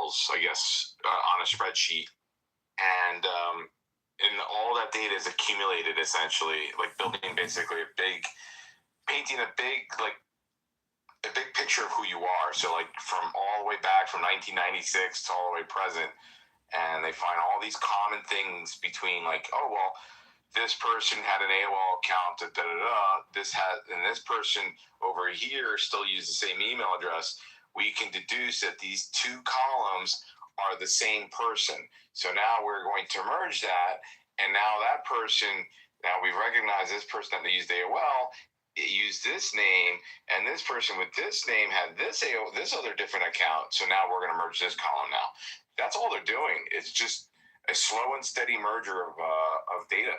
emails, I guess, on a spreadsheet, and all that data is accumulated essentially, like painting a big picture of who you are. So like from all the way back from 1996 to all the way present, and they find all these common things between like, oh well, this person had an AOL account, and this person over here still used the same email address. We can deduce that these two columns are the same person. So now we're going to merge that, and now we recognize this person that used AOL, it used this name, and this person with this name had this other different account. So now we're going to merge this column now. That's all they're doing. It's just a slow and steady merger of data.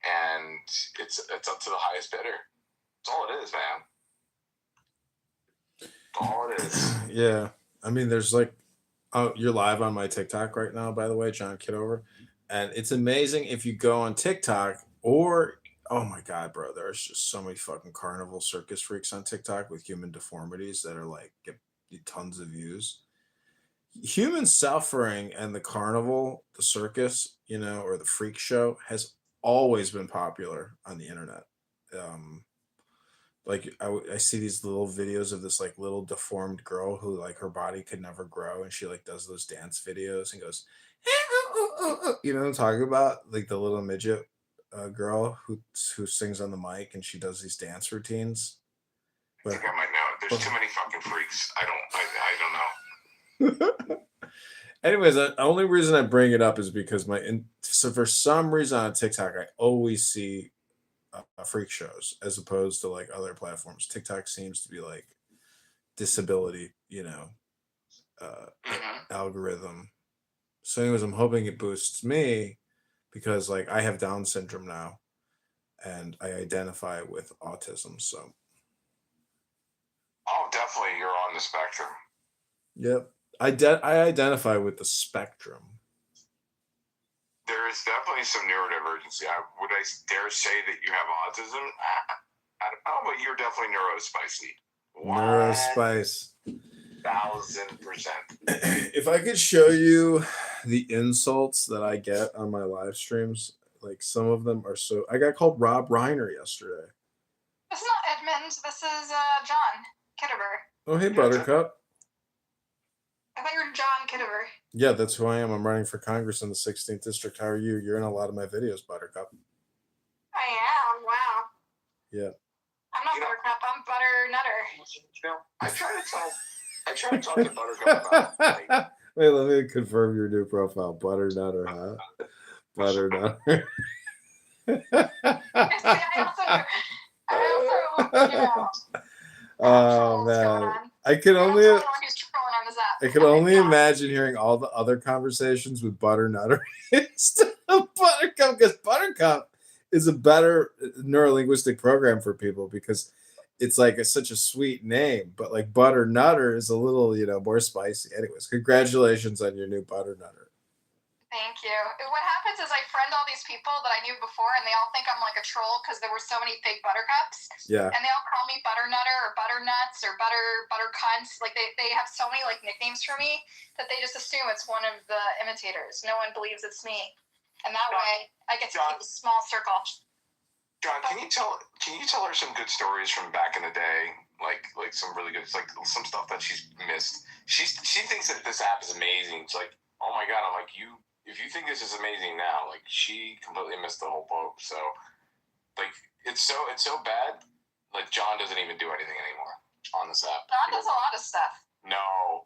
And it's up to the highest bidder. That's all it is, man. That's all it is. Yeah. I mean, there's like, you're live on my TikTok right now, by the way, John Kitover. And it's amazing if you go on TikTok or, oh my God, bro, there's just so many fucking carnival circus freaks on TikTok with human deformities that are like, get tons of views. Human suffering and the carnival, the circus, or the freak show has always been popular on the internet. Like I see these little videos of this like little deformed girl who like her body could never grow, and she like does those dance videos and goes, you know what I'm talking about? Like the little midget girl who sings on the mic and she does these dance routines. I think I might know. There's too many fucking freaks. I don't know. Anyways, the only reason I bring it up is because so for some reason on TikTok, I always see freak shows as opposed to like other platforms. TikTok seems to be like disability, algorithm. So anyways, I'm hoping it boosts me because like I have Down syndrome now and I identify with autism. So. Oh, definitely. You're on the spectrum. Yep. I identify with the spectrum. There is definitely some neurodivergency. Would I dare say that you have autism? I don't know, but you're definitely neurospicy. Neurospice. 1000%. If I could show you the insults that I get on my live streams, like some of them are so. I got called Rob Reiner yesterday. This is not Edmund. This is John Kitover. Oh, hey, Buttercup. I thought you were John Kitover. Yeah, that's who I am. I'm running for Congress in the 16th district. How are you? You're in a lot of my videos, Buttercup. I am. Wow. Yeah. I'm not Buttercup. I'm Butter Nutter. I try to talk to Buttercup about. Wait, let me confirm your new profile. Butter Nutter, huh? Butter Nutter. I also Oh man, I can only imagine hearing all the other conversations with Butter Nutter instead of Buttercup, because Buttercup is a better neurolinguistic program for people because it's like such a sweet name, but like Butter Nutter is a little, more spicy. Anyways, congratulations on your new Butter Nutter. Thank you. What happens is I friend all these people that I knew before, and they all think I'm like a troll because there were so many fake Buttercups. Yeah. And they all call me Butter Nutter or Butter Nuts or Butter Cunts. Like they have so many like nicknames for me that they just assume it's one of the imitators. No one believes it's me, and that way I get to keep a small circle. John, can you tell her some good stories from back in the day? Like some really good, like some stuff that she's missed. She thinks that this app is amazing. It's like, oh my God, I'm like, if you think this is amazing now, like she completely missed the whole boat. So like it's so bad. Like John doesn't even do anything anymore on this app. John does a lot of stuff. No.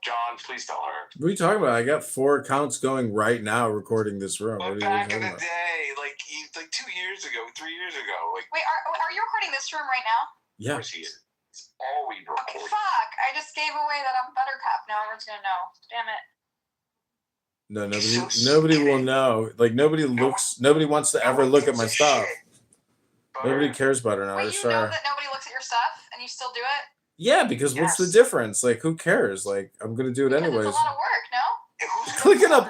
John, please tell her. What are you talking about? I got 4 accounts going right now recording this room. But back in the day, like 2 years ago, 3 years ago, like. Wait, are you recording this room right now? Yeah. Of course he is. It's all we record. Okay, fuck! I just gave away that I'm Buttercup. Now everyone's gonna know. Damn it. No, nobody will know. Like nobody wants to ever look at my stuff. Nobody cares about it now. Wait, you know that nobody looks at your stuff and you still do it? Yeah, because what's the difference? Like, who cares? Like, I'm gonna do it anyways. It's a lot of work, no?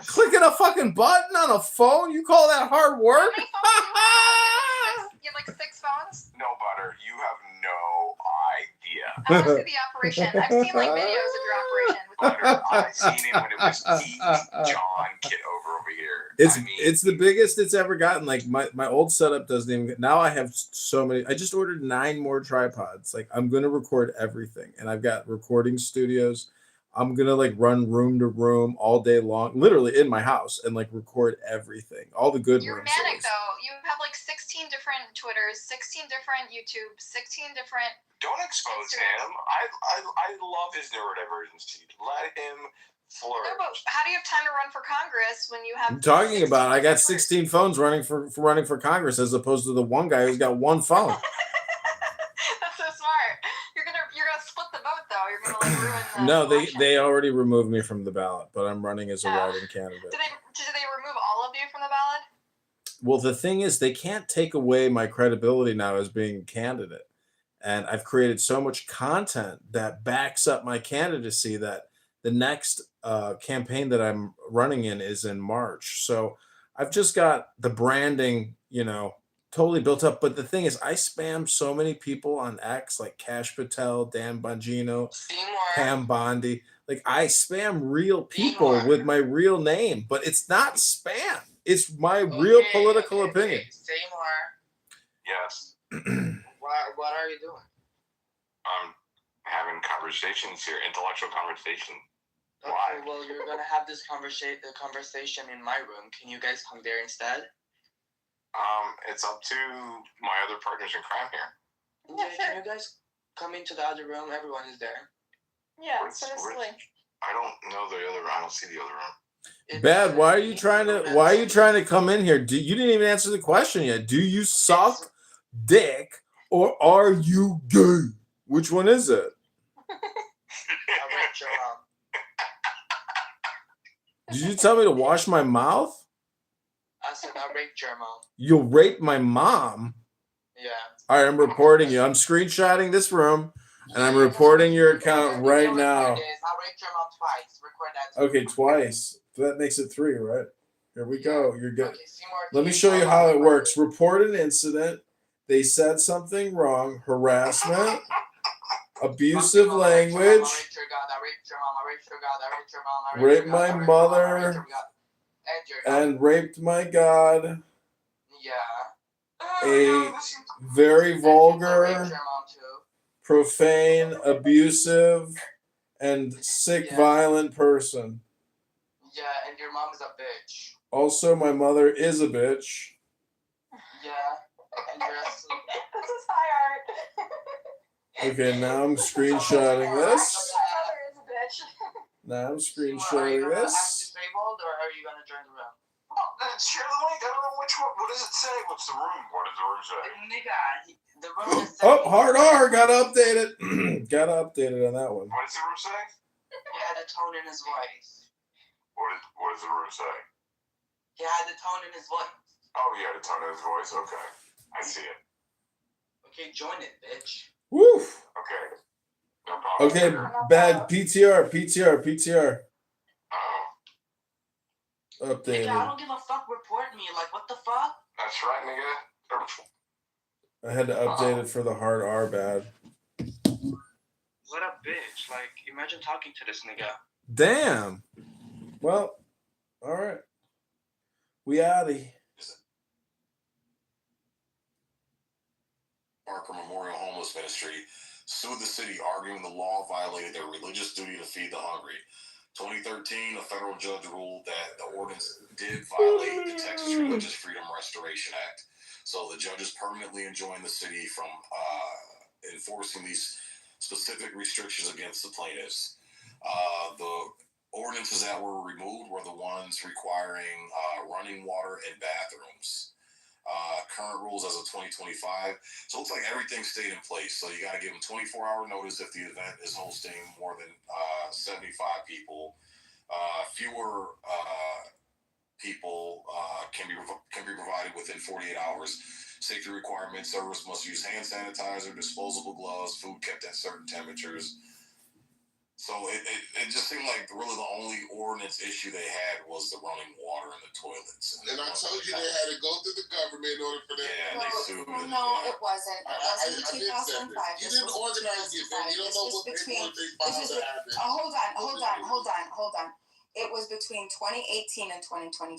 Clicking a fucking button on a phone? You call that hard work? How many phones you have like 6 phones? No, Butter, you have no idea. I want to see the operation. I've seen like videos of your operation. version. I seen it when it was John Kitover over here. It's the biggest it's ever gotten. Like my old setup doesn't even. Now I have so many. I just ordered 9 more tripods. Like I'm gonna record everything, and I've got recording studios. I'm gonna like run room to room all day long, literally in my house, and like record everything. All the good You're room manic stories. though. You have like 16 different Twitters, 16 different YouTubes, 16 different. Don't expose him. I love his neurodivergency. Let him flourish. No, but how do you have time to run for Congress when you have? I'm talking about I got Twitters? 16 phones running for Congress as opposed to the one guy who's got one phone. That's so smart. You're gonna split the vote though. You're gonna like ruin the No, election. they already removed me from the ballot, but I'm running as a write-in candidate. Did they remove all of you from the ballot? Well, the thing is, they can't take away my credibility now as being a candidate. And I've created so much content that backs up my candidacy that the next campaign that I'm running in is in March. So I've just got the branding, totally built up. But the thing is, I spam so many people on X, like Cash Patel, Dan Bongino, Pam Bondi. Like I spam real people with my real name, but it's not spam. It's my real political opinion. Say more. Yes. What are you doing? I'm having conversations here, intellectual conversation. Okay, Why? well, you're gonna have this conversation in my room. Can you guys come there instead? It's up to my other partners in crime here. Yeah, sure. Can you guys come into the other room? Everyone is there. Yeah, seriously. I don't know the other room. I don't see the other room. Bad. Why are you trying to come in here? You didn't even answer the question yet. Do you suck dick or are you gay? Which one is it? I raped your mom. Did you tell me to wash my mouth? I said I raped your mom. You'll rape my mom? Yeah. All right, I'm reporting you. I'm screenshotting this room, and I'm reporting your account right now. I raped your mom twice. Record that. Okay, twice. That makes it 3, right? Here we go. You're good. Okay, Let me show you how it works. Report an incident. They said something wrong. Harassment. Abusive language. Raped my mother. And raped my God. Yeah. A very vulgar, profane, abusive, and sick, violent person. Yeah, and your mom is a bitch. Also, my mother is a bitch. Yeah, and you're asleep. This is high art. Okay, now I'm screenshotting this. My mother is a bitch. Now I'm Are you screenshotting gonna act this. disabled or are you gonna join the room? Oh, share the link. I don't know which one. What does it say? What's the room? What does the room say? Nigga, the room is Oh, hard R. Gotta update it. Gotta update it on that one. What does the room say? He had a tone in his voice. What does the room say? He had the tone in his voice. Oh, yeah, the tone of his voice. Okay. I see it. Okay, join it, bitch. Woo. Okay. No problem. Okay, bad. PTR. Oh, Updated. Nigga, I don't give a fuck. Report me. Like, what the fuck? that's right, nigga. I had to update it for the hard R, bad. What a bitch. Like, imagine talking to this nigga. Damn. Well, all right. We outie. Parker Memorial Homeless Ministry sued the city, arguing the law violated their religious duty to feed the hungry. 2013, a federal judge ruled that the ordinance did violate the Texas Religious Freedom Restoration Act. So the judges permanently enjoined the city from enforcing these specific restrictions against the plaintiffs. The ordinances that were removed were the ones requiring running water in bathrooms. Current rules as of 2025. So it looks like everything stayed in place. So you got to give them 24-hour notice if the event is hosting more than 75 people. Fewer people can be provided within 48 hours. Safety requirements: servers must use hand sanitizer, disposable gloves, food kept at certain temperatures. So it just seemed like really the only ordinance issue they had was the running water in the toilets. And I told you they had to go through the government in order for them. Yeah, they sued. No, it wasn't. It wasn't I did say that. 2005. You didn't organize the event. You don't know what paperwork they filed to happen. Hold on. It was between 2018 and 2025.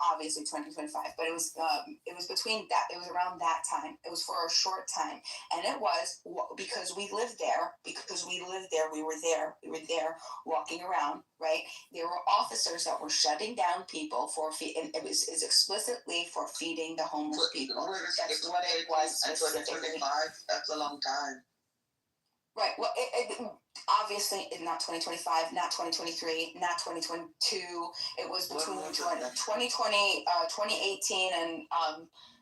Obviously 2025, but it was between that. It was around that time. It was for a short time, and it was because we lived there. We were there. We were there walking around. Right. There were officers that were shutting down people for and it was explicitly for feeding the homeless people. That's what it was. 2025. That's a long time. Right. Well, obviously not 2025, not 2023, not 2022. It was between 2018 and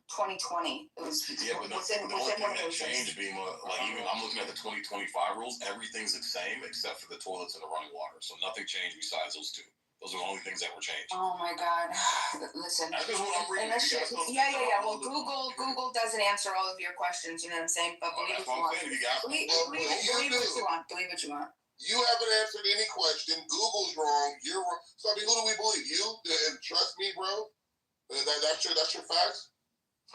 2020. It was but within the only thing one of that those changed years. being like even I'm looking at the 2025 rules, everything's the same except for the toilets and the running water. So nothing changed besides those two. Those are the only things that were changed. Oh my God! Listen. That's just what I'm reading. Yeah. Well, Google doesn't answer all of your questions. You know what I'm saying? But believe what you want. Believe what you want. Believe what you want. You haven't answered any question. Google's wrong. You're wrong. So I mean, who do we believe? You? And trust me, bro. That's your facts.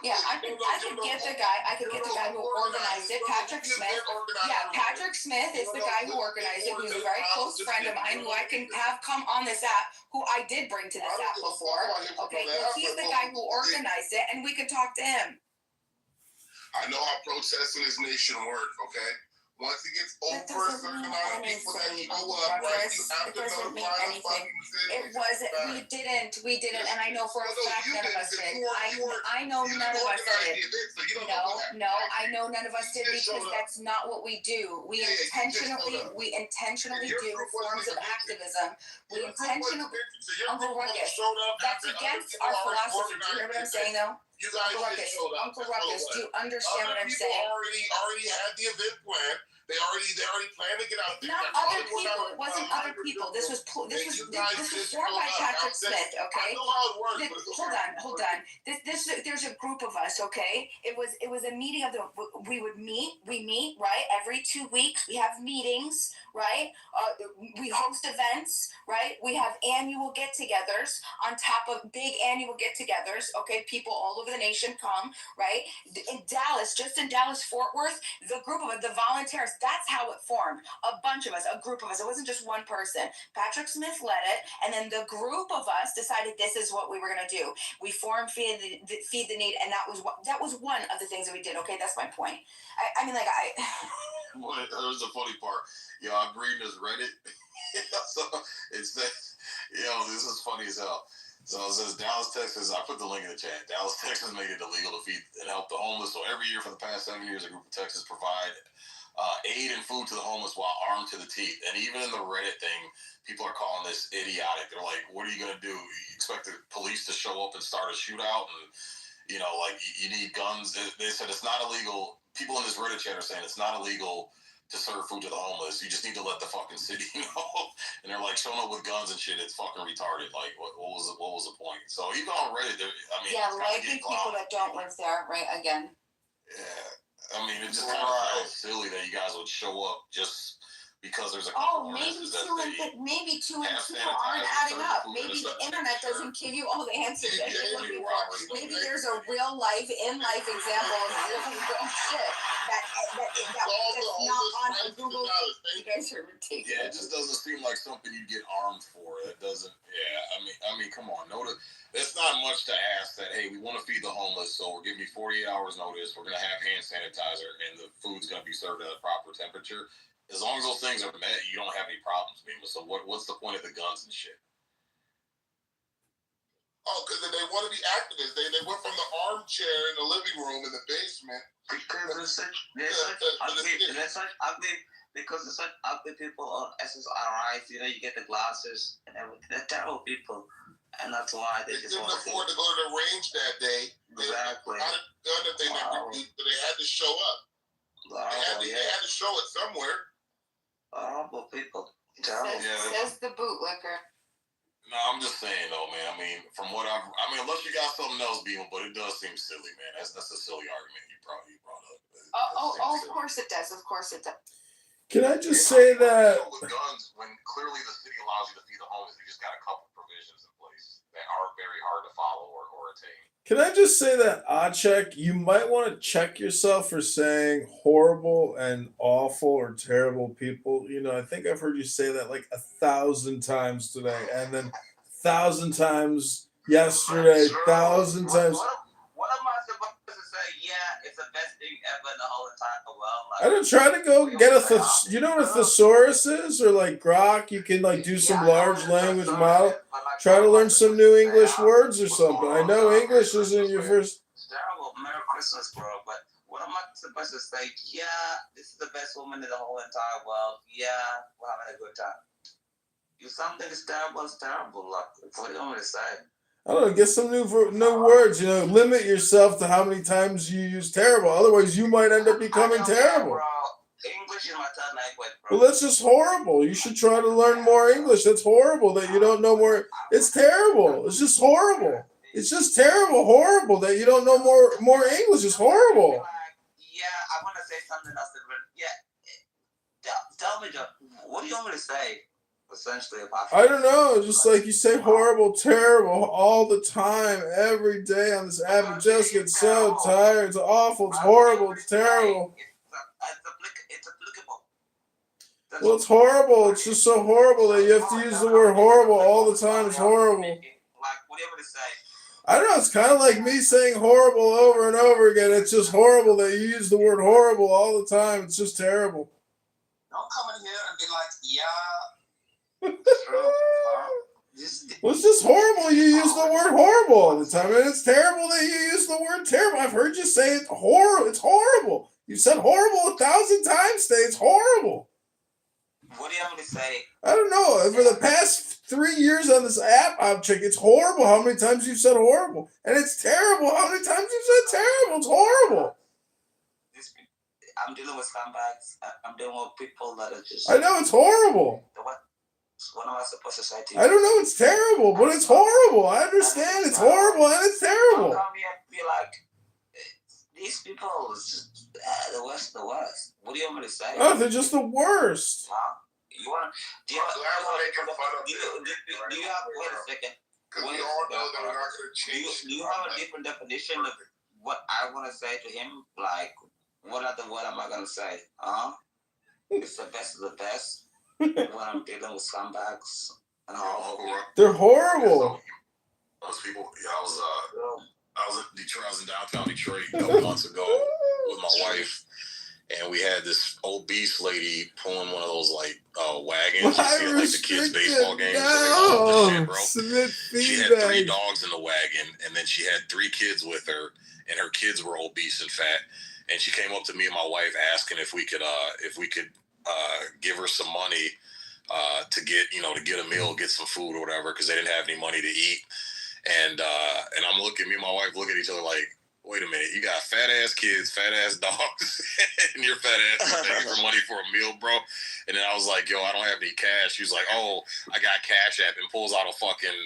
Yeah, I could get the guy who organized it, Patrick Smith. Yeah, Patrick Smith is the guy who organized it. He's a very close friend of mine who I can have come on this app, who I did bring to this app before. Okay, well, he's the guy who organized it, and we could talk to him. I know how protests in this nation work, okay? Once it gets over a certain amount of people that show up, right, you have to notify the fucking city. It wasn't, we didn't, and I know for a fact none of us did. I know none of us did. No, I know none of us did because that's not what we do. We intentionally do forms of activism. We intentionally, Uncle Ruckus, that's against our philosophy. Do you hear what I'm saying though? You guys just showed up. Uncle Ruckus, do you understand what I'm saying? Already had the event planned. They already planned to get out there. Not other people. It wasn't other people. This was formed by Patrick Smith. Okay. I know how it works. Hold on. There's a group of us. Okay. It was a meeting of we meet right every 2 weeks. We have meetings. Right. We host events. Right. We have annual get-togethers on top of big annual get-togethers. Okay. People all over the nation come. Right. In Dallas, Fort Worth, the group of the volunteers. That's how it formed. A bunch of us, a group of us. It wasn't just one person. Patrick Smith led it, and then the group of us decided this is what we were going to do. We formed Feed the Need, and that was one of the things that we did. Okay, that's my point. I mean, Well, there's the funny part. I'm reading this Reddit. So it's that. This is funny as hell. So it says Dallas, Texas. I put the link in the chat. Dallas, Texas made it illegal to feed and help the homeless. So every year for the past 7 years, a group of Texas provide aid and food to the homeless while armed to the teeth. And even in the Reddit thing, people are calling this idiotic. They're like, what are you going to do? You expect the police to show up and start a shootout? And, you need guns. They said it's not illegal. People in this Reddit chat are saying it's not illegal to serve food to the homeless. You just need to let the fucking city know. And they're like showing up with guns and shit. It's fucking retarded. Like, what was the point? So even on Reddit, liking people that don't live there, right? Again. Yeah. I mean, it just kind of feels silly that you guys would show up just because there's a couple maybe two people aren't adding up. Maybe the internet doesn't give you all the answers that you're looking for. Maybe there's a real life example of shit that's not on Google. You guys are ridiculous. Yeah, it just doesn't seem like something you get armed for. It doesn't. Yeah, I mean, come on. It's not much to ask that, hey, we want to feed the homeless, so we're giving you 48 hours notice. We're going to have hand sanitizer, and the food's going to be served at a proper temperature. As long as those things are met, you don't have any problems, people. So what's the point of the guns and shit? Oh, because they want to be activists. They went from the armchair in the living room in the basement. Because there's such ugly because there's such ugly people on SSRIs. You get the glasses and everything. They're terrible people. And that's why they just couldn't afford to go to the range that day. Exactly. Not a gun that they never used, but they had to show up. They had to show it somewhere. Horrible people. Says the bootlicker. No, I'm just saying though, man. I mean, from what unless you got something else, Beamer, but it does seem silly, man. That's a silly argument you brought up. Of course it does. Can I just say that with guns, when clearly the city allows you to feed the homeless, they just got a couple provisions in place that are very hard to follow or attain. Can I just say that, Achek, you might want to check yourself for saying horrible and awful or terrible people. You know, I think I've heard you say that like 1,000 times today, and then 1,000 times yesterday, 1,000 times. What am I supposed to say? Yeah, it's the best thing ever in the whole entire world. Like, I don't try to go get a you know what a thesaurus is, or like Grok. You can like do some large language model. Try to learn some new English words or something. I know English isn't your first. It's terrible. Merry Christmas, bro. But what am I supposed to say? Yeah, this is the best woman in the whole entire world. Yeah, we're having a good time. If something is terrible, it's terrible. Like, what do you want me to say? I don't know. Get some new words. You know, limit yourself to how many times you use terrible. Otherwise, you might end up becoming terrible. Bro. English is my third language, bro. Well, that's just horrible. You should try to learn more English. That's horrible that you don't know more. It's terrible. It's just horrible. It's just terrible, horrible that you don't know more English. It's horrible. Yeah, I want to say something else. Yeah, tell me, Joe, what do you want me to say? Essentially, I don't know. Just like you say horrible, terrible all the time, every day on this app. It just gets so tired. It's awful. It's horrible. It's terrible. It's applicable. Well, it's horrible. It's just so horrible that you have to use the word horrible all the time. It's horrible. Like, what do you want me to say? I don't know. It's kind of like me saying horrible over and over again. It's just horrible that you use the word horrible all the time. It's just terrible. Don't come in here and be like, yeah. Well, it's just horrible you use the word horrible all the time. And it's terrible that you use the word terrible. I've heard you say it's horrible. It's horrible. You said horrible 1,000 times today. It's horrible. What do you want me to say? I don't know. For the past 3 years on this app, Object, it's horrible how many times you've said horrible. And it's terrible how many times you've said terrible. It's horrible. I'm dealing with scumbags. I'm dealing with people that are just... I know, it's horrible. What am I supposed to say to you? I don't know, it's terrible, but it's horrible. I understand it's horrible and it's terrible. Don't come here and be like, these people is just the worst of the worst. What do you want me to say? Oh, they're just the worst. Huh? You want? Do you have? Wait a second. Because we all know that we're not going to change. Do you have a different definition of what I want to say to him? Like, what other word am I going to say? Huh? It's the best of the best. When I'm dealing with scumbags and all. They're horrible. Those people. Yeah, I was in Detroit. I was in downtown Detroit a couple months ago with my wife, and we had this obese lady pulling one of those like wagons. You see like the kids' baseball games. No, she had 3 dogs in the wagon, and then she had 3 kids with her, and her kids were obese and fat. And she came up to me and my wife asking if we could give her some money to get a meal, get some food or whatever, because they didn't have any money to eat. And I'm looking, me and my wife look at each other like, wait a minute, you got fat ass kids, fat ass dogs, and your fat ass is begging for money for a meal, bro. And then I was like, yo, I don't have any cash. She was like, oh, I got Cash App, and pulls out a fucking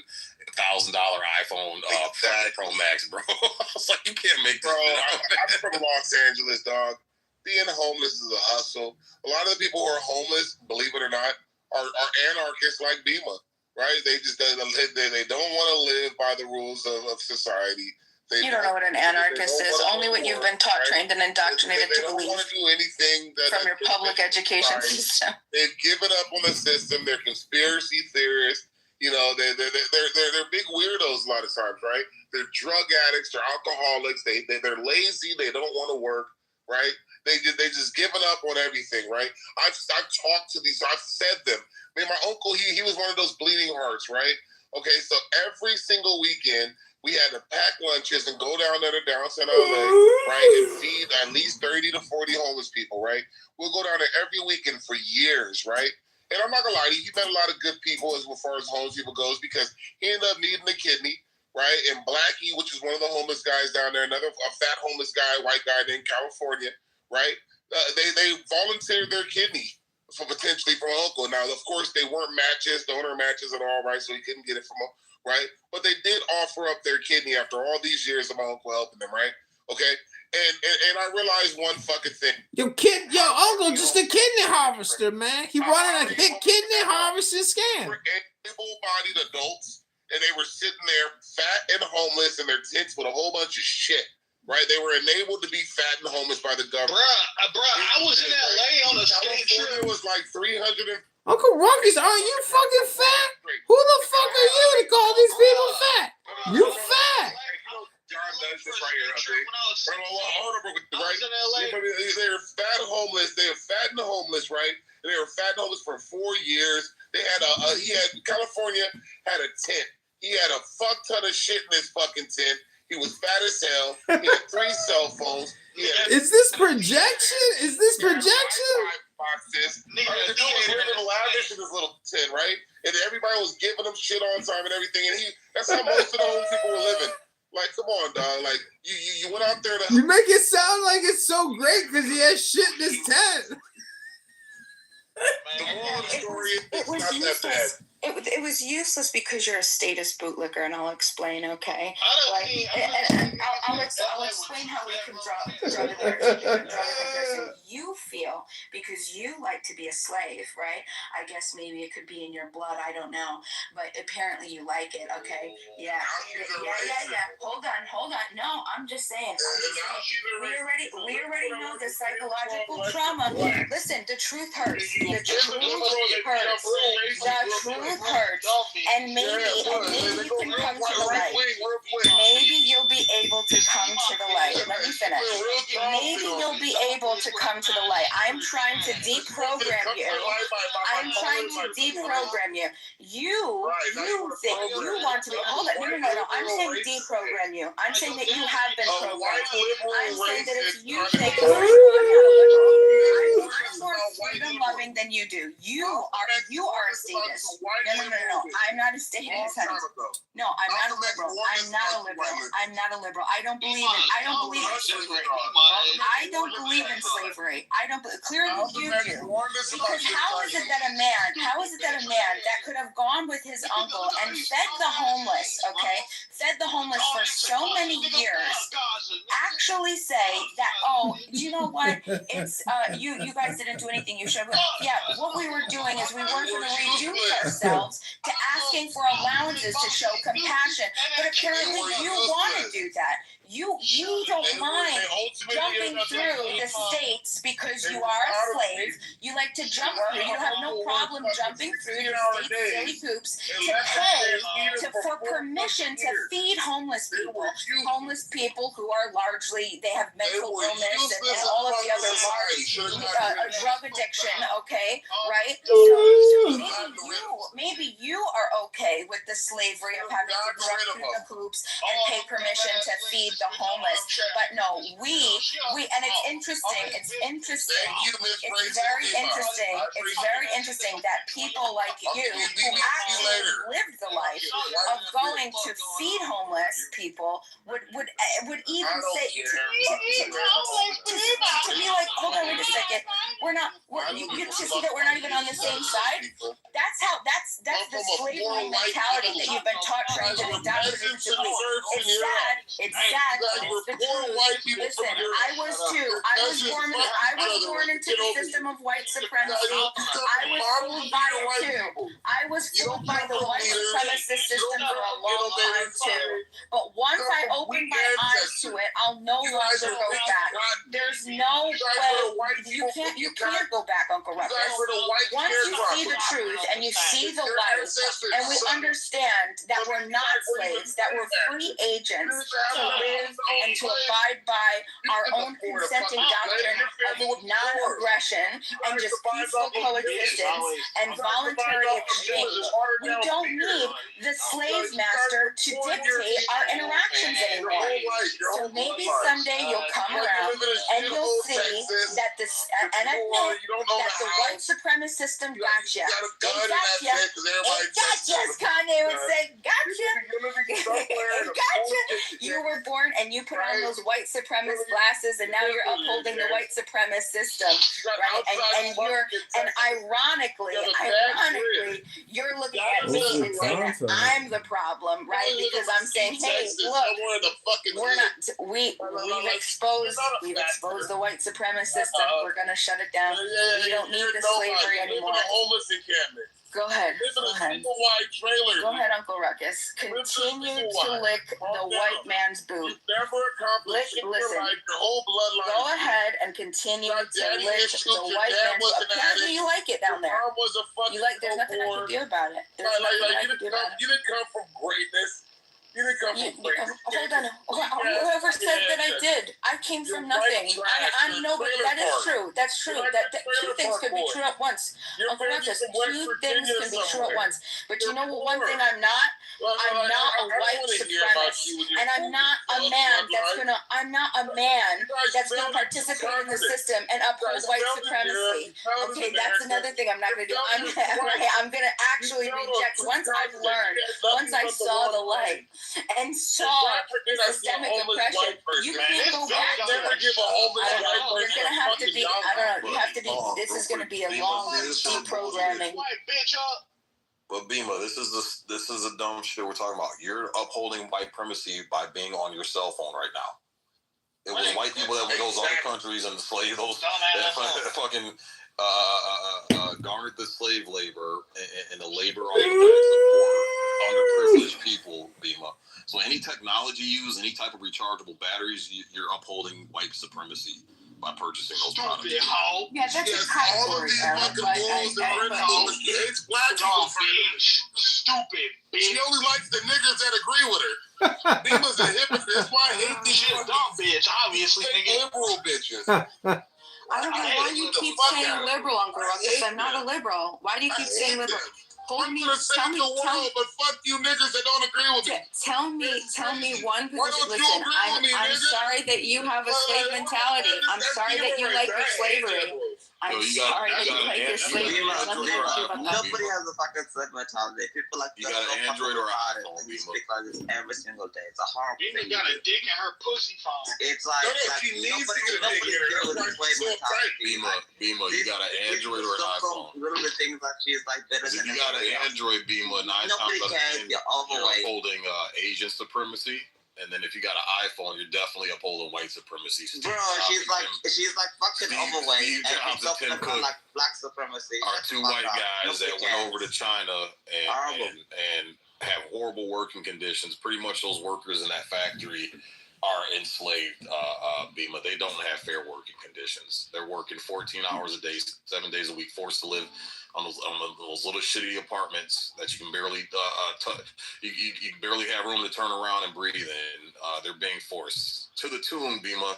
$1,000 iPhone Pro Max, bro. I was like, you can't make this shit out. I'm from Los Angeles, dog. Being homeless is a hustle. A lot of the people who are homeless, believe it or not, are anarchists like Bima, right? They don't want to live by the rules of society. You don't know what an anarchist is. Only what you've been taught, trained, and indoctrinated to believe. They don't want to do anything from your public education system. They've given up on the system. They're conspiracy theorists. You know, they're big weirdos a lot of times, right? They're drug addicts. They're alcoholics. They're lazy. They don't want to work, right? They just given up on everything, right? I've talked to these. I've said them. I mean, my uncle, he was one of those bleeding hearts, right? Okay, so every single weekend we had to pack lunches and go down there to downtown LA, right, and feed at least 30 to 40 homeless people, right? We'll go down there every weekend for years, right? And I'm not gonna lie to you, he met a lot of good people as far as homeless people goes, because he ended up needing a kidney, right? And Blackie, which is one of the homeless guys down there, a fat homeless guy, white guy in California, right? They volunteered their kidney potentially from uncle. Now, of course, they weren't donor matches at all, right? So he couldn't get it from him, right? But they did offer up their kidney after all these years of my uncle helping them, right? Okay, and I realized one fucking thing. Your uncle just a kidney harvester, man. He running a kidney harvesting scam. They were able-bodied adults, and they were sitting there fat and homeless in their tents with a whole bunch of shit. Right, they were enabled to be fat and homeless by the government. Bruh, I was in LA on a state trip. It was like 300. Uncle Ruckus, are you fucking fat? Who the fuck are you to call these people fat? You fat. John does this right here. They were fat and homeless. They were fat and homeless, right? They were fat and homeless for 4 years. They had California had a tent. He had a fuck ton of shit in his fucking tent. He was fat as hell. He had 3 cell phones. Is this projection? Is this projection? Boxes. He was living lavish in his little tent, right? And everybody was giving him shit on time and everything. And that's how most of the homeless people were living. Like, come on, dog. Like, you went out there to... You make it sound like it's so great because he has shit in his tent. The moral of the story is it's not that bad. It was useless because you're a status bootlicker, and I'll explain, okay? I'll explain how we can draw the comparison. You feel, because you like to be a slave, right? I guess maybe it could be in your blood, I don't know. But apparently you like it, okay? Yeah. Hold on. No, I'm just saying. We already know the psychological trauma. Listen, the truth hurts. The truth hurts. And maybe you can come to the light. Maybe you'll be able to come to the light. Let me finish. Maybe you'll be able to come to the light. I'm trying to deprogram you. You think you want to be. Hold on. No. I'm saying deprogram you. I'm saying that you have been programmed. I'm saying that if you think I'm more freedom loving than you do. You are a statist. No. I'm not a statist. No, I'm not a liberal. I'm not a liberal. I don't believe in slavery. Clearly you do. Because how is it that a man that could have gone with his uncle and fed the homeless, for so many years, actually say that, do you know what? It's you guys didn't do anything. You should have. Yeah, what we were doing is we weren't going to reduce ourselves to asking for allowances to show compassion. But apparently you want to do that. You don't mind jumping through the states because you are a slave. You like to jump through. You have no problem jumping through the state silly hoops to pay for permission to feed homeless people who are largely, they have mental illness and all of the other large drug addiction, okay, right? So maybe you are okay with the slavery of having to jump through the hoops and pay permission to feed the homeless, but no, we, and it's interesting. It's very interesting that people like you who actually lived the life of going to feed homeless people would even say to be like, hold on, wait a second, you see that we're not even on the same side. That's the slavery mentality that you've been taught, trained, and indoctrinated to believe. It's sad. It's the truth. Listen, I was too. I was born into the system of white supremacy. I was fooled by it too. I was fooled by the white supremacist system for a long time too. But once I opened my eyes to it, I'll no longer go back. There's no way. You can't go back, Uncle Ruckus. Once you see the truth and you see the light, and we understand that we're not slaves, that we're free agents to live and to abide by our own consenting doctrine of non-aggression and just peaceful coexistence and voluntary exchange. We don't need the slave master to dictate our interactions anymore. So maybe someday you'll come around and you'll see that the white supremacist system got you. They running that gotcha. shit because everybody Gotcha, Kanye would say, gotcha. You're living somewhere in a Gotcha. bullshit You were born and you put on those white supremacist glasses, and now you're upholding the white supremacist system, right? And ironically, you're looking at me and saying that I'm the problem, right? Because I'm saying, hey, look, we've exposed the white supremacist system. We're gonna shut it down. We don't need the slavery anymore. Homeless encampment. Go ahead. Go ahead, Uncle Ruckus. Continue to lick the white man's boot. Never accomplished Listen. your whole bloodline. Go ahead and continue to lick the white man's boot. Apparently you like it down there. You like, there's nothing I can do about it. You didn't come from greatness. You didn't come from greatness. Hold on. Whoever said that I did? I came from nothing. I know, but that is true. That's true. That two things could be true at once. Uncle Ruckus, two things can be true at once. But you know what? One thing I'm not? I'm not a white supremacist, and I'm not a man that's gonna participate in the system and uphold white supremacy. Okay, that's another thing I'm not gonna do. I'm gonna actually reject. Once I saw the light and saw systemic oppression, you can't go back to it. You're gonna have to be. I don't know. You have to be. This is gonna be a long deprogramming. But Bima, this is the dumb shit we're talking about. You're upholding white primacy by being on your cell phone right now. It was white people that went to those other countries and enslaved those that fucking garnered the slave labor and the labor on the backs of poor, underprivileged people, Bima. So any technology used, any type of rechargeable batteries, you're upholding white supremacy by purchasing those products. Yeah, that's a category error, but it's black people first. Stupid bitch. She only likes the niggas that agree with her. Bima's a hypocrite. That's why I hate this shit. Dumb bitch, obviously. Liberal bitches. I don't know why you keep saying liberal, Uncle Ruckus. I'm not a liberal. Why do you keep saying liberal? Tell me, but fuck you niggas that don't agree with me. Tell me one position. Listen, I'm sorry that you have a slave mentality. I'm sorry that you like your slavery. I'm sorry that you like your slavery. Nobody has a fucking slave mentality. People like you got an Android or iPhone. They speak like this every single day. It's a horrible thing. Bima got a dick in her pussy phone. It's like she needs to get a dick in her. Bima, you got an Android or an iPhone. Little bit things like she's like better than you got an Android, Bima, 9 times out of 10, you're upholding Asian supremacy. And then if you got an iPhone, you're definitely upholding white supremacy. Bro, she's like fucking overweight and talking about like black supremacy. Are two white guys that went over to China and have horrible working conditions. Pretty much those workers in that factory are enslaved, Bima. They don't have fair working conditions. They're working 14 hours a day, 7 days a week, forced to live on those little shitty apartments that you can barely you barely have room to turn around and breathe in. They're being forced to the tune, Bima,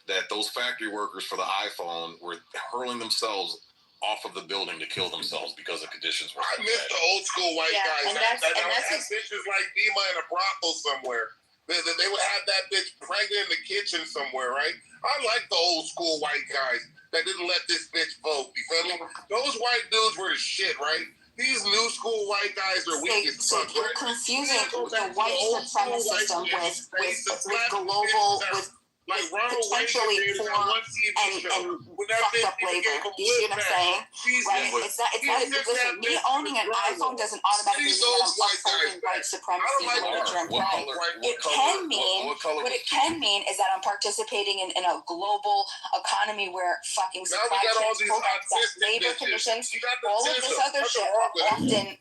that those factory workers for the iPhone were hurling themselves off of the building to kill themselves because the conditions were I miss the old school white guys. That bitches like Bima in a brothel somewhere. They would have that bitch pregnant in the kitchen somewhere, right? I like the old school white guys that didn't let this bitch vote. You feel me? Those white dudes were the shit, right? These new school white guys are weak as fuck, right? You're confusing the white supremacy system with global, with potentially poor and fucked up labor. You see what I'm saying? Right? It's not, listen, me owning an iPhone doesn't automatically mean that I'm upholding white supremacy, literature, and pride. What it can mean is that I'm participating in a global economy where fucking supply chains, labor conditions, all of this other shit often,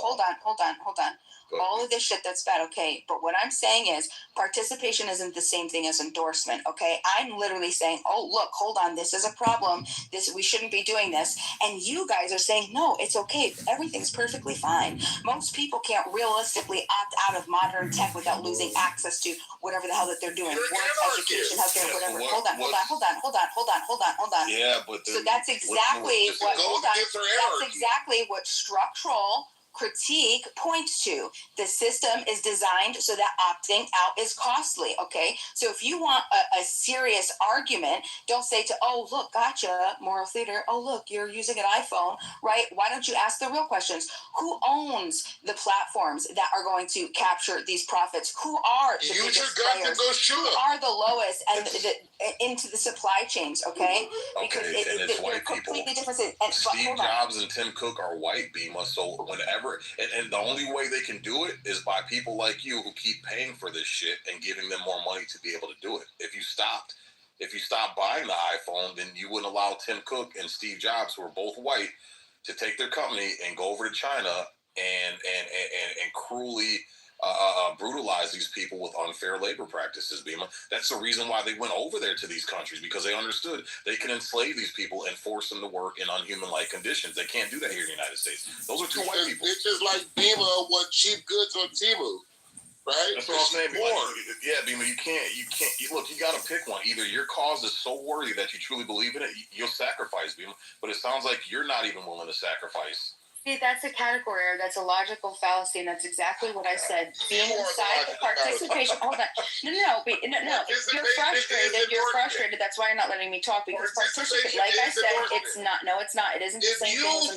hold on. All of this shit that's bad, okay. But what I'm saying is participation isn't the same thing as endorsement, okay? I'm literally saying, oh, look, hold on, this is a problem. We shouldn't be doing this. And you guys are saying, no, it's okay. Everything's perfectly fine. Most people can't realistically opt out of modern tech without losing access to whatever the hell that they're doing. Work, education, healthcare, whatever. Hold on. Yeah, but so that's exactly what structural critique points to. The system is designed so that opting out is costly, okay? So if you want a serious argument, don't say to, oh, look, gotcha, moral theater. Oh, look, you're using an iPhone, right? Why don't you ask the real questions? Who owns the platforms that are going to capture these profits? Who are the Use biggest your gun players? to go shoot Who them. are the lowest and into the supply chains, okay? Because Okay, and it's white people. completely different. Steve Jobs and Tim Cook are white, Bima. So whenever, and the only way they can do it is by people like you who keep paying for this shit and giving them more money to be able to do it. If you stopped buying the iPhone, then you wouldn't allow Tim Cook and Steve Jobs, who are both white, to take their company and go over to China and cruelly brutalize these people with unfair labor practices, Bima. That's the reason why they went over there to these countries, because they understood they can enslave these people and force them to work in unhuman-like conditions. They can't do that here in the United States. Those are two white people. It's just like Bima want cheap goods on Temu, right? That's what I'm saying, Bima. Yeah, Bima, you can't. Look, you got to pick one. Either your cause is so worthy that you truly believe in it, you'll sacrifice, Bima. But it sounds like you're not even willing to sacrifice. See, that's a category error. That's a logical fallacy, and that's exactly what I said. Being inside the participation. Hold on. No. You're frustrated. You're frustrated. That's why you're not letting me talk, because participation, like I said, it's not. No, it's not. It isn't the same thing. It's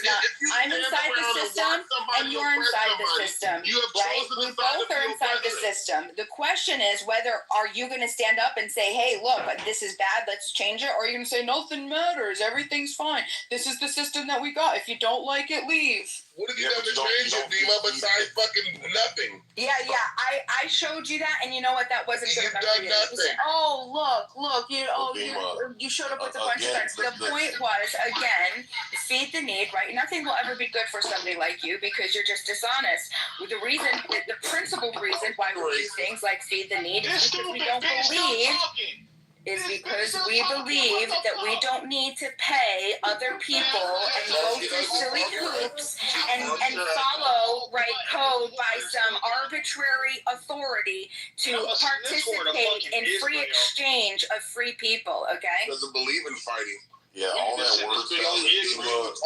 not. I'm inside the system, and you're inside the system. Right? We both are inside the system. The question is whether are you going to stand up and say, "Hey, look, this is bad. Let's change it," or are you going to say, "Nothing matters. Everything's fine. This is the system that we got. If you don't like it, leave." What have you done to change it, Bima, besides fucking nothing? Yeah. I showed you that, and you know what? That wasn't good enough for you. You've done You said, oh, look. You showed up with a bunch of things. The point was, again, feed the need, right? Nothing will ever be good for somebody like you because you're just dishonest. The reason, the principal reason why we do things like feed the need is because we don't believe. Is because we believe that we don't need to pay other people and go through silly hoops and follow code by some arbitrary authority to participate in free exchange of free people, okay? Doesn't believe in fighting. Yeah, all that word salad. It's word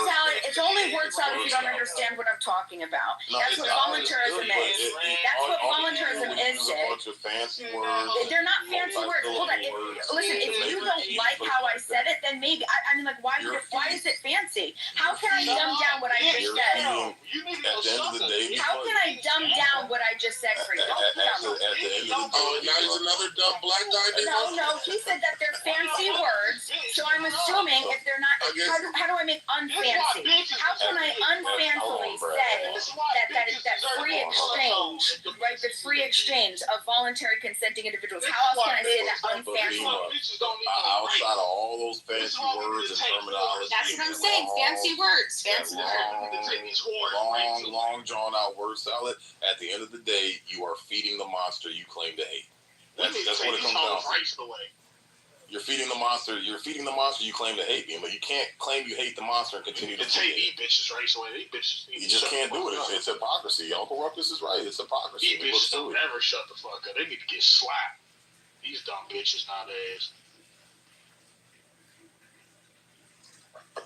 salad. It's only word salad if you don't understand what I'm talking about. That's what voluntarism is. That's what voluntarism is, Sid. A bunch of fancy words. They're not fancy words. Hold on. Listen, if you don't like how I said it, then maybe I mean, like, why is it fancy? How can I dumb down what I just said? At the end of the day, how can I dumb down what I just said for you? At the end of the day, now he's another dumb black guy. No. He said that they're fancy words. So I'm assuming if they're not, how do I make unfancy? How can I unfancily say that free exchange, right? The free exchange of voluntary consenting individuals. How else can I say that unfancy? Outside of all those fancy words and terminology. That's what I'm saying. Fancy words. Fancy words. Long drawn out word salad. At the end of the day, you are feeding the monster you claim to hate. That's what it comes down to. You're feeding the monster. You're feeding the monster you claim to hate, but you can't claim you hate the monster and continue to eat bitches race away. Eat bitches. You just can't do it. It's hypocrisy. Uncle Ruckus is right. It's hypocrisy. Eat bitches don't ever shut the fuck up. They need to get slapped. These dumb bitches nowadays.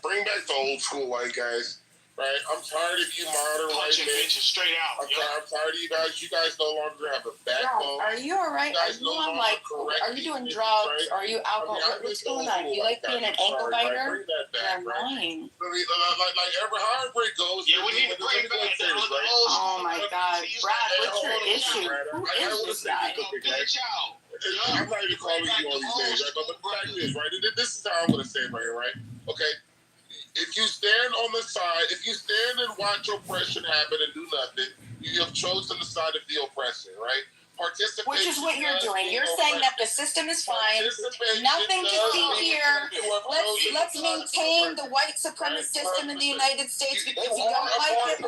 Bring back the old school white guys. Right, I'm tired of you modern white men. Bitches straight out. I'm tired of you guys. You guys no longer have a backbone. Are you alright? Are you on are you doing drugs? Right? Are you alcohol? What's going on? You like being an ankle biter? You're lying. Like every heartbreak goes. Yeah, we need to bring back that. Oh my God, Brad, what's your issue? Who is this guy? I'm not even calling you all these names, right? But the fact is, right? This is how I'm gonna say it right here, right? Okay. If you stand on the side, if you stand and watch oppression happen and do nothing, you have chosen the side of the oppressor, right? Which is what you're doing. You're saying that the system is fine. Nothing to see here. Let's maintain the white supremacist system in the United States because you don't like it.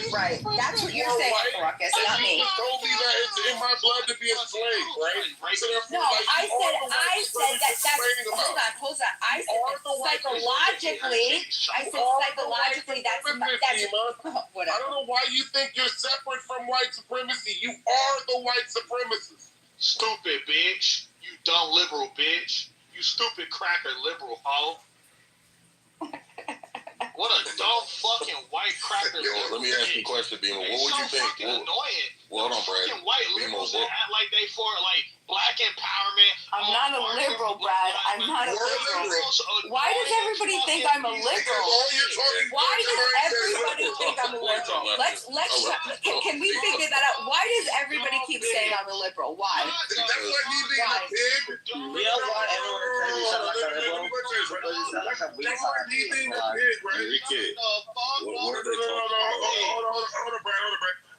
Right. That's what you're saying, Ruckus, not me. Told me that it's in my blood to be a slave, right? No, I said that that's hold on. I said psychologically that's whatever. I don't know why you think you're separate from white supremacy. You are the white supremacists. Stupid bitch. You dumb liberal bitch. You stupid cracker liberal hoe. What a dumb fucking white crackers. Let me ask you a question, Beamer. What would you think? Fucking annoying. Hold on, Brad. Fucking white liberals that act like they for like black empowerment. I'm not a liberal, Brad. I'm not a liberal. Why does everybody think I'm a liberal? Why does everybody think I'm a liberal? Can we figure that out? Why does everybody keep saying I'm a liberal? Why? That's like me being a pig. We don't want everyone to tell you sound like a liberal. That's like me being a pig, right? You're a kid. What are they talking Hold on, Brad.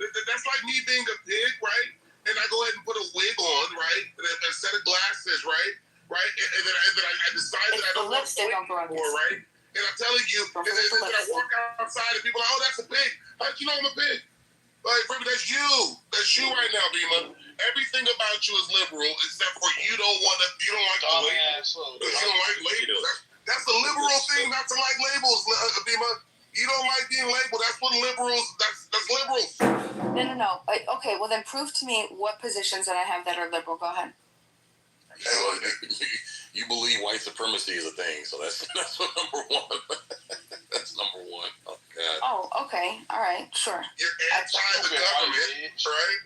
That's like me being a pig, right? And I go ahead and put a wig on, right? And a set of glasses, right? And then I decide that I don't want to anymore, right? And I'm telling you, and then I walk outside and people are like, oh, that's a pig. How'd you know I'm a pig? Like, baby, that's you. That's you right now, Beamer. Everything about you is liberal, except for you don't like the labels. You don't like labels. That's the liberal thing, not to like labels, Beamer. You don't like being labeled. That's what liberals. That's liberals. No. Okay, well then prove to me what positions that I have that are liberal. Go ahead. You believe white supremacy is a thing, so that's what number one. That's number one. Oh God. Oh, okay. All right, sure. You're anti the government, right?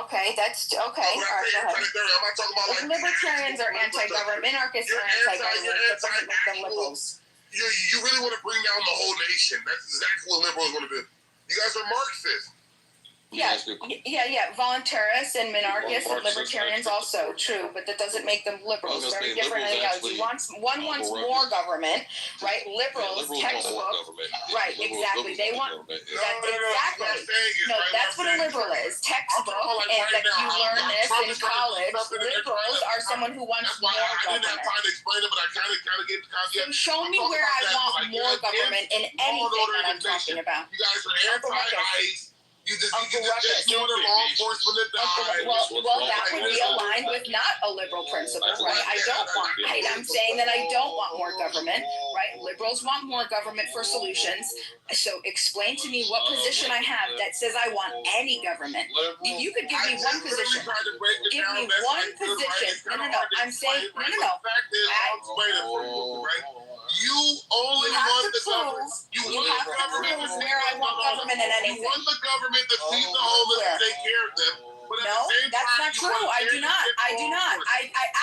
Okay, that's okay. All right, go ahead. I'm not talking about like libertarians are anti-government. Minarchists are anti-government. That doesn't make them liberals. You really want to bring down the whole nation. That's exactly what liberals want to do. You guys are Marxists. Yeah. Voluntarists and minarchists and libertarians also true, but that doesn't make them liberals. Very different ideology. One wants more government, right? Liberals, textbook, right? Exactly. They want exactly. No, that's what a liberal is. Textbook, and that you learn this in college. Liberals are someone who wants more government. I didn't have time to explain it, but I kind of get the concept. So show me where I want more government in anything that I'm talking about. You guys are anti-ICE. You just ignore the law enforcement that died. Well, that would be aligned with not a liberal principle, right? I'm saying that I don't want more government, right? Liberals want more government for solutions. So explain to me what position I have that says I want any government. You could give me one position. Give me one position. No. I'm saying, no. You only want the government. You have to prove where I want government in anything. You want the government to feed the homeless and take care of them. No, that's not true. I do not. I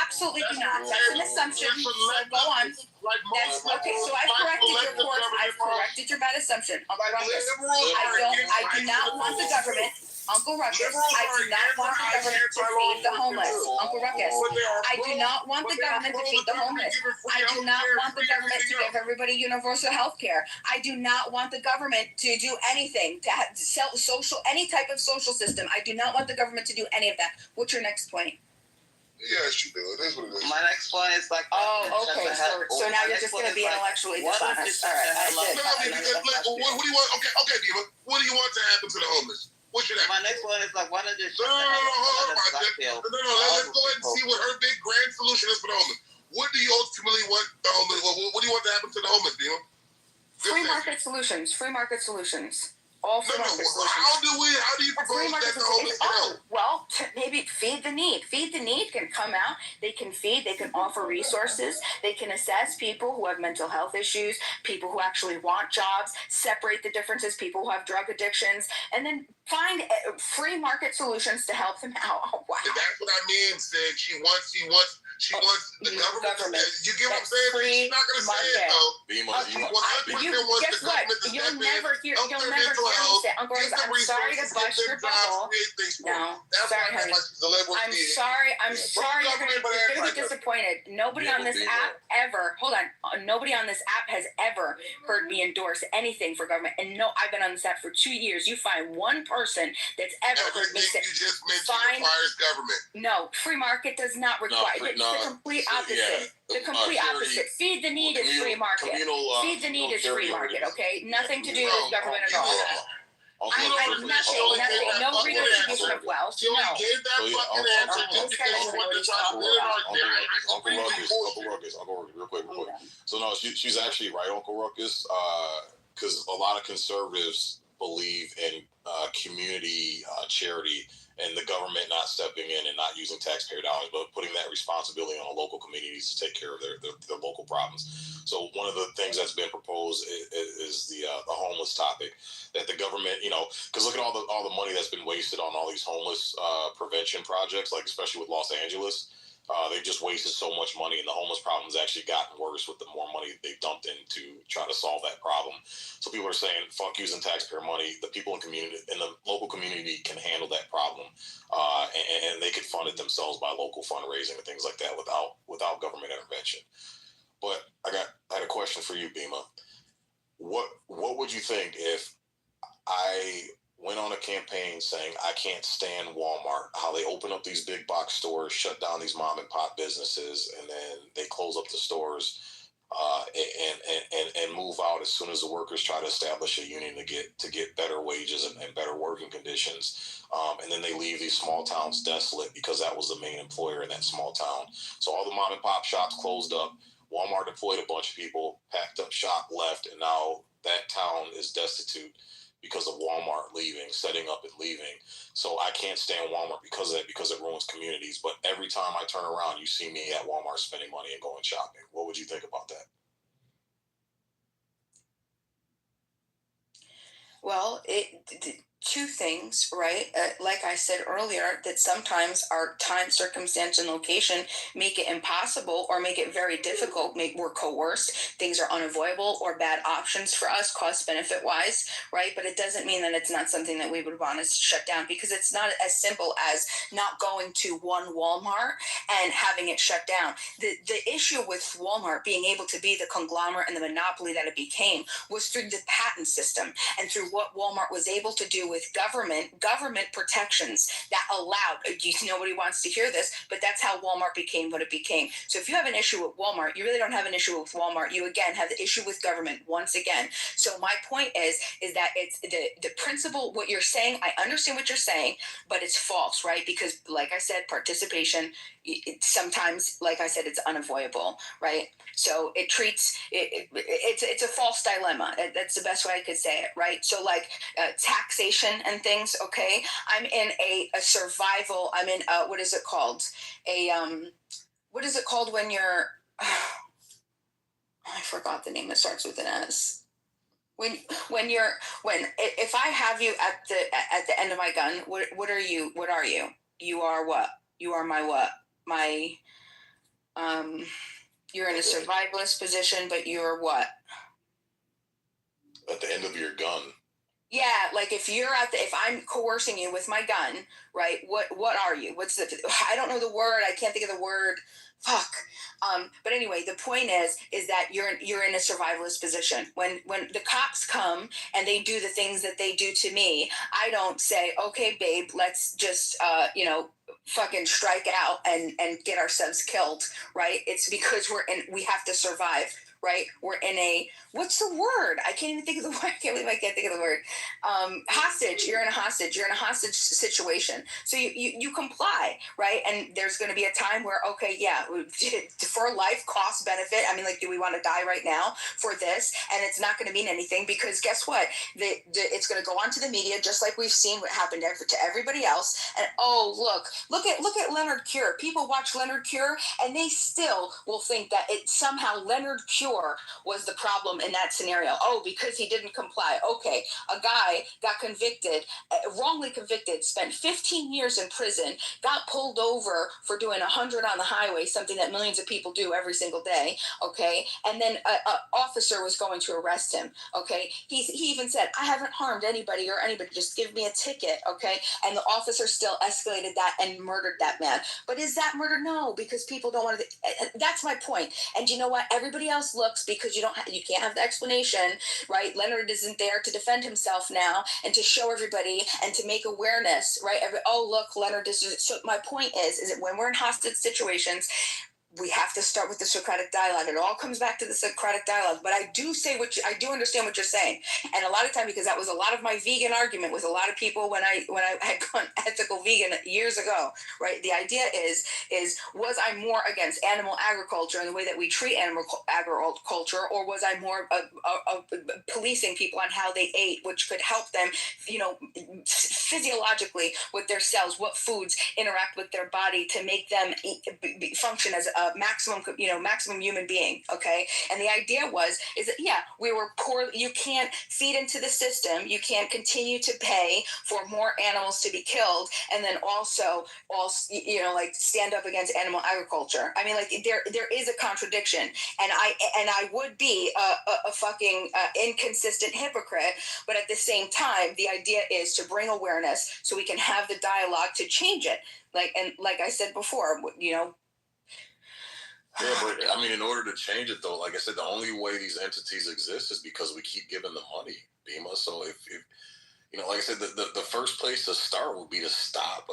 absolutely do not. That's an assumption. So go on. That's okay. So I've corrected your course. I've corrected your bad assumption. Uncle Ruckus. I do not want the government. Uncle Ruckus, I do not want the government to feed the homeless. Uncle Ruckus, I do not want the government to feed the homeless. I do not want the government to give everybody universal health care. I do not want the government to do anything, to sell any type of social system. I do not want the government to do any of that. What's your next point? Yes, you do. It is what it is. My next point is like. Oh, okay. So now you're just going to be intellectually dishonest. All right. What do you want? Okay, Diva. What do you want to happen to the homeless? What should happen? My next one is like, why don't they? No. Let's go ahead and see what her big grand solution is for the homeless. What do you ultimately want the homeless? What do you want to happen to the homeless, Diva? Free market solutions. All free market solutions. How do you propose that the homeless can help? Well, maybe feed the need. Feed the need can come out. They can feed. They can offer resources. They can assess people who have mental health issues, people who actually want jobs, separate the differences, people who have drug addictions, and then find free market solutions to help them out. Oh, wow. And that's what I mean, Sid. She wants the government. You get what I'm saying? She's not going to say it, though. Guess what? You'll never hear me say, Uncle Rose, I'm sorry to bust your bubble. No, sorry, honey. I'm sorry you're going to be disappointed. Nobody on this app ever, nobody on this app has ever heard me endorse anything for government. And no, I've been on this app for 2 years. You find one person that's ever heard me say, you just mentioned requires government. No, free market does not require. It's the complete opposite. The complete opposite. Feed the need is free market. Feed the need is free market. Okay, nothing to do with government at all. I'm nothing. No redistribution of wealth. She only gave that fucking answer just because she wanted to try to put it on there. Uncle Ruckus, real quick. So no, she's actually right, Uncle Ruckus, because a lot of conservatives believe in community charity and the government not stepping in and not using taxpayer dollars, but putting that responsibility on the local communities to take care of their local problems. So one of the things that's been proposed is the homeless topic, that the government, because look at all the money that's been wasted on all these homeless prevention projects, like especially with Los Angeles. They've just wasted so much money, and the homeless problem has actually gotten worse with the more money they've dumped in to try to solve that problem. So people are saying, fuck using taxpayer money. The people in the local community can handle that problem, and they could fund it themselves by local fundraising and things like that without government intervention. But I had a question for you, Bima. What would you think if I went on a campaign saying I can't stand Walmart, how they open up these big box stores, shut down these mom and pop businesses, and then they close up the stores and move out as soon as the workers try to establish a union to get better wages and better working conditions, and then they leave these small towns desolate because that was the main employer in that small town. So all the mom and pop shops closed up. Walmart deployed a bunch of people, packed up shop, left, and now that town is destitute because of Walmart leaving, setting up and leaving. So I can't stand Walmart because of that, because it ruins communities. But every time I turn around, you see me at Walmart spending money and going shopping. What would you think about that? Well, two things, right? Like I said earlier, that sometimes our time, circumstance, and location make it impossible or make it very difficult. We're coerced. Things are unavoidable or bad options for us, cost benefit wise, right? But it doesn't mean that it's not something that we would want to shut down, because it's not as simple as not going to one Walmart and having it shut down. The issue with Walmart being able to be the conglomerate and the monopoly that it became was through the patent system and through what Walmart was able to do with government protections that allowed, nobody wants to hear this, but that's how Walmart became what it became. So if you have an issue with Walmart, you really don't have an issue with Walmart. You again have the issue with government once again. So my point is that it's the principle, what you're saying, I understand what you're saying, but it's false, right? Because like I said, participation, sometimes, like I said, it's unavoidable, right? So it's a false dilemma. That's the best way I could say it, right? So like taxation and things, okay? I'm in a survival, I'm in what is it called? What is it called when you're, I forgot the name that starts with an S. If I have you at the end of my gun, what are you? What are you? You are what? You are my what? My you're in a survivalist position, but you're what? At the end of your gun. Yeah, like if I'm coercing you with my gun, right? What are you? I don't know the word. I can't think of the word. Fuck. But anyway, the point is that you're in a survivalist position. When the cops come and they do the things that they do to me, I don't say, okay, babe, let's just fucking strike out and get ourselves killed, right? It's because we have to survive, right? We're in a, what's the word? I can't even think of the word. I can't believe I can't think of the word. Hostage. You're in a hostage situation. So you comply, right? And there's going to be a time where, okay, yeah, for life, cost benefit. I mean, like, do we want to die right now for this? And it's not going to mean anything, because guess what? It's going to go on to the media, just like we've seen what happened to everybody else. And look at Leonard Cure. People watch Leonard Cure and they still will think that it somehow Leonard Cure was the problem in that scenario. Oh, because he didn't comply. Okay, a guy got convicted, wrongly convicted, spent 15 years in prison, got pulled over for doing 100 on the highway, something that millions of people do every single day. Okay, and then an officer was going to arrest him. Okay, he even said, I haven't harmed anybody, just give me a ticket. Okay, and the officer still escalated that and murdered that man. But is that murder? No, because people don't want to. That's my point. And you know what? Everybody else looks, because you can't have the explanation, right? Leonard isn't there to defend himself now and to show everybody and to make awareness, right? Look, Leonard is. So my point is that when we're in hostage situations, we have to start with the Socratic dialogue. It all comes back to the Socratic dialogue. But I do understand what you're saying. And a lot of time, because that was a lot of my vegan argument with a lot of people when I had gone ethical vegan years ago, right? The idea is was I more against animal agriculture and the way that we treat animal agriculture, or was I more of policing people on how they ate, which could help them, physiologically with their cells, what foods interact with their body to make them function as a maximum human being. Okay. And the idea is that, yeah, we were poor. You can't feed into the system. You can't continue to pay for more animals to be killed. And then also like stand up against animal agriculture. I mean, like there is a contradiction, and I would be a fucking inconsistent hypocrite, but at the same time, the idea is to bring awareness so we can have the dialogue to change it. Like I said before, Yeah, but I mean, in order to change it, though, like I said, the only way these entities exist is because we keep giving them money, Bima. So if like I said, the first place to start would be to stop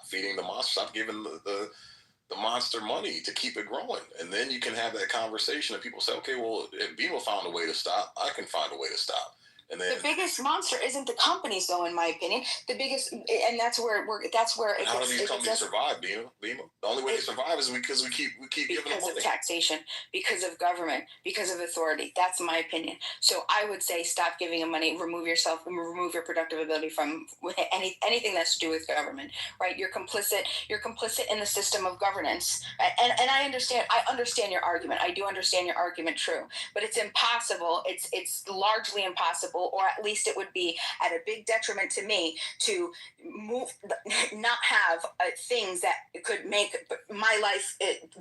feeding the monster, stop giving the monster money to keep it growing. And then you can have that conversation and people say, okay, well, if Bima found a way to stop, I can find a way to stop. And then the biggest monster isn't the companies, though, in my opinion. The biggest, and that's where how do these companies survive, Bima? The only way they survive is because we keep giving them money. Because of taxation, because of government, because of authority. That's my opinion. So I would say stop giving them money, remove your productive ability from anything that's to do with government, right? You're complicit in the system of governance. And I understand your argument. I do understand your argument, true. But it's impossible. It's largely impossible, or at least it would be at a big detriment to me to not have things that could make my life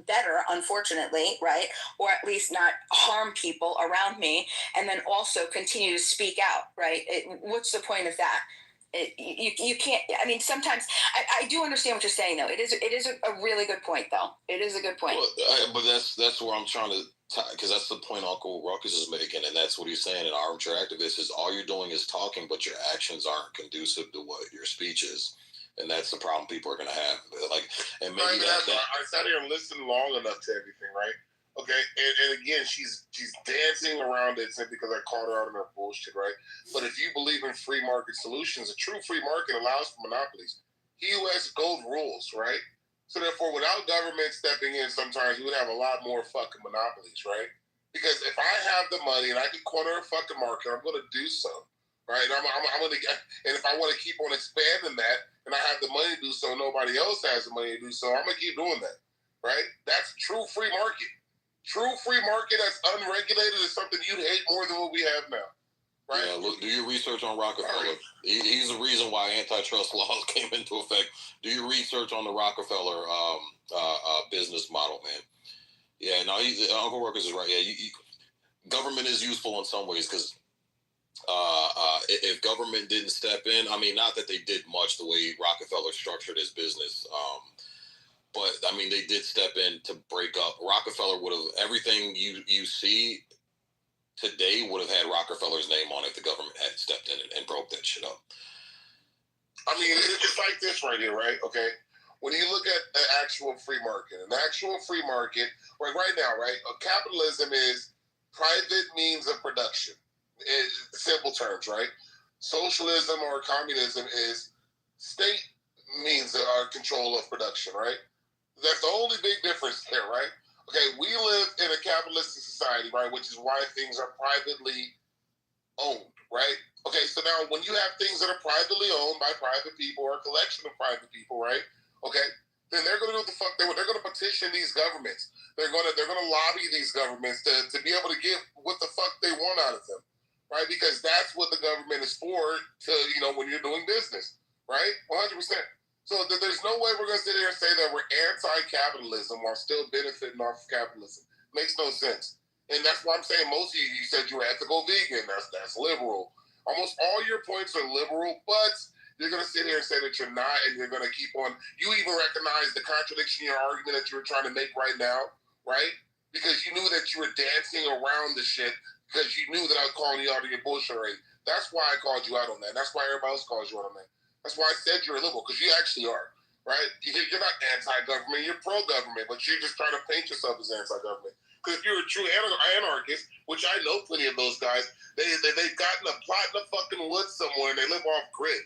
better, unfortunately, right? Or at least not harm people around me, and then also continue to speak out, right? What's the point of that? You can't. I mean, sometimes I do understand what you're saying, though. It is a really good point, though. It is a good point. Well, but that's where I'm trying to, because that's the point Uncle Ruckus is making, and that's what he's saying in Armchair Activist is all you're doing is talking, but your actions aren't conducive to what your speech is. And that's the problem people are going to have. And maybe I sat here and listened long enough to everything, right? Okay, and again, she's dancing around it simply because I called her out on her bullshit, right? But if you believe in free market solutions, a true free market allows for monopolies. He who has gold rules, right? So therefore, without government stepping in, sometimes we would have a lot more fucking monopolies, right? Because if I have the money and I can corner a fucking market, I'm going to do so, right? And I'm going to get, and if I want to keep on expanding that, and I have the money to do so, nobody else has the money to do so, I'm going to keep doing that, right? That's true free market. True free market that's unregulated is something you'd hate more than what we have now, right? Yeah, look, do your research on Rockefeller. He's the reason why antitrust laws came into effect. Do your research on the Rockefeller business model, man. Yeah, no, Uncle Ruckus is right. Yeah, government is useful in some ways because if government didn't step in, I mean, not that they did much the way Rockefeller structured his business, but I mean, they did step in to break up. Rockefeller would have, everything you see today would have had Rockefeller's name on it if the government had stepped in and broke that shit up. I mean, it's like this right here, right? Okay. When you look at the actual free market, like right now, right? Capitalism is private means of production. In simple terms, right? Socialism or communism is state means of control of production, right? That's the only big difference here, right? Okay, we live in a capitalistic society, right? Which is why things are privately owned, right? Okay, so now when you have things that are privately owned by private people or a collection of private people, right? Okay, then they're going to do what the fuck they're going to petition these governments. They're going to lobby these governments to be able to get what the fuck they want out of them, right? Because that's what the government is for, to when you're doing business, right? 100%. So there's no way we're going to sit here and say that we're anti-capitalism while still benefiting off of capitalism. Makes no sense. And that's why I'm saying most of you said you were ethical vegan. That's liberal. Almost all your points are liberal, but you're going to sit here and say that you're not, and you're going to keep on. You even recognize the contradiction in your argument that you were trying to make right now, right? Because you knew that you were dancing around the shit because you knew that I was calling you out on your bullshit already. That's why I called you out on that. That's why everybody else calls you out on that. That's why I said you're a liberal, because you actually are, right? You're not anti-government, you're pro-government, but you're just trying to paint yourself as anti-government. Because if you're a true anarchist, which I know plenty of those guys, they've gotten a plot in the fucking woods somewhere and they live off grid.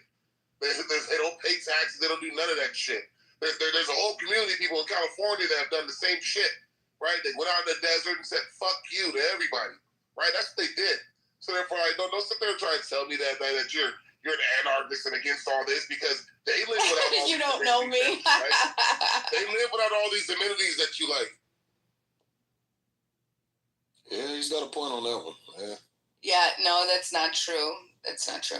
They don't pay taxes, they don't do none of that shit. There's a whole community of people in California that have done the same shit, right? They went out in the desert and said, fuck you to everybody, right? That's what they did. So therefore, don't sit there and try to tell me that you're you're an anarchist and against all this because they live without all you these don't know me. right? They live without all these amenities that you like. Yeah, he's got a point on that one. Yeah. Yeah, no, that's not true. That's not true.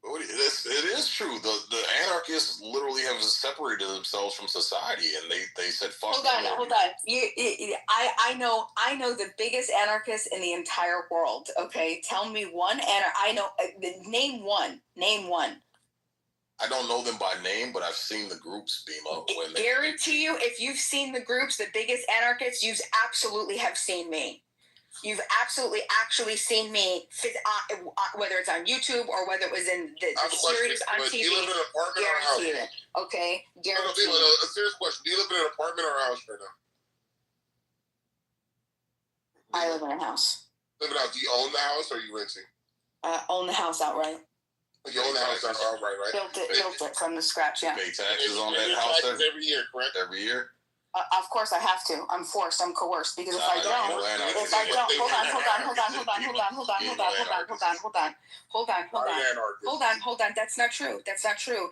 It is true. The anarchists literally have separated themselves from society, and they said, "Fuck." Hold on. I know the biggest anarchist in the entire world. Okay, tell me one name one. Name one. I don't know them by name, but I've seen the groups beam up. I guarantee you, if you've seen the groups, the biggest anarchists, you absolutely have seen me. You've absolutely actually seen me, whether it's on YouTube or whether it was in the series on TV. Do you live in an apartment or a house? Guaranteed it. Okay, guaranteed. A serious question. Do you live in an apartment or a house right now? I live in a house. Live in a house. Do you own the house or are you renting? Own the house outright. You own the house outright, right? Built it from the scratch, yeah. Pay taxes on that house every year, correct? Every year. Of course I have to. I'm forced. I'm coerced because if I don't, hold on. That's not true.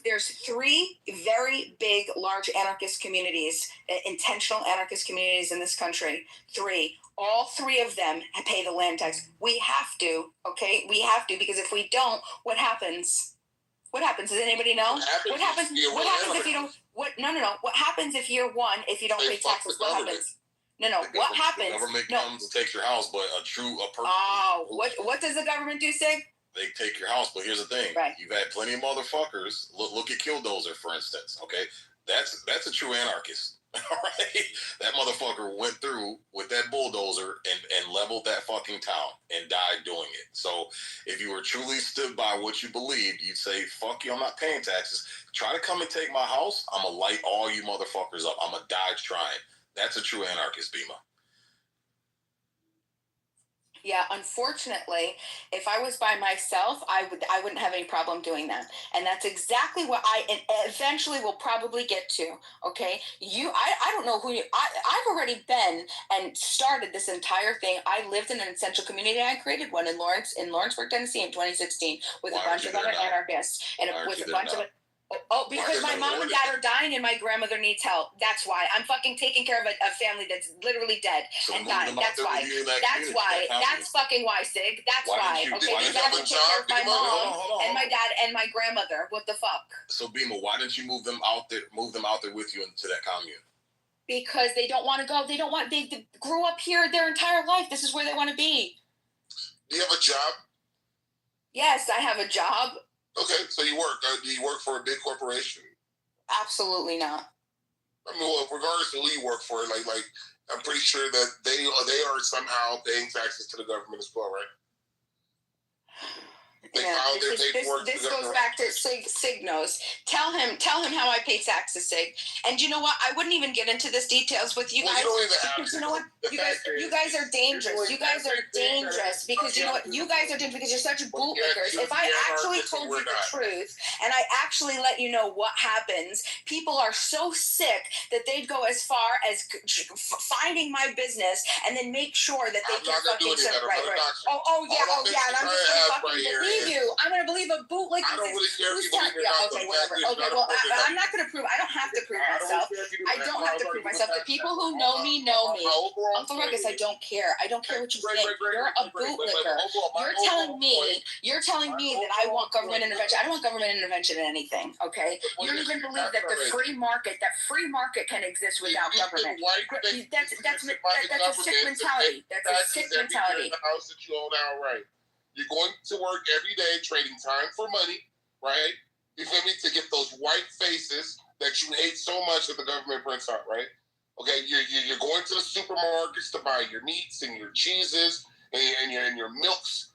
There's 3 very big, large anarchist communities, intentional anarchist communities in this country. 3. All 3 of them pay the land tax. We have to, okay? We have to, because if we don't, what happens? What happens? Does anybody know? What happens if you don't? No. What happens if you're one? If you don't pay taxes, what happens? No. What happens? The government comes and takes your house, but a person. Oh, what does the government do, Sig? They take your house, but here's the thing: right. You've had plenty of motherfuckers. Look at Kitover, for instance. Okay, that's a true anarchist. All right, that motherfucker went through with that bulldozer and leveled that fucking town and died doing it. So if you were truly stood by what you believed, you'd say, fuck you, I'm not paying taxes. Try to come and take my house, I'm going to light all you motherfuckers up. I'm going to die trying. That's a true anarchist, Bima. Yeah, unfortunately, if I was by myself, I wouldn't have any problem doing that. And that's exactly what I eventually will probably get to. Okay, I don't know who you. I've already been and started this entire thing. I lived in an essential community. I created one in Lawrenceburg, Tennessee, in 2016 with a bunch of other anarchists and with a bunch of. Oh, because my mom and dad are dying and my grandmother needs help. That's why. I'm fucking taking care of a family that's literally dead and dying. That's why. That's fucking why, Sig. That's why. Okay, because I have to take care of my mom and my dad and my grandmother. What the fuck? So, Bima, why didn't you move them out there with you into that commune? Because they don't want to go. They grew up here their entire life. This is where they want to be. Do you have a job? Yes, I have a job. Okay, so you work. Do you work for a big corporation? Absolutely not. I mean, well, regardless of who you work for, like I'm pretty sure that they are somehow paying taxes to the government as well, right? This goes back to Sig knows. Tell him how I pay taxes, Sig. And you know what? I wouldn't even get into this details with you guys. Because you know what? You guys are dangerous. You guys are dangerous because you know what? You guys are dangerous because you're such bootlickers. If I actually told you the truth and I actually let you know what happens, people are so sick that they'd go as far as finding my business and then make sure that they can fucking set right. Oh yeah. And I'm just gonna fucking believe you. I'm gonna believe a bootlicker. I don't really care if you believe it or not. Okay, whatever. Okay, well, I'm not gonna prove. I don't have to prove myself. I don't have to prove myself. The people who know me know me. Uncle Ruckus, I don't care. I don't care what you think. You're a bootlicker. You're telling me that I want government intervention. I don't want government intervention in anything. Okay. You don't even believe that the free market can exist without government. That's a sick mentality. That's a sick mentality. The house that you own outright. You're going to work every day trading time for money, right? You feel me? To get those white faces that you hate so much that the government prints out, right? Okay, you're going to the supermarkets to buy your meats and your cheeses and your milks.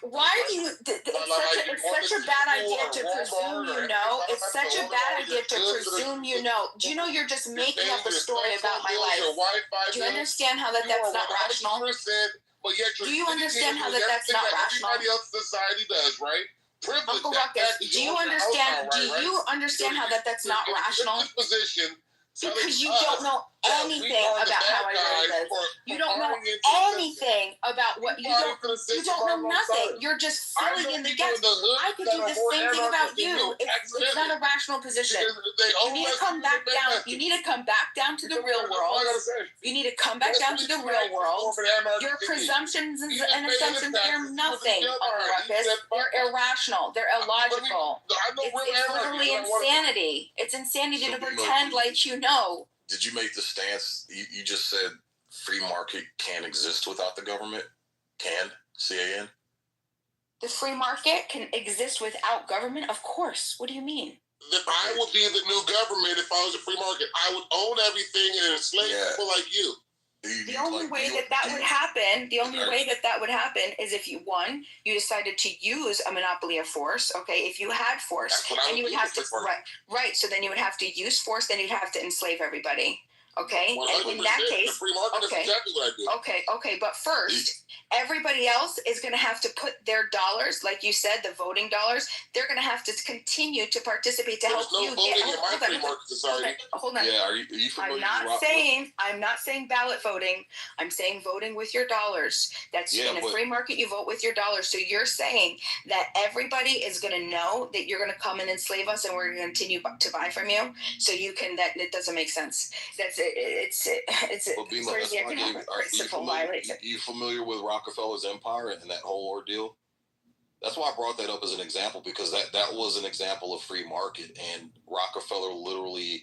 Why do you? It's such a bad idea to presume you know. It's such a bad idea to presume you know. Do you know you're just making up a story about my life? Do you understand how that's not rational? Do you understand how that's not rational? Everybody else in society does, right? Uncle Ruckus, do you understand how that's not rational? Because you don't know anything about how I really live. You don't know anything about what you don't know nothing. You're just filling in the gaps. I could do the same thing about you. It's not a rational position. You need to come back down. You need to come back down to the real world. You need to come back down to the real world. Your presumptions and assumptions are nothing, Uncle Ruckus. They're irrational. They're illogical. It's literally insanity. It's insanity to pretend like you know. Did you make the stance? You just said free market can't exist without the government. Can CAN? The free market can exist without government? Of course. What do you mean? That I would be the new government if I was a free market. I would own everything and enslave people like you. The only way that would happen is if you decided to use a monopoly of force. Okay, if you had force, and you would have to right. So then you would have to use force. Then you'd have to enslave everybody. Okay, and in that case, free market, okay, exactly what I do. Okay. But first, everybody else is going to have to put their dollars, like you said, the voting dollars. They're going to have to continue to participate to help you get. Hold on. Yeah, are you familiar I'm not saying ballot voting. I'm saying voting with your dollars. That's in a free market. You vote with your dollars. So you're saying that everybody is going to know that you're going to come and enslave us, and we're going to continue to buy from you. So you can. That it doesn't make sense. It's crazy economic principle violation. You familiar with Rockefeller's empire and that whole ordeal? That's why I brought that up as an example, because that was an example of free market, and Rockefeller literally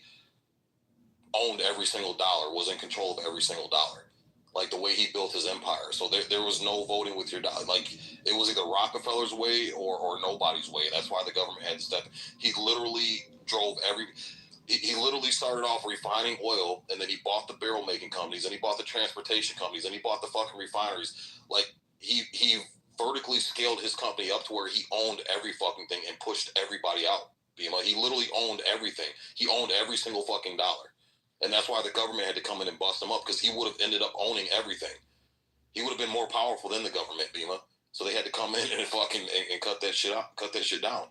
owned every single dollar, was in control of every single dollar, like the way he built his empire. So there was no voting with your dollar. Like, it was either Rockefeller's way or nobody's way. That's why the government had to step in. He literally drove He literally started off refining oil, and then he bought the barrel making companies, and he bought the transportation companies, and he bought the fucking refineries. Like, he vertically scaled his company up to where he owned every fucking thing and pushed everybody out. He literally owned everything. He owned every single fucking dollar. And that's why the government had to come in and bust him up, because he would have ended up owning everything. He would have been more powerful than the government, Bima. So they had to come in and fucking and cut that shit out, cut that shit down.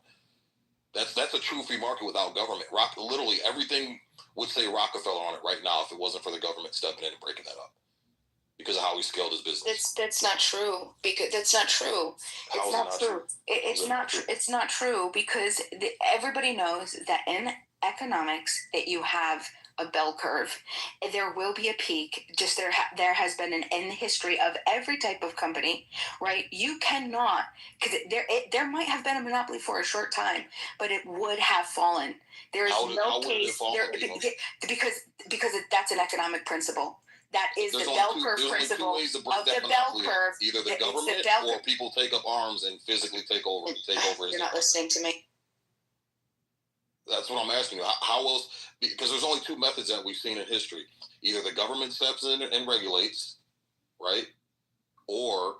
That's a true free market without government. Literally everything would say Rockefeller on it right now if it wasn't for the government stepping in and breaking that up, because of how he scaled his business. That's not true. Because that's not true. It's not true. It's not true because everybody knows that in economics that you have a bell curve. There will be a peak. Just there has been in the history of every type of company, right? You cannot, because there might have been a monopoly for a short time, but it would have fallen. There is no case because that's an economic principle. That is the bell curve principle of the bell curve. Either the government or people take up arms and physically take over. You're not listening to me. That's what I'm asking you. How else? Because there's only two methods that we've seen in history. Either the government steps in and regulates, right? Or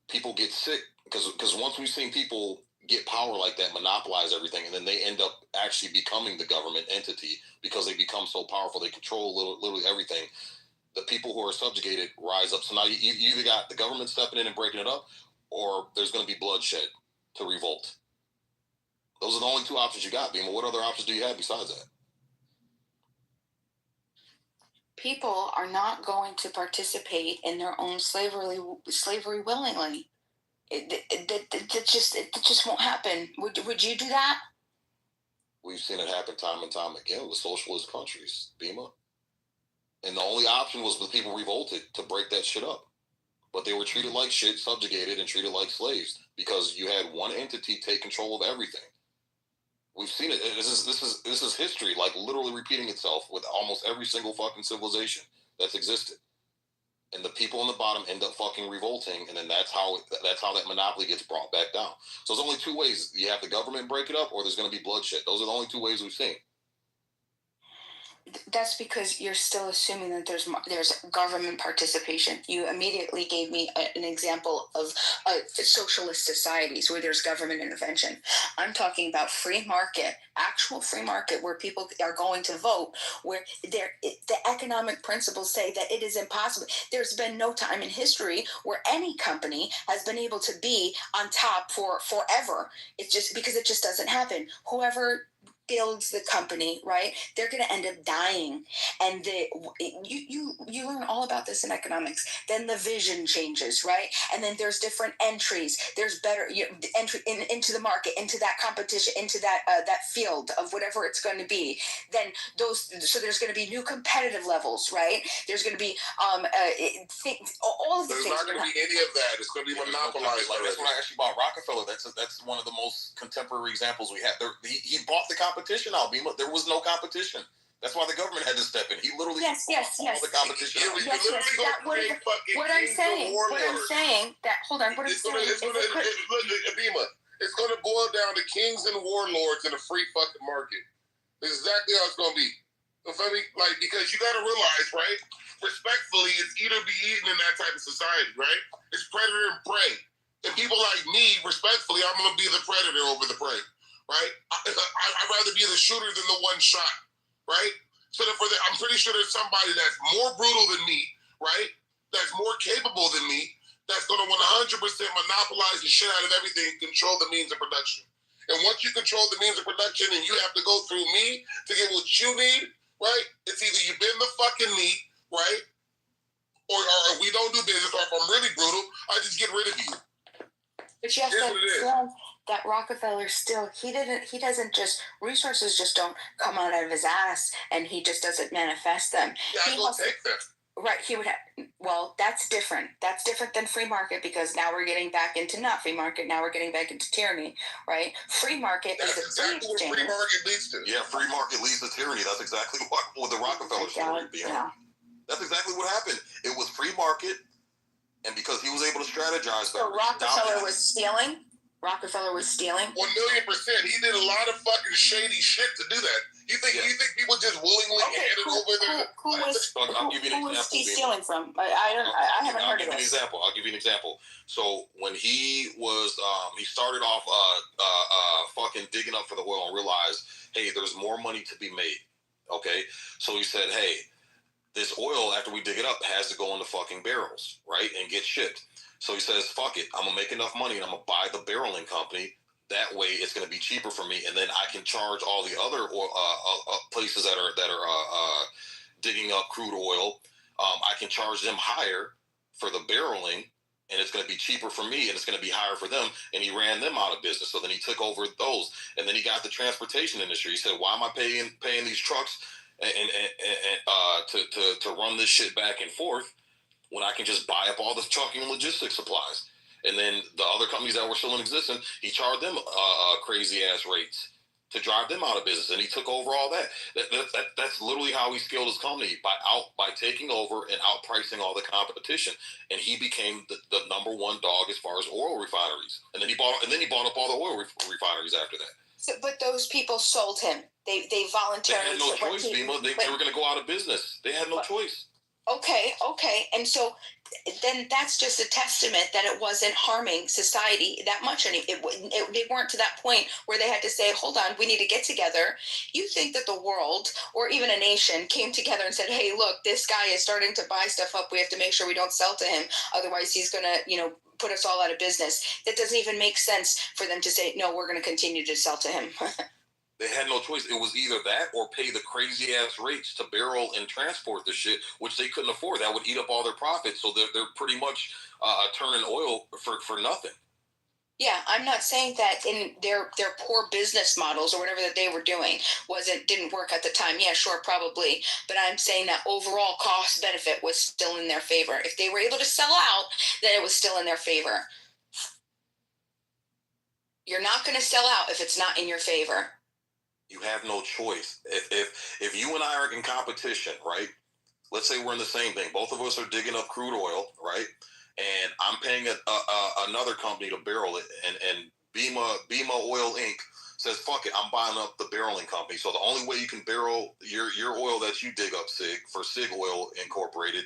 people get sick. Because once we've seen people get power like that, monopolize everything, and then they end up actually becoming the government entity because they become so powerful, they control literally everything. The people who are subjugated rise up. So now you either got the government stepping in and breaking it up, or there's going to be bloodshed to revolt. Those are the only two options you got, Bima. What other options do you have besides that? People are not going to participate in their own slavery willingly. It just won't happen. Would you do that? We've seen it happen time and time again with socialist countries, Bima. And the only option was the people revolted to break that shit up. But they were treated like shit, subjugated, and treated like slaves because you had one entity take control of everything. We've seen it. This is history, like literally repeating itself with almost every single fucking civilization that's existed. And the people on the bottom end up fucking revolting, and then that's how that monopoly gets brought back down. So there's only two ways: you have the government break it up, or there's going to be bloodshed. Those are the only two ways we've seen. That's because you're still assuming that there's government participation. You immediately gave me an example of socialist societies where there's government intervention. I'm talking about free market, actual free market, where people are going to vote, where the economic principles say that it is impossible. There's been no time in history where any company has been able to be on top for forever. It's just because it just doesn't happen. Whoever builds the company, right? They're going to end up dying, and you learn all about this in economics. Then the vision changes, right? And then there's different entries. There's better entry into the market, into that competition, into that that field of whatever it's going to be. Then so there's going to be new competitive levels, right? There's going to be all of the There's things. not going to be any of that. It's going to be monopolized. Like, that's what I actually bought Rockefeller. That's one of the most contemporary examples we have. He bought the competition out. There was no competition. That's why the government had to step in. He literally yes. all the competition. What I'm saying that hold on. What I'm saying is Abima, it's going to boil down to kings and warlords in a free fucking market. This is exactly how it's going to be. You feel me? Like, because you got to realize, right? Respectfully, it's eat or be eaten in that type of society, right? It's predator and prey. And people like me, respectfully, I'm going to be the predator over the prey, right? I'd rather be the shooter than the one shot, right? So therefore, I'm pretty sure there's somebody that's more brutal than me, right? That's more capable than me, that's going to 100% monopolize the shit out of everything, control the means of production. And once you control the means of production and you have to go through me to get what you need, right? It's either you bend the fucking knee, right? Or we don't do business, or if I'm really brutal, I just get rid of you. But you have to understand that Rockefeller still, he doesn't just, resources just don't come out of his ass and he just doesn't manifest them. Yeah, I will take them. Right, he would have, well, that's different. That's different than free market, because now we're getting back into not free market, now we're getting back into tyranny, right? Free market That's is exactly what free market leads to. Yeah, free market leads to tyranny. That's exactly what the Rockefeller story being. Yeah. That's exactly what happened. It was free market, and because he was able to strategize. So Rockefeller was stealing? Rockefeller was stealing? 1,000,000%. He did a lot of fucking shady shit to do that. You think people just willingly handed over their... Who was he stealing from? I haven't heard of this. I'll give you an example. So when he was, he started off fucking digging up for the oil and realized, hey, there's more money to be made. Okay? So he said, hey, this oil, after we dig it up, has to go into fucking barrels, right? And get shipped. So he says, fuck it. I'm going to make enough money and I'm going to buy the barreling company. That way it's going to be cheaper for me. And then I can charge all the other places that are digging up crude oil. I can charge them higher for the barreling, and it's going to be cheaper for me and it's going to be higher for them. And he ran them out of business. So then he took over those. And then he got the transportation industry. He said, why am I paying these trucks and to run this shit back and forth when I can just buy up all the trucking and logistics supplies? And then the other companies that were still in existence, he charged them crazy ass rates to drive them out of business, and he took over all that. That's literally how he scaled his company, by taking over and outpricing all the competition, and he became the number one dog as far as oil refineries. And then he bought up all the oil refineries after that. So, but those people sold him. They voluntarily. They had no choice, Bima. They were going to go out of business. They had no choice. Okay, and so then that's just a testament that it wasn't harming society that much. They weren't to that point where they had to say, hold on, we need to get together. You think that the world or even a nation came together and said, hey, look, this guy is starting to buy stuff up. We have to make sure we don't sell to him. Otherwise, he's going to, put us all out of business. That doesn't even make sense for them to say, no, we're going to continue to sell to him. They had no choice. It was either that or pay the crazy ass rates to barrel and transport the shit, which they couldn't afford. That would eat up all their profits. So they're pretty much turning oil for nothing. Yeah, I'm not saying that in their poor business models or whatever that they were doing didn't work at the time. Yeah, sure, probably. But I'm saying that overall cost benefit was still in their favor. If they were able to sell out, then it was still in their favor. You're not going to sell out if it's not in your favor. You have no choice. If you and I are in competition, right? Let's say we're in the same thing. Both of us are digging up crude oil, right? And I'm paying another company to barrel it, and Bima Oil Inc. says, fuck it, I'm buying up the barreling company. So the only way you can barrel your oil that you dig up, Sig Oil Incorporated,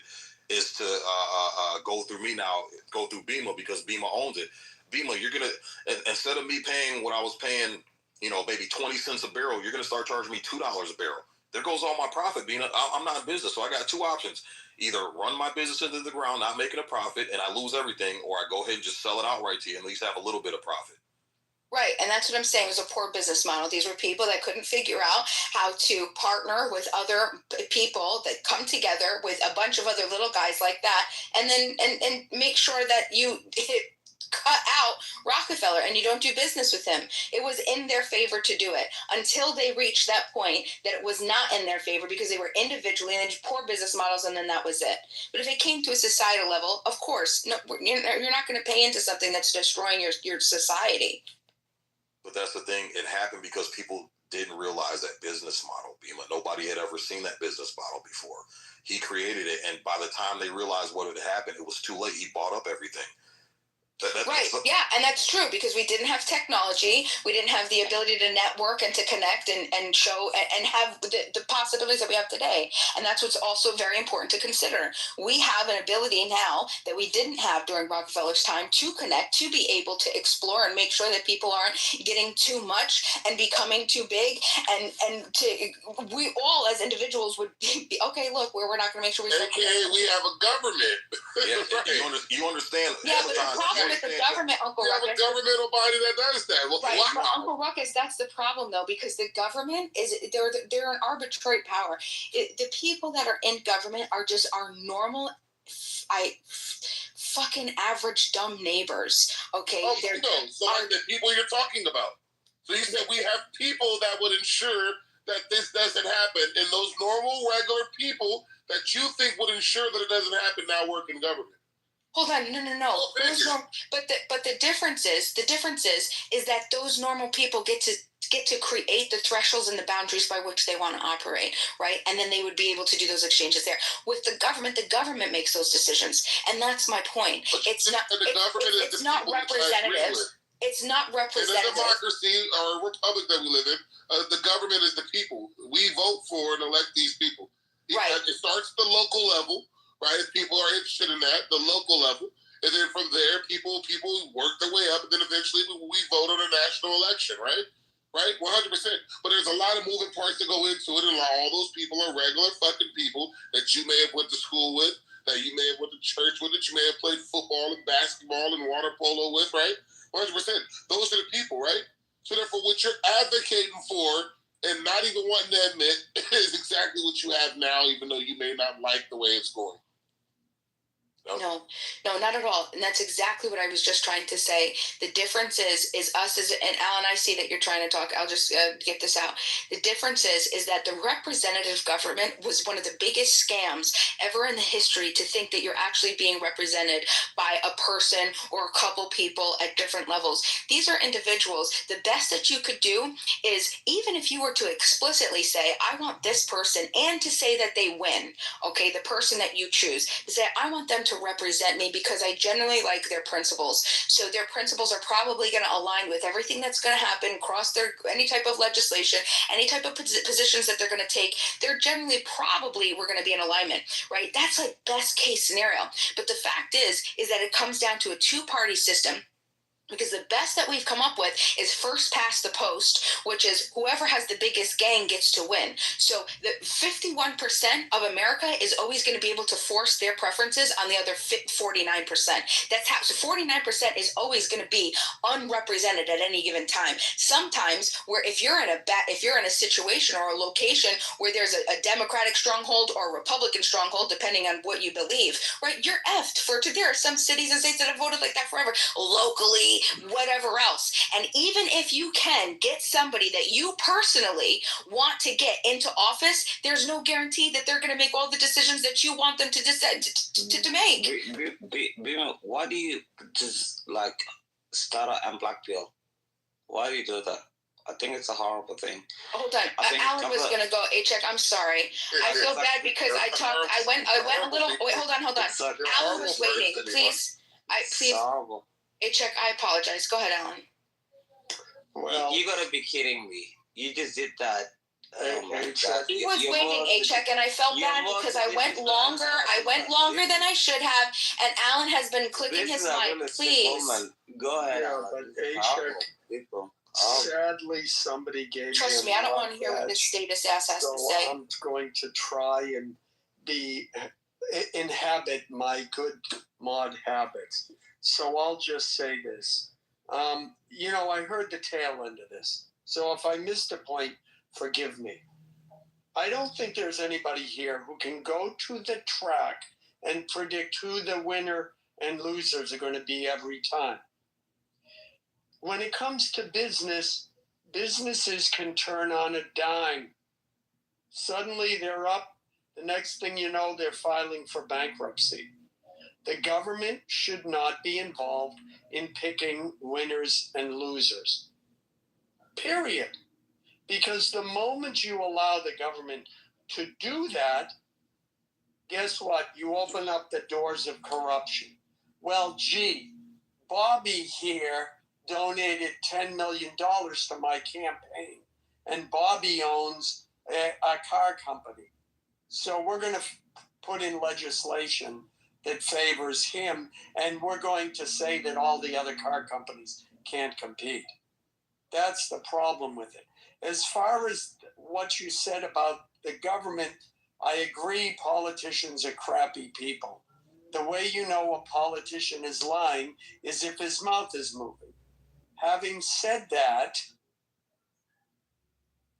is to go through me now, go through Bima, because Bima owns it. Bima, you're going to, instead of me paying what I was paying, maybe 20 cents a barrel, you're going to start charging me $2 a barrel. There goes all my profit. I'm not in business, so I got two options. Either run my business into the ground, not making a profit, and I lose everything, or I go ahead and just sell it outright to you and at least have a little bit of profit. Right, and that's what I'm saying. It was a poor business model. These were people that couldn't figure out how to partner with other people that come together with a bunch of other little guys like that, and then and make sure that you cut out Rockefeller and you don't do business with him. It was in their favor to do it until they reached that point that it was not in their favor because they were individually and poor business models, and then that was it. But if it came to a societal level, of course, no, you're not going to pay into something that's destroying your society. But that's the thing. It happened because people didn't realize that business model. Nobody had ever seen that business model before. He created it, and by the time they realized what had happened, it was too late. He bought up everything. Right. Yeah, and that's true because we didn't have technology. We didn't have the ability to network and to connect and show and have the possibilities that we have today. And that's what's also very important to consider. We have an ability now that we didn't have during Rockefeller's time to connect, to be able to explore and make sure that people aren't getting too much and becoming too big. And we all as individuals would be, okay, look, we're not going to make sure we... AKA we have a government. Yeah, right. you understand. Yeah, but the problem with the government, Uncle Ruckus... We have a governmental body that does that. Well, right, wow. but Uncle Ruckus, that's the problem, though, because the government they're an arbitrary power. The people that are in government are just our normal, fucking average dumb neighbors. Okay, so like the people you're talking about. So you said we have people that would ensure that this doesn't happen, and those normal, regular people that you think would ensure that it doesn't happen now work in government. Hold on, no. But the difference is that those normal people get to create the thresholds and the boundaries by which they want to operate, right? And then they would be able to do those exchanges there. With the government makes those decisions, and that's my point. But it's not representative. It's not representative. In a democracy or a republic that we live in, the government is the people. We vote for and elect these people. Right. It starts at the local level. Right, if people are interested in that, the local level, and then from there, people work their way up, and then eventually we vote on a national election, right? Right, 100%. But there's a lot of moving parts that go into it, and all those people are regular fucking people that you may have went to school with, that you may have went to church with, that you may have played football and basketball and water polo with, right? 100%. Those are the people, right? So therefore, what you're advocating for and not even wanting to admit is exactly what you have now, even though you may not like the way it's going. No, not at all. And that's exactly what I was just trying to say. The difference is us as, and Alan, I see that you're trying to talk. I'll just get this out. The difference is that the representative government was one of the biggest scams ever in the history, to think that you're actually being represented by a person or a couple people at different levels. These are individuals. The best that you could do is, even if you were to explicitly say, I want this person, and to say that they win, okay, the person that you choose, to say, I want them to represent me because I generally like their principles. So their principles are probably going to align with everything that's going to happen across any type of legislation, any type of positions that they're going to take. They're generally we're going to be in alignment, right? That's like best case scenario. But the fact is that it comes down to a two-party system. Because the best that we've come up with is first past the post, which is whoever has the biggest gang gets to win. So the 51% of America is always going to be able to force their preferences on the other 49%. That's how. So 49% is always going to be unrepresented at any given time. Sometimes, where if you're in a situation or a location where there's a Democratic stronghold or a Republican stronghold, depending on what you believe, right? You're effed there are some cities and states that have voted like that forever, locally, whatever else. And even if you can get somebody that you personally want to get into office, there's no guarantee that they're going to make all the decisions that you want them to decide to make. Why do you just like start an black bill? Why do you do that? I think it's a horrible thing. Hold on. Alan was going to go. A-check, I'm sorry. I feel bad because I went a little. Wait, hold on. Alan was waiting. Please. It's horrible. A-check, I apologize. Go ahead, Alan. Well, you gotta be kidding me. You just did that. He was waiting, A-check, and I felt bad because I went longer. Than I should have, and Alan has been clicking his mic. Please. Go ahead. Yeah, but A-check. Sadly, somebody gave Trust me, I don't want to hear what this status ass has to say. I'm going to try and inhabit my good mod habits. So I'll just say this. I heard the tail end of this. So if I missed a point, forgive me. I don't think there's anybody here who can go to the track and predict who the winner and losers are going to be every time. When it comes to business, businesses can turn on a dime. Suddenly they're up. The next thing you know, they're filing for bankruptcy. The government should not be involved in picking winners and losers. Period. Because the moment you allow the government to do that, guess what? You open up the doors of corruption. Well, gee, Bobby here donated $10 million to my campaign, and Bobby owns a car company. So we're going to put in legislation that favors him, and we're going to say that all the other car companies can't compete. That's the problem with it. As far as what you said about the government, I agree politicians are crappy people. The way you know a politician is lying is if his mouth is moving. Having said that,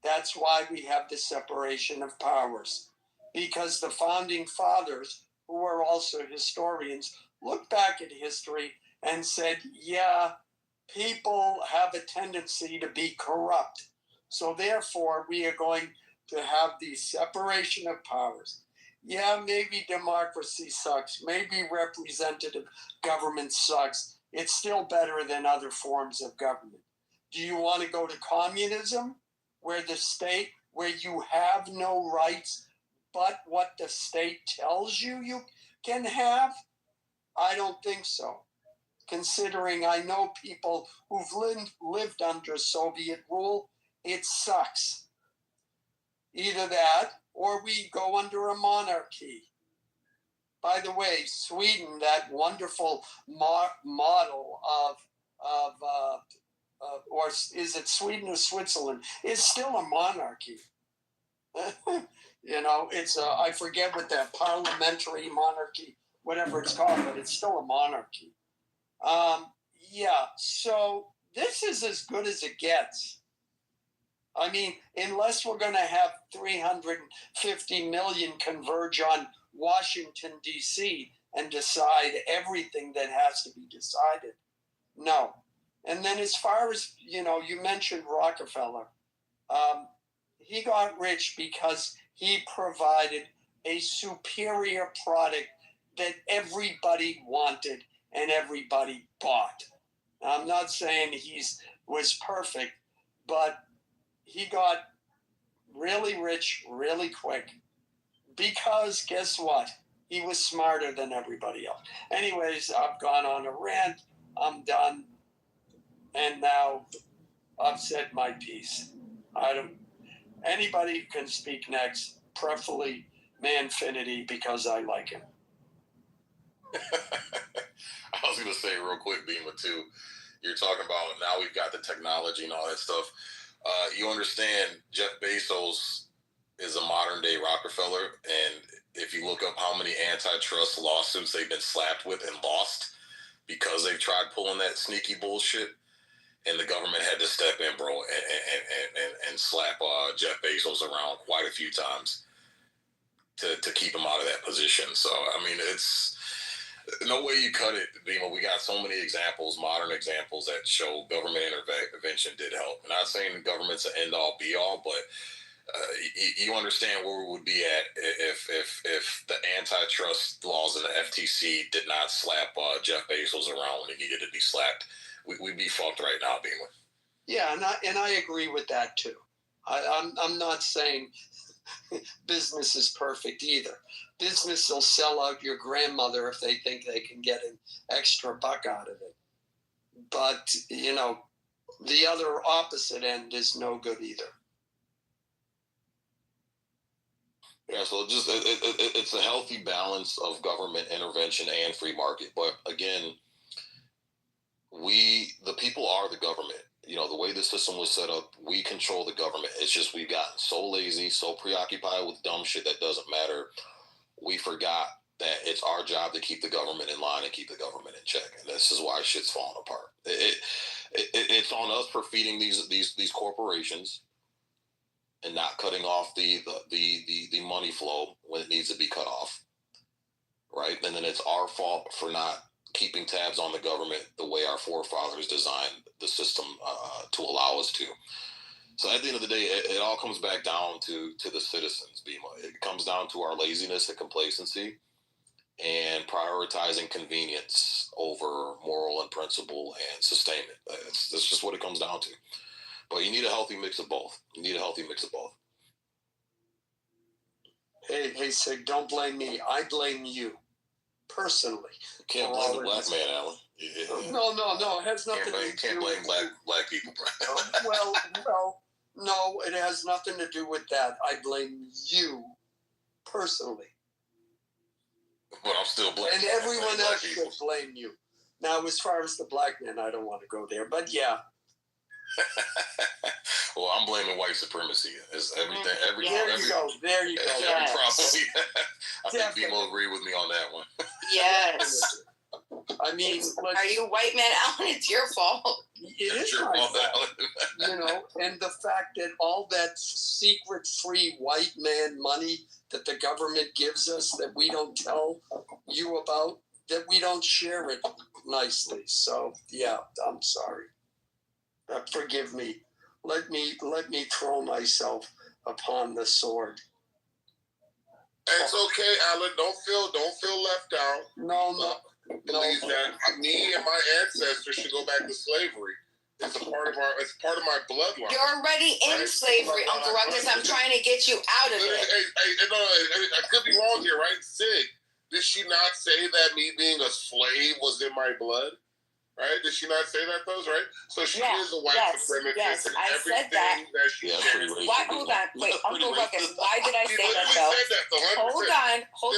that's why we have the separation of powers. Because the founding fathers, who were also historians, looked back at history and said, yeah, people have a tendency to be corrupt. So therefore, we are going to have the separation of powers. Yeah, maybe democracy sucks. Maybe representative government sucks. It's still better than other forms of government. Do you want to go to communism, where you have no rights but what the state tells you can have? I don't think so. Considering I know people who've lived under Soviet rule, it sucks. Either that, or we go under a monarchy. By the way, Sweden, that wonderful model or is it Sweden or Switzerland, is still a monarchy. It's I forget what that parliamentary monarchy, whatever it's called, but it's still a monarchy. So this is as good as it gets. I mean, unless we're going to have 350 million converge on Washington, D.C. and decide everything that has to be decided. No. And then as far as, you mentioned Rockefeller. He got rich because he provided a superior product that everybody wanted and everybody bought. Now, I'm not saying he was perfect, but he got really rich really quick because guess what? He was smarter than everybody else. Anyways, I've gone on a rant. I'm done. And now I've said my piece. Anybody can speak next, preferably Manfinity, because I like him. I was going to say real quick, Beamer, too. You're talking about now we've got the technology and all that stuff. You understand Jeff Bezos is a modern-day Rockefeller, and if you look up how many antitrust lawsuits they've been slapped with and lost because they've tried pulling that sneaky bullshit, and the government had to step in, bro, and slap Jeff Bezos around quite a few times to keep him out of that position. So, I mean, it's no way you cut it. We got so many examples, modern examples that show government intervention did help. I'm not saying the government's an end-all, be-all, but you understand where we would be at if the antitrust laws of the FTC did not slap Jeff Bezos around when he needed to be slapped. We'd be fucked right now, Beamer. Yeah, and I agree with that too. I'm not saying business is perfect either. Business will sell out your grandmother if they think they can get an extra buck out of it. But, the other opposite end is no good either. Yeah, so it's a healthy balance of government intervention and free market. But again, the people are the government. The way the system was set up, we control the government. It's just we've gotten so lazy, so preoccupied with dumb shit that doesn't matter. We forgot that it's our job to keep the government in line and keep the government in check. And this is why shit's falling apart. it's on us for feeding these corporations and not cutting off the money flow when it needs to be cut off, right? And then it's our fault for not keeping tabs on the government the way our forefathers designed the system to allow us to. So at the end of the day, it all comes back down to the citizens, Bima. It comes down to our laziness and complacency and prioritizing convenience over moral and principle and sustainment. That's just what it comes down to. But you need a healthy mix of both. Hey, Sig, don't blame me. I blame you personally. You can't blame the black man, Alan. No. It has nothing to do. Can't blame black people, bro. well, no, it has nothing to do with that. I blame you personally. But I'm still blaming. And everyone else should blame you. Now, as far as the black man, I don't want to go there, but yeah. Well, I'm blaming white supremacy. It's everything. There you go. Every problem. I think Bimo agree with me on that one. Yes. I mean, are you white man, Alan? It's your fault. It is your fault, Alan. And the fact that all that secret free white man money that the government gives us that we don't tell you about, that we don't share it nicely. So yeah, I'm sorry. Forgive me. Let me throw myself upon the sword. It's okay, Alan. Don't feel left out. No. Believe that me and my ancestors should go back to slavery. It's part of my bloodline. You're already in slavery, Uncle Ruckus. I'm trying to get you out of it. I could be wrong here, right? Sig, did she not say that me being a slave was in my blood? Right? Did she not say that, though? Right? So she is a white supremacist. Yes, and I said that. she Why? Hold on. Wait, Uncle Ruckus, why did I say that, though? Hold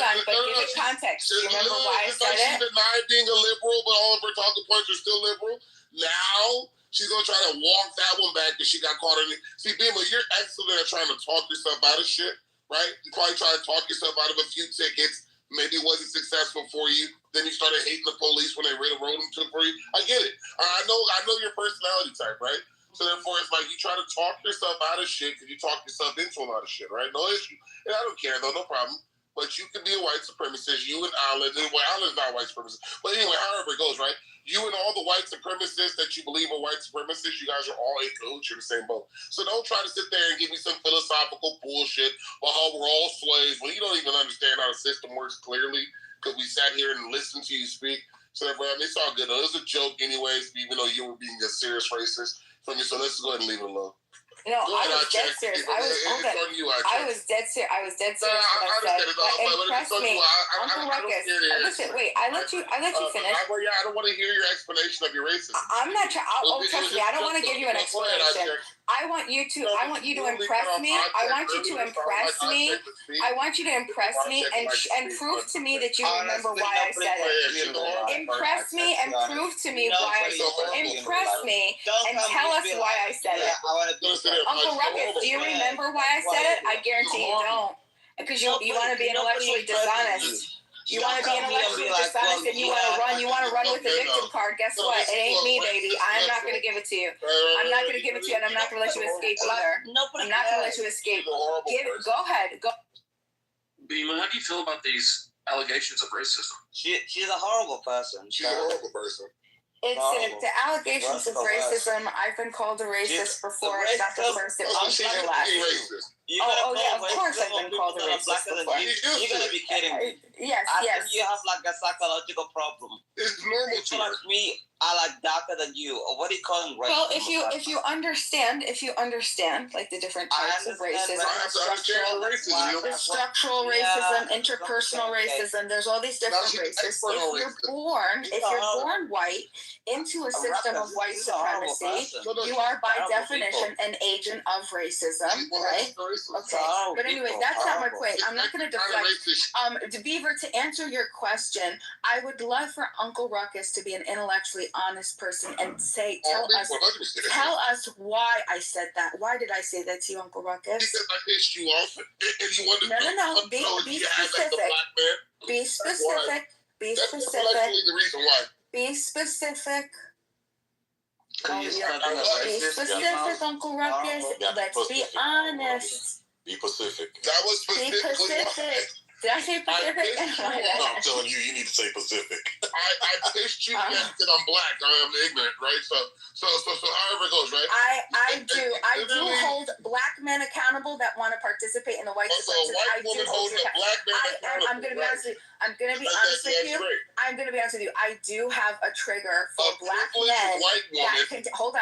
on, but give it context. Do you remember why I said it? She denied being a liberal, but all of her talking points are still liberal. Now she's going to try to walk that one back because she got caught in it. See, Bima, you're excellent at trying to talk yourself out of shit, right? You probably try to talk yourself out of a few tickets. Maybe it wasn't successful for you. Then you started hating the police when they wrote them to for you. I get it. I know your personality type, right? So therefore, it's like you try to talk yourself out of shit because you talk yourself into a lot of shit, right? No issue. And I don't care though, no problem. But you can be a white supremacist. You and Alan, Alan's not a white supremacist. But anyway, however it goes, right? You and all the white supremacists that you believe are white supremacists, you guys are all in cahoots. You're the same boat. So don't try to sit there and give me some philosophical bullshit about how we're all slaves when you don't even understand how the system works clearly because we sat here and listened to you speak. So it's all good. It was a joke anyways, even though you were being a serious racist for me. So let's just go ahead and leave it alone. No, I was dead serious. I was dead serious. I was dead serious. But impress me, Uncle Ruckus. Listen, wait. I let you finish. I don't want to hear your explanation of your racism. I'm not trying. Trust me. I don't want to give you an explanation. I want you to impress me. I want you to impress me. I want you to impress me and prove to me that you remember why I said it. Impress me and prove to me why I said it. Impress me and tell us why I said it. Uncle Ruckus, do you remember why I said it? I guarantee you don't. Because you want to be intellectually dishonest. You want to be intellectually dishonest and you want to run with the victim card. Guess what? It ain't me, baby. I'm not going to give it to you. I'm not going to give it to you, and I'm not going to let you escape either. I'm not going to let you escape. Go ahead. Go. Bima, how do you feel about these allegations of racism? She's a horrible person. The allegations of racism. I've been called a racist before. It's not the first. It won't be the last. Yeah, of course I've been called a racist before. You're gonna be kidding me. Yes. You have like a psychological problem. It's normal to like me. I like darker than you, or what do you call them? Well, if you understand, like the different types of racism, structural racism, interpersonal racism. There's all these different races. If you're born white into a system of white supremacy, you are by definition an agent of racism, right? Okay, but anyway, that's not my point. I'm not going to deflect. Beaver, to answer your question, I would love for Uncle Ruckus to be an intellectually honest person and tell us why I said that. Why did I say that to you, Uncle Ruckus? Because I pissed you off, and you wanted to No. Be specific. Be specific. Be specific. That's the reason why. Be specific. So you're yeah. starting a Be racist specific, Uncle Ruckus. Let's be honest. Be Pacific. That was Be specifically Pacific. Did I say Pacific? No, I'm telling you, you need to say Pacific. I pissed you because I'm black. I am ignorant, right? So however it goes, right? I do hold black men accountable that want to participate in the white So a white woman holding a black man accountable. I'm gonna be honest with you. I'm gonna be honest with you. I'm gonna be honest with you. I do have a trigger for black men. White woman That can, hold on.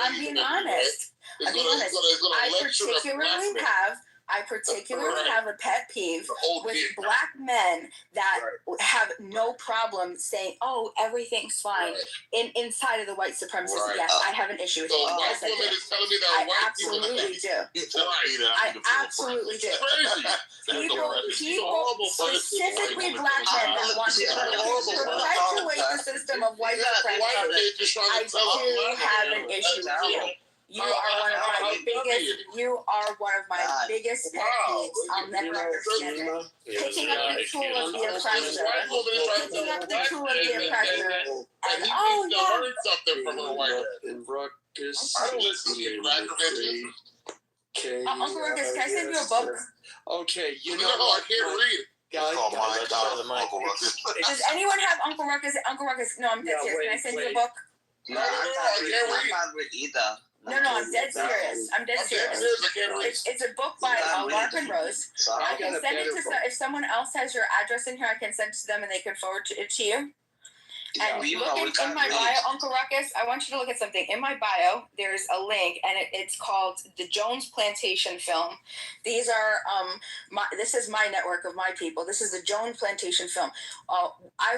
I'm being honest. I particularly have a pet peeve with black men that have no problem saying, "Oh, everything's fine." Inside of the white supremacist, yes, I have an issue with So it. white Yes, I woman do. is telling me that white Absolutely do. I absolutely do. People, specifically black men that want to perpetuate the system of white supremacy, I do have an issue with you. You are one of my biggest pet peeves. I'll never understand it. Picking up the tool of the oppressor. Picking up the tool of the oppressor. And oh yeah. Learn something from a white man. Ruckus. I don't listen to you, black bitches. Uncle Ruckus, can I send you a book? Okay, you know I can't read. Uncle Ruckus. Does anyone have Uncle Ruckus? Uncle Ruckus, no, I'm dead serious. Can I send you a book? No, I can't read either. No, I'm dead serious. I'm dead serious. It's a book by Larkin Rose. I can send it to if someone else has your address in here, I can send it to them and they can forward it to you. And look in my bio, Uncle Ruckus, I want you to look at something. In my bio, there's a link, and it's called the Jones Plantation Film. These are this is my network of my people. This is the Jones Plantation Film. I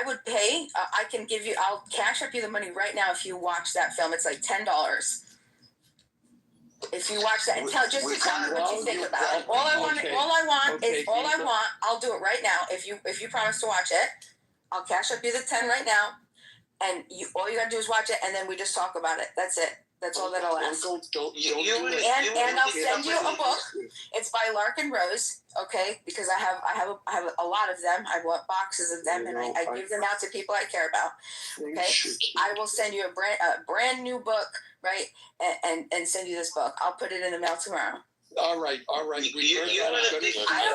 would pay. I can give you. I'll cash up you the money right now if you watch that film. It's like $10. If you watch that and tell me what you think about it. All I want. I'll do it right now. If you promise to watch it, I'll cash up you the 10 right now, and all you gotta do is watch it, and then we just talk about it. That's it. That's all that I'll ask. And I'll send you a book. It's by Larkin Rose, okay? Because I have a lot of them. I bought boxes of them, and I give them out to people I care about. Okay, I will send you a brand new book, right? And send you this book. I'll put it in the mail tomorrow. All right. I don't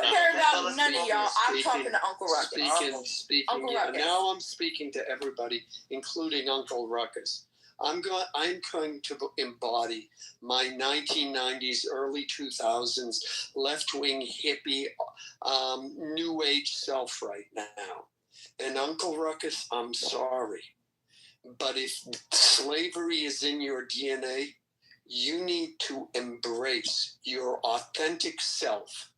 care about none of y'all. I'm talking to Uncle Ruckus. Speaking. Uncle Ruckus. Now I'm speaking to everybody, including Uncle Ruckus. I'm going to embody my 1990s, early 2000s left-wing hippie, new age self right now. And Uncle Ruckus, I'm sorry, but if slavery is in your DNA, you need to embrace your authentic self,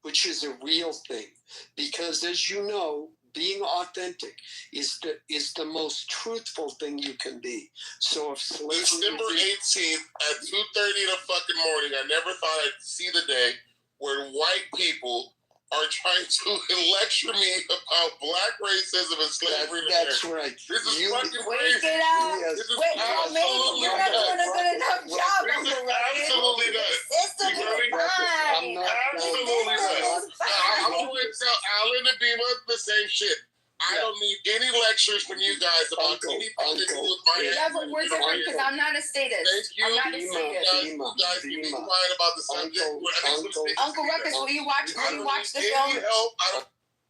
which is a real thing. Because as you know, being authentic is the most truthful thing you can be. So if slavery December 18th at 2:30 in the fucking morning, I never thought I'd see the day where white people are trying to lecture me about black racism and slavery. That's right. This is fucking Wake crazy. it up. Yes. Wait, maybe you're not doing a good enough job. This is absolutely nuts. System is fine. Absolutely nuts. I'm going to tell Alan and Bima the same shit. I don't need any lectures from you guys about anything to do with my Yeah, but we're different because I'm not a statist. Thank you. I'm not a statist. You guys can be quiet about the subject. Uncle Ruckus, will you watch the film?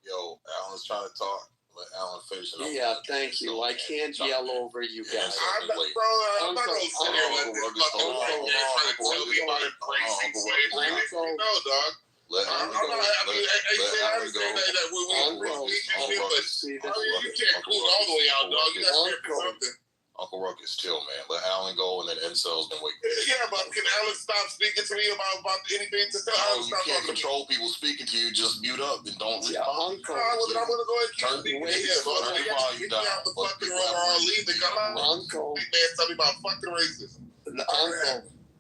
Yo, Alan's trying to talk. Let Alan finish it. Yeah, thank you. I can't yell over you guys. I'm not going to sit here and let this fucking white man try to tell me about embracing slavery. No, dog. You can't cool all the way out, dog. You got to for something. Uncle Ruckus, chill, man. Let Alan go, and then incels then wait. Yeah, but can Alan stop speaking to me about anything to tell Alan? You can't control people speaking to you. Just mute up and don't respond. I'm going to go ahead and keep speaking to him. Get me out the fucking room or I'll leave and come out. Uncle. Man, tell me about fucking racism.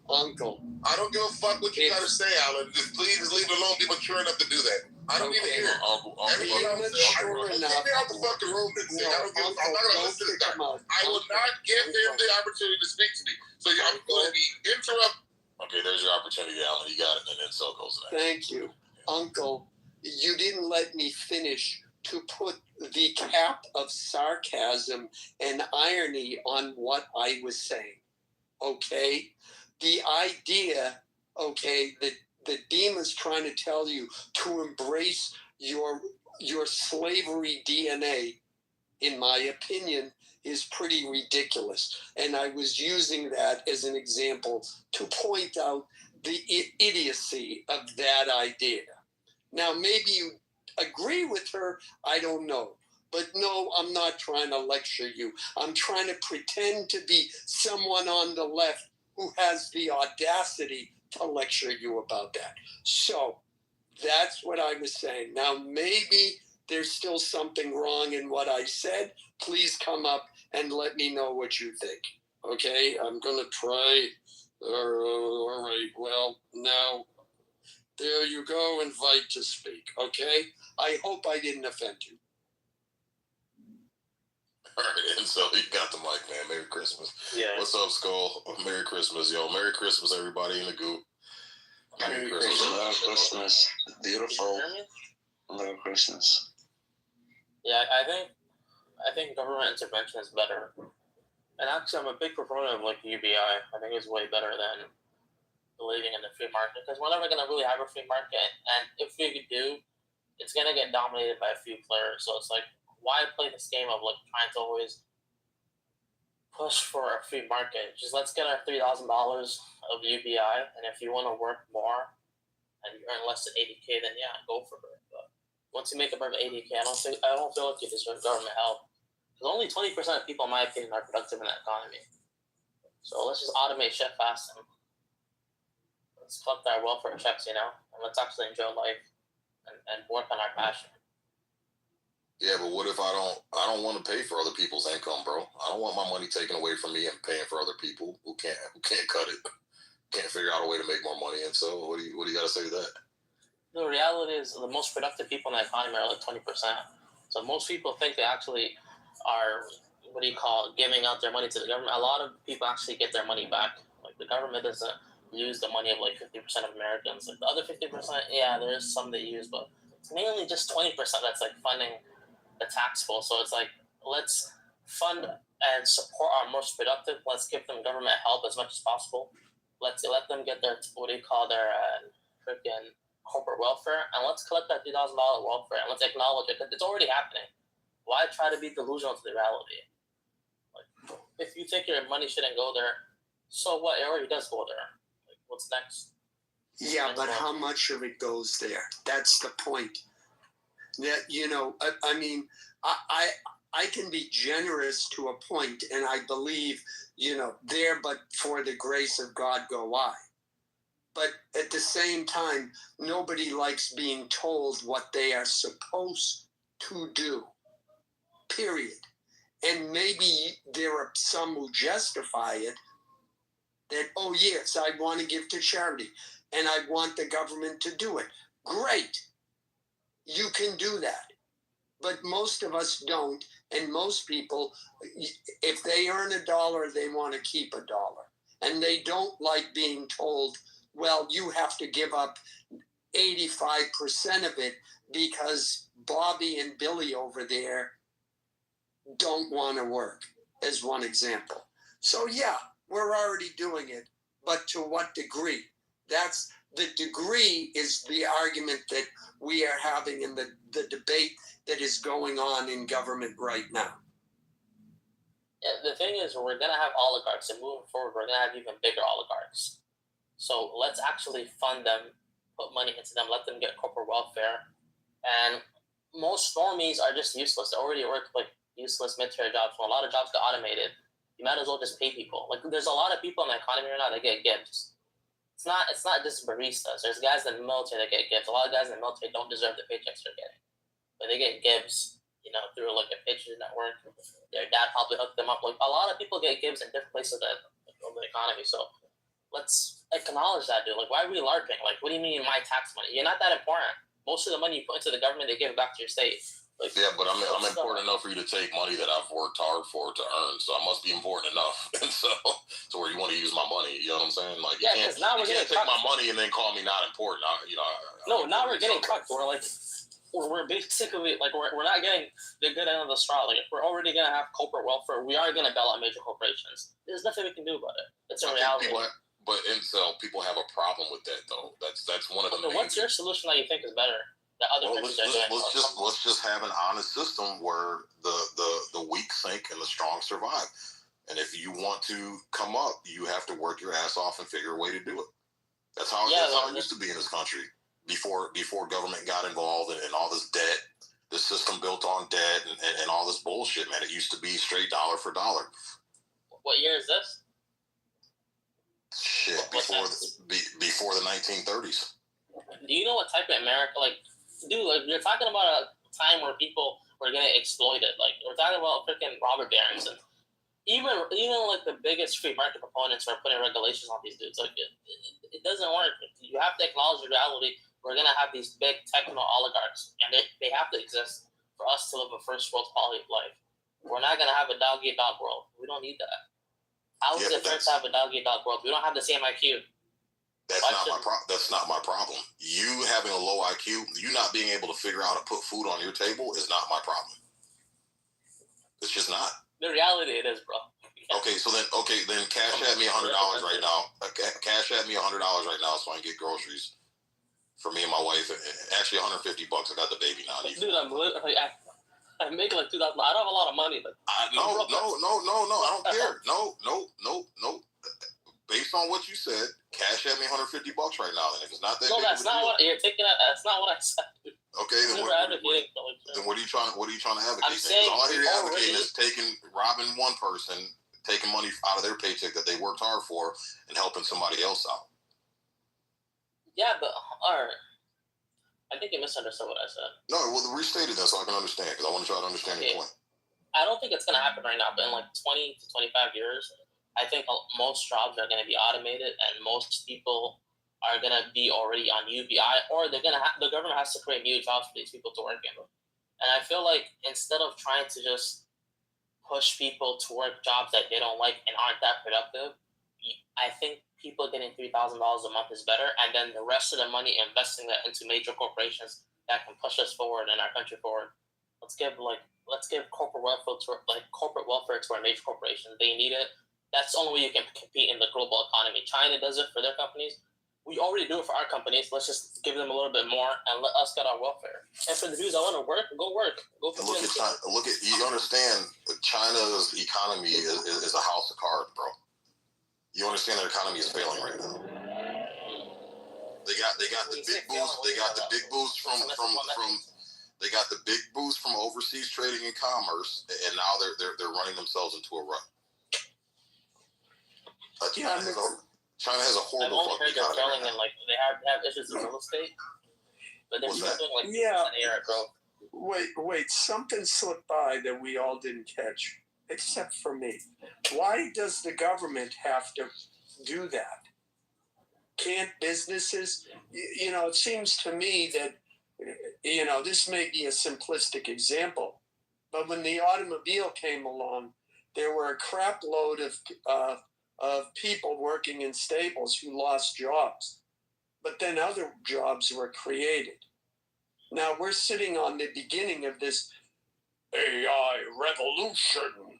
Uncle. I don't give a fuck what you gotta say, Alan. Just please leave it alone. Be mature enough to do that. I don't need to hear it. Everything else, get me out the fucking room and say, I'm not gonna listen to this guy. I will not give him the opportunity to speak to me. So I'm going to be interrupted. Okay, there's your opportunity, Alan. You got it, and then so goes that. Thank you. Uncle, you didn't let me finish to put the cap of sarcasm and irony on what I was saying. Okay? The idea, okay, that Dima's trying to tell you to embrace your slavery DNA, in my opinion, is pretty ridiculous. And I was using that as an example to point out the idiocy of that idea. Now, maybe you agree with her, I don't know. But no, I'm not trying to lecture you. I'm trying to pretend to be someone on the left who has the audacity to lecture you about that. So that's what I was saying. Now, maybe there's still something wrong in what I said. Please come up and let me know what you think. Okay, I'm going to try. All right, well, now, there you go, invite to speak, okay? I hope I didn't offend you. All right, and so you got the mic, man. Merry Christmas. Yeah. What's up, Skull? Merry Christmas, yo. Merry Christmas, everybody in the group. Merry Christmas. Merry Christmas. Beautiful. Merry Christmas. Yeah, I think government intervention is better. And actually, I'm a big proponent of like UBI. I think it's way better than believing in the free market, because we're never going to really have a free market. And if we do, it's going to get dominated by a few players. So it's like, why play this game of like trying to always push for a free market? Just let's get our $3,000 of UBI, and if you want to work more and you earn less than 80K, then yeah, go for it. But once you make above 80K, I don't feel like you deserve government help. Because only 20% of people, in my opinion, are productive in that economy. So let's just automate shit fast and let's collect our welfare checks, and let's actually enjoy life and work on our passion. Yeah, but what if I don't want to pay for other people's income, bro? I don't want my money taken away from me and paying for other people who can't cut it, can't figure out a way to make more money. And so, what do you got to say to that? The reality is, the most productive people in the economy are like 20%. So most people think they actually are, giving out their money to the government. A lot of people actually get their money back. Like the government doesn't use the money of like 50% of Americans. Like the other 50%, yeah, there is some they use, but it's mainly just 20% that's like funding the tax pool. So it's like, let's fund and support our most productive. Let's give them government help as much as possible. Let's let them get their freaking corporate welfare, and let's collect that $3,000 welfare, and let's acknowledge it. It's already happening. Why try to be delusional to the reality? Like, if you think your money shouldn't go there, so what? It already does go there. Like, what's next? Yeah, but how much of it goes there? That's the point. That, I mean, I can be generous to a point, and I believe, there but for the grace of God go I. But at the same time, nobody likes being told what they are supposed to do, period. And maybe there are some who justify it, that, oh yes, I want to give to charity, and I want the government to do it. Great. You can do that. But most of us don't, and most people, if they earn $1, they want to keep $1. And they don't like being told, well, you have to give up 85% of it because Bobby and Billy over there don't want to work, as one example. So yeah, we're already doing it, but to what degree? That's the degree is the argument that we are having in the debate that is going on in government right now. Yeah, the thing is, we're going to have oligarchs, and moving forward, we're going to have even bigger oligarchs. So let's actually fund them, put money into them, let them get corporate welfare. And most normies are just useless. They already work like useless mid-tier jobs. When a lot of jobs get automated, you might as well just pay people. Like there's a lot of people in the economy right now that get gigs. It's not just baristas. There's guys in the military that get gigs. A lot of guys in the military don't deserve the paychecks they're getting, but they get gigs, through like a Patriot network. Their dad probably hooked them up. Like a lot of people get gigs in different places of the economy. So let's acknowledge that, dude. Like, why are we LARPing? Like, what do you mean my tax money? You're not that important. Most of the money you put into the government, they give it back to your state. Like, yeah, but I'm important enough for you to take money that I've worked hard for to earn, so I must be important enough. And so where you want to use my money, you know what I'm saying? Like, you can't take my money and then call me not important. Now we're getting cucked. We're like, we're basically like we're not getting the good end of the straw. Like if we're already gonna have corporate welfare, we are gonna bail out major corporations. There's nothing we can do about it. It's a reality. But incel people have a problem with that though. That's one of the main. What's your solution that you think is better? That other let's just have an honest system where the weak sink and the strong survive. And if you want to come up, you have to work your ass off and figure a way to do it. That's how it used to be in this country before government got involved and all this debt, the system built on debt and all this bullshit, man. It used to be straight dollar for dollar. What year is this? Shit, before the 1930s. Do you know what type of America, like, dude, like, you're talking about a time where people were getting exploited. Like, we're talking about freaking robber barons and even like the biggest free market proponents are putting regulations on these dudes. Like it doesn't work. You have to acknowledge the reality. We're gonna have these big techno oligarchs, and they have to exist for us to live a first world quality of life. We're not gonna have a dog eat dog world. We don't need that. How is it fair to have a dog eat dog world? We don't have the same IQ. That's not my problem. You having a low IQ, you not being able to figure out how to put food on your table is not my problem. It's just not. The reality it is, bro. Okay, then cash at me $100 right now. Cash at me $100 right now so I can get groceries for me and my wife. Actually, $150. I got the baby now. Dude, I'm making like $2,000. I don't have a lot of money, but no. I don't care. No. Based on what you said, cash at me $150 right now. And if it's not that, that's not what you're taking. That's not what I said. Okay, then what are you trying to advocate? I'm saying all I hear you advocating is robbing one person, taking money out of their paycheck that they worked hard for, and helping somebody else out. Yeah, but I think you misunderstood what I said. No, well, restate it then so I can understand, because I want to try to understand your point. I don't think it's going to happen right now, but in like 20 to 25 years, I think most jobs are going to be automated, and most people are going to be already on UBI, or the government has to create new jobs for these people to work in. And I feel like instead of trying to just push people to work jobs that they don't like and aren't that productive, I think people getting $3,000 a month is better, and then the rest of the money investing that into major corporations that can push us forward and our country forward. Let's give corporate welfare to our major corporations. They need it. That's the only way you can compete in the global economy. China does it for their companies. We already do it for our companies. Let's just give them a little bit more and let us get our welfare. And for the dudes that want to work, go work. Go look at China. You understand China's economy is a house of cards, bro. You understand their economy is failing right now. They got the big boost. They got the big boost from they got the big boost from overseas trading and commerce, and now they're running themselves into a rut. China has a horrible fucking economy. I've only heard they're selling and like they have issues in real estate, but they're doing like in the air, bro. Wait, something slipped by that we all didn't catch, except for me. Why does the government have to do that? Can't businesses? It seems to me that this may be a simplistic example, but when the automobile came along, there were a crap load of people working in stables who lost jobs, but then other jobs were created. Now we're sitting on the beginning of this AI revolution.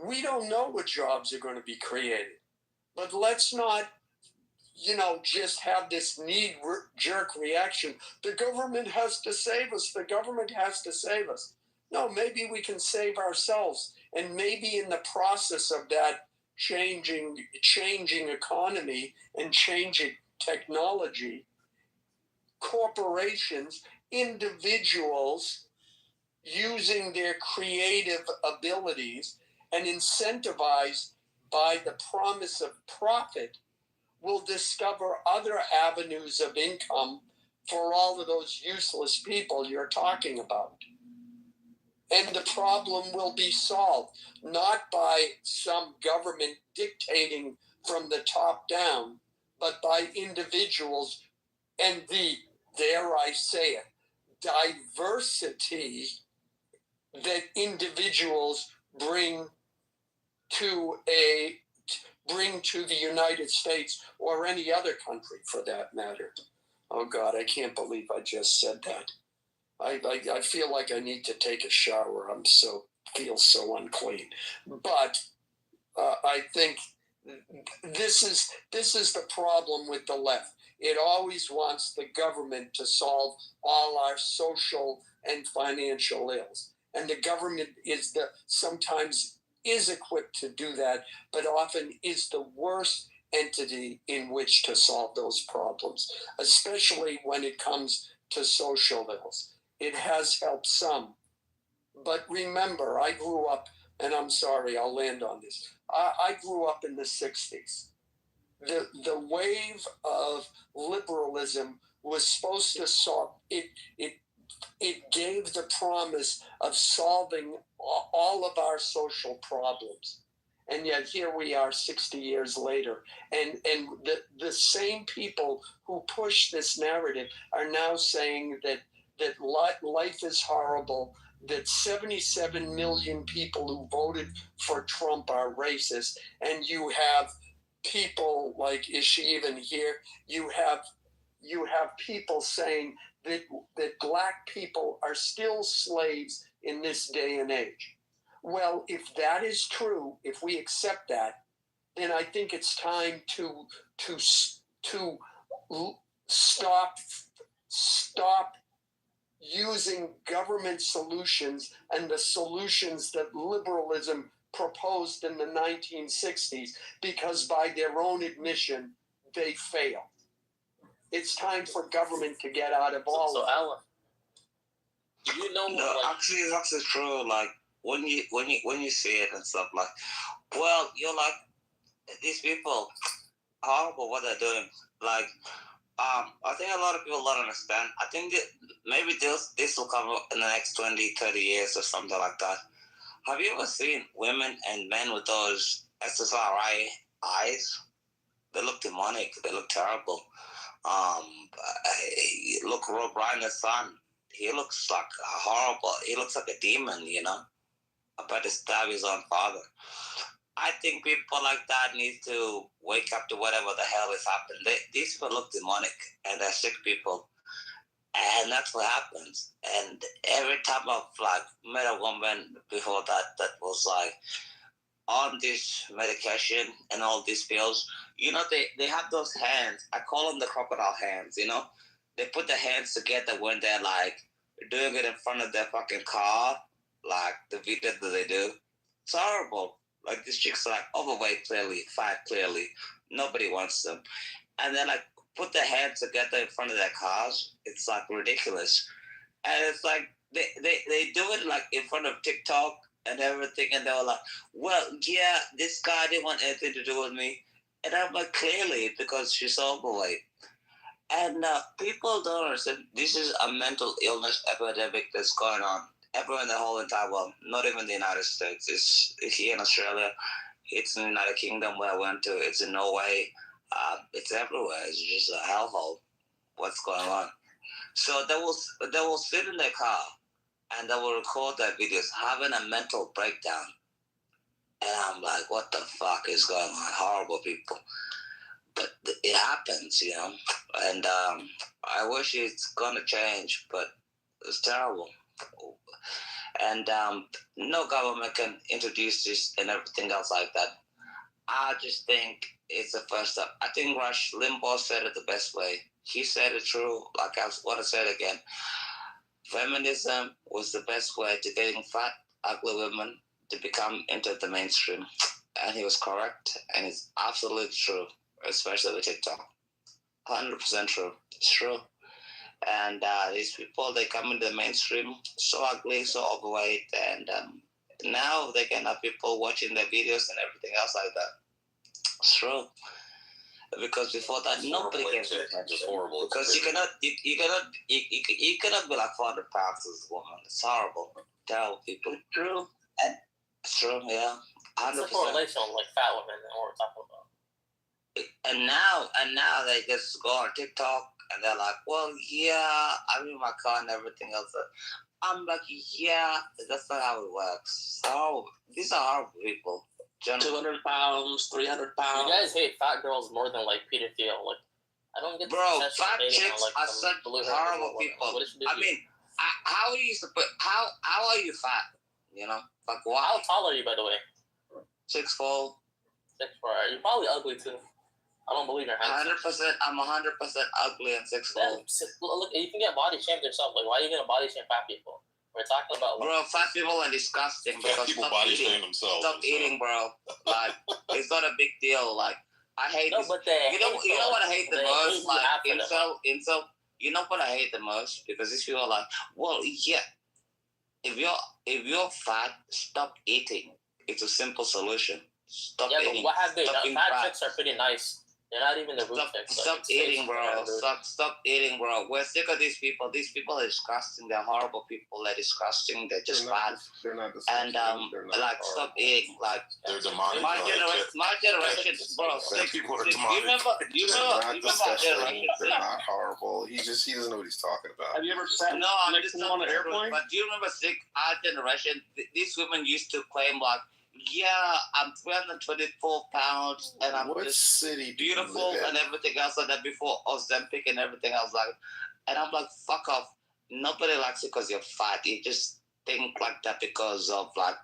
We don't know what jobs are going to be created, but let's not, just have this knee-jerk reaction. The government has to save us. The government has to save us. No, maybe we can save ourselves, and maybe in the process of that changing economy and changing technology, corporations, individuals using their creative abilities and incentivized by the promise of profit will discover other avenues of income for all of those useless people you're talking about. And the problem will be solved, not by some government dictating from the top down, but by individuals and the, dare I say it, diversity that individuals bring to the United States or any other country for that matter. Oh God, I can't believe I just said that. I feel like I need to take a shower. Feel so unclean. But I think this is the problem with the left. It always wants the government to solve all our social and financial ills, and the government sometimes is equipped to do that, but often is the worst entity in which to solve those problems, especially when it comes to social ills. It has helped some, but remember, I grew up, and I'm sorry, I'll land on this. I grew up in the 60s. The wave of liberalism was supposed to solve it. It gave the promise of solving all of our social problems. And yet here we are 60 years later. And the same people who push this narrative are now saying that life is horrible, that 77 million people who voted for Trump are racist, and you have people like, is she even here? You have people saying that black people are still slaves in this day and age. Well, if that is true, if we accept that, then I think it's time to stop using government solutions and the solutions that liberalism proposed in the 1960s, because by their own admission, they failed. It's time for government to get out of all of it. Alan, do you know? No, actually, that's true. Like when you see it and stuff, like, well, you're like, these people, horrible what they're doing. Like, I think a lot of people don't understand. I think that maybe this will come up in the next 20, 30 years or something like that. Have you ever seen women and men with those SSRI eyes? They look demonic. They look terrible. Look, Rob Reiner's son. He looks like horrible. He looks like a demon, you know. About to stab his own father. I think people like that need to wake up to whatever the hell is happening. These people look demonic, and they're sick people. And that's what happens. And every time I've like met a woman before that was like on this medication and all these pills, you know, they have those hands. I call them the crocodile hands, you know. They put their hands together when they're like doing it in front of their fucking car, like the video that they do. It's horrible. Like, these chicks are like overweight, clearly, fat, clearly. Nobody wants them. And then like put their hands together in front of their cars. It's like ridiculous. And it's like they do it like in front of TikTok and everything, and they were like, well, yeah, this guy didn't want anything to do with me. And I'm like, clearly, because she's overweight. And people don't understand, this is a mental illness epidemic that's going on everywhere in the whole entire world, not even the United States. It's here in Australia, it's in the United Kingdom where I went to, it's in Norway, it's everywhere. It's just a hellhole. What's going on? So they will sit in their car and they will record their videos having a mental breakdown. And I'm like, what the fuck is going on? Horrible people. But it happens, you know. And I wish it's going to change, but it's terrible. And no government can introduce this and everything else like that. I just think it's the first step. I think Rush Limbaugh said it the best way. He said it true, like I want to say it again. Feminism was the best way to getting fat, ugly women to become into the mainstream. And he was correct, and it's absolutely true, especially with TikTok. 100% true. It's true. And these people, they come into the mainstream so ugly, so overweight, and now they can have people watching their videos and everything else like that. It's true. Because before that, nobody gave it attention. It's horrible. Because you cannot be like 400 pounds as a woman. It's horrible. Terrible people. It's true. And it's true, yeah. 100%. It's a correlation with like fat women that we're talking about. And now they just go on TikTok and they're like, well, yeah, I'm in my car and everything else. I'm like, yeah, that's not how it works. So these are horrible people. 200 pounds, 300 pounds. You guys hate fat girls more than like pedophilia. Like, I don't get. Bro, fat chicks are such horrible people. I mean, how are you supposed? How are you fat? You know, like why? How tall are you, by the way? 6'4". 6'4". You're probably ugly too. I don't believe you're handsome. 100%. I'm 100% ugly and 6'4". Look, you can get body shamed yourself. Like, why are you gonna body shame fat people? We're talking about. Like, bro, fat people are disgusting. Fat people body shame themselves. Stop eating, bro. Like, it's not a big deal. Like, I hate. No, this. But they. You know what I hate the most? Like, incel. You know what I hate the most? Because these people are like, well, yeah. If you're fat, stop eating. It's a simple solution. Stop eating. But what have they done? Fat chicks are pretty nice. They're not even the root chicks. Stop eating, bro. Stop eating, bro. We're sick of these people. These people are disgusting. They're horrible people. They're disgusting. They're just bad. They're not disgusting. And like, stop eating. Like, they're demonic. My generation, bro. People are demonic. You remember our generation? They're not horrible. He doesn't know what he's talking about. Have you ever sat next to him on an airplane? But do you remember our generation? These women used to claim like, yeah, I'm 324 pounds and I'm just beautiful and everything else like that before Ozempic and everything else like, and I'm like, fuck off. Nobody likes you because you're fat. You just think like that because of like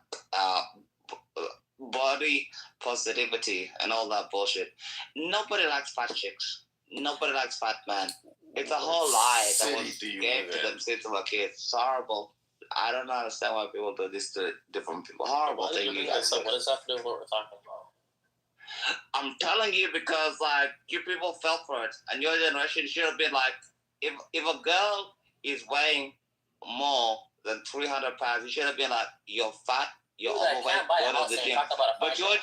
body positivity and all that bullshit. Nobody likes fat chicks. Nobody likes fat men. It's a whole lie that was gave to them since they were kids. It's horrible. I don't understand why people do this to different people. Horrible thing you guys do. What does that do with what we're talking about? I'm telling you because like you people fell for it, and your generation should have been like, if a girl is weighing more than 300 pounds, you should have been like, you're fat, you're overweight, go to the gym. But your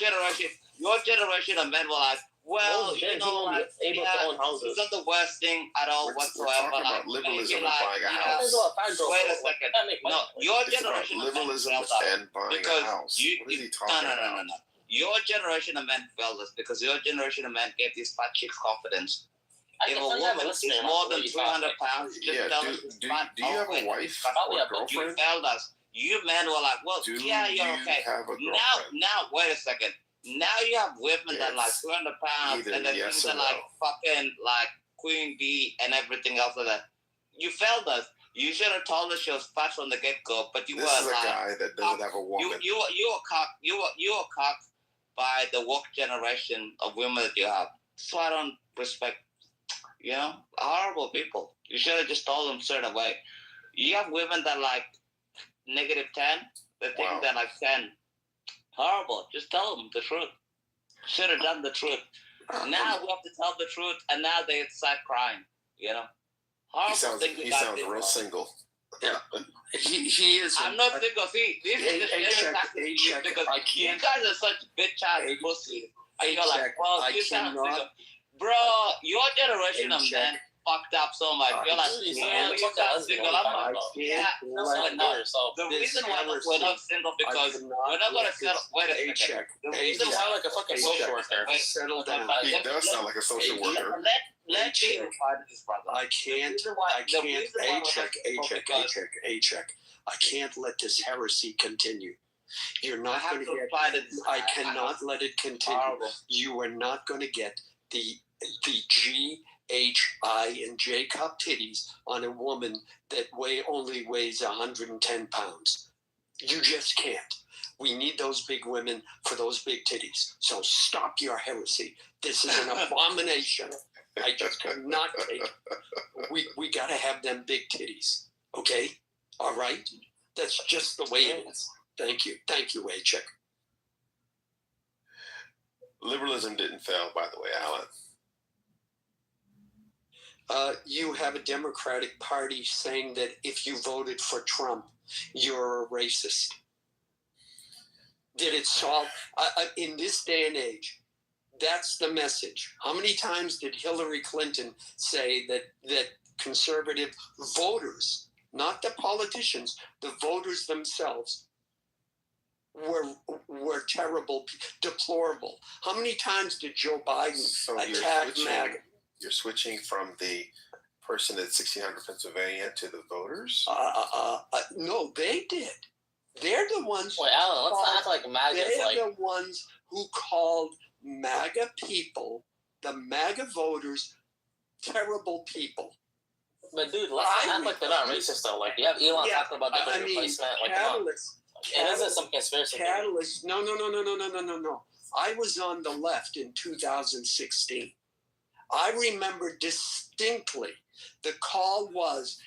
generation of men were like, well, you know, like, it's not the worst thing at all whatsoever. We're talking about liberalism and buying a house. Wait a second. No, your generation of men liberalism and buying a house. What is he talking about? No. Your generation of men failed us because your generation of men gave these fat chicks confidence. If a woman is more than 300 pounds, just tell us do you have a wife or a girlfriend? You failed us. You men were like, well, yeah, you're okay. Now, wait a second. Now you have women that are like 200 pounds and then things are like fucking like Queen Bee and everything else like that. You failed us. You should have told us she was fat from the get go, but you were like. This is a guy that doesn't have a woman. You were cocked by the woke generation of women that you have. So I don't respect. You know, horrible people. You should have just told them straight away. You have women that like -10. They think they're like 10. Horrible. Just tell them the truth. Should have done the truth. Now we have to tell the truth, and now they start crying. You know, horrible. He sounds real single. Yeah, he is. I'm not single. See, this is just because you guys are such bitch-ass pussies. And you're like, well, you sound single. Bro, your generation of men fucked up so much. You're like, yeah, you sound single. I'm like, yeah, the reason why we're not single because we're not going to settle. Wait a second. The reason why, like a fucking social worker. Settle down. He does sound like a social worker. Let me reply to this, brother. I can't, A-check. I can't let this heresy continue. You're not going to get, I cannot let it continue. You are not going to get the G, H, I, and J cup titties on a woman that only weighs 110 pounds. You just can't. We need those big women for those big titties. So stop your heresy. This is an abomination. I just cannot take it. We got to have them big titties. Okay? All right? That's just the way it is. Thank you. Thank you, A-check. Liberalism didn't fail, by the way, Alan. You have a Democratic Party saying that if you voted for Trump, you're a racist. Did it solve? In this day and age, that's the message. How many times did Hillary Clinton say that conservative voters, not the politicians, the voters themselves, were terrible, deplorable? How many times did Joe Biden attack MAGA? You're switching from the person at 1600 Pennsylvania to the voters? No, they did. They're the ones. Wait, Alan, let's not act like MAGA. They're the ones who called MAGA people, the MAGA voters, terrible people. But dude, let's not act like they're not racist though. Like you have Elon talking about the replacement. Like, Catalyst. It isn't some conspiracy. Catalyst. No. I was on the left in 2016. I remember distinctly the call was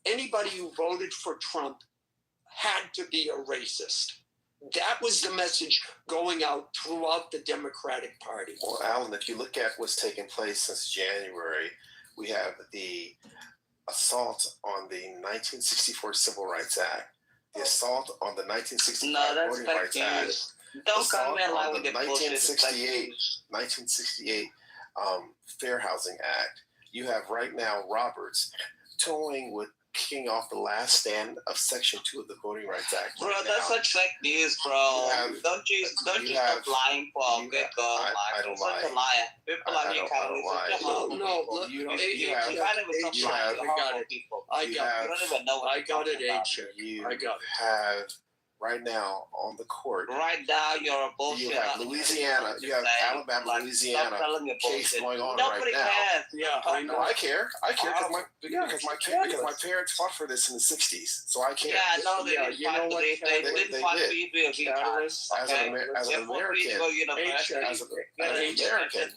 anybody who voted for Trump had to be a racist. That was the message going out throughout the Democratic Party. Well, Alan, if you look at what's taken place since January, we have the assault on the 1964 Civil Rights Act, the assault on the 1965 Voting Rights Act, Don't come in like with the 1968 Fair Housing Act. You have right now Roberts toying with kicking off the last stand of Section 2 of the Voting Rights Act. Bro, that's such fake news, bro. Don't you stop lying for a good girl. I don't lie. Such a liar. People like you can't I got it, H. I got it. Have right now on the court. Right now, you're a bullshit. You have Louisiana. You have Alabama, Louisiana case going on Nobody right now. cares. Yeah, I know. I care because my parents fought for this in the '60s, so I care. Yeah, no, they Yeah, didn't you know fight. what, They didn't fight for you to be a retard. As an American,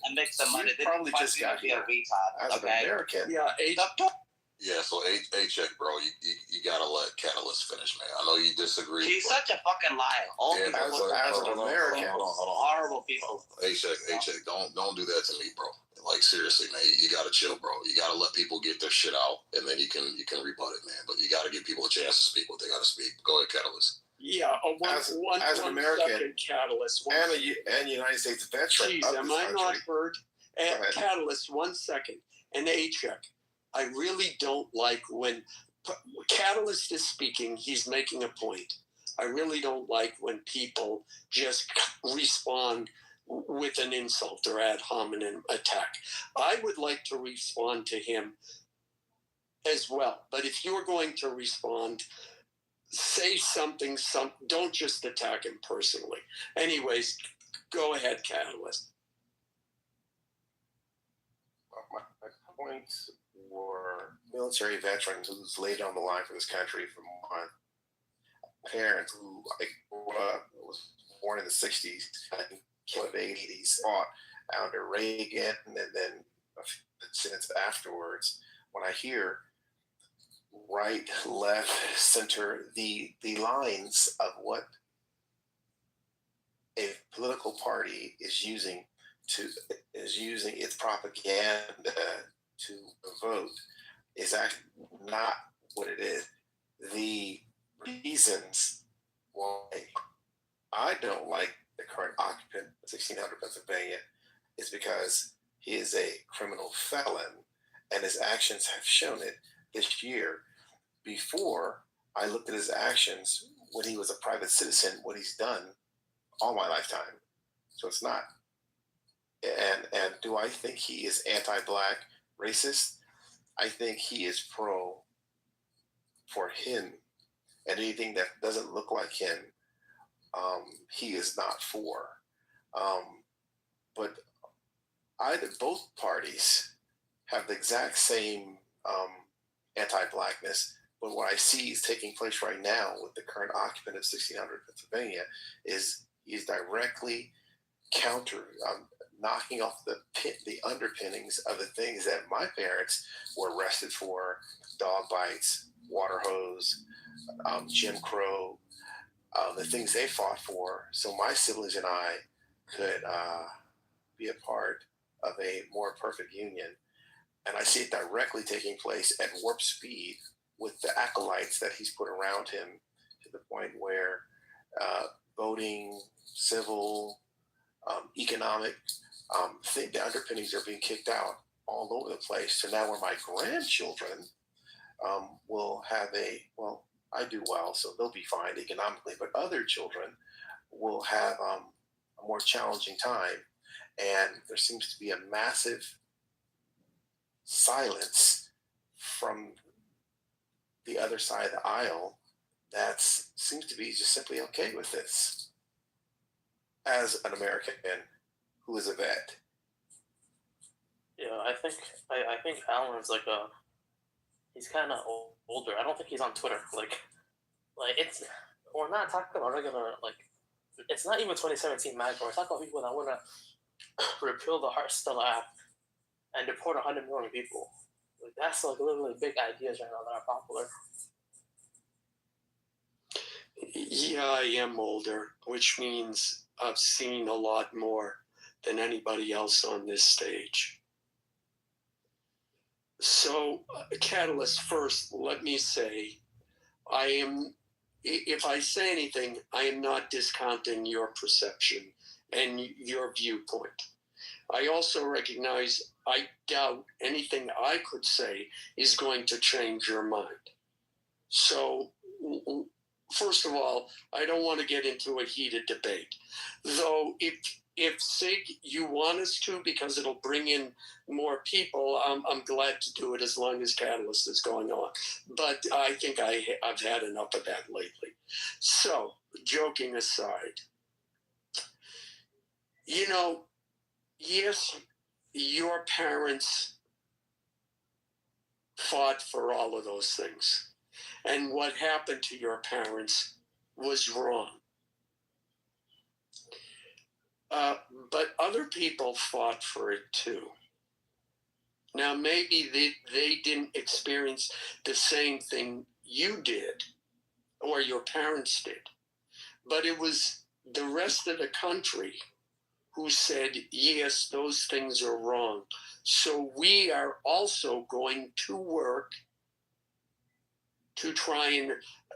and make some money. They probably didn't fight just for you got to be a here. retard. As an American, Yeah, H. Stop talking. Yeah, so A-Check, bro, you gotta let Catalyst finish, man. I know you disagree. He's such a fucking liar. All Yeah, people as an American, hold on. horrible people. A-Check, don't do that to me, bro. Like seriously, man, you gotta chill, bro. You gotta let people get their shit out, and then you can rebut it, man. But you gotta give people a chance to speak what they gotta speak. Go ahead, Catalyst. Yeah, as an American second, Catalyst. and United States veteran. Jeez, am I not heard? And Catalyst, 1 second. And A-Check. I really don't like when Catalyst is speaking, he's making a point. I really don't like when people just respond with an insult or ad hominem attack. I would like to respond to him as well. But if you're going to respond, say something, don't just attack him personally. Anyways, go ahead, Catalyst. My points were military veterans who's laid on the line for this country from my parents who was born in the 60s and killed in the 80s, fought under Reagan and then since afterwards. When I hear right, left, center, the lines of what a political party is using its propaganda to vote is actually not what it is. The reasons why I don't like the current occupant of 1600 Pennsylvania is because he is a criminal felon and his actions have shown it this year. Before, I looked at his actions when he was a private citizen, what he's done all my lifetime. So it's not. And do I think he is anti-Black, racist? I think he is pro for him, and anything that doesn't look like him, he is not for. But both parties have the exact same anti-Blackness. But what I see is taking place right now with the current occupant of 1600 Pennsylvania is he's directly knocking off the underpinnings of the things that my parents were arrested for: dog bites, water hose, Jim Crow, the things they fought for. So my siblings and I could be a part of a more perfect union. And I see it directly taking place at warp speed with the acolytes that he's put around him, to the point where voting, civil, economic, the underpinnings are being kicked out all over the place. So now where my grandchildren will have I do well, so they'll be fine economically, but other children will have a more challenging time. And there seems to be a massive silence from the other side of the aisle that seems to be just simply okay with this as an American who is a vet. Yeah, I think Alan's like a he's kind of older. I don't think he's on Twitter. Like it's we're not talking about regular it's not even 2017 MAGA. We're talking about people that want to repeal the Heartstella Act and deport 100 million people. Like that's like literally big ideas right now that are popular. Yeah, I am older, which means I've seen a lot more than anybody else on this stage. So, Catalyst, first, let me say, if I say anything, I am not discounting your perception and your viewpoint. I also recognize I doubt anything I could say is going to change your mind. So, first of all, I don't want to get into a heated debate. Though, if Sig, you want us to, because it'll bring in more people, I'm glad to do it as long as Catalyst is going on. But I think I've had enough of that lately. So, joking aside, yes, your parents fought for all of those things. And what happened to your parents was wrong. But other people fought for it too. Now, maybe they didn't experience the same thing you did or your parents did. But it was the rest of the country who said, yes, those things are wrong. So we are also going to work to try and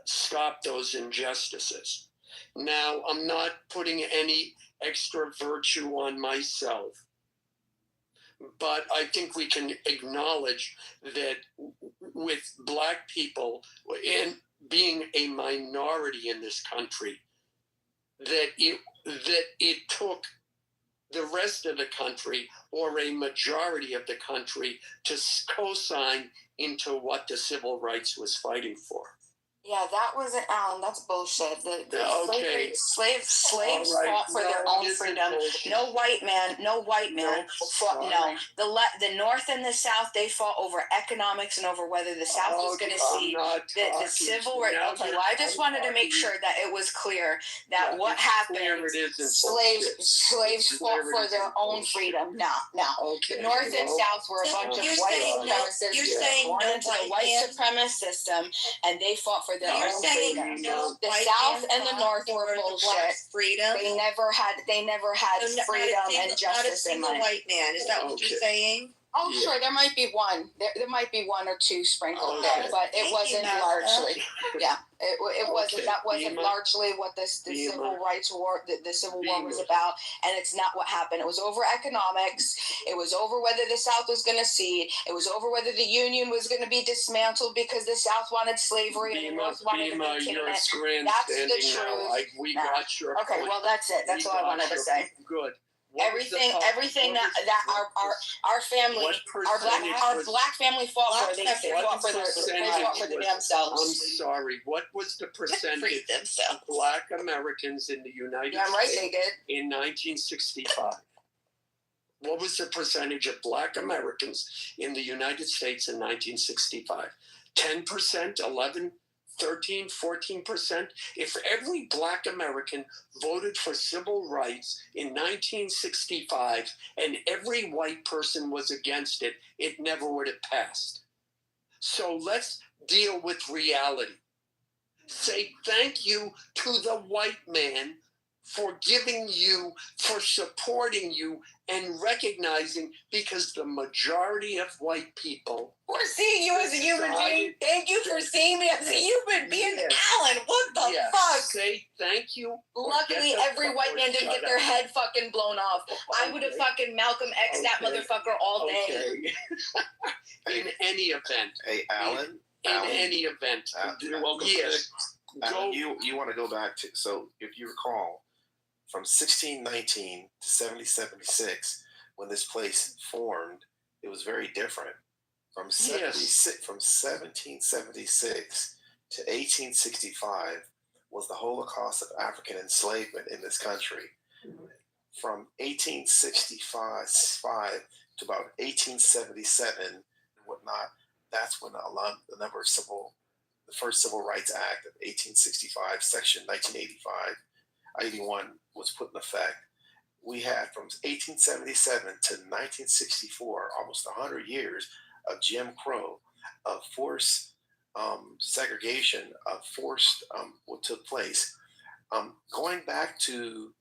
stop those injustices. Now, I'm not putting any extra virtue on myself, but I think we can acknowledge that with Black people and being a minority in this country, that it took the rest of the country or a majority of the country to co-sign into what the civil rights was fighting for. Yeah, that wasn't Alan. That's bullshit. Okay. Slaves Right. fought for their own this is freedom. bullshit. No white man fought. No, the North and the South, they fought over economics and over whether the South was going to see the civil rights. Okay, well, I just wanted to make sure that it was clear that what happened. Slaves fought for their own freedom. No. Okay. The North and South were a bunch of white supremacists. You're saying born no into the white white man? supremacist system, and they fought for their You're own saying freedom. no The white South man and the fought North were for the bullshit. blacks' freedom. They never had So freedom and justice in not a single mind. white man. Is that what you're saying? Oh, sure, there might be one. There might be one or two sprinkled there, but it wasn't largely. Yeah, it wasn't. That wasn't largely what the civil rights war, the Civil War was about, and it's not what happened. It was over economics. It was over whether the South was going to cede. It was over whether the Union was going to be dismantled because the South wanted slavery and the North wanted to maintain it. That's the truth. We got your okay, point. well, that's it. That's all I wanted to say. Good. Everything that our family, our black family fought for, they fought for their damn selves. I'm sorry. What was the percentage of Black Americans in the United States they did. in 1965? What was the percentage of Black Americans in the United States in 1965? 10%, 11%? 13, 14%. If every Black American voted for civil rights in 1965 and every white person was against it, it never would have passed. So let's deal with reality. Say thank you to the white man for giving you, for supporting you, and recognizing, because the majority of white people for seeing you as a human being. Thank you for seeing me as a human being. Alan, what the fuck? Say thank you. Luckily, every white man didn't get their head fucking blown off. I would have fucking Malcolm X that motherfucker all day. In any event. Hey, Alan. In any event. You're welcome. Yes. Alan, you want to go back to, so if you recall, from 1619 to 1776, when this place formed, it was very different. From 1776 to 1865 was the Holocaust of African enslavement in this country. From 1865 to about 1877 and whatnot, that's when the first Civil Rights Act of 1865, Section 1985, 81 was put in effect. We had from 1877 to 1964, almost 100 years of Jim Crow, of forced segregation, of forced what took place. Going back to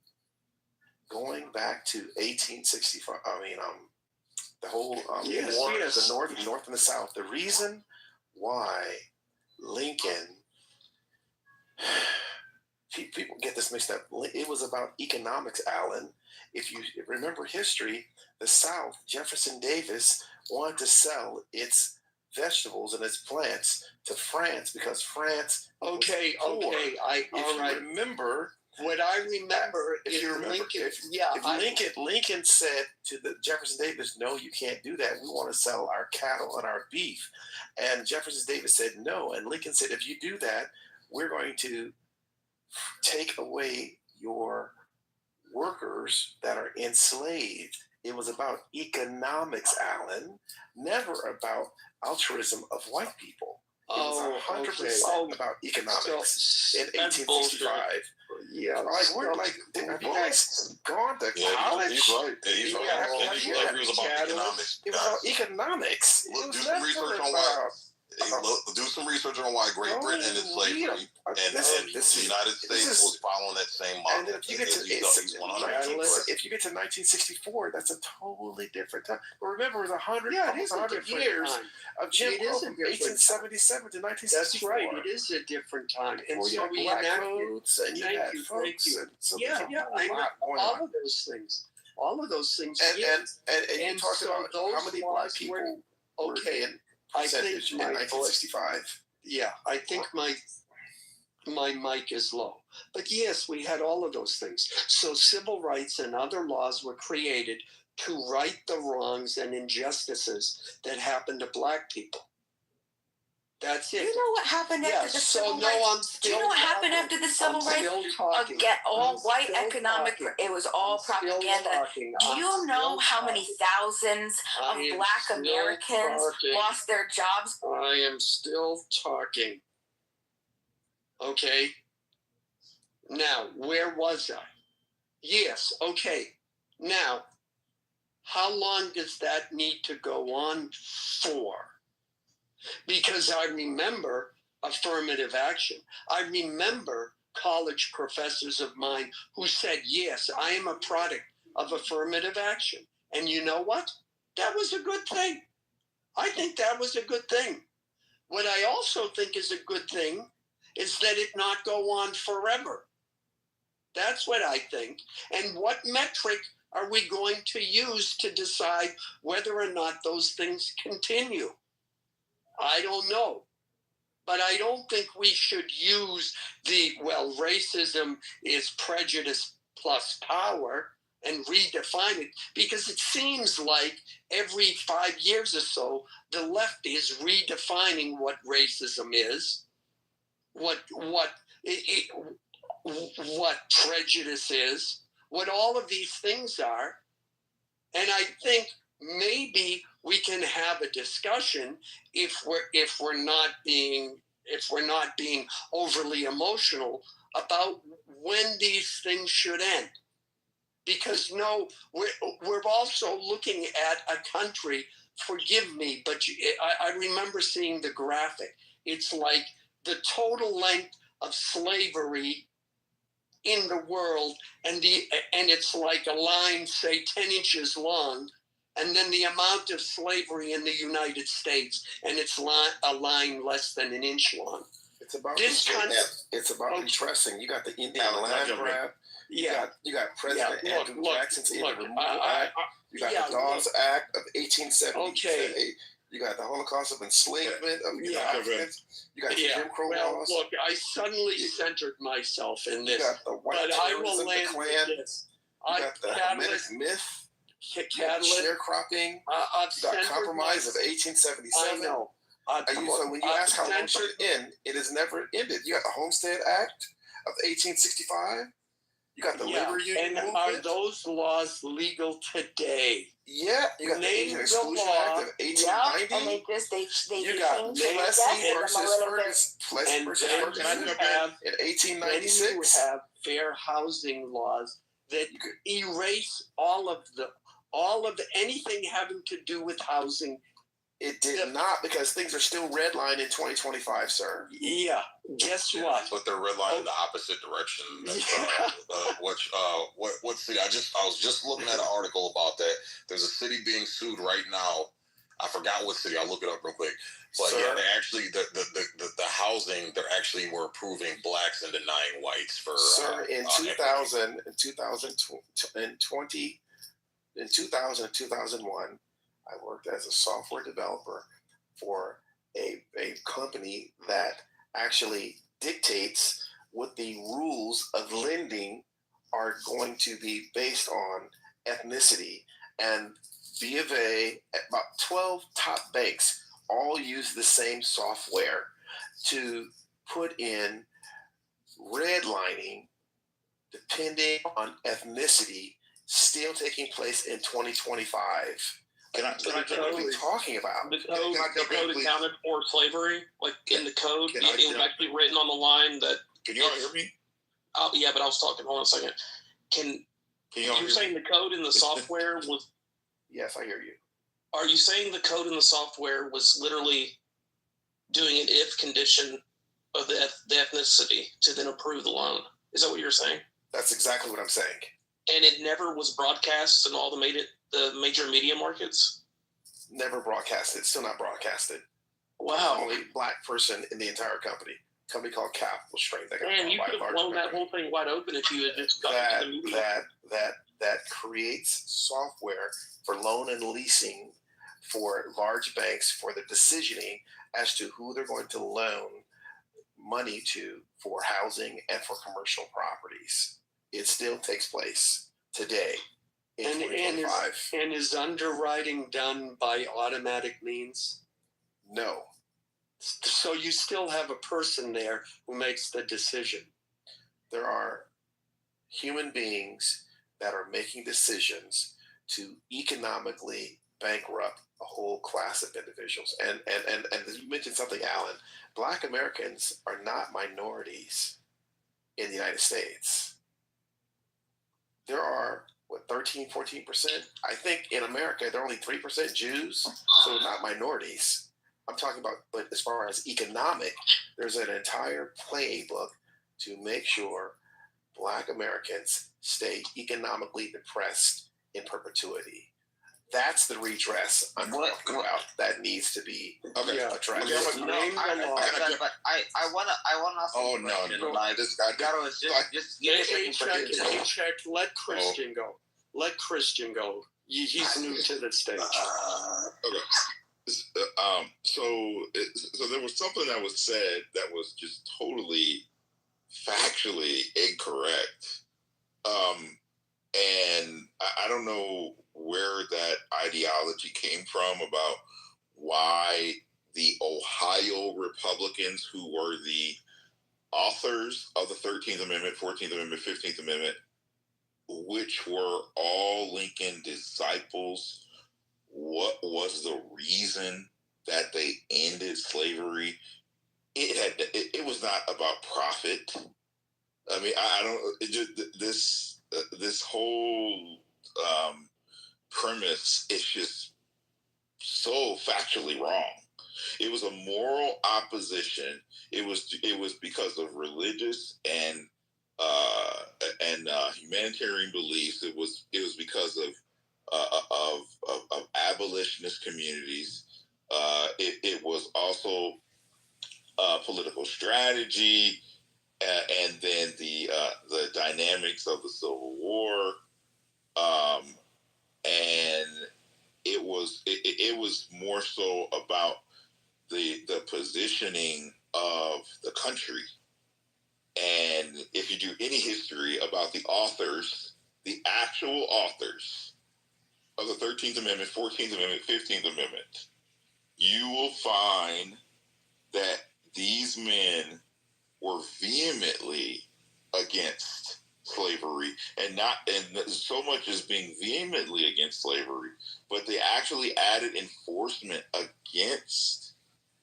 1865. The whole war, the North and the South. The reason why Lincoln, people get this mixed up. It was about economics, Alan. If you remember history, the South, Jefferson Davis wanted to sell its vegetables and its plants to France because France. Okay. Remember. What I remember is Lincoln said to the Jefferson Davis, "No, you can't do that. We want to sell our cattle and our beef." And Jefferson Davis said no. And Lincoln said, "If you do that, we're going to take away your workers that are enslaved." It was about economics, Alan, never about altruism of white people. It was 100% about economics in 1865. Yeah, we're like, have you guys gone to college? He's right. He's right. Slavery was about economics. It was about economics. Do some research on why. Do some research on why Great Britain ended slavery, and the United States was following that same model. And if you get to 1964, that's a totally different time. But remember, it was 100 years of Jim Crow from 1877 to 1964. That's right. It is a different time. And so we enacted. Thank you. I know all of those things. All of those things. And you talked about how many black people were in percentage in 1965. Yeah, I think my mic is low. But yes, we had all of those things. So civil rights and other laws were created to right the wrongs and injustices that happened to black people. That's it. Do you know what happened after the civil rights? Do you know what happened after the civil rights? Again, all white economic. It was all propaganda. Do you know how many thousands of Black Americans lost their jobs? I am still talking. Okay. Now, where was I? Yes. Okay. Now, how long does that need to go on for? Because I remember affirmative action. I remember college professors of mine who said, yes, I am a product of affirmative action. And you know what? That was a good thing. I think that was a good thing. What I also think is a good thing is that it not go on forever. That's what I think. And what metric are we going to use to decide whether or not those things continue? I don't know. But I don't think we should use racism is prejudice plus power and redefine it, because it seems like every 5 years or so, the left is redefining what racism is, what prejudice is, what all of these things are. And I think maybe we can have a discussion if we're not being overly emotional about when these things should end. Because we're also looking at a country. Forgive me, but I remember seeing the graphic. It's like the total length of slavery in the world, and it's like a line, say 10 inches long. And then the amount of slavery in the United States, and it's a line less than an inch long. It's about retracing. You got the Indian land grab. Yeah. You got President Andrew Jackson's Indian Removal Act. You got the Dawes Act of 1870. Okay. You got the Holocaust of enslavement of Africans. You got the Jim Crow laws. Look, I suddenly centered myself in this. You got the white terrorism, the Klan. You got the Hamitic myth. Sharecropping. You got compromise of 1877. I know. So when you ask how long should it end, it has never ended. You got the Homestead Act of 1865. You got the labor union movement. Are those laws legal today? Yeah, you got the Asian Exclusion Act of 1890. And they You got Plessy versus Ferguson in 1896. Then you have fair housing laws that erase all of anything having to do with housing. It did not, because things are still redlined in 2025, sir. Yeah. Guess what? But they're redlined in the opposite direction. What city? I was just looking at an article about that. There's a city being sued right now. I forgot what city. I'll look it up real quick. But sir, yeah, they actually the housing, they're actually were approving blacks and denying whites for. Sir, in 2000 and 2001, I worked as a software developer for a company that actually dictates what the rules of lending are going to be based on ethnicity. And B of A, about 12 top banks all use the same software to put in redlining depending on ethnicity, still taking place in 2025. Can I what are we talking about? The code accounted for slavery, like in the code, it was actually written on the line that. Can you all hear me? Oh yeah, but I was talking. Hold on a second. You're saying the code in the software was? Yes, I hear you. Are you saying the code in the software was literally doing an if condition of the ethnicity to then approve the loan? Is that what you're saying? That's exactly what I'm saying. And it never was broadcast in all the major media markets? Never broadcasted. Still not broadcasted. Wow. Only black person in the entire company. Company called Capital Strength. Man, you could have blown that whole thing wide open if you had just gotten to the media. That creates software for loan and leasing for large banks for the decisioning as to who they're going to loan money to for housing and for commercial properties. It still takes place today in 2025. And is underwriting done by automatic means? No. So you still have a person there who makes the decision. There are human beings that are making decisions to economically bankrupt a whole class of individuals. And you mentioned something, Alan. Black Americans are not minorities in the United States. There are, 13-14%? I think in America, there are only 3% Jews, so not minorities. I'm talking about, but as far as economic, there's an entire playbook to make sure Black Americans stay economically depressed in perpetuity. That's the redress I'm talking about. That needs to be addressed. But I wanna. Oh no! This guy. Check. Let Christian go. Let Christian go. He's new to the stage. Okay. So there was something that was said that was just totally factually incorrect. And I don't know where that ideology came from about why the Ohio Republicans, who were the authors of the 13th Amendment, 14th Amendment, 15th Amendment, which were all Lincoln disciples, what was the reason that they ended slavery? It was not about profit. I mean, I don't. This whole premise is just so factually wrong. It was a moral opposition. It was because of religious and humanitarian beliefs. It was because of abolitionist communities. It was also political strategy, and then the dynamics of the Civil War, and it was more so about the positioning of the country. And if you do any history about the authors, the actual authors of the 13th Amendment, 14th Amendment, 15th Amendment, you will find that these men were vehemently against slavery, and so much as being vehemently against slavery, but they actually added enforcement against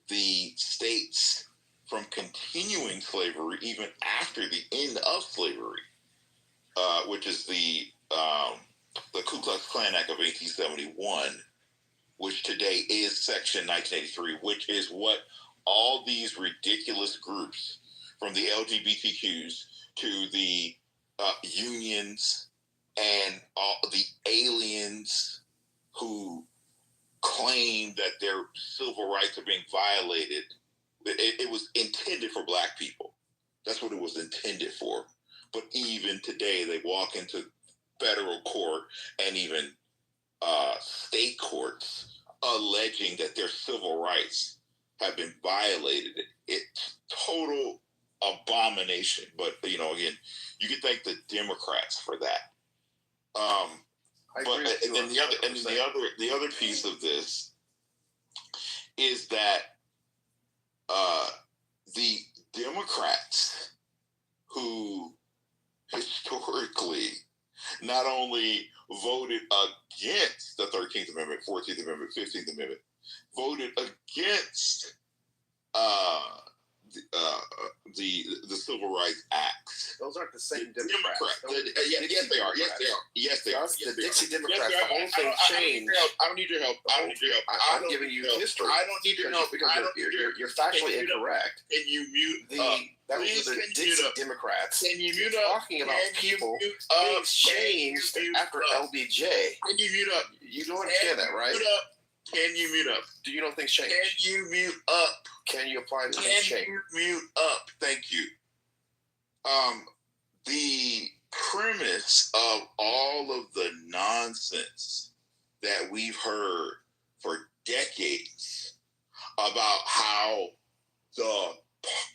the states from continuing slavery even after the end of slavery, which is the Ku Klux Klan Act of 1871, which today is Section 1983, which is what all these ridiculous groups, from the LGBTQs to the unions and all the aliens who claim that their civil rights are being violated, it was intended for black people. That's what it was intended for. But even today, they walk into federal court and even state courts alleging that their civil rights have been violated. It's total abomination. But again, you can thank the Democrats for that. But and the other piece of this is that the Democrats, who historically not only voted against the 13th Amendment, 14th Amendment, 15th Amendment, voted against the Civil Rights Acts. Those aren't the same Democrats. Yes, they are. Yes, they are. The Dixie Democrats, the whole thing changed. I don't need your help. I'm giving you history. I don't need your help because you're factually incorrect. Can you mute that was the Dixie Democrats. Can you mute up? Talking about people, things changed after LBJ. Can you mute up? You don't understand that, right? Can you mute up? Do you know things change? Can you mute up? Can you apply the Can change? you mute up? Thank you. The premise of all of the nonsense that we've heard for decades about how the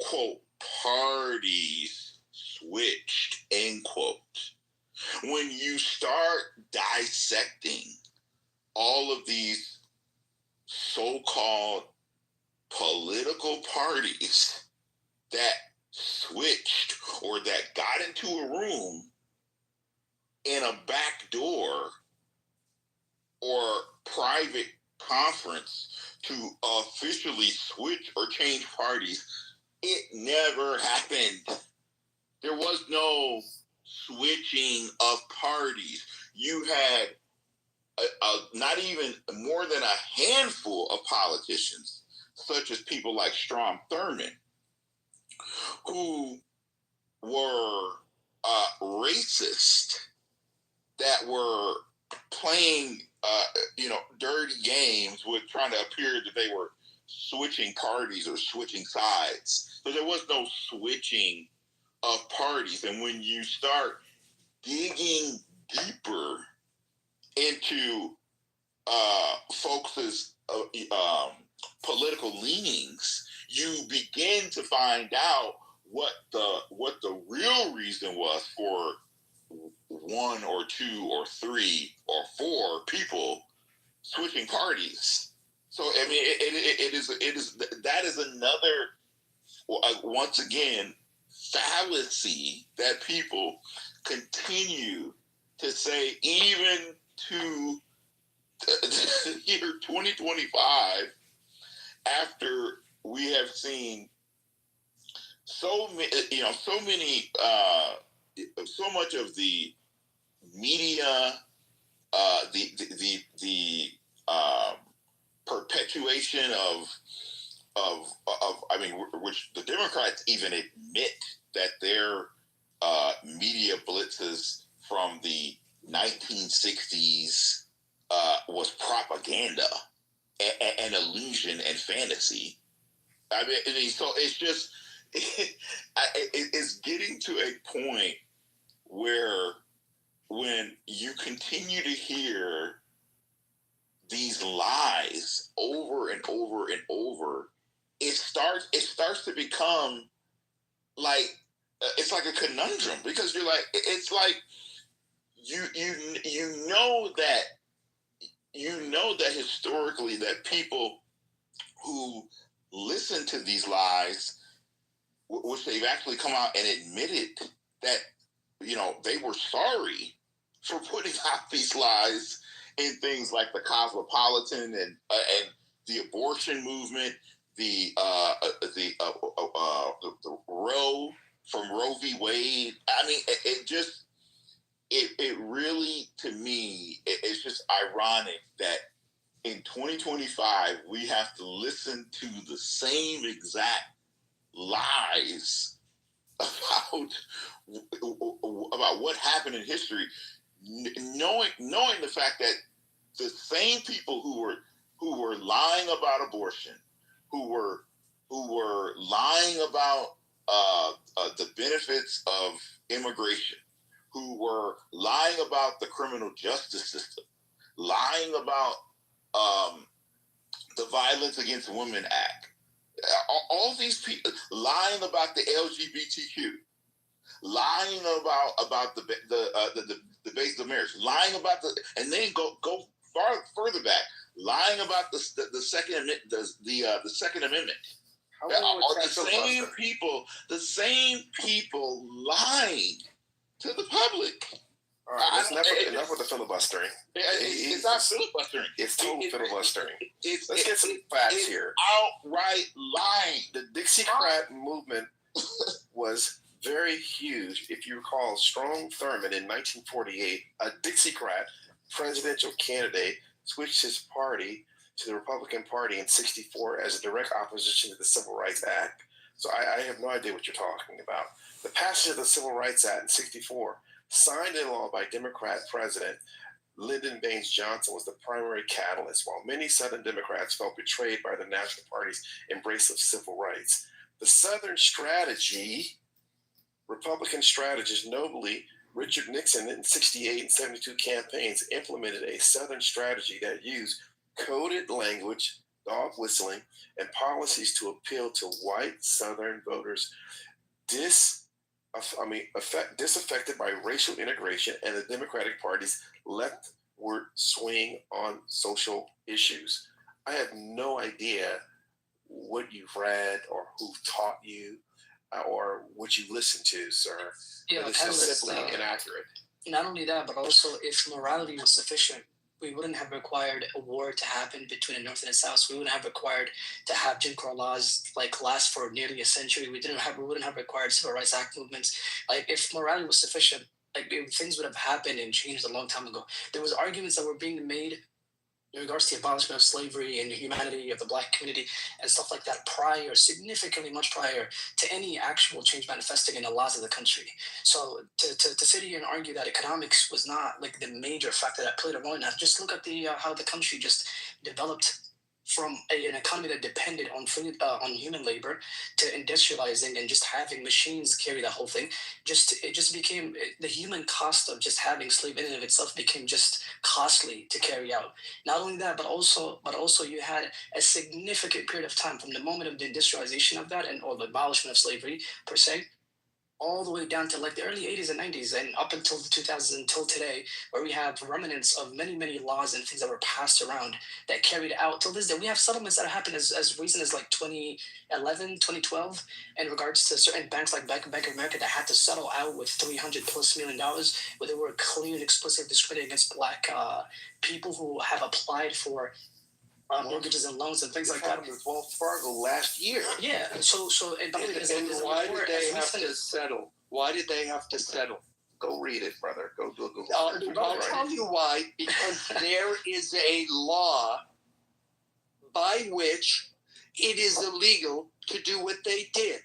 quote parties switched, end quote, when you start dissecting all of these so-called political parties that switched or that got into a room in a back door or private conference to officially switch or change parties, it never happened. There was no switching of parties. You had not even more than a handful of politicians, such as people like Strom Thurmond, who were racist, that were playing, dirty games with trying to appear that they were switching parties or switching sides. So there was no switching of parties. And when you start digging deeper into folks' political leanings, you begin to find out what the real reason was for one or two or three or four people switching parties. So I mean, it is that is another once again fallacy that people continue to say, even to the year 2025, after we have seen so much of the media, the perpetuation of I mean, which the Democrats even admit that their media blitzes from the 1960s was propaganda and illusion and fantasy. I mean, so it's just it's getting to a point where when you continue to hear these lies over and over and over, it starts to become like it's like a conundrum, because you're like, it's like you know that historically that people who listen to these lies, which they've actually come out and admitted that they were sorry for putting out these lies in things like the Cosmopolitan and the abortion movement, the Roe from Roe v. Wade. I mean, it really, to me, it's just ironic that in 2025 we have to listen to the same exact lies about what happened in history, knowing the fact that the same people who were lying about abortion, who were lying about the benefits of immigration, who were lying about the criminal justice system, lying about the Violence Against Women Act, all these people lying about the LGBTQ, lying about the base of marriage, lying about and then go further back, lying about the Second the Second Amendment. Are the same people lying to the public? All right, enough with the filibustering. It's not filibustering. It's total filibustering. Let's get some facts here. Outright lying. The Dixiecrat movement was very huge. If you recall, Strom Thurmond in 1948, a Dixiecrat presidential candidate, switched his party to the Republican Party in 1964 as a direct opposition to the Civil Rights Act. So I have no idea what you're talking about. The passage of the Civil Rights Act in 1964, signed into law by Democrat President Lyndon Baines Johnson, was the primary catalyst, while many Southern Democrats felt betrayed by the National Party's embrace of civil rights. The Southern strategy, Republican strategist, notably Richard Nixon in 68 and 72 campaigns, implemented a Southern strategy that used coded language, dog whistling, and policies to appeal to white Southern voters disaffected by racial integration and the Democratic Party's leftward swing on social issues. I have no idea what you've read or who taught you or what you listened to, sir. Yeah, but it's just simply inaccurate. Not only that, but also if morality was sufficient, we wouldn't have required a war to happen between the North and the South. We wouldn't have required to have Jim Crow laws last for nearly a century. We wouldn't have required Civil Rights Act movements. If morality was sufficient, things would have happened and changed a long time ago. There was arguments that were being made in regards to the abolishment of slavery and the humanity of the Black community and stuff like that significantly much prior to any actual change manifesting in the laws of the country. So to sit here and argue that economics was not the major factor that played a role in that, just look at how the country just developed from an economy that depended on human labor to industrializing and just having machines carry the whole thing. It just became the human cost of just having slave in and of itself became just costly to carry out. Not only that, but also you had a significant period of time from the moment of the industrialization of that or the abolishment of slavery per se, all the way down to the early 80s and 90s and up until the 2000s until today, where we have remnants of many, many laws and things that were passed around that carried out till this day. We have settlements that happened as recent as 2011, 2012 in regards to certain banks like Bank of America that had to settle out with $300+ million where they were clear and explicitly discriminating against Black people who have applied for mortgages and loans and things like that. With Wells Fargo last year. Yeah. So and why did they have to settle? Why did they have to settle? Go read it, brother. Go Google. I'll tell you why. Because there is a law by which it is illegal to do what they did.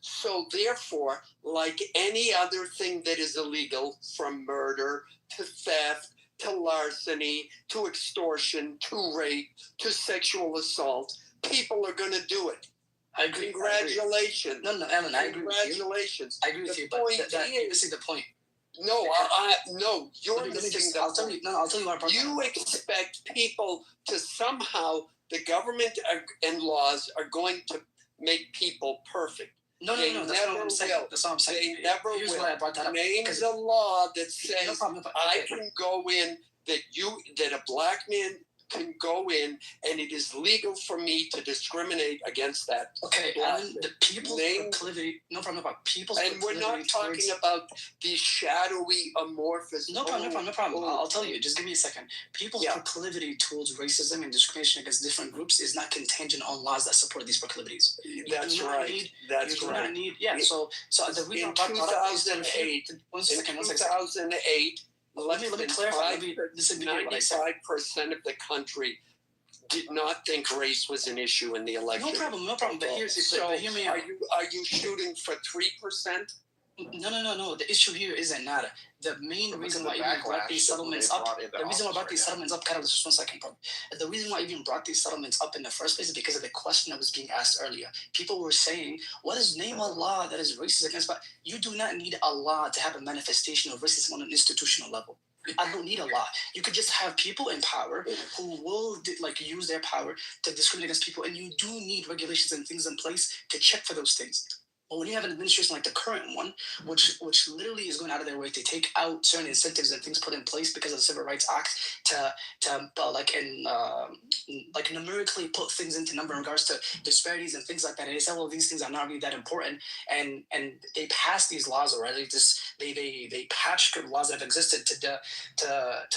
So therefore, like any other thing that is illegal, from murder to theft to larceny, to extortion, to rape, to sexual assault, people are going to do it. I agree. Congratulations. No, Ellen, I agree with you. Congratulations. I agree with you, but you're missing the point. No, no, you're missing the point. I'll tell you what. You expect people to somehow, the government and laws are going to make people perfect. No, that's what I'm saying. That's what I'm saying. They never Here's will. why I brought that up. Name the law that says I can go in, that a Black man can go in, and it is legal for me to discriminate against that. Okay, and the people's proclivity, no problem about people's and we're not talking about the shadowy, amorphous. No problem. I'll tell you. Just give me a second. People's proclivity towards racism and discrimination against different groups is not contingent on laws that support these proclivities. That's right. That's right. Not need, so the reason in 2008, one second. 2008, let me clarify. 95% of the country did not think race was an issue in the election. No problem. But hear me out. Are you shooting for 3%? No. The issue here isn't nada. The main reason why I even brought these settlements up, Carlos, just 1 second, bro. The reason why I even brought these settlements up in the first place is because of the question that was being asked earlier. People were saying, what is name a law that is racist against black? You do not need a law to have a manifestation of racism on an institutional level. I don't need a law. You could just have people in power who will use their power to discriminate against people, and you do need regulations and things in place to check for those things. But when you have an administration like the current one, which literally is going out of their way to take out certain incentives and things put in place because of the Civil Rights Act to numerically put things into number in regards to disparities and things like that, and they say, well, these things are not really that important, and they passed these laws already. They patched good laws that have existed to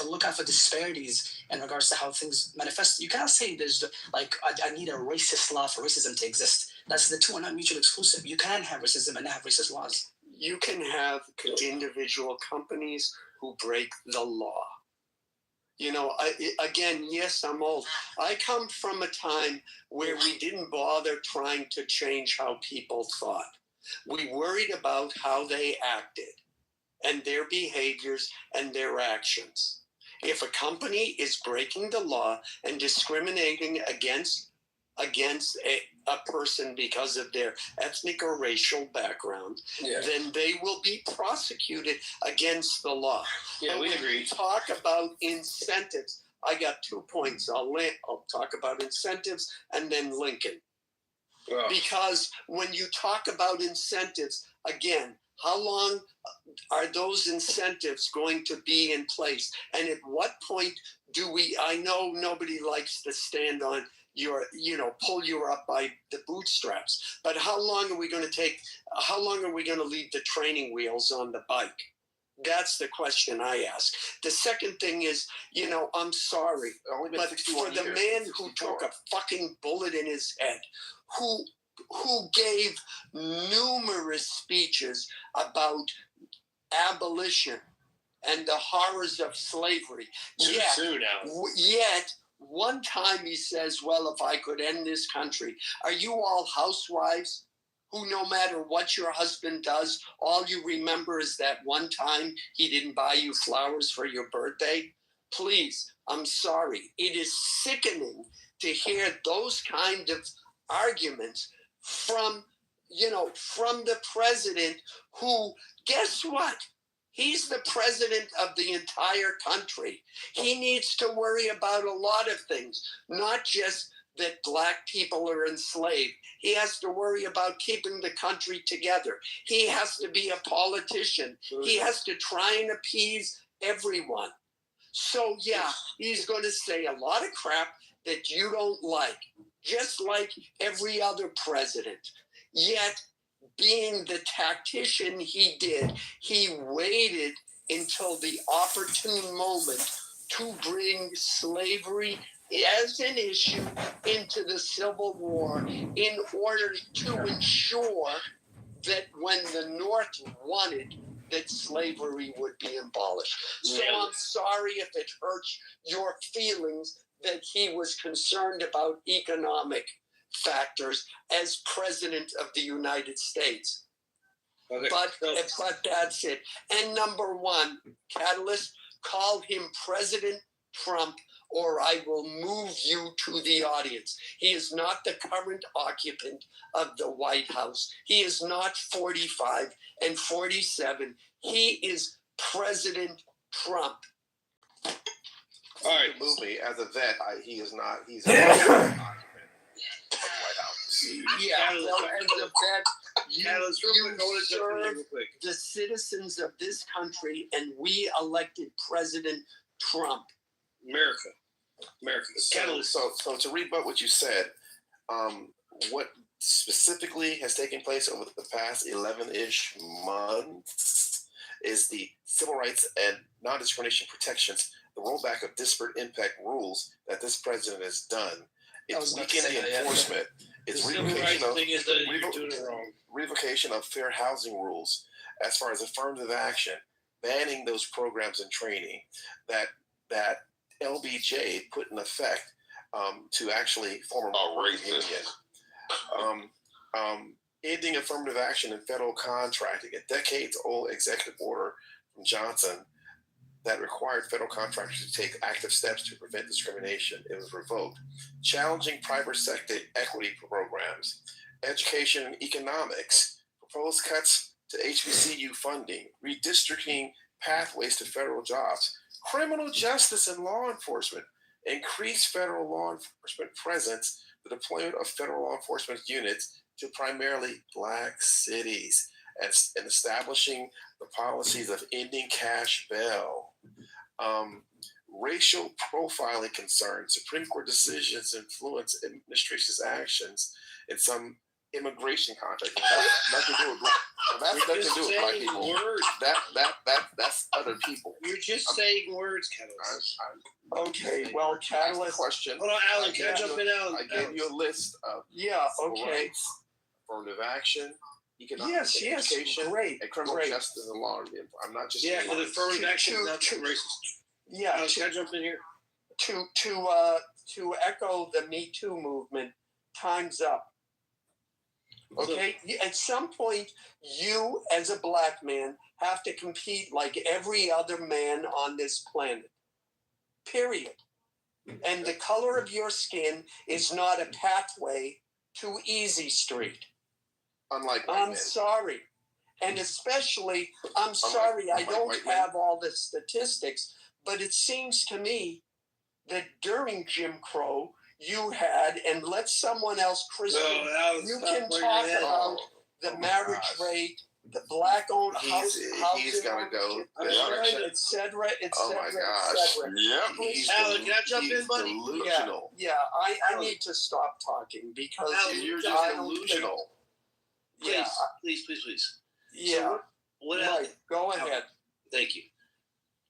look out for disparities in regards to how things manifest. You cannot say there's I need a racist law for racism to exist. The two are not mutually exclusive. You can have racism and have racist laws. You can have individual companies who break the law. Yes, I'm old. I come from a time where we didn't bother trying to change how people thought. We worried about how they acted and their behaviors and their actions. If a company is breaking the law and discriminating against a person because of their ethnic or racial background, then they will be prosecuted against the law. Yeah, we agree. We talk about incentives. I got 2 points. I'll talk about incentives and then Lincoln. Oh. Because when you talk about incentives, again, how long are those incentives going to be in place? And at what point I know nobody likes to stand on pull you up by the bootstraps. But how long are we going to leave the training wheels on the bike? That's the question I ask. The second thing is, I'm sorry, but for the man who took a fucking bullet in his head, who gave numerous speeches about abolition and the horrors of slavery, yet one time he says, well, if I could end this country, are you all housewives who no matter what your husband does, all you remember is that one time he didn't buy you flowers for your birthday? Please, I'm sorry. It is sickening to hear those kind of arguments from the president who, guess what? He's the president of the entire country. He needs to worry about a lot of things, not just that black people are enslaved. He has to worry about keeping the country together. He has to be a politician. He has to try and appease everyone. So, he's going to say a lot of crap that you don't like, just like every other president. Yet, being the tactician he did, he waited until the opportune moment to bring slavery as an issue into the Civil War in order to ensure that when the North wanted, that slavery would be abolished. So I'm sorry if it hurts your feelings that he was concerned about economic factors as president of the United States. Okay. But that's it. And number one, Catalyst, call him President Trump or I will move you to the audience. He is not the current occupant of the White House. He is not 45 and 47. He is President Trump. All right. Move me. As a vet, he is not. He's an occupant. White House. Well, as a vet, you serve the citizens of this country, and we elected President Trump. America. American So, catalyst. so to rebut what you said, what specifically has taken place over the past 11-ish months is the civil rights and non-discrimination protections, the rollback of disparate impact rules that this president has done. It's weakened the enforcement. It's revocation of fair housing rules as far as affirmative action, banning those programs and training that LBJ put in effect to actually form a union. Ending affirmative action in federal contracting, a decades-old executive order from Johnson that required federal contractors to take active steps to prevent discrimination. It was revoked. Challenging private sector equity programs, education and economics, proposed cuts to HBCU funding, redistricting pathways to federal jobs, criminal justice and law enforcement, increased federal law enforcement presence, the deployment of federal law enforcement units to primarily Black cities, and establishing the policies of ending cash bail. Racial profiling concerns, Supreme Court decisions influence administration's actions in some immigration contracts. That's nothing to do with black. That's nothing to do with black people. That's other people. You're just saying words, Catalyst. Okay, well, Catalyst. Question. Hold on, Alan. Can I jump in, Alan? I gave you a list of rights, affirmative action, economic education, and criminal justice and law enforcement. I'm not just but affirmative action is not racist. Yeah, Alan, can I jump in here? To echo the Me Too movement, time's up. Okay, at some point, you as a black man have to compete like every other man on this planet. Period. And the color of your skin is not a pathway to Easy Street. Unlike I'm sorry. And especially, I'm sorry, I don't have all the statistics, but it seems to me that during Jim Crow, you had, and let someone else, Kristen, you can talk about the marriage rate, the black-owned housing. He's got to go. Et cetera, et cetera, et cetera. Alan, can I jump in, buddy? Delusional. Yeah, I need to stop talking because you're just delusional. Please. Yeah. So go ahead. Thank you.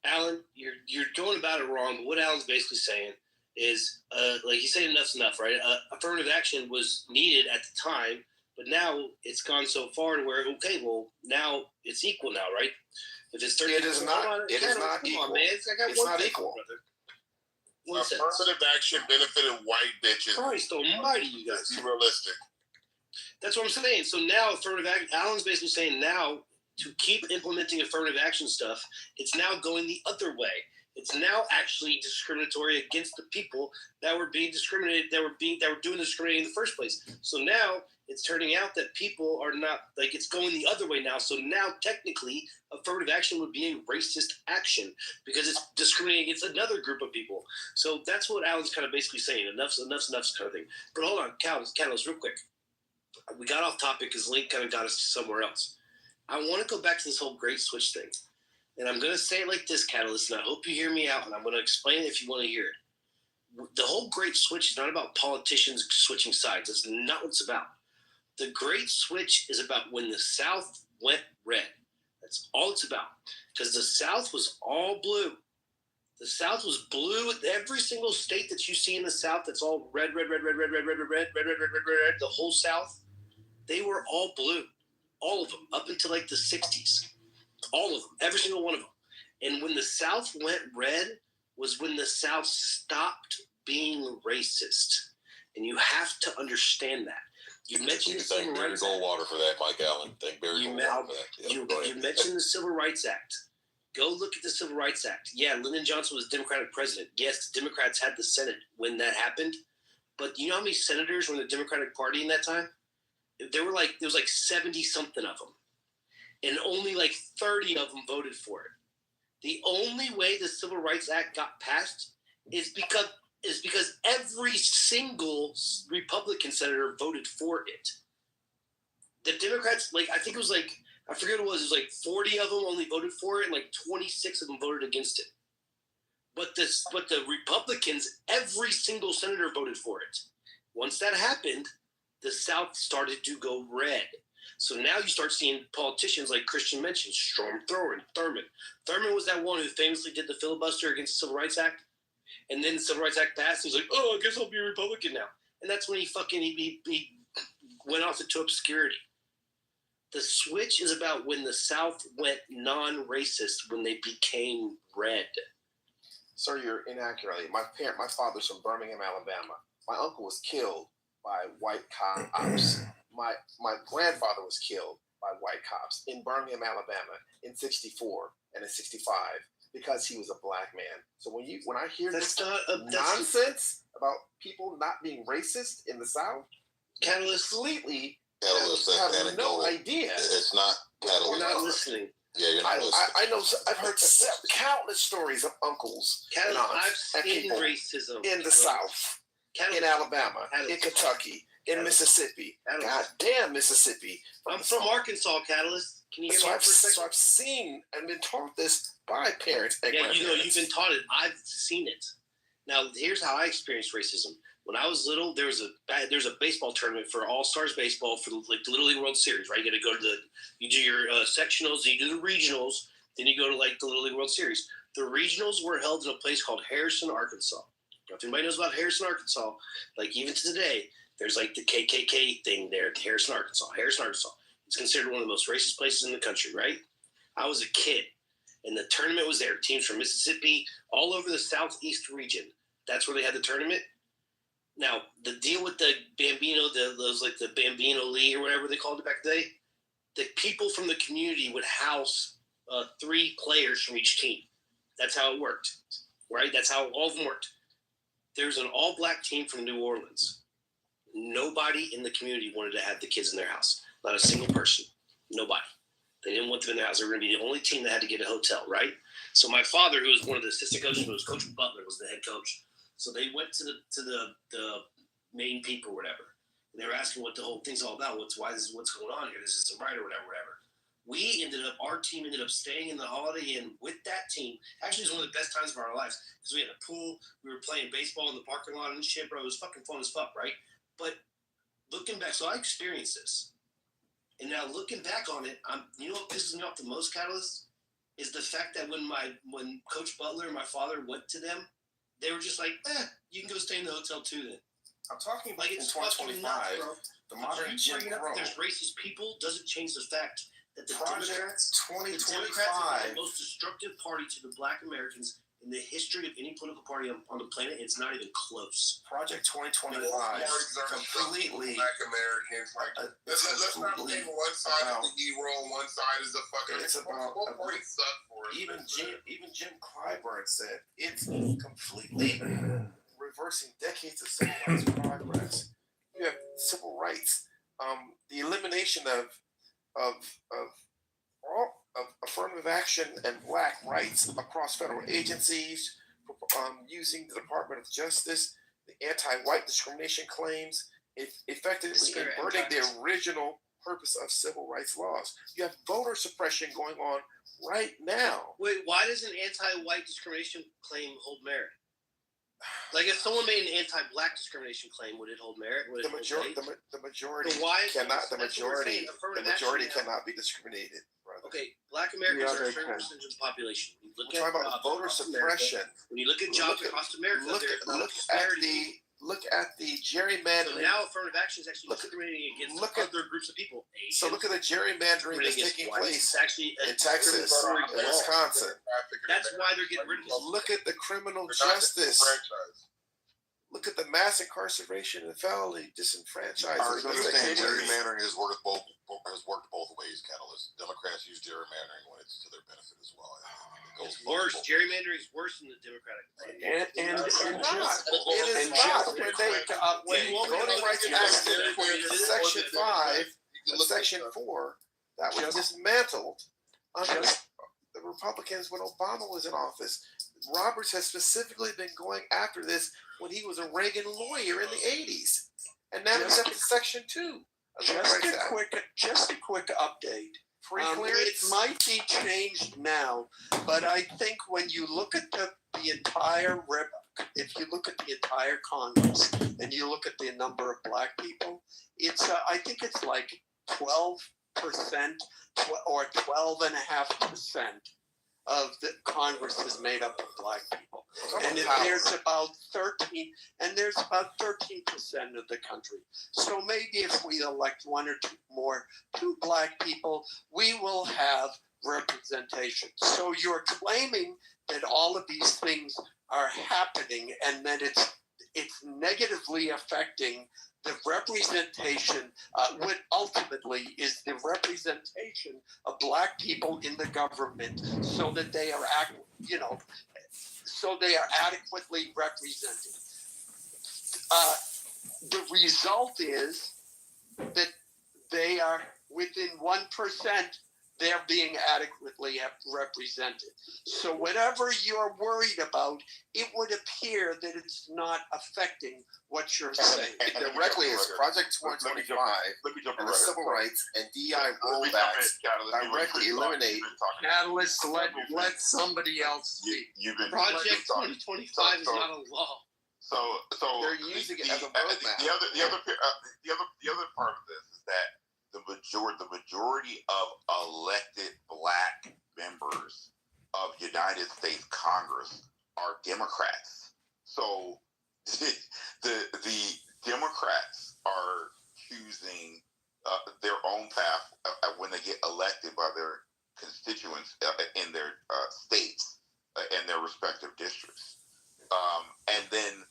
Alan, you're going about it wrong, but what Alan's basically saying is, like he's saying enough's enough, right? Affirmative action was needed at the time, but now it's gone so far to where, okay, well, now it's equal now, right? If it's 30, it is not equal. On, man. It's not equal. Affirmative action benefited white bitches. Christ almighty, you guys. Let's be realistic. That's what I'm saying. So now affirmative action, Alan's basically saying now to keep implementing affirmative action stuff, it's now going the other way. It's now actually discriminatory against the people that were being discriminated, that were doing discriminating in the first place. So now it's turning out that people are not, like, it's going the other way now. So now technically affirmative action would be a racist action because it's discriminating against another group of people. So that's what Alan's kind of basically saying. Enough's kind of thing. But hold on, Catalyst, real quick. We got off topic because Link kind of got us somewhere else. I want to go back to this whole great switch thing. And I'm going to say it like this, Catalyst, and I hope you hear me out, and I'm going to explain it if you want to hear it. The whole great switch is not about politicians switching sides. That's not what it's about. The great switch is about when the South went red. That's all it's about. Because the South was all blue. The South was blue. Every single state that you see in the South that's all red, the whole South, they were all blue. All of them, up until like the 60s. All of them, every single one of them. And when the South went red was when the South stopped being racist. And you have to understand that. You mentioned the Civil Rights Act. Goldwater for that, Mike Allen. Thank Barry Goldwater for that. You mentioned the Civil Rights Act. Go look at the Civil Rights Act. Yeah, Lyndon Johnson was Democratic president. Yes, the Democrats had the Senate when that happened. But you know how many senators were in the Democratic Party in that time? There was like 70 something of them. And only like 30 of them voted for it. The only way the Civil Rights Act got passed is because every single Republican senator voted for it. The Democrats, I think it was I forget what it was like 40 of them only voted for it, and like 26 of them voted against it. But the Republicans, every single senator voted for it. Once that happened, the South started to go red. So now you start seeing politicians like Christian mentioned, Strom Thurmond. Thurmond was that one who famously did the filibuster against the Civil Rights Act. And then the Civil Rights Act passed. And he's like, oh, I guess I'll be a Republican now. And that's when he went off into obscurity. The switch is about when the South went non-racist, when they became red. Sir, you're inaccurate. My father's from Birmingham, Alabama. My uncle was killed by white cops. My grandfather was killed by white cops in Birmingham, Alabama in '64 and in '65 because he was a black man. So when I hear this nonsense about people not being racist in the South, completely have no idea. It's not Catalyst. We're not listening. Yeah, you're not listening. I know. I've heard countless stories of uncles and aunts and people racism in the South, in Alabama, in Kentucky, in Mississippi. God damn Mississippi. I'm from Arkansas, Catalyst. Can you hear me for a second? So I've seen and been taught this by parents and yeah, grandparents. you've been taught it. I've seen it. Now, here's how I experienced racism. When I was little, there's a baseball tournament for All-Stars baseball for the Little League World Series, right? You got to go to you do your sectionals, you do the regionals, then you go to the Little League World Series. The regionals were held in a place called Harrison, Arkansas. Now, if anybody knows about Harrison, Arkansas, even to today, there's the KKK thing there at Harrison, Arkansas. Harrison, Arkansas. It's considered one of the most racist places in the country, right? I was a kid, and the tournament was there. Teams from Mississippi, all over the southeast region. That's where they had the tournament. Now, the deal with the Bambino, the Bambino League or whatever they called it back then, the people from the community would house 3 players from each team. That's how it worked, right? That's how all of them worked. There's an all-black team from New Orleans. Nobody in the community wanted to have the kids in their house. Not a single person. Nobody. They didn't want them in their house. They were going to be the only team that had to get a hotel, right? So my father, who was one of the assistant coaches, who was Coach Butler, was the head coach. So they went to the main people or whatever. And they were asking what the whole thing's all about. What's going on here? This isn't right or whatever. Our team ended up staying in the Holiday Inn with that team. Actually, it was one of the best times of our lives because we had a pool. We were playing baseball in the parking lot and shit, bro. It was fucking fun as fuck, right? But looking back, so I experienced this. And now looking back on it, you know what pisses me off the most, Catalyst? Is the fact that when Coach Butler and my father went to them, they were just like, you can go stay in the hotel too then. I'm talking about it's in 2025, the modern Jim Crow. There's racist people doesn't change the fact that the Democrats are the most destructive party to the Black Americans in the history of any political party on the planet. It's not even close. Project 2025 completely Black Americans. Let's not think one side of the hero, one side is a fucking. It's about both parties suck for it. Even Jim Clyburn said it's completely reversing decades of civil rights progress. You have civil rights, the elimination of affirmative action and black rights across federal agencies, using the Department of Justice, the anti-white discrimination claims, effectively inverting the original purpose of civil rights laws. You have voter suppression going on right now. Wait, why does an anti-white discrimination claim hold merit? If someone made an anti-black discrimination claim, would it hold merit? The majority cannot be discriminated. Brother. Okay, Black Americans are a certain percentage of the population. We're talking about voter suppression. When you look at jobs across America, look at the gerrymandering. So now affirmative action is actually discriminating against other groups of people. So look at the gerrymandering that's taking place in Texas and Wisconsin. That's why they're getting rid of this. Look at the criminal justice. Look at the mass incarceration and felony disenfranchisement. Gerrymandering has worked both ways, Catalyst. Democrats use gerrymandering when it's to their benefit as well. It's worse. Gerrymandering is worse than the Democratic Party. It is not. Voting Rights Act, Section 5, Section 4, that was dismantled under the Republicans when Obama was in office. Roberts has specifically been going after this when he was a Reagan lawyer in the 80s. And now he's up to Section 2. Just a quick update. Free It clearance? might be changed now, but I think when you look at the entire if you look at the entire Congress and you look at the number of black people, it's I think it's like 12% or 12.5% of the Congress is made up of black people, and there's about 13% of the country. So maybe if we elect one or two black people, we will have representation. So you're claiming that all of these things are happening and that it's negatively affecting the representation, what ultimately is the representation of black people in the government, so that they are adequately represented. The result is that they are within 1%. They're being adequately represented. So whatever you're worried about, it would appear that it's not affecting what you're saying. Directly is Project 2025 and the civil rights and DI rollbacks directly eliminate. Catalyst, let somebody else speak. Project 2025 is not a law. So they're using it as a roadmap. The other part of this is that the majority of elected black members of United States Congress are Democrats. So the Democrats are choosing their own path when they get elected by their constituents in their states and their respective districts. And then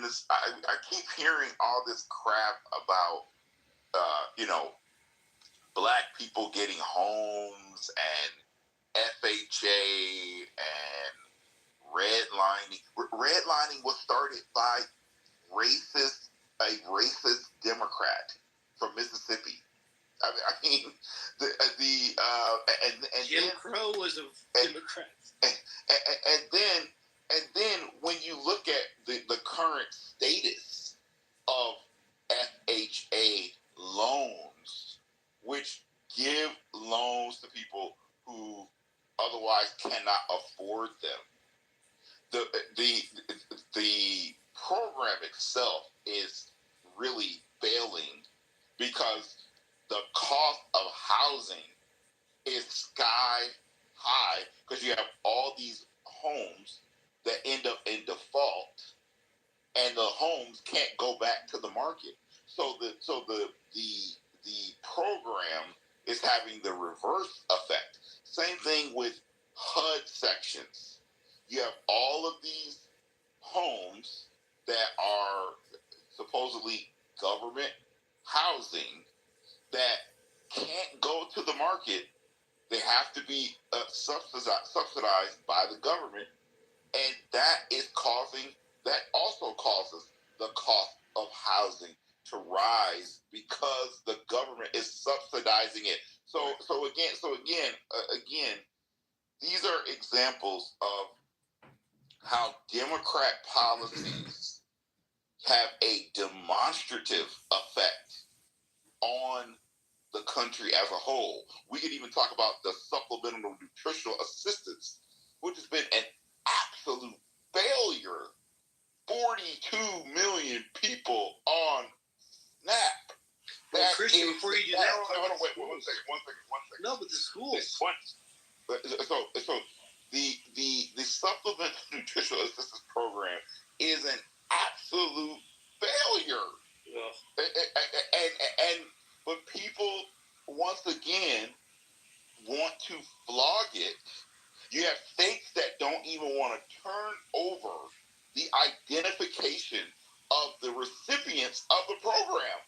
this, I keep hearing all this crap about black people getting homes and FHA and redlining. Redlining was started by a racist Democrat from Mississippi. Jim Crow was a Democrat. And then when you look at the current status of FHA loans, which give loans to people who otherwise cannot afford them, the program itself is really failing because the cost of housing is sky high because you have all these homes that end up in default, and the homes can't go back to the market. So the program is having the reverse effect. Same thing with HUD sections. You have all of these homes that are supposedly government housing that can't go to the market. They have to be subsidized by the government, and that also causes the cost of housing to rise because the government is subsidizing it. So again, these are examples of how Democrat policies have a demonstrative effect on the country as a whole. We could even talk about the supplemental nutritional assistance, which has been an absolute failure. 42 million people on SNAP. Well, Christian, before you do that, wait, one second. No, but the schools. So the supplemental nutritional assistance program is an absolute failure. Yeah. But people once again want to flog it. You have states that don't even want to turn over the identification of the recipients of the program.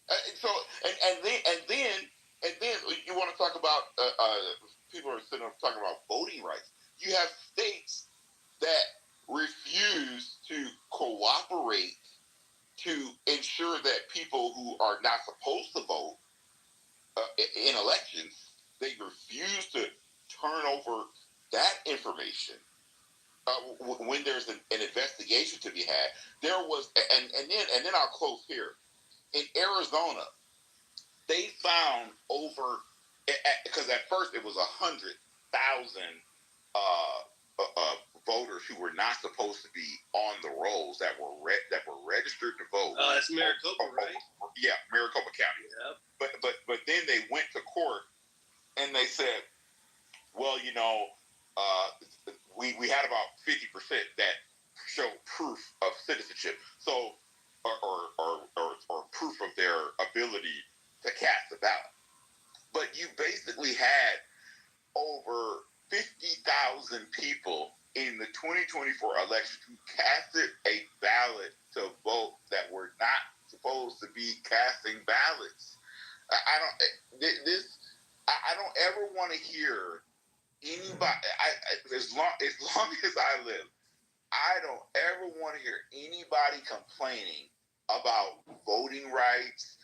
And then you want to talk about people are sitting up talking about voting rights. You have states that refuse to cooperate to ensure that people who are not supposed to vote in elections, they refuse to turn over that information. When there's an investigation to be had, there was, and then I'll close here. In Arizona, they found over because at first it was 100,000 voters who were not supposed to be on the rolls that were registered to vote. That's Maricopa, right? Yeah, Maricopa County. Yep. But then they went to court and they said, well, we had about 50% that showed proof of citizenship, so or proof of their ability to cast a ballot. But you basically had over 50,000 people in the 2024 election who casted a ballot to vote that were not supposed to be casting ballots. I don't ever want to hear anybody. As long as I live, I don't ever want to hear anybody complaining about voting rights,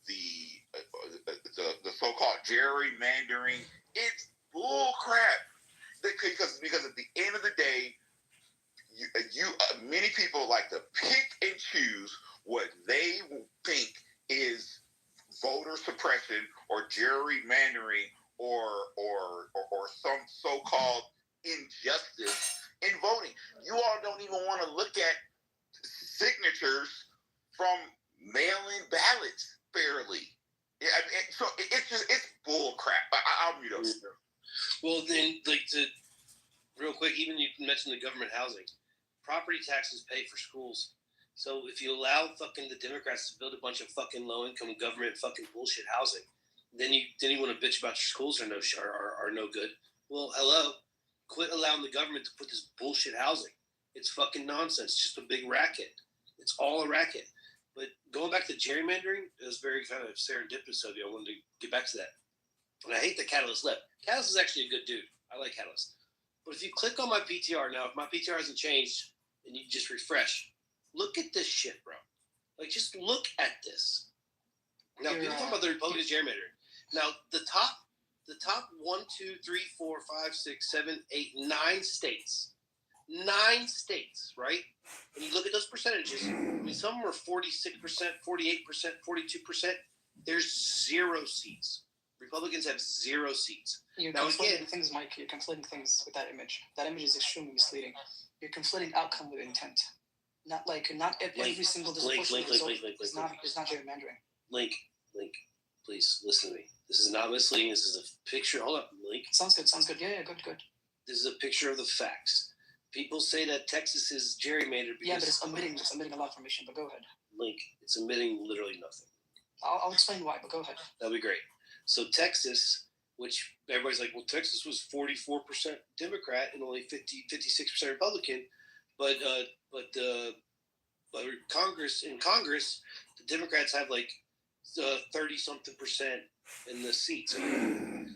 the so-called gerrymandering. It's bull crap. Because at the end of the day, many people like to pick and choose what they think is voter suppression or gerrymandering or some so-called injustice in voting. You all don't even want to look at signatures from mail-in ballots fairly. Yeah, so it's bull crap. I'll mute up. Well, then, real quick, even you mentioned the government housing. Property taxes pay for schools. So if you allow fucking the Democrats to build a bunch of fucking low-income government fucking bullshit housing, then you want to bitch about your schools are no good. Well, hello. Quit allowing the government to put this bullshit housing. It's fucking nonsense. Just a big racket. It's all a racket. But going back to gerrymandering, it was very kind of serendipitous of you. I wanted to get back to that. And I hate that Catalyst left. Catalyst is actually a good dude. I like Catalyst. But if you click on my PTR now, if my PTR hasn't changed, and you just refresh, look at this shit, bro. Like, just look at this. Now, people talk about the Republican gerrymander. Now, the top 1, 2, 3, 4, 5, 6, 7, 8, 9 states. 9 states, right? And you look at those percentages. I mean, some of them are 46%, 48%, 42%. There's 0 seats. Republicans have 0 seats. You're conflating things, Mike. You're conflating things with that image. That image is extremely misleading. You're conflating outcome with intent. Not every single disproportionate result is not gerrymandering. Link, please listen to me. This is not misleading. This is a picture. Hold up, Link. Sounds good. Yeah, good. This is a picture of the facts. People say that Texas is gerrymandered. Yeah, but it's omitting a lot of information. But go ahead. Link, it's omitting literally nothing. I'll explain why, but go ahead. That'll be great. So Texas, which everybody's like, well, Texas was 44% Democrat and only 56% Republican, but Congress, the Democrats have like 30-something% in the seats.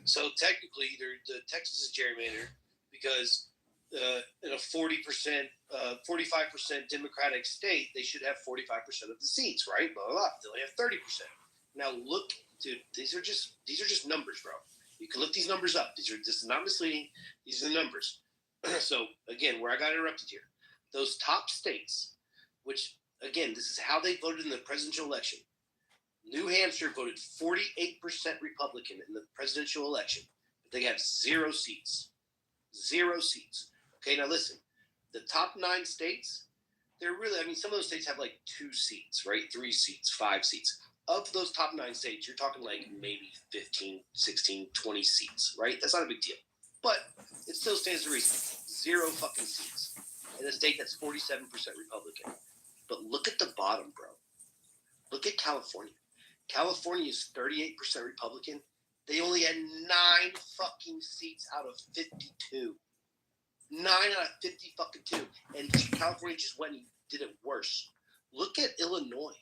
So technically, the Texas is gerrymandered because in a 40%, 45% Democratic state, they should have 45% of the seats, right? Blah blah blah. They only have 30%. Now look. Dude, these are just numbers, bro. You can look these numbers up. This is not misleading. These are the numbers. So again, where I got interrupted here, those top states, which again, this is how they voted in the presidential election. New Hampshire voted 48% Republican in the presidential election, but they have 0 seats. 0 seats. Okay, now listen. The top 9 states, they're really. I mean, some of those states have like 2 seats, right? 3 seats, 5 seats. Of those top 9 states, you're talking like maybe 15, 16, 20 seats, right? That's not a big deal. But it still stands to reason. 0 fucking seats in a state that's 47% Republican. But look at the bottom, bro. Look at California. California is 38% Republican. They only had 9 fucking seats out of 52. 9 out of 50 fucking 2. And California just went and did it worse. Look at Illinois.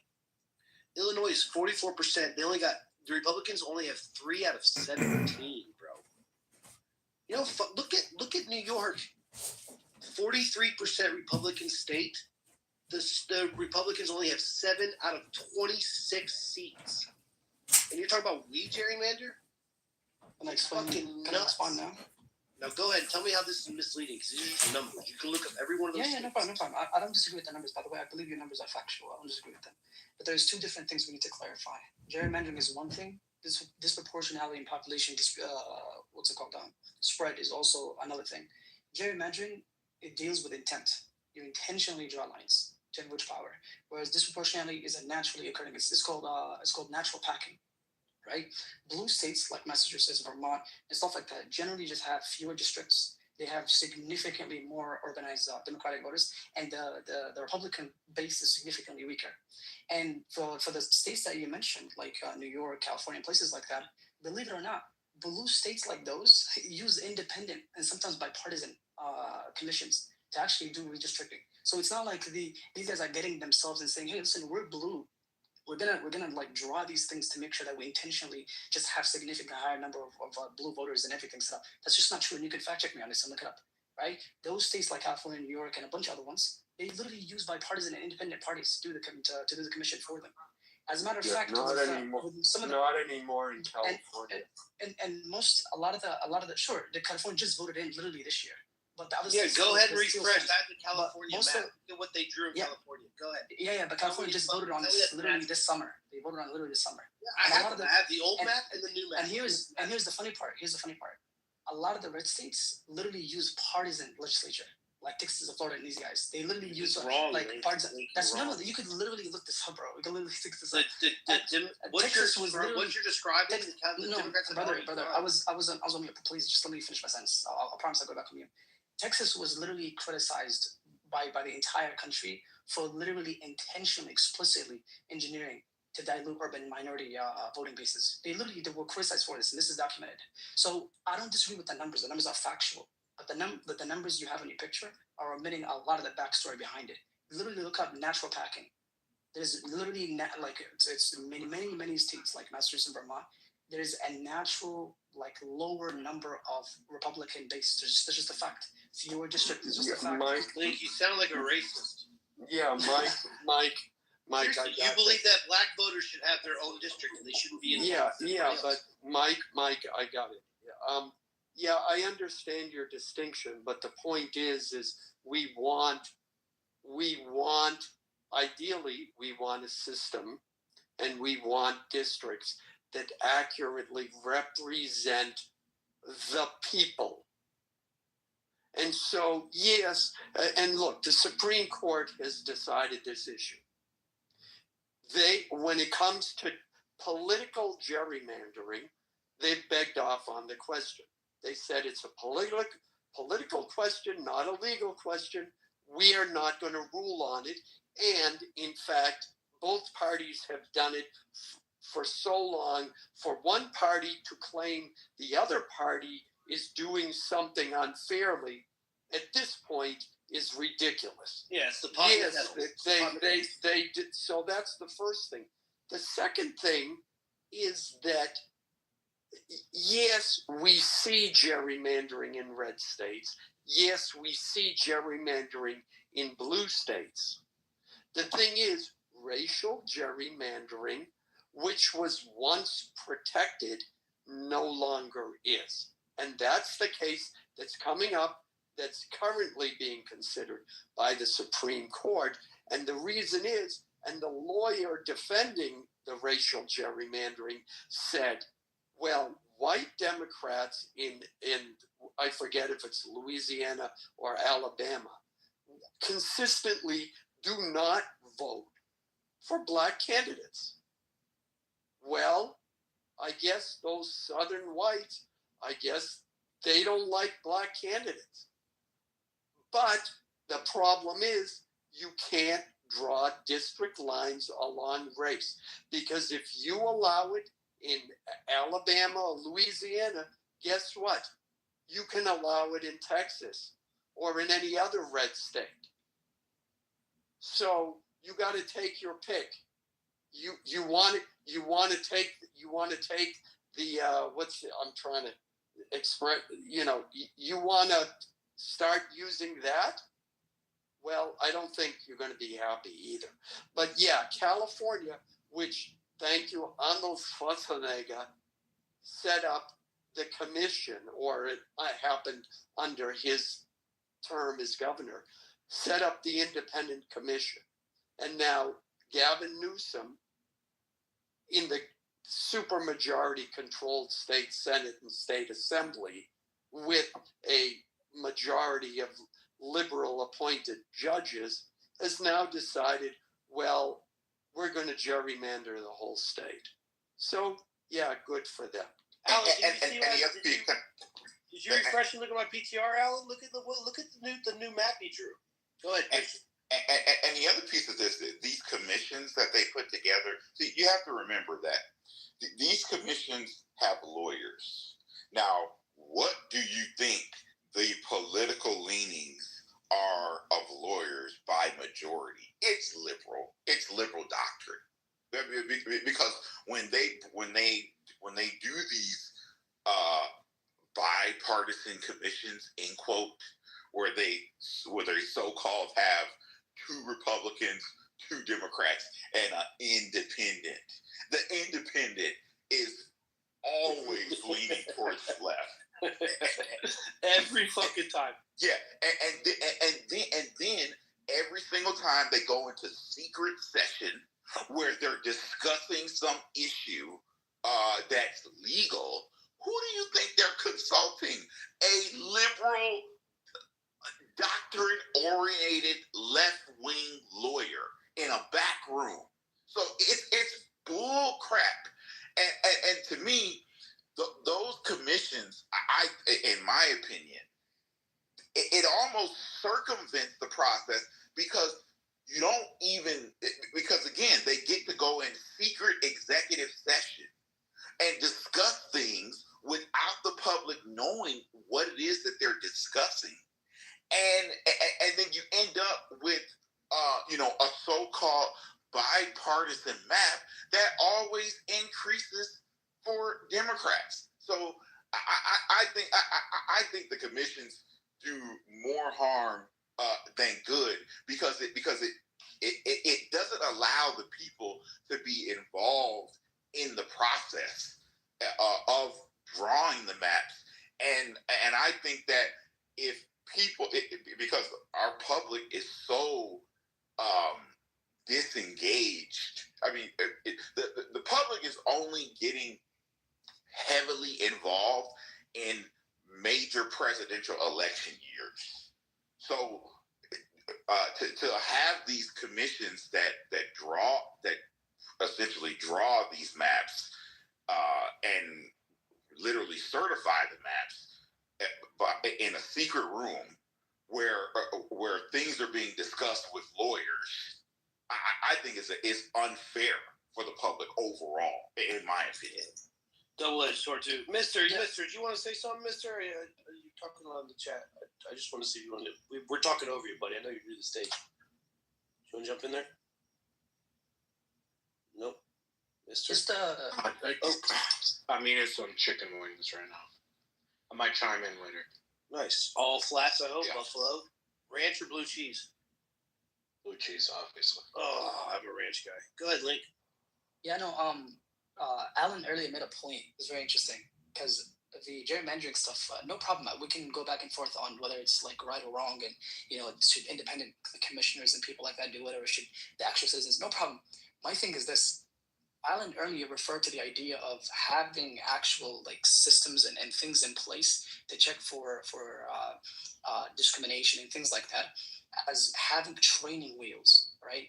Illinois is 44%. The Republicans only have 3 out of 17, bro. You know, look at New York. 43% Republican state. The Republicans only have 7 out of 26 seats. And you're talking about we gerrymander? It's fucking nuts. Now go ahead and tell me how this is misleading, because these are just numbers. You can look up every one of those no problem. I don't disagree with the numbers, by the way. I believe your numbers are factual. I don't disagree with them. But there's 2 different things we need to clarify. Gerrymandering is one thing. this disproportionality in population, spread is also another thing. Gerrymandering, it deals with intent. You intentionally draw lines to enrich power, whereas disproportionality is a naturally occurring. It's called natural packing, right? Blue states like Massachusetts, Vermont, and stuff like that generally just have fewer districts. They have significantly more organized Democratic voters, and the Republican base is significantly weaker. And for the states that you mentioned, like New York, California, places like that, believe it or not, blue states like those use independent and sometimes bipartisan commissions to actually do redistricting. So it's not like these guys are getting themselves and saying, "Hey, listen, we're blue. We're gonna like draw these things to make sure that we intentionally just have significant higher number of blue voters and everything set up." That's just not true, and you can fact check me on this and look it up. Right? Those states like California, New York, and a bunch of other ones, they literally use bipartisan and independent parties to do the commission for them. As a matter of fact, not anymore. Not anymore in California. And a lot of the California just voted in literally this year. But go ahead and refresh that to California map. Look at what they drew in California. Go ahead. Yeah, but California just voted on this literally this summer. They voted on it literally this summer. I have the old map and the new map. And here's the funny part. A lot of the red states literally use partisan legislature, like Texas and Florida and these guys. They literally use partisan. That's no. You could literally look this up, bro. You can literally look this up. What you're describing? Brother. I was on mute. Please just let me finish my sentence. I promise I'll go back on mute. Texas was literally criticized by the entire country for literally intentionally, explicitly engineering to dilute urban minority voting bases. They were criticized for this, and this is documented. So I don't disagree with the numbers. The numbers are factual, but the numbers you have in your picture are omitting a lot of the backstory behind it. Literally look up natural packing. There's literally it's many states like Massachusetts and Vermont. There's a natural lower number of Republican base. That's just a fact. Fewer districts is just a fact. Link, you sound like a racist. Yeah, Mike. Seriously, you believe that black voters should have their own district and they shouldn't be in? Yeah, but Mike, I got it. Yeah, I understand your distinction, but the point is we want ideally we want a system, and we want districts that accurately represent the people. And so, yes, and look, the Supreme Court has decided this issue. When it comes to political gerrymandering, they've begged off on the question. They said it's a political question, not a legal question. We are not going to rule on it. And in fact, both parties have done it for so long. For one party to claim the other party is doing something unfairly at this point is ridiculous. Yeah, it's the they did. So that's the first thing. The second thing is that yes, we see gerrymandering in red states. Yes, we see gerrymandering in blue states. The thing is, racial gerrymandering, which was once protected, no longer is. And that's the case that's coming up, that's currently being considered by the Supreme Court. And the reason is, and the lawyer defending the racial gerrymandering said, well, white Democrats in I forget if it's Louisiana or Alabama, consistently do not vote for black candidates. Well, I guess those Southern whites, I guess they don't like black candidates. But the problem is you can't draw district lines along race, because if you allow it in Alabama or Louisiana, guess what? You can allow it in Texas or in any other red state. So you got to take your pick. You want to take the I'm trying to express, you want to start using that? Well, I don't think you're going to be happy either. But yeah, California, which, thank you, Arnold Schwarzenegger set up the commission, or it happened under his term as governor, set up the independent commission. And now Gavin Newsom, in the supermajority controlled state Senate and state assembly with a majority of liberal appointed judges has now decided, well, we're going to gerrymander the whole state. So, yeah, good for them. Alan, did you refresh and look at my PTR, Alan? Look at the new map he drew. Go ahead. And the other piece of this is these commissions that they put together. See, you have to remember that these commissions have lawyers. Now, what do you think the political leanings are of lawyers by majority? It's liberal. It's liberal doctrine. Because when they do these bipartisan commissions, in quote, where they so-called have 2 Republicans, 2 Democrats, and an independent. The independent is always leaning towards left. Every fucking time. Yeah, and then every single time they go into secret session where they're discussing some issue that's legal, who do you think they're consulting? A liberal, doctrine-oriented, left-wing lawyer in a back room. So it's bull crap. And to me, those commissions, in my opinion, it almost circumvents the process because you don't even, because again, they get to go in secret executive session and discuss things without the public knowing what it is that they're discussing. And then you end up with, a so-called bipartisan map that always increases for Democrats. So I think the commissions do more harm than good because it doesn't allow the people to be involved in the process of drawing the maps. And I think that if people, because our public is so disengaged. I mean, the public is only getting heavily involved in major presidential election years. So to have these commissions that essentially draw these maps and literally certify the maps in a secret room where things are being discussed with lawyers, I think it's unfair for the public overall, in my opinion. Double-edged sword too, Mister. Do you want to say something, Mister? Are you talking on the chat? I just want to see if you want to. We're talking over you, buddy. I know you're new to the stage. Do you want to jump in there? Nope, Mister. Just I'm eating some chicken wings right now. I might chime in later. Nice. All flats, I hope. Yeah. Buffalo ranch or blue cheese? Blue cheese, obviously. Oh, I'm a ranch guy. Go ahead, Link. Yeah, no. Alan earlier made a point. It's very interesting because the gerrymandering stuff. No problem. We can go back and forth on whether it's like right or wrong, and should independent commissioners and people like that do whatever? Should the actual citizens? No problem. My thing is this. Alan earlier referred to the idea of having actual like systems and things in place to check for discrimination and things like that, as having training wheels, right?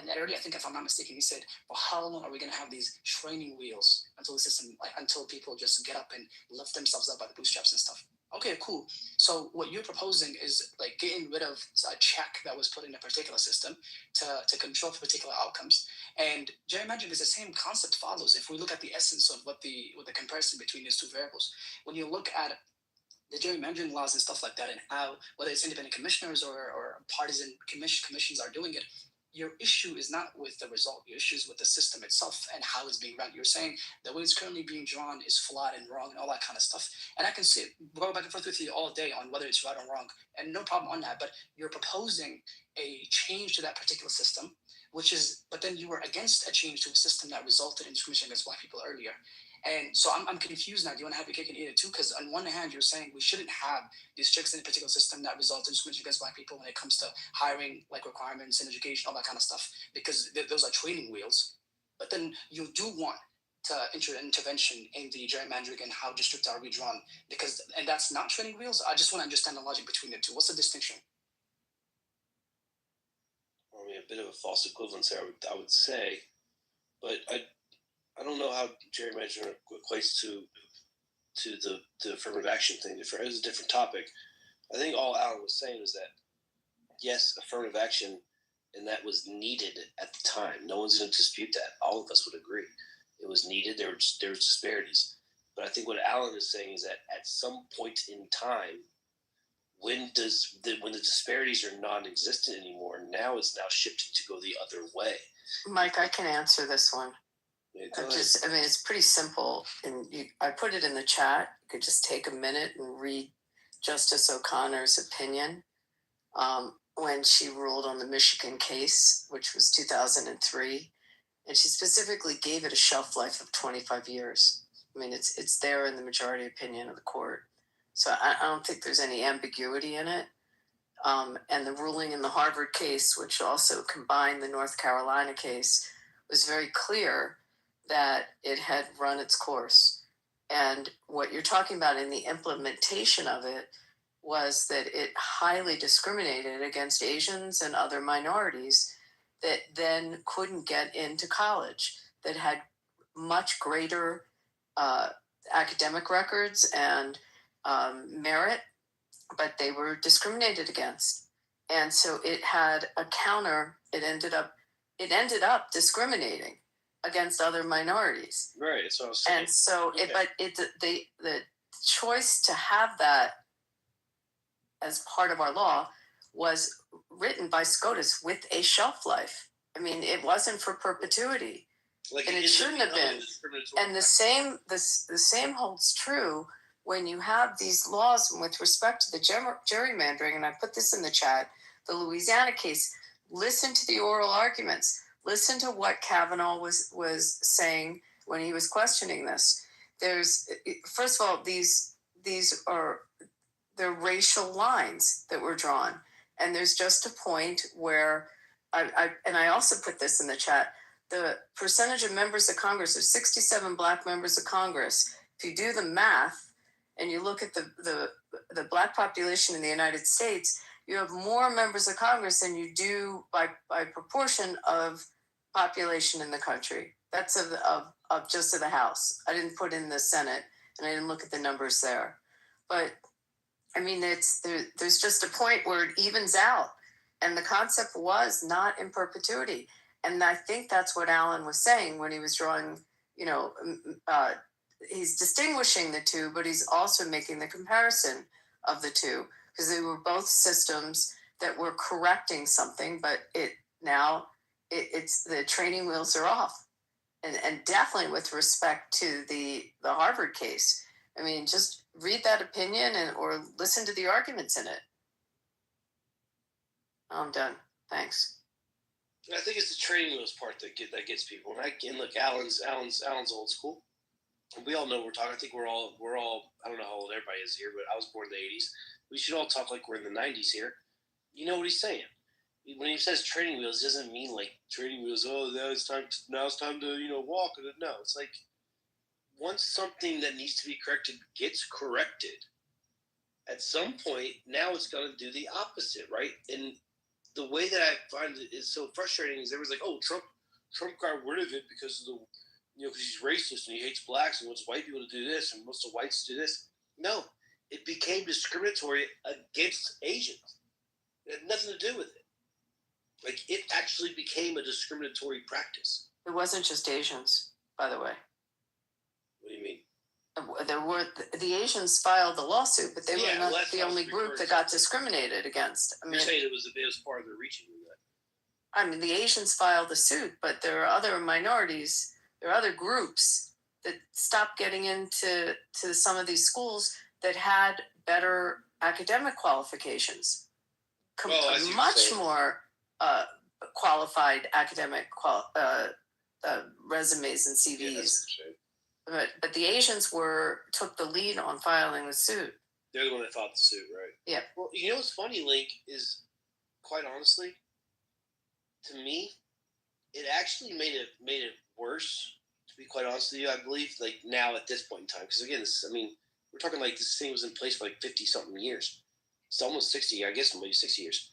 And earlier, I think if I'm not mistaken, he said, "Well, how long are we going to have these training wheels until the system, until people just get up and lift themselves up by the bootstraps and stuff?" Okay, cool. So what you're proposing is like getting rid of a check that was put in a particular system to control for particular outcomes. And gerrymandering is the same concept follows. If we look at the essence of what the comparison between these two variables, when you look at the gerrymandering laws and stuff like that, and how whether it's independent commissioners or partisan commissions are doing it, your issue is not with the result. Your issue is with the system itself and how it's being run. You're saying the way it's currently being drawn is flawed and wrong and all that kind of stuff. And I can go back and forth with you all day on whether it's right or wrong, and no problem on that. But you're proposing a change to that particular system, but then you were against a change to a system that resulted in discrimination against Black people earlier. And so I'm confused now. Do you want to have your cake and eat it too? Because on one hand, you're saying we shouldn't have these checks in a particular system that result in discrimination against Black people when it comes to hiring, like requirements and education, all that kind of stuff, because those are training wheels. But then you do want intervention in the gerrymandering and how districts are redrawn, and that's not training wheels. I just want to understand the logic between the two. What's the distinction? I mean, a bit of a false equivalence there, I would say, but I don't know how gerrymandering equates to the affirmative action thing. It's a different topic. I think all Alan was saying was that yes, affirmative action, and that was needed at the time. No one's going to dispute that. All of us would agree. It was needed. There were disparities. But I think what Alan is saying is that at some point in time, when the disparities are non-existent anymore, now it's now shifted to go the other way. Mike, I can answer this one. Yeah, it's pretty simple. And I put it in the chat. You could just take a minute and read Justice O'Connor's opinion when she ruled on the Michigan case, which was 2003. And she specifically gave it a shelf life of 25 years. I mean, it's there in the majority opinion of the court. So I don't think there's any ambiguity in it. And the ruling in the Harvard case, which also combined the North Carolina case, was very clear that it had run its course. And what you're talking about in the implementation of it was that it highly discriminated against Asians and other minorities that then couldn't get into college, that had much greater academic records and merit, but they were discriminated against. And so it had a counter. It ended up discriminating against other minorities. Right. That's what I was saying. And so the choice to have that as part of our law was written by SCOTUS with a shelf life. I mean, it wasn't for perpetuity, and it shouldn't have been. And the same holds true when you have these laws with respect to the gerrymandering. And I put this in the chat. The Louisiana case. Listen to the oral arguments. Listen to what Kavanaugh was saying when he was questioning this. First of all, these are the racial lines that were drawn. And there's just a point where, I also put this in the chat, the percentage of members of Congress, there's 67 Black members of Congress. If you do the math and you look at the Black population in the United States, you have more members of Congress than you do by proportion of population in the country. That's of just of the House. I didn't put in the Senate, and I didn't look at the numbers there. But I mean, there's just a point where it evens out, and the concept was not in perpetuity. And I think that's what Alan was saying when he was drawing, he's distinguishing the two, but he's also making the comparison of the two, because they were both systems that were correcting something, but it's the training wheels are off. And definitely with respect to the Harvard case. I mean, just read that opinion or listen to the arguments in it. I'm done. Thanks. I think it's the training wheels part that gets people. And look, Alan's old school. We all know we're talking. I think we're all. I don't know how old everybody is here, but I was born in the '80s. We should all talk like we're in the '90s here. You know what he's saying. When he says training wheels, it doesn't mean like training wheels. Oh, now it's time to walk. No, it's like once something that needs to be corrected gets corrected, at some point now it's going to do the opposite, right? And the way that I find it is so frustrating is everyone's like, oh, Trump got rid of it because of the, because he's racist and he hates blacks and wants white people to do this and wants the whites to do this. No, it became discriminatory against Asians. It had nothing to do with it. Like, it actually became a discriminatory practice. It wasn't just Asians, by the way. What do you mean? The Asians filed the lawsuit, but they were not the only group that got discriminated against. I mean, you're saying it was part of the reaching of that. I mean, the Asians filed the suit, but there are other minorities, there are other groups that stopped getting into some of these schools that had better academic qualifications, much more qualified academic resumes and CVs. Yeah, but the Asians took the lead on filing the suit. They're the one that filed the suit, right? Yeah. Well, you know what's funny, Link, is quite honestly, to me, it actually made it worse be quite honest with you, I believe like now at this point in time, because again, we're talking like this thing was in place for like 50 something years. It's almost 60, I guess maybe 60 years.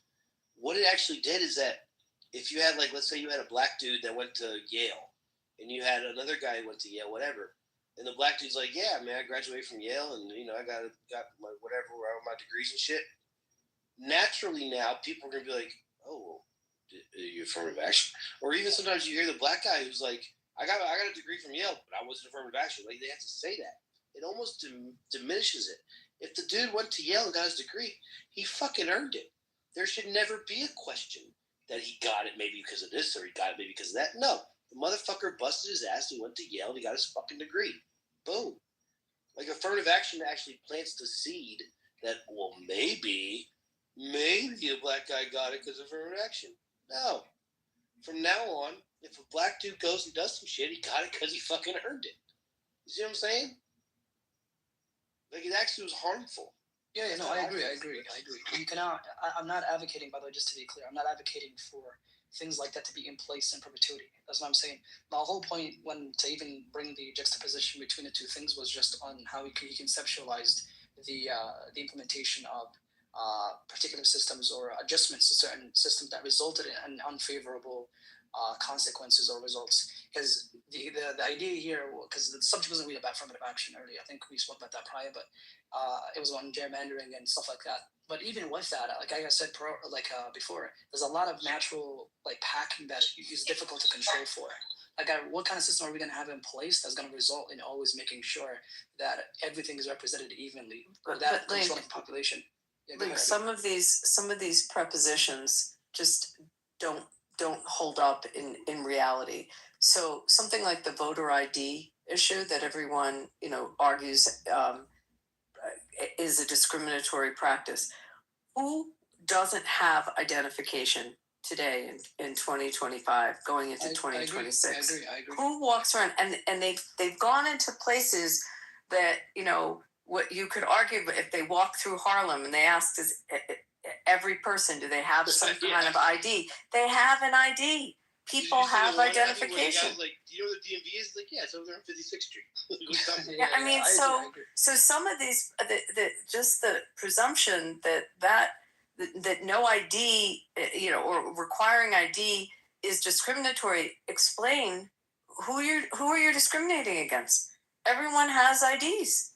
What it actually did is that if you had like, let's say you had a black dude that went to Yale, and you had another guy who went to Yale, whatever, and the black dude's like, yeah, man, I graduated from Yale, and I got my whatever, my degrees and shit. Naturally, now people are gonna be like, oh, are you affirmative action? Or even sometimes you hear the black guy who's like, I got a degree from Yale, but I wasn't affirmative action. Like they have to say that. It almost diminishes it. If the dude went to Yale and got his degree, he fucking earned it. There should never be a question that he got it maybe because of this or he got it maybe because of that. No, the motherfucker busted his ass. He went to Yale and he got his fucking degree. Boom. Like affirmative action actually plants the seed that, well, maybe a black guy got it because of affirmative action. No. From now on, if a black dude goes and does some shit, he got it because he fucking earned it. You see what I'm saying? Like, it actually was harmful. Yeah, no, I agree. You cannot. I'm not advocating, by the way, just to be clear, I'm not advocating for things like that to be in place in perpetuity. That's what I'm saying. My whole point to even bring the juxtaposition between the two things was just on how he conceptualized the implementation of particular systems or adjustments to certain systems that resulted in unfavorable consequences or results. Because the idea here, because the subject wasn't really about affirmative action earlier. I think we spoke about that prior, but it was on gerrymandering and stuff like that. But even with that, like I said before, there's a lot of natural packing that is difficult to control for. What kind of system are we going to have in place that's going to result in always making sure that everything is represented evenly without controlling the population? Yeah, some of these prepositions just don't hold up in reality. So something like the voter ID issue that everyone argues is a discriminatory practice. Who doesn't have identification today in 2025 going into 2026? I agree. Who walks around and they've gone into places that what you could argue if they walk through Harlem and they asked every person, do they have some kind of ID? They have an ID. People have identification. Do you know what the DMV is? Like, yeah, it's over there on 56th Street. Yeah, I mean, so some of these, just the presumption that no ID, or requiring ID is discriminatory. Explain who are you discriminating against? Everyone has IDs.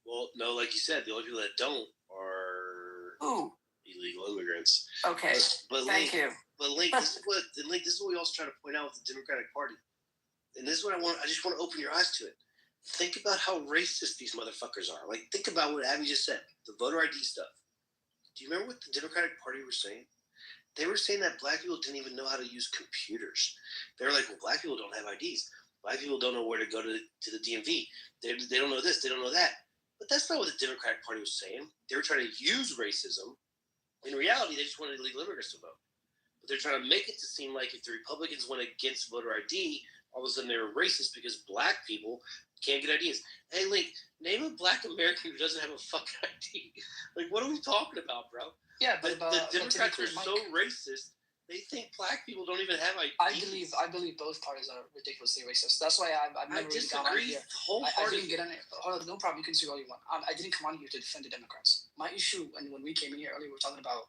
Well, no, like you said, the only people that don't are illegal immigrants. Okay, thank you. But Link, this is what we also try to point out with the Democratic Party, and this is what I just want to open your eyes to it. Think about how racist these motherfuckers are. Like, think about what Abby just said, the voter ID stuff. Do you remember what the Democratic Party were saying? They were saying that black people didn't even know how to use computers. They were like, well, black people don't have IDs. Black people don't know where to go to the DMV. They don't know this. They don't know that. But that's not what the Democratic Party was saying. They were trying to use racism. In reality, they just wanted illegal immigrants to vote. But they're trying to make it to seem like if the Republicans went against voter ID, all of a sudden they were racist because black people can't get IDs. Hey, Link, name a black American who doesn't have a fucking ID. Like, what are we talking about, bro? Yeah, but the Democrats are so racist. They think black people don't even have IDs. I believe both parties are ridiculously racist. That's why I've never really gone on here. I didn't get on it. No problem. You can say all you want. I didn't come on here to defend the Democrats. My issue, and when we came in here earlier, we were talking about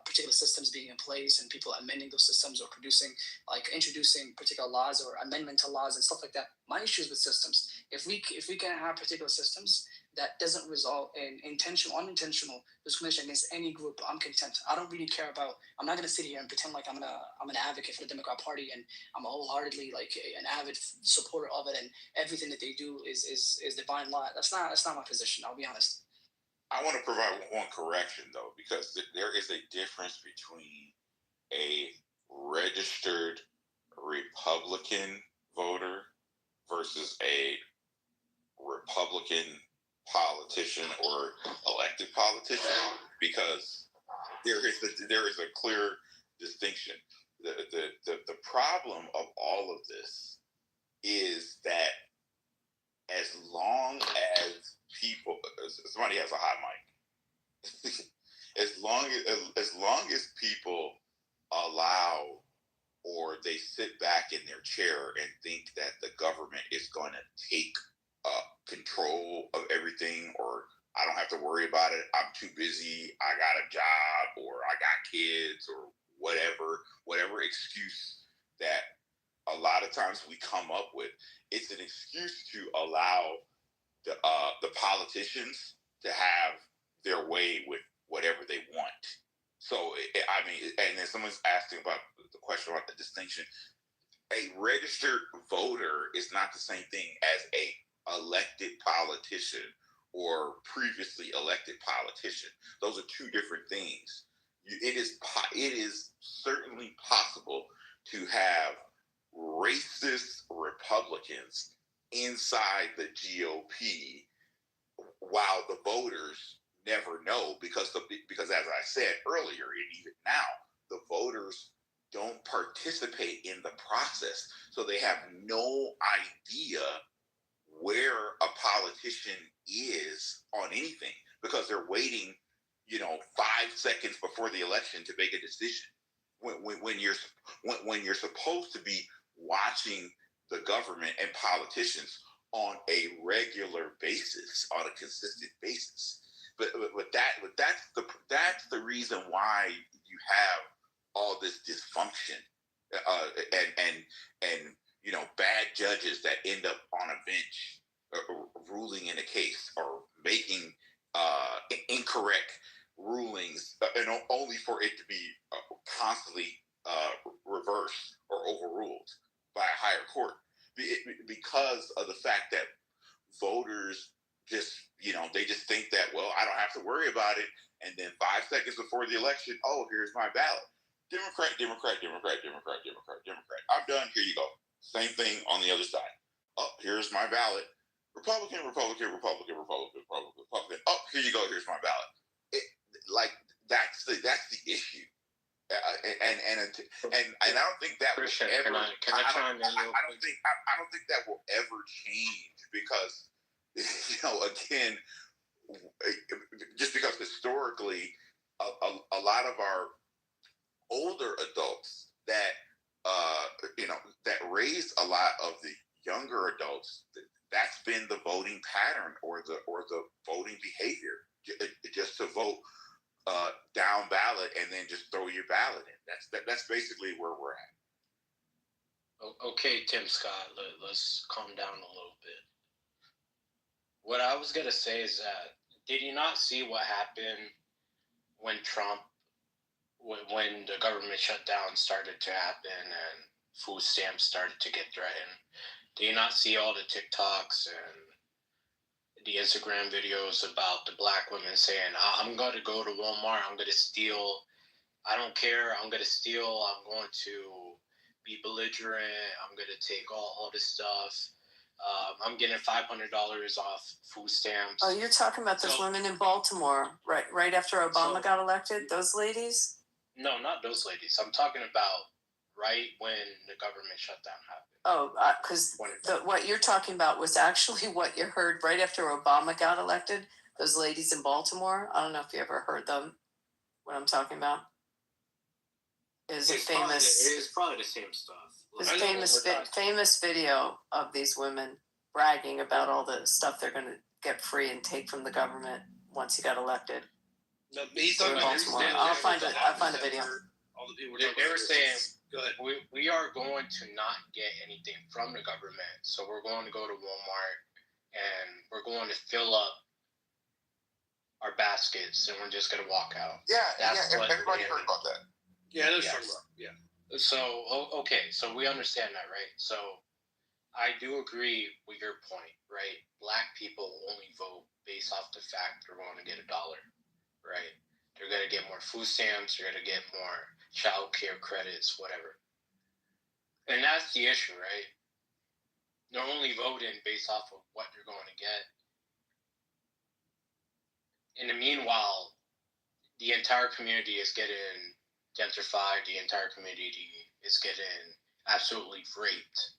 particular systems being in place and people amending those systems or introducing particular laws or amendment to laws and stuff like that. My issue is with systems. If we can have particular systems that doesn't result in intentional, unintentional discrimination against any group, I'm content. I don't really care about. I'm not gonna sit here and pretend like I'm an advocate for the Democrat Party and I'm wholeheartedly an avid supporter of it and everything that they do is divine law. That's not my position. I'll be honest. I want to provide one correction though, because there is a difference between a registered Republican voter versus a Republican politician or elected politician, because there is a clear distinction. The problem of all of this is that as long as people, somebody has a hot mic, as long as people allow or they sit back in their chair and think that the government is going to take control of everything, or I don't have to worry about it. I'm too busy. I got a job, or I got kids, or whatever excuse that a lot of times we come up with. It's an excuse to allow the politicians to have their way with whatever they want. So, I mean, and then someone's asking about the question about the distinction. A registered voter is not the same thing as a elected politician or previously elected politician. Those are two different things. It is certainly possible to have racist Republicans inside the GOP while the voters never know, because as I said earlier, and even now, the voters don't participate in the process, so they have no idea where a politician is on anything, because they're waiting, 5 seconds before the election to make a decision. When you're supposed to be watching the government and politicians on a regular basis, on a consistent basis. But that's the reason why you have all this dysfunction, and bad judges that end up on a bench ruling in a case, or making incorrect rulings, and only for it to be constantly reversed or overruled by a higher court, because of the fact that voters just they just think that, well, I don't have to worry about it, and then 5 seconds before the election, oh, here's my ballot. Democrat. I'm done. Here you go. Same thing on the other side. Oh, here's my ballot. Republican. Oh, here you go. Here's my ballot. That's the issue. And I don't think that Christian, will ever. can I chime in? I don't think that will ever change, because again, just because historically, a lot of our older adults that that raised a lot of the younger adults, that's been the voting pattern or the voting behavior, just to vote down ballot and then just throw your ballot in. That's basically where we're at. Okay, Tim Scott, let's calm down a little bit. What I was going to say is that, did you not see what happened when when the government shutdown started to happen and food stamps started to get threatened? Did you not see all the TikToks and the Instagram videos about the black women saying, I'm going to go to Walmart, I'm going to steal, I don't care, I'm going to steal, I'm going to be belligerent, I'm going to take all this stuff. I'm getting $500 off food stamps. Oh, you're talking about those women in Baltimore, right after Obama got elected? Those ladies? No, not those ladies. I'm talking about right when the government shutdown happened. Oh, because what you're talking about was actually what you heard right after Obama got elected. Those ladies in Baltimore. I don't know if you ever heard them. What I'm talking about is a famous. It's probably the same stuff. There's a famous video of these women bragging about all the stuff they're going to get free and take from the government once he got elected. No, he's talking about Baltimore. I'll find it. I'll find the video. They were saying, we are going to not get anything from the government, so we're going to go to Walmart and we're going to fill up our baskets and we're just going to walk out. Everybody heard about that. Yeah, that's true. Yeah. So, okay, so we understand that, right? So, I do agree with your point, right? Black people only vote based off the fact they're going to get $1, right? They're going to get more food stamps, they're going to get more child care credits, whatever. And that's the issue, right? They're only voting based off of what they're going to get. In the meanwhile, the entire community is getting gentrified, the entire community is getting absolutely raped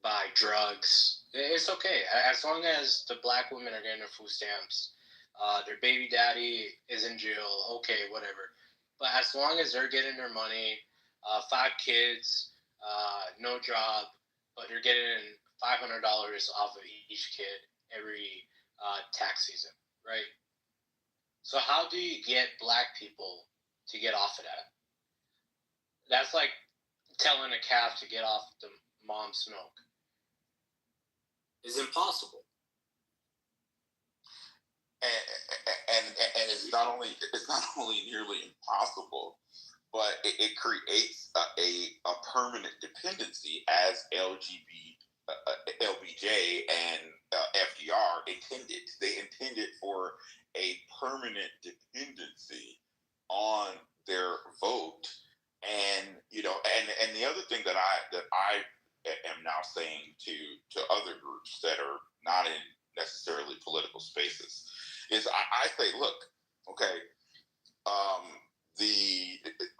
by drugs. It's okay. As long as the black women are getting their food stamps, their baby daddy is in jail, okay, whatever. But as long as they're getting their money, 5 kids, no job, but you're getting $500 off of each kid every tax season, right? So how do you get black people to get off of that? That's like telling a calf to get off the mom's milk. It's impossible. And it's not only nearly impossible, but it creates a permanent dependency as LBJ and FDR intended. They intended for a permanent dependency on their vote, and and the other thing that I am now saying to other groups that are not in necessarily political spaces is I say, look, okay,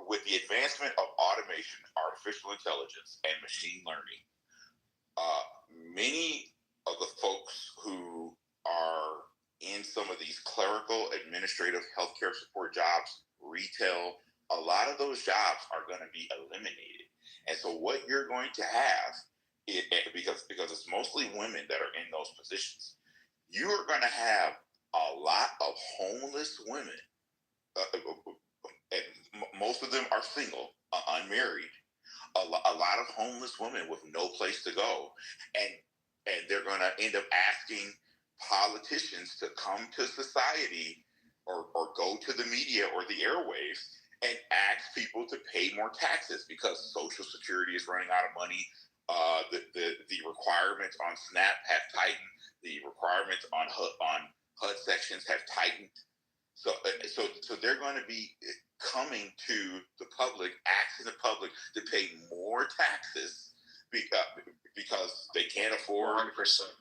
with the advancement of automation, artificial intelligence, and machine learning, many of the folks who are in some of these clerical, administrative, healthcare support jobs, retail, a lot of those jobs are going to be eliminated. And so what you're going to have, because it's mostly women that are in those positions, you are going to have a lot of homeless women, and most of them are single, unmarried, a lot of homeless women with no place to go, and they're going to end up asking politicians to come to society or go to the media or the airwaves and ask people to pay more taxes because Social Security is running out of money. The requirements on SNAP have tightened. The requirements on HUD sections have tightened. So they're going to be coming to the public, asking the public to pay more taxes because they can't afford 100%.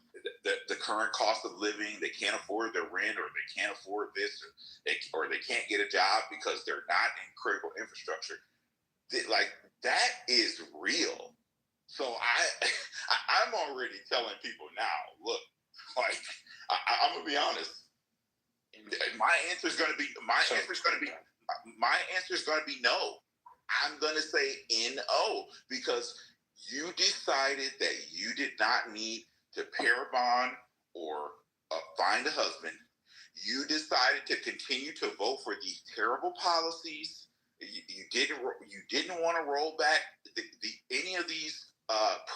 The current cost of living. They can't afford their rent, or they can't afford this, or they can't get a job because they're not in critical infrastructure. Like, that is real. So I'm already telling people now, look, like, I'm gonna be honest. My answer is gonna be no. I'm gonna say no, because you decided that you did not need to pair bond or find a husband. You decided to continue to vote for these terrible policies. You didn't want to roll back any of these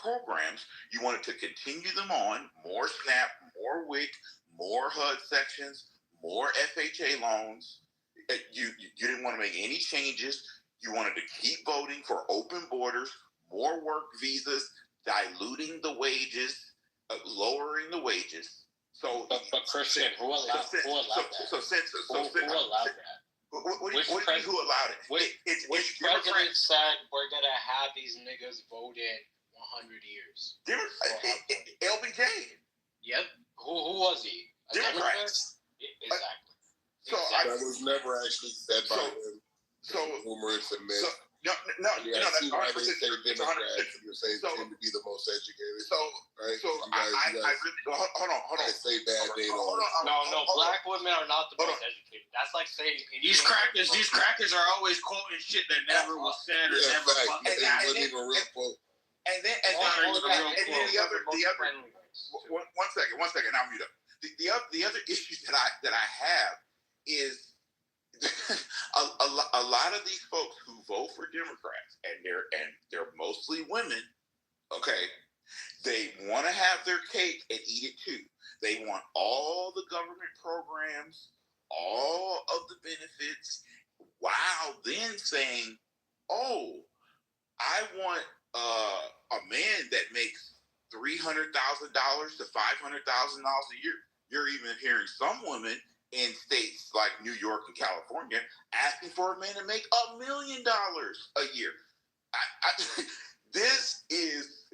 programs. You wanted to continue them on. More SNAP, more WIC, more HUD sections, more FHA loans. You didn't want to make any changes. You wanted to keep voting for open borders, more work visas, diluting the wages, lowering the wages. So, but Christian, who allowed that? Who allowed that? What do you mean, who allowed it? Which president said we're going to have these niggas vote in 100 years? LBJ. Yep. Who was he? Democrats. Exactly. So that was never actually said by him. So rumors and myths. No, that's 100%. Democrats, you're saying tend to be the most educated. Hold on. Say bad name. No, black women are not the most educated. That's like saying these crackers are always quoting shit that never was said or never. And then the other. One second. Now mute up. The other issue that I have is a lot of these folks who vote for Democrats, and they're mostly women. Okay, they want to have their cake and eat it too. They want all the government programs, all of the benefits, while then saying, "Oh, I want a man that makes $300,000 to $500,000 a year." You're even hearing some women in states like New York and California asking for a man to make $1 million a year. This is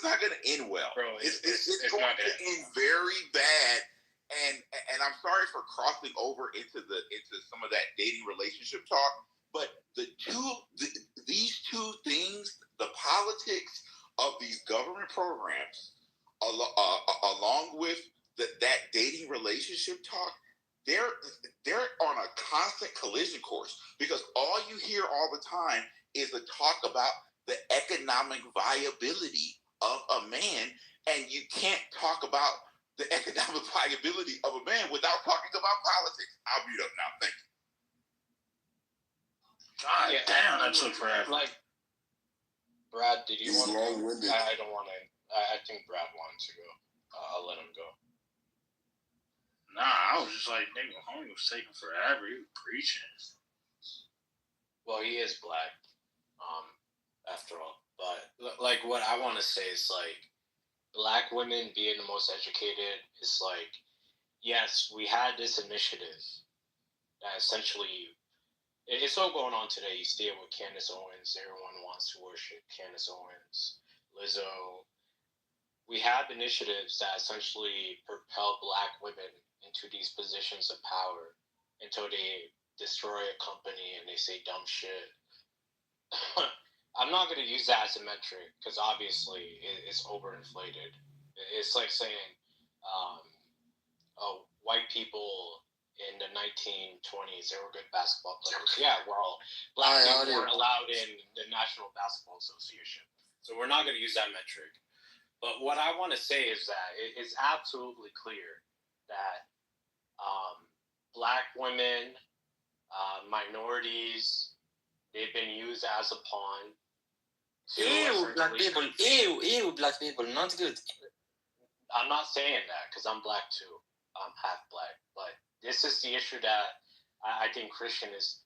not going to end well. Bro, it's going to end very bad. And I'm sorry for crossing over into some of that dating relationship talk, but these two things, the politics of these government programs, along with that dating relationship talk, they're on a constant collision course because all you hear all the time is the talk about the economic viability of a man, and you can't talk about the economic viability of a man without talking about politics. I'll mute up now. Thank you. God damn, that took forever. Like, Brad, did you want to go? I don't want to. I think Brad wanted to go. I'll let him go. Nah, I was just like, nigga, homie was taking forever. He was preaching. Well, he is black, after all. But like, what I want to say is like, black women being the most educated is like, yes, we had this initiative that essentially, it's all going on today. You see it with Candace Owens. Everyone wants to worship Candace Owens, Lizzo. We have initiatives that essentially propel black women into these positions of power until they destroy a company and they say dumb shit. I'm not going to use that as a metric because obviously it's overinflated. It's like saying white people in the 1920s, they were good basketball players. Yeah, well, black people weren't allowed in the National Basketball Association. So we're not going to use that metric. But what I want to say is that it's absolutely clear that black women, minorities, they've been used as a pawn. Ew, black people. Ew, black people. Not good. I'm not saying that because I'm black too. I'm half black. But this is the issue that I think Christian is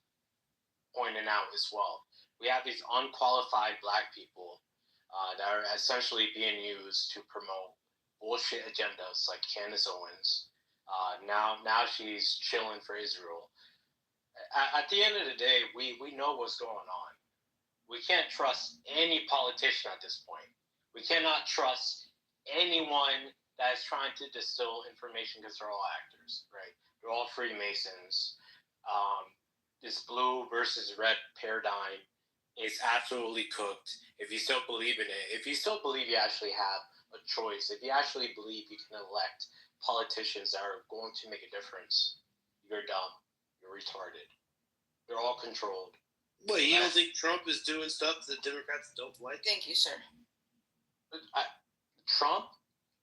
pointing out as well. We have these unqualified black people that are essentially being used to promote bullshit agendas like Candace Owens. Now she's chilling for Israel. At the end of the day, we know what's going on. We can't trust any politician at this point. We cannot trust anyone that is trying to distill information because they're all actors, right? They're all Freemasons. This blue versus red paradigm is absolutely cooked. If you still believe in it, if you still believe you actually have a choice, if you actually believe you can elect politicians that are going to make a difference, you're dumb. You're retarded. They're all controlled. Wait, you don't think Trump is doing stuff that Democrats don't like? Thank you, sir. Trump?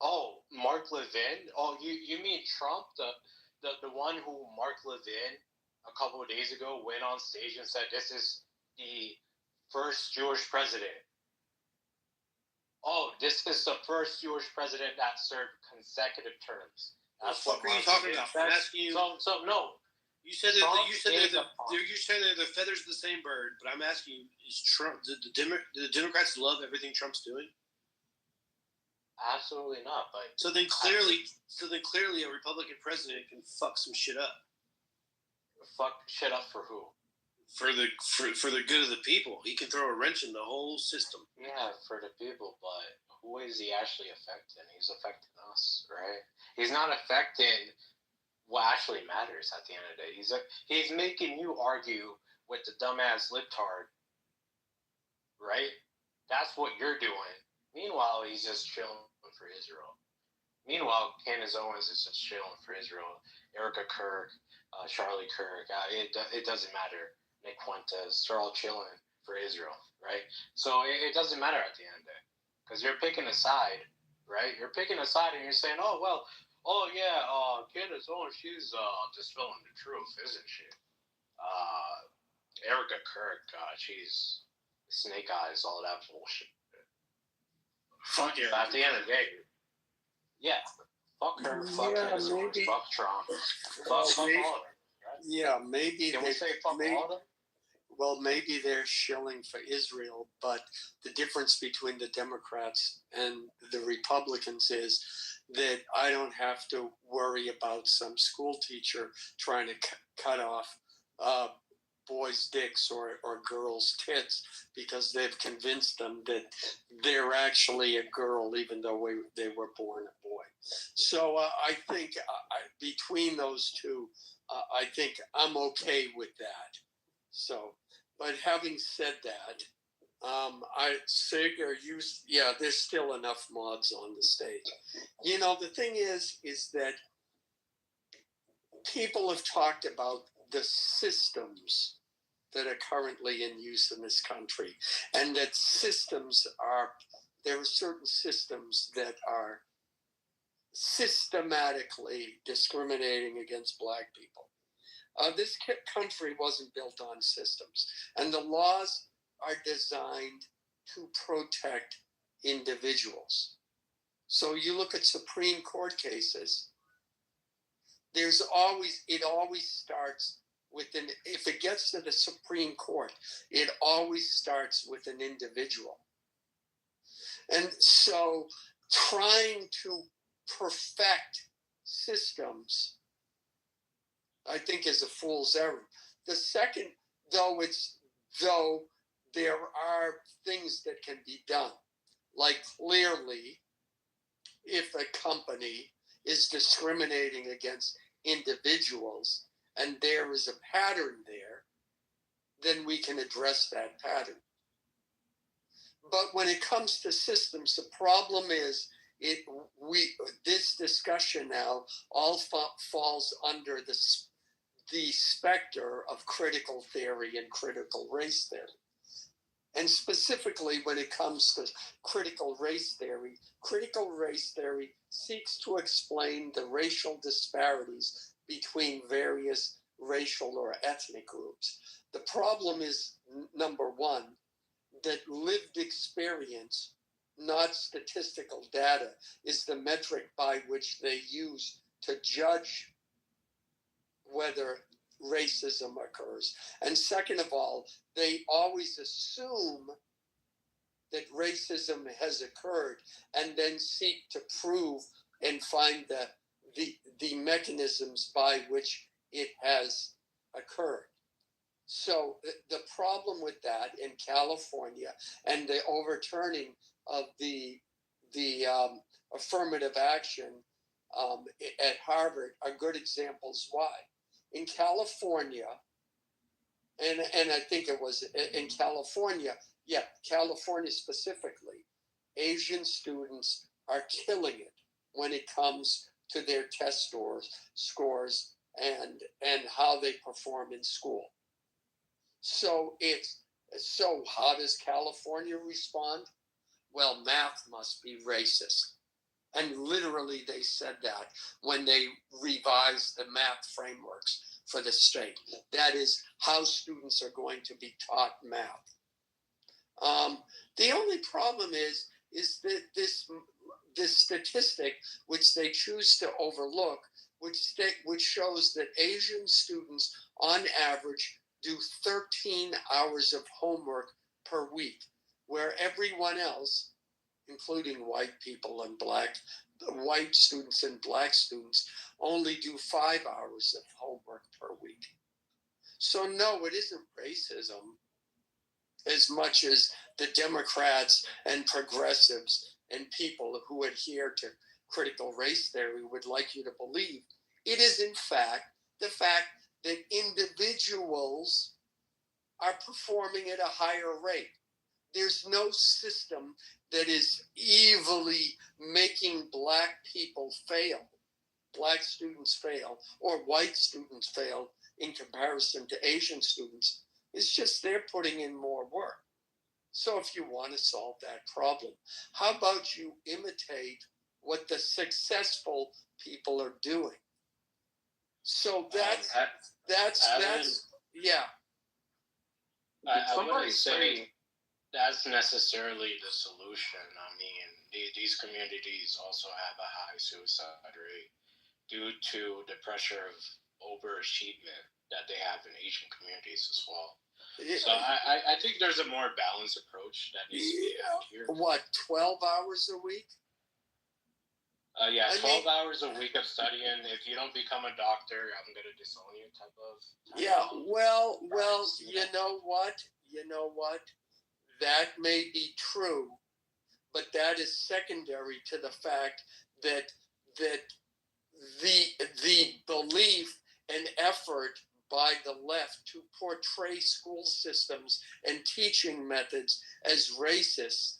Oh, Mark Levin? Oh, you mean Trump, the one who Mark Levin a couple of days ago went on stage and said this is the first Jewish president. Oh, this is the first Jewish president that served consecutive terms. That's what are you talking about? I'm asking you. So no. You said that you said they're the feathers of the same bird, but I'm asking you: is Trump? Do the Democrats love everything Trump's doing? Absolutely not. But so then clearly, a Republican president can fuck some shit up. Fuck shit up for who? For the good of the people. He can throw a wrench in the whole system. Yeah, for the people, but who is he actually affecting? He's affecting us, right? He's not affecting what actually matters at the end of the day. He's making you argue with the dumbass libtard, right? That's what you're doing. Meanwhile, he's just chilling for Israel. Meanwhile, Candace Owens is just chilling for Israel. Erica Kirk, Charlie Kirk, it doesn't matter. Nick Fuentes, they're all chilling for Israel, right? So it doesn't matter at the end of the day because you're picking a side, right? You're picking a side and you're saying, Candace Owens, she's distilling the truth, isn't she? Erica Kirk, she's snake eyes, all that bullshit. Fuck yeah. At the end of the day, yeah, fuck her, fuck Candace Owens, fuck Trump, fuck all of them. Right? Yeah, maybe. Can we say fuck all of them? Well, maybe they're shilling for Israel, but the difference between the Democrats and the Republicans is that I don't have to worry about some school teacher trying to cut off boys' dicks or girls' tits because they've convinced them that they're actually a girl even though they were born a boy. So I think between those two, I think I'm okay with that. So, but having said that, there's still enough mods on the stage. You know, the thing is that people have talked about the systems that are currently in use in this country, and that there are certain systems that are systematically discriminating against Black people. This country wasn't built on systems, and the laws are designed to protect individuals. So you look at Supreme Court cases, it always starts with if it gets to the Supreme Court, it always starts with an individual. And so trying to perfect systems, I think, is a fool's errand. The second, though there are things that can be done, like clearly, if a company is discriminating against individuals and there is a pattern there, then we can address that pattern. But when it comes to systems, the problem is this discussion now all falls under the specter of critical theory and critical race theory. And specifically when it comes to critical race theory seeks to explain the racial disparities between various racial or ethnic groups. The problem is, number one, that lived experience, not statistical data, is the metric by which they use to judge whether racism occurs. And second of all, they always assume that racism has occurred and then seek to prove and find the mechanisms by which it has occurred. So the problem with that in California and the overturning of the affirmative action at Harvard are good examples why. In California, and I think it was in California, California specifically, Asian students are killing it when it comes to their test scores and how they perform in school. So how does California respond? Well, math must be racist. And literally they said that when they revised the math frameworks for the state. That is how students are going to be taught math. The only problem is that this statistic, which they choose to overlook, which shows that Asian students on average do 13 hours of homework per week, where everyone else, including white people and white students and Black students, only do 5 hours of homework per week. So no, it isn't racism as much as the Democrats and progressives and people who adhere to critical race theory would like you to believe. It is in fact the fact that individuals are performing at a higher rate. There's no system that is evilly making Black people fail, Black students fail, or white students fail in comparison to Asian students. It's just they're putting in more work. So if you want to solve that problem, how about you imitate what the successful people are doing? So that's yeah. I wouldn't say that's necessarily the solution. I mean, these communities also have a high suicide rate due to the pressure of overachievement that they have in Asian communities as well. So I think there's a more balanced approach that needs to be had here. What, 12 hours a week? 12 hours a week of studying. If you don't become a doctor, I'm going to disown you type of. Well, you know what? That may be true, but that is secondary to the fact that the belief and effort by the left to portray school systems and teaching methods as racist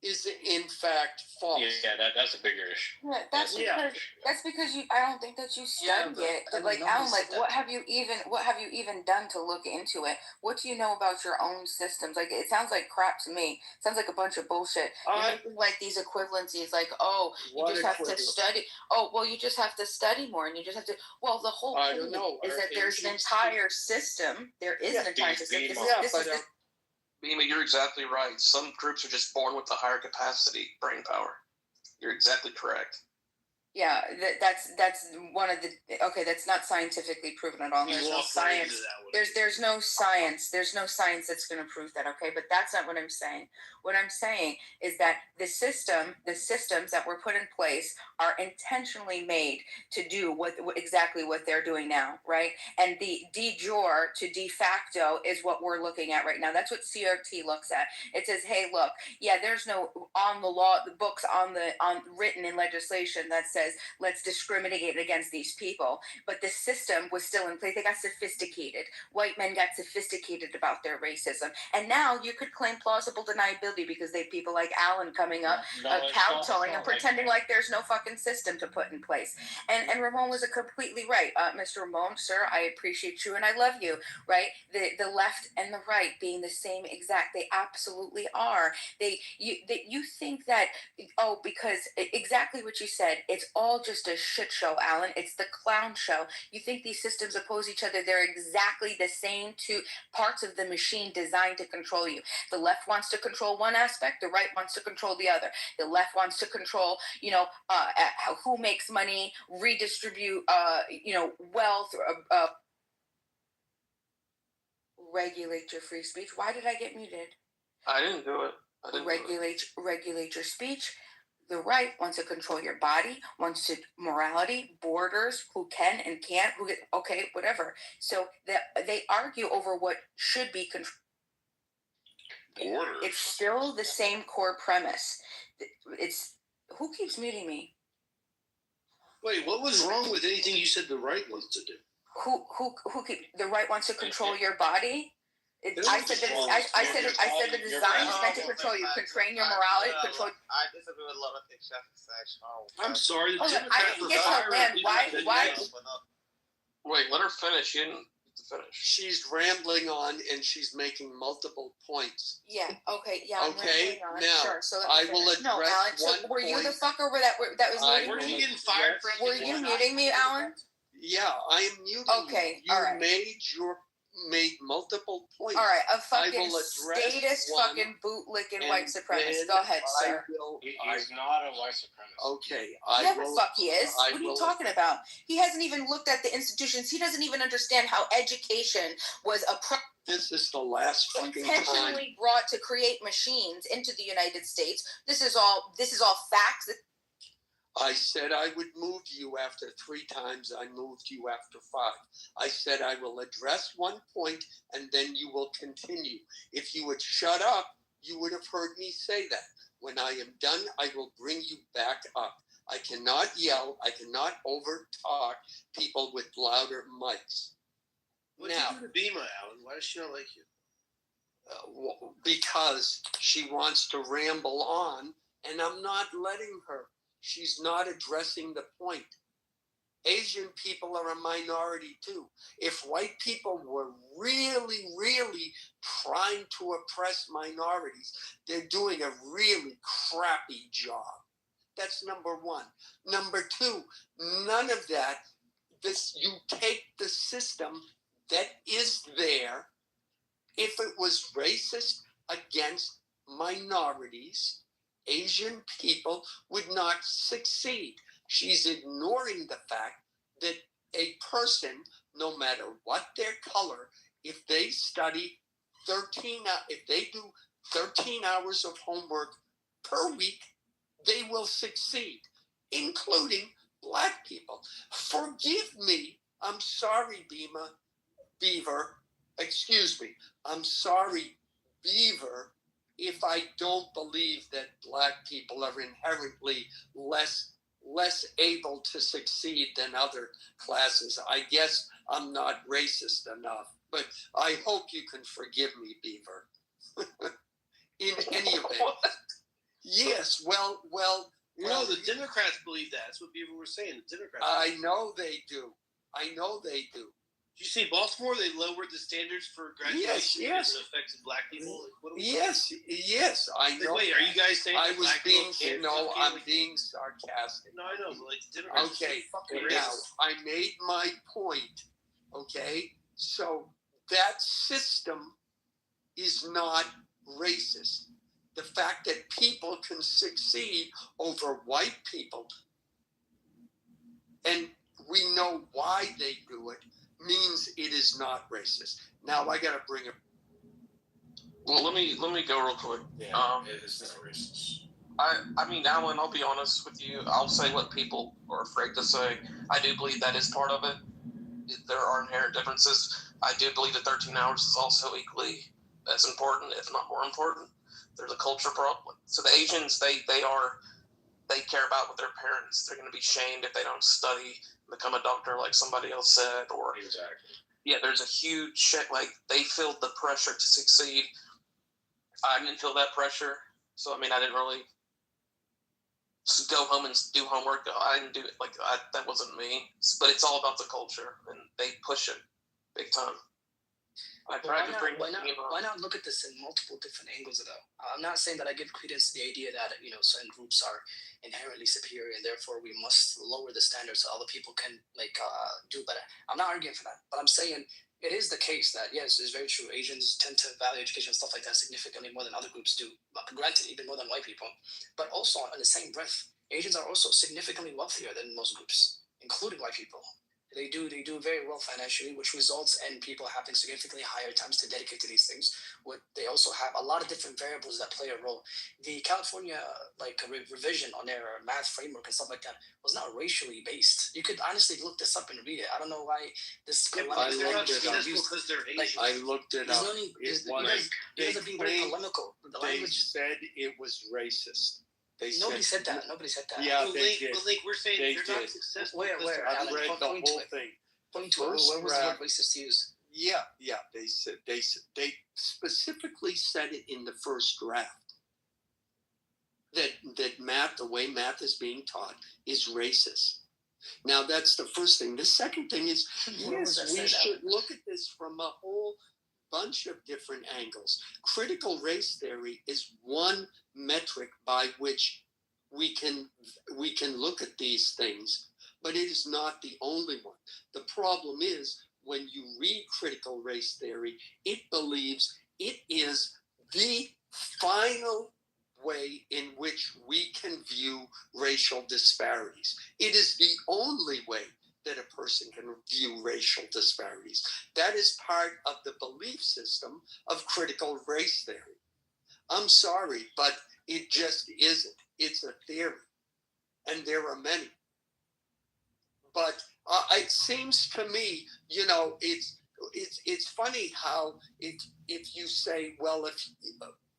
is in fact false. Yeah, that's a bigger issue. Yeah, that's because you. I don't think that you studied it. Alan, what have you even done to look into it? What do you know about your own systems? Like, it sounds like crap to me. It sounds like a bunch of bullshit. You're making like these equivalencies, like, oh, you just have to study. Oh, well, you just have to study more, and you just have to. Well, the whole thing is that there's an entire system. There is an entire system. Bima, you're exactly right. Some groups are just born with a higher capacity, brain power. You're exactly correct. Yeah, that's one of the. Okay, that's not scientifically proven at all. There's no science. There's no science. There's no science that's going to prove that. Okay, but that's not what I'm saying. What I'm saying is that the systems that were put in place are intentionally made to do exactly what they're doing now, right? And the de jure to de facto is what we're looking at right now. That's what CRT looks at. It says, hey, look, yeah, there's no on the law, the books on written in legislation that says let's discriminate against these people, but the system was still in place. They got sophisticated. White men got sophisticated about their racism, and now you could claim plausible deniability because they have people like Alan coming up, kowtowing and pretending like there's no fucking system to put in place. And Ramon was completely right, Mr. Ramon, sir. I appreciate you and I love you. Right, the left and the right being the same exact. They absolutely are. You think that because exactly what you said. It's all just a shit show, Alan. It's the clown show. You think these systems oppose each other. They're exactly the same two parts of the machine designed to control you. The left wants to control one aspect. The right wants to control the other. The left wants to control, who makes money, redistribute, wealth, regulate your free speech. Why did I get muted? I didn't do it. Regulate your speech. The right wants to control your body, wants to morality, borders, who can and can't, whatever. So they argue over what should be controlled. It's still the same core premise. It's who keeps muting me? Wait, what was wrong with anything you said the right wants to do? The right wants to control your body? I said the design is meant to control you, control your morality, control. I disagree with a lot of things Chef is saying. I'm sorry. I didn't get to land. Why? Wait, let her finish. She didn't get to finish. She's rambling on and she's making multiple points. Yeah. Okay. Yeah. Okay. Now, sure. So I will address Alan, one so were you point. the fucker that was muting me? Were you getting fired? Were you muting me, Alan? Yeah, I am muting Okay. you. All right. Made multiple points. All right, a fucking statist, fucking bootlicking white supremacist. Go ahead, sir. He's not a white supremacist. Okay, the fuck he is. What are you talking about? He hasn't even looked at the institutions. He doesn't even understand how education was this is the last fucking intentionally brought to create machines into the United States. This is all facts. I said I would move you after 3 times. I moved you after 5. I said I will address one point and then you will continue. If you would shut up, you would have heard me say that. When I am done, I will bring you back up. I cannot yell. I cannot overtalk people with louder mics. What did you do to Bima, Alan? Why does she not like you? Because she wants to ramble on and I'm not letting her. She's not addressing the point. Asian people are a minority too. If white people were really, really trying to oppress minorities, they're doing a really crappy job. That's number one. Number two, none of that. You take the system that is there. If it was racist against minorities, Asian people would not succeed. She's ignoring the fact that a person, no matter what their color, if they study if they do 13 hours of homework per week, they will succeed, including Black people. Forgive me. I'm sorry, Beaver. Excuse me. I'm sorry, Beaver, if I don't believe that Black people are inherently less able to succeed than other classes. I guess I'm not racist enough, but I hope you can forgive me, Beaver. In any event, Yes, well. No, the Democrats believe that. That's what people were saying. The Democrats. I know they do. Did you see Baltimore? They lowered the standards for graduation because it affected black people. Like, Yes, I know. Wait, are you guys saying I that was black being people I'm being sarcastic. No, I know, but like the Democrats. Okay, Fucking now racist. I made my point. Okay, so that system is not racist. The fact that people can succeed over white people, and we know why they do it, means it is not racist. Now I got to bring it. Well, let me go real quick. Yeah, it's not racist. I mean, Alan, I'll be honest with you. I'll say what people are afraid to say. I do believe that is part of it. There are inherent differences. I do believe that 13 hours is also equally as important, if not more important. There's a culture problem. So the Asians, they care about what their parents. They're going to be shamed if they don't study, become a doctor like somebody else said, or exactly. Yeah, there's a huge shit. Like they feel the pressure to succeed. I didn't feel that pressure, so I mean, I didn't really go home and do homework. I didn't do it that wasn't me. But it's all about the culture, and they push it big time. I tried to bring. Why not look at this in multiple different angles, though? I'm not saying that I give credence to the idea that certain groups are inherently superior and therefore we must lower the standards so other people can do better. I'm not arguing for that, but I'm saying it is the case that yes, it's very true. Asians tend to value education and stuff like that significantly more than other groups do. But granted, even more than white people. But also, in the same breath, Asians are also significantly wealthier than most groups, including white people. They do very well financially, which results in people having significantly higher times to dedicate to these things. They also have a lot of different variables that play a role. The California revision on their math framework and stuff like that was not racially based. You could honestly look this up and read it. I don't know why this. I looked it up. I looked it up. They said it was racist. Nobody said that. Yeah, they did. But we're saying they they're did. not successful. Where? I read the whole thing. Point to it. Where was the word racist used? Yeah. They specifically said it in the first draft that math, the way math is being taught, is racist. Now that's the first thing. The second thing is yes, we should look at this from a whole bunch of different angles. Critical race theory is one metric by which we can look at these things, but it is not the only one. The problem is when you read critical race theory, it believes it is the final way in which we can view racial disparities. It is the only way that a person can view racial disparities. That is part of the belief system of critical race theory. I'm sorry, but it just isn't. It's a theory, and there are many. But it seems to me, it's funny how if you say, well,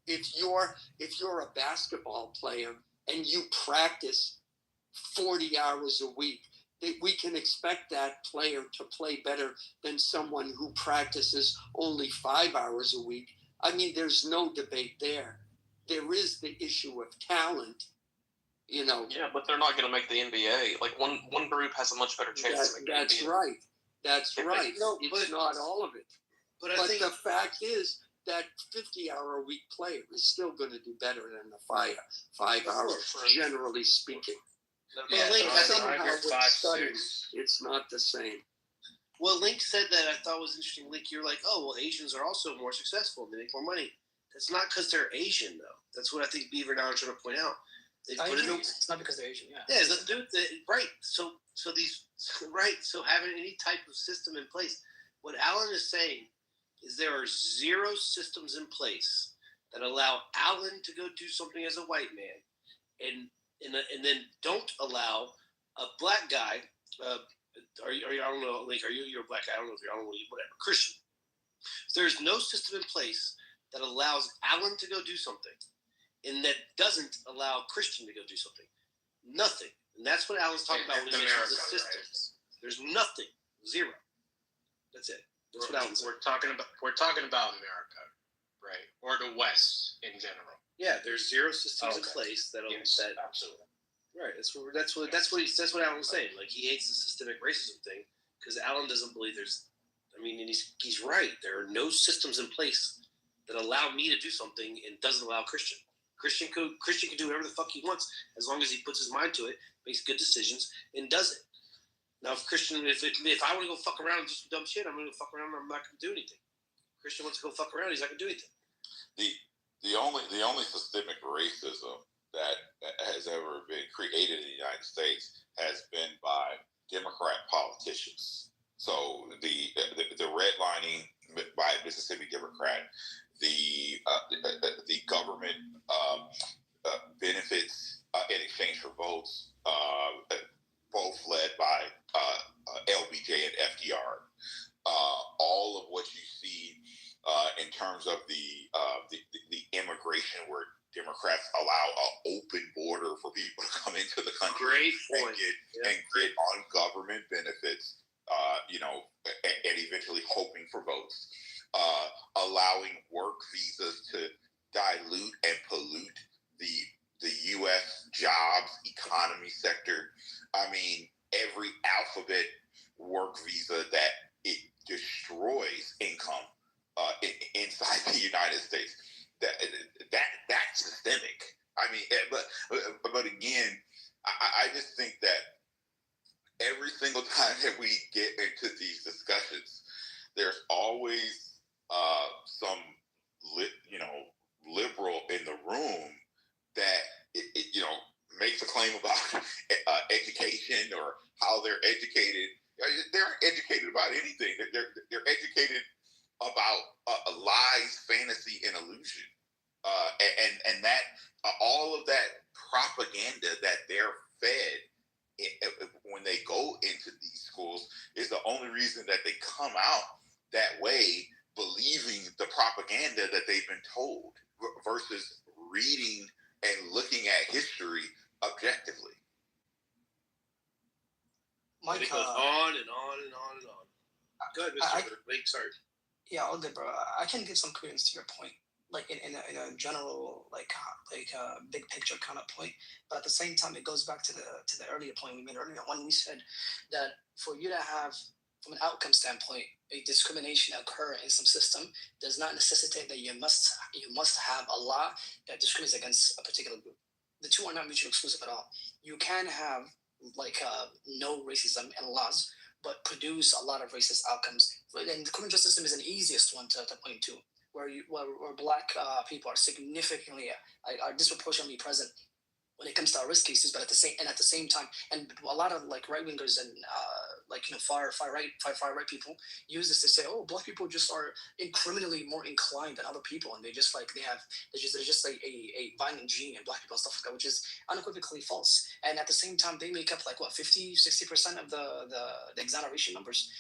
if you're a basketball player and you practice 40 hours a week, we can expect that player to play better than someone who practices only 5 hours a week. I mean, there's no debate there. There is the issue of talent, Yeah, but they're not going to make the NBA. Like one group has a much better chance. That's right. That's right. No, it's not all of it. But the fact is that 50-hour-a-week player is still going to do better than the 5 hours, generally speaking. Yeah, Link, it's not the same. Well, Link said that I thought was interesting. Link, you're like, oh, well, Asians are also more successful. They make more money. That's not because they're Asian, though. That's what I think Beaver and I are trying to point out. It's not because they're Asian, yeah. Yeah, right. So having any type of system in place, what Alan is saying is there are 0 systems in place that allow Alan to go do something as a white man, and then don't allow a black guy. I don't know, Link. You're a black guy? I don't know if you're whatever Christian. So there's no system in place that allows Alan to go do something, and that doesn't allow Christian to go do something. Nothing, and that's what Alan's talking about when he mentions the systems. Right? There's nothing, 0. That's it. That's what Alan's saying. We're talking about America, right, or the West in general. Yeah, there's zero systems in place that'll that absolutely. Right. That's what Alan was saying. Like, he hates the systemic racism thing because Alan doesn't believe there's. I mean, and he's right. There are no systems in place that allow me to do something and doesn't allow Christian. Christian can do whatever the fuck he wants as long as he puts his mind to it, makes good decisions, and does it. Now, if I want to go fuck around and do some dumb shit, I'm going to go fuck around and I'm not going to do anything. Christian wants to go fuck around, he's not going to do anything. The only systemic racism that has ever been created in the United States has been by Democrat politicians. So the redlining by Mississippi Democrat, the government benefits in exchange for votes, both led by LBJ and FDR. All of what you see in terms of the immigration, where Democrats allow an open border for people to come into the country and get on government benefits, and eventually hoping for votes, allowing work visas to dilute and pollute the U.S. jobs economy sector. I mean, every alphabet work visa that it destroys income inside the United States. That's systemic. I mean, but again, I just think that every single time that we get into these discussions, there's always some liberal in the room that makes a claim about education or how they're educated. They aren't educated about anything. They're educated about lies, fantasy, and illusion, and that all of that propaganda that they're fed when they go into these schools is the only reason that they come out that way, believing the propaganda that they've been told versus reading and looking at history objectively. Mike, it goes on and on and on and on. Go ahead, Mr. Blake. Sorry. Yeah, all good, bro. I can give some credence to your point, like in a general, like big picture kind of point. But at the same time, it goes back to the earlier point we made earlier when we said that for you to have, from an outcome standpoint, a discrimination occur in some system does not necessitate that you must have a law that discriminates against a particular group. The two are not mutually exclusive at all. You can have no racism and laws, but produce a lot of racist outcomes. And the criminal justice system is an easiest one to point to, where black people are significantly are disproportionately present when it comes to risk cases, but at the same time, and a lot of like right wingers and far right people use this to say, oh, black people just are criminally more inclined than other people, and they're just like a violent gene in black people and stuff like that, which is unequivocally false. And at the same time, they make up 50-60% of the exoneration numbers.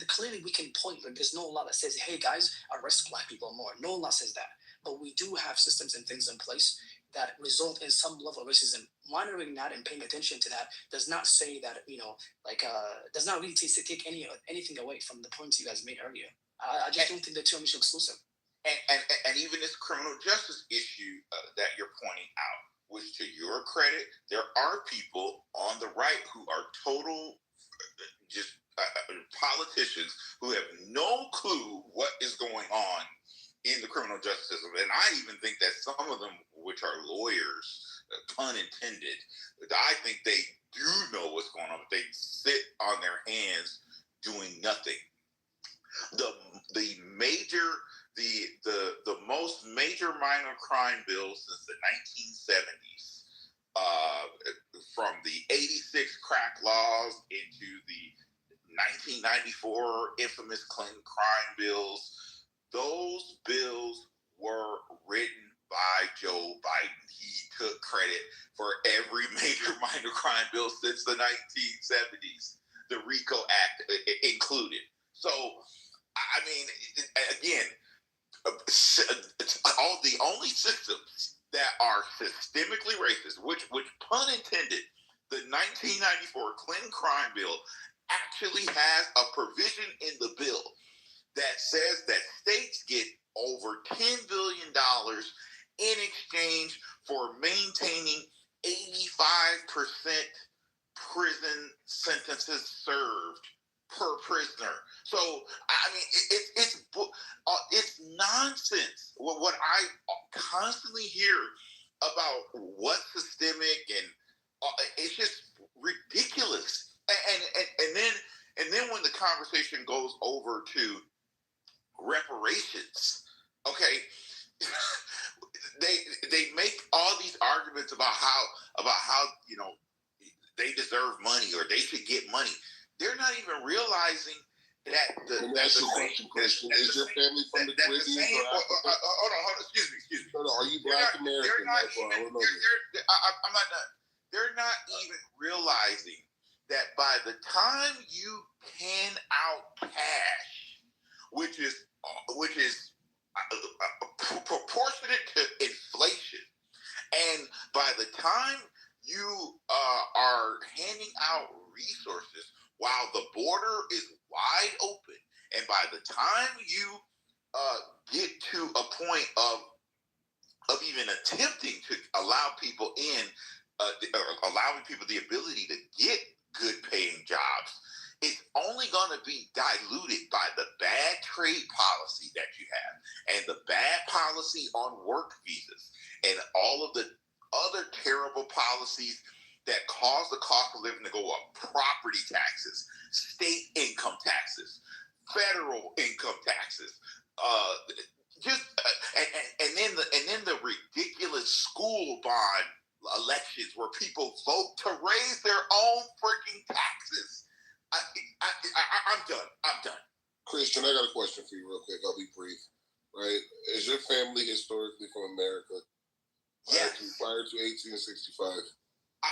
Clearly we can point, there's no law that says, hey guys, arrest black people more. No law says that, but we do have systems and things in place that result in some level of racism. Monitoring that and paying attention to that does not say that, does not really take anything away from the points you guys made earlier. I just don't think the two are mutually exclusive. And even this criminal justice issue that you're pointing out, which to your credit, there are people on the right who are total politicians who have no clue what is going on in the criminal justice system. And I even think that some of them, which are lawyers, pun intended, I think they do know what's going on, but they sit on their hands doing nothing. The most major minor crime bill since the 1970s, from the 86 crack laws into the 1994 infamous Clinton crime bills, those bills were written by Joe Biden. He took credit for every major minor crime bill since the 1970s, the RICO Act included. So, I mean, again, all the only systems that are systemically racist, which pun intended, the 1994 Clinton crime bill actually has a provision in the bill that says that states get over $10 billion in exchange So I mean, it's nonsense. What I constantly hear about what's systemic and it's just ridiculous. And then when the conversation goes over to reparations, okay, they make all these arguments about how they deserve money or they should get money. They're not even realizing that is your family from the Caribbean? Hold on, excuse me. Are you Black American? I'm not done. They're not even realizing that by the time you pan out cash, which is proportionate to inflation, and by the time you are handing out resources while the border is wide open, and by the time you get to a point of even attempting to allow people in, allowing people the ability to get good paying jobs, it's only going to be diluted by the bad trade policy that you have and the bad policy on work visas and all of the other terrible policies that cause the cost of living to go up: property taxes, state income taxes, federal income taxes, and then the ridiculous school bond elections where people vote to raise their own freaking taxes. I'm done. Christian, I got a question for you real quick. I'll be brief. Right? Is your family historically from America? Yes. Prior to 1865? I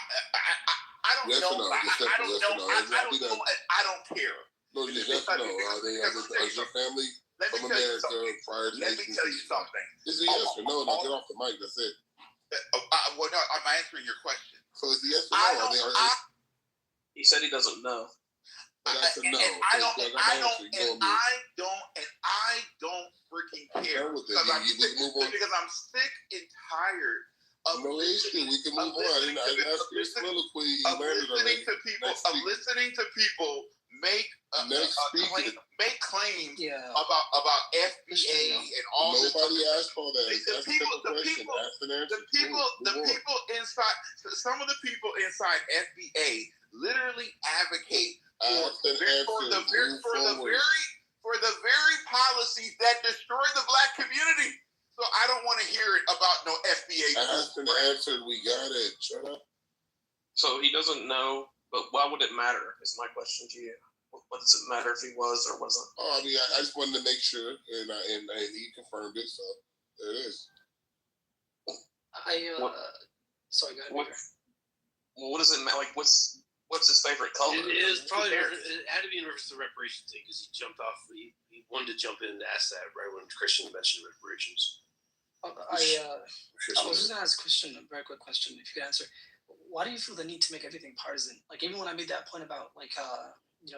don't know. No? I don't care. No, yes or no? Is your family from America prior to 1865? Let me tell you something. Is it yes or no? No, get off the mic. That's it. Well, no, I'm answering your question. So it's yes or no? He said he doesn't know. That's a no. I don't freaking care because I'm sick and tired of listening. We can move on. Listening to people make claims about FBA and all this. Nobody asked for that. The people inside, some of the people inside FBA literally advocate for the very policies that destroy the Black community. So I don't want to hear it about no FBA. Asked and answered. We got it. Shut up. So he doesn't know, but why would it matter? Is my question to you. What does it matter if he was or wasn't? Oh, I mean, I just wanted to make sure, and he confirmed it. So there it is. Sorry, go ahead. What does it matter? Like, what's his favorite color? It had to be in reference to the reparations thing because he jumped off. He wanted to jump in and ask that right when Christian mentioned reparations. I was just gonna ask Christian a very quick question. If you could answer, why do you feel the need to make everything partisan? Like even when I made that point about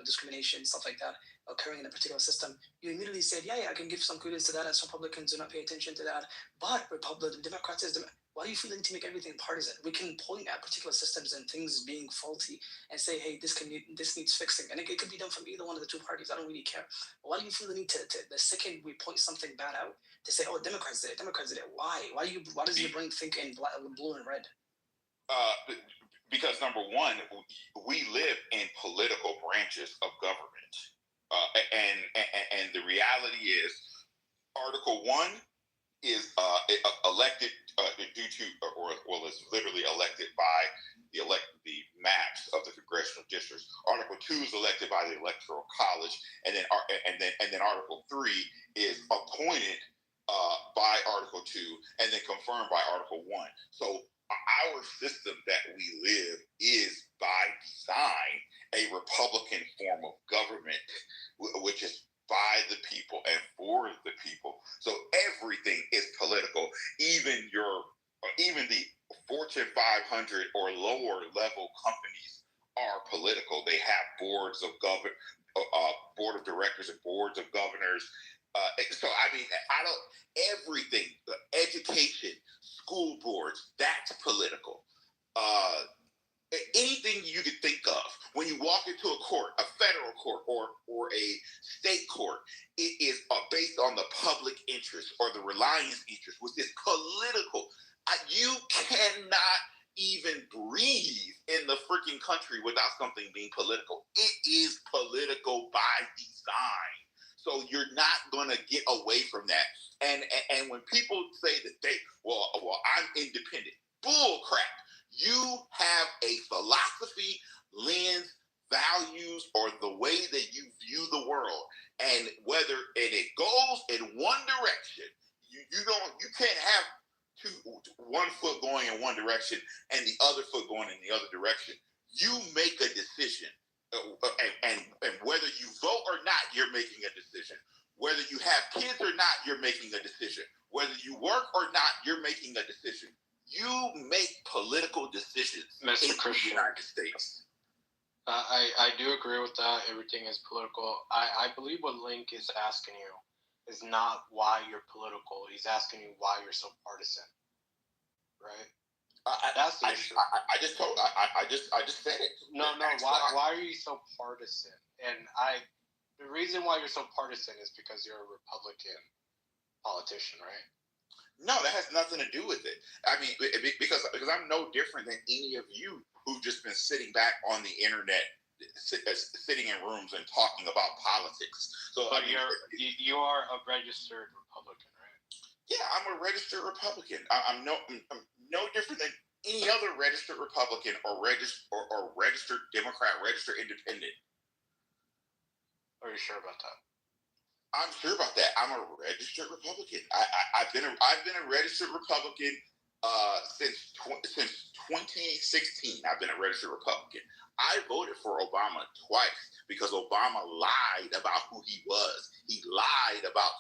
discrimination, stuff like that occurring in a particular system, you immediately said, yeah, I can give some credence to that, as Republicans do not pay attention to that, but Democrats why do you feel the need to make everything partisan? We can point at particular systems and things being faulty and say, hey, this needs fixing, and it could be done from either one of the two parties. I don't really care. But why do you feel the need to the second we point something bad out to say, oh, Democrats did it? Why? Why does your brain think in blue and red? Because number one, we live in political branches of government, and the reality is, Article 1 is elected due to, is literally elected by the maps of the congressional districts. Article 2 is elected by the Electoral College, and then Article 3 is appointed by Article 2 and then confirmed by Article 1. So our system that we live is by design a Republican form of government, which is by the people and for the people. So everything is political. Even the Fortune 500 or lower level companies are political. They have board of directors and boards of governors. So I mean, everything, education, school boards, that's political. anything you could think of. When you walk into a court, a federal court or a state court, it is based on the public interest or the reliance interest, which is political. You cannot even breathe in the freaking country without something being political. It is political by design. So you're not going to get away from that. And when people say that well, I'm independent, bull crap. You have a philosophy, lens, values, or the way that you view the world, and it goes in one direction. You can't have one foot going in one direction and the other foot going in the other direction. You make a decision, and whether you vote or not, you're making a decision. Whether you have kids or not, you're making a decision. Whether you work or not, you're making a decision. You make political decisions Mr. in Christian. the United States. I do agree with that. Everything is political. I believe what Link is asking you is not why you're political. He's asking you why you're so partisan, right? That's the issue. I just said it. No. Why are you so partisan? And the reason why you're so partisan is because you're a Republican politician, right? No, that has nothing to do with it. I mean, because I'm no different than any of you who've just been sitting back on the internet, sitting in rooms and talking about politics. So, but you are a registered Republican, right? Yeah, I'm a registered Republican. I'm no different than any other registered Republican or registered Democrat, registered Independent. Are you sure about that? I'm sure about that. I'm a registered Republican. I've been a registered Republican since 2016. I've been a registered Republican. I voted for Obama twice because Obama lied about who he was. He lied about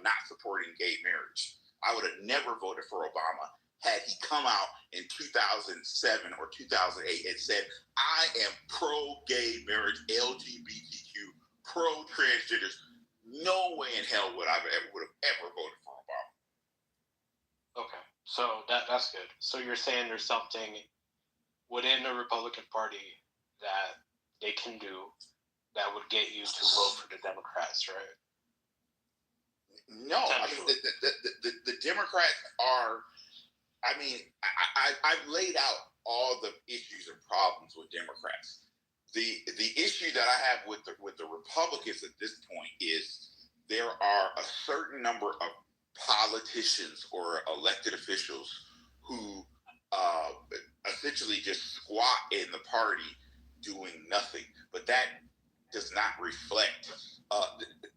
not supporting gay marriage. I would have never voted for Obama had he come out in 2007 or 2008 and said, "I am pro-gay marriage, LGBTQ, pro-transgenders." No way in hell would have ever voted for Obama. Okay, so that's good. So you're saying there's something within the Republican Party that they can do that would get you to vote for the Democrats, right? No, I mean the Democrats are. I mean, I've laid out all the issues and problems with Democrats. The issue that I have with the Republicans at this point is there are a certain number of politicians or elected officials who essentially just squat in the party doing nothing. But that does not reflect.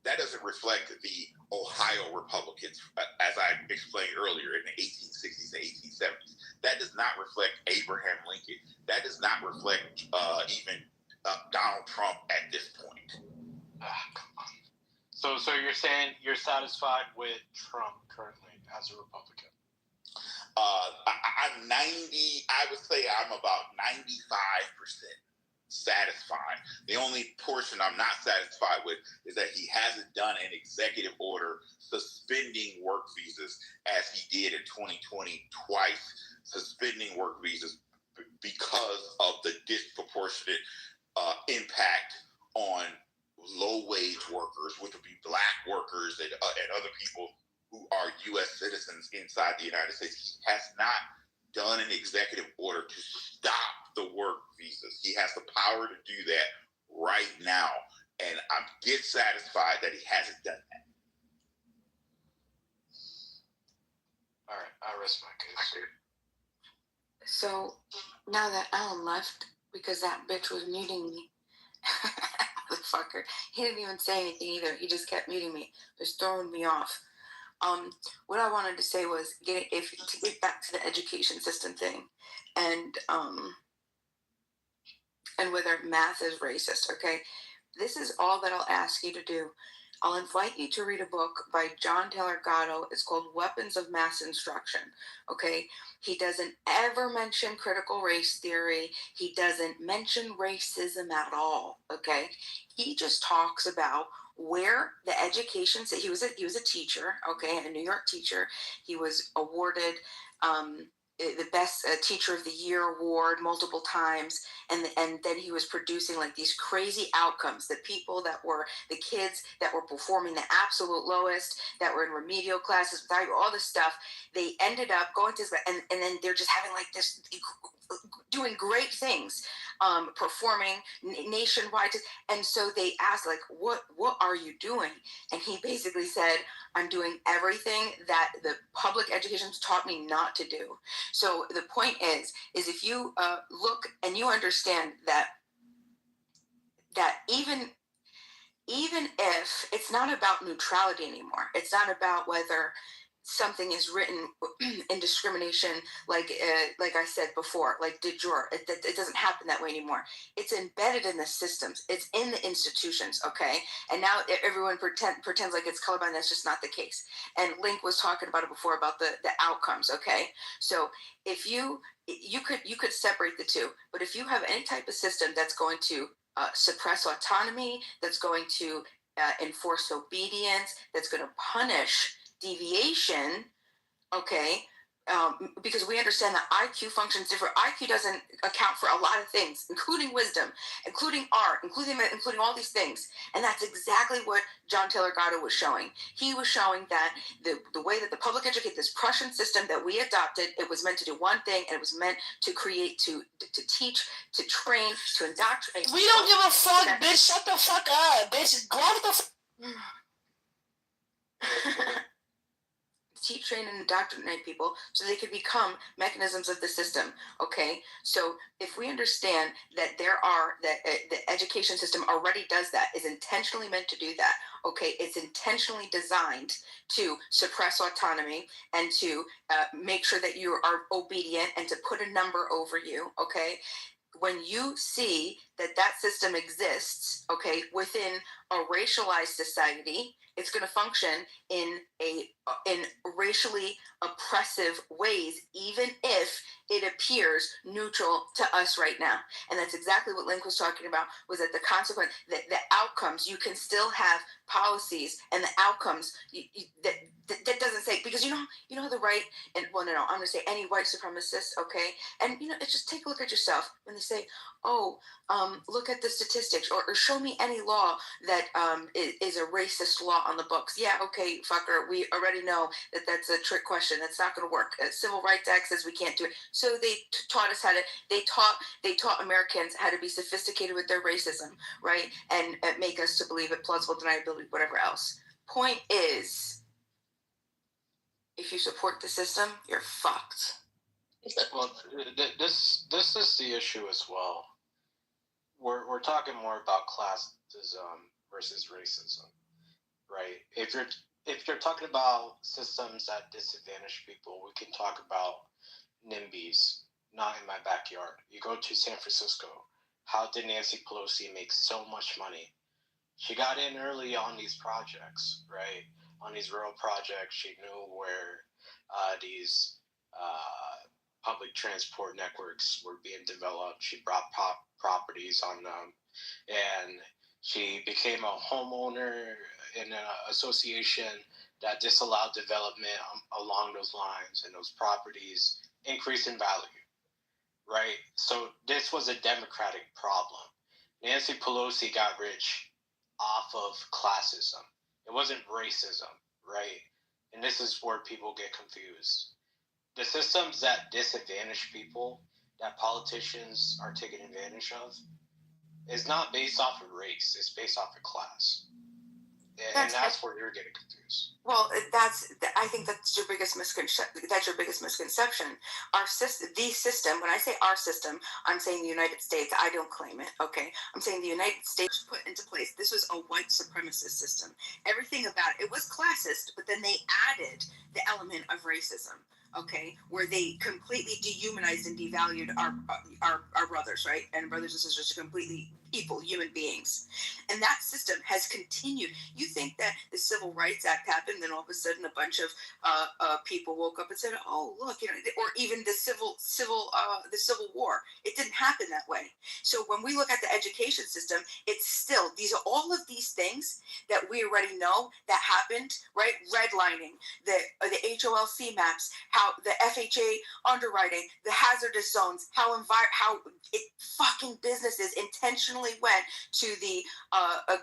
That doesn't reflect the Ohio Republicans, as I explained earlier, in the 1860s and 1870s. That does not reflect Abraham Lincoln. That does not reflect even Donald Trump at this point. Come on. So you're saying you're satisfied with Trump currently as a Republican? I'm 90. I would say I'm about 95% satisfied. The only portion I'm not satisfied with is that he hasn't done an executive order suspending work visas as he did in 2020 twice, suspending work visas because of the disproportionate impact on low-wage workers, which would be black workers and other people who are U.S. citizens inside the United States. He has not done an executive order to stop the work visas. He has the power to do that right now, and I'm dissatisfied that he hasn't done that. All right, I rest my case. So now that Alan left because that bitch was muting me, motherfucker, he didn't even say anything either. He just kept muting me, just throwing me off. What I wanted to say was to get back to the education system thing, and whether math is racist. Okay, this is all that I'll ask you to do. I'll invite you to read a book by John Taylor Gatto. It's called Weapons of Mass Instruction. Okay, he doesn't ever mention critical race theory. He doesn't mention racism at all. Okay, he just talks about where the education. He was a teacher. Okay, a New York teacher. He was awarded the best teacher of the year award multiple times, and then he was producing like these crazy outcomes. The people that were the kids that were performing the absolute lowest, that were in remedial classes, all this stuff, they ended up going to and then they're just having like this, doing great things, performing nationwide. And so they asked, like, what are you doing? And he basically said, I'm doing everything that the public education taught me not to do. So the point is if you look and you understand that even if it's not about neutrality anymore, it's not about whether something is written in discrimination, like I said before, like de jure. It doesn't happen that way anymore. It's embedded in the systems. It's in the institutions, okay? And now everyone pretends like it's colorblind. That's just not the case. And Link was talking about it before, about the outcomes, okay? So if you could separate the two, but if you have any type of system that's going to suppress autonomy, that's going to enforce obedience, that's going to punish deviation, okay, because we understand that IQ functions different. IQ doesn't account for a lot of things, including wisdom, including art, including all these things. And that's exactly what John Taylor Gatto was showing. He was showing that the way that the public education, this Prussian system that we adopted, it was meant to do one thing, and it was meant to create, to teach, to train, to indoctrinate. We don't give a fuck, bitch. Shut the fuck up, bitch. Go out the teach, train, and indoctrinate people so they could become mechanisms of the system. Okay, so if we understand that the education system already does that, is intentionally meant to do that. Okay, it's intentionally designed to suppress autonomy and to make sure that you are obedient and to put a number over you. Okay, when you see that system exists, okay, within a racialized society, it's going to function in racially oppressive ways, even if it appears neutral to us right now. And that's exactly what Link was talking about, was that the consequence, the outcomes, you can still have policies, and the outcomes that doesn't say, because you know the right, and well, no, I'm going to say any white supremacist, okay, and it's just take a look at yourself when they say, oh, look at the statistics, or show me any law that is a racist law on the books. Yeah, okay, fucker, we already know that that's a trick question. That's not going to work. Civil Rights Act says we can't do it. So they taught us they taught Americans how to be sophisticated with their racism, right? And make us to believe it, plausible deniability, whatever else. Point is, if you support the system, you're fucked. Well, this is the issue as well. We're talking more about classism versus racism, right? If you're talking about systems that disadvantage people, we can talk about NIMBYs, not in my backyard. You go to San Francisco. How did Nancy Pelosi make so much money? She got in early on these projects, right? On these rural projects, she knew where these public transport networks were being developed. She brought properties on them, and she became a homeowner in an association that disallowed development along those lines, and those properties increased in value, right? So this was a democratic problem. Nancy Pelosi got rich off of classism. It wasn't racism, right? And this is where people get confused. The systems that disadvantage people, that politicians are taking advantage of, is not based off of race. It's based off of class. And that's where you're getting confused. Well, I think that's your biggest misconception. That's your biggest misconception. Our system, the system. When I say our system, I'm saying the United States. I don't claim it. Okay, I'm saying the United States put into place. This was a white supremacist system. Everything about it was classist, but then they added the element of racism. Okay, where they completely dehumanized and devalued our brothers, right? And brothers and sisters are completely people, human beings. And that system has continued. You think that the Civil Rights Act happened, then all of a sudden a bunch of people woke up and said, "Oh, look," or even the Civil War. It didn't happen that way. So when we look at the education system, it's still, these are all of these things that we already know that happened, right? Redlining, the HOLC maps, how how the FHA underwriting, the hazardous zones, how fucking businesses intentionally went to the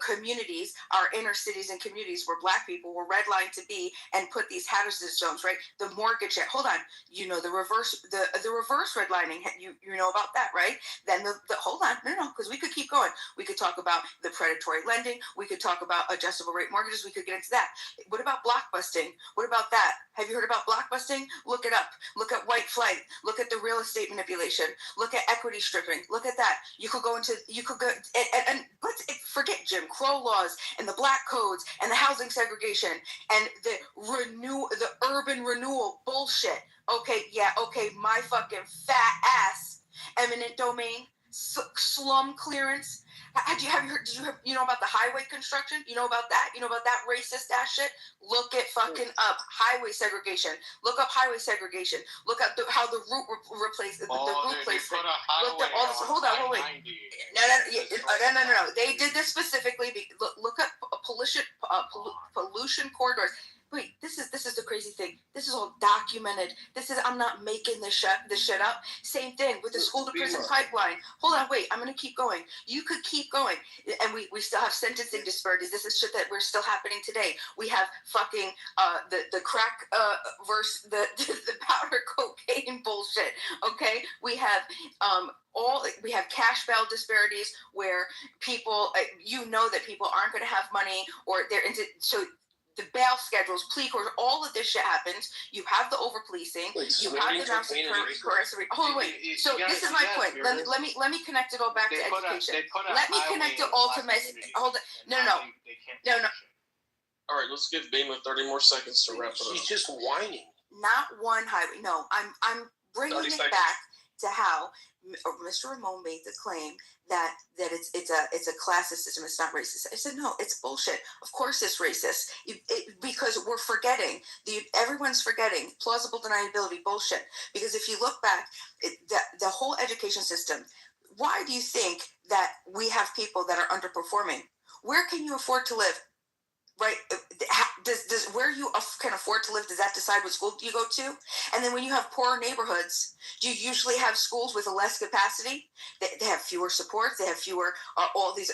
communities, our inner cities and communities where Black people were redlined to be, and put these hazardous zones, right? The mortgage, hold on, the reverse redlining, you know about that, right? Then the hold on, no, because we could keep going. We could talk about the predatory lending. We could talk about adjustable rate mortgages. We could get into that. What about blockbusting? What about that? Have you heard about blockbusting? Look it up. Look at white flight. Look at the real estate manipulation. Look at equity stripping. Look at that. You could go and let's forget Jim Crow laws and the black codes and the housing segregation and the urban renewal bullshit. Okay, my fucking fat ass, eminent domain, slum clearance. Did you know about the highway construction? You know about that? You know about that racist ass shit? Look at fucking up highway segregation. Look up highway segregation. Look up how the route replacement. Look at all this. Hold on, wait. No. They did this specifically. Look up pollution corridors. Wait, this is the crazy thing. This is all documented. I'm not making this shit up. Same thing with the school to prison pipeline. Hold on, wait. I'm gonna keep going. You could keep going, and we still have sentencing disparities. This is shit that we're still happening today. We have fucking the crack versus the powder cocaine bullshit. Okay, we have we have cash bail disparities where people, that people aren't going to have money, or they're into the bail schedules, plea courts, all of this shit happens. You have the over policing. You have the massive incarceration. Hold on, wait. So this is my point. Let me connect it all back to education. Let me connect it all to my. Hold on. No. All right, let's give Beeman 30 more seconds to wrap it up. He's just whining. Not one highway. No, I'm bringing it back to how Mr. Ramon made the claim that it's a classist system. It's not racist. I said no, it's bullshit. Of course it's racist because we're forgetting. Everyone's forgetting plausible deniability bullshit. Because if you look back, the whole education system. Why do you think that we have people that are underperforming? Where can you afford to live? Right? Does where you can afford to live, does that decide what school you go to? And then when you have poorer neighborhoods, do you usually have schools with a less capacity? They have fewer supports. They have fewer all these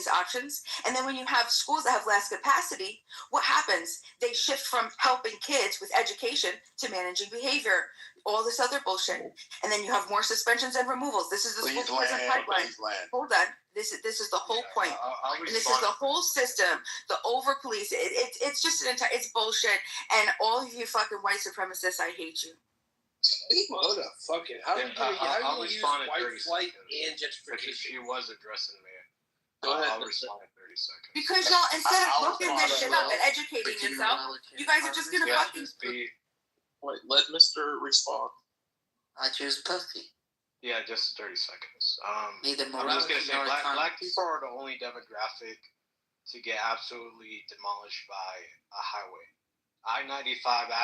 options. And then when you have schools that have less capacity, what happens? They shift from helping kids with education to managing behavior. All this other bullshit, and then you have more suspensions and removals. This is the school to prison pipeline. Hold on, this is the whole point. And this is the whole system. The over police. It's just it's bullshit. And all of you fucking white supremacists, I hate you. What a fucking. How do you use white flight and gentrification? She was addressing me. Go ahead. I'll respond in 30 seconds. Because y'all, instead of looking this shit up and educating yourself, you guys are just gonna fucking. Wait, let Mr. respond. I choose pussy. Yeah, just 30 seconds. I'm just morality gonna say nor black people are the only demographic to get absolutely demolished by a highway. I-95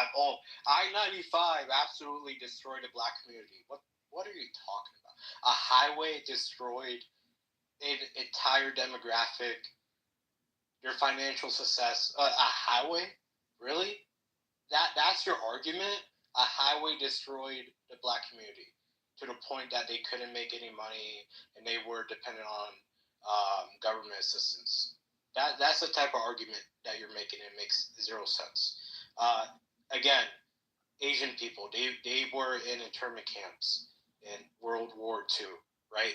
absolutely destroyed the black community. What are you talking about? A highway destroyed an entire demographic, your financial success. A highway? Really? That's your argument? A highway destroyed the black community to the point that they couldn't make any money and they were dependent on government assistance. That's the type of argument that you're making. It makes zero sense. Again, Asian people, they were in internment camps in World War II, right?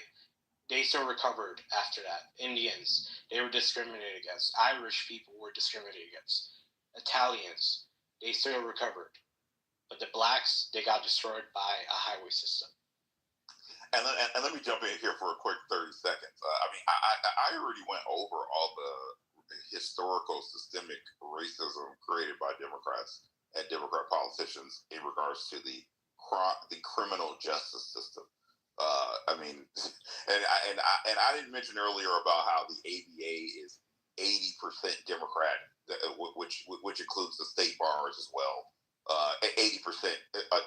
They still recovered after that. Indians, they were discriminated against. Irish people were discriminated against. Italians, they still recovered. But the blacks, they got destroyed by a highway system. And let me jump in here for a quick 30 seconds. I already went over all the historical systemic racism created by Democrats and Democrat politicians in regards to the criminal justice system. I didn't mention earlier about how the ABA is 80% Democrat, which includes the state bars as well. 80%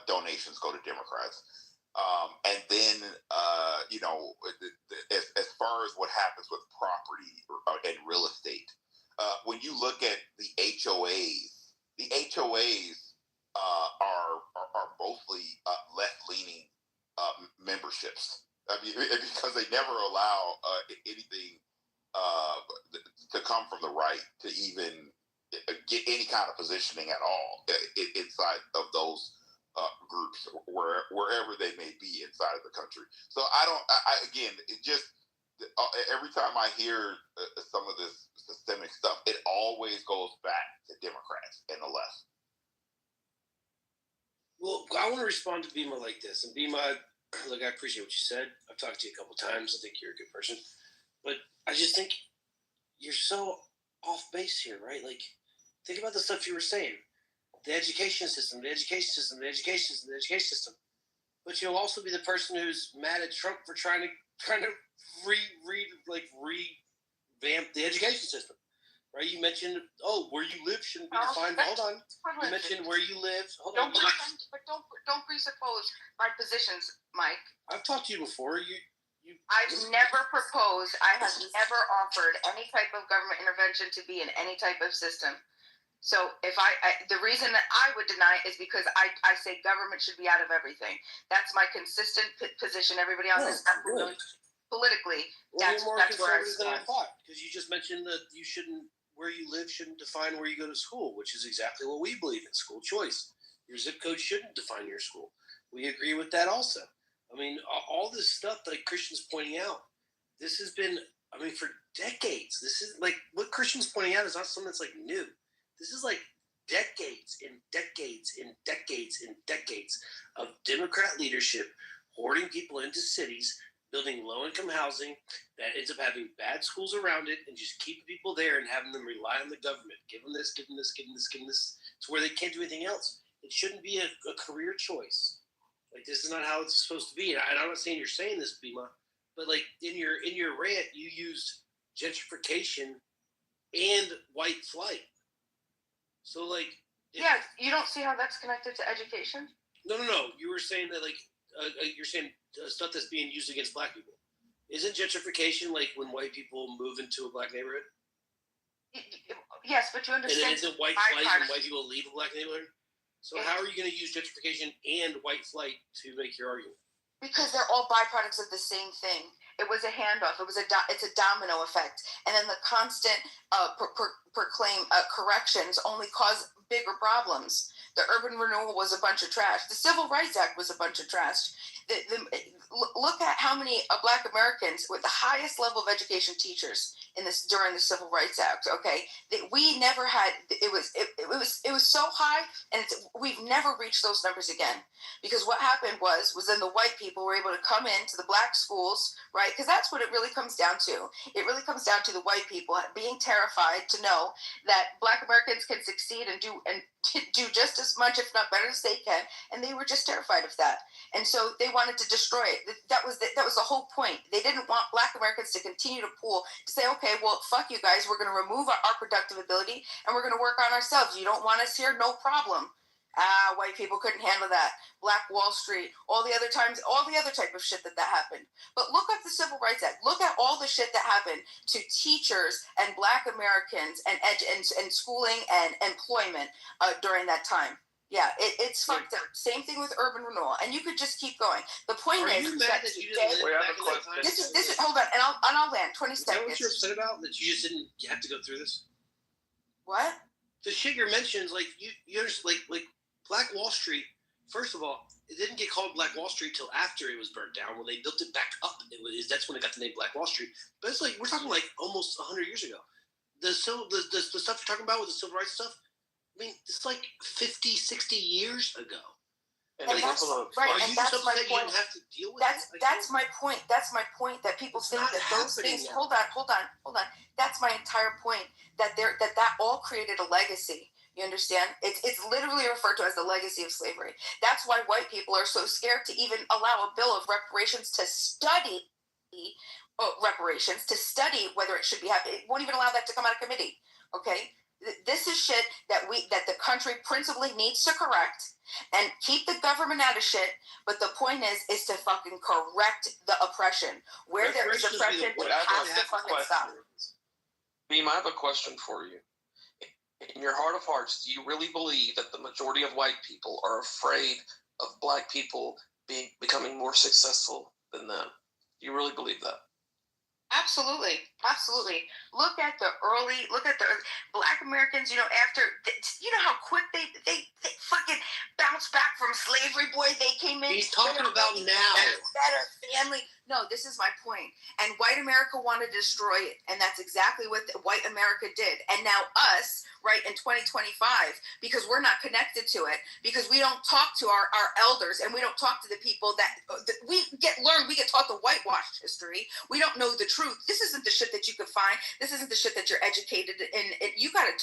donations go to Democrats. And then, as far as what happens with property and real estate, when you look at the HOAs, are because they never allow anything to come from the right to even get any kind of positioning at all inside of those groups, wherever they may be inside of the country. So again, it just every time I hear some of this systemic stuff, it always goes back to Democrats and the left. Well, I want to respond to Bima like this. And Bima, look, I appreciate what you said. I've talked to you a couple times. I think you're a good person. But I just think you're so off base here, right? Like, think about the stuff you were saying. The education system, the education system, the education system, the education system. But you'll also be the person who's mad at Trump for trying to revamp the education system. Right? You mentioned, where you live shouldn't be defined. Hold on. You mentioned where you live. Hold on. Don't presuppose my positions, Mike. I've talked to you before. I've never proposed. I have never offered any type of government intervention to be in any type of system. So if the reason that I would deny it is because I say government should be out of everything. That's my consistent position. Everybody on this politically, that's more where I conservative than I stand. thought, because you just mentioned that where you live shouldn't define where you go to school, which is exactly what we believe in, school choice. Your zip code shouldn't define your school. We agree with that also. I mean, all this stuff that Christian's pointing out, this has been, for decades. This is like, what Christian's pointing out is not something that's like new. This is like decades and decades and decades and decades of Democrat leadership hoarding people into cities, building low-income housing that ends up having bad schools around it, and just keeping people there and having them rely on the government. Give them this, give them this, give them this, give them this, to where they can't do anything else. It shouldn't be a career choice. Like, this is not how it's supposed to be. And I'm not saying you're saying this, Bima, but like in your rant, you used gentrification and white flight. So like, yeah, you don't see how that's connected to education? No. You were saying that you're saying stuff that's being used against black people. Isn't gentrification like when white people move into a black neighborhood? Yes, but you understand. And isn't white flight when white people leave a black neighborhood? So how are you going to use gentrification and white flight to make your argument? Because they're all byproducts of the same thing. It was a handoff. It's a domino effect, and then the constant corrections only cause bigger problems. The urban renewal was a bunch of trash. The Civil Rights Act was a bunch of trash. Look at how many Black Americans with the highest level of education teachers during the Civil Rights Act. Okay, that we never had. It was so high, and we've never reached those numbers again. Because what happened was then the white people were able to come into the black schools, right? Because that's what it really comes down to. It really comes down to the white people being terrified to know that Black Americans can succeed and do just as much, if not better, as they can, and they were just terrified of that. And so they wanted to destroy it. That was the whole point. They didn't want Black Americans to continue to say, okay, well, fuck you guys. We're going to remove our productive ability, and we're going to work on ourselves. You don't want us here? No problem. White people couldn't handle that. Black Wall Street, all the other type of shit that happened. But look at the Civil Rights Act. Look at all the shit that happened to teachers and Black Americans and schooling and employment during that time. Yeah, it's fucked up. Same thing with urban renewal, and you could just keep going. The point is that today, this is hold on, and I'll land 20 seconds. Is that what you're upset about? That you just didn't have to go through this? What? The shit you're mentioning, like you're like Black Wall Street. First of all, it didn't get called Black Wall Street till after it was burnt down. When they built it back up, that's when it got the name Black Wall Street. But it's like we're talking like almost 100 years ago. The stuff you're talking about with the civil rights stuff, I mean, it's like 50, 60 years ago. And that's right, and that's my point. That's my point. That's my point. That people think that those things. Hold on. That's my entire point. That all created a legacy. You understand? It's literally referred to as the legacy of slavery. That's why white people are so scared to even allow a bill of reparations to study whether it should be happening. It won't even allow that to come out of committee. Okay. This is shit that the country principally needs to correct and keep the government out of shit. But the point is to fucking correct the oppression. Where there is oppression, it has to fucking stop. Beam, I have a question for you. In your heart of hearts, do you really believe that the majority of white people are afraid of Black people becoming more successful than them? Do you really believe that? Absolutely. Look at the Black Americans, after, how quick they fucking bounced back from slavery, boy. They came in. He's talking about now. Better family. No, this is my point. And white America wanted to destroy it. And that's exactly what white America did. And now us, right, in 2025, because we're not connected to it, because we don't talk to our elders, and we don't talk to the people that we get taught the whitewashed history. We don't know the truth. This isn't the shit that you could find. This isn't the shit that you're educated in. You gotta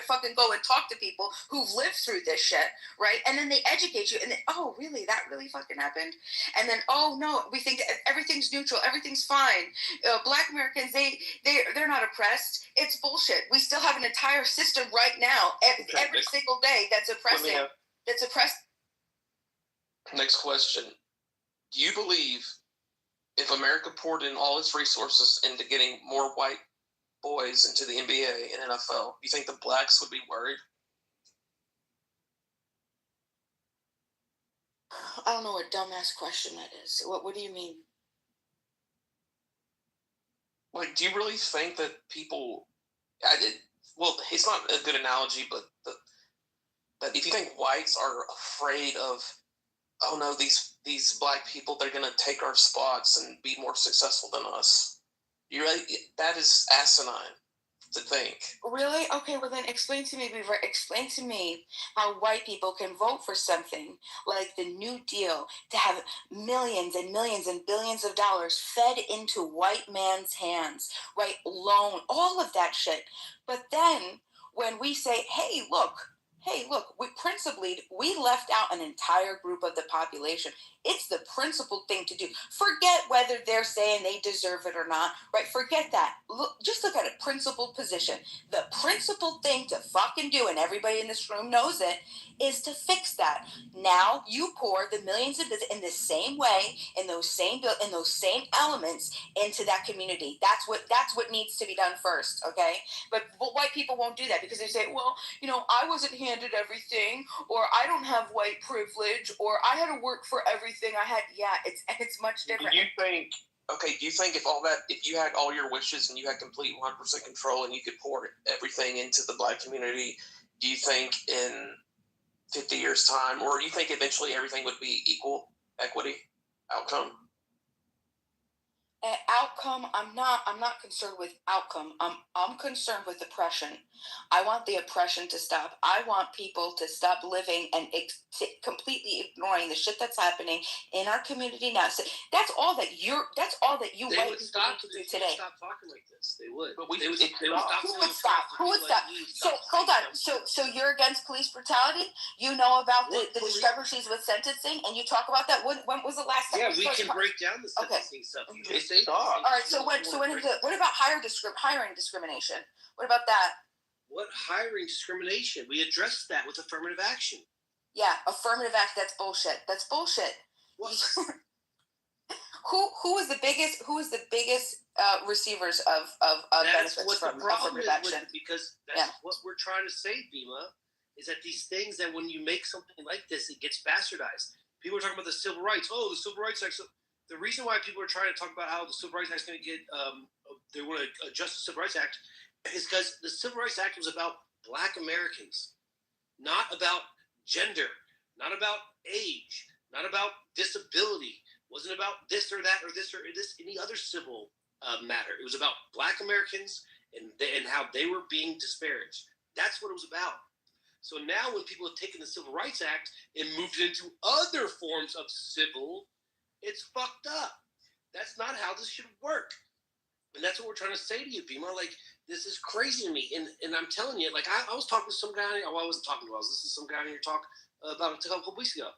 fucking go and talk to people who've lived through this shit, right? And then they educate you, and then, oh, really? That really fucking happened? And then, oh no, we think everything's neutral, everything's fine. Black Americans, they're not oppressed. It's bullshit. We still have an entire system right now, every single day, that's oppressing. That's oppressed. Next question. Do you believe if America poured in all its resources into getting more white boys into the NBA and NFL, do you think the blacks would be worried? I don't know what dumbass question that is. What do you mean? Like, do you really think that people... well, it's not a good analogy, but that if you think whites are afraid of, oh no, these black people, they're going to take our spots and be more successful than us. You're right. That is asinine to think. Really? Okay, well then explain to me how white people can vote for something like the New Deal, to have millions and millions and billions of dollars fed into white man's hands, right? Loan, all of that shit. But then when we say, hey, look, we left out an entire group of the population. It's the principled thing to do. Forget whether they're saying they deserve it or not, right? Forget that. Just look at a principled position. The principled thing to fucking do, and everybody in this room knows it, is to fix that. Now you pour the millions of in the same way, in those same elements into that community. That's what needs to be done first, okay? But white people won't do that because they say, well, I wasn't handed everything, or I don't have white privilege, or I had to work for everything I had. Yeah, it's much different. Do you think if you had all your wishes and you had complete 100% control and you could pour everything into the black community, do you think in 50 years' time, or do you think eventually everything would be equity outcome? Outcome, I'm not concerned with outcome. I'm concerned with oppression. I want the oppression to stop. I want people to stop living and completely ignoring the shit that's happening in our community now. So that's all that you white people need to do today. Stop talking like this. They would. But Who would stop? So hold on. So you're against police brutality? You know about the discrepancies with sentencing, and you talk about that. When was the last time? Yeah, we can break down the sentencing stuff. All right. So what about hiring discrimination? What about that? What hiring discrimination? We addressed that with affirmative action. Yeah, affirmative act. That's bullshit. What? Who is the biggest receivers of benefits from affirmative action? Because that's what we're trying to say, Bima, is that these things that when you make something like this, it gets bastardized. People are talking about the civil rights. Oh, the Civil Rights Act. The reason why people are trying to talk about how the Civil Rights Act is going to get, they want to adjust the Civil Rights Act, is because the Civil Rights Act was about Black Americans, not about gender, not about age, not about disability. It wasn't about this or that or this any other civil matter. It was about Black Americans and how they were being disparaged. That's what it was about. So now when people have taken the Civil Rights Act and moved it into other forms of civil, it's fucked up. That's not how this should work. And that's what we're trying to say to you, Bima. Like, this is crazy to me. And I'm telling you, like, I was talking to some guy. I wasn't talking to him. I was listening to some guy here talk about a couple weeks ago.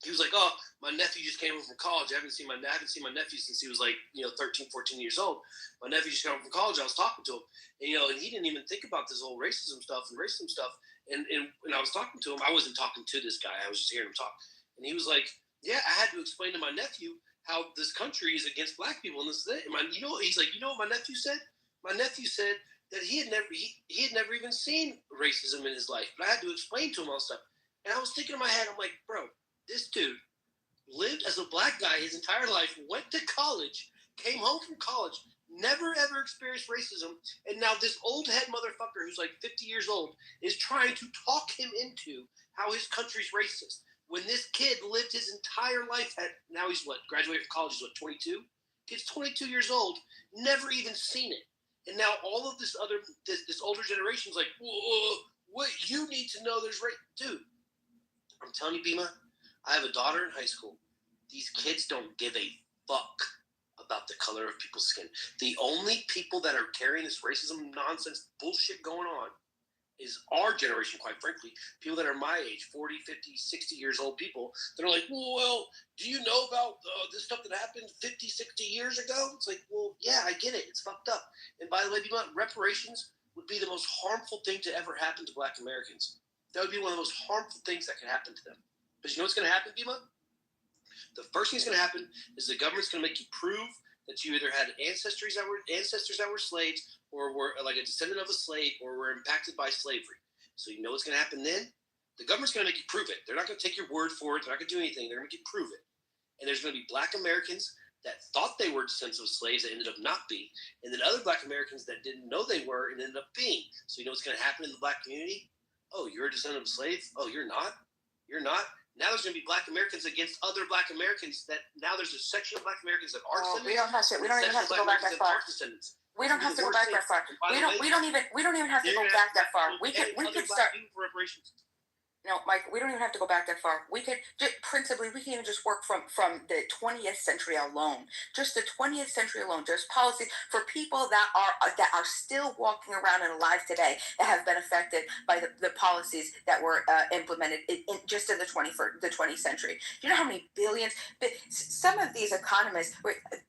He was like, oh, my nephew just came home from college. I haven't seen my nephew since he was like, 13, 14 years old. My nephew just came home from college. I was talking to him. And, and he didn't even think about this whole racism stuff. And I was talking to him. I wasn't talking to this guy. I was just hearing him talk. And he was like, yeah, I had to explain to my nephew how this country is against Black people. And this is it. He's like, you know what my nephew said? My nephew said that he had never even seen racism in his life. But I had to explain to him all stuff. And I was thinking in my head, I'm like, bro, this dude lived as a black guy his entire life, went to college, came home from college, never ever experienced racism, and now this old head motherfucker who's like 50 years old is trying to talk him into how his country's racist. When this kid lived his entire life now he's what, graduated from college, he's 22? Kid's 22 years old, never even seen it. And now all of this older generation's like, whoa, what you need to know there's dude, I'm telling you, Bima, I have a daughter in high school. These kids don't give a fuck about the color of people's skin. The only people that are carrying this racism nonsense bullshit going on is our generation, quite frankly. People that are my age, 40, 50, 60 years old people, that are like, well, do you know about this stuff that happened 50, 60 years ago? It's like, well, yeah, I get it. It's fucked up. And by the way, reparations would be the most harmful thing to ever happen to Black Americans. That would be one of the most harmful things that could happen to them. Because you know what's going to happen, Bima? The first thing that's going to happen is the government's going to make you prove that you either had ancestors that were slaves, or were like a descendant of a slave, or were impacted by slavery. So you know what's going to happen then? The government's going to make you prove it. They're not going to take your word for it. They're not going to do anything. They're going to make you prove it. And there's going to be Black Americans that thought they were descendants of slaves that ended up not being, and then other Black Americans that didn't know they were and ended up being. So you know what's going to happen in the Black community? Oh, you're a descendant of a slave? Oh, you're not? You're not? Now there's going to be Black Americans against other Black Americans. That now there's a section of Black Americans that are descendants. We don't even have to go back that far. We don't have to go back that far. We don't even have to go back that far. We could start. No, Mike, we don't even have to go back that far. We could principally, we can even just work from the 20th century alone. Just the 20th century alone. There's policies for people that are still walking around and alive today that have been affected by the policies that were implemented just in the 20th century. You know how many billions? Some of these economists,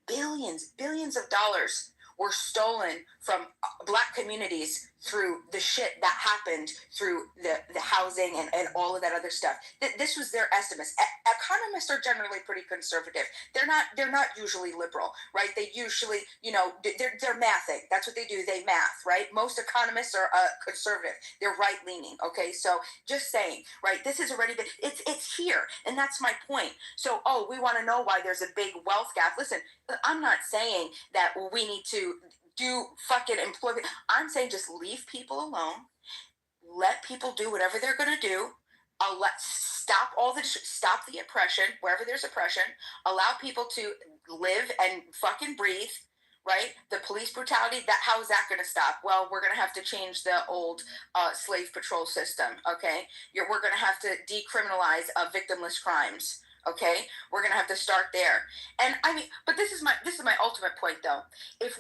billions of dollars were stolen from Black communities through the shit that happened through the housing and all of that other stuff. This was their estimates. Economists are generally pretty conservative. They're not usually liberal, right? They usually, they're mathing. That's what they do. They math, right? Most economists are conservative. They're right leaning. Okay, so just saying, right? This has already been. It's here, and that's my point. So, we want to know why there's a big wealth gap. Listen, I'm not saying that we need to do fucking employment. I'm saying just leave people alone. Let people do whatever they're going to do. Stop the oppression wherever there's oppression. Allow people to live and fucking breathe. Right? The police brutality. How is that going to stop? Well, we're going to have to change the old slave patrol system. Okay, we're going to have to decriminalize victimless crimes. Okay, we're gonna have to start there, and I mean, but this is my ultimate point, though. If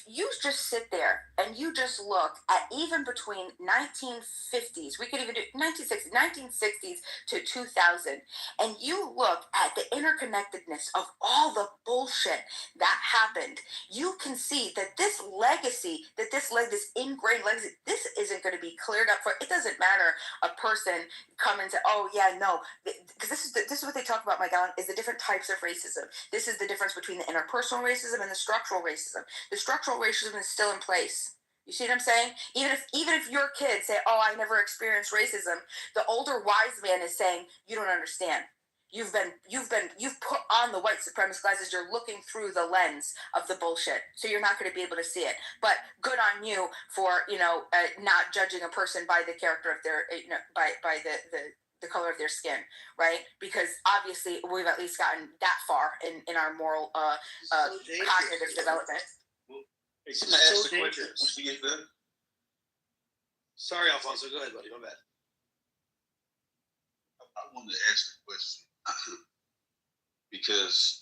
you just sit there and you just look at even between 1950s, we could even do 1960s to 2000, and you look at the interconnectedness of all the bullshit that happened, you can see that this legacy, this ingrained legacy, this isn't going to be cleared up for. It doesn't matter a person coming to, because this is what they talk about, Mike Allen, is the different types of racism. This is the difference between the interpersonal racism and the structural racism. The structural racism is still in place. You see what I'm saying? Even if your kids say, I never experienced racism, the older wise man is saying, you don't understand. You've put on the white supremacist glasses. You're looking through the lens of the bullshit, so you're not going to be able to see it. But good on you for not judging a person by the character of their by the color of their skin, right? Because obviously we've at least gotten that far in our moral cognitive development. Sorry, Alfonso. Go ahead, buddy. My bad. I wanted to ask the question because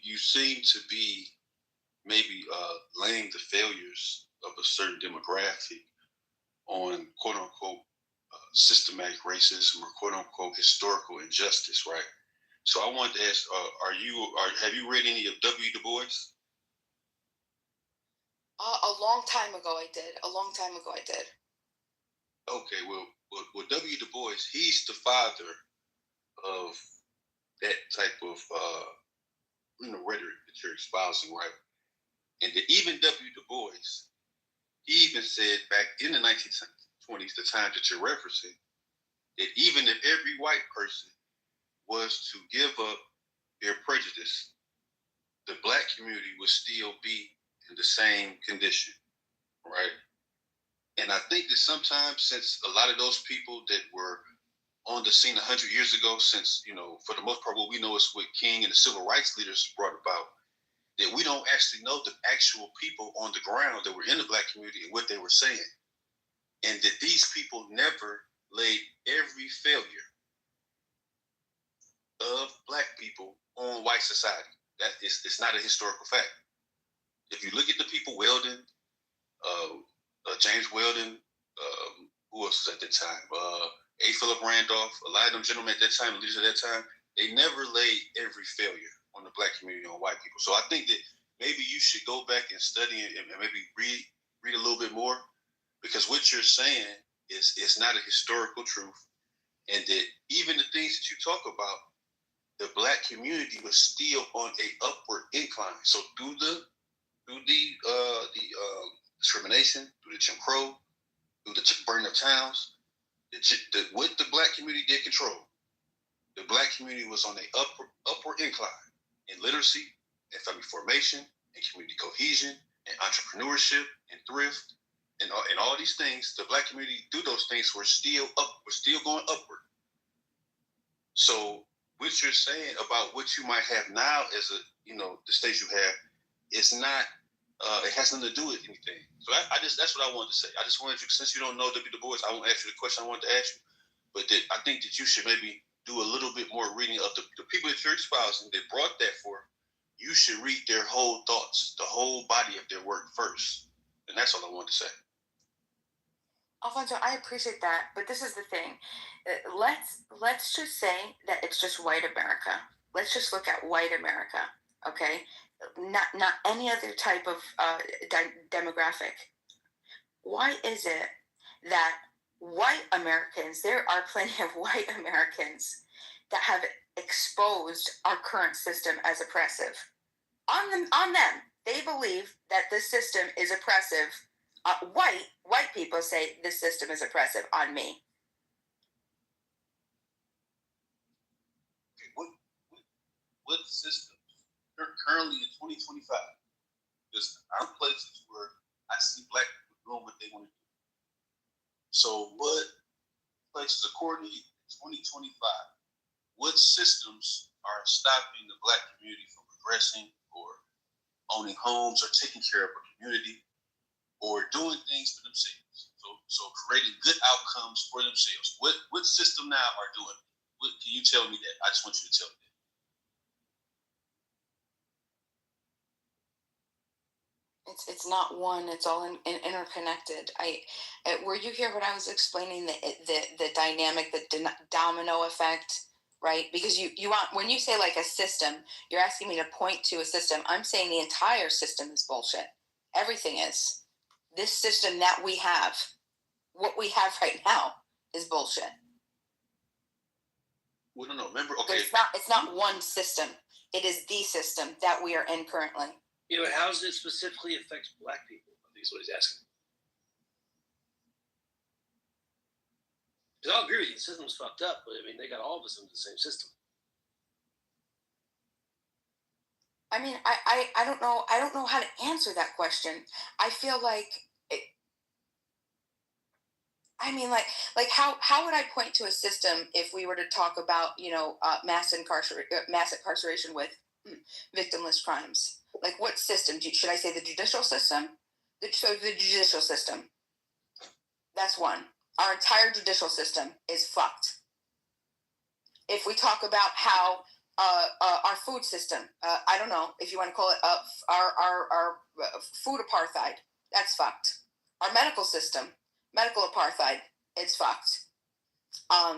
you seem to be maybe laying the failures of a certain demographic on quote unquote systematic racism or quote unquote historical injustice, right? So I wanted to ask, have you read any of W. Du Bois? A long time ago I did. Okay, well, W. Du Bois, he's the father of that type of rhetoric that you're espousing, right? And even W. Du Bois, he even said back in the 1920s, the time that you're referencing, that even if every white person was to give up their prejudice, the black community would still be in the same condition, right? And I think that sometimes, since a lot of those people that were on the scene 100 years ago, since, for the most part, what we know is what King and the civil rights leaders brought about, that we don't actually know the actual people on the ground that were in the black community and what they were saying. And that these people never laid every failure of black people on white society. That is, it's not a historical fact. If you look at the people, Weldon, James Weldon, who else was at that time? A. Philip Randolph, a lot of them gentlemen at that time, leaders at that time, they never laid every failure on the black community, on white people. So I think that maybe you should go back and study and maybe read a little bit more, because what you're saying is not a historical truth, and that even the things that you talk about, the black community was still on a upward incline. So through the discrimination, through the Jim Crow, through the burning of towns, what the black community did control, the black community was on a upward incline in literacy, and family formation, and community cohesion, and entrepreneurship, and thrift, and all these things. The black community, through those things, were still going upward. So what you're saying about what you might have now as the state you have, it's not. It has nothing to do with anything. So that's what I wanted to say. I just wanted you, since you don't know W. Du Bois, I won't ask you the question I wanted to ask you, but that I think that you should maybe do a little bit more reading of the people that you're espousing that brought that forth. You should read their whole thoughts, the whole body of their work first. And that's all I want to say. Alfonso, I appreciate that, but this is the thing. Let's just say that it's just white America. Let's just look at white America, okay? Not any other type of demographic. Why is it that white Americans, there are plenty of white Americans that have exposed our current system as oppressive? On them, they believe that this system is oppressive. White people say this system is oppressive on me. What system? Currently in 2025, there's places where I see black people doing what they want to do. So what places, according to you, 2025, what systems are stopping the black community from progressing or owning homes or taking care of a community or doing things for themselves? So creating good outcomes for themselves. What system now are doing it? Can you tell me that? I just want you to tell me that. It's not one. It's all interconnected. Were you here when I was explaining the dynamic, the domino effect, right? Because you want, when you say like a system, you're asking me to point to a system. I'm saying the entire system is bullshit. Everything is. This system that we have, what we have right now, is bullshit. Well, no. Remember, okay. It's not one system. It is the system that we are in currently. How does it specifically affect black people? I think is what he's asking. Because I'll agree with you, the system's fucked up, but I mean, they got all of us into the same system. I mean, I don't know. I don't know how to answer that question. I feel like, how would I point to a system if we were to talk about, mass incarceration with victimless crimes? Like, what system? Should I say the judicial system? The judicial system. That's one. Our entire judicial system is fucked. If we talk about how our food system, I don't know if you want to call it our food apartheid, that's fucked. Our medical system, medical apartheid, it's fucked. Are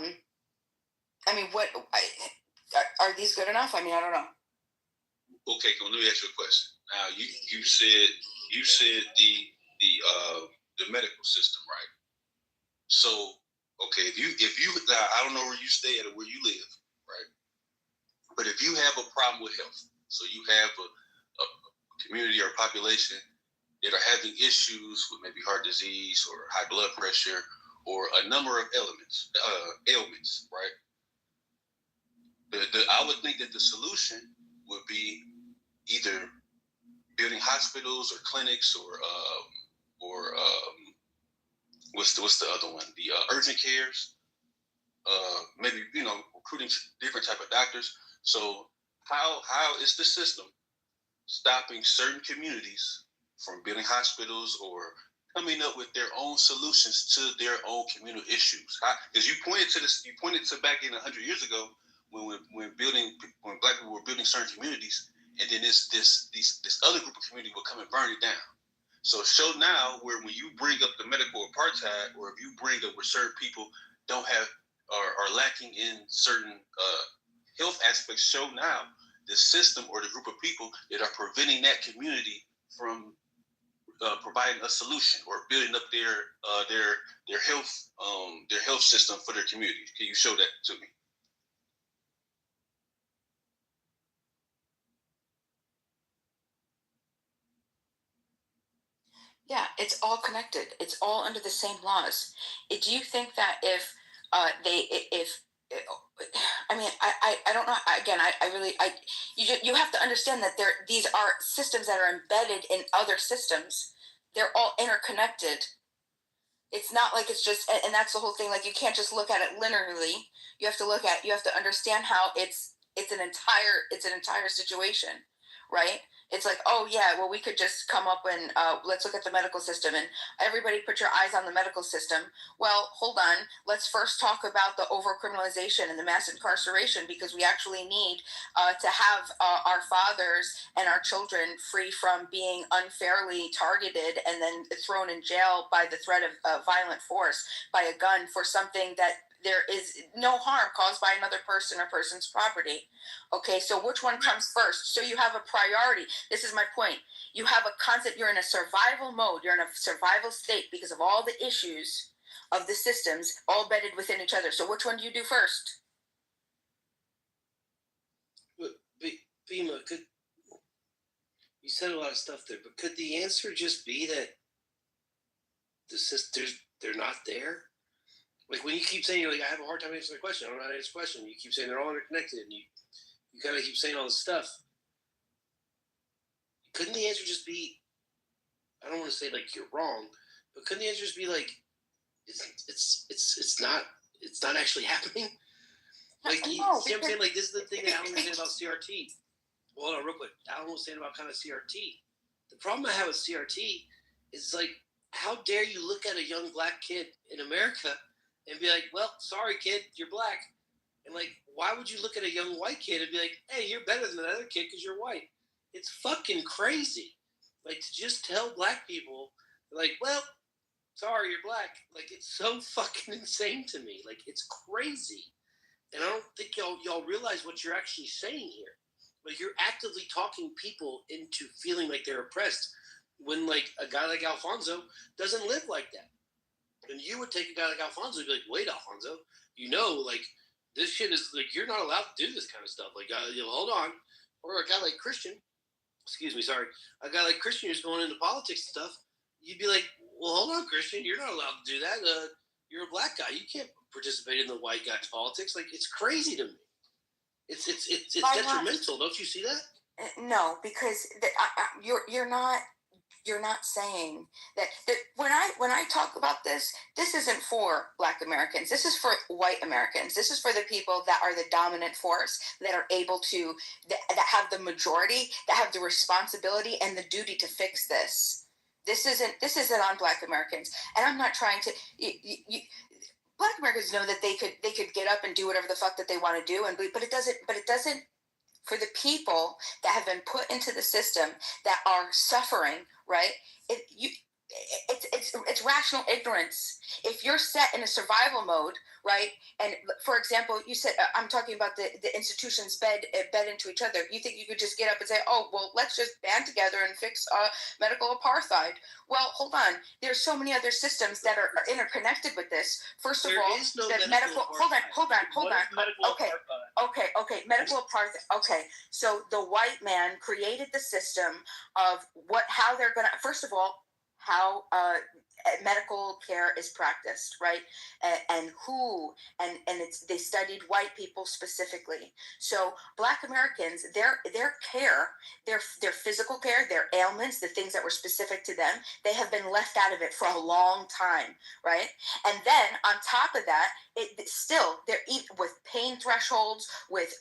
these good enough? I mean, I don't know. Okay, let me ask you a question. Now, you said the medical system, right? So, okay, if you now, I don't know where you stay at or where you live, right? But if you have a problem with health, so you have a community or population that are having issues with maybe heart disease or high blood pressure or a number of ailments, right? I would think that the solution would be either building hospitals or clinics or what's the other one? The urgent cares. Maybe recruiting different type of doctors. So how is the system stopping certain communities from building hospitals or coming up with their own solutions to their own communal issues? Because you pointed to back in 100 years ago when Black people were building certain communities, and then this other group of community would come and burn it down. So show now where when you bring up the medical apartheid, or if you bring up where certain people don't have are lacking in certain health aspects, show now the system or the group of people that are preventing that community from providing a solution or building up their health system for their community. Can you show that to me? Yeah, it's all connected. It's all under the same laws. Do you think that if I mean, I don't know. Again, I really, you have to understand that these are systems that are embedded in other systems. They're all interconnected. It's not like it's just, and that's the whole thing. Like, you can't just look at it linearly. You have to understand how it's an entire situation, right? It's like, oh yeah, well, we could just come up and let's look at the medical system, and everybody put your eyes on the medical system. Well, hold on. Let's first talk about the overcriminalization and the mass incarceration, because we actually need to have our fathers and our children free from being unfairly targeted and then thrown in jail by the threat of violent force by a gun for something that there is no harm caused by another person or person's property. Okay, so which one comes first? So you have a priority. This is my point. You have a concept, you're in a survival mode, you're in a survival state because of all the issues of the systems all bedded within each other. So which one do you do first? Bima, you said a lot of stuff there, but could the answer just be that the sisters, they're not there? Like, when you keep saying, you're like, I have a hard time answering the question, I don't know how to answer the question. You keep saying they're all interconnected, and you kind of keep saying all this stuff. Couldn't the answer just be, I don't want to say like you're wrong, but couldn't the answer just be like, it's not actually happening? Like, see what I'm saying? Like, this is the thing that Alan was saying about CRT. Well, hold on, real quick. Alan was saying about kind of CRT. The problem I have with CRT is, like, how dare you look at a young black kid in America and be like, well, sorry, kid, you're black. And, like, why would you look at a young white kid and be like, hey, you're better than that other kid because you're white? It's fucking crazy. Like, to just tell black people, like, well, sorry, you're black. Like, it's so fucking insane to me. Like, it's crazy. And I don't think y'all realize what you're actually saying here. Like, you're actively talking people into feeling like they're oppressed when, like, a guy like Alfonso doesn't live like that. And you would take a guy like Alfonso and be like, wait, Alfonso, like, this shit is, like, you're not allowed to do this kind of stuff. Like, hold on. Or a guy like Christian, a guy like Christian who's going into politics and stuff, you'd be like, well, hold on, Christian, you're not allowed to do that. You're a black guy. You can't participate in the white guy's politics. Like, it's crazy to me. It's detrimental. Don't you see that? No, because you're not saying that when I talk about this isn't for Black Americans. This is for white Americans. This is for the people that are the dominant force, that are able to, that have the majority, that have the responsibility and the duty to fix this. This isn't on Black Americans. And I'm not trying to. Black Americans know that they could get up and do whatever the fuck that they want to do, but it doesn't. For the people that have been put into the system that are suffering, right? It's rational ignorance. If you're set in a survival mode, right? And for example, you said I'm talking about the institutions bed into each other. You think you could just get up and say, oh, well, let's just band together and fix medical apartheid? Well, hold on. There's so many other systems that are interconnected with this. First of all, the medical. Hold on. Okay. Medical apartheid. Okay. So the white man created the system of how they're gonna. First of all, how medical care is practiced, right? And who, and they studied white people specifically. So Black Americans, their care, their physical care, their ailments, the things that were specific to them, they have been left out of it for a long time, right? And then on top of that, they're with pain thresholds, with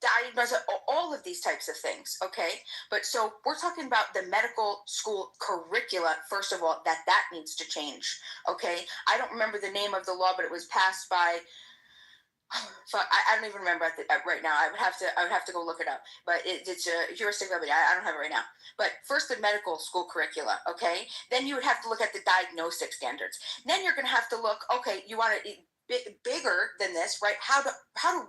diagnosis, all of these types of things, okay? But so we're talking about the medical school curricula, first of all, that needs to change, okay? I don't remember the name of the law, but it was passed by, I don't even remember right now. I would have to go look it up. But it's a heuristic remedy. I don't have it right now. But first, the medical school curricula, okay? Then you would have to look at the diagnostic standards. Then you're going to have to look, okay, you want to bigger than this, right? How do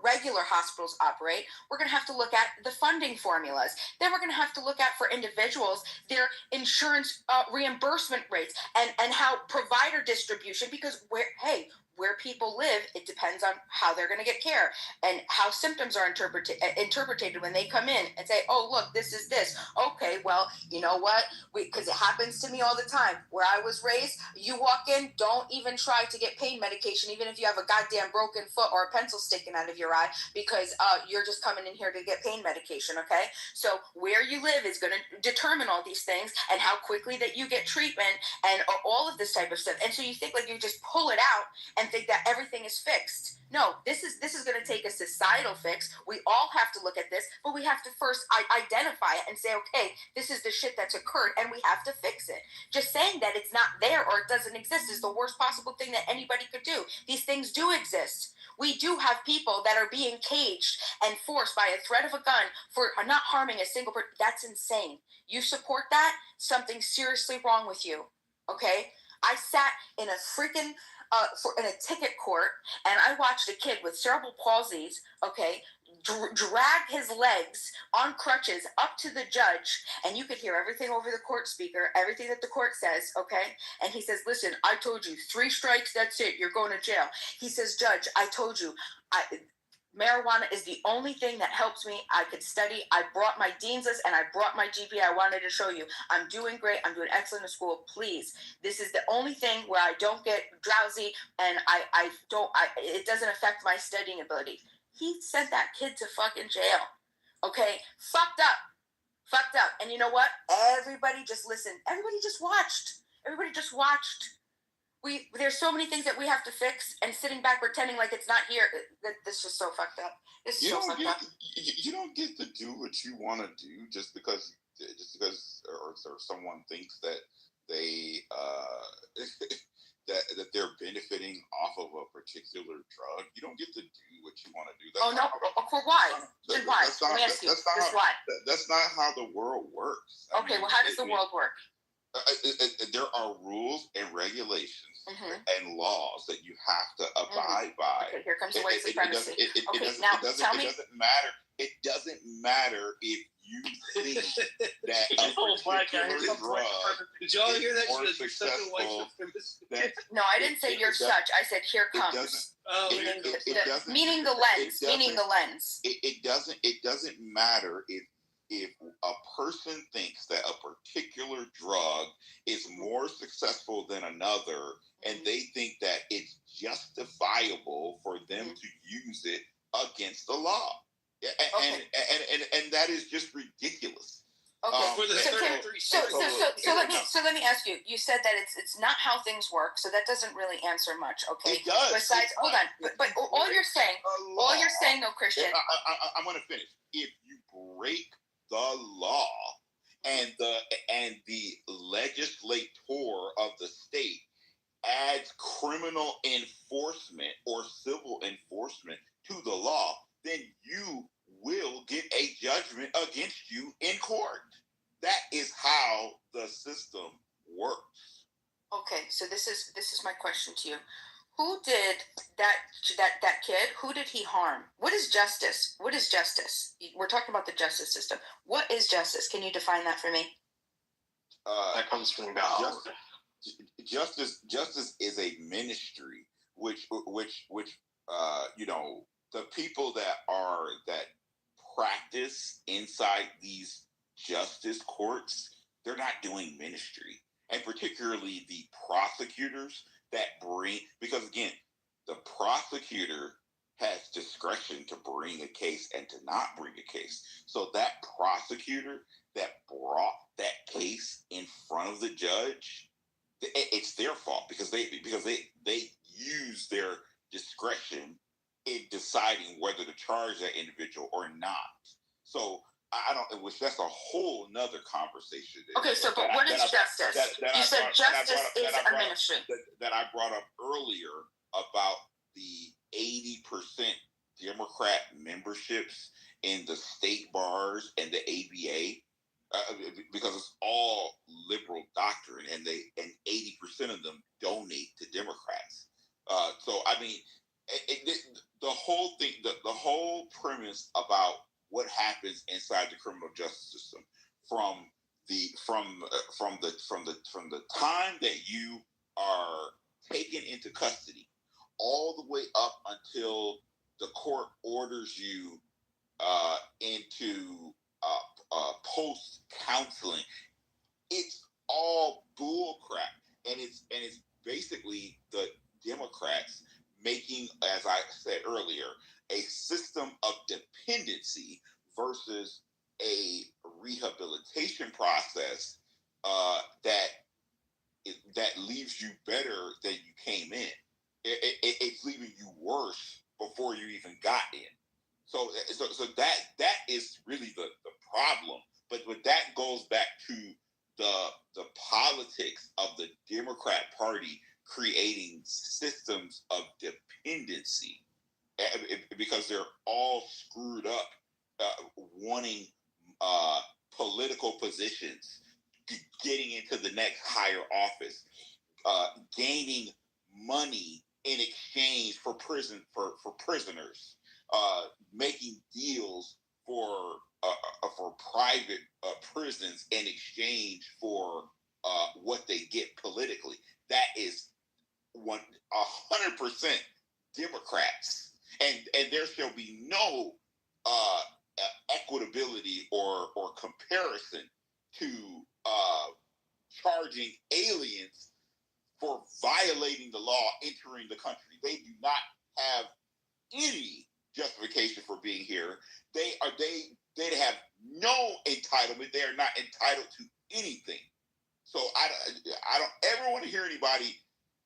regular hospitals operate? We're going to have to look at the funding formulas. Then we're going to have to look at, for individuals, their insurance reimbursement rates and how provider distribution, because where people live, it depends on how they're going to get care and how symptoms are interpreted when they come in and say, oh, look, this is this. Okay, well, you know what? Because it happens to me all the time. Where I was raised, you walk in, don't even try to get pain medication, even if you have a goddamn broken foot or a pencil sticking out of your eye, because you're just coming in here to get pain medication, okay? So where you live is going to determine all these things and how quickly that you get treatment and all of this type of stuff. And so you think like you just pull it out and think that everything is fixed. No, this is going to take a societal fix. We all have to look at this, but we have to first identify it and say, okay, this is the shit that's occurred and we have to fix it. Just saying that it's not there or it doesn't exist is the worst possible thing that anybody could do. These things do exist. We do have people that are being caged and forced by a threat of a gun for not harming a single person. That's insane. You support that? Something's seriously wrong with you. Okay? I sat in a freaking in a ticket court, and I watched a kid with cerebral palsies, okay, drag his legs on crutches up to the judge, and you could hear everything over the court speaker, everything that the court says, okay? And he says, listen, I told you, 3 strikes, that's it, you're going to jail. He says, Judge, I told you, marijuana is the only thing that helps me. I could study. I brought my dean's list and I brought my GPA. I wanted to show you. I'm doing great. I'm doing excellent in school. Please. This is the only thing where I don't get drowsy and it doesn't affect my studying ability. He sent that kid to fucking jail. Okay? Fucked up. And you know what? Everybody just listened. Everybody just watched. There's so many things that we have to fix, and sitting back pretending like it's not here. This is just so fucked up. You don't get to do what you want to do just because or someone thinks that they that they're benefiting off of a particular drug. You don't get to do what you want to do. Why? Why? Let me ask you. Why? That's not how the world works. Okay, well, how does the world work? There are rules and regulations and laws that you have to abide by. Okay, here comes the white supremacy. It doesn't matter if you think that a particular drug Did y'all hear that? more successful. No, I didn't say you're such. I said here comes. Meaning the lens. It doesn't matter if a person thinks that a particular drug is more successful than another, and they think that it's justifiable for them to use it against the law, and that is just ridiculous. Okay. So let me ask you. You said that it's not how things work, so that doesn't really answer much. Okay. It does. Besides, hold on. But all you're saying, though, Christian. I'm going to finish. If you break the law and the legislator of the state adds criminal enforcement or civil enforcement to the law, then you will get a judgment against you in court. That is how the system works. Okay, so this is my question to you. Who did that kid? Who did he harm? What is justice? What is justice? We're talking about the justice system. What is justice? Can you define that for me? That comes from God. Justice is a ministry, which the people that practice inside these justice courts, they're not doing ministry. and particularly the prosecutors that bring, because again, the prosecutor has discretion to bring a case and to not bring a case. So that prosecutor that brought that case in front of the judge, it's their fault because they use their discretion in deciding whether to charge that individual or not. So I don't, which that's a whole nother conversation. Okay, so but what is justice? You said justice is administration. That I brought up earlier about the 80% Democrat memberships in the state bars and the ABA, because it's all liberal doctrine, and 80% of them donate to Democrats. So I mean, the whole thing, the whole premise about what happens inside the criminal justice system from the time that you are taken into custody all the way up until the court orders you into post counseling, it's all bull crap, and it's basically the Democrats making, as I said earlier, a system of dependency versus a rehabilitation process that leaves you better than you came in. It's leaving you worse before you even got in. So that is really the problem. But that goes back to the politics of the Democrat Party creating systems of dependency, because they're all screwed up, wanting political positions, getting into the next higher office, gaining money in exchange for prisoners, making deals for private prisons in exchange for what they get politically. That is 100% Democrats, and there shall be no equitability or comparison to charging aliens for violating the law entering the country. They do not have any justification for being here. They have no entitlement. They are not entitled to anything. So I don't ever want to hear anybody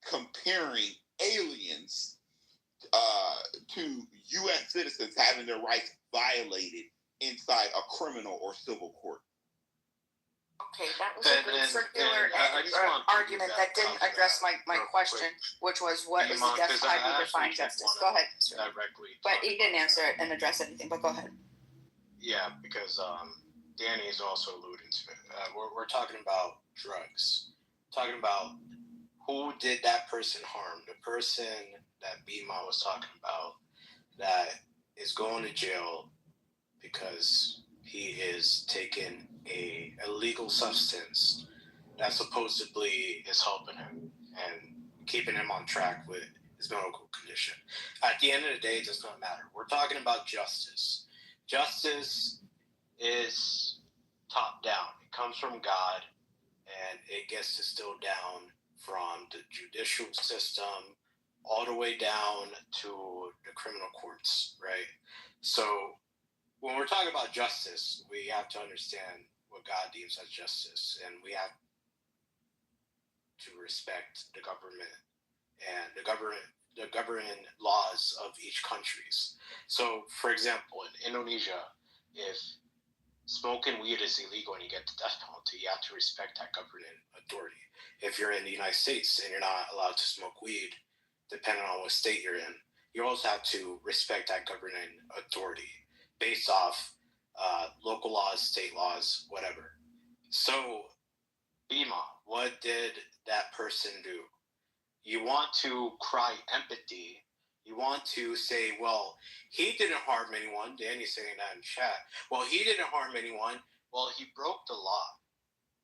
comparing aliens to U.S. citizens having their rights violated inside a criminal or civil court. Okay, that was a good circular argument that didn't address my question, which was how do you define justice? Go ahead. Directly. But he didn't answer it and address anything, but go ahead. Yeah, because Danny is also alluding to it. We're talking about drugs. Talking about who did that person harm. The person that Bima was talking about that is going to jail because he is taking a illegal substance that supposedly is helping him and keeping him on track with his medical condition. At the end of the day, it does not matter. We're talking about justice. Justice is top down. It comes from God, and it gets distilled down from the judicial system all the way down to the criminal courts, right? So when we're talking about justice, we have to understand what God deems as justice, and we have to respect the government and the governing laws of each countries. So, for example, in Indonesia, if smoking weed is illegal and you get the death penalty, you have to respect that governing authority. If you're in the United States and you're not allowed to smoke weed, depending on what state you're in, you also have to respect that governing authority based off local laws, state laws, whatever. So, Bima, what did that person do? You want to cry empathy. You want to say, well, he didn't harm anyone. Danny's saying that in chat. Well, he didn't harm anyone. Well, he broke the law.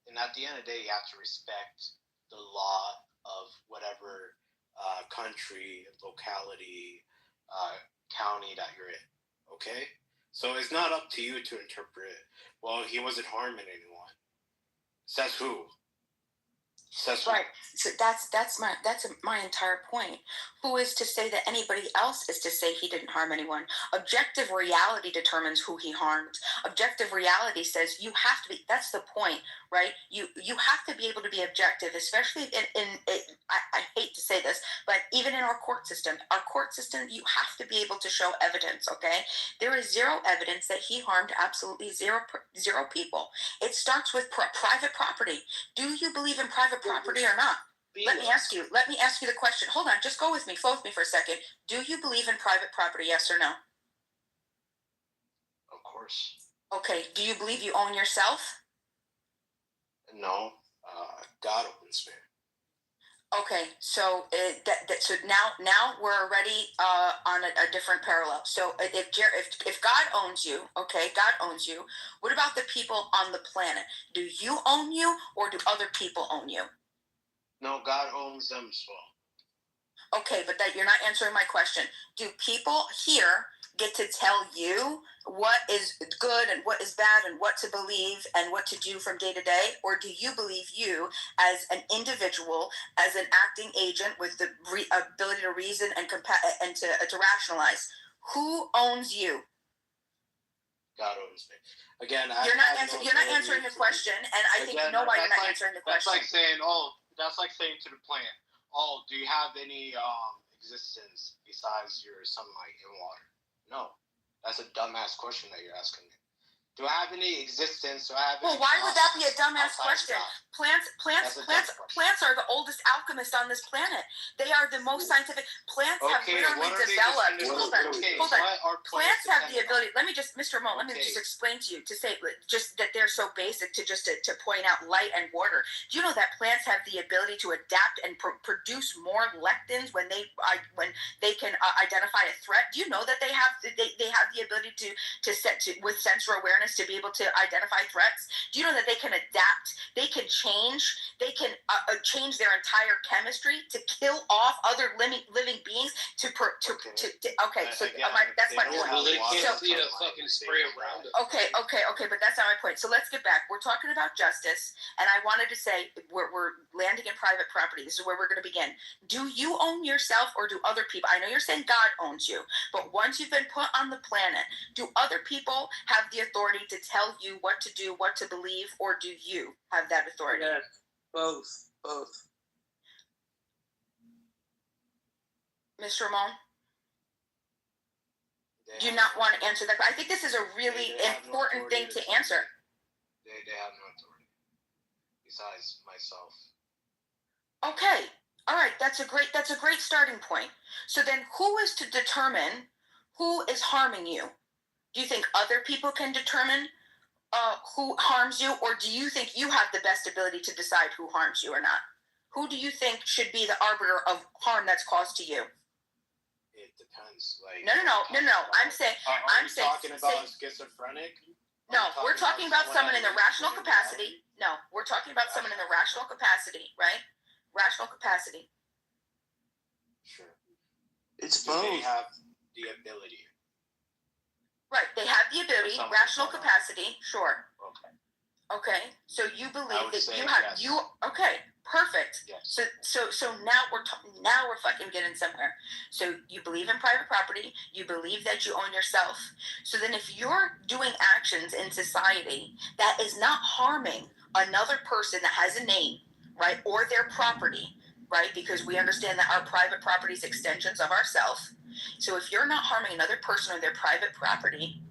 And at the end of the day, you have to respect the law of whatever country, locality, county that you're in. Okay? So it's not up to you to interpret, well, he wasn't harming anyone. Says who? Right. So that's my entire point. Who is to say that anybody else is to say he didn't harm anyone? Objective reality determines who he harmed. Objective reality says you have to be. That's the point, right? You have to be able to be objective, especially I hate to say this, but even in our court system, you have to be able to show evidence. Okay, there is zero evidence that he harmed absolutely zero people. It starts with private property. Do you believe in private property or not? Let me ask you the question. Hold on, just flow with me for a second. Do you believe in private property, yes or no? Of course. Okay, do you believe you own yourself? No. God owns me. Okay, so so now we're already on a different parallel. So if God owns you, okay, God owns you. What about the people on the planet? Do you own you, or do other people own you? No, God owns them as well. Okay, but that you're not answering my question. Do people here get to tell you what is good and what is bad and what to believe and what to do from day to day? Or do you believe you as an individual, as an acting agent with the ability to reason and to rationalize? Who owns you? God owns me. Again, you're not answering the question, and I think you know why you're not answering the question. That's like saying to the plant, oh, do you have any existence besides your sunlight and water? No. That's a dumbass question that you're asking me. Do I have any existence? Well, why would that be a dumbass question? Plants are the oldest alchemists on this planet. They are the most scientific. Plants have literally developed. Hold on. Plants have the ability. Let me just, Mr. Mo, let me just explain to you, to say just that they're so basic to point out light and water. Do you know that plants have the ability to adapt and produce more lectins when they can identify a threat? Do you know that they have the ability to with sensor awareness to be able to identify threats? Do you know that they can adapt? They can change. They can change their entire chemistry to kill off other living beings. That's my point. Well, they can't see a fucking spray around it. Okay, but that's not my point. So let's get back. We're talking about justice, and I wanted to say we're landing in private property. This is where we're going to begin. Do you own yourself, or do other people? I know you're saying God owns you, but once you've been put on the planet, do other people have the authority to tell you what to do, what to believe, or do you have that authority? Yeah, both. Mr. Ramon? Do you not want to answer that? I think this is a really important thing to answer. They have no authority besides myself. Okay. All right. That's a great starting point. So then who is to determine who is harming you? Do you think other people can determine who harms you, or do you think you have the best ability to decide who harms you or not? Who do you think should be the arbiter of harm that's caused to you? It depends. No. I'm saying talking about schizophrenic. No, we're talking about someone in the rational capacity. No, we're talking about someone in the rational capacity, right? Rational capacity. Sure. It's both. They have the ability. Right, they have the ability, rational capacity, sure. Okay, so you believe that you have yes. Okay, perfect. Yes. So now we're fucking getting somewhere. So you believe in private property, you believe that you own yourself. So then if you're doing actions in society that is not harming another person that has a name, right, or their property, right, because we understand that our private property is extensions of ourselves. So if you're not harming another person or their private property,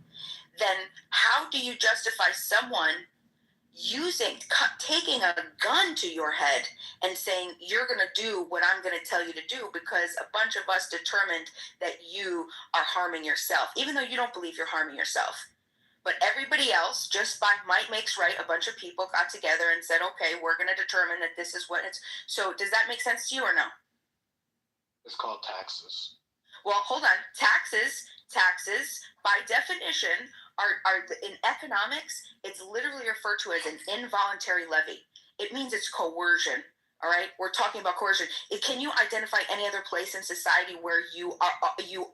then how do you justify someone taking a gun to your head and saying, you're going to do what I'm going to tell you to do because a bunch of us determined that you are harming yourself, even though you don't believe you're harming yourself. But everybody else, just by might makes right, a bunch of people got together and said, okay, we're going to determine that this is what it's. So does that make sense to you or no? It's called taxes. Well, hold on. Taxes, by definition, are in economics, it's literally referred to as an involuntary levy. It means it's coercion. All right, we're talking about coercion. Can you identify any other place in society where you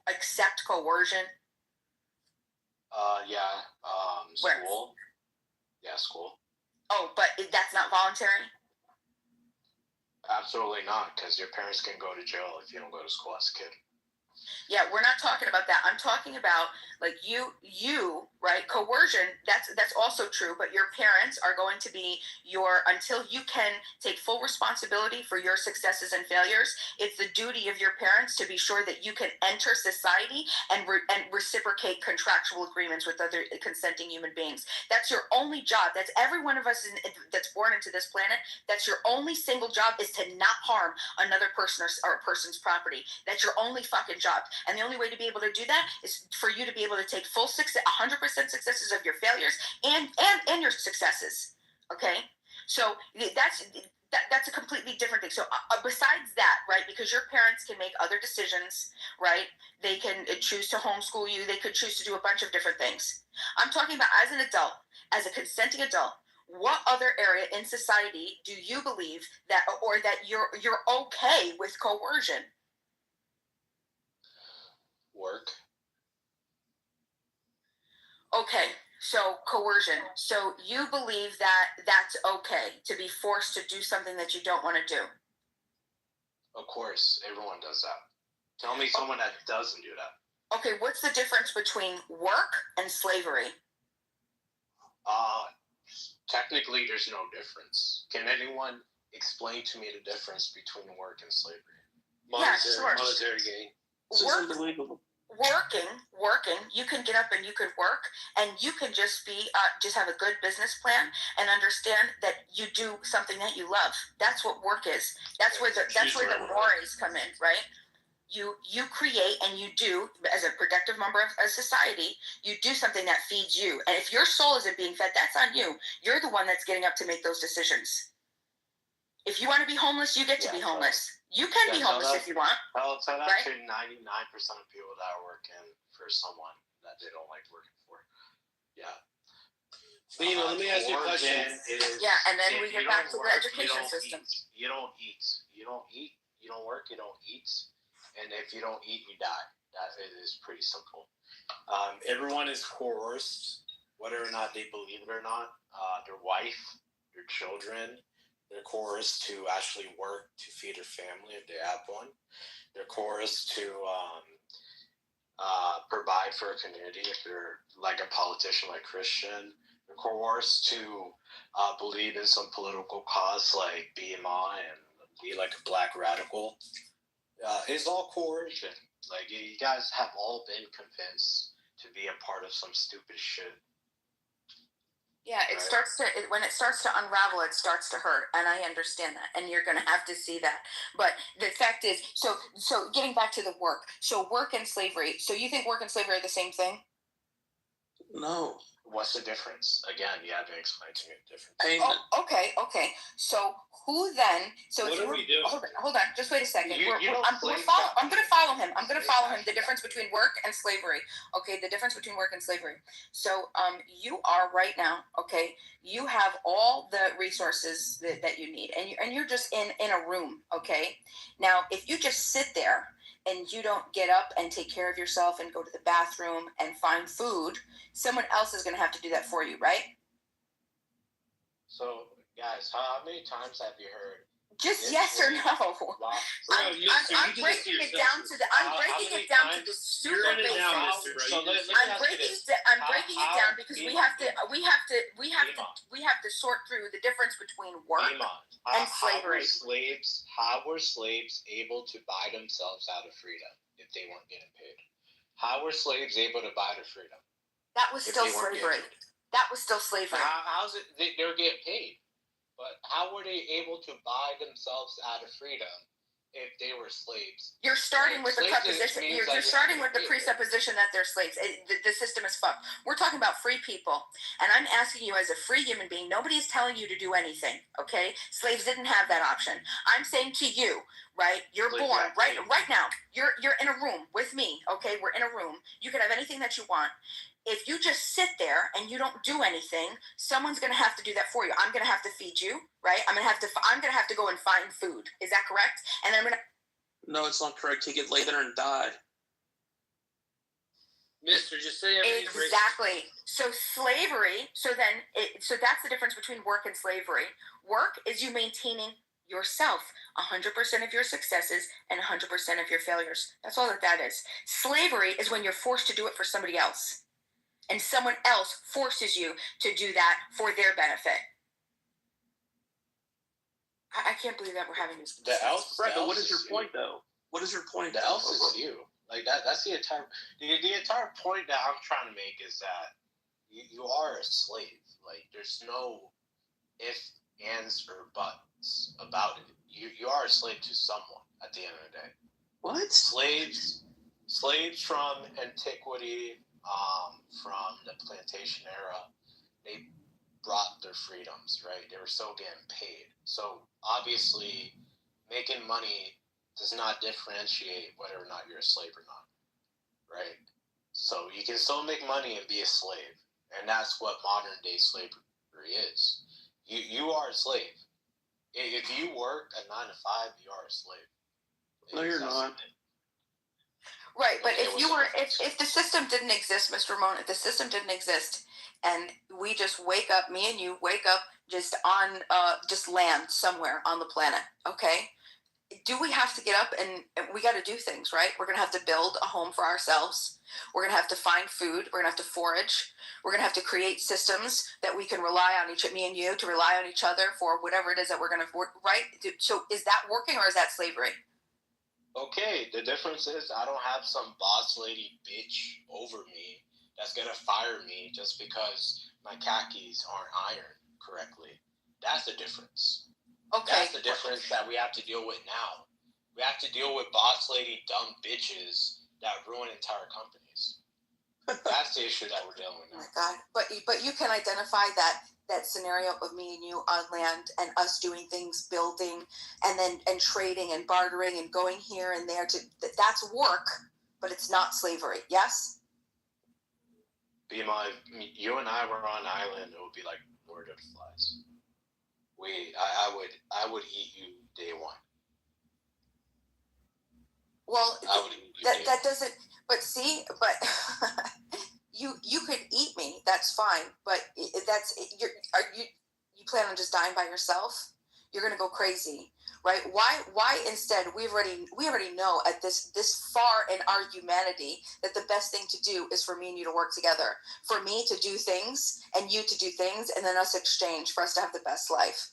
accept coercion? School. Where? Yeah, school. Oh, but that's not voluntary? Absolutely not, because your parents can go to jail if you don't go to school as a kid. Yeah, we're not talking about that. I'm talking about like you, right? Coercion, that's also true, but your parents are going to be until you can take full responsibility for your successes and failures. It's the duty of your parents to be sure that you can enter society and reciprocate contractual agreements with other consenting human beings. That's your only job. That's every one of us that's born into this planet. That's your only single job, is to not harm another person or a person's property. That's your only fucking job. And the only way to be able to do that is for you to be able to take full success, 100% successes of your failures and your successes. Okay, so that's a completely different thing. So besides that, right, because your parents can make other decisions, right? They can choose to homeschool you. They could choose to do a bunch of different things. I'm talking about as an adult, as a consenting adult. What other area in society do you believe that, or that you're okay with coercion? Work. Okay, so coercion. So you believe that that's okay to be forced to do something that you don't want to do? Of course, everyone does that. Tell me someone that doesn't do that. Okay, what's the difference between work and slavery? Technically, there's no difference. Can anyone explain to me the difference between work and slavery? Monetary gain. This is unbelievable. Working, you can get up and you could work, and you can just be just have a good business plan and understand that you do something that you love. That's what work is. That's where the mores come in, right? You create and you do, as a productive member of a society, you do something that feeds you. And if your soul isn't being fed, that's on you. You're the one that's getting up to make those decisions. If you want to be homeless, you get to be homeless. You can be homeless if you want. I'll tell that right? to 99% of people that are working for someone that they don't like working for. Yeah. Let me ask you a question. And then we get back to the education system. You don't eat. You don't work. You don't eat. And if you don't eat, you die. That is pretty simple. Everyone is coerced, whether or not they believe it or not. Their wife, their children, they're coerced to actually work to feed their family if they have one. They're coerced to provide for a community if they're like a politician like Christian. They're coerced to believe in some political cause like BMI and be like a black radical. It's all coercion. Like, you guys have all been convinced to be a part of some stupid shit. Yeah, when it starts to unravel, it starts to hurt, and I understand that, and you're going to have to see that. But the fact is, so getting back to the work, so work and slavery. So you think work and slavery are the same thing? No. What's the difference? Again, you have to explain to me the difference. Okay. So who then? So what if are we doing? Hold on, just wait a second. I'm going to follow him. I'm going to follow him. The difference between work and slavery. Okay, the difference between work and slavery. So you are right now. Okay, you have all the resources that you need, and you're just in a room. Okay, now if you just sit there and you don't get up and take care of yourself and go to the bathroom and find food, someone else is going to have to do that for you, right? So, guys, how many times have you heard? Just yes or no. I'm breaking it down to the super basics. I'm breaking it down because we have to sort through the difference between work and slavery. How were slaves able to buy themselves out of freedom if they weren't getting paid? How were slaves able to buy their freedom? That was still slavery. That was still slavery. How's it? They were getting paid. But how were they able to buy themselves out of freedom if they were slaves? You're starting with the preposition. You're starting with the presupposition that they're slaves. The system is fucked. We're talking about free people. And I'm asking you as a free human being, nobody is telling you to do anything, okay? Slaves didn't have that option. I'm saying to you, right? You're born right now. You're in a room with me, okay? We're in a room. You can have anything that you want. If you just sit there and you don't do anything, someone's going to have to do that for you. I'm going to have to feed you, right? I'm going to have to go and find food. Is that correct? And I'm going to... No, it's not correct. You get laid there and die. Mister, just say everything. Exactly. So slavery, so that's the difference between work and slavery. Work is you maintaining yourself 100% of your successes and 100% of your failures. That's all that is. Slavery is when you're forced to do it for somebody else, and someone else forces you to do that for their benefit. I can't believe that we're having this. The else, Right, but what is your point, though? What is your point? The else is you. Like that's the entire point that I'm trying to make is that you are a slave. Like there's no ifs, ands, or buts about it. You are a slave to someone at the end of the day. What? Slaves from antiquity, from the plantation era, they brought their freedoms, right? They were still getting paid. So obviously, making money does not differentiate whether or not you're a slave or not, right? So you can still make money and be a slave, and that's what modern day slavery is. You are a slave. If you work a 9 to 5, you are a slave. No, you're not. Right, but if the system didn't exist, Mr. Ramon, if the system didn't exist, and we just wake up, me and you wake up just on just land somewhere on the planet, okay? Do we have to get up and we got to do things, right? We're going to have to build a home for ourselves. We're going to have to find food. We're going to have to forage. We're going to have to create systems that we can rely on me and you to rely on each other for whatever it is that we're going to, right? So is that working or is that slavery? Okay, the difference is I don't have some boss lady bitch over me that's going to fire me just because my khakis aren't ironed correctly. That's the difference. Okay. That's the difference that we have to deal with now. We have to deal with boss lady dumb bitches that ruin entire companies. That's the issue that we're dealing with now. Oh my God. But you can identify that scenario of me and you on land and us doing things, building and trading and bartering and going here and there that's work, but it's not slavery. Yes? You and I were on an island, it would be like Lord of the Flies. I would eat you day one. Well, that doesn't. But see, you could eat me. That's fine. But you plan on just dying by yourself? You're gonna go crazy, right? Why instead? We already know at this far in our humanity that the best thing to do is for me and you to work together. For me to do things and you to do things, and then us exchange for us to have the best life.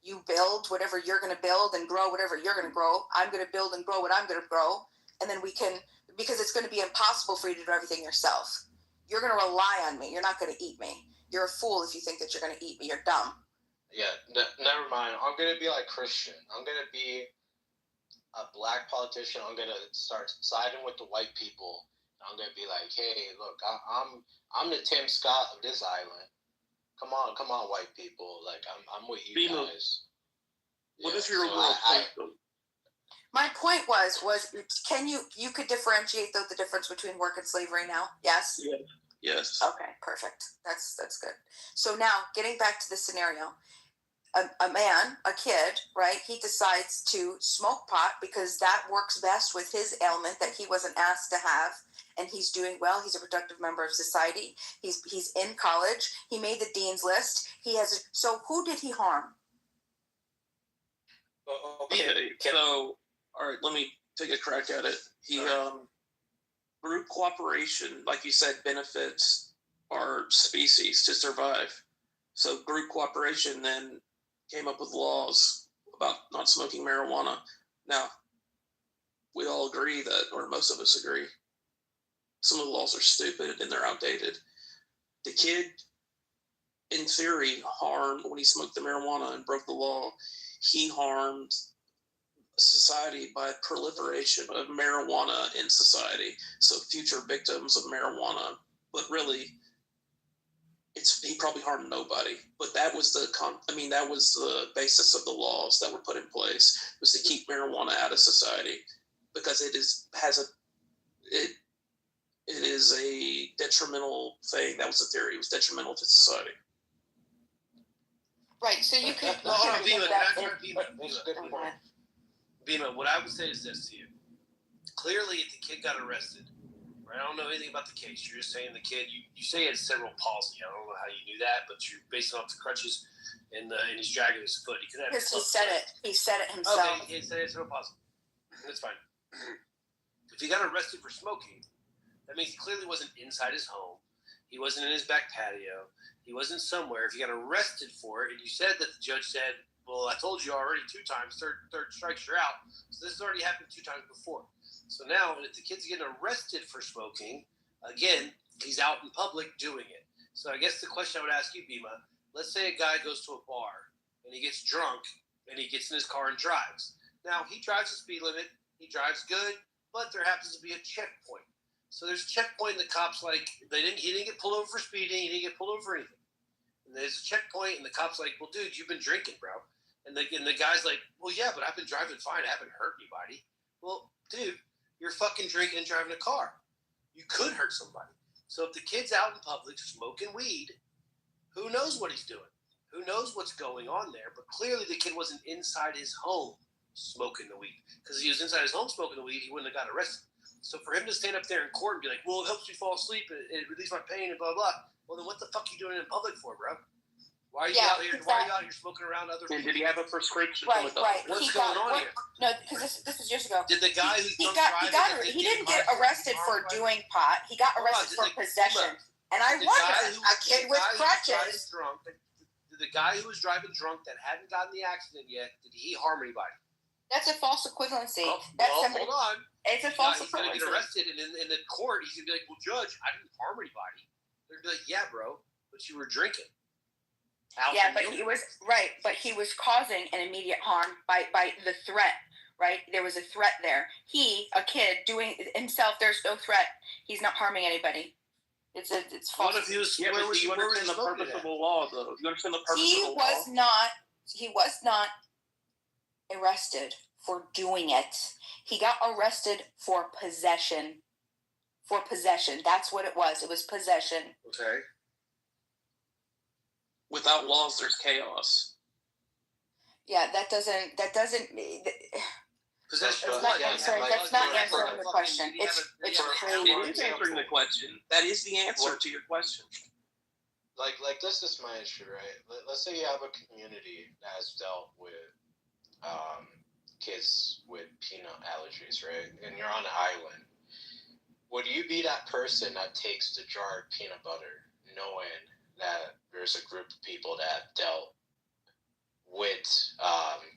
You build whatever you're going to build and grow whatever you're going to grow. I'm going to build and grow what I'm going to grow. And then we can, because it's going to be impossible for you to do everything yourself. You're going to rely on me. You're not going to eat me. You're a fool if you think that you're going to eat me. You're dumb. Yeah, never mind. I'm going to be like Christian. I'm going to be a black politician. I'm going to start siding with the white people. I'm going to be like, hey, look, I'm the Tim Scott of this island. Come on, white people. Like, I'm with you guys. What is your overall point, though? My point was can you could differentiate, though, the difference between work and slavery now? Yes? Yeah. Yes. Okay, perfect. That's good. So now, getting back to the scenario, a kid, right, he decides to smoke pot because that works best with his ailment that he wasn't asked to have. And he's doing well. He's a productive member of society. He's in college. He made the dean's list. So who did he harm? Okay, so all right, let me take a crack at it. Group cooperation, like you said, benefits our species to survive. So group cooperation then came up with laws about not smoking marijuana. Now, we all agree that, or most of us agree, some of the laws are stupid and they're outdated. The kid, in theory, harmed, when he smoked the marijuana and broke the law, he harmed society by proliferation of marijuana in society. So future victims of marijuana, but really, he probably harmed nobody. But that was that was the basis of the laws that were put in place, was to keep marijuana out of society, because it is a detrimental thing. That was the theory. It was detrimental to society. Right. So you could. Bima, what I would say is this to you. Clearly, the kid got arrested, Right? I don't know anything about the case. You're just saying the kid. You say he had cerebral palsy. I don't know how you knew that, but you're basing it off the crutches, and he's dragging his foot. He could have. Because he said it. He said it himself. Okay, he said it's cerebral palsy. That's fine. If he got arrested for smoking, that means he clearly wasn't inside his home. He wasn't in his back patio. He wasn't somewhere. If he got arrested for it, and you said that the judge said, well, I told you already 2 times, third strikes, you're out. So this has already happened 2 times before. So now, if the kid's getting arrested for smoking, again, he's out in public doing it. So I guess the question I would ask you, Bima, let's say a guy goes to a bar, and he gets drunk, and he gets in his car and drives. Now, he drives the speed limit. He drives good, but there happens to be a checkpoint. So there's a checkpoint, and the cops like, he didn't get pulled over for speeding. He didn't get pulled over for anything. And there's a checkpoint, and the cop's like, well, dude, you've been drinking, bro. And the guy's like, well, yeah, but I've been driving fine. I haven't hurt anybody. Well, dude, you're fucking drinking and driving a car. You could hurt somebody. So if the kid's out in public smoking weed, who knows what he's doing? Who knows what's going on there? But clearly the kid wasn't inside his home smoking the weed. Because if he was inside his home smoking the weed, he wouldn't have got arrested. So for him to stand up there in court and be like, well, it helps me fall asleep and it relieves my pain and blah, blah. Well, then what the fuck are you doing in public for, bro? Why are you out here? Why are you out here smoking around other people? Did he have a prescription? Right. What's going on here? No, because this was years ago. Did the guy he didn't get arrested for doing pot. He got arrested for possession. And I wonder, a kid with crutches. Did the guy who was driving drunk that hadn't gotten the accident yet, did he harm anybody? That's a false equivalency. Hold on. It's a false equivalency. He's going to get arrested, and in the court, he's going to be like, well, Judge, I didn't harm anybody. They're going to be like, yeah, bro, but you were drinking. Yeah, but he was right. But he was causing an immediate harm by the threat. Right, there was a threat there. He, a kid, doing himself. There's no threat. He's not harming anybody. It's false. What if he was? Yeah, but you understand the purpose of the law, though. You understand the purpose of the law. He was not arrested for doing it. He got arrested for possession. For possession. That's what it was. It was possession. Okay. Without laws, there's chaos. Yeah, that doesn't. That's not answering the question. It's crazy. It is answering the question. That is the answer to your question. Like this is my issue, right? Let's say you have a community that has dealt with kids with peanut allergies, right? And you're on an island. Would you be that person that takes the jar of peanut butter, knowing that there's a group of people that dealt with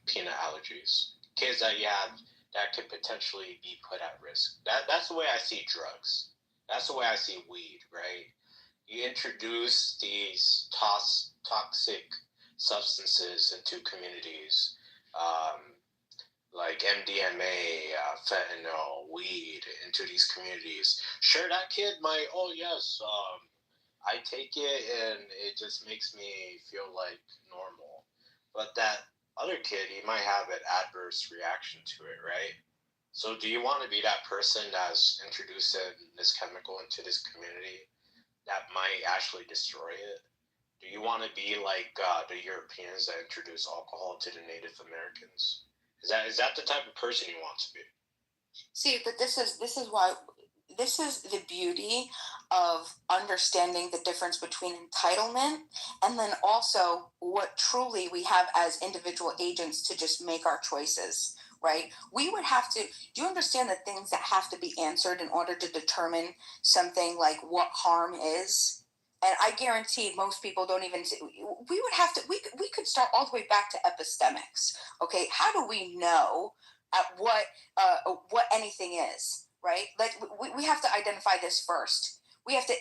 peanut allergies? Kids that you have that could potentially be put at risk. That's the way I see drugs. That's the way I see weed, right? You introduce these toxic substances into communities, like MDMA, fentanyl, weed, into these communities. Sure, that kid might, oh yes, I take it and it just makes me feel like normal. But that other kid, he might have an adverse reaction to it, right? So do you want to be that person that's introducing this chemical into this community that might actually destroy it? Do you want to be like the Europeans that introduce alcohol to the Native Americans? Is that the type of person you want to be? See, but this is the beauty of understanding the difference between entitlement and then also what truly we have as individual agents to just make our choices, right? We would have to, do you understand the things that have to be answered in order to determine something like what harm is? And I guarantee most people don't even, we would have to, we could start all the way back to epistemics, okay? How do we know at what anything is, right? Like we have to identify this first. We have to,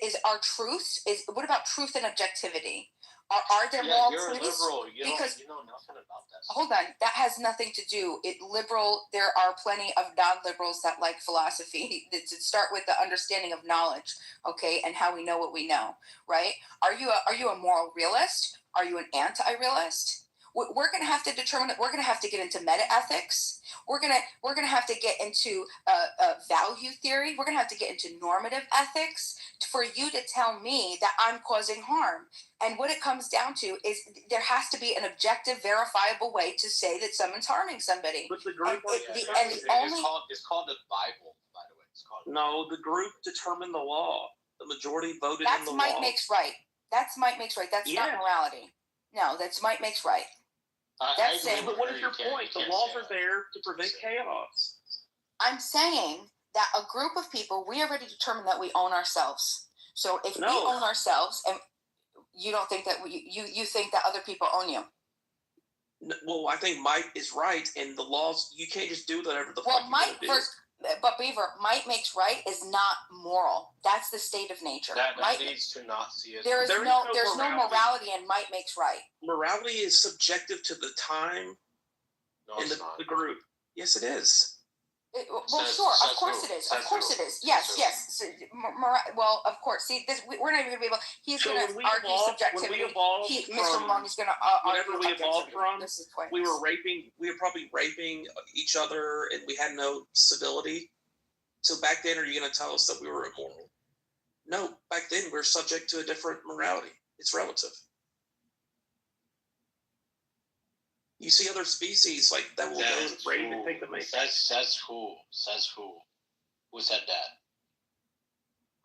what about truth and objectivity? Are there moral truths? Liberal. You know nothing about that. Hold on, that has nothing to do. There are plenty of non-liberals that like philosophy. To start with the understanding of knowledge, okay, and how we know what we know, right? Are you a moral realist? Are you an anti-realist? We're going to have to determine that. We're going to have to get into meta-ethics. We're going to have to get into value theory. We're going to have to get into normative ethics for you to tell me that I'm causing harm. And what it comes down to is there has to be an objective, verifiable way to say that someone's harming somebody. But the great it's called the Bible, by the way. It's called No, the group determined the law. The majority voted That's in the might law. makes right. That's might makes right. That's not morality. No, that's might makes right. That's saying, but what is your point? The laws are there to prevent chaos. I'm saying that a group of people, we already determined that we own ourselves. So if we own ourselves, and you don't think that you think that other people own you. Well, I think Mike is right, and the laws, you can't just do whatever the well, fuck Mike you do. But Beaver, might makes right is not moral. That's the state of nature. That needs to not see it. There's no morality in might makes right. Morality is subjective to the time and the group. Yes, it is. Sure, of course it is. Of course it is. Yes. So, well, of course. See, we're not even going to be able. He's going to argue subjectivity. Mr. Maloney's going to argue. Whenever we evolved from, we were probably raping each other, and we had no civility. So back then, are you going to tell us that we were immoral? No, back then we were subject to a different morality. It's relative. You see other species like that will go rape and take the mate. Says who? Says who? Who said that?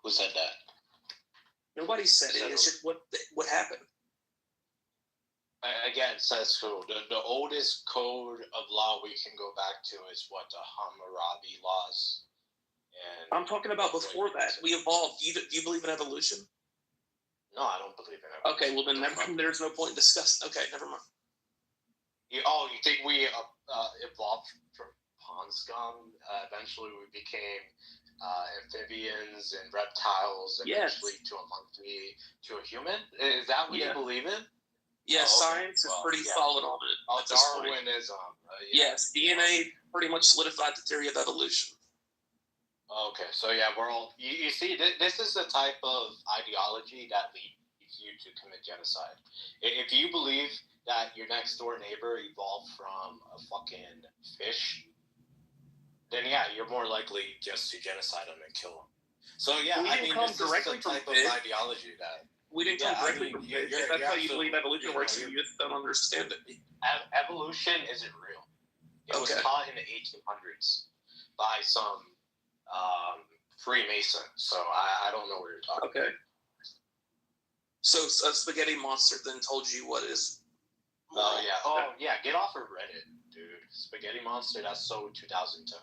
Who said that? Nobody said it. It's just what happened. Again, says who? The oldest code of law we can go back to is what, the Hammurabi laws. And I'm talking about before that. We evolved. Do you believe in evolution? No, I don't believe in evolution. Okay, well then there's no point in discussing. Okay, never mind. You think we evolved from pond scum? Eventually we became amphibians and reptiles, eventually to a monkey, to a human? Is that what you believe in? Yes, science is pretty solid on it. Darwinism. Yes, DNA pretty much solidified the theory of evolution. Okay, so yeah, we're all... You see, this is the type of ideology that leads you to commit genocide. If you believe that your next door neighbor evolved from a fucking fish, then yeah, you're more likely just to genocide them and kill them. So yeah, I mean, this is the type of ideology that... We didn't come directly from fish. That's how you believe evolution works, and you just don't understand it. Evolution isn't real. It was taught in the 1800s by some Freemason, so I don't know what you're talking about. Okay. So a spaghetti monster then told you what is... Oh yeah, get off of Reddit, dude. Spaghetti monster, that's so 2010.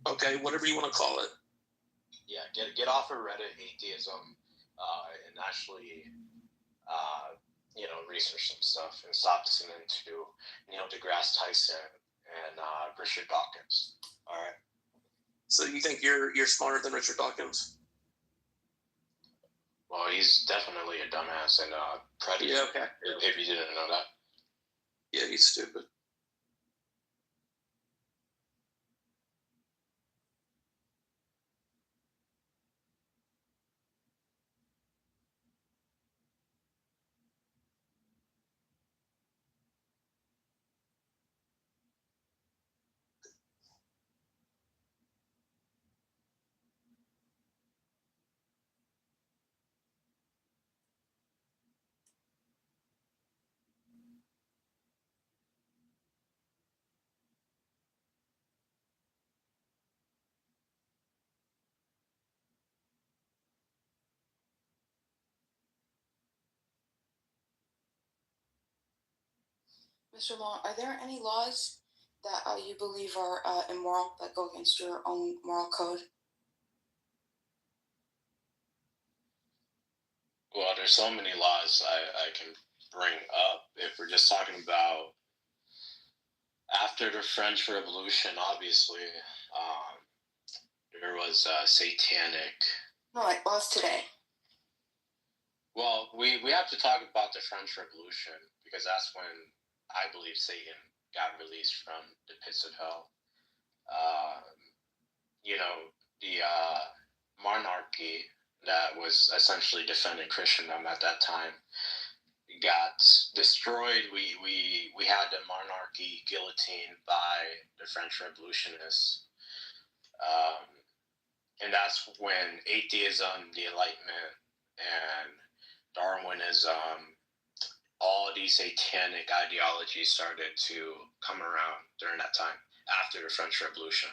Okay, whatever you want to call it. Yeah, get off of Reddit, atheism, and actually, research some stuff and stop listening to Neil deGrasse Tyson and Richard Dawkins. All right. So you think you're smarter than Richard Dawkins? Well, he's definitely a dumbass and a predator. Yeah, okay. If you didn't know that. Yeah, he's stupid. Mr. Long, are there any laws that you believe are immoral that go against your own moral code? Well, there's so many laws I can bring up. If we're just talking about after the French Revolution, obviously, there was satanic... No, like laws today. Well, we have to talk about the French Revolution because that's when I believe Satan got released from the pits of hell. The monarchy that was essentially defending Christendom at that time got destroyed. We had the monarchy guillotined by the French Revolutionists. And that's when atheism, the Enlightenment, and Darwinism, all these satanic ideologies started to come around during that time after the French Revolution.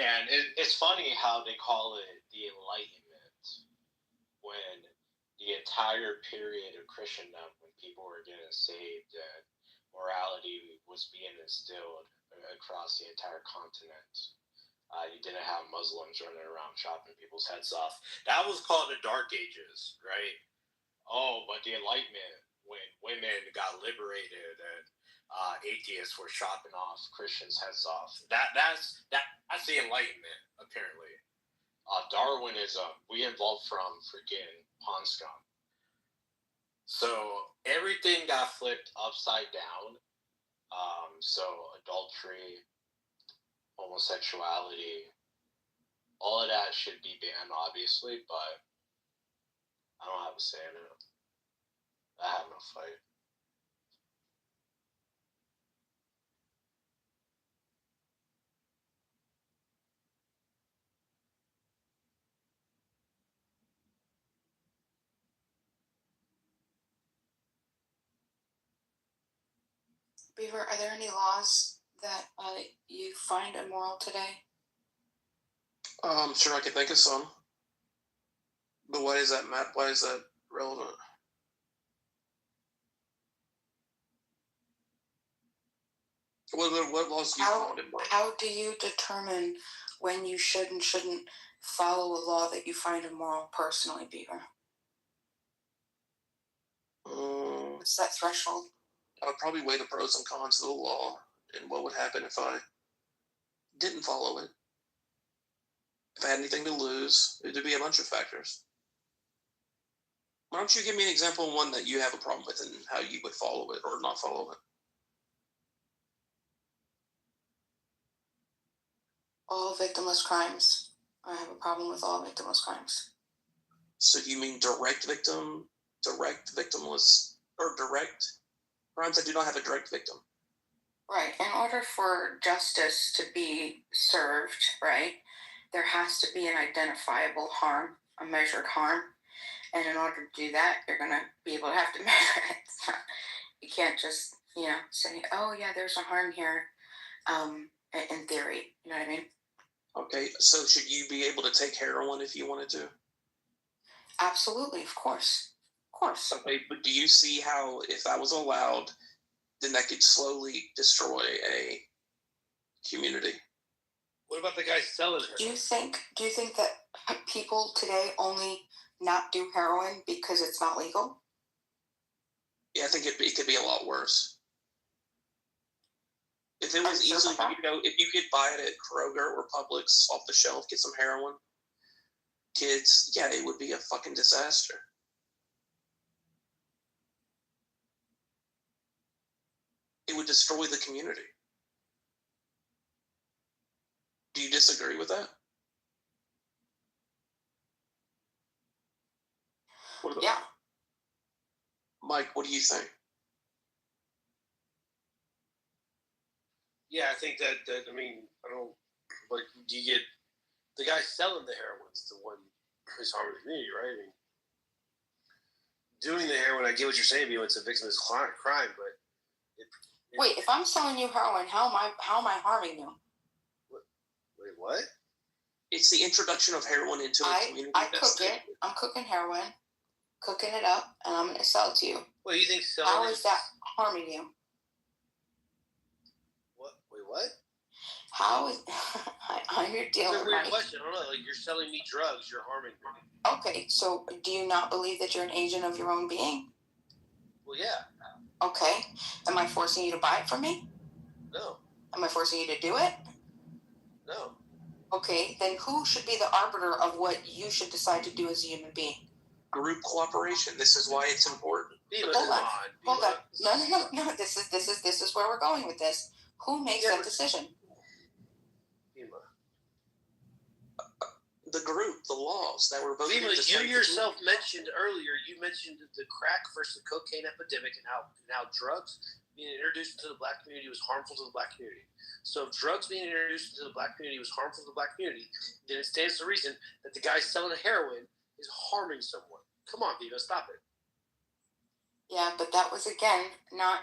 And it's funny how they call it the Enlightenment when the entire period of Christendom, when people were getting saved and morality was being instilled across the entire continent. You didn't have Muslims running around chopping people's heads off. That was called the Dark Ages, right? Oh, but the Enlightenment, when women got liberated and atheists were chopping off Christians' heads off. That's the Enlightenment, apparently. Darwinism, we evolved from freaking pond scum. So everything got flipped upside down. So adultery, homosexuality, all of that should be banned, obviously, but I don't have a say in it. I have no fight. Beaver, are there any laws that you find immoral today? Sure, I can think of some. But why is that, Matt? Why is that relevant? What laws do you find immoral? How do you determine when you should and shouldn't follow a law that you find immoral personally, Beaver? What's that threshold? I would probably weigh the pros and cons of the law and what would happen if I didn't follow it. If I had anything to lose, it'd be a bunch of factors. Why don't you give me an example of one that you have a problem with and how you would follow it or not follow it? All victimless crimes. I have a problem with all victimless crimes. So do you mean direct victimless, or direct crimes that do not have a direct victim? Right. In order for justice to be served, right, there has to be an identifiable harm, a measured harm. And in order to do that, you're going to be able to have to measure it. You can't just, say, oh, yeah, there's a harm here, in theory. You know what I mean? Okay, so should you be able to take heroin if you wanted to? Absolutely, of course. Of course. Okay, but do you see how, if that was allowed, then that could slowly destroy a community? What about the guy selling her? Do you think that people today only not do heroin because it's not legal? Yeah, I think it could be a lot worse. If it was easily, if you could buy it at Kroger or Publix off the shelf, get some heroin, kids, yeah, it would be a fucking disaster. It would destroy the community. Do you disagree with that? Yeah. Mike, what do you think? Yeah, I think that I don't, like, do you get the guy selling the heroin's the one who's harming the community, right? I mean, doing the heroin, I get what you're saying, it's a victimless crime, but wait, if I'm selling you heroin, how am I harming you? Wait, what? It's the introduction of heroin into a community. I cook it. I'm cooking heroin, cooking it up, and I'm going to sell it to you. What do you think selling? How is that harming you? What? How is I'm your dealer? It's a weird Mike. question. I don't know. Like, you're selling me drugs, you're harming me. Okay, so do you not believe that you're an agent of your own being? Well, yeah. Okay. Am I forcing you to buy it from me? No. Am I forcing you to do it? No. Okay, then who should be the arbiter of what you should decide to do as a human being? Group cooperation. This is why it's important. Hold on. No. This is where we're going with this. Who makes that decision? The group, the laws that were voted. You yourself mentioned earlier. You mentioned the crack versus the cocaine epidemic and how drugs being introduced into the black community was harmful to the black community. So if drugs being introduced into the black community was harmful to the black community, then it stands to reason that the guy selling heroin is harming someone. Come on, Viva, stop it. Yeah, but that was again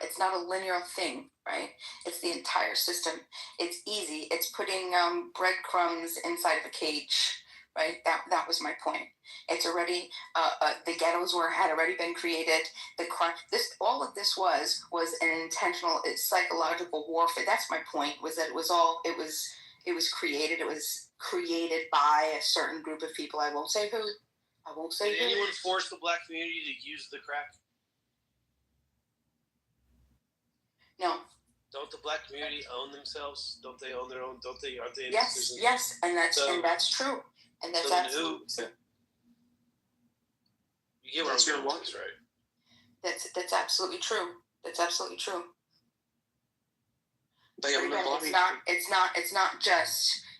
it's not a linear thing, right? It's the entire system. It's easy. It's putting breadcrumbs inside of a cage, right? That was my point. It's already the ghettos had already been created. The crime, this all of this was an intentional, it's psychological warfare. That's my point. Was that it was created. It was created by a certain group of people. I won't say who. I won't say Did who. anyone force the black community to use the crack? No. Don't the black community own themselves? Don't they own their own? Aren't they? Yes, and that's true, and that's absolutely true. You get what I'm saying, right? That's absolutely true. That's absolutely true. They own their body.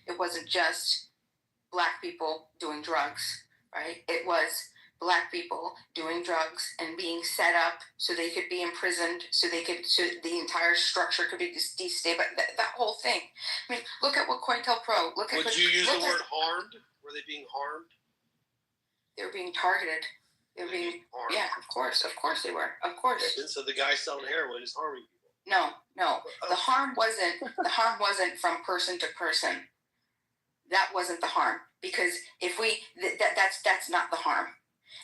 It wasn't just black people doing drugs, right? It was black people doing drugs and being set up so they could be imprisoned, so the entire structure could be destabilized. That whole thing. I mean, look at what COINTELPRO. Would you use the word harmed? Were they being harmed? They were being targeted. They were being harmed. Yeah, of course they were. Of course. And so the guy selling heroin is harming people. No. The harm wasn't from person to person. That wasn't the harm, because if that's not the harm,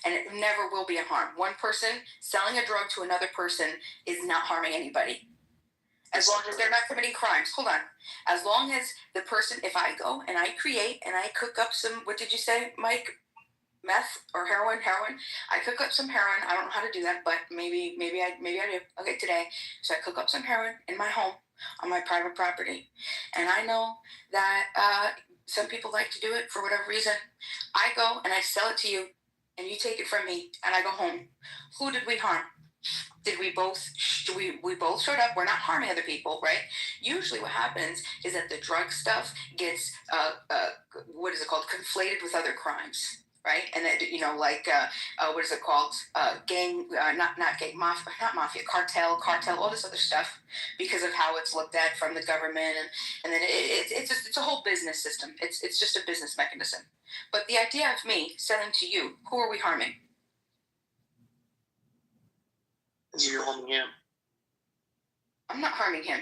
and it never will be a harm. One person selling a drug to another person is not harming anybody, as long as they're not committing crimes. Hold on, as long as the person, if I go and I create and I cook up some, what did you say, Mike? Meth or heroin? I cook up some heroin. I don't know how to do that, but maybe I do. Okay, today. So I cook up some heroin in my home on my private property, and I know that some people like to do it for whatever reason. I go and I sell it to you, and you take it from me, and I go home. Who did we harm? Did we both showed up? We're not harming other people, right? Usually what happens is that the drug stuff gets what is it called, conflated with other crimes, right? And that, what is it called, gang, not gang, mafia, not mafia, cartel, all this other stuff, because of how it's looked at from the government, and then it's a whole business system. It's just a business mechanism. But the idea of me selling to you, who are we harming? You're harming him. I'm not harming him.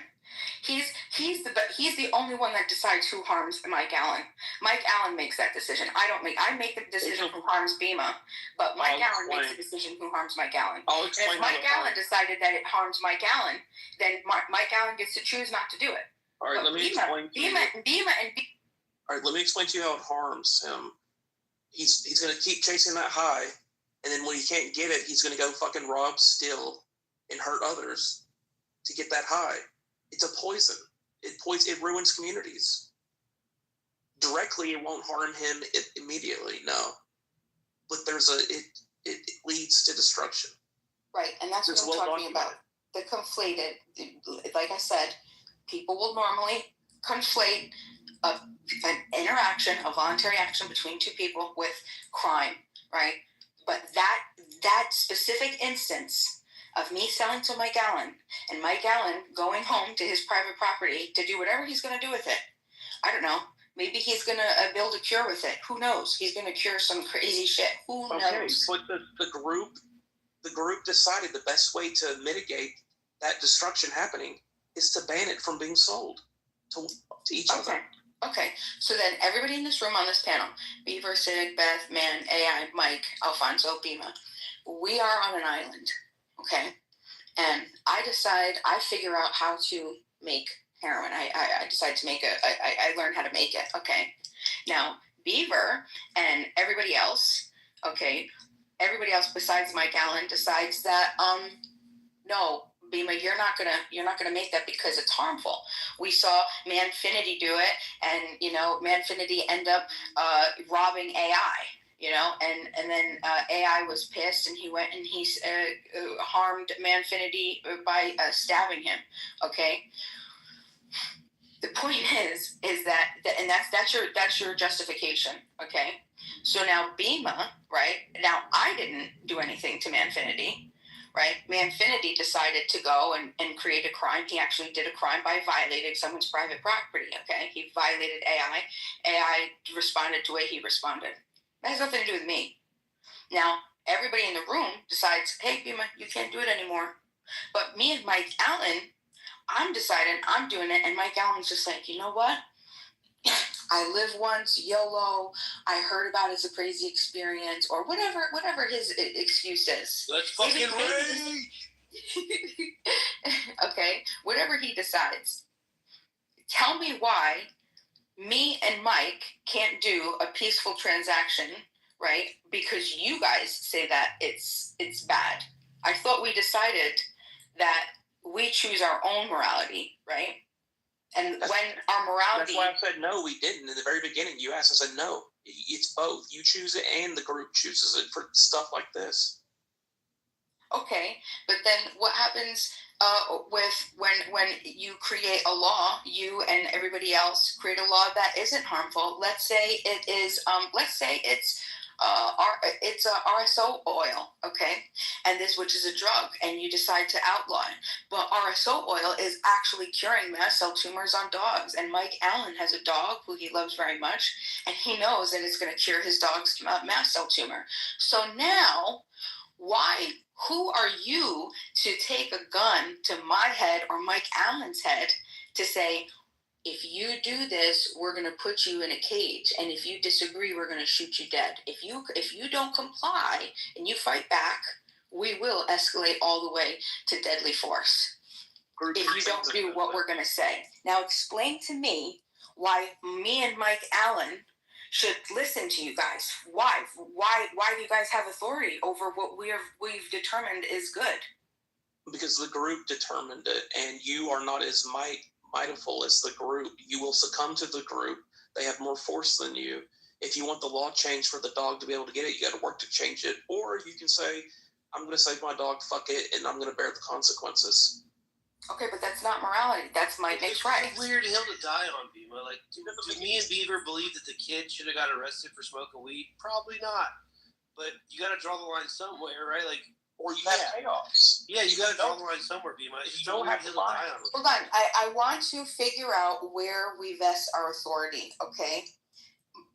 He's the only one that decides who harms Mike Allen. Mike Allen makes that decision. I make the decision who harms Bima, but Mike Allen makes the decision who harms Mike Allen. And if Mike Allen decided that it harms Mike Allen, then Mike Allen gets to choose not to do it. All right, let me explain to you. All right, let me explain to you how it harms him. He's going to keep chasing that high, and then when he can't get it, he's going to go fucking rob, steal, and hurt others to get that high. It's a poison. It ruins communities. Directly, it won't harm him immediately, no. But it leads to destruction. Right, and that's what I'm talking about. The conflated, like I said, people will normally conflate an interaction, a voluntary action between two people with crime, right? But that specific instance of me selling to Mike Allen and Mike Allen going home to his private property to do whatever he's going to do with it. I don't know. Maybe he's going to build a cure with it. Who knows? He's going to cure some crazy shit. Who knows? But the group decided the best way to mitigate that destruction happening is to ban it from being sold to each other. Okay. So then everybody in this room on this panel, Beaver, Sig, Beth, Man, AI, Mike, Alfonso, Bima, we are on an island. Okay. And I figure out how to make heroin. I decide to make I learn how to make it. Okay. Now, Beaver and everybody else besides Mike Allen decides that, no, Bima, you're not gonna make that because it's harmful. We saw Manfinity do it, and Manfinity end up robbing AI. And then AI was pissed, and he went and he harmed Manfinity by stabbing him. Okay. The point is that, and that's your justification. Okay. So now Bima, right now, I didn't do anything to Manfinity. Right? Manfinity decided to go and create a crime. He actually did a crime by violating someone's private property, okay? He violated AI. AI responded the way he responded. That has nothing to do with me. Now, Everybody in the room decides, hey, Bima, you can't do it anymore. But me and Mike Allen, I'm deciding I'm doing it, and Mike Allen's just like, you know what? I live once, YOLO. I heard about it as a crazy experience, or whatever his excuse is. Let's fucking rage. Okay, whatever he decides. Tell me why me and Mike can't do a peaceful transaction, right? Because you guys say that it's bad. I thought we decided that we choose our own morality, right? And when our morality... That's why I said no, we didn't. In the very beginning, you asked, I said no. It's both. You choose it and the group chooses it for stuff like this. Okay, but then what happens with when you create a law, you and everybody else create a law that isn't harmful? Let's say it is. Let's say it's RSO oil, okay, and which is a drug, and you decide to outlaw it. But RSO oil is actually curing mast cell tumors on dogs, and Mike Allen has a dog who he loves very much, and he knows that it's going to cure his dog's mast cell tumor. So now, who are you to take a gun to my head or Mike Allen's head to say, if you do this, we're going to put you in a cage, and if you disagree, we're going to shoot you dead. If you don't comply and you fight back, we will escalate all the way to deadly force. If you don't do what we're going to say. Now explain to me why me and Mike Allen should listen to you guys. Why do you guys have authority over what we've determined is good? Because the group determined it, and you are not as mindful as the group. You will succumb to the group. They have more force than you. If you want the law changed for the dog to be able to get it, you got to work to change it. Or you can say, I'm going to save my dog, fuck it, and I'm going to bear the consequences. Okay, but that's not morality. That's Mike makes right. It's a weird hill to die on, Bima. Like, do me and Beaver believe that the kid should have got arrested for smoking weed? Probably not. But you got to draw the line somewhere, right? Like, or you have chaos. Yeah, you got to draw the line somewhere, Bima. You don't have to lie. Hold on. I want to figure out where we vest our authority, okay?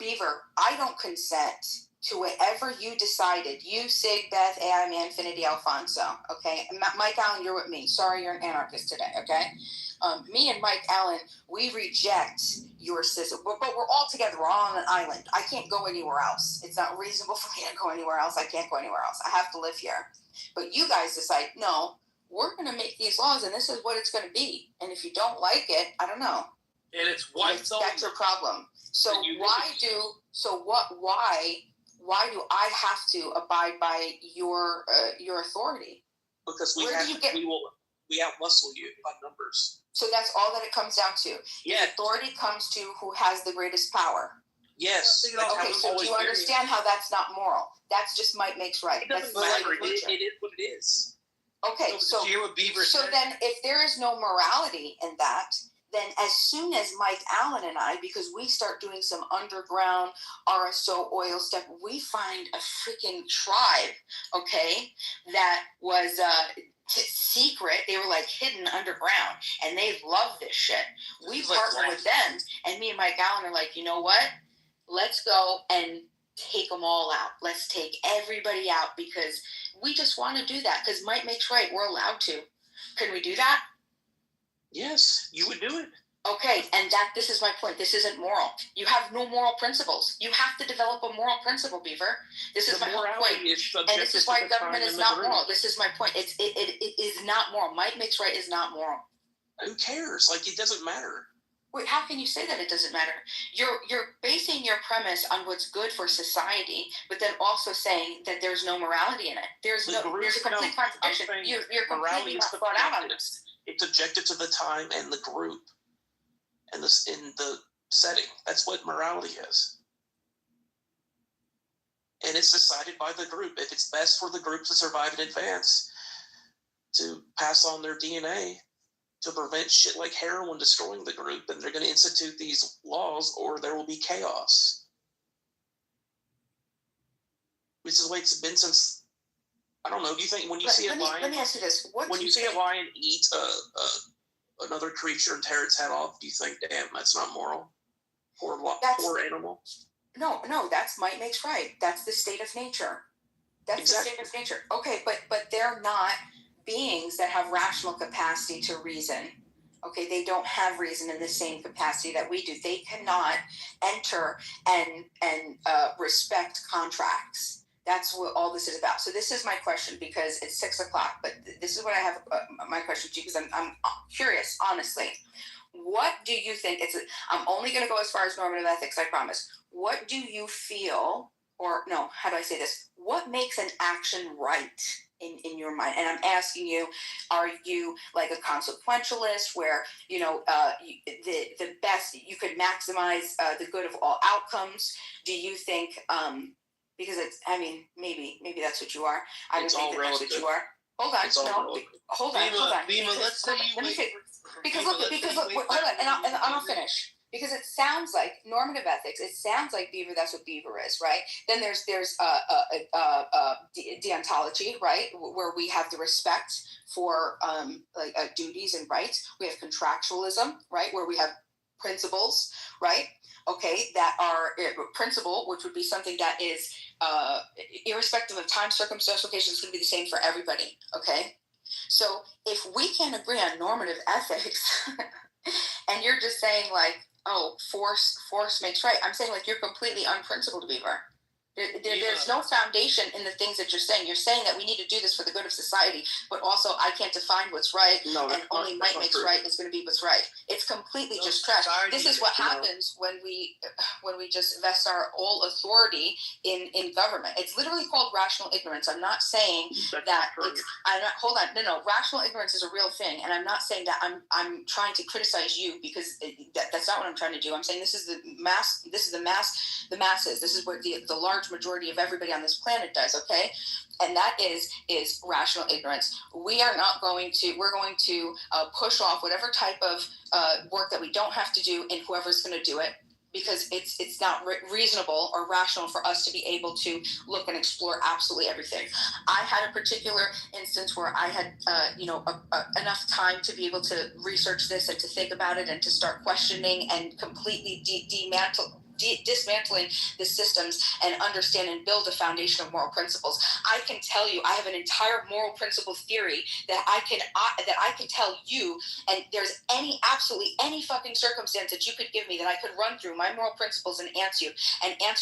Beaver, I don't consent to whatever you decided. You, Sig, Beth, AI, Manfinity, Alfonso, okay? Mike Allen, you're with me. Sorry, you're an anarchist today, okay? Me and Mike Allen, we reject your system. But we're all together. We're all on an island. I can't go anywhere else. It's not reasonable for me to go anywhere else. I can't go anywhere else. I have to live here. But you guys decide, no, we're going to make these laws, and this is what it's going to be. And if you don't like it, I don't know. And it's white. That's your problem. So why do I have to abide by your authority? Because we outmuscle you by numbers. So that's all that it comes down to. Yeah. The authority comes to who has the greatest power. Yes. Okay, so do you understand how that's not moral? That's just Mike makes right. It doesn't matter. It is what it is. Okay, so then if there is no morality in that, then as soon as Mike Allen and I, because we start doing some underground RSO oil stuff, we find a freaking tribe, okay, that was secret. They were like hidden underground, and they love this shit. We partner with them, and me and Mike Allen are like, you know what? Let's go and take them all out. Let's take everybody out because we just want to do that because Mike makes right. We're allowed to. Can we do that? Yes, you would do it. Okay, and this is my point. This isn't moral. You have no moral principles. You have to develop a moral principle, Beaver. This is my whole point. And this is why government is not moral. This is my point. It is not moral. Mike makes right is not moral. Who cares? Like, it doesn't matter. Wait, how can you say that it doesn't matter? You're basing your premise on what's good for society, but then also saying that there's no morality in it. There's a complete contradiction. You're completely not thought out on this. It's objective to the time and the group and in the setting. That's what morality is. And it's decided by the group. If it's best for the group to survive and advance, to pass on their DNA, to prevent shit like heroin destroying the group, and they're going to institute these laws or there will be chaos. This is the way it's been since, I don't know, do you think when you see a lion... Let me ask you this. When you see a lion eat another creature and tear its head off, do you think, damn, that's not moral? Poor animal? No, that's Mike makes right. That's the state of nature. That's exactly. The state of nature. Okay, but they're not beings that have rational capacity to reason. Okay, they don't have reason in the same capacity that we do. They cannot enter and respect contracts. That's what all this is about. So this is my question, because it's 6 o'clock, but this is what I have my question to you, because I'm curious, honestly. What do you think? I'm only going to go as far as normative ethics, I promise. What do you feel, or no, how do I say this? What makes an action right in your mind? And I'm asking you, are you like a consequentialist where, the best, you could maximize the good of all outcomes? Do you think, because maybe that's what you are. I would think that's what you are. Hold on, hold on. Bima, let's say you wait. Because look, hold on, and I'll finish. Because it sounds like normative ethics. It sounds like Beaver. That's what Beaver is, right? Then there's deontology, right, where we have the respect for duties and rights. We have contractualism, right, where we have principles, right? Okay, that are principle, which would be something that is irrespective of time, circumstance, location. It's going to be the same for everybody. Okay, so if we can't agree on normative ethics, and you're just saying like, oh, force makes right. I'm saying like you're completely unprincipled, Beaver. There's no foundation in the things that you're saying. You're saying that we need to do this for the good of society, but also I can't define what's right, and only might makes right is going to be what's right. It's completely just trash. This is what happens when we just vest our all authority in government. It's literally called rational ignorance. I'm not saying that it's. Hold on. No. Rational ignorance is a real thing, and I'm not saying that I'm trying to criticize you, because that's not what I'm trying to do. I'm saying this is the mass. This is the masses. This is what the large majority of everybody on this planet does, okay? And that is rational ignorance. We're going to push off whatever type of work that we don't have to do, and whoever's going to do it, because it's not reasonable or rational for us to be able to look and explore absolutely everything. I had a particular instance where I had enough time to be able to research this and to think about it and to start questioning and completely dismantling the systems and understand and build a foundation of moral principles. I can tell you, I have an entire moral principle theory that I can tell you, and there's absolutely any fucking circumstance that you could give me that I could run through my moral principles and answer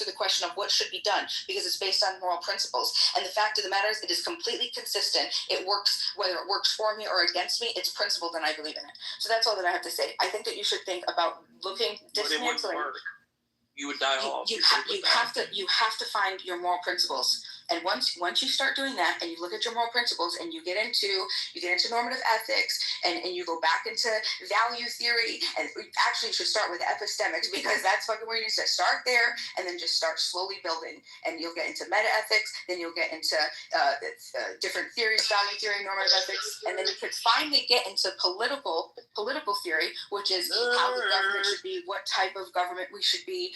the question of what should be done, because it's based on moral principles. And the fact of the matter is, it is completely consistent. It works, whether it works for me or against me, it's principled, and I believe in it. So that's all that I have to say. I think that you should think about dismantling. You would die off. You have to find your moral principles, and once you start doing that, and you look at your moral principles, and you get into normative ethics, and you go back into value theory, and actually you should start with epistemics, because that's fucking where you need to start there, and then just start slowly building, and you'll get into meta ethics, then you'll get into different theories, value theory, normative ethics, and then you could finally get into political theory, which is how the government should be, what type of government we should be.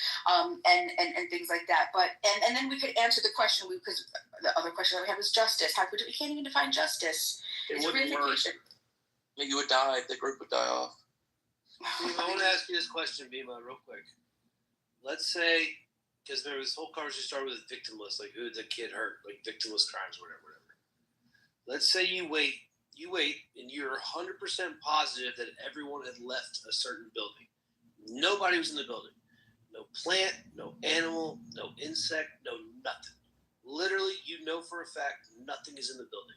And things like that, but and then we could answer the question, because the other question that we have is justice. We can't even define justice. It's reification. You would die. The group would die off. Bima, I want to ask you this question, Bima, real quick. Let's say, because there was this whole conversation started with victimless, like who the kid hurt, like victimless crimes, whatever. Let's say you wait, and you're 100% positive that everyone had left a certain building. Nobody was in the building. No plant, no animal, no insect, no nothing. Literally, you know for a fact nothing is in the building.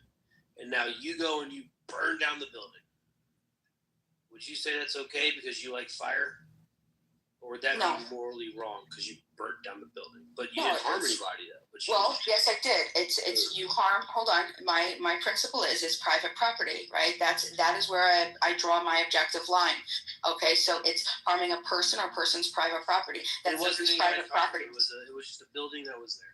And now you go and you burn down the building. Would you say that's okay because you like fire? Or would that be morally wrong because you burnt down the building? But you didn't harm anybody, though. Yes, I did. It's you harm. Hold on. My principle is private property, right? That is where I draw my objective line. Okay, so it's harming a person or person's private property. It wasn't private property. It was just a building that was there.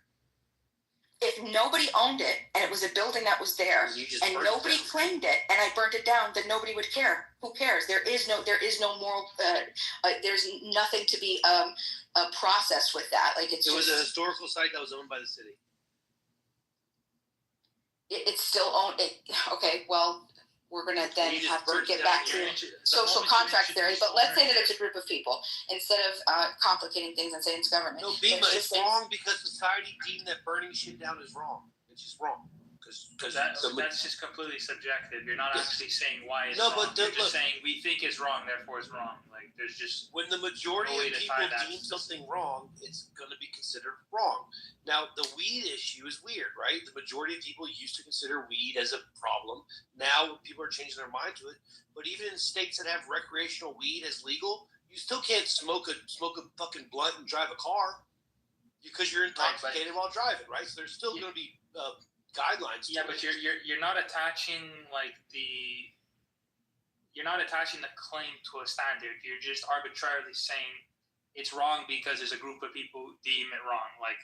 If nobody owned it and it was a building that was there and nobody claimed it and I burnt it down, then nobody would care. Who cares? There is no moral. There's nothing to be processed with that. Like it was a historical site that was owned by the city. It's still owned. Okay, well, we're going to then have to get back to social contract theory. But let's say that it's a group of people instead of complicating things and saying it's government. No, Bima, it's wrong because society deemed that burning shit down is wrong. It's just wrong. Because that's just completely subjective. You're not actually saying why it's wrong. You're just saying we think it's wrong, therefore it's wrong. Like there's just when the majority of people deem something wrong, it's going to be considered wrong. Now the weed issue is weird, right? The majority of people used to consider weed as a problem. Now people are changing their mind to it. But even in states that have recreational weed as legal, you still can't smoke a fucking blunt and drive a car because you're intoxicated while driving, right? So there's still going to be guidelines. Yeah, but you're not attaching you're not attaching the claim to a standard. You're just arbitrarily saying it's wrong because there's a group of people who deem it wrong. Like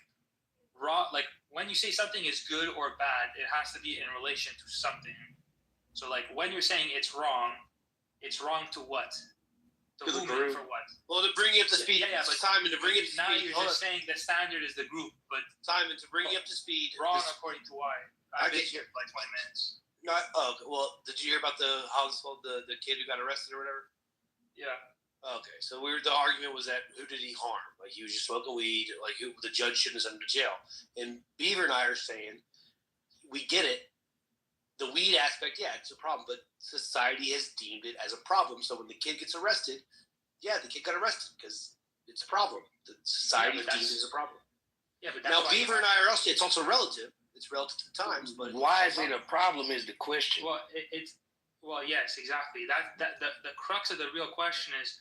when you say something is good or bad, it has to be in relation to something. So like when you're saying it's wrong to what? To whom and for what? Well, to bring you up to speed. Yeah, but Simon, to bring you up to now speed. You're just saying the standard is the group, but Simon, to bring you up to speed. Wrong according to why? I've been here for like 20 minutes. Well, did you hear about the kid who got arrested or whatever? Yeah. Okay, so the argument was that who did he harm? Like he was just smoking weed. Like who the judge shouldn't have sent him to jail. And Beaver and I are saying we get it. The weed aspect, yeah, it's a problem, but society has deemed it as a problem. So when the kid gets arrested, the kid got arrested because it's a problem. The society deems it as a problem. Yeah, but now Beaver and I are also. It's also relative. It's relative to the times, but why is it a problem? Is the question? Well, yes, exactly. That the crux of the real question is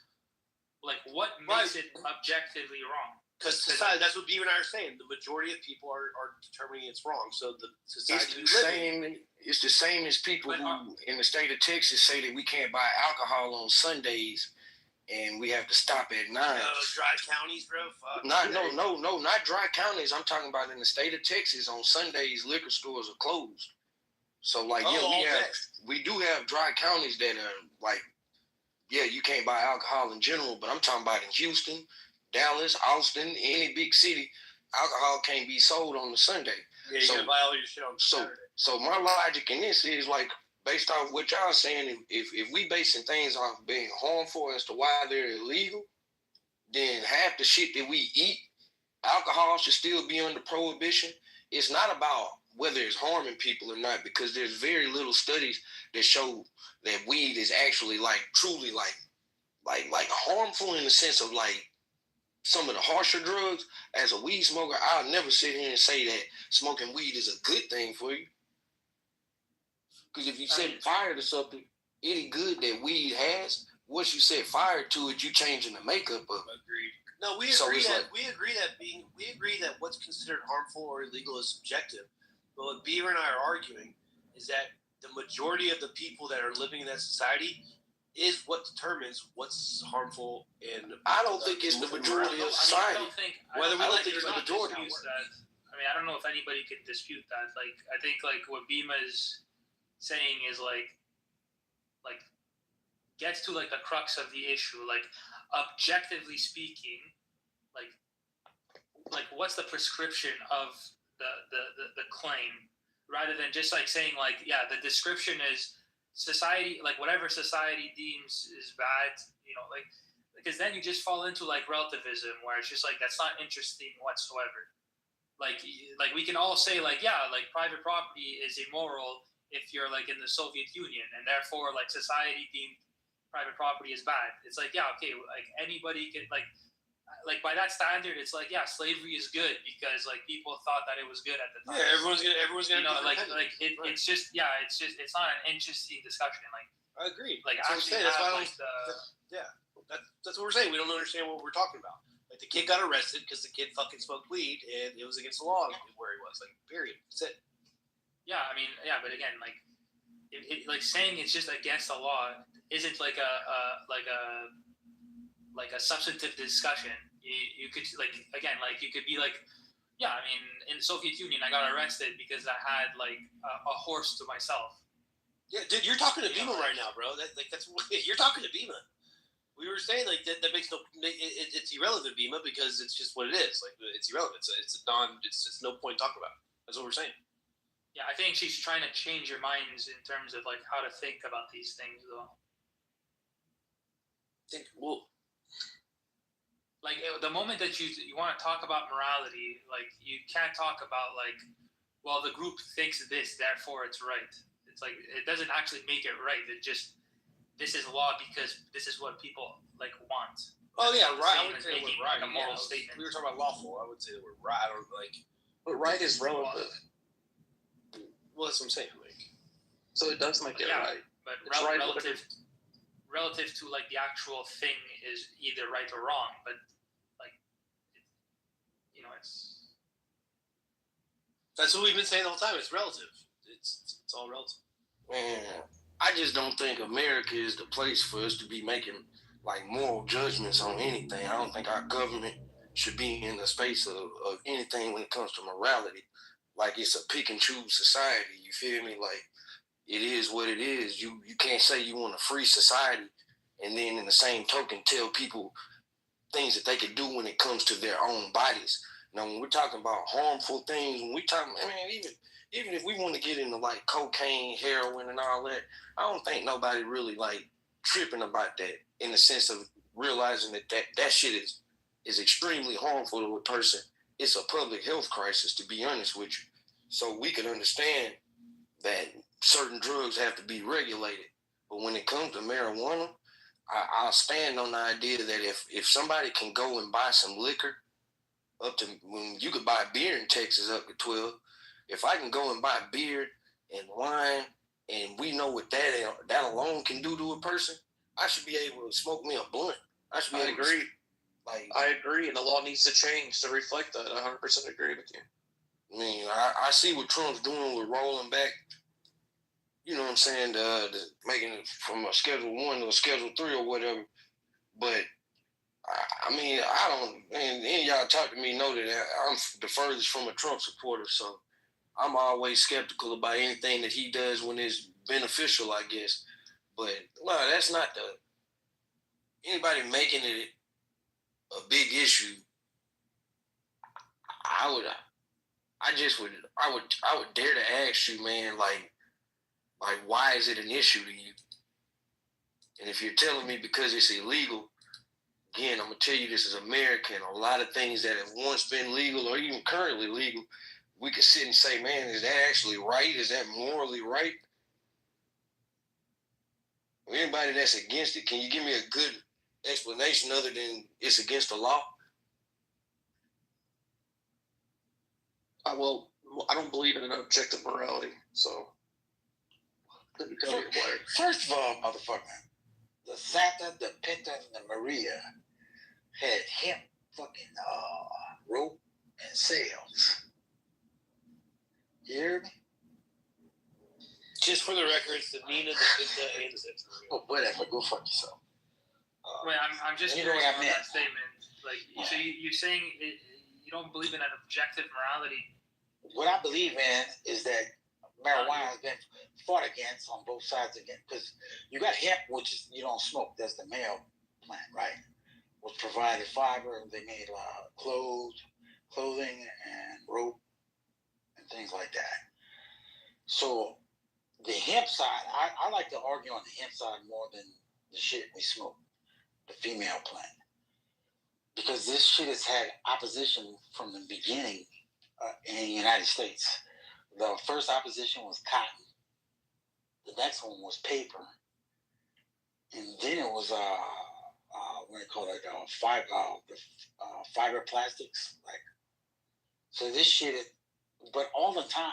like what makes it objectively wrong. Because society, that's what Beaver and I are saying. The majority of people are determining it's wrong. So the society it's the same as people who in the state of Texas say that we can't buy alcohol on Sundays and we have to stop at 9. Dry counties, bro. Fuck. Not dry counties. I'm talking about in the state of Texas on Sundays, liquor stores are closed. So we do have dry counties that are like, you can't buy alcohol in general, but I'm talking about in Houston, Dallas, Austin, any big city, alcohol can't be sold on the Sunday. Yeah, you gotta buy all your shit on Saturday. So my logic in this is like, based off what y'all saying, if we basing things off being harmful as to why they're illegal, then half the shit that we eat, alcohol should still be under prohibition. It's not about whether it's harming people or not, because there's very little studies that show that weed is actually like truly like harmful in the sense of like some of the harsher drugs. As a weed smoker, I'll never sit here and say that smoking weed is a good thing for you. Because if you set fire to something, any good that weed has, once you set fire to it, you changing the makeup of it. Agreed. No, we agree that what's considered harmful or illegal is subjective. But what Beaver and I are arguing is that the majority of the people that are living in that society is what determines what's harmful. And I don't think it's the majority of society. I don't think it's the majority. I mean, I don't know if anybody could dispute that. Like, I think like what Bima is saying is like gets to like the crux of the issue. Like, objectively speaking, like what's the prescription of the claim, rather than just like saying like, the description is society, like whatever society deems is bad, like, because then you just fall into like relativism where it's just like that's not interesting whatsoever. Like we can all say like like private property is immoral if you're like in the Soviet Union, and therefore like society deemed private property is bad. It's like okay, like anybody can like by that standard, it's like slavery is good because like people thought that it was good at the time. Yeah, everyone's gonna it's just it's not an interesting discussion. Like I agree. Like that's what I'm saying. That's what we're saying. We don't understand what we're talking about. Like the kid got arrested because the kid fucking smoked weed and it was against the law where he was. Like period. That's it. Yeah, I mean, but again, like like saying it's just against the law isn't like a substantive discussion. You could like again, like you could be like, I mean, in the Soviet Union, I got arrested because I had like a horse to myself. Yeah, dude, you're talking to Bima right now, bro. That's you're talking to Bima. We were saying like that makes it's irrelevant, Bima, because it's just what it is. Like it's irrelevant. It's no point talking about it. That's what we're saying. Yeah, I think she's trying to change your minds in terms of like how to think about these things, though. Like the moment that you want to talk about morality, like you can't talk about like well, the group thinks this, therefore it's right. It's like it doesn't actually make it right. It just this is law because this is what people like want. Oh yeah, right. I Same would as say the making word right. like a moral Yeah, statement. we were talking about lawful. I would say the word right. Or like, But right is relative. well, that's what I'm saying. Like, So it does make it right. But It's right relative to like the actual thing is either right or wrong. But like, you know, it's that's what we've been saying the whole time. It's relative. It's all relative. Man, I just don't think America is the place for us to be making like moral judgments on anything. I don't think our government should be in the space of anything when it comes to morality. Like it's a pick and choose society. You feel me? Like it is what it is. You can't say you want a free society and then in the same token tell people things that they can do when it comes to their own bodies. Now, when we're talking about harmful things, when we talking, I mean, even if we want to get into like cocaine, heroin, and all that, I don't think nobody really like tripping about that in the sense of realizing that shit is extremely harmful to a person. It's a public health crisis, to be honest with you. So we can understand that certain drugs have to be regulated. But when it comes to marijuana, I'll stand on the idea that if somebody can go and buy some liquor up to, when you could buy beer in Texas up to 12, if I can go and buy beer and wine and we know what that alone can do to a person, I should be able to smoke me a blunt. I agree. I agree, and the law needs to change to reflect that. I 100% agree with you. I mean, I see what Trump's doing with rolling back, you know what I'm saying, making it from a Schedule 1 to a Schedule 3 or whatever. But, I mean, I don't, and any of y'all talk to me know that I'm the furthest from a Trump supporter, so I'm always skeptical about anything that he does when it's beneficial, I guess. But, no, that's not anybody making it a big issue. I would dare to ask you, man, like why is it an issue to you? And if you're telling me because it's illegal, again, I'm gonna tell you this is America, and a lot of things that have once been legal or even currently legal, we could sit and say, man, is that actually right? Is that morally right? Anybody that's against it, can you give me a good explanation other than it's against the law? Well, I don't believe in an objective morality, so let me tell you why. First of all, motherfucker, the Santa, the Pinta, and the Maria had hemp fucking rope and sails. You hear me? Just for the record, it's the Nina, the Pinta, and the Santa Maria. Oh, whatever. Go fuck yourself. Wait, I'm just You know curious what I about meant. that statement. Like, so you're saying you don't believe in an objective morality? What I believe in is that marijuana has been fought against on both sides again, because you got hemp, which is you don't smoke. That's the male plant, right? Which provided fiber. They made clothing, and rope, and things like that. So the hemp side, I like to argue on the hemp side more than the shit we smoke, the female plant, because this shit has had opposition from the beginning in the United States. The first opposition was cotton. The next one was paper, and then it was what do you call it? Fiber plastics. Like, so this shit is, but all the time,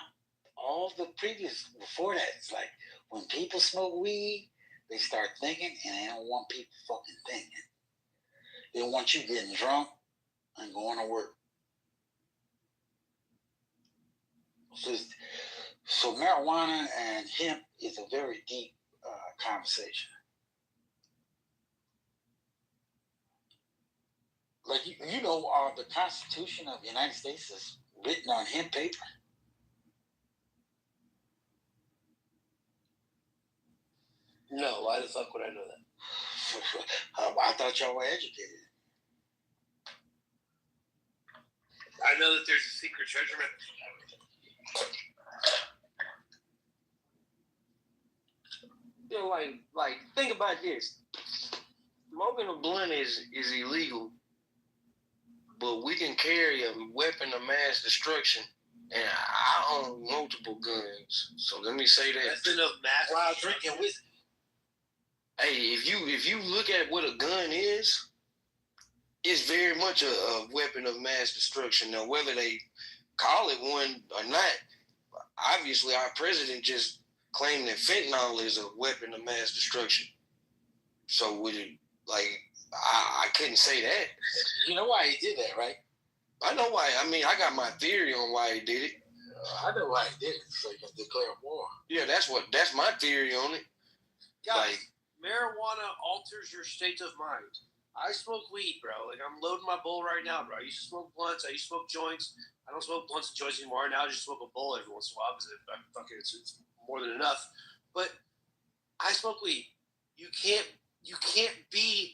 all the previous before that, it's like when people smoke weed, they start thinking, and they don't want people fucking thinking. They want you getting drunk and going to work. So marijuana and hemp is a very deep conversation. Like, you know, the Constitution of the United States is written on hemp paper. No, why the fuck would I know that? I thought y'all were educated. I know that there's a secret treasure map. You know, like think about this. Smoking a blunt is illegal, but we can carry a weapon of mass destruction and I own multiple guns. So let me say that. That's enough math while drinking whiskey. Hey, if you look at what a gun is, it's very much a weapon of mass destruction. Now, whether they call it one or not, obviously our president just claimed that fentanyl is a weapon of mass destruction. So would it, like, I couldn't say that. You know why he did that, right? I know why. I mean, I got my theory on why he did it. I know why he did it, so he can declare war. Yeah, that's my theory on it. Guys, Like, marijuana alters your state of mind. I smoke weed, bro. Like, I'm loading my bowl right now, bro. I used to smoke blunts. I used to smoke joints. I don't smoke blunts and joints anymore. Now I just smoke a bowl every once in a while because it's more than enough. But I smoke weed. You can't be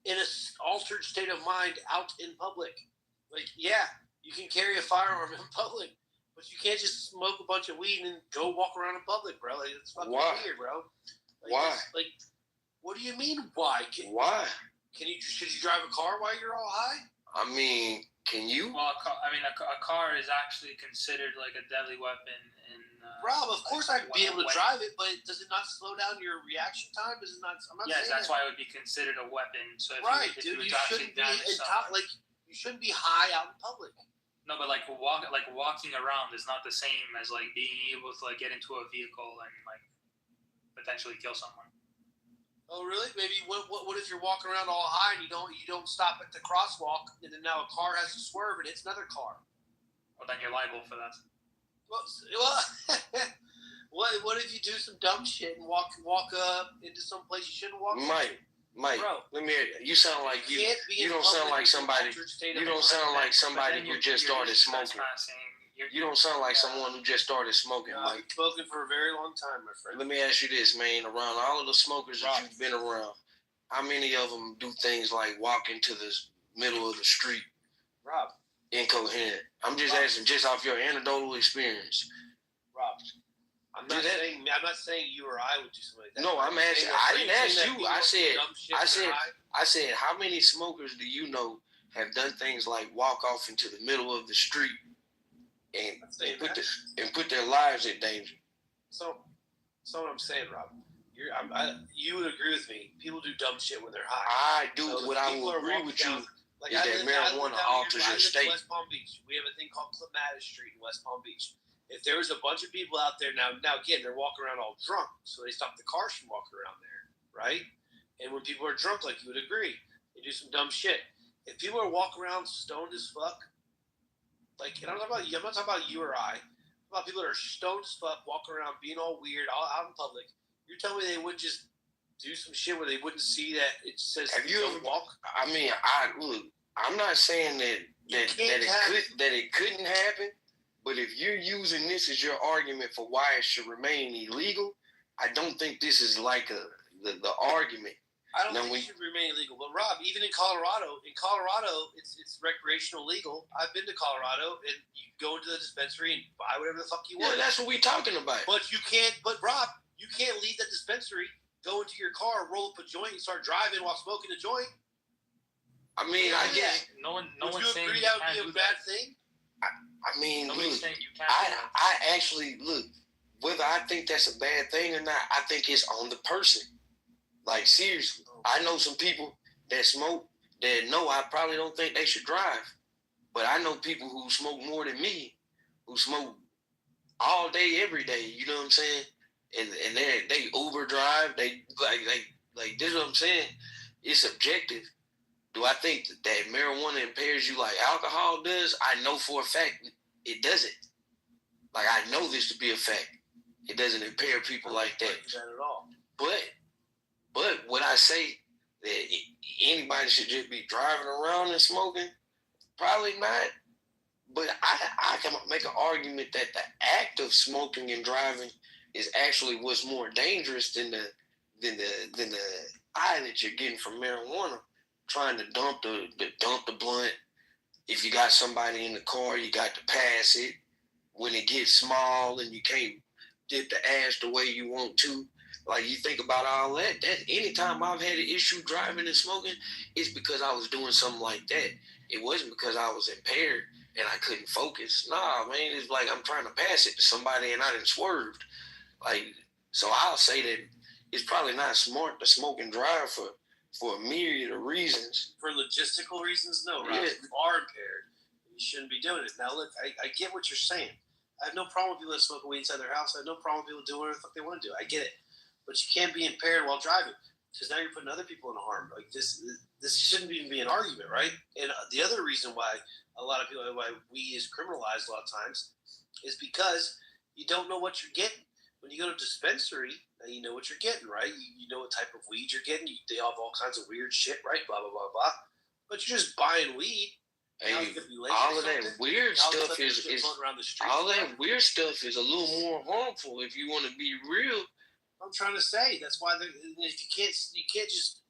in an altered state of mind out in public. Like, yeah, you can carry a firearm in public, but you can't just smoke a bunch of weed and go walk around in public, bro. Like, it's fucking weird, bro. Like, why? Like, what do you mean, why? Why? Should you drive a car while you're all high? I mean, can you? Well, a car is actually considered like a deadly weapon in. Rob, of course I could be able to drive it, but does it not slow down your reaction time? Does it not? I'm not yes, saying that's that. why it would be considered a weapon. So if Right, you, dude. You actually shouldn't be damage someone, like you shouldn't be high out in public. no, but walking around is not the same as like being able to like get into a vehicle and like potentially kill someone. Oh, really? Maybe what if you're walking around all high and you don't stop at the crosswalk, and then now a car has to swerve and it's another car? Well, then you're liable for that. Well, what if you do some dumb shit and walk up into some place you shouldn't walk? Mike, Bro, let me hear you. You sound like you don't sound like somebody. You don't sound like somebody who just started smoking. You don't sound like someone who just started smoking, I've Mike. been smoking for a very long time, my friend. Let me ask you this, man. Around all of the smokers that you've been around, how many of them do things like walk into the middle of the street? Rob. Incoherent. I'm just asking, just off your anecdotal experience. Rob. I'm not saying you or I would do something like that. No, I'm asking. I didn't ask you. I said, how many smokers do you know have done things like walk off into the middle of the street and put their lives in danger? So what I'm saying, Rob, you would agree with me. People do dumb shit when they're high. I do. So what I will agree with you is that marijuana alters your state. West Palm Beach. We have a thing called Clematis Street in West Palm Beach. If there was a bunch of people out there now again, they're walking around all drunk, so they stop the cars from walking around there, right? And when people are drunk, like you would agree, they do some dumb shit. If people are walking around stoned as fuck, like, and I'm not talking about you or I. I'm about people that are stoned as fuck, walking around being all weird, all out in public. You're telling me they wouldn't just do some shit where they wouldn't see that it says have you ever walk? I mean, I'm not saying that it couldn't happen. But if you're using this as your argument for why it should remain illegal, I don't think this is like the argument. I don't think it should remain illegal. But Rob, even in Colorado, it's recreational legal. I've been to Colorado, and you go into the dispensary and buy whatever the fuck you want. Yeah, that's what we're talking about. But you can't. But Rob, you can't leave that dispensary, go into your car, roll up a joint, and start driving while smoking a joint. I mean, I guess no one. Would you agree that would be a bad thing? I mean, look, I actually, look, whether I think that's a bad thing or not, I think it's on the person. Like, seriously, I know some people that smoke that know I probably don't think they should drive. But I know people who smoke more than me, who smoke all day, every day, you know what I'm saying? And they Uber drive, they this is what I'm saying. It's subjective. Do I think that marijuana impairs you like alcohol does? I know for a fact it doesn't. Like, I know this to be a fact. It doesn't impair people like that. Not at all. But would I say that anybody should just be driving around and smoking? Probably not. But I can make an argument that the act of smoking and driving is actually what's more dangerous than the high that you're getting from marijuana. Trying to dump the blunt. If you got somebody in the car, you got to pass it. When it gets small and you can't get the ash the way you want to, like, you think about all that. Anytime I've had an issue driving and smoking, it's because I was doing something like that. It wasn't because I was impaired. and I couldn't focus. Nah, man, it's like I'm trying to pass it to somebody and I done swerved. Like, so I'll say that it's probably not smart to smoke and drive for a myriad of reasons. For logistical reasons, no, Rob. Yeah. You are impaired. You shouldn't be doing it. Now, look, I get what you're saying. I have no problem with people that smoke weed inside their house. I have no problem with people doing whatever the fuck they want to do. I get it. But you can't be impaired while driving, because now you're putting other people in harm. Like, this shouldn't even be an argument, right? And the other reason why weed is criminalized a lot of times is because you don't know what you're getting. When you go to a dispensary, now you know what you're getting, right? You know what type of weed you're getting. They have all kinds of weird shit, right? Blah, blah, blah, blah. But you're just buying weed. Hey, all of that weird stuff is all that weird stuff is a little more harmful if you want to be real. I'm trying to say that's why you can't just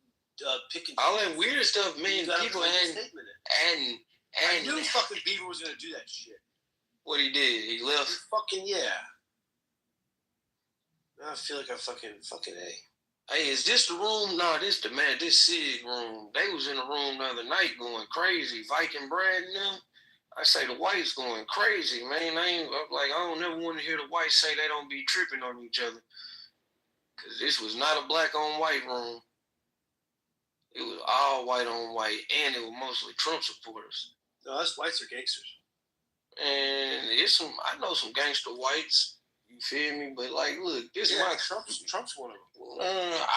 pick and all that weird stuff, man. People and I knew fucking Beaver was gonna do that shit. What he did, he left. Fucking yeah. I feel like I fucking A. Hey, is this the room? No, this the man. This Sig room. They was in the room the other night going crazy. Viking Brad and them. I say the whites going crazy, man. I don't never want to hear the whites say they don't be tripping on each other. Cause this was not a black on white room. It was all white on white, and it was mostly Trump supporters. No, us whites are gangsters. And I know some gangster whites. You feel me? But like, look, Trump's one of them.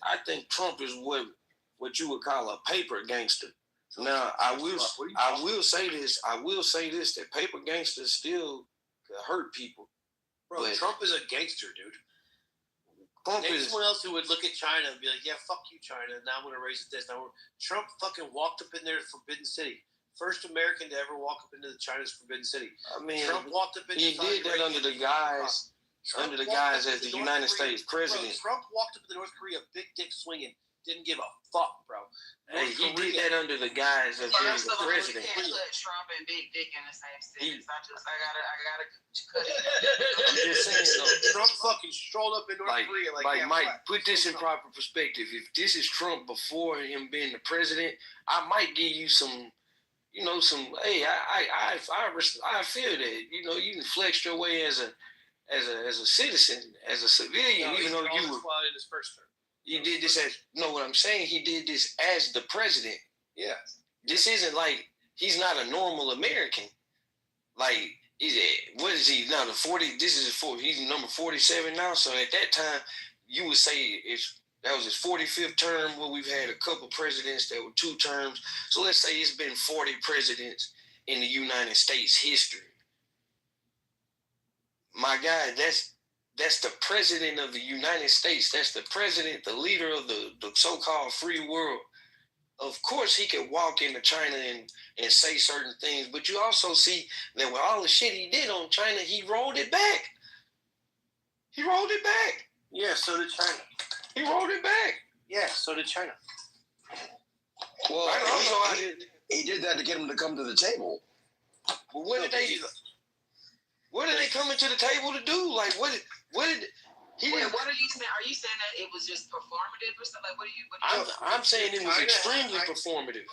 I think Trump is what you would call a paper gangster. Now, I will say this. That paper gangsters still hurt people. Bro, but Trump is a gangster, dude. Someone else who would look at China and be like, yeah, fuck you, China. Now I'm going to raise it this. Trump fucking walked up in there to Forbidden City. First American to ever walk up into China's Forbidden City. I mean, Trump walked up into he did that under the guise as the United States president. Bro, Trump walked up into North Korea, big dick swinging, didn't give a fuck, bro. Hey, he did that under the guise of being the president. You can't put Trump and Big Dick in the same sentence. I gotta cut it. I'm just saying, though. Trump fucking strolled up in North Korea like Mike, put this in proper perspective. If this is Trump before him being the president, I might give you some. Hey, I feel that. You can flex your way as a citizen, as a civilian, even though you were. In his first term. He did this what I'm saying? He did this as the president. Yeah. This isn't like, he's not a normal American. Like, what is he now? He's number 47 now. So at that time, you would say that was his 45th term. Well, we've had a couple presidents that were 2 terms. So let's say it's been 40 presidents in the United States history. My God, that's the president of the United States. That's the president, the leader of the so-called free world. Of course, he could walk into China and say certain things, but you also see that with all the shit he did on China, he rolled it back. Yeah, so did China. He rolled it back. Yeah, so did China. Well, he did that to get him to come to the table. But what are they coming to the table to do? Like, what did what are you saying? Are you saying that it was just performative or something? Like, I'm saying it was extremely performative.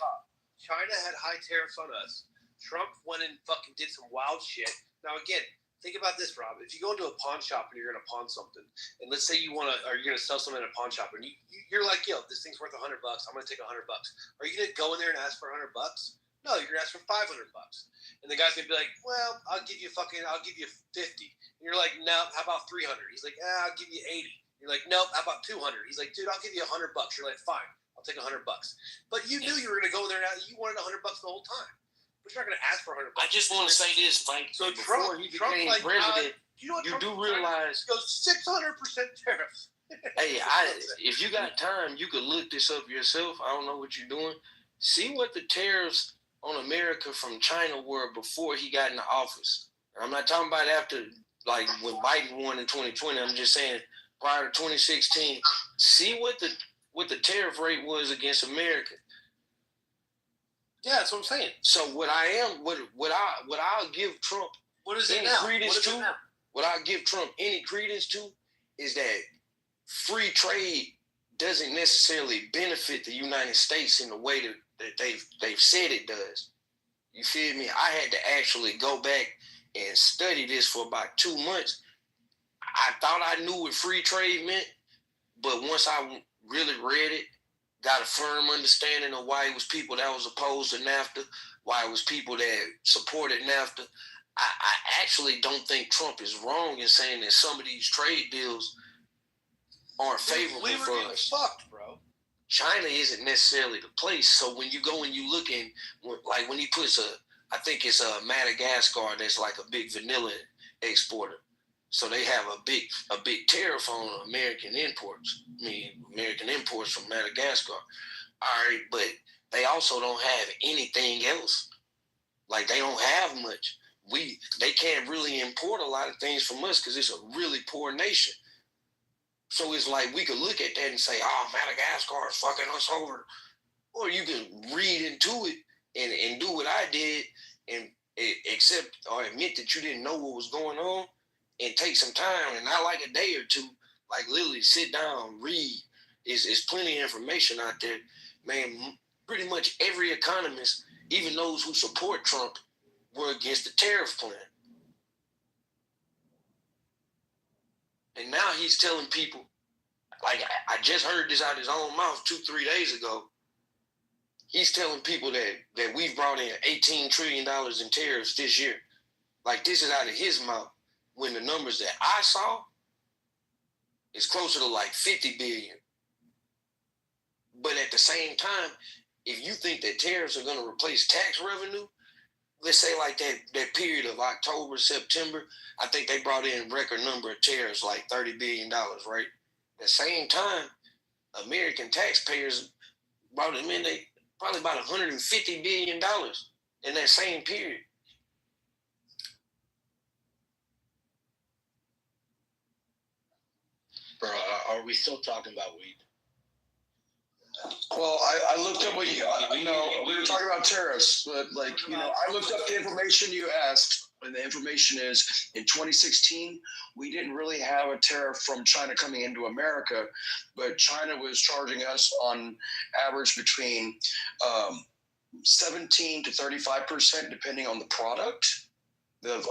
China had high tariffs on us. Trump went and fucking did some wild shit. Now again, think about this, Rob. If you go into a pawn shop and you're going to pawn something, and let's say you're going to sell something at a pawn shop, and you're like, yo, this thing's worth $100. I'm going to take $100. Are you going to go in there and ask for $100? No, you're going to ask for $500. And the guy's going to be like, well, I'll give you 50. And you're like, no, how about 300? He's like, I'll give you 80. You're like, nope, how about 200? He's like, dude, I'll give you $100. You're like, fine, I'll take $100. But you knew you were going to go in there and you wanted $100 the whole time. But you're not going to ask for $100. I just want to say this, Mike. So before he became president, you do realize it goes 600% tariffs. Hey, if you got time, you could look this up yourself. I don't know what you're doing. See what the tariffs on America from China were before he got into office. I'm not talking about after, like when Biden won in 2020. I'm just saying prior to 2016. See what the tariff rate was against America. Yeah, that's what I'm saying. So what I'll give Trump credence to, what I'll give Trump any credence to is that free trade doesn't necessarily benefit the United States in the way that they've said it does. You feel me? I had to actually go back and study this for about 2 months. I thought I knew what free trade meant, but once I really read it, got a firm understanding of why it was people that was opposed to NAFTA, why it was people that supported NAFTA. I actually don't think Trump is wrong in saying that some of these trade deals aren't favorable we were for getting us. fucked, bro. China isn't necessarily the place. So when you go and you look in, like when he puts I think it's a Madagascar that's like a big vanilla exporter. So they have a big tariff on American imports. I mean, American imports from Madagascar. All right, but they also don't have anything else. Like they don't have much. They can't really import a lot of things from us because it's a really poor nation. So it's like we could look at that and say, oh, Madagascar is fucking us over. Or you can read into it and do what I did and accept or admit that you didn't know what was going on and take some time and not like a day or two, like literally sit down, read. There's plenty of information out there. Man, pretty much every economist, even those who support Trump, were against the tariff plan. And now he's telling people, like I just heard this out of his own mouth 2-3 days ago. He's telling people that we've brought in $18 trillion in tariffs this year. Like this is out of his mouth. When the numbers that I saw is closer to like 50 billion. But at the same time, if you think that tariffs are going to replace tax revenue, let's say like that period of October, September, I think they brought in record number of tariffs, like $30 billion, right? At the same time, American taxpayers brought them in, they probably about $150 billion in that same period. Bro, are we still talking about weed? Well, I looked up what we were talking about tariffs, but I looked up the information you asked, and the information is in 2016, we didn't really have a tariff from China coming into America, but China was charging us on average between 17 to 35%, depending on the product of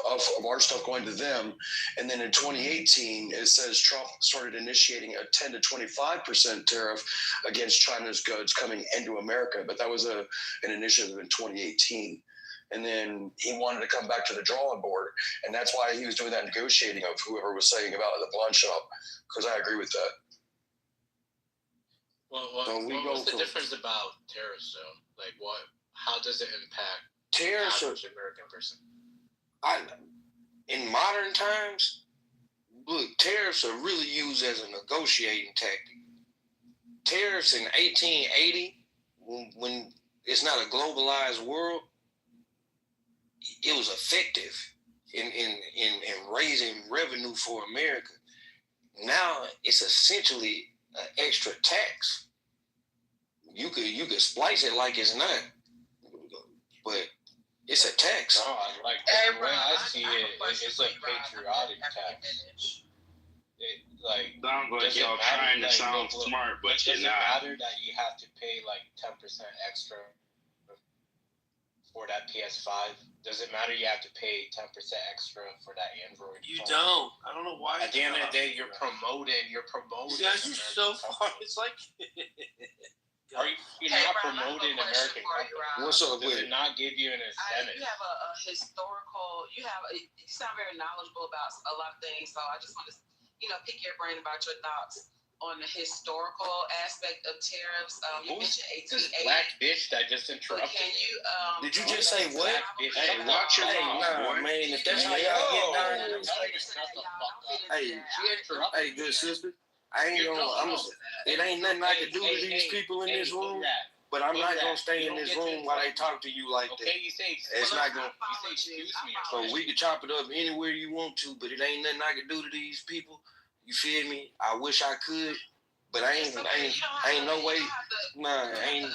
our stuff going to them. And then in 2018, it says Trump started initiating a 10 to 25% tariff against China's goods coming into America. But that was an initiative in 2018. And then he wanted to come back to the drawing board. And that's why he was doing that negotiating of whoever was saying about the blonde shop, because I agree with that. Well, what's the difference about tariffs, though? Like, how does it impact tariffs the average American person? In modern times, look, tariffs are really used as a negotiating tactic. Tariffs in 1880, when it's not a globalized world, it was effective in raising revenue for America. Now it's essentially an extra tax. You could splice it like it's not, but it's a tax. No, the way I see it, it's a patriotic tax. Sounds like y'all trying to sound smart, but you're not. Does it matter that you have to pay like 10% extra for that PS5? Does it matter you have to pay 10% extra for that Android You phone? don't. I don't know why. At the end of the day, you're promoting. You guys are so far. It's like. You're not promoting American companies. What's up Does with it not give you an incentive? You have a historical. You sound very knowledgeable about a lot of things. So I just want to, pick your brain about your thoughts on the historical aspect of tariffs. You mentioned 1880. This black bitch that just interrupted. Can you? Did you just say what? Hey, watch your mouth, boy. Man, if that's how y'all get down. Hey, good sister. I ain't gonna. It ain't nothing I can do to these people in this room. But I'm not gonna stay in this room while they talk to you like that. It's not gonna. So we can chop it up anywhere you want to, but it ain't nothing I can do to these people. You feel me? I wish I could, but I ain't no way. Nah, ain't.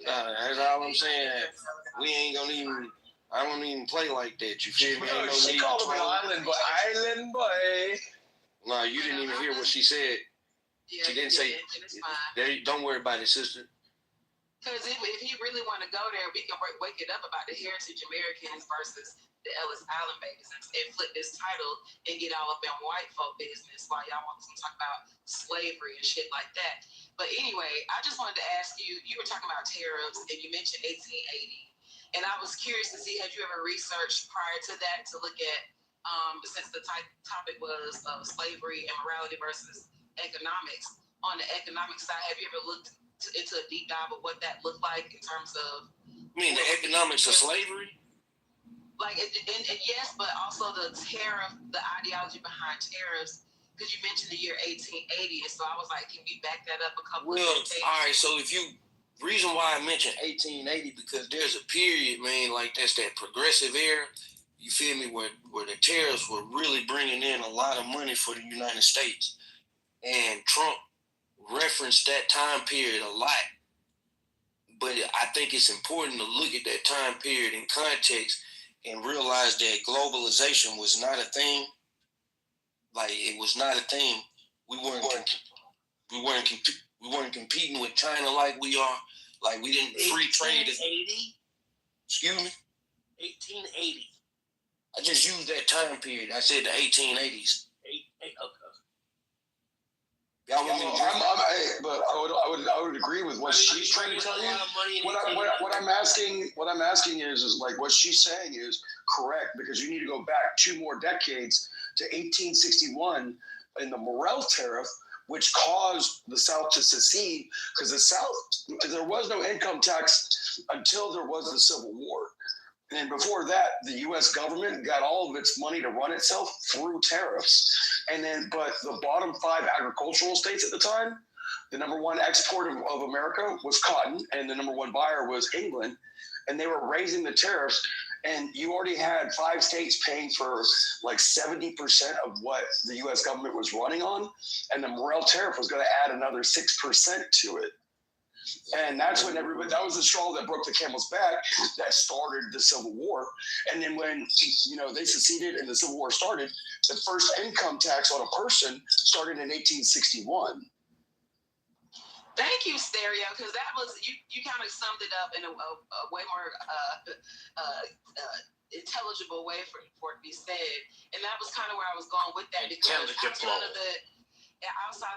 That's all I'm saying. We ain't gonna even. I don't even play like that. You feel me? Ain't no she need called to him an island boy. Island boy. No, you didn't even hear what she said. She didn't say. Don't worry about it, sister. Because if he really want to go there, we can wake it up about the heritage Americans versus the Ellis Island babies and flip this title and get all up in white folk business while y'all want to talk about slavery and shit like that. But anyway, I just wanted to ask you, you were talking about tariffs and you mentioned 1880. And I was curious to see, had you ever researched prior to that to look at, since the topic was slavery and morality versus economics, on the economic side, have you ever looked into a deep dive of what that looked like in terms of... You mean the economics of slavery? Like, and yes, but also the tariff, the ideology behind tariffs, because you mentioned the year 1880, and so I was like, can we back that up a couple of days? All right, so reason why I mentioned 1880, because there's a period, man, like that's that progressive era, you feel me, where the tariffs were really bringing in a lot of money for the United States. And Trump referenced that time period a lot. But I think it's important to look at that time period in context and realize that globalization was not a thing. Like, it was not a thing. We weren't competing with China like we are. Like, we didn't free trade. 1880? Excuse me? 1880. I just used that time period. I said the 1880s. Okay. Y'all want me to but I would agree with what she's trying to tell you. What I'm asking is like what she's saying is correct, because you need to go back 2 more decades to 1861 in the Morrell tariff, which caused the South to secede, because the South, there was no income tax until there was the Civil War. And before that, the U.S. government got all of its money to run itself through tariffs. And then, but the bottom 5 agricultural states at the time, the number 1 export of America was cotton, and the number 1 buyer was England. And they were raising the tariffs. And you already had 5 states paying for like 70% of what the U.S. government was running on. And the Morrell tariff was going to add another 6% to it. And that's when that was the straw that broke the camel's back that started the Civil War. And then when, they seceded and the Civil War started, the first income tax on a person started in 1861. Thank you, Stereo, because that was, you kind of summed it up in a way more intelligible way for it to be said. And that was kind of where I was going with that, because outside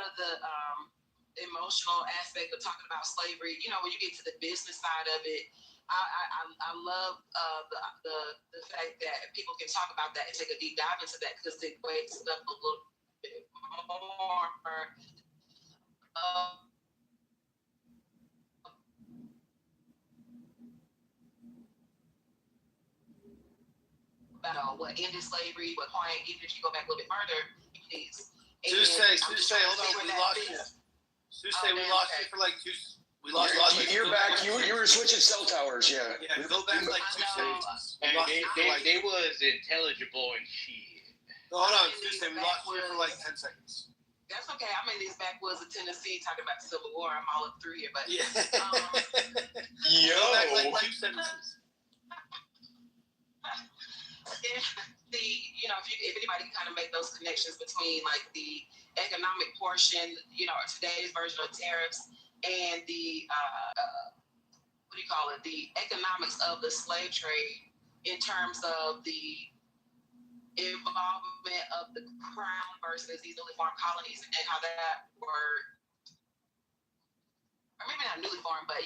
of the emotional aspect of talking about slavery, when you get to the business side of it, I love the fact that people can talk about that and take a deep dive into that, because it wakes up a little bit more about what ended slavery, what point, even if you go back a little bit further, please. Tuesday, hold on, we lost you. Tuesday, we lost you for like 2. We lost you. You're back. You were switching cell towers. Yeah. Yeah. Go back like 2 seconds. They was intelligible and shit. No, hold on, Tuesday. We lost you for like 10 seconds. That's okay. I'm in these backwoods of Tennessee talking about the Civil War. I'm all up through here, but yeah. Yo. Go back like 2 sentences. If anybody can kind of make those connections between like the economic portion, today's version of tariffs, and the the economics of the slave trade in terms of the involvement of the crown versus these newly formed colonies, and how that worked, or maybe not newly formed, but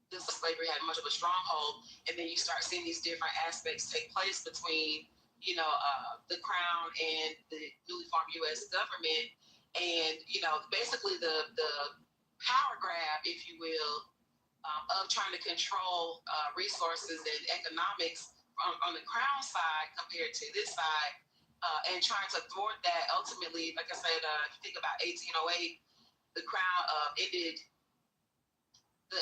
this slavery had much of a stronghold, and then you start seeing these different aspects take place between the crown and the newly formed U.S. government, and basically the power grab, if you will, of trying to control resources and economics on the crown side compared to this side, and trying to thwart that. Ultimately, like I said, if you think about 1808, the crown ended the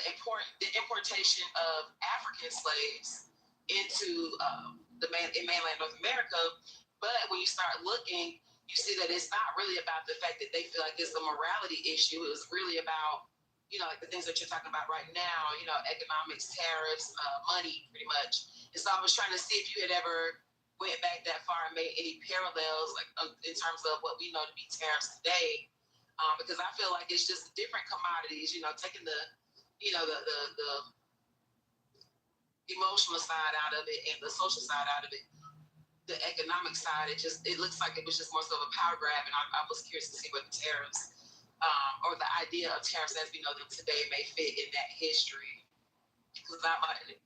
importation of African slaves into mainland North America. But when you start looking, you see that it's not really about the fact that they feel like it's a morality issue. It was really about, like the things that you're talking about right now, economics, tariffs, money, pretty much. And so I was trying to see if you had ever went back that far and made any parallels, like in terms of what we know to be tariffs today. Because I feel like it's just different commodities, taking the the emotional side out of it and the social side out of it. The economic side, it looks like it was just more so of a power grab, and I was curious to see what the tariffs or the idea of tariffs as we know them today may fit in that history. Because I might look.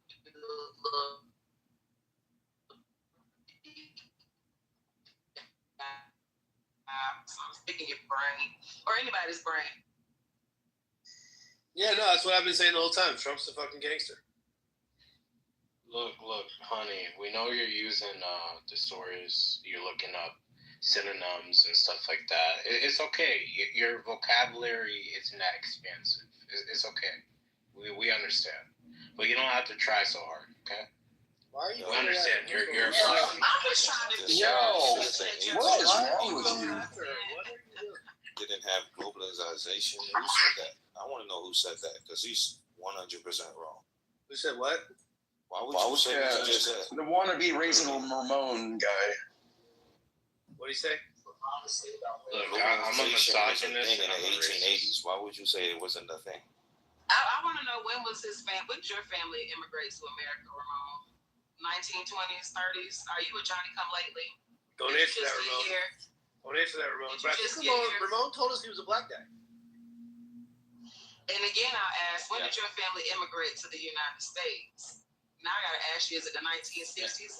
So I'm picking your brain or anybody's brain. Yeah, no, that's what I've been saying the whole time. Trump's a fucking gangster. Look, honey, we know you're using thesaurus, you're looking up synonyms and stuff like that. It's okay. Your vocabulary isn't that expansive. It's okay. We understand. But you don't have to try so hard, okay? Why are you? We understand. You're I'm just trying to. What is wrong with you? Didn't have globalization. Who said that? I want to know who said that because he's 100% wrong. Who said what? Why would you say what you just said? The wannabe Raisin Ramon guy. What did he say? Look, I'm a misogynist in the 1880s. Why would you say it wasn't a thing? I want to know when was when did your family immigrate to America, Ramon? 1920s, 30s? Are you a Johnny Come Lately? Don't answer that, Ramon. Don't answer that, Ramon. Ramon told us he was a black guy. And again, I'll ask, when did your family immigrate to the United States? Now I gotta ask you, is it the 1960s, 70s?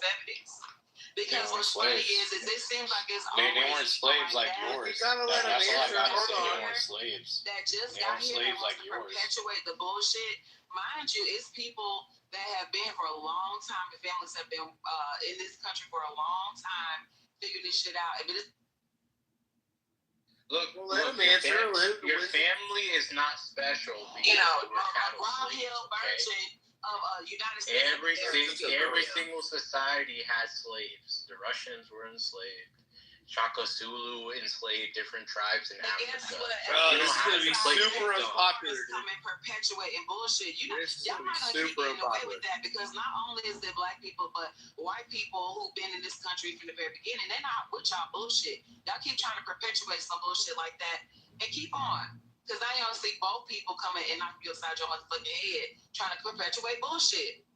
Because what's funny is it seems like it's always they weren't slaves like yours. That's all I gotta say. They weren't slaves. That just got here that wants to perpetuate the bullshit. Mind you, it's people that have been for a long time. The families have been in this country for a long time, figuring this shit out. Look, your family is not special. Rob Hill, Virgin of United States. Every single society has slaves. The Russians were enslaved. Shaka Zulu enslaved different tribes in Africa. Guess what? This is gonna be super unpopular. Come and perpetuating bullshit. Y'all not gonna keep getting away with that because not only is it black people, but white people who've been in this country from the very beginning, they're not with y'all bullshit. Y'all keep trying to perpetuate some bullshit like that and keep on. Because now you don't see both people coming and knock you upside your motherfucking head trying to perpetuate bullshit.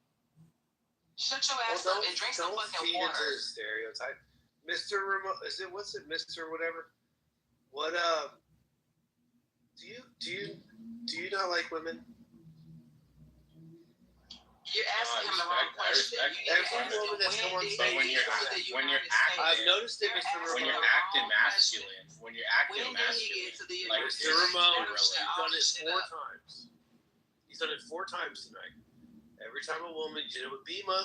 Shut your ass up and drink some fucking water. Into this stereotype. Mr. Remote, what's it, Mr. Whatever? What do you not like women? You're asking him the wrong question. Every woman that's come on stage. I've noticed it, Mr. Remote. When you're acting masculine, like Mr. Remote, he's done it 4 times. He's done it 4 times tonight. Every time a woman, you did it with Bima,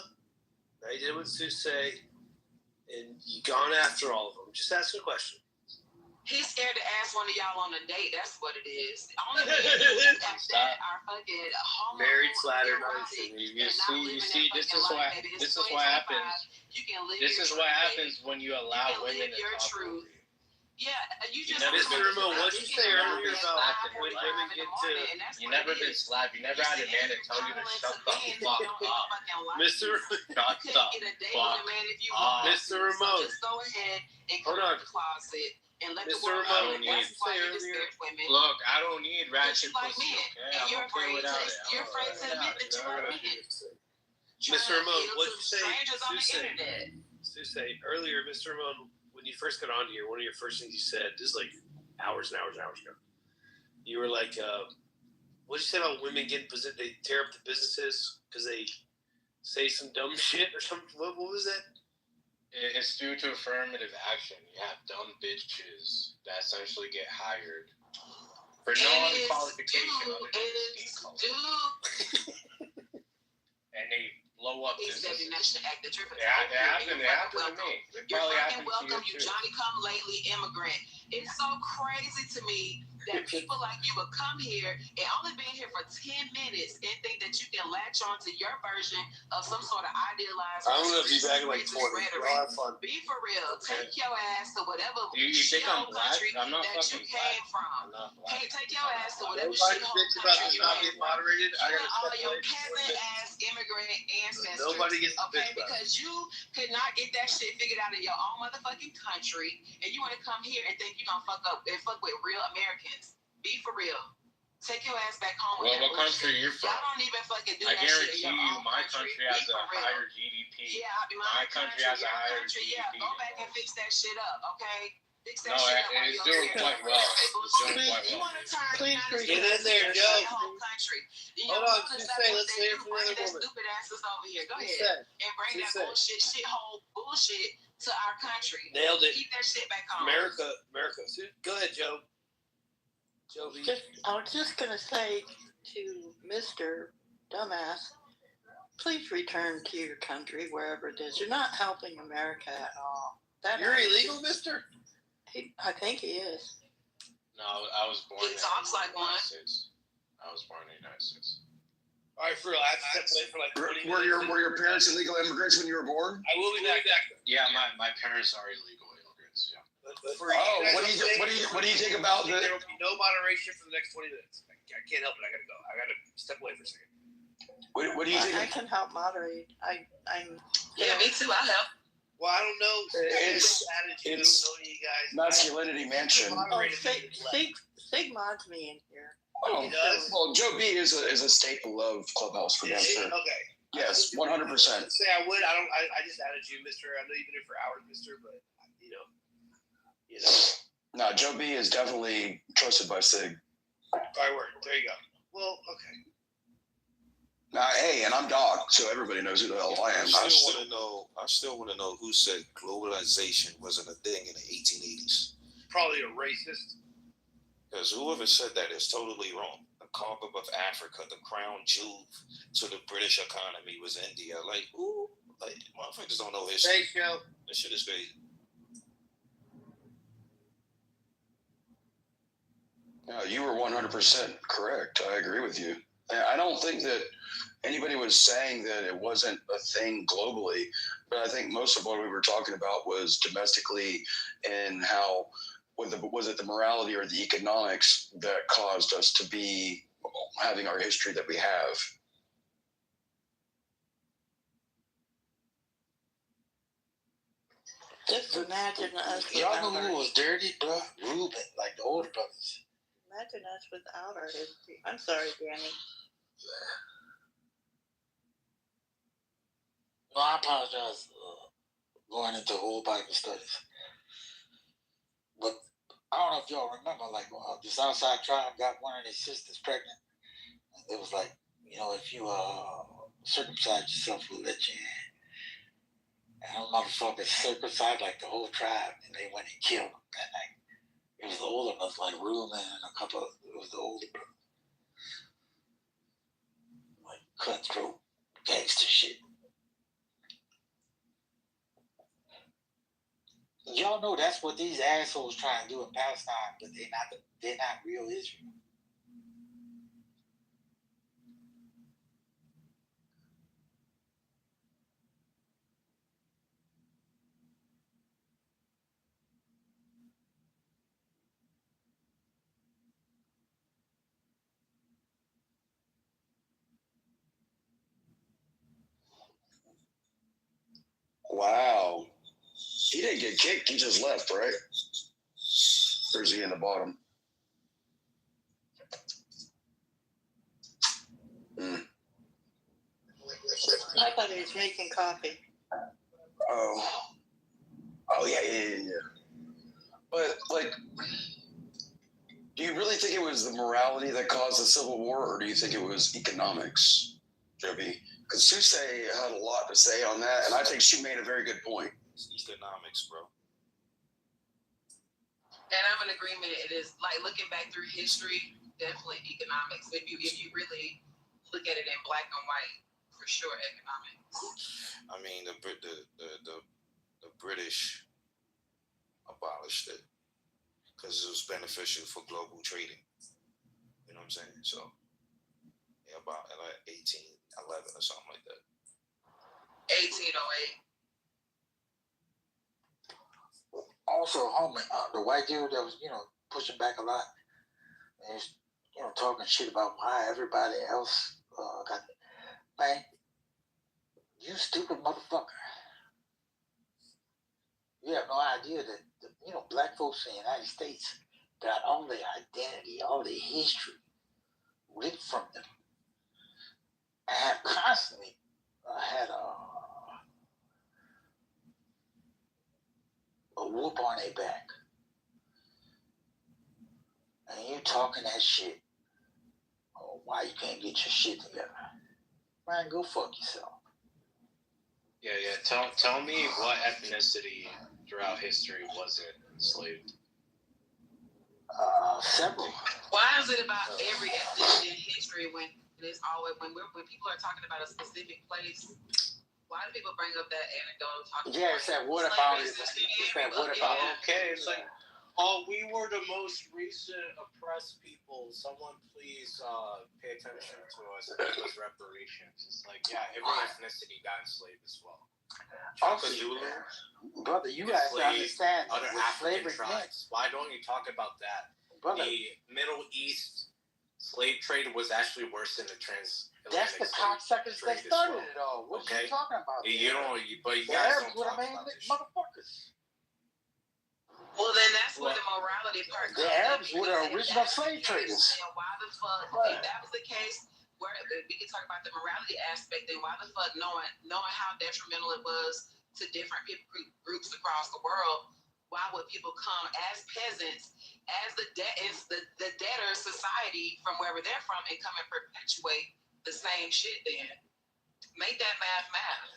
now you did it with Susei. And you gone after all of them. Just ask a question. He's scared to ask one of y'all on a date. That's what it is. The only people that are fucking married, flattered. You see, this is what happens. This is what happens when you allow women to talk over you. Yeah, you just. Mr. Ramon, what did you say earlier about when women get to? You never been slapped. You never had a man to tell you to shut the fuck up. Mr. Shut the fuck up. Mr. Ramon. Just go ahead and come out the closet and let Mr. the Ramon, what did you say earlier? Look, I don't need ratchet like pussy. Okay, and you're afraid to admit that you like men. Mr. Ramon, what did you say? Strangers on the internet. Susei, earlier, Mr. Ramon. When you first got on here, one of your first things you said, this is like hours and hours and hours ago. You were like, what did you say about women getting they tear up the businesses because they say some dumb shit or something? What was that? It's due to affirmative action. You have dumb bitches that essentially get hired for no other qualification other than skin color. And they blow up this. It happened to me. It probably happened to welcome, you you Johnny Come Lately immigrant. It's so crazy to me that people like you would come here and only been here for 10 minutes and think that you can latch on to your version of some sort of idealized. I'm gonna be back in like 20. I'll have fun. Be for real. Take your ass to whatever shithole country I'm not that you came from. Hey, take your ass to whatever shithole country you came from. Moderated. I gotta all your peasant ass immigrant ancestors. Nobody gets because you could not get that shit figured out in your own motherfucking country, and you want to come here and think you're gonna fuck up and fuck with real Americans. Be for real. Take your ass back home. Well, what country are you from? Y'all don't even fucking do I that shit. guarantee you, my country has a higher GDP. Yeah, my country has a higher GDP. Yeah, go back and fix that shit up, okay? Fix that No, shit up. it's doing quite well. It's doing quite You well. want to turn Please get in there, Joe. the whole country. Hold on, Susan, let's hear from the other Bring woman. stupid asses over here. Go ahead. Susan. And bring that bullshit, shithole bullshit to our country. Nailed it. Keep that shit back home. America. Go ahead, Joe. I was just going to say to Mr. Dumbass, please return to your country, wherever it is. You're not helping America at all. You're illegal, mister? I think he is. No, I was born He talks like one. I was born in the United States. All right, for real, I have to step away for like 20 Were minutes. your parents illegal immigrants when you were born? I will be back. Yeah, my parents are illegal immigrants. Yeah. What do you think about the? There will be no moderation for the next 20 minutes. I can't help it. I gotta go. I gotta step away for a second. What do you think? I can help moderate. I'm. Yeah, me too. I'll help. Well, I don't know. It's attitude. I don't know you guys. masculinity mansion. Oh, Sig mods me in here. Oh, well, Joe B is a staple of Clubhouse for them, sir. Okay. Yes, 100%. Say I would. I just added you, Mister. I know you've been here for hours, Mister, but you know. No, Joe B is definitely trusted by Sig. By word. There you go. Well, okay. Now, hey, and I'm Doc, so everybody knows who the hell I am. I still want to know who said globalization wasn't a thing in the 1880s. Probably a racist. Because whoever said that is totally wrong. The conquest of Africa, the crown jewel to the British economy was India. Like, ooh, like motherfuckers don't know history. Thanks, Joe. That shit is crazy. No, you were 100% correct. I agree with you. I don't think that anybody was saying that it wasn't a thing globally, but I think most of what we were talking about was domestically and how, was it the morality or the economics that caused us to be having our history that we have? Just imagine us. Y'all know who was dirty, bro? Ruben, like the older brothers. Imagine us without our history. I'm sorry, Danny. No, I apologize going into whole Bible studies. But I don't know if y'all remember, like, the Southside tribe got one of their sisters pregnant. And it was like, you know, if you circumcise yourself, we'll let you in. And them motherfuckers circumcised like the whole tribe, and they went and killed them that night. It was the older ones, like Reuben and a couple of, it was the older brothers. Like cutthroat gangster shit. Y'all know that's what these assholes trying to do in Palestine, but they're not real Israel. Wow. He didn't get kicked. He just left, right? Or is he in the bottom? I thought he was making coffee. Oh yeah. But like, do you really think it was the morality that caused the Civil War, or do you think it was economics, Joby? Because Suse had a lot to say on that, and I think she made a very good point. It's economics, bro. And I'm in agreement. It is like looking back through history, definitely economics. If you really look at it in black and white, for sure, economics. I mean, the British abolished it because it was beneficial for global trading. You know what I'm saying? So, yeah, about like 1811 or something like that. 1808. Also, homie, the white dude that was, you know, pushing back a lot, and he's, you know, talking shit about why everybody else got, man, you stupid motherfucker. You have no idea that, you know, black folks in the United States got all their identity, all their history ripped from them, and have constantly had a whoop on their back. And you talking that shit. Oh, why you can't get your shit together? Man, go fuck yourself. Yeah. Tell me what ethnicity throughout history wasn't enslaved. Several. Why is it about every ethnicity in history when it's always when people are talking about a specific place? Why do people bring up that anecdote? Yeah, it's that what about it? It's that what about it? Okay, it's like, oh, we were the most recent oppressed people. Someone please pay attention to us and give us reparations. It's like, yeah, every ethnicity got enslaved as well. Also, brother, you guys understand other what African slavery tribes. Why don't you talk about that? Brother, the Middle East slave trade was actually worse than the that's the cocksuckers that started it all. What are you talking about? But you the guys Arabs don't would talk have made about this. motherfuckers. Well, then that's where the morality part comes. The Arabs were the original slave traders. Then why the fuck, if that was the case, where we can talk about the morality aspect, then why the fuck knowing how detrimental it was to different people groups across the world, why would people come as peasants, as the debtor society from wherever they're from, and come and perpetuate the same shit then? Make that math.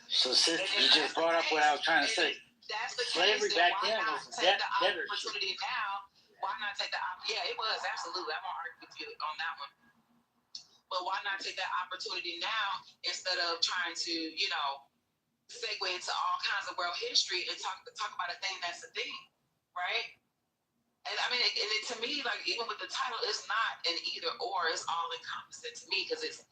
So, sister, you just brought up what I was trying to say. That's the Slavery case, back then then why was not take the debtor opportunity now? Why not take the opportunity? Yeah, it was, absolutely. I won't argue with you on that one. But why not take that opportunity now instead of trying to, segue into all kinds of world history and talk about a thing that's a thing, right? And I mean, to me, like, even with the title, it's not an either or. It's all encompassing to me because it's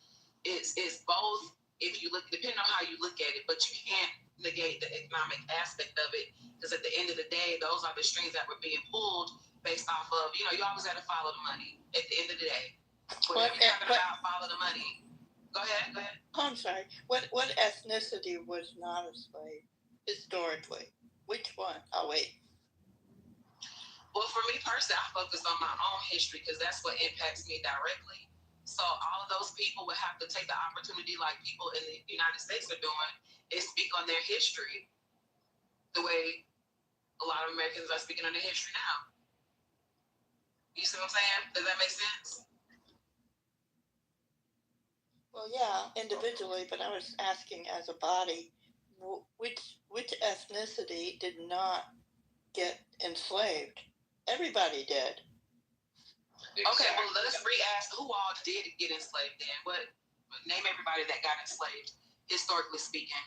both. If you look, depending on how you look at it, but you can't negate the economic aspect of it because at the end of the day, those are the strings that were being pulled based off of. You always got to follow the money. At the end of the day, whatever you're talking about, follow the money. Go ahead. I'm sorry. What ethnicity was not a slave historically? Which one? Oh, wait. Well, for me personally, I focus on my own history because that's what impacts me directly. So all of those people would have to take the opportunity, like people in the United States are doing, and speak on their history the way a lot of Americans are speaking on their history now. You see what I'm saying? Does that make sense? Well, yeah, individually, but I was asking as a body, which ethnicity did not get enslaved? Everybody did. Okay, well, let's re-ask who all did get enslaved then. Name everybody that got enslaved, historically speaking.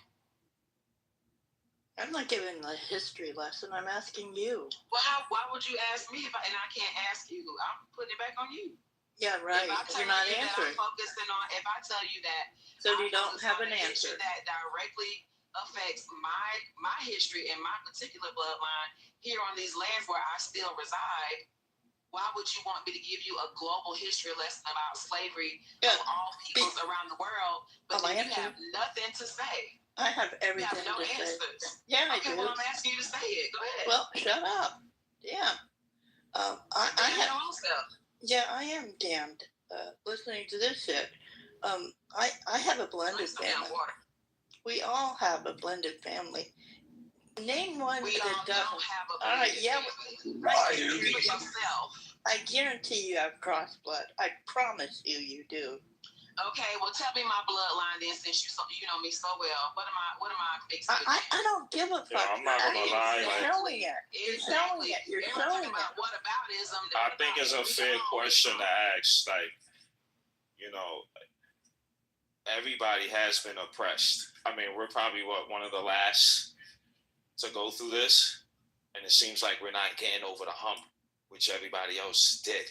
I'm not giving a history lesson. I'm asking you. Well, why would you ask me and I can't ask you? I'm putting it back on you. Yeah, right. You're not answering. If I tell you that, so you don't have an answer that directly affects my history and my particular bloodline here on these lands where I still reside. Why would you want me to give you a global history lesson about slavery of all peoples around the world, but then you have nothing to say? I have everything you have no to answers. say. Yeah, I do. Well, I'm asking you to say it. Go ahead. Well, shut up. Damn. I am damned listening to this shit. I have a blended family. We all have a blended family. Name one that doesn't. All right, yeah. I guarantee you have cross blood. I promise you do. Okay, well, tell me my bloodline then, since you know me so well. What am I fixing? I don't give a fuck. Yeah, I'm not gonna lie. You're showing it. You're showing it. You're showing it. What aboutism? I think it's a fair question to ask. Like, everybody has been oppressed. I mean, we're probably one of the last to go through this, and it seems like we're not getting over the hump, which everybody else did.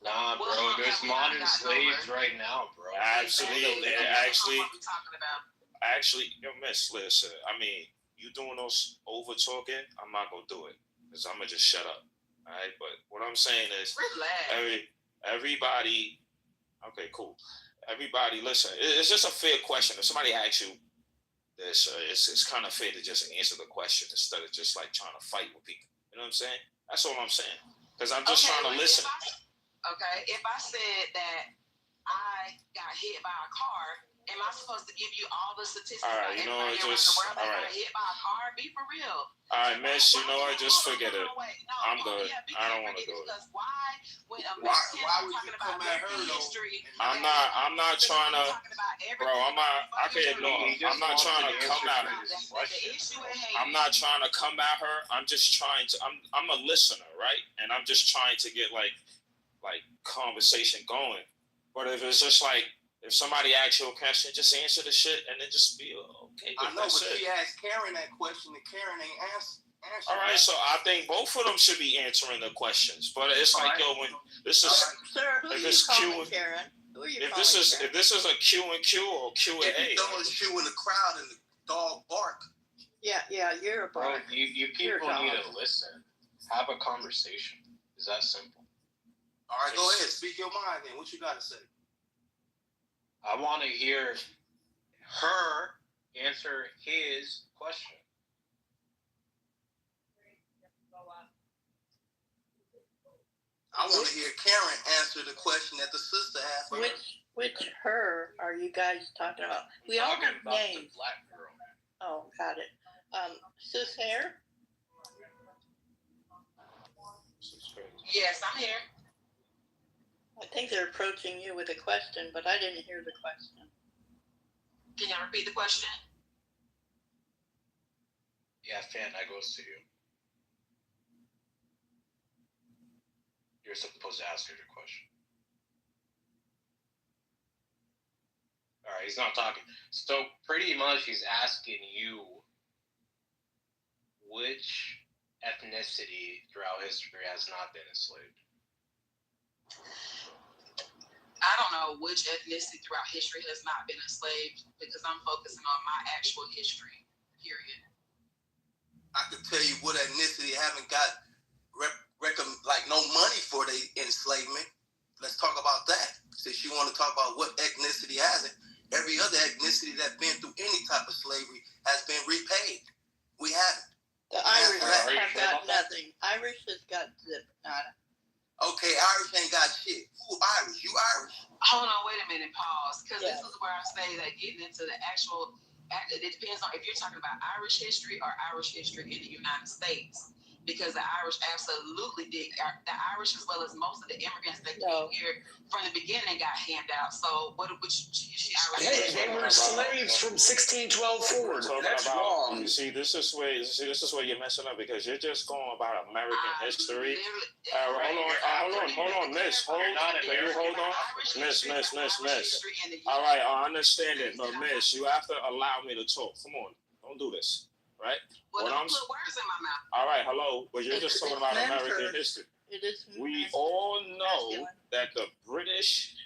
Nah, bro, there's modern slaves right now, bro. Actually, Miss, listen, I mean, you doing those over talking, I'm not gonna do it, because I'm gonna just shut up. All right, but what I'm saying is, everybody, okay, cool. Everybody, listen, it's just a fair question. If somebody asks you this, it's kind of fair to just answer the question instead of just like trying to fight with people. You know what I'm saying? That's all I'm saying. Because I'm just trying to listen. If I said that I got hit by a car, am I supposed to give you all the statistics? All right, you know what? Just all got right. hit by a car? Be for real. All right, Miss. You know what? Just forget it. I'm good. Yeah, I don't want to do it. Because why, when a Why Mexican would talking you about come at her, American though? history? I'm not trying to, bro. I can ignore her. I'm not trying to come at her. I'm not trying to come at her. I'm just trying to. I'm a listener, right? And I'm just trying to get like conversation going. But if it's just like, if somebody asks you a question, just answer the shit and then just be okay. I know, but she asked Karen that question and Karen ain't answered. All right, so I think both of them should be answering the questions. But it's like, yo, when this is, Sir, who if are you it's calling, Q, Karen? Who are you if calling, this is Karen? if this is a Q and Q or Q and A, If you throw a shoe in the crowd and the dog bark. Yeah, you're a Bro, bark. you people need to listen. Have a conversation. It's that simple. All right, go ahead. Speak your mind then. What you got to say? I want to hear her answer his question. I want to hear Karen answer the question that the sister asked. Which her are you guys talking about? We all have names. Black girl. Oh, got it. Sis Hair? Yes, I'm here. I think they're approaching you with a question, but I didn't hear the question. Can y'all repeat the question? Yeah, fan, that goes to you. You're supposed to ask her the question. All right, he's not talking. So pretty much he's asking you which ethnicity throughout history has not been enslaved. I don't know which ethnicity throughout history has not been enslaved because I'm focusing on my actual history, period. I could tell you what ethnicity haven't got no money for the enslavement. Let's talk about that. Since you want to talk about what ethnicity hasn't, every other ethnicity that's been through any type of slavery has been repaid. We haven't. The Irish have got nothing. Irish has got zip. Nada. Okay, Irish ain't got shit. Who Irish? You Irish? Hold on, wait a minute, pause. Because this is where I say that getting into the actual, it depends on if you're talking about Irish history or Irish history in the United States. Because the Irish absolutely did. The Irish, as well as most of the immigrants that came here from the beginning, got handouts. So, which Irish? They were slaves from 1612 forward. That's wrong. You see, this is where you're messing up because you're just going about American history. Hold on, Miss. Hold on, Miss. All right, I understand it, but Miss, you have to allow me to talk. Come on, don't do this, right? Well, don't put words in my mouth. All right, hello, but you're just talking about American history. We all know that the British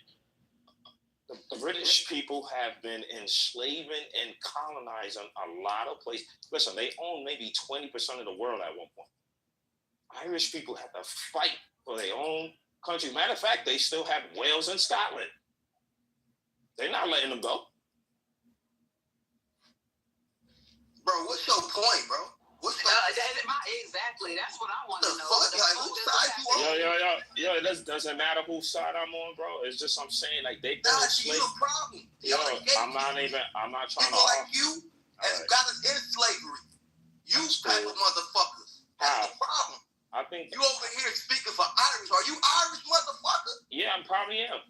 people have been enslaving and colonizing a lot of places. Listen, they own maybe 20% of the world at one point. Irish people had to fight for their own country. Matter of fact, they still have Wales and Scotland. They're not letting them go. Bro, what's your point, bro? Exactly. That's what I want to know. Whose side you on? It doesn't matter whose side I'm on, bro. It's just I'm saying like they've been You enslaved. a problem. I'm not trying to. People like you has got us in slavery. You type of motherfuckers. That's the problem. I think you over here speaking for Irish. Are you Irish, motherfucker? Yeah, I probably am.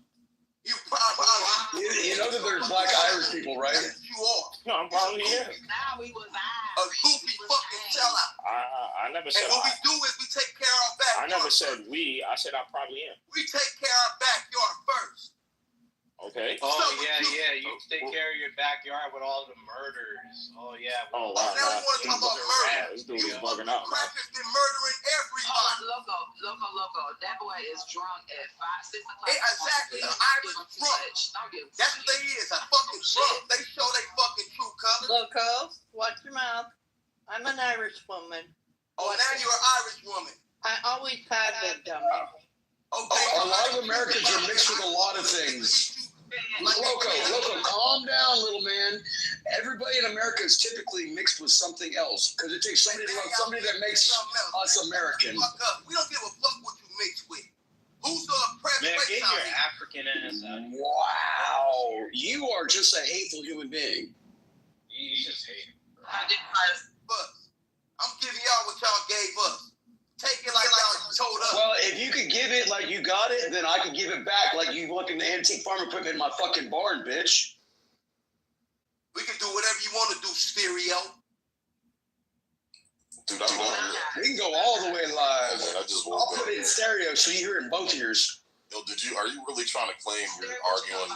You probably you know that there's black Irish people, right? Yes, you are. No, I'm probably am. Now we was a goofy fucking sellout. I never said. And what we do is we take care of our backyard. I never said we. I said I probably am. We take care of our backyard first. Okay. Oh yeah. You take care of your backyard with all the murders. Oh yeah. Oh wow. Now we want to talk about murder. This dude is bugging out. Crackers been murdering everybody. Loco. That boy is drunk at 5, 6 o'clock. Exactly. An Irish drunk. That's what they is. A fucking drunk. They show they fucking true colors. Loco, watch your mouth. I'm an Irish woman. Oh, now you're an Irish woman. I always have been, dummy. Okay. A lot of Americans are mixed with a lot of things. Loco, calm down, little man. Everybody in America is typically mixed with something else because it takes somebody that makes us American. We don't give a fuck what you mix with. Who's the oppressed Man, race get out your here? African ass out of here. Wow, you are just a hateful human being. You just hate it. I'm giving y'all what y'all gave us. Take it like y'all told us. Well, if you could give it like you got it, then I could give it back like you fucking antique farm equipment in my fucking barn, bitch. We can do whatever you want to do, stereo. Dude, we can go all the way live. Man, I just I'll put it in stereo so you hear it in both ears. Yo, are you really trying to claim you're arguing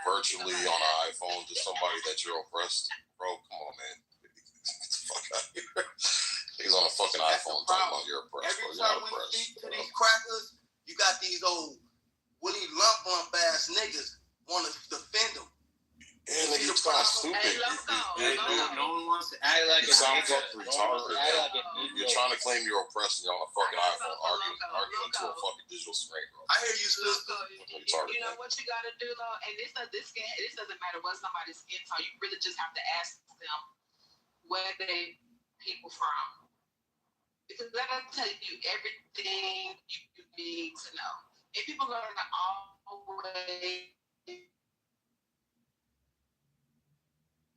virtually on an iPhone to somebody that you're oppressed? Bro, come on, man. Get the fuck out of here. He's on a fucking iPhone talking about you're oppressed. Every Bro, time we speak to these crackers, you got these old Willie lump ass niggas want to defend them. Yeah, nigga, you sound stupid. No one wants to act like you sound fucking retarded. You're trying to claim you're oppressed and you're on a fucking iPhone arguing to a fucking digital screen, bro. I hear you, sister. You know what you gotta do though, and this doesn't matter what somebody's skin tone. You really just have to ask them where they people from, because that'll tell you everything you need to know. If people are gonna always,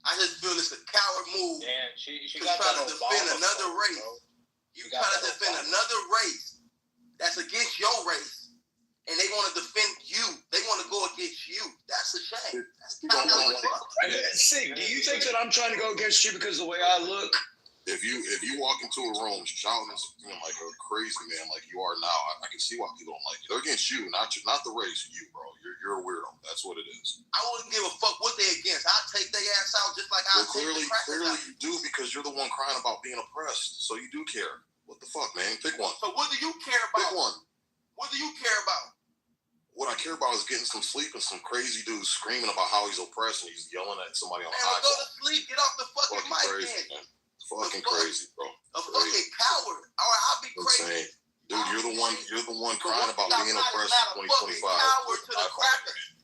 I just feel it's a coward move she to try to defend another race. You try to defend another race that's against your race, and they want to defend you. They want to go against you. That's a shame. That's not how it works. Sig, do you think that I'm trying to go against you because of the way I look? If you walk into a room shouting and screaming like a crazy man like you are now, I can see why people don't like you. They're against you, not the race. You, bro. You're a weirdo. That's what it is. I wouldn't give a fuck what they against. I'll take their ass out just like I take the crackers out. You do, because you're the one crying about being oppressed. So you do care. What the fuck, man? Pick one. So what do you care about? Pick one. What do you care about? What I care about is getting some sleep and some crazy dude screaming about how he's oppressed and he's yelling at somebody on the iPhone. Go to sleep. Get off the fucking mic, crazy, man. Fucking crazy, bro. A fucking coward. All right, I'll be crazy. Dude, you're the one crying about being oppressed in 2025. Coward to the crackers.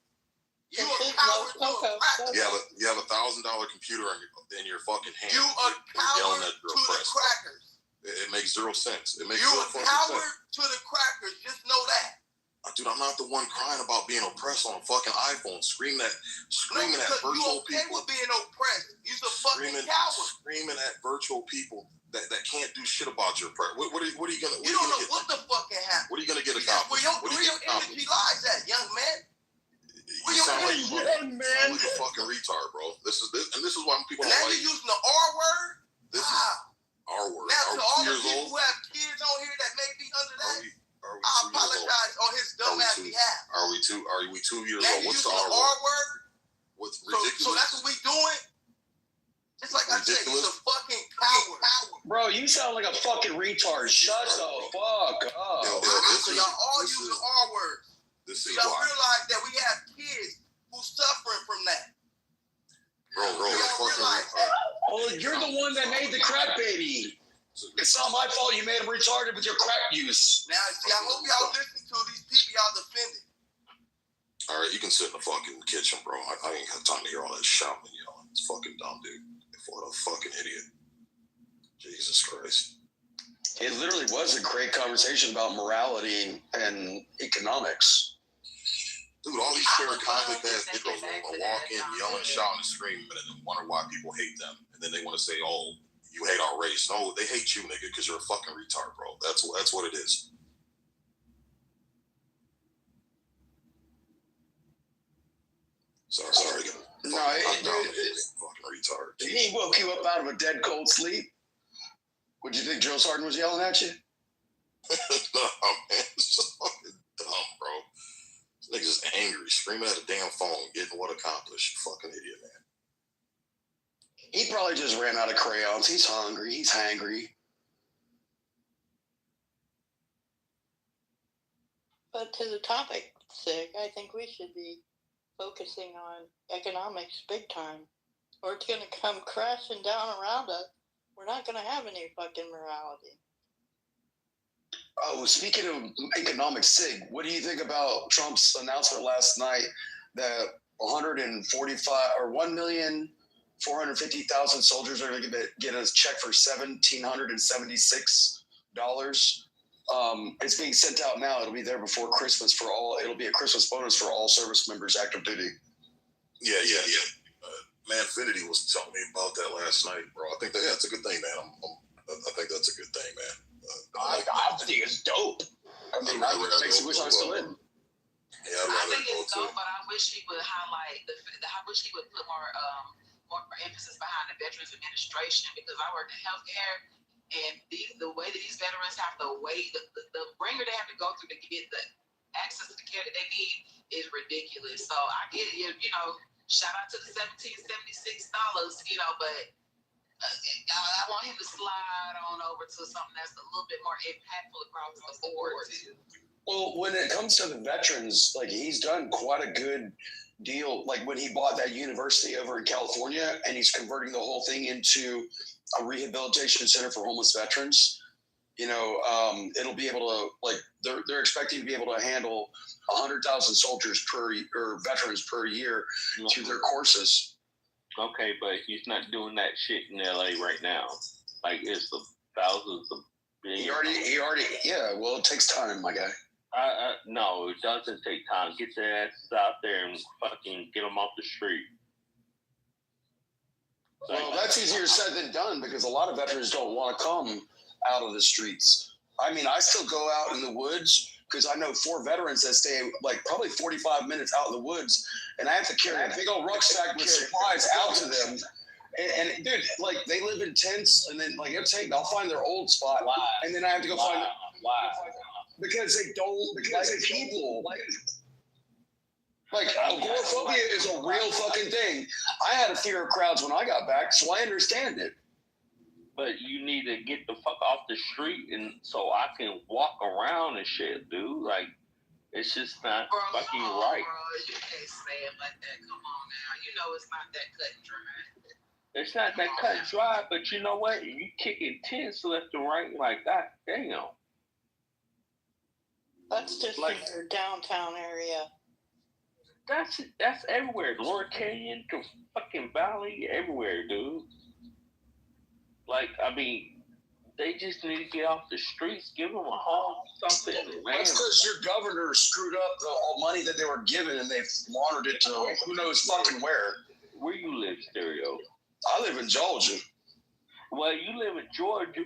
You a coward to the crackers. You have $1,000 computer in your fucking hand. You a coward to the crackers. It makes zero sense. It makes you zero a coward to the crackers. Just know that. Dude, I'm not the one crying about being oppressed on a fucking iPhone, screaming at virtual people. You okay with being oppressed? You're a fucking coward. Screaming at virtual people that can't do shit about your prayer. What are you gonna? You don't know what the fuck can happen. What are you gonna get accomplished? Where your energy lies at, young man? You sound like a fucking retard, bro. This is why people don't now like. You're using the R word. This is R word. Now to all the 2 years people old? who have kids on here that may be under that, I apologize on his dumb ass behalf. Are we 2 years now old? What's the R word? What's ridiculous? So that's what we doing? Just like I said, he's a fucking coward. Bro, you sound like a fucking retard. Shut the fuck up. So y'all all use the R word. Y'all realize that we have kids who's suffering from that. Bro, well, you're the one that made the crack baby. It's not my fault you made him retarded with your crack use. Now, see, I hope y'all listen to these people y'all defending. All right, you can sit in the fucking kitchen, bro. I ain't got time to hear all that shouting and yelling. It's fucking dumb, dude. What a fucking idiot. Jesus Christ. It literally was a great conversation about morality and economics. Dude, all these stereotypic ass niggas will walk in, yelling, shouting, and screaming, and then wonder why people hate them. And then they want to say, oh, you hate our race. No, they hate you, nigga, because you're a fucking retard, bro. That's what it is. Sorry, again. No, fucking retard. He woke you up out of a dead cold sleep. What do you think Joe Sarden was yelling at you? No, man, it's just fucking dumb, bro. This nigga's just angry, screaming at a damn phone, getting what accomplished. Fucking idiot, man. He probably just ran out of crayons. He's hungry. He's hangry. But to the topic, Sig, I think we should be focusing on economics big time, or it's going to come crashing down around us. We're not going to have any fucking morality. Oh, speaking of economics, Sig, what do you think about Trump's announcement last night that 1,450,000 soldiers are going to get a check for $1,776 It's being sent out now. It'll be there before Christmas for all. It'll be a Christmas bonus for all service members active duty. Yeah. Manfinity was telling me about that last night, bro. I think that's a good thing, man. I think that's a good thing, man. I think it's dope. I mean, that makes me wish I was still in. Yeah, I think it's dope, but I wish he would highlight I wish he would put more emphasis behind the Veterans Administration, because I work in healthcare, and the way that these veterans have to wait, the ringer they have to go through to get the access to the care that they need is ridiculous. So I get it, shout out to the $1,776, but I want him to slide on over to something that's a little bit more impactful across the board too. Well, when it comes to the veterans, like, he's done quite a good deal. Like when he bought that university over in California, and he's converting the whole thing into a rehabilitation center for homeless veterans. It'll be able to, like, they're expecting to be able to handle 100,000 soldiers or veterans per year through their courses. Okay, but he's not doing that shit in LA right now. Like, it's the thousands of billions. He already, yeah. Well, it takes time, my guy. No, it doesn't take time. Get their asses out there and fucking get them off the street. Well, that's easier said than done, because a lot of veterans don't want to come out of the streets. I mean, I still go out in the woods, because I know 4 veterans that stay like probably 45 minutes out in the woods, and I have to carry a big old rucksack with supplies out to them. And dude, like, they live in tents, and then like I'll find their old spot, and then I have to go find them. Because they don't, because people like agoraphobia is a real fucking thing. I had a fear of crowds when I got back, so I understand it. But you need to get the fuck off the street, and so I can walk around and shit, dude. Like, it's just not fucking right. Bro, you can't say it like that. Come on now. It's not that cut and dry. It's not that cut and dry, but you know what? You kicking tents left and right like that. Damn. That's just like, in your downtown area. That's everywhere. Lower Canyon to fucking Valley, everywhere, dude. Like, I mean, they just need to get off the streets, give them a home, something. That's because your governor screwed up the money that they were given, and they've laundered it to who knows fucking where. Where you live, Stereo? I live in Georgia. Well, you live in Georgia.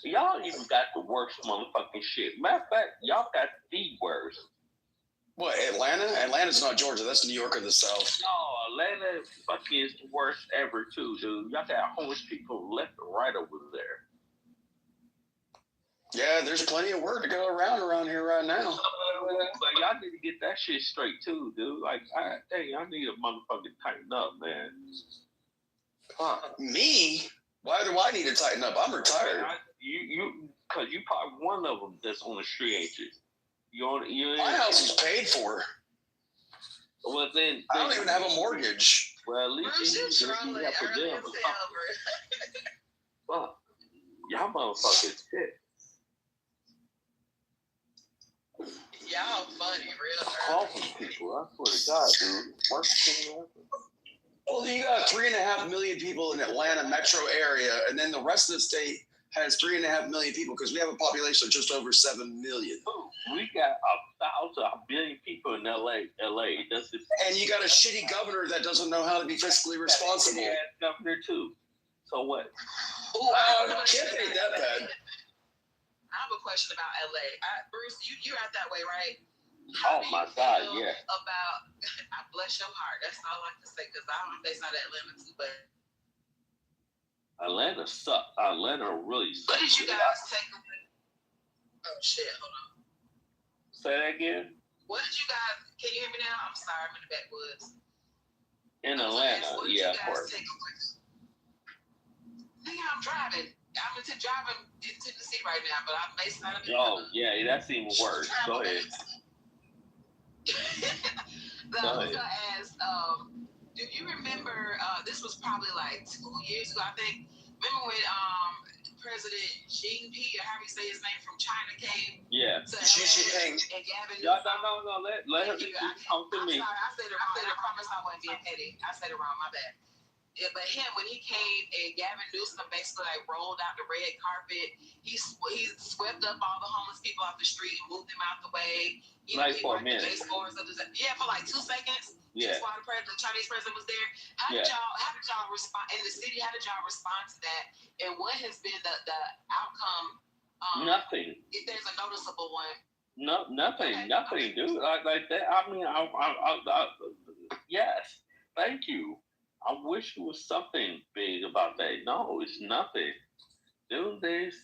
Y'all even got the worst motherfucking shit. Matter of fact, y'all got the worst. What, Atlanta? Atlanta's not Georgia. That's New York or the South. No, Atlanta fucking is the worst ever, too, dude. Y'all got homeless people left and right over there. Yeah, there's plenty of work to go around here right now. But y'all need to get that shit straight, too, dude. Like, I need a motherfucking tighten up, man. Me? Why do I need to tighten up? I'm retired. Because you probably one of them that's on the street, ain't you? My house is paid for. Well, then I don't even have a mortgage. Well, at least you have to them. Fuck. Y'all motherfuckers shit. Y'all funny, real Awful people, I swear to God, dude. Worst thing ever. Well, you got 3.5 million people in Atlanta metro area, and then the rest of the state has 3.5 million people, because we have a population of just over 7 million. We got 1 billion people in LA. And you got a shitty governor that doesn't know how to be fiscally responsible. Yeah, governor too. So what? Kip ain't that bad. I have a question about LA. Bruce, you're out that way, right? Oh my God, yeah. About, I bless your heart. That's all I can say, because I don't think it's not Atlanta too, but Atlanta sucks. Atlanta really sucks. what did you guys take away? Oh shit, hold on. Say that again? What did you guys, can you hear me now? I'm sorry, I'm in the backwoods. In Atlanta, yeah, of course. Nigga, I'm driving. I'm driving in Tennessee right now, but I'm based out of Oh, yeah, that's even worse. Go ahead. I was gonna ask, do you remember, this was probably like 2 years ago, I think. Remember when President Xi Jinping, or however you say his name, from China came? Yeah. Xi Jinping. And Gavin. No, let her come to me. I'm sorry, I said it wrong. I promise I wasn't being petty. I said it wrong, my bad. but him, when he came and Gavin Newsom basically like rolled out the red carpet, he swept up all the homeless people off the street and moved them out the way. Nice for a minute. For like 2 seconds. Yeah. While the Chinese president was there. How did y'all respond in the city? How did y'all respond to that? And what has been the outcome? Nothing. If there's a noticeable one. No, nothing, dude. Like that. I mean, yes. Thank you. I wish it was something big about that. No, it's nothing. Dude, these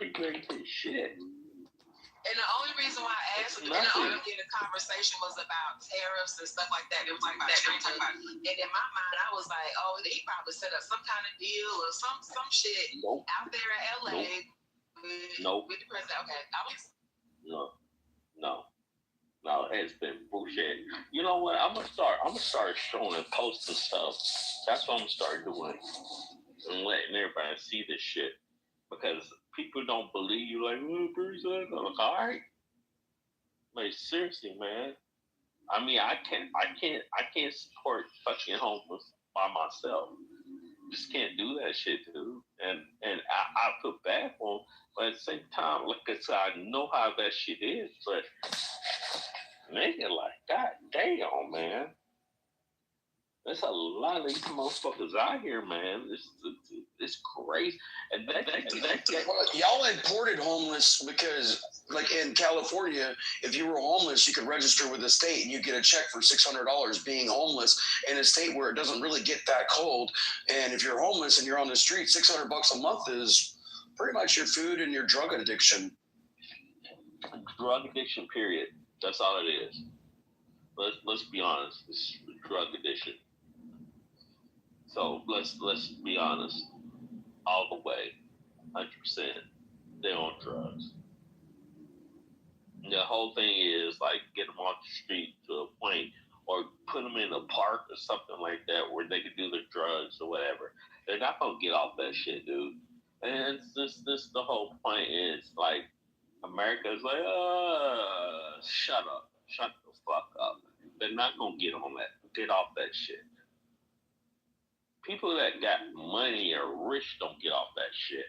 people ain't doing shit. And the only reason why I asked in the conversation was about tariffs and stuff like that. It was like about and in my mind, I was like, oh, he probably set up some kind of deal or some shit out there in LA with the president. Okay, No, it's been bullshit. You know what? I'm gonna start showing and posting stuff. That's what I'm gonna start doing. And letting everybody see this shit. Because people don't believe you like, oh, Bruce, I'm like, all right. Like, seriously, man. I mean, I can't support fucking homeless by myself. Just can't do that shit, dude. And I feel bad for them, but at the same time, like I said, I know how that shit is, but nigga, like, god damn, man. There's a lot of these motherfuckers out here, man. It's crazy. And y'all imported homeless because, like in California, if you were homeless, you could register with the state and you get a check for $600 being homeless in a state where it doesn't really get that cold. And if you're homeless and you're on the street, $600 a month is pretty much your food and your drug addiction. Drug addiction, period. That's all it is. Let's be honest. It's drug addiction. So let's be honest, all the way, 100%, they're on drugs. And the whole thing is like get them off the street to a point, or put them in a park or something like that where they can do their drugs or whatever. They're not gonna get off that shit, dude. And this the whole point is like America's like, shut the fuck up. They're not gonna get off that shit. People that got money or rich don't get off that shit.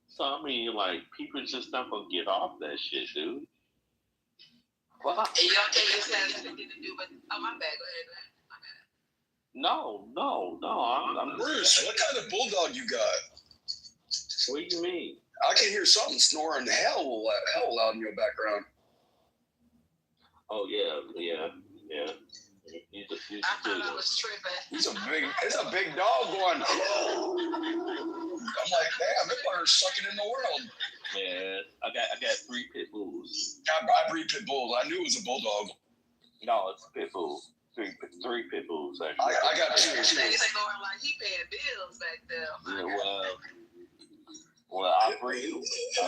So I mean, like, people just not gonna get off that shit, dude. Fuck. And you don't think this has anything to do with? Oh, my bad. Go ahead. No. I'm Bruce, what kind of bulldog you got? What do you mean? I can hear something snoring hell loud in your background. Oh yeah. I thought I was tripping. It's a big dog going. I'm like, damn, this bird's sucking in the world. Man, I got 3 pit bulls. I breed pit bulls. I knew it was a bulldog. No, it's a pit bull. 3 pit bulls. Actually. I got 2. They going like he paying bills back there. Yeah, well, I breed. So.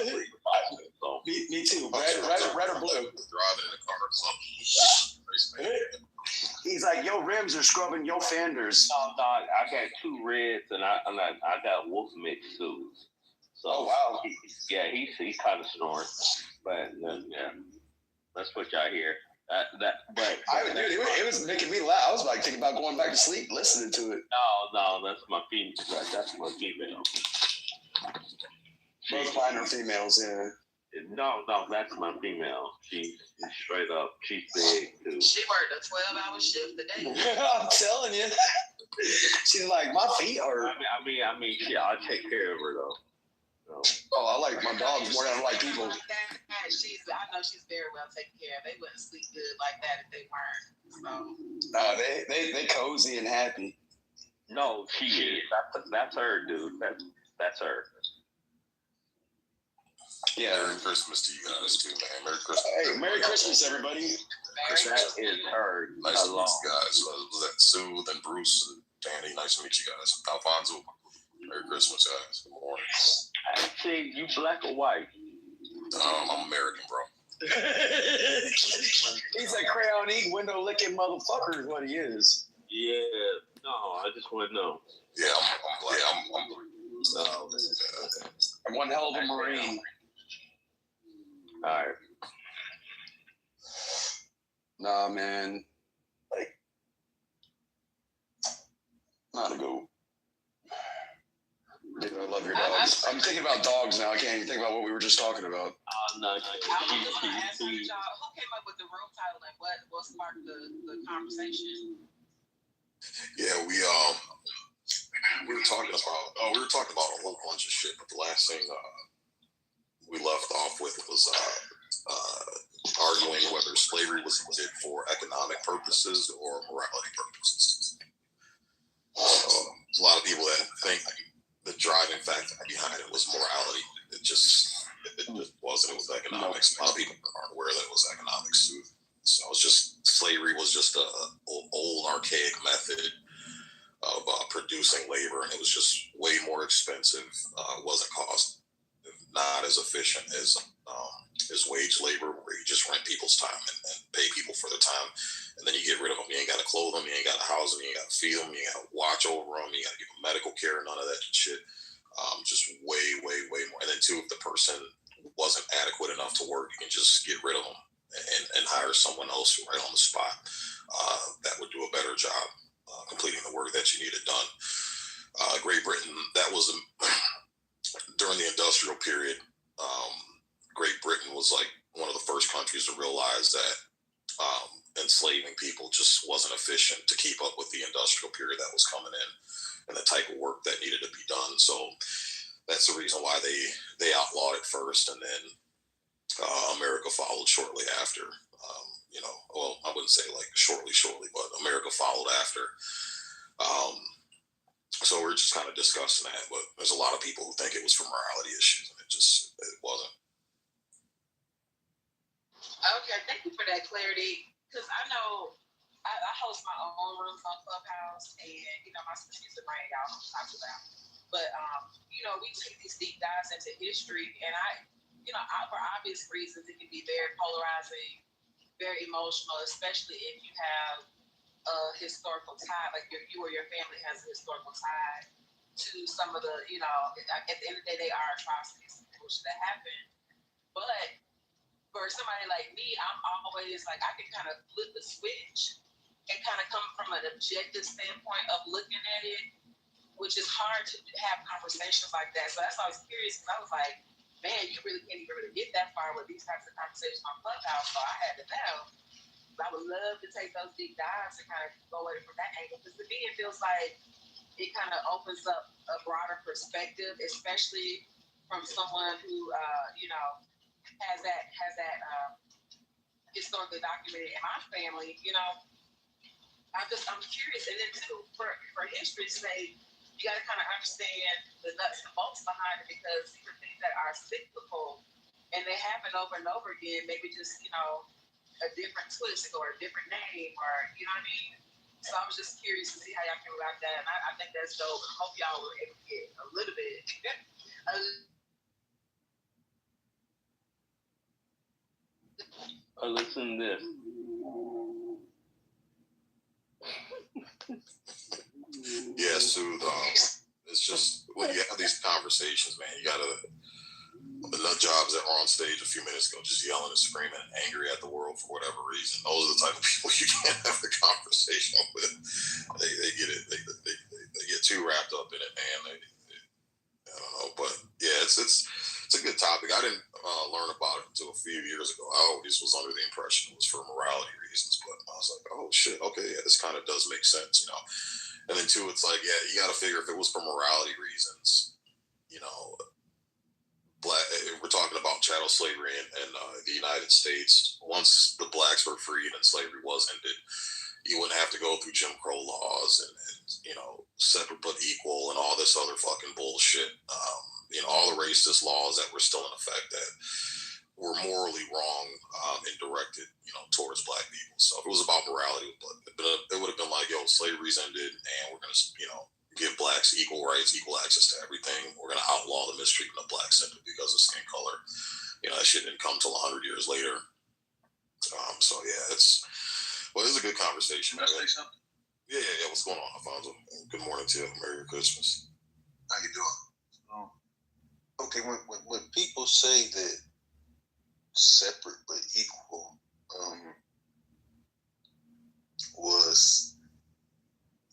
Me too. Red or blue? Driving in a car or something. He's like, your rims are scrubbing your fenders. No, I got 2 reds and I got wolf mix too. So, oh wow. He's kind of snoring, but yeah, that's what y'all hear. It was making me laugh. I was like thinking about going back to sleep listening to it. No, that's my female. That's my female. Both mine are females, yeah. No, that's my female. She's straight up. She's big too. She worked a 12-hour shift today. I'm telling you. She's like, my feet hurt. I mean, yeah, I take care of her though. Oh, I like my dogs more than I like people. I know she's very well taken care of. They wouldn't sleep good like that if they weren't. So. No, they cozy and happy. No, she is. That's her, dude. That's her. Yeah. Merry Christmas to you guys too, man. Merry Christmas. Hey, Merry Christmas, everybody. That is her. Nice to meet you guys. Was that Sue and Bruce and Danny? Nice to meet you guys. Alfonso. Merry Christmas, guys. Good morning. Actually, you black or white? I'm American, bro. He's a crayon eating, window licking motherfucker is what he is. Yeah. No, I just want to know. Yeah, I'm black. I'm I'm one hell of a Marine. All right. Nah, man. Like, Not a goat. Dude, I love your dogs. I'm thinking about dogs now. I can't even think about what we were just talking about. No. I was just gonna ask y'all who came up with the room title and what sparked the conversation. Yeah, we were talking about a whole bunch of shit, but the last thing we left off with was arguing whether slavery was intended for economic purposes or morality purposes. A lot of people that think the driving factor behind it was morality. It just wasn't. It was economics. A lot of people aren't aware that it was economics. So it's just slavery was just a old archaic method of producing labor, and it was just way more expensive. Wasn't not as efficient as wage labor, where you just rent people's time and pay people for their time, and then you get rid of them. You ain't got to clothe them, you ain't got to house them, you ain't got to feed them, you ain't got to watch over them, you got to give them medical care, none of that shit. Just way more. And then too, if the person wasn't adequate enough to work, you can just get rid of them and hire someone else right on the spot that would do a better job completing the work that you needed done. Great Britain, that was during the industrial period. Great Britain was like one of the first countries to realize that enslaving people just wasn't efficient to keep up with the industrial period that was coming in and the type of work that needed to be done. So that's the reason why they outlawed it first, and then America followed shortly after. Well, I wouldn't say like shortly, but America followed after. So we're just kind of discussing that, but there's a lot of people who think it was for morality issues, and it wasn't. Okay, thank you for that clarity. Because I know I host my own rooms on Clubhouse, and my sister's the brain y'all talk about. But we take these deep dives into history, and for obvious reasons, it can be very polarizing, very emotional, especially if you have a historical tie, like you or your family has a historical tie to some of the, at the end of the day, they are atrocities that happen. But for somebody like me, I'm always like, I can kind of flip the switch and kind of come from an objective standpoint of looking at it, which is hard to have conversations like that. So that's why I was curious, because I was like, man, you really can't even really get that far with these types of conversations on Clubhouse. So I had to know. I would love to take those deep dives and kind of go at it from that angle, because to me it feels like it kind of opens up a broader perspective, especially from someone who has that historically documented in my family. I'm curious, and then too for history's sake, you got to kind of understand the nuts and bolts behind it, because these are things that are cyclical and they happen over and over again. Maybe just a different twist or a different name, or what I mean. So I was just curious to see how y'all feel about that, and I think that's dope. I hope y'all were able to get a little bit. Listen to this. Yeah, Soothe. It's just when you have these conversations, man, you gotta. The nut jobs that were on stage a few minutes ago, just yelling and screaming and angry at the world for whatever reason. Those are the type of people you can't have the conversation with. They get it. They get too wrapped up in it, man. I don't know, but yeah, it's a good topic. I didn't learn about it until a few years ago. I always was under the impression it was for morality reasons, but I was like, oh shit, okay, yeah, this kind of does make sense, And then too, it's like, yeah, you got to figure if it was for morality reasons, we're talking about chattel slavery in the United States. Once the blacks were freed and slavery was ended, you wouldn't have to go through Jim Crow laws and separate but equal and all this other fucking bullshit. All the racist laws that were still in effect that were morally wrong and directed, towards black people. So if it was about morality, it would have been like, yo, slavery's ended and we're going to, give blacks equal rights, equal access to everything. We're going to outlaw the mistreatment of blacks simply because of skin color. That shit didn't come till 100 years later. So yeah, this is a good conversation. Can I say something? Yeah. What's going on, Alfonso? Good morning to you. Merry Christmas. How you doing? Okay, when people say that separate but equal was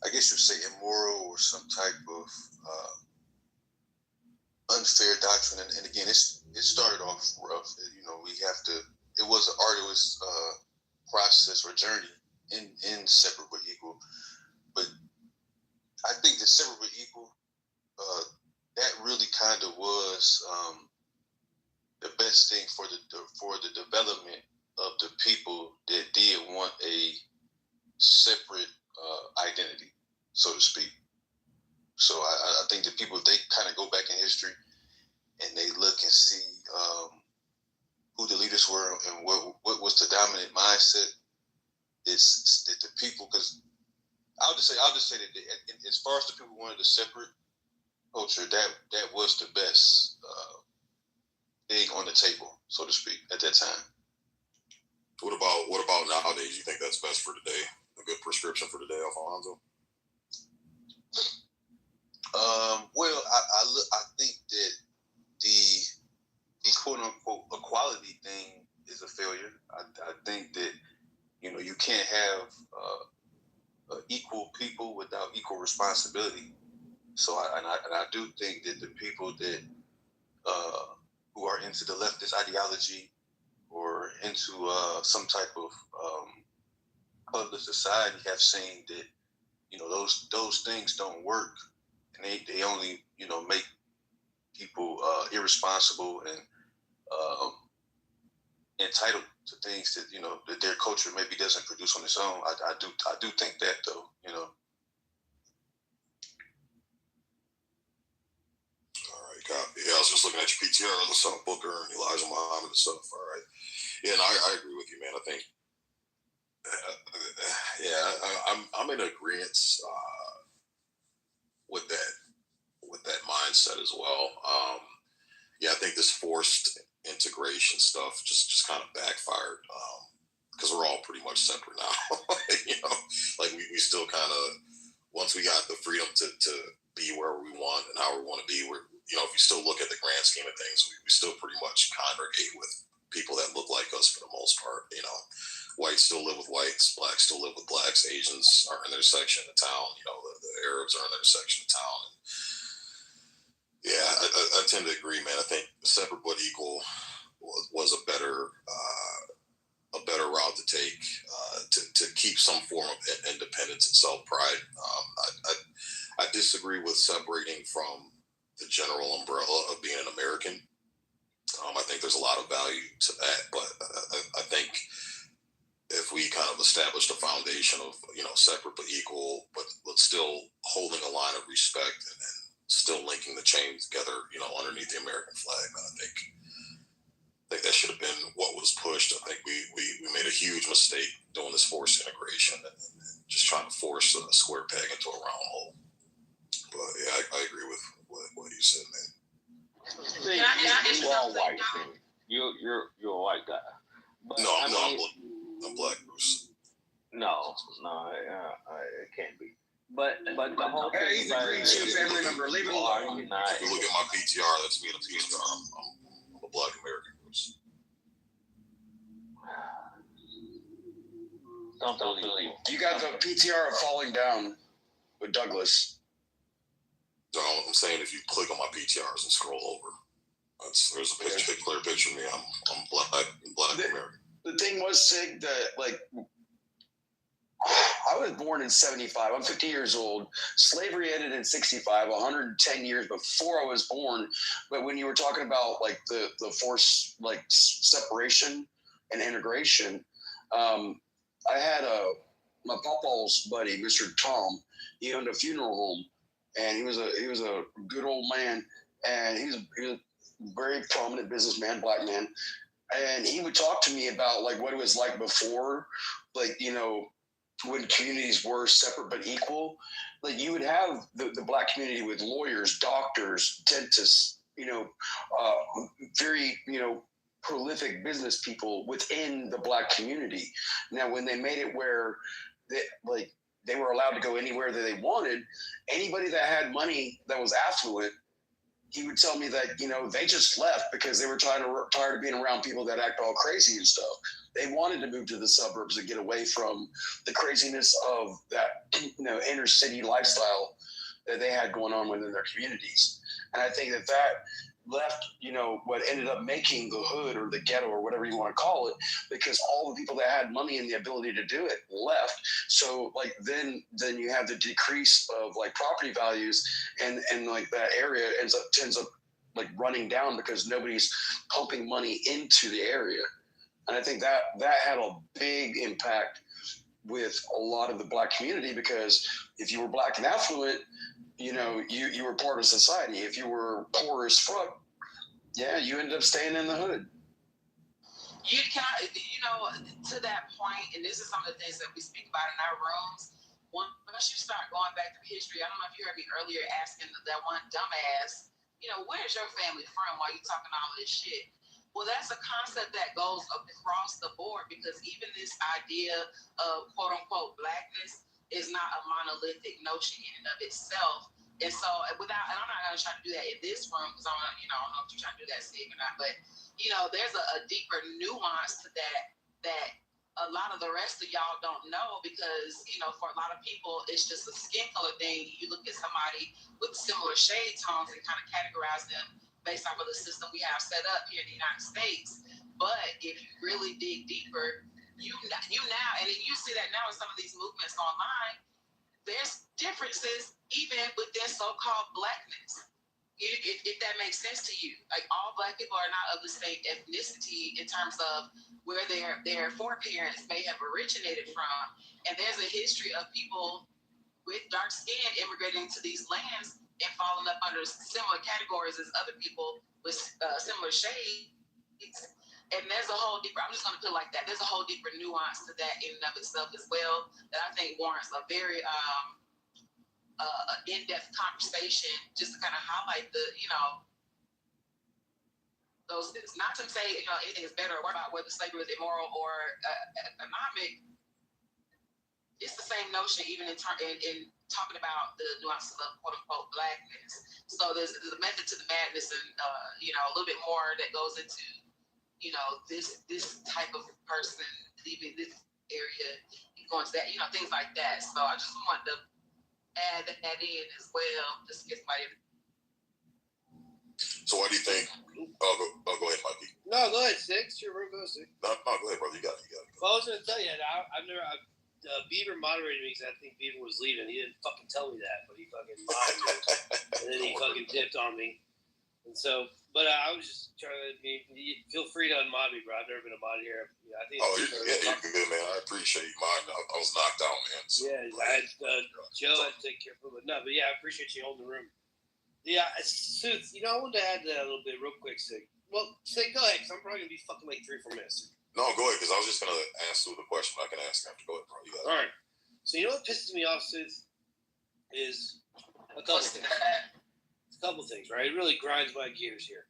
I guess you'd say, immoral or some type of unfair doctrine. And again, it started off rough. You know, it was an arduous process or journey in Separate but Equal. But I think the Separate but Equal, that really kind of was the best thing for the development of the people that did want a separate identity, so to speak. So I think that people, they kind of go back in history and they look and see who the leaders were and what was the dominant mindset. It's that the people, because I'll just say that as far as the people who wanted a separate culture, that was the best thing on the table, so to speak, at that time. What about nowadays? You think that's best for today? A good prescription for today, Alfonso? Well, I think that the quote unquote equality thing is a failure. I think that, you know, you can't have equal people without equal responsibility. So I do think that the people that who are into the leftist ideology or into some type of colorless society have seen that, you know, those things don't work, and they only, you know, make people irresponsible and entitled to things that, you know, that their culture maybe doesn't produce on its own. I do think that, though, you know. All right, copy. Yeah, I was just looking at your PTR, the son of Booker and Elijah Muhammad and stuff. All right. Yeah, and I agree with you, man. I think, I'm in agreement with that mindset as well. Yeah, I think this forced integration stuff just kind of backfired because we're all pretty much separate now. You know, like we still kind of, once we got the freedom to be where we want and how we want to be, we're, you know, if you still look at the grand scheme of things, we still pretty much congregate with people that look like us for the most part. You know, whites still live with whites, blacks still live with blacks, Asians are in their section of town, you know, the Arabs are in their section of town. And yeah, I tend to agree, man. I think Separate but Equal was a better route to take to keep some form of independence and self-pride. I disagree with separating from the general umbrella of being an American. I think there's a lot of value to that, but I think if we kind of established a foundation of, you know, separate but equal, but still holding a line of respect and still linking the chain together, you know, underneath the American flag, man, I think that should have been what was pushed. I think we made a huge mistake doing this forced integration and just trying to force a square peg into a round hole. But yeah, I agree with what you said, man. You all white, man. You're a white guy. But, no, I'm black, Bruce. No, it can't be. But the whole thing. He's a green shoe family member. Leave it alone. If you look at my PTR, that's me in a PTR. I'm a black American, Bruce. Don't believe. You got the PTR of falling down with Douglas. So I'm saying if you click on my PTRs and scroll over, there's a picture, clear picture of me. I'm black American. The thing was, Sig, that like I was born in 75. I'm 50 years old. Slavery ended in 65, 110 years before I was born. But when you were talking about like the forced like separation and integration, I had my papa's buddy, Mr. Tom. He owned a funeral home, and he was a good old man, and he was a very prominent businessman, black man. And he would talk to me about like what it was like before, like, you know, when communities were separate but equal. Like you would have the black community with lawyers, doctors, dentists, you know, very, you know, prolific business people within the black community. Now, when they made it where they were allowed to go anywhere that they wanted, anybody that had money that was affluent he would tell me that, you know, they just left because they were tired of being around people that act all crazy and stuff. They wanted to move to the suburbs and get away from the craziness of that, you know, inner city lifestyle that they had going on within their communities. And I think that left, you know, what ended up making the hood or the ghetto or whatever you want to call it, because all the people that had money and the ability to do it left. So like then you have the decrease of like property values, and like that area tends up like running down because nobody's pumping money into the area. And I think that had a big impact with a lot of the Black community, because if you were Black and affluent, you know, you were part of society. If you were poor as fuck, yeah, you ended up staying in the hood. You know, to that point, and this is some of the things that we speak about in our rooms. Once you start going back through history, I don't know if you heard me earlier asking that one dumbass, you know, where's your family from while you talking all this shit? Well, that's a concept that goes across the board, because even this idea of quote unquote Blackness is not a monolithic notion in and of itself. And so and I'm not going to try to do that in this room, because I don't know if you're trying to do that, Steve, or not, but, you know, there's a deeper nuance to that a lot of the rest of y'all don't know, because, you know, for a lot of people, it's just a skin color thing. You look at somebody with similar shade tones and kind of categorize them based off of the system we have set up here in the United States. But if you really dig deeper, you now, and you see that now in some of these movements online, there's differences even within so-called Blackness. If that makes sense to you, like all Black people are not of the same ethnicity in terms of where their foreparents may have originated from, and there's a history of people with dark skin immigrating to these lands and falling up under similar categories as other people with similar shades. And there's a whole deeper, I'm just going to put it like that, there's a whole deeper nuance to that in and of itself as well, that I think warrants a very in-depth conversation, just to kind of highlight the, you know, those things. Not to say, you know, anything is better or worse about whether slavery was immoral or economic. It's the same notion, even in talking about the nuances of quote unquote Blackness. So there's a method to the madness, and you know, a little bit more that goes into, you know, this type of person leaving this area, going to that, you know, things like that. So I just wanted to add that in as well, just to get somebody. So what do you think? Go ahead, Mikey. No, go ahead, Six. Your room goes, Six. No, go ahead, brother. You got it. Well, I was going to tell you, Beaver moderated me because I think Beaver was leaving. He didn't fucking tell me that, but he fucking moderated me. And then he fucking tipped on me. And so, but I was just trying to feel free to unmod me, bro. I've never been a mod here. I think you're good, man. I appreciate you modding. I was knocked out, man. So. Yeah, I had Joe had to take care of it. No, but yeah, I appreciate you holding the room. Yeah, Suits, you know, I wanted to add that a little bit real quick, Sig. Well, Sig, go ahead, because I'm probably going to be fucking like 3 or 4 minutes. No, go ahead, because I was just going to ask you the question I can ask after. Go ahead, bro. You got it. All right. So you know what pisses me off, Suits, is a couple things. It's a couple things, right? It really grinds my gears here.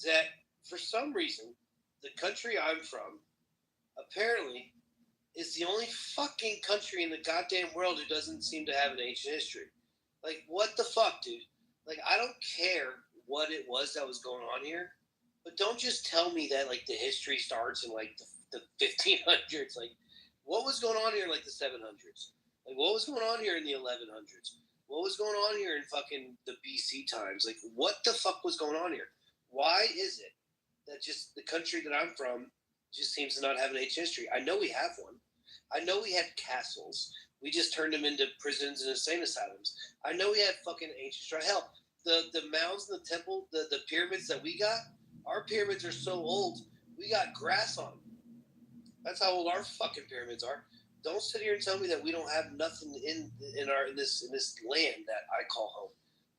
That for some reason, the country I'm from apparently is the only fucking country in the goddamn world who doesn't seem to have an ancient history. Like, what the fuck, dude? Like, I don't care what it was that was going on here, but don't just tell me that, like, the history starts in, like, the 1500s. Like, what was going on here in, like, the 700s? Like, what was going on here in the 1100s? What was going on here in fucking the BC times? Like, what the fuck was going on here? Why is it that just the country that I'm from just seems to not have an ancient history? I know we have one. I know we had castles. We just turned them into prisons and insane asylums. I know we had fucking ancient structure. Hell, the mounds and the temple, the pyramids that we got, our pyramids are so old, we got grass on them. That's how old our fucking pyramids are. Don't sit here and tell me that we don't have nothing in this land that I call home.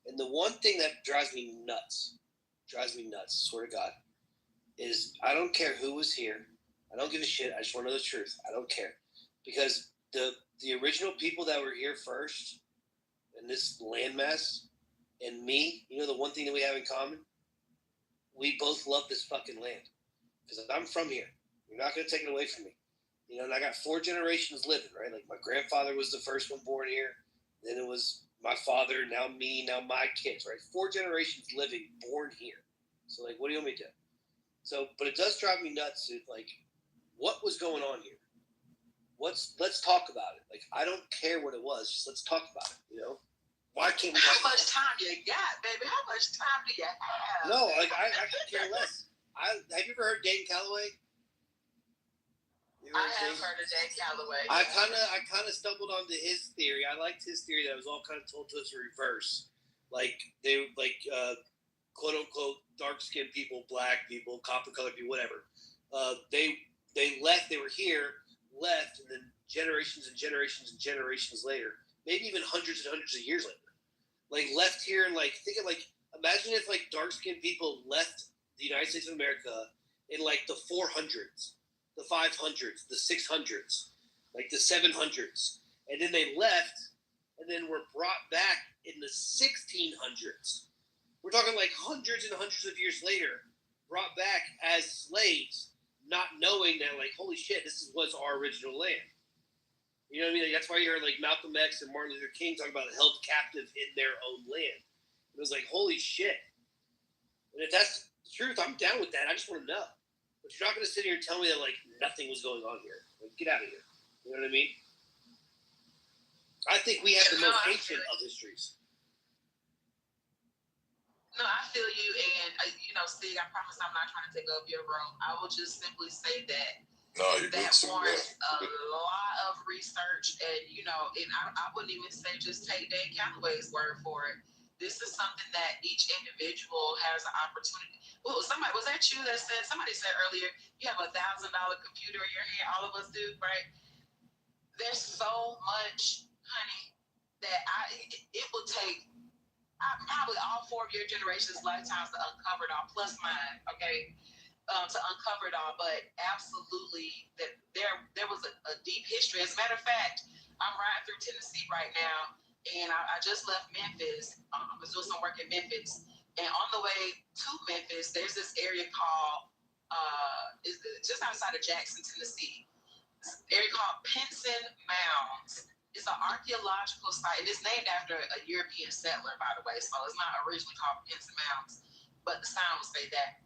And the one thing that drives me nuts, swear to God, is I don't care who was here. I don't give a shit. I just want to know the truth. I don't care. Because the original people that were here first in this landmass and me, you know, the one thing that we have in common, we both love this fucking land. Because I'm from here. You're not going to take it away from me. You know, and I got 4 generations living, right? Like, my grandfather was the first one born here. Then it was my father, now me, now my kids, right? 4 generations living, born here. So, like, what do you want me to do? So, but it does drive me nuts. Like, what was going on here? Let's talk about it. Like, I don't care what it was. Just let's talk about it. You know, why can't we? How much time you got, baby? How much time do you have? No, like I could care less. Have you ever heard Dane Calloway? I have heard of Dane Calloway. I kind of stumbled onto his theory. I liked his theory that was all kind of told to us in reverse. Like they quote unquote dark skinned people, black people, copper colored people, whatever. They left. They were here, left, and then generations and generations and generations later, maybe even hundreds and hundreds of years later, like left here and like think of like imagine if like dark skinned people left the United States of America in like the 400s. The 500s, the 600s, like the 700s. And then they left and then were brought back in the 1600s. We're talking like hundreds and hundreds of years later, brought back as slaves, not knowing that, like, holy shit, this was our original land. You know what I mean? Like, that's why you heard like Malcolm X and Martin Luther King talking about held captive in their own land. It was like, holy shit. And if that's the truth, I'm down with that. I just want to know. But you're not going to sit here and tell me that, like, nothing was going on here. Like, get out of here. You know what I mean? I think we have the most ancient of histories. No, I feel you. And, Stig, I promise I'm not trying to take up your room. I will just simply say that that warrants a lot of research. And, and I wouldn't even say just take Dane Calloway's word for it. This is something that each individual has an opportunity. Well, was that you that said, somebody said earlier, you have $1,000 computer in your hand, all of us do, right? There's so much, honey, that it will take probably all 4 of your generation's lifetimes to uncover it all, plus mine, okay? To uncover it all, but absolutely that there was a deep history. As a matter of fact, I'm riding through Tennessee right now, and I just left Memphis. I was doing some work in Memphis. And on the way to Memphis, there's this area called, it's just outside of Jackson, Tennessee. This area called Pinson Mounds. It's an archaeological site, and it's named after a European settler, by the way. So it's not originally called Pinson Mounds, but the sign will say that.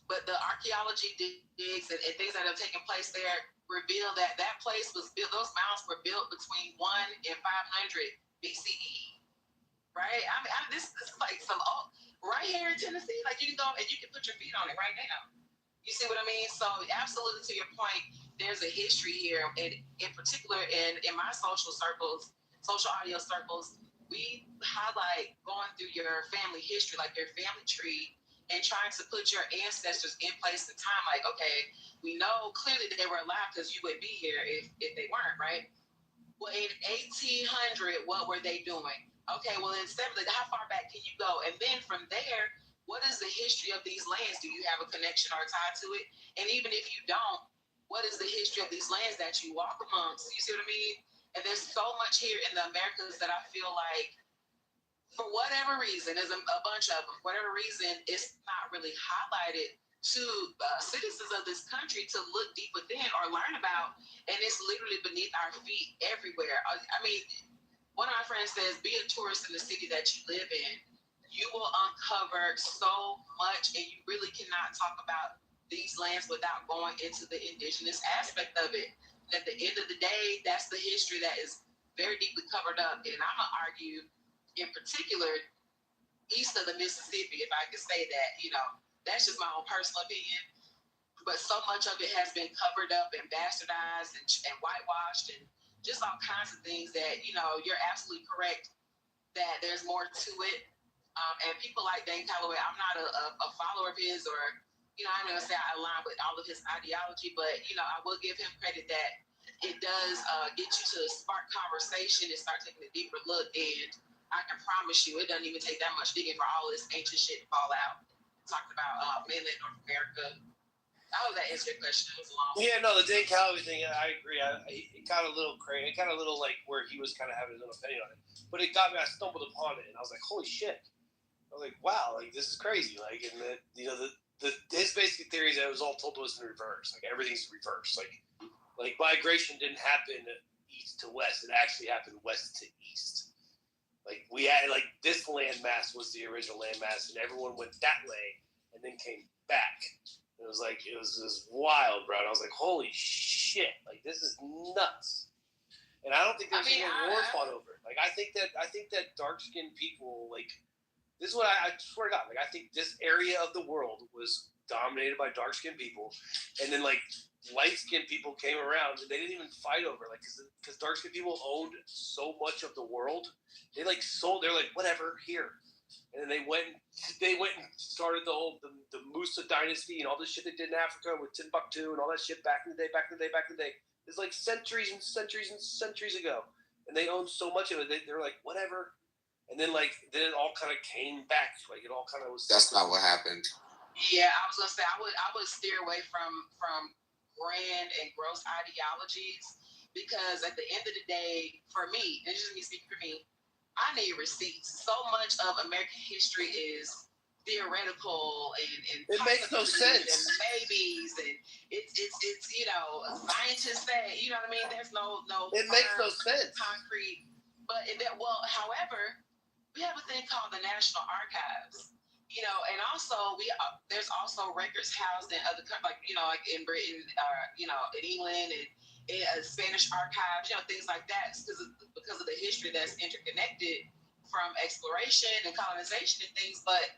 But the archaeology digs and things that have taken place there reveal that place was built, those mounds were built between 1 and 500 BCE, right? I mean, this is like some old, right here in Tennessee. Like, you can go and you can put your feet on it right now. You see what I mean? So absolutely, to your point, there's a history here, and in particular, in my social circles, social audio circles, we highlight going through your family history, like your family tree, and trying to put your ancestors in place in time. Like, okay, we know clearly that they were alive because you would be here if they weren't, right? Well, in 1800, what were they doing? Okay, well, in 70, how far back can you go? And then from there, what is the history of these lands? Do you have a connection or tie to it? And even if you don't, what is the history of these lands that you walk amongst? You see what I mean? And there's so much here in the Americas that I feel like, for whatever reason, there's a bunch of them, for whatever reason, it's not really highlighted to citizens of this country to look deep within or learn about, and it's literally beneath our feet everywhere. I mean, one of my friends says, be a tourist in the city that you live in. You will uncover so much, and you really cannot talk about these lands without going into the indigenous aspect of it. At the end of the day, that's the history that is very deeply covered up, and I'm going to argue, in particular, east of the Mississippi, if I could say that, that's just my own personal opinion. But so much of it has been covered up and bastardized and whitewashed and just all kinds of things that, you're absolutely correct that there's more to it. And people like Dane Calloway, I'm not a follower of his, or, I'm going to say I align with all of his ideology, but, I will give him credit that it does get you to spark conversation and start taking a deeper look. And I can promise you, it doesn't even take that much digging for all this ancient shit to fall out. Talking about mainland North America. I hope that answered your question. It was long. Yeah, no, the Dane Calloway thing, I agree. It got a little crazy. It got a little like where he was kind of having his own opinion on it. But it got me. I stumbled upon it, and I was like, "Holy shit!" I was like, "Wow, like this is crazy!" Like, and his basic theory is that it was all told to us in reverse. Like everything's reversed. Like migration didn't happen east to west. It actually happened west to east. Like we had like this landmass was the original landmass, and everyone went that way and then came back. It was like it was wild, bro. And I was like, holy shit! Like this is nuts. And I don't think there's any war fought over. Like I think that dark skinned people like this is what I swear to God. Like I think this area of the world was dominated by dark skinned people, and then like light skinned people came around and they didn't even fight over like because dark skinned people owned so much of the world. They like sold. They're like whatever here. And then they went and started the Musa dynasty and all this shit they did in Africa with Timbuktu and all that shit back in the day. It's like centuries and centuries and centuries ago. And they owned so much of it. They were like, whatever. And then it all kind of came back. Like it all kind of was. That's not what happened. Yeah, I was gonna say I would steer away from grand and gross ideologies because at the end of the day, for me, and just me speaking for me, I need receipts. So much of American history is theoretical and it makes no sense. And maybes and it's scientists say, you know what I mean? There's no it makes no sense. Concrete. But however, we have a thing called the National Archives. And also there's also records housed in other countries, like in Britain, in England and in Spanish archives, things like that, because of the history that's interconnected from exploration and colonization and things. But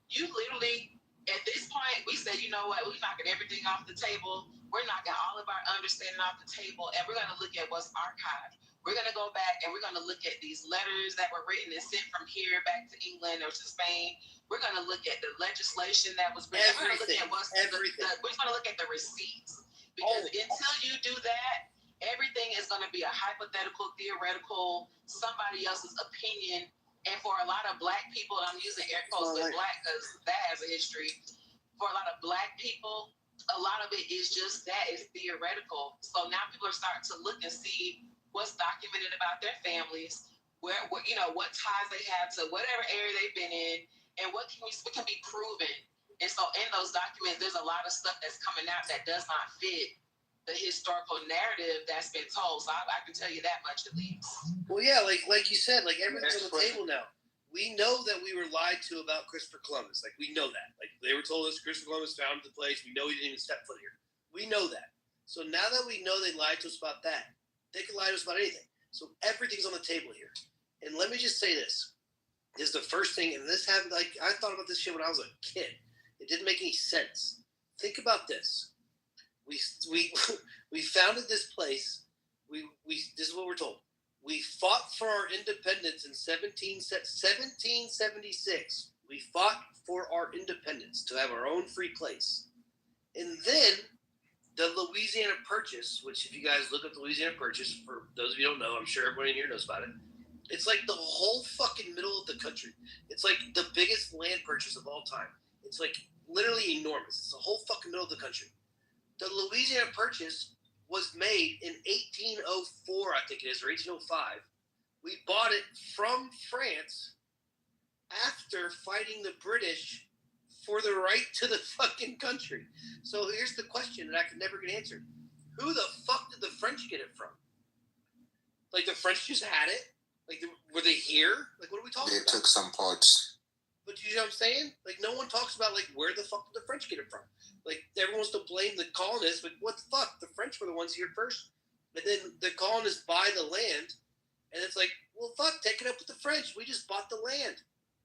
you literally, at this point, we say, you know what, we're knocking everything off the table. We're knocking all of our understanding off the table, and we're going to look at what's archived. We're going to go back and we're going to look at these letters that were written and sent from here back to England or to Spain. We're going to look at the legislation that was written. We're going to look at we're going to look at the receipts. Because until you do that, everything is going to be a hypothetical, theoretical, somebody else's opinion. And for a lot of black people, and I'm using air quotes with black because that has a history. For a lot of black people, a lot of it is just that, is theoretical. So now people are starting to look and see what's documented about their families, what ties they have to whatever area they've been in, and what can be proven. And so in those documents, there's a lot of stuff that's coming out that does not fit the historical narrative that's been told. So I can tell you that much at least. Well, yeah, like you said, like everything's on the table now. We know that we were lied to about Christopher Columbus. Like we know that. Like they were told us Christopher Columbus founded the place. We know he didn't even step foot here. We know that. So now that we know they lied to us about that, they can lie to us about anything. So everything's on the table here. And let me just say this. This is the first thing, and this happened, like, I thought about this shit when I was a kid. It didn't make any sense. Think about this. We founded this place. This is what we're told. We fought for our independence in 1776. We fought for our independence to have our own free place. And then the Louisiana Purchase, which if you guys look at the Louisiana Purchase, for those of you who don't know, I'm sure everybody in here knows about it. It's like the whole fucking middle of the country. It's like the biggest land purchase of all time. It's like literally enormous. It's the whole fucking middle of the country. The Louisiana Purchase was made in 1804, I think it is, or 1805. We bought it from France after fighting the British for the right to the fucking country. So here's the question that I could never get answered. Who the fuck did the French get it from? Like the French just had it? Like, were they here? Like, what are we talking about? They took some parts. But you know what I'm saying? Like, no one talks about, like, where the fuck did the French get it from? Like, everyone wants to blame the colonists, but what the fuck? The French were the ones here first. And then the colonists buy the land, and it's like, well, fuck, take it up with the French. We just bought the land.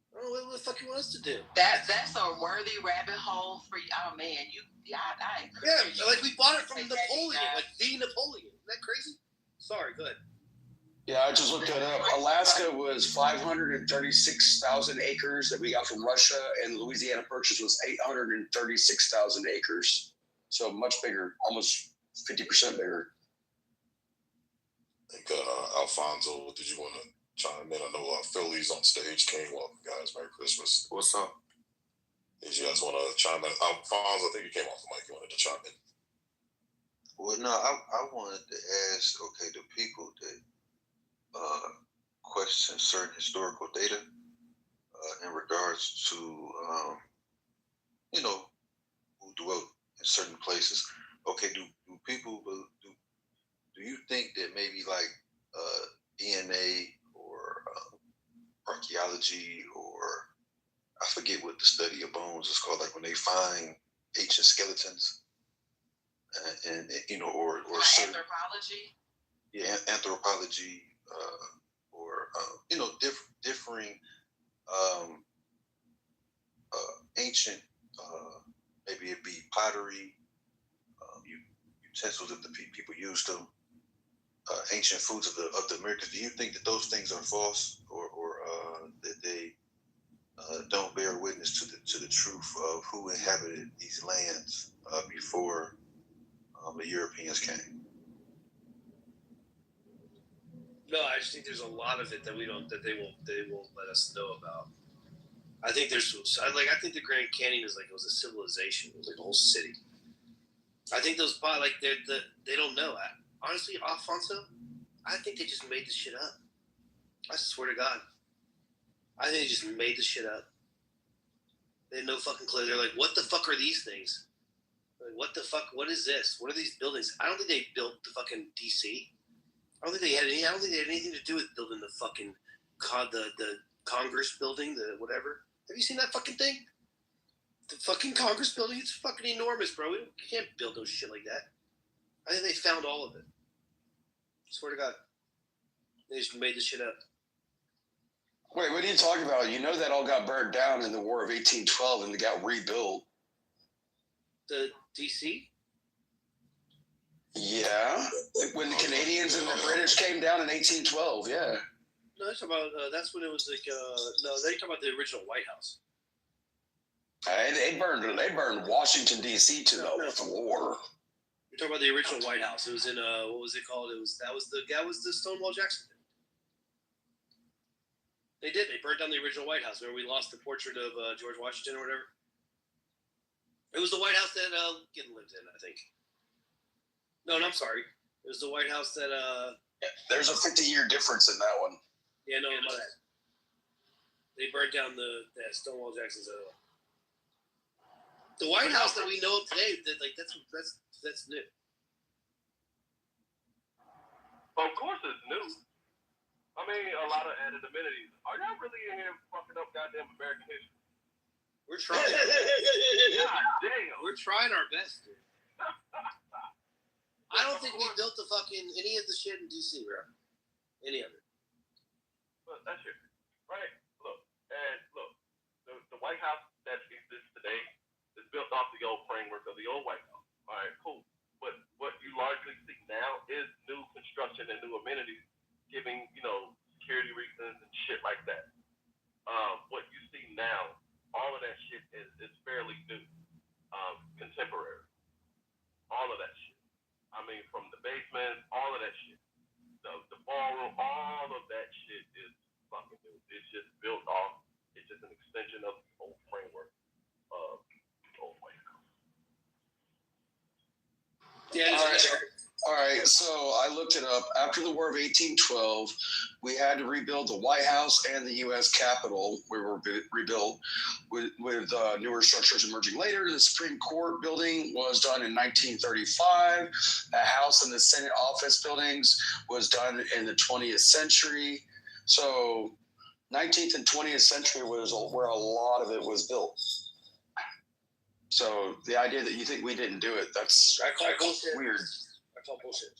I don't know what the fuck you want us to do. That's a worthy rabbit hole for you. Oh, man. I encourage you. Like, we bought it from Napoleon, like the Napoleon. Isn't that crazy? Sorry, go ahead. Yeah, I just looked that up. Alaska was 536,000 acres that we got from Russia, and Louisiana Purchase was 836,000 acres. So much bigger, almost 50% bigger. I think Alfonso, did you want to chime in? I know Philly's on stage. King, welcome, guys. Merry Christmas. What's up? Did you guys want to chime in? Alfonso, I think you came off the mic. You wanted to chime in. Well, no, I wanted to ask, okay, the people that question certain historical data in regards to, who dwelt in certain places. Okay, do people, do you think that maybe like DNA or archaeology, or I forget what the study of bones is called, like when they find ancient skeletons, and you know, or Anthropology. Yeah, anthropology, or you know, differing ancient, maybe it be pottery, utensils that the people used them, ancient foods of the Americas. Do you think that those things are false, or that they don't bear witness to the truth of who inhabited these lands before the Europeans came? No, I just think there's a lot of it that they won't let us know about. I think I think the Grand Canyon is like, it was a civilization, it was like a whole city. I think those they don't know. Honestly, Alfonso, I think they just made this shit up. I swear to God, I think they just made this shit up. They had no fucking clue. They're like, what the fuck are these things? Like, what the fuck? What is this? What are these buildings? I don't think they built the fucking DC. I don't think they had anything to do with building the fucking the Congress building, the whatever. Have you seen that fucking thing? The fucking Congress building? It's fucking enormous, bro. You can't build those shit like that. I think they found all of it. I swear to God. They just made this shit up. Wait, what are you talking about? You know that all got burned down in the War of 1812 and it got rebuilt. The DC? Yeah. When the Canadians and the British came down in 1812, yeah. No, they're talking about, that's when it was like, no, they're talking about the original White House. They burned Washington, D.C. to the war. You're talking about the original White House. It was in, what was it called? That was the Stonewall Jackson. They did. They burned down the original White House where we lost the portrait of George Washington or whatever. It was the White House that Lincoln lived in, I think. No, I'm sorry. It was the White House that There's a 50-year difference in that one. Yeah, no, my bad. They burned down the Stonewall Jackson's. The White House that we know of today, that's new. Well, of course it's new. I mean, a lot of added amenities. Are y'all really in here fucking up goddamn American history? We're trying. God damn. We're trying our best, dude. I don't think we built any of the shit in DC, bro. Any of it. Look, that's it. Right? Look, the White House that exists today is built off the old framework of the old White House. All right, cool. But what you largely see now is new construction and new amenities, giving, security reasons and shit like that. What you see now, all of that shit is fairly new, contemporary. All of that shit. I mean, from the basement, all of that shit. The ballroom, all of that shit is fucking new. It's just built off. It's just an extension of the old framework of the old White House. Yeah. All right. So I looked it up. After the War of 1812, we had to rebuild the White House and the U.S. Capitol. We were rebuilt with newer structures emerging later. The Supreme Court building was done in 1935. The House and the Senate office buildings was done in the 20th century. So 19th and 20th century was where a lot of it was built. So the idea that you think we didn't do it, that's weird. I call bullshit.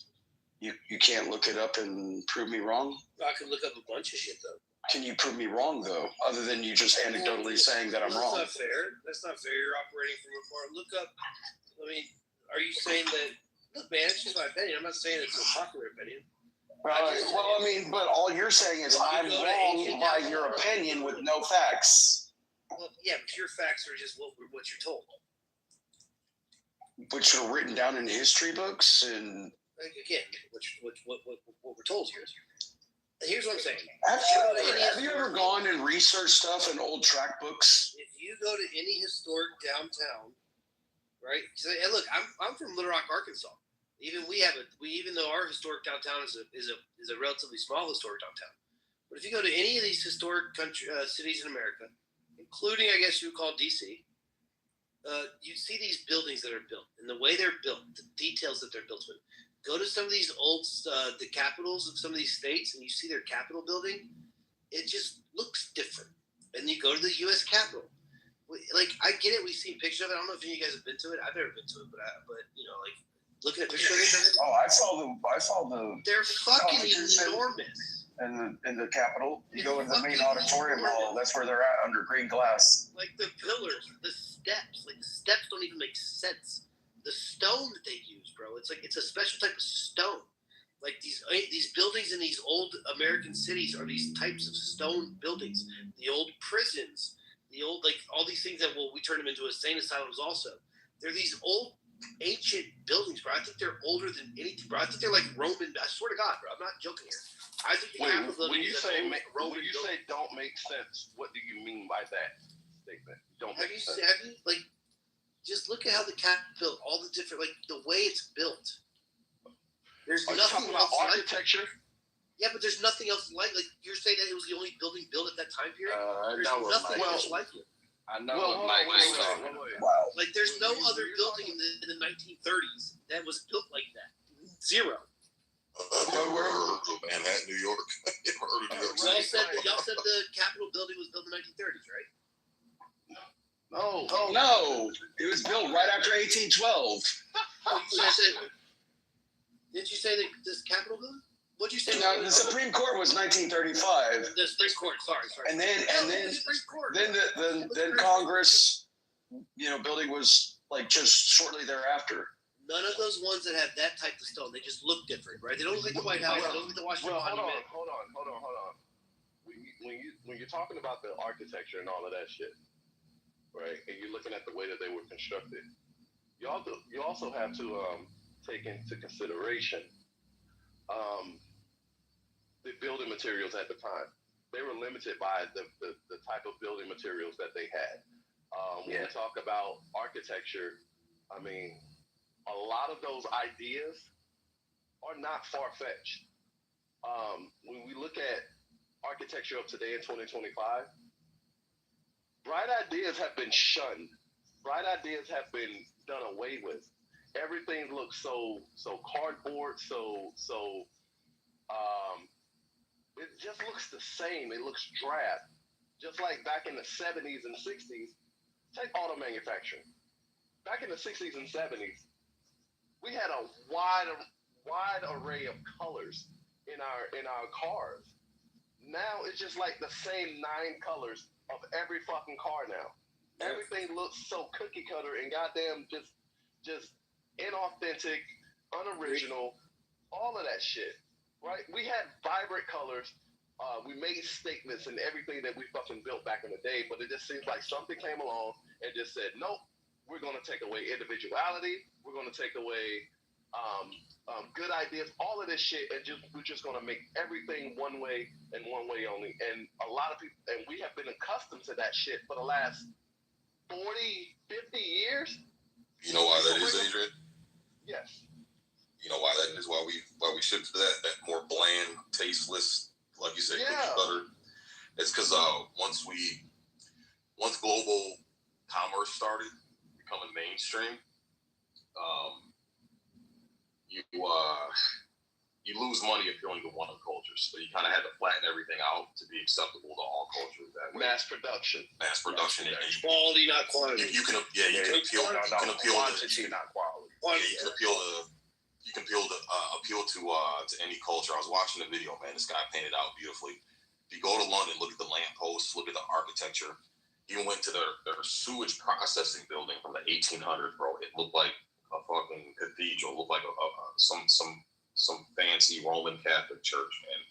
You can't look it up and prove me wrong? I can look up a bunch of shit, though. Can you prove me wrong, though, other than you just anecdotally saying that I'm wrong? That's not fair. That's not fair. You're operating from afar. Look up. I mean, are you saying that? Look, man, it's just my opinion. I'm not saying it's a popular opinion. But all you're saying is I'm wrong by your opinion with no facts. Well, yeah, but your facts are just what you're told. Which are written down in history books and... Again, what we're told here. Here's what I'm saying. Have you ever gone and researched stuff in old track books? If you go to any historic downtown, right? So, and look, I'm from Little Rock, Arkansas. Even though our historic downtown is a relatively small historic downtown, but if you go to any of these historic cities in America, including I guess you would call DC, you see these buildings that are built and the way they're built, the details that they're built with. Go to some of these old the capitals of some of these states, and you see their Capitol building. it just looks different. And you go to the U.S. Capitol. Like, I get it. We've seen pictures of it. I don't know if any of you guys have been to it. I've never been to it, but like looking at pictures of it. Oh, I saw the. They're fucking enormous. In the Capitol, you go into the main auditorium hall. That's where they're at under green glass. Like the pillars, the steps. Like the steps don't even make sense. The stone that they use, bro. It's like it's a special type of stone. Like these buildings in these old American cities are these types of stone buildings. The old prisons, the old like all these things that we turn them into insane asylums. Also, they're these old ancient buildings, bro. I think they're older than anything, bro. I think they're like Roman. I swear to God, bro. I'm not joking here. I think the Capitol when you say Roman. when you say don't make sense, what do you mean by that statement? Don't make sense. Have you like just look at how the Capitol built, all the different like the way it's built. There's nothing about architecture. Yeah, but there's nothing else like you're saying that it was the only building built at that time period. There's nothing else like it. I know what Mike is talking about. Wow. Like there's no other building in the 1930s that was built like that. Zero. Manhattan, New York. Y'all said the Capitol building was built in the 1930s, right? No, it was built right after 1812. Did you say this Capitol building? What'd you say? No, the Supreme Court was 1935. The Supreme Court, sorry. And then Congress, building was like just shortly thereafter. None of those ones that have that type of stone, they just look different, right? They don't look like the White House. They don't look like the Washington Monument. Hold on. When you're talking about the architecture and all of that shit, right? And you're looking at the way that they were constructed, you also have to take into consideration the building materials at the time. They were limited by the type of building materials that they had. When we talk about architecture, I mean, a lot of those ideas are not far-fetched. When we look at architecture of today in 2025, bright ideas have been shunned. Bright ideas have been done away with. Everything looks so cardboard, it just looks the same. It looks drab. Just like back in the 70s and 60s, take auto manufacturing. Back in the 60s and 70s, we had a wide array of colors in our cars. Now it's just like the same 9 colors of every fucking car now. Everything looks so cookie cutter and goddamn just inauthentic, unoriginal, all of that shit. Right? We had vibrant colors. We made statements and everything that we fucking built back in the day, but it just seems like something came along and just said, nope, we're going to take away individuality. We're going to take away good ideas, all of this shit, and we're just going to make everything one way and one way only. And a lot of people, and we have been accustomed to that shit for the last 40, 50 years. You know why that is, Adrian? Yes. You know why that is? Why we shifted to that more bland, tasteless, like you said, cookie cutter. It's because once global commerce started becoming mainstream, you lose money if you're only one culture. So you kind of had to flatten everything out to be acceptable to all cultures. That way. Mass production. Quality, not quantity. You can appeal. Quantity, not quality. You can appeal to any culture. I was watching the video, man. This guy painted out beautifully. If you go to London, look at the lampposts, look at the architecture. You went to their sewage processing building from the 1800s, bro. It looked like a fucking cathedral. It looked like some fancy Roman Catholic church, man.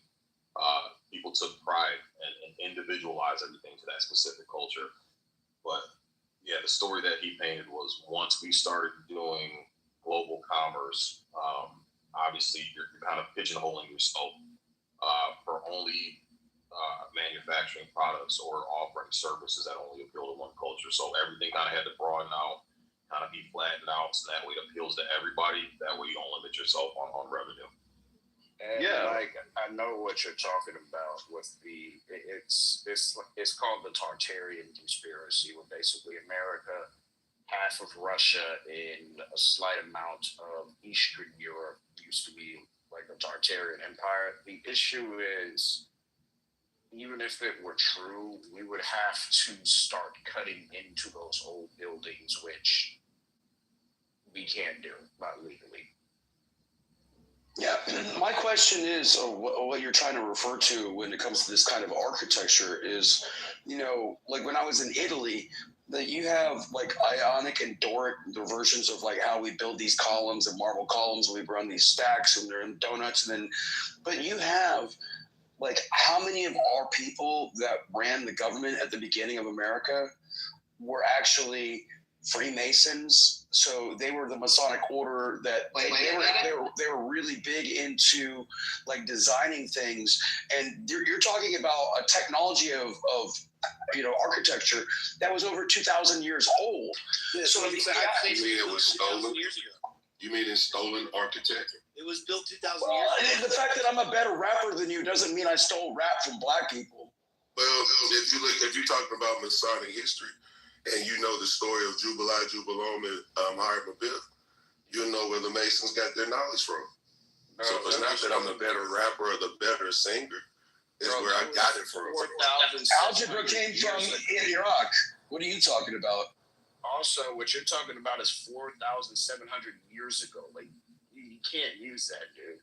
People took pride and individualized everything to that specific culture. But yeah, the story that he painted was once we started doing global commerce, obviously you're kind of pigeonholing yourself for only manufacturing products or offering services that only appeal to one culture. So everything kind of had to broaden out, kind of be flattened out, so that way it appeals to everybody. That way you don't limit yourself on revenue. And like I know what you're talking about with it's called the Tartarian conspiracy, where basically America, half of Russia, and a slight amount of Eastern Europe used to be like the Tartarian Empire. The issue is even if it were true, we would have to start cutting into those old buildings, which we can't do, not legally. Yeah, my question is, what you're trying to refer to when it comes to this kind of architecture is, like when I was in Italy, that you have like Ionic and Doric, the versions of like how we build these columns and marble columns, and we run these stacks and they're in donuts, and then, but you have like how many of our people that ran the government at the beginning of America were actually Freemasons? So they were the Masonic order that they were really big into like designing things. And you're talking about a technology of architecture that was over 2,000 years old. Yeah, so you mean it was stolen? years ago? You mean it's stolen architecture? It was built 2,000 Well, years ago. the fact that I'm a better rapper than you doesn't mean I stole rap from black people. Well, if you're talking about Masonic history, and you know the story of Jubilum and Hiram Abiff, you know where the Masons got their knowledge from. So it's not that I'm the better rapper or the better singer. It's where I got it from. Algebra came from Iraq. What are you talking about? Also, what you're talking about is 4,700 years ago. Like, you can't use that, dude.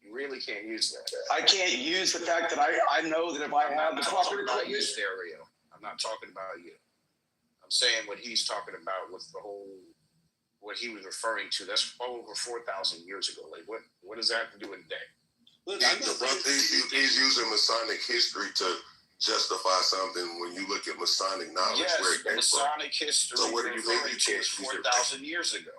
You really can't use that. I can't use the fact that I know that if I have the proper equipment. equipment. Stereo. I'm not talking about you. I'm saying what he's talking about with the whole, what he was referring to. That's over 4,000 years ago. Like, what does that have to do with today? Look, he's using Masonic history to justify something when you look at Masonic knowledge. Yes, where it came Masonic from. history. So what do you think you can't use 4,000 years ago?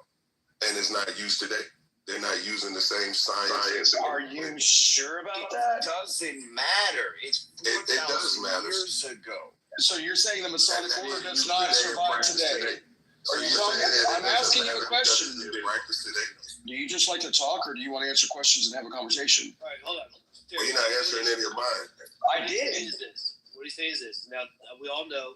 And it's not used today. They're not using the same science. Are you sure about that? It doesn't matter. It's 4,000 years ago. So you're saying the Masonic order does not survive today? Are you telling me? I'm asking you a question. Do you just like to talk, or do you want to answer questions and have a conversation? All right, hold on. Well, you're not answering any of mine. I did. What he's saying is this. Now, we all know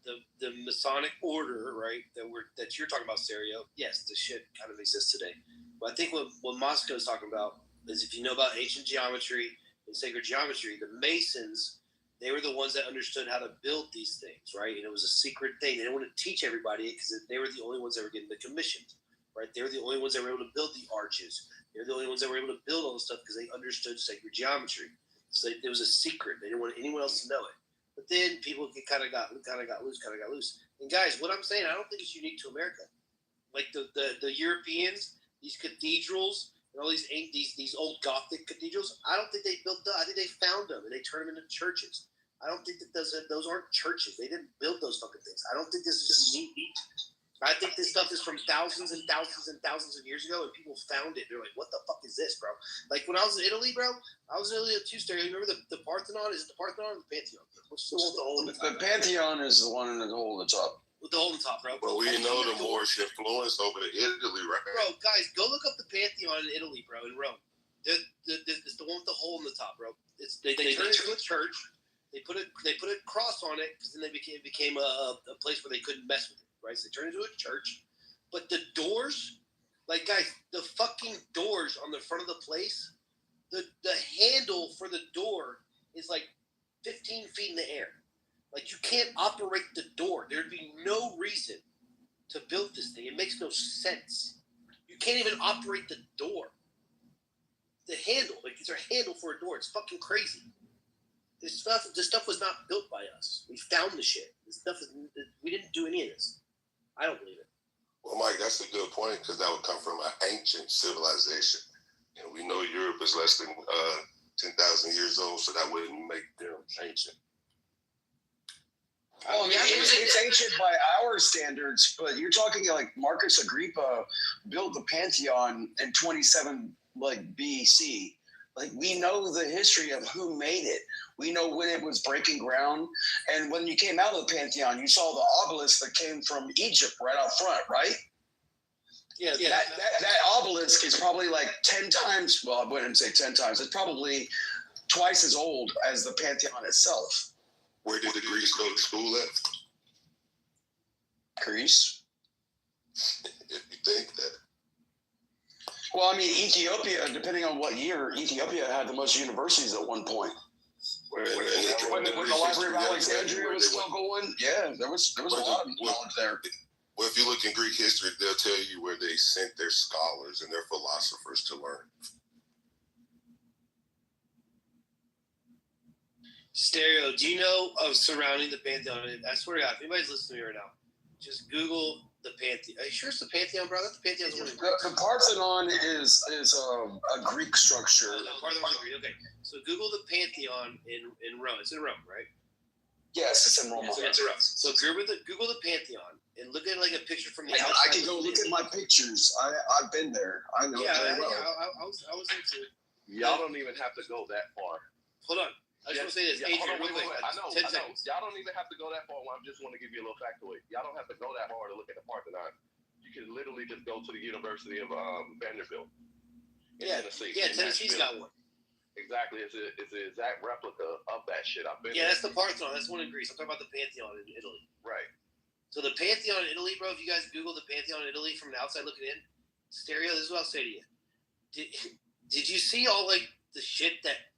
the Masonic order, right, that you're talking about, Stereo. Yes, this shit kind of exists today. But I think what Moscow is talking about is, if you know about ancient geometry and sacred geometry, the Masons, they were the ones that understood how to build these things, right? And it was a secret thing. They didn't want to teach everybody because they were the only ones that were getting the commissions, right? They were the only ones that were able to build the arches. They were the only ones that were able to build all the stuff because they understood sacred geometry. So it was a secret. They didn't want anyone else to know it. But then people kind of got loose. And guys, what I'm saying, I don't think it's unique to America. Like the Europeans, these cathedrals, and all these old Gothic cathedrals, I don't think they built them. I think they found them and they turned them into churches. I don't think that those aren't churches. They didn't build those fucking things. I don't think this is just neat. I think this stuff is from thousands and thousands and thousands of years ago, and people found it. They're like, what the fuck is this, bro? Like, when I was in Italy, bro, I was in Italy at Tuesday. Remember the Parthenon? Is it the Parthenon or the Pantheon? What's the one with the hole in the top? The Pantheon is the one in the hole in the top. With the hole in the top, bro. Well, we know the Moorish influence over Italy, right? Bro, guys, go look up the Pantheon in Italy, bro, in Rome. It's the one with the hole in the top, bro. They turned it into a church. They put a cross on it because then it became a place where they couldn't mess with it, right? So they turned it into a church. But the doors, like, guys, the fucking doors on the front of the place, the handle for the door is like 15 feet in the air. Like, you can't operate the door. There'd be no reason to build this thing. It makes no sense. You can't even operate the door. The handle, like, it's a handle for a door. It's fucking crazy. This stuff was not built by us. We found the shit. We didn't do any of this. I don't believe it. Well, Mike, that's a good point, because that would come from an ancient civilization. And we know Europe is less than 10,000 years old, so that wouldn't make them ancient. Well, I mean, it's ancient by our standards, but you're talking like Marcus Agrippa built the Pantheon in 27 BC. Like, we know the history of who made it. We know when it was breaking ground, and when you came out of the Pantheon, you saw the obelisk that came from Egypt right out front, right? Yeah. That obelisk is probably like 10 times. Well, I wouldn't say 10 times. It's probably twice as old as the Pantheon itself. Where did the Greeks go to school at? Greece. If you think that. Well, I mean, Ethiopia, depending on what year, Ethiopia had the most universities at one point. When the Library of Alexandria was still going, yeah, there was a lot of knowledge there. Well, if you look in Greek history, they'll tell you where they sent their scholars and their philosophers to learn. Stereo, do you know of surrounding the Pantheon? I swear to God, if anybody's listening to me right now, just Google the Pantheon. Are you sure it's the Pantheon, brother? The Pantheon's one of the Parthenon is a Greek structure. The Parthenon's Greek. Okay, so Google the Pantheon in Rome. It's in Rome, right? Yes, it's in Rome. It's in Rome. So Google the Pantheon and look at like a picture from the outside. I can go look at my pictures. I've been there. I know it very well. I was into it. Y'all don't even have to go that far. Hold on. I just want to say this. Adrian, wait. I know. 10 seconds. Y'all don't even have to go that far. I just want to give you a little factoid. Y'all don't have to go that far to look at the Parthenon. You can literally just go to the University of Vanderbilt in Tennessee. Yeah, Tennessee's got one. Exactly. It's the exact replica of that shit. I've been. Yeah, that's the Parthenon. That's one in Greece. I'm talking about the Pantheon in Italy. Right. So the Pantheon in Italy, bro. If you guys Google the Pantheon in Italy from the outside looking in, Stereo, this is what I'll say to you. Did you see all like the shit that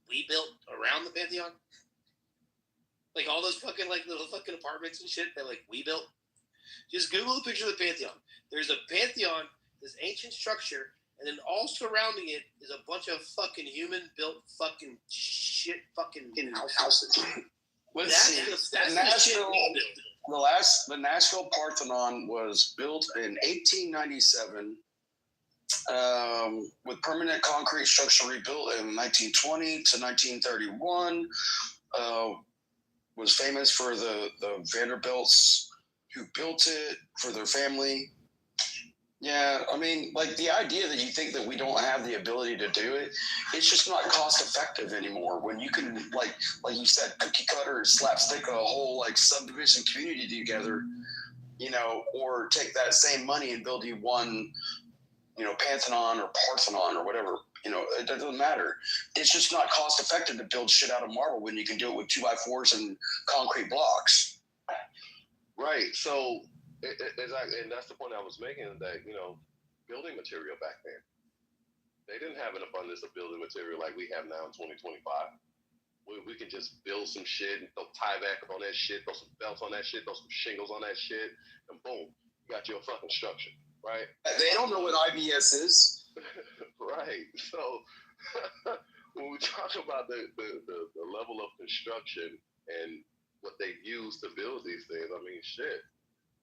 we built around the Pantheon? Like all those fucking like little fucking apartments and shit that like we built. Just Google the picture of the Pantheon. There's a Pantheon, this ancient structure, and then all surrounding it is a bunch of fucking human-built fucking shit fucking houses. The Nashville Parthenon was built in 1897 with permanent concrete structure rebuilt in 1920 to 1931. Was famous for the Vanderbilts who built it for their family. Yeah, I mean, like the idea that you think that we don't have the ability to do it, it's just not cost effective anymore. When you can, like you said, cookie cutter, slapstick a whole like subdivision community together, you know, or take that same money and build you one, you know, Pantheon or Parthenon or whatever. You know, it doesn't matter. It's just not cost effective to build shit out of marble when you can do it with 2x4s and concrete blocks. Right. So. Exactly, and that's the point I was making, that, you know, building material back then, they didn't have an abundance of building material like we have now in 2025. We can just build some shit and throw tie back on that shit, throw some belts on that shit, throw some shingles on that shit, and boom, you got your fucking structure, right? They don't know what IBS is. Right. So when we talk about the level of construction and what they use to build these things, I mean, shit.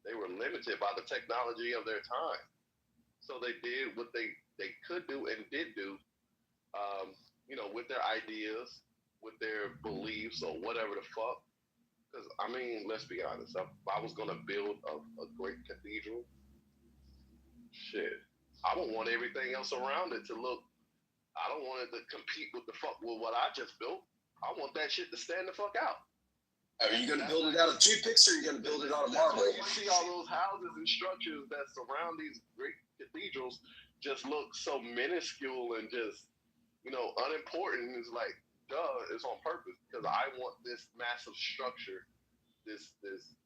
They were limited by the technology of their time. So they did what they could do and did do, you know, with their ideas, with their beliefs or whatever the fuck. Because, I mean, let's be honest. If I was going to build a great cathedral, shit, I would want everything else around it to look, I don't want it to compete with what I just built. I want that shit to stand the fuck out. Are you going to build it out of toothpicks, or are you going to build it out of marble? You see all those houses and structures that surround these great cathedrals just look so minuscule and just, you know, unimportant. It's like, duh, it's on purpose, because I want this massive structure, this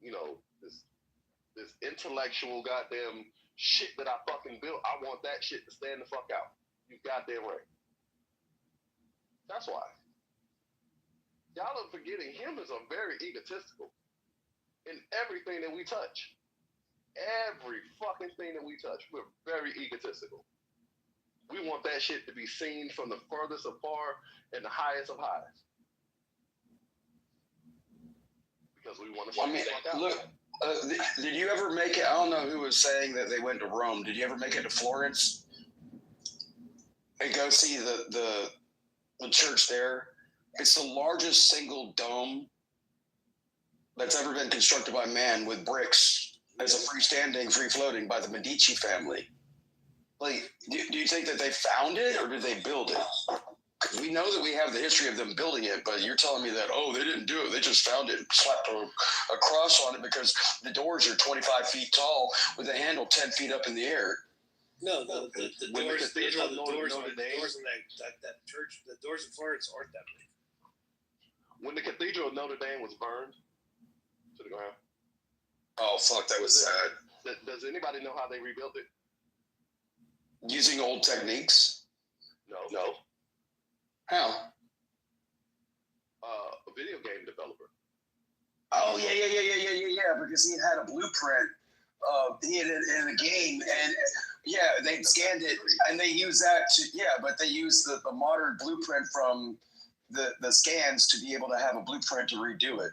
you know, this intellectual goddamn shit that I fucking built. I want that shit to stand the fuck out. You goddamn right. That's why. Y'all are forgetting humans are very egotistical in everything that we touch. Every fucking thing that we touch, we're very egotistical. We want that shit to be seen from the furthest of far and the highest of highs. Because we want to fuck out. Look, did you ever make it? I don't know who was saying that they went to Rome. Did you ever make it to Florence and go see the church there? It's the largest single dome that's ever been constructed by man with bricks as a freestanding, free-floating by the Medici family. Like, do you think that they found it, or did they build it? Because we know that we have the history of them building it, but you're telling me that, oh, they didn't do it. They just found it and slapped a cross on it because the doors are 25 feet tall with a handle 10 feet up in the air. No, the doors in that church, the doors in Florence aren't that big. When the Cathedral of Notre Dame was burned to the ground. Oh, fuck, that was sad. Does anybody know how they rebuilt it? Using old techniques? No. How? a video game developer. Oh yeah. Because he had a blueprint. He had it in a game, and they scanned it, and they used that but they used the modern blueprint from the scans to be able to have a blueprint to redo it.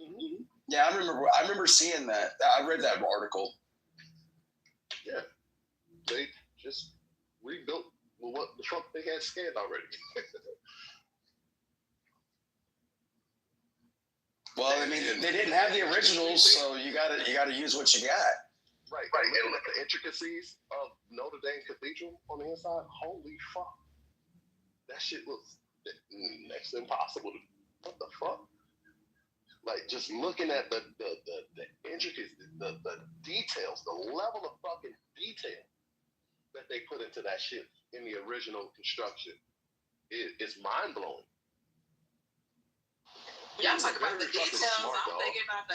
Mm-hmm. Yeah, I remember seeing that. I read that article. Yeah, they just rebuilt what the truck they had scanned already. Well, I mean, they didn't have the originals, so you gotta use what you got. Right. And look at the intricacies of Notre Dame Cathedral on the inside. Holy fuck, that shit looks next to impossible. What the fuck? Like, just looking at the intricacies, the details, the level of fucking detail that they put into that shit in the original construction, it's mind blowing. Y'all talk about the details. I'm thinking about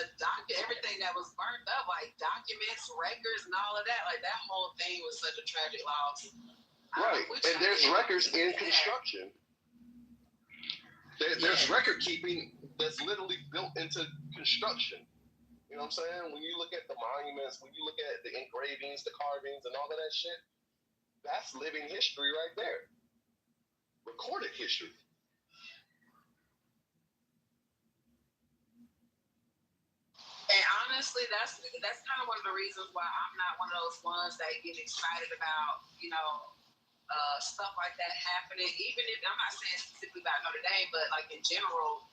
everything that was burnt up, like documents, records, and all of that. Like, that whole thing was such a tragic loss. Right, and there's records in construction. There's record keeping that's literally built into construction. You know what I'm saying? When you look at the monuments, when you look at the engravings, the carvings, and all of that shit, that's living history right there. Recorded history. And honestly, that's kind of one of the reasons why I'm not one of those ones that get excited about, stuff like that happening. Even if I'm not saying specifically about Notre Dame, but like in general,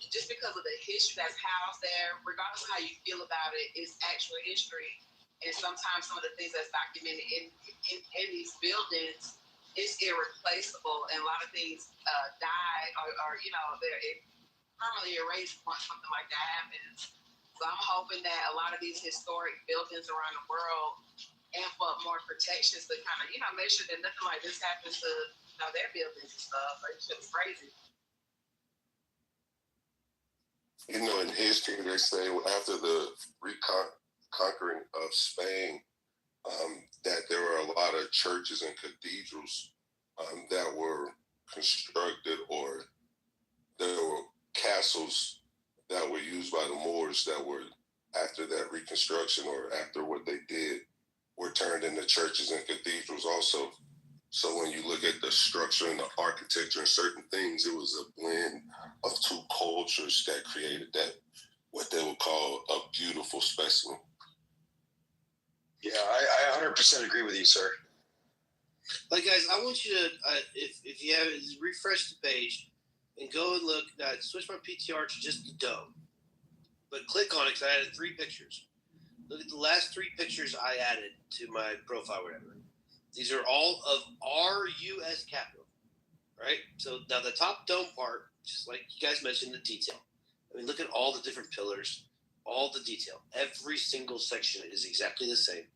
just because of the history that's housed there, regardless of how you feel about it, it's actual history. And sometimes some of the things that's documented in these buildings is irreplaceable, and a lot of things die or they're permanently erased once something like that happens. So I'm hoping that a lot of these historic buildings around the world amp up more protections to kind of, make sure that nothing like this happens to their buildings and stuff. Like, shit's crazy. In history, they say after the reconquering of Spain, that there were a lot of churches and cathedrals that were constructed, or there were castles that were used by the Moors that were, after that reconstruction or after what they did, were turned into churches and cathedrals also. So when you look at the structure and the architecture and certain things, it was a blend of two cultures that created that, what they would call a beautiful specimen. Yeah, I 100% agree with you, sir. Like, guys, I want you to, if you have, refresh the page and go and look, switch my PTR to just the dome. But click on it because I added 3 pictures. Look at the last 3 pictures I added to my profile, whatever. These are all of our U.S. Capitol, right? So now the top dome part, just like you guys mentioned, the detail. I mean, look at all the different pillars, all the detail. Every single section is exactly the same.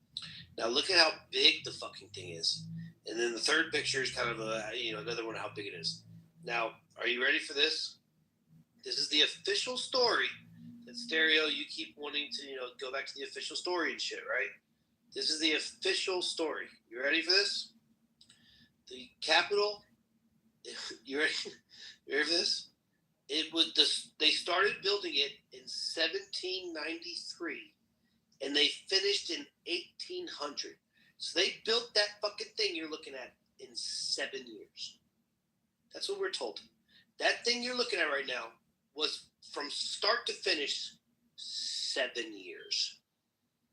Now look at how big the fucking thing is. And then the third picture is kind of another one, how big it is. Now, are you ready for this? This is the official story. That Stereo, you keep wanting to, go back to the official story and shit, right? This is the official story. You ready for this? The Capitol. You ready? You ready for this? They started building it in 1793, and they finished in 1800. So they built that fucking thing you're looking at in 7 years. That's what we're told. That thing you're looking at right now was from start to finish 7 years.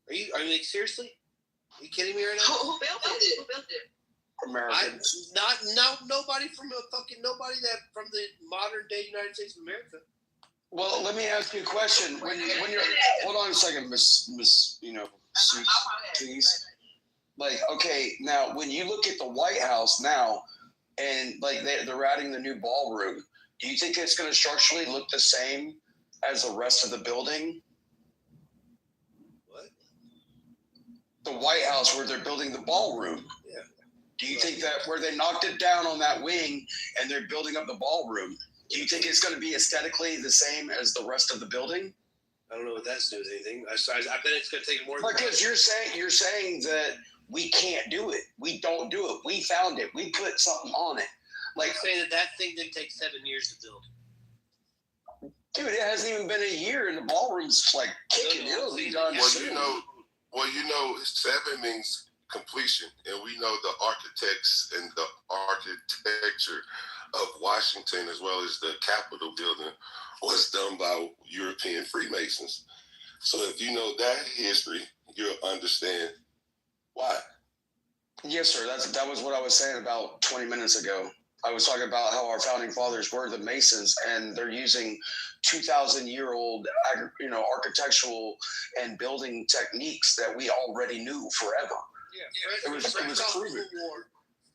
Are you like, seriously? Are you kidding me right now? Who built it? Who built it? Americans. Nobody from that from the modern day United States of America. Well, let me ask you a question. When you're hold on a second, Miss Suits, please. Like, okay, now when you look at the White House now, and like they're adding the new ballroom, do you think it's going to structurally look the same as the rest of the building? What? The White House, where they're building the ballroom. Yeah. Do you think that where they knocked it down on that wing and they're building up the ballroom, do you think it's going to be aesthetically the same as the rest of the building? I don't know what that's doing with anything. I bet it's going to take more. Because you're saying that we can't do it. We don't do it. We found it. We put something on it. Like saying that thing didn't take 7 years to build. Dude, it hasn't even been a year, and the ballroom's like kicking. It'll be done soon. Well, 7 means completion, and we know the architects and the architecture of Washington, as well as the Capitol building, was done by European Freemasons. So if you know that history, you'll understand why. Yes, sir. That was what I was saying about 20 minutes ago. I was talking about how our founding fathers were the Masons, and they're using 2,000-year-old, architectural and building techniques that we already knew forever. Yeah, it was proven.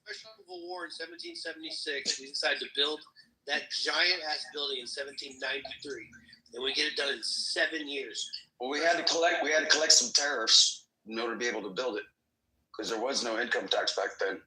Fresh off Civil War in 1776, we decided to build that giant ass building in 1793, and we get it done in 7 years. Well, we had to collect some tariffs in order to be able to build it, because there was no income tax back then.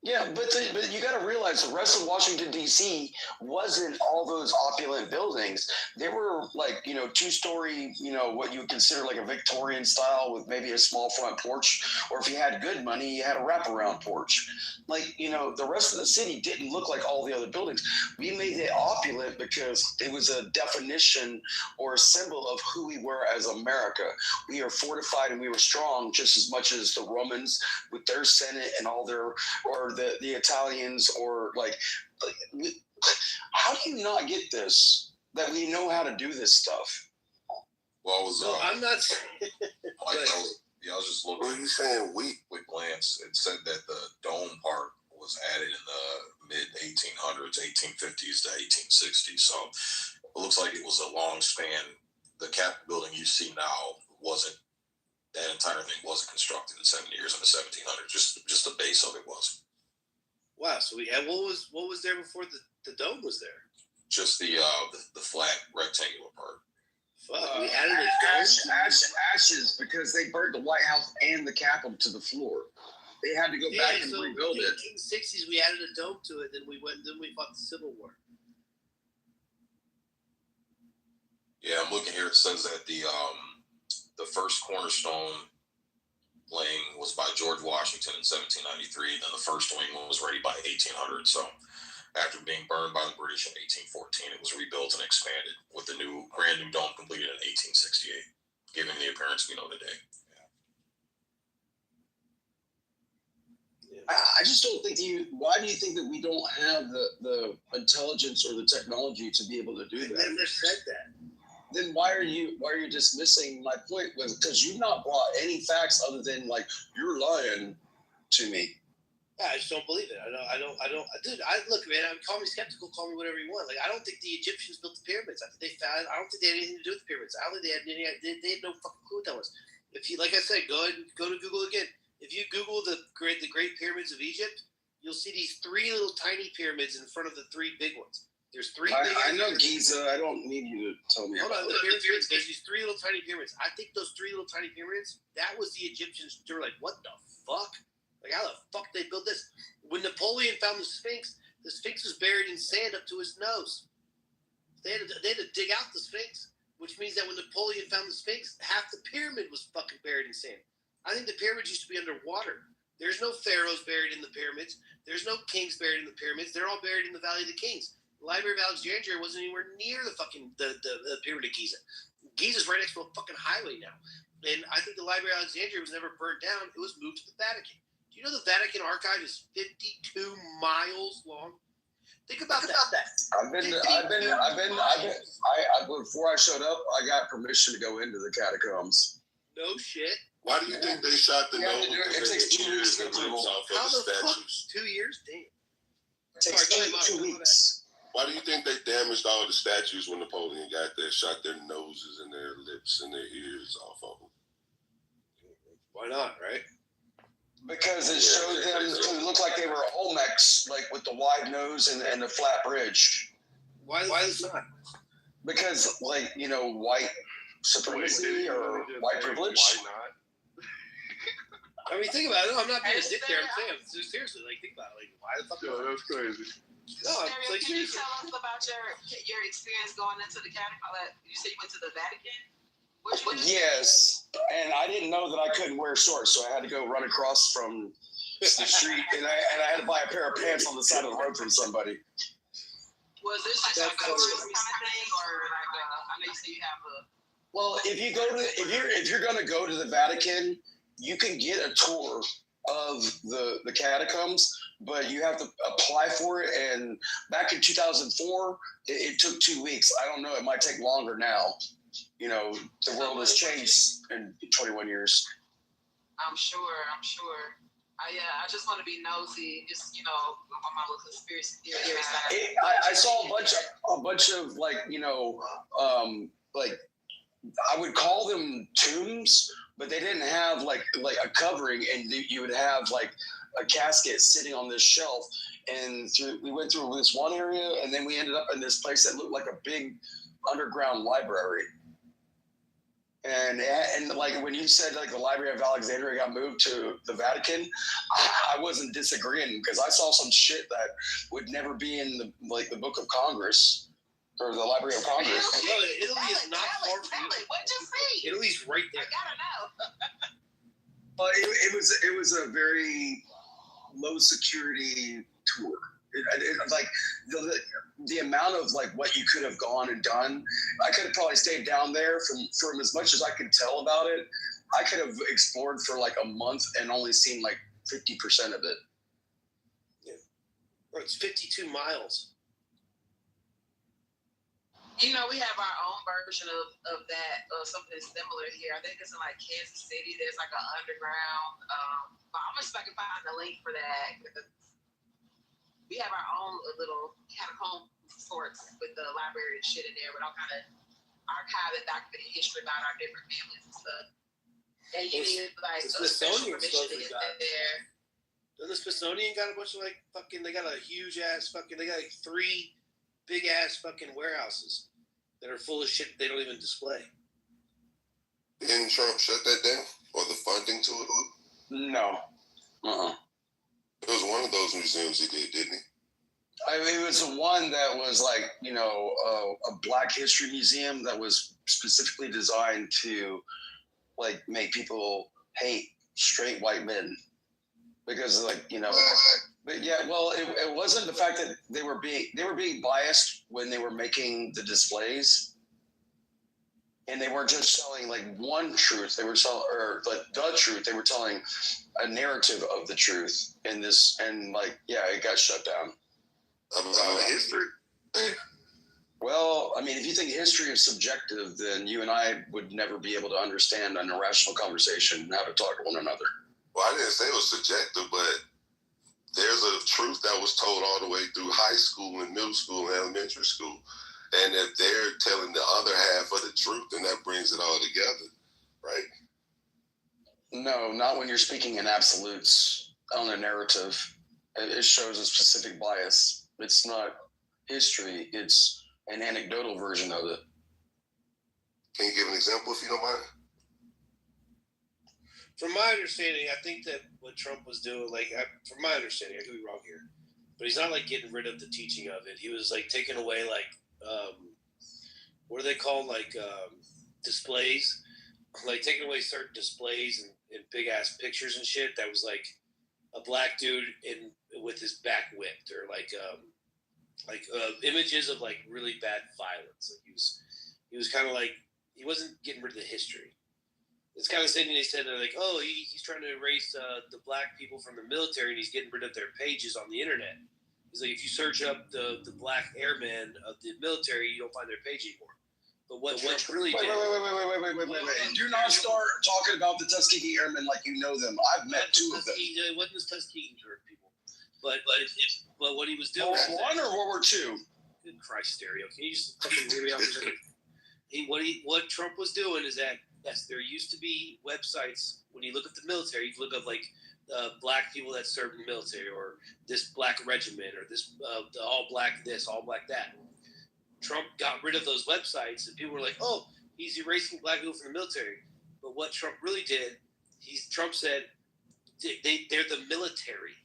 Yeah, but you got to realize the rest of Washington, D.C. wasn't all those opulent buildings. They were like, 2-story, what you would consider like a Victorian style with maybe a small front porch. Or if you had good money, you had a wraparound porch. Like, the rest of the city didn't look like all the other buildings. We made it opulent because it was a definition or a symbol of who we were as America. We are fortified and we were strong just as much as the Romans with their Senate and all their, or the Italians, or how do you not get this, that we know how to do this stuff? Well, I'm not I was just looking. What are you saying? With glance, it said that the dome part was added in the mid 1800s, 1850s to 1860s. So it looks like it was a long span. The Capitol building you see now that entire thing wasn't constructed in 7 years in the 1700s. Just the base of it was. Wow. So what was there before the dome was there? Just the flat rectangular part. Fuck, we added a dome? Ashes, because they burned the White House and the Capitol to the floor. They had to go back and rebuild it. In the 1960s, we added a dome to it. Then we fought the Civil War. Yeah, I'm looking here. It says that the first cornerstone laying was by George Washington in 1793. Then the first wing was ready by 1800. So after being burned by the British in 1814, it was rebuilt and expanded with the brand new dome completed in 1868, giving the appearance we know today. I just don't think why do you think that we don't have the intelligence or the technology to be able to do that? I never said that. Then why are you dismissing my point? Because you've not brought any facts other than you're lying to me. Yeah, I just don't believe it. I don't. Dude, look, man. Call me skeptical. Call me whatever you want. I don't think the Egyptians built the pyramids. I don't think they had anything to do with the pyramids. I don't think they had any. They had no fucking clue what that was. If you, like I said, go to Google again. If you Google the Great Pyramids of Egypt, you'll see these 3 little tiny pyramids in front of the 3 big ones. There's 3 big. I know Giza. I don't need you to tell me. Hold on, the pyramids. There's these 3 little tiny pyramids. I think those 3 little tiny pyramids. That was the Egyptians. They were like, what the fuck? How the fuck they built this? When Napoleon found the Sphinx was buried in sand up to his nose. They had to dig out the Sphinx, which means that when Napoleon found the Sphinx, half the pyramid was fucking buried in sand. I think the pyramids used to be underwater. There's no pharaohs buried in the pyramids. There's no kings buried in the pyramids. They're all buried in the Valley of the Kings. The Library of Alexandria wasn't anywhere near the fucking the Pyramid of Giza. Giza's right next to a fucking highway now. And I think the Library of Alexandria was never burnt down. It was moved to the Vatican. Do you know the Vatican archive is 52 miles long? Think about that. Before I showed up, I got permission to go into the catacombs. No shit. Why do you think they shot the nose? It takes 2 years to How the fuck? 2 years? Damn. It takes 2 weeks. Why do you think they damaged all the statues when Napoleon got there? Shot their noses and their lips and their ears off of them. Why not? Right? Because it showed them to look like they were Olmecs, with the wide nose and the flat bridge. Why is that? Because, white supremacy or white privilege. Why not? I mean, think about it. I'm not being a dick there. I'm saying, seriously, think about it. Why the fuck? Yeah, that's crazy. No, can you tell us about your experience going into the Vatican? You said you went to the Vatican? Yes, and I didn't know that I couldn't wear shorts, so I had to go run across from the street, and I had to buy a pair of pants on the side of the road from somebody. Was this just a tourism kind of thing, or like I know you say you have a? Well, if you're going to go to the Vatican, you can get a tour of the catacombs, but you have to apply for it. And back in 2004, it took 2 weeks. I don't know; it might take longer now. You know, the world has changed in 21 years. I'm sure. I just want to be nosy, just on my little conspiracy theory side. I saw a bunch of like like I would call them tombs, but they didn't have like a covering, and you would have like a casket sitting on this shelf. And we went through this one area, and then we ended up in this place that looked like a big underground library. And like when you said like the Library of Alexandria got moved to the Vatican, I wasn't disagreeing, because I saw some shit that would never be in the Book of Congress or the Library of Congress. Italy is not far from you. What'd you see? Italy's right there. I gotta know. It was a very low security tour. Like the amount of like what you could have gone and done, I could have probably stayed down there from as much as I could tell about it. I could have explored for like a month and only seen like 50% of it. Yeah, or it's 52 miles. We have our own version of that, something similar here. I think it's in like Kansas City. There's like an underground. I'm just I can find the link for that. We have our own little catacomb sorts with the library and shit in there, but I'll kind of archive and document history about our different families and stuff. And you need like a special permission to get there. Then the Smithsonian got a bunch of like fucking. They got a huge ass fucking. They got like 3 big ass fucking warehouses that are full of shit they don't even display. Didn't Trump shut that down, or the funding to it? No. It was one of those museums he did, didn't he? I mean, it was the one that was like, a Black History museum that was specifically designed to like make people hate straight white men, because but yeah, well, it wasn't the fact that they were being biased when they were making the displays. And they weren't just telling like one truth; they were telling, or like the truth. They were telling a narrative of the truth in this, and like, yeah, it got shut down. History. Well, I mean, if you think history is subjective, then you and I would never be able to understand an irrational conversation and how to talk to one another. Well, I didn't say it was subjective, but there's a truth that was told all the way through high school and middle school and elementary school. And if they're telling the other half of the truth, then that brings it all together, right? No, not when you're speaking in absolutes on a narrative. It shows a specific bias. It's not history. It's an anecdotal version of it. Can you give an example if you don't mind? From my understanding, I think that what Trump was doing, from my understanding, I could be wrong here, but he's not like getting rid of the teaching of it. He was like taking away what are they called? Displays, like taking away certain displays and big ass pictures and shit. That was like a black dude with his back whipped, or images of like really bad violence. Like he was kind of like, he wasn't getting rid of the history. It's kind of the same thing they said. They're like, oh, he's trying to erase the black people from the military, and he's getting rid of their pages on the internet. He's like, if you search up the black airmen of the military, you don't find their page anymore. But what really did? Wait. Do not start talking about the Tuskegee Airmen like you know them. I've met 2 of them. It wasn't the Tuskegee people. But what he was doing. World War I or World War II? Good Christ, Stereo. Can you just fucking hear me out for a second? What Trump was doing is that, yes, there used to be websites. When you look at the military, you can look up like black people that served in the military, or this black regiment, or this all black this, all black that. Trump got rid of those websites, and people were like, "Oh, he's erasing black people from the military." But what Trump really did, Trump said, they're the military.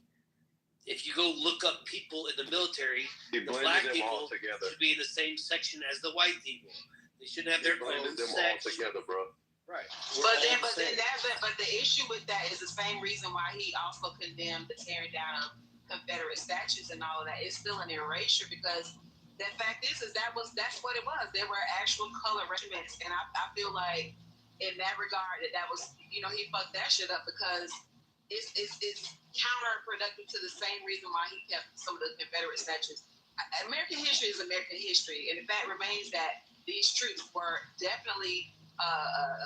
If you go look up people in the military, the black people should be in the same section as the white people. They shouldn't have their own them section. all together, bro. Right. But the issue with that is the same reason why he also condemned the tearing down of Confederate statues and all of that. It's still an erasure, because The fact is that's what it was. There were actual color regiments, and I feel like in that regard that was, he fucked that shit up because it's counterproductive to the same reason why he kept some of the Confederate statues. American history is American history, and the fact remains that these troops were definitely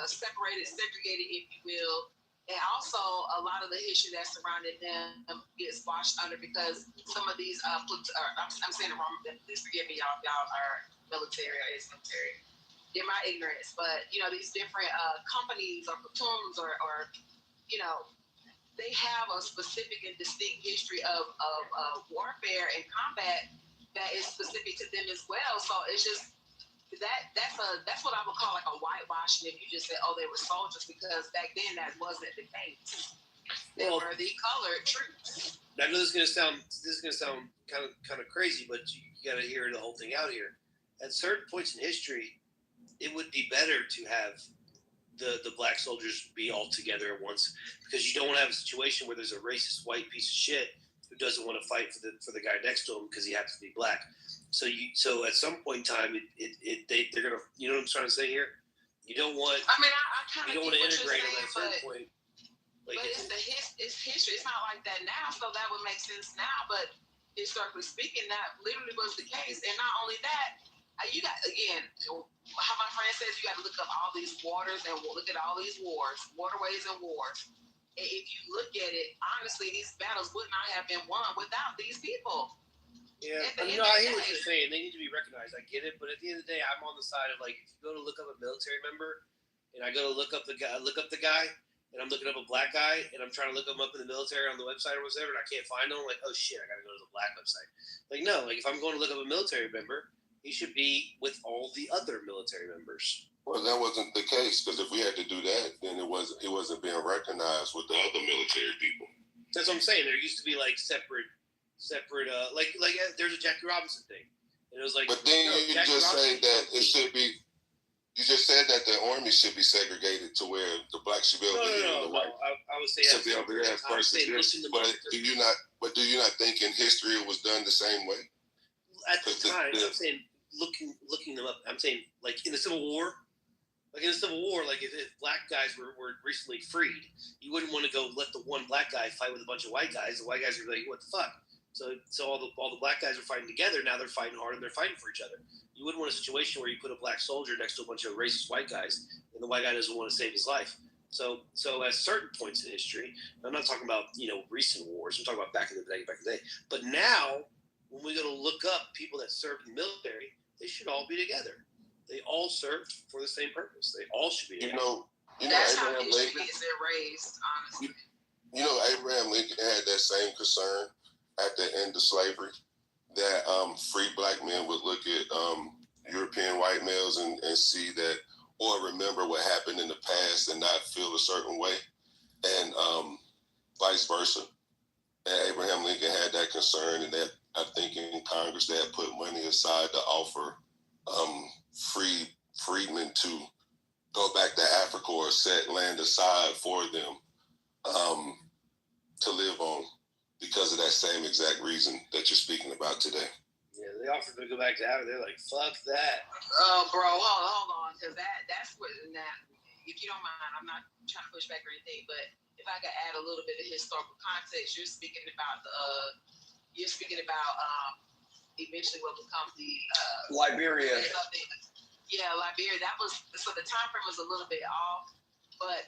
separated, segregated, if you will, and also a lot of the history that surrounded them gets washed under because some of these I'm saying it wrong. Please forgive me, y'all. Y'all are military or ex-military. In my ignorance, but these different companies or platoons or they have a specific and distinct history of warfare and combat that is specific to them as well. So it's just that's what I would call like a whitewashing if you just said, oh, they were soldiers, because back then that wasn't the case. They were the colored troops. I know this is gonna sound kind of crazy, but you got to hear the whole thing out here. At certain points in history, it would be better to have the black soldiers be all together at once, because you don't want to have a situation where there's a racist white piece of shit who doesn't want to fight for the guy next to him because he happens to be black. So at some point in time, they're gonna, you know what I'm trying to say here? You don't want. I mean, I kind of you don't want to integrate them at a certain point. Like, but it's history. It's not like that now, so that would make sense now. But historically speaking, that literally was the case. And not only that, you got, again, how my friend says, you got to look up all these waters and look at all these wars, waterways and wars. And if you look at it, honestly, these battles would not have been won without these people. Yeah, I hear what you're saying. They need to be recognized. I get it, but at the end of the day, I'm on the side of, like, if you go to look up a military member, and I go to look up the guy, and I'm looking up a black guy, and I'm trying to look him up in the military on the website or whatever, and I can't find him, like, oh shit, I gotta go to the black website. Like, no, like, if I'm going to look up a military member, he should be with all the other military members. Well, that wasn't the case, because if we had to do that, then he wasn't being recognized with the other military people. That's what I'm saying. There used to be like separate. Like there's a Jackie Robinson thing, and it was like. But then you just say that it should be. You just said that the army should be segregated to where the black should be able to hear the white. I would say should be able to have versus this. But do you not think in history it was done the same way? At the time, I'm saying looking them up. I'm saying like in the Civil War. Like in the Civil War, like if black guys were recently freed, you wouldn't want to go let the one black guy fight with a bunch of white guys. The white guys are like, what the fuck? So all the black guys are fighting together. Now they're fighting hard and they're fighting for each other. You wouldn't want a situation where you put a black soldier next to a bunch of racist white guys and the white guy doesn't want to save his life. So at certain points in history, I'm not talking about recent wars. I'm talking about back in the day. But now, when we go to look up people that served in the military, they should all be together. They all served for the same purpose. They all should be together. That's Abraham how Lincoln gets erased, honestly. Abraham Lincoln had that same concern at the end of slavery, that free black men would look at European white males and see that, or remember what happened in the past and not feel a certain way, and vice versa. And Abraham Lincoln had that concern, and that I think in Congress they had put money aside to offer freedmen to go back to Africa or set land aside for them to live on, because of that same exact reason that you're speaking about today. Yeah, they offered to go back to Africa. They're like, fuck that. Oh, bro, hold on, because that's what. Now, if you don't mind, I'm not trying to push back or anything, but if I could add a little bit of historical context, you're speaking about eventually what becomes the Liberia. Liberia. That was, so the time frame was a little bit off, but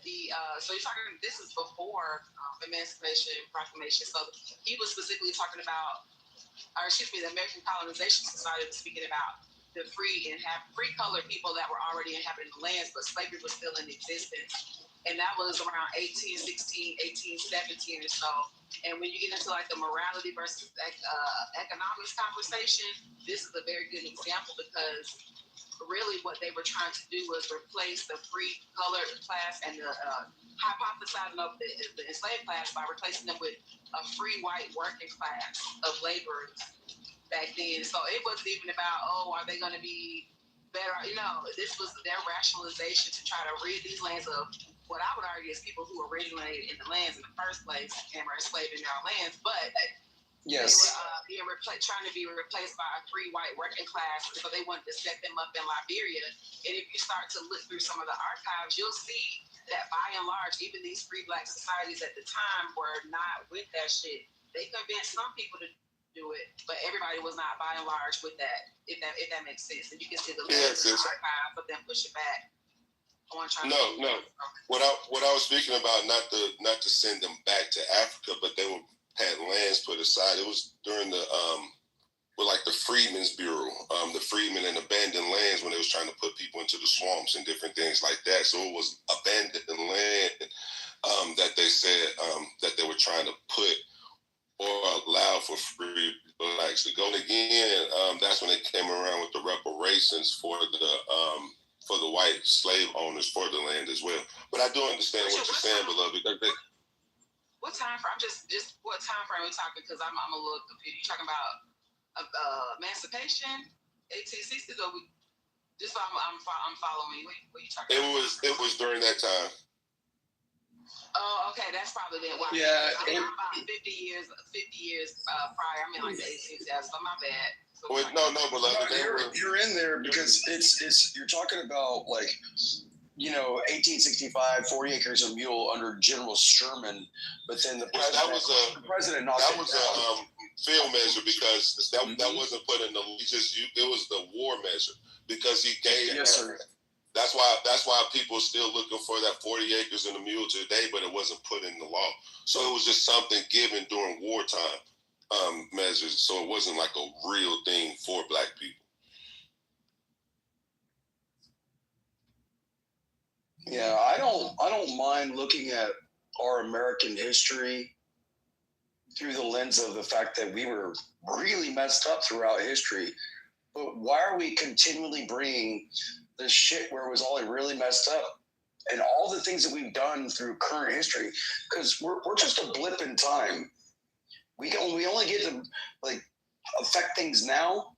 so you're talking, this is before Emancipation Proclamation. So he was specifically talking about, the American Colonization Society was speaking about the free colored people that were already inhabiting the lands, but slavery was still in existence. And that was around 1816, 1817 or so. And when you get into like the morality versus economics conversation, this is a very good example, because really what they were trying to do was replace the free colored class and the hypothesizing of the enslaved class by replacing them with a free white working class of laborers back then. So it wasn't even about, are they going to be better? This was their rationalization to try to rid these lands of what I would argue is people who originated in the lands in the first place and were enslaved in our lands. But Yes. They were trying to be replaced by a free white working class, so they wanted to set them up in Liberia. And if you start to look through some of the archives, you'll see that by and large, even these free black societies at the time were not with that shit. They convinced some people to do it, but everybody was not by and large with that. If that makes sense, and you can see the letters in the archive, but then push it back. No. What I was speaking about, not to send them back to Africa, but they had lands put aside. It was during the like the Freedmen's Bureau, the Freedmen and abandoned lands when they was trying to put people into the swamps and different things like that. So it was abandoned land that they said that they were trying to put or allow for free blacks to go. And again, that's when they came around with the reparations for the white slave owners for the land as well. But I do understand what you're saying, beloved. What time frame? Just what time frame are we talking? Because I'm a little confused. You talking about emancipation, 1860s, or we? Just so I'm following. What you talking about? It was during that time. Oh, okay, that's probably then. Why? Yeah, I'm about 50 years prior. I mean, like the 1800s. So my bad. So no, beloved. You're in there because it's you're talking about like 1865, 40 acres of mule under General Sherman, but then the president knocked that was a field measure because that wasn't put in it was the war measure because he gave. Yes, sir. That's why people are still looking for that 40 acres and a mule today, but it wasn't put in the law. So it was just something given during wartime measures. So it wasn't like a real thing for black people. Yeah, I don't mind looking at our American history through the lens of the fact that we were really messed up throughout history. But why are we continually bringing this shit where it was all really messed up? And all the things that we've done through current history, because we're just a blip in time. We only get to like affect things now,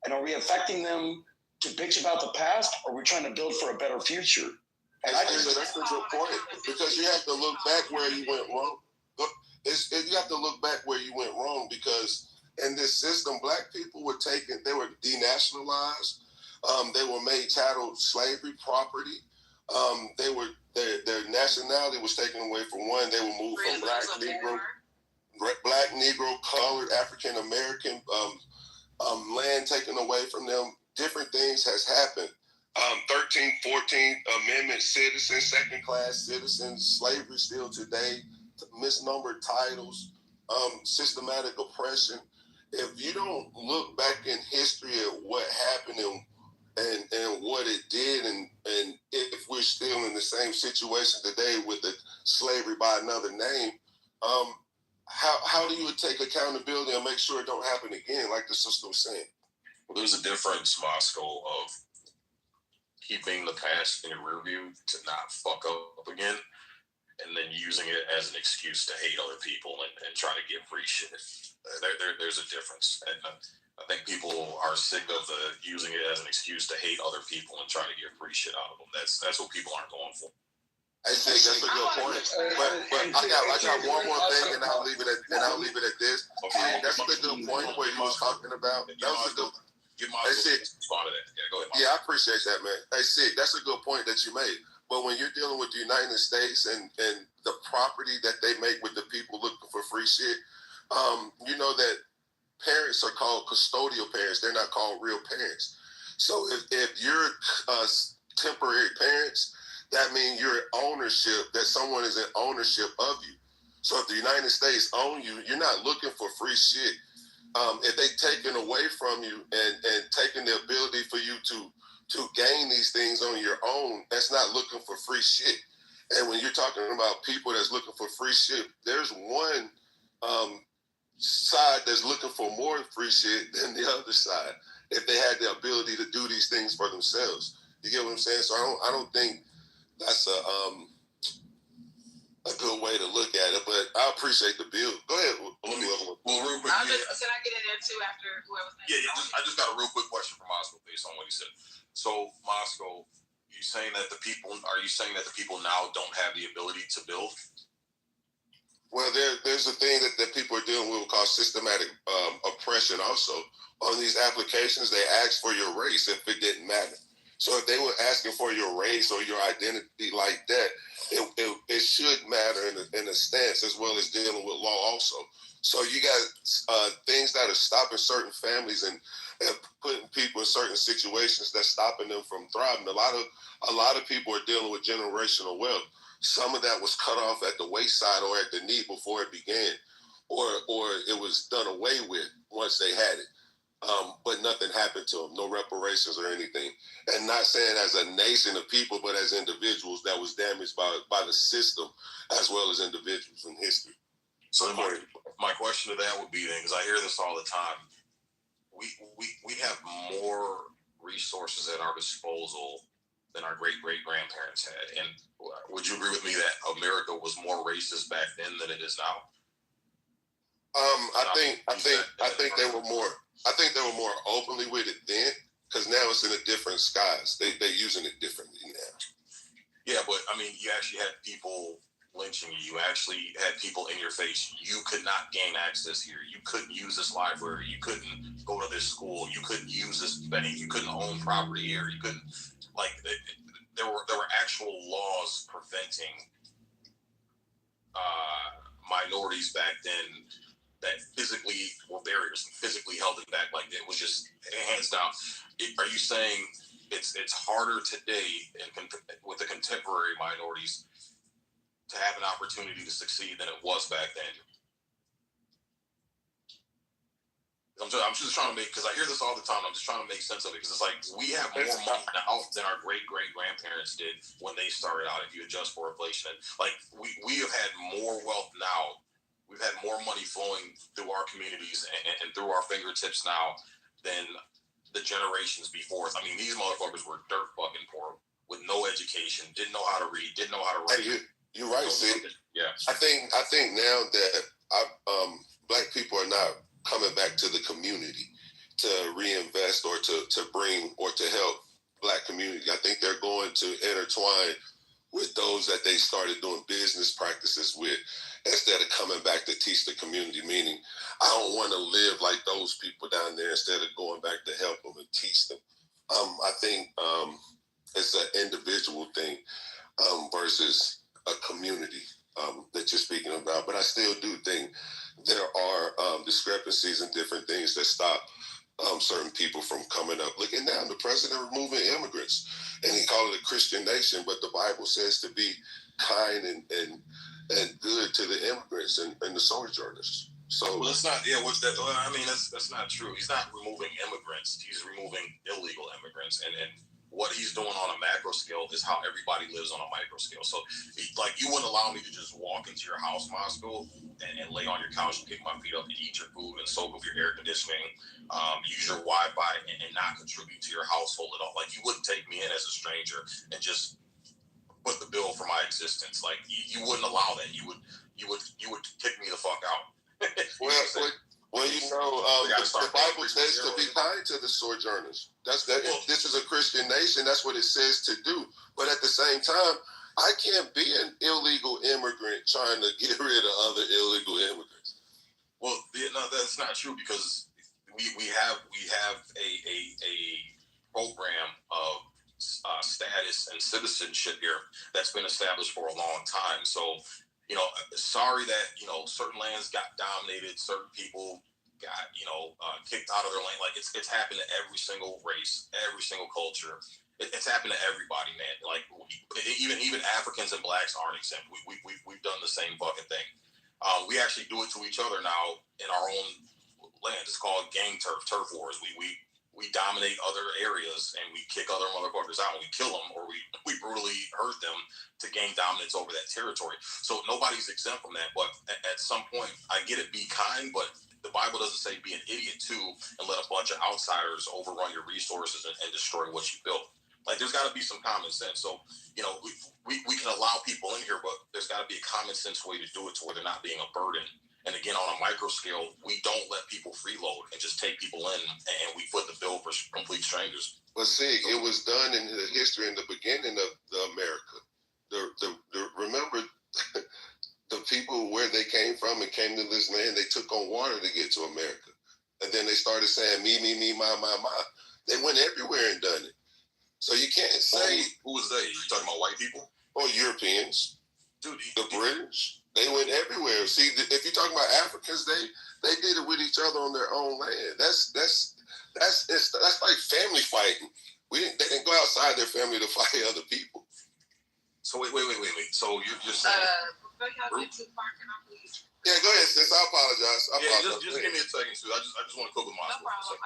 and are we affecting them to bitch about the past, or are we trying to build for a better future? And that's a good point, because you have to look back where you went wrong. You have to look back where you went wrong, because in this system, black people were they were denationalized. They were made chattel slavery property. Their nationality was taken away from one. They were moved from black, Negro, colored, African American, land taken away from them. Different things has happened. 13th, 14th Amendment citizens, second class citizens, slavery still today, misnumbered titles, systematic oppression. If you don't look back in history at what happened and what it did, and if we're still in the same situation today with the slavery by another name, how do you take accountability and make sure it don't happen again, like the sister was saying? Well, there's a difference, Moscow, of keeping the past in your rear view to not fuck up again, and then using it as an excuse to hate other people and try to get free shit. There's a difference. And I think people are sick of using it as an excuse to hate other people and try to get free shit out of them. That's what people aren't going for. I think that's a good point. But I got one more thing, and I'll leave it at this. Okay. That's a good point where you was talking about. That was a good. Yeah, I appreciate that, man. Hey, Sig, that's a good point that you made. But when you're dealing with the United States and the property that they make with the people looking for free shit, you know that parents are called custodial parents. They're not called real parents. So if you're temporary parents, that means you're in ownership, that someone is in ownership of you. So if the United States own you, you're not looking for free shit. If they taken away from you and taking the ability for you to gain these things on your own, that's not looking for free shit. And when you're talking about people that's looking for free shit, there's one side that's looking for more free shit than the other side, if they had the ability to do these things for themselves. You get what I'm saying? So I don't think that's a good way to look at it, but I appreciate the bill. Go ahead. Well, real quick. Can I get in there too after whoever's name? Yeah. I just got a real quick question for Moscow based on what he said. So, Moscow, are you saying that the people now don't have the ability to build? Well, there's a thing that people are dealing with called systematic oppression. Also, on these applications, they ask for your race if it didn't matter. So if they were asking for your race or your identity like that, it should matter in a stance, as well as dealing with law also. So you got things that are stopping certain families and putting people in certain situations that's stopping them from thriving. A lot of people are dealing with generational wealth. Some of that was cut off at the wayside or at the knee before it began, or it was done away with once they had it. But nothing happened to them, no reparations or anything. And not saying as a nation of people, but as individuals that was damaged by the system, as well as individuals in history. So my question to that would be then, because I hear this all the time, we have more resources at our disposal than our great-great-grandparents had. And would you agree with me that America was more racist back then than it is now? I think they were more openly with it then, because now it's in a different skies. They're using it differently now. Yeah, but I mean, you actually had people lynching you. You actually had people in your face. You could not gain access here. You couldn't use this library. You couldn't go to this school. You couldn't use this bank. You couldn't own property here. You couldn't, like, there were actual laws preventing minorities back then that physically were barriers and physically held them back. Like, it was just hands down. Are you saying it's harder today with the contemporary minorities to have an opportunity to succeed than it was back then? I'm just trying to make, because I hear this all the time. I'm just trying to make sense of it, because it's like we have more money now than our great-great-grandparents did when they started out, if you adjust for inflation. Like, we have had more wealth now. We've had more money flowing through our communities and through our fingertips now than the generations before us. I mean, these motherfuckers were dirt fucking poor with no education, didn't know how to read, didn't know how to write. You're right, Sid. Yeah. I think now that Black people are not coming back to the community to reinvest or to bring or to help Black community. I think they're going to intertwine with those that they started doing business practices with, instead of coming back to teach the community, meaning I don't want to live like those people down there, instead of going back to help them and teach them. I think it's an individual thing versus a community that you're speaking about. But I still do think there are discrepancies and different things that stop certain people from coming up. Looking down, the president removing immigrants, and he called it a Christian nation, but the Bible says to be kind and good to the immigrants and the sojourners. So, well, it's not. Yeah, I mean, that's not true. He's not removing immigrants. He's removing illegal immigrants, and what he's doing on a macro scale is how everybody lives on a micro scale. So, like, you wouldn't allow me to just walk into your house, Moscow, and lay on your couch and kick my feet up and eat your food and soak up your air conditioning, use your Wi-Fi, and not contribute to your household at all. Like, you wouldn't take me in as a stranger and just put the bill for my existence. Like, you wouldn't allow that. You would kick me the fuck out. Well, the Bible says to be kind to the sojourners. This is a Christian nation. That's what it says to do. But at the same time, I can't be an illegal immigrant trying to get rid of other illegal immigrants. Well, no, that's not true, because we have a program of status and citizenship here that's been established for a long time. So, sorry that, certain lands got dominated, certain people got, kicked out of their land. Like, it's happened to every single race, every single culture. It's happened to everybody, man. Like, even Africans and Blacks aren't exempt. We've done the same fucking thing. We actually do it to each other now in our own land. It's called gang turf wars. We dominate other areas and we kick other motherfuckers out and we kill them, or we brutally hurt them to gain dominance over that territory. So nobody's exempt from that. But at some point, I get it, be kind, but the Bible doesn't say be an idiot too and let a bunch of outsiders overrun your resources and destroy what you built. Like, there's got to be some common sense. So, we can allow people in here, but there's got to be a common sense way to do it to where they're not being a burden. And again, on a micro scale, we don't let people freeload and just take people in and we foot the bill for complete strangers. But see, it was done in the history in the beginning of America. Remember the people where they came from and came to this land, they took on water to get to America. And then they started saying, me, my. They went everywhere and done it. So you can't say... Who was they? You talking about white people? Or Europeans. Dude, the British. They went everywhere. See, if you're talking about Africans, they did it with each other on their own land. That's like family fighting. They didn't go outside their family to fight other people. So wait. So you're saying? Yeah, go ahead, sis. I apologize. Just give me a second, Sue. I just want to cook with my. No problem.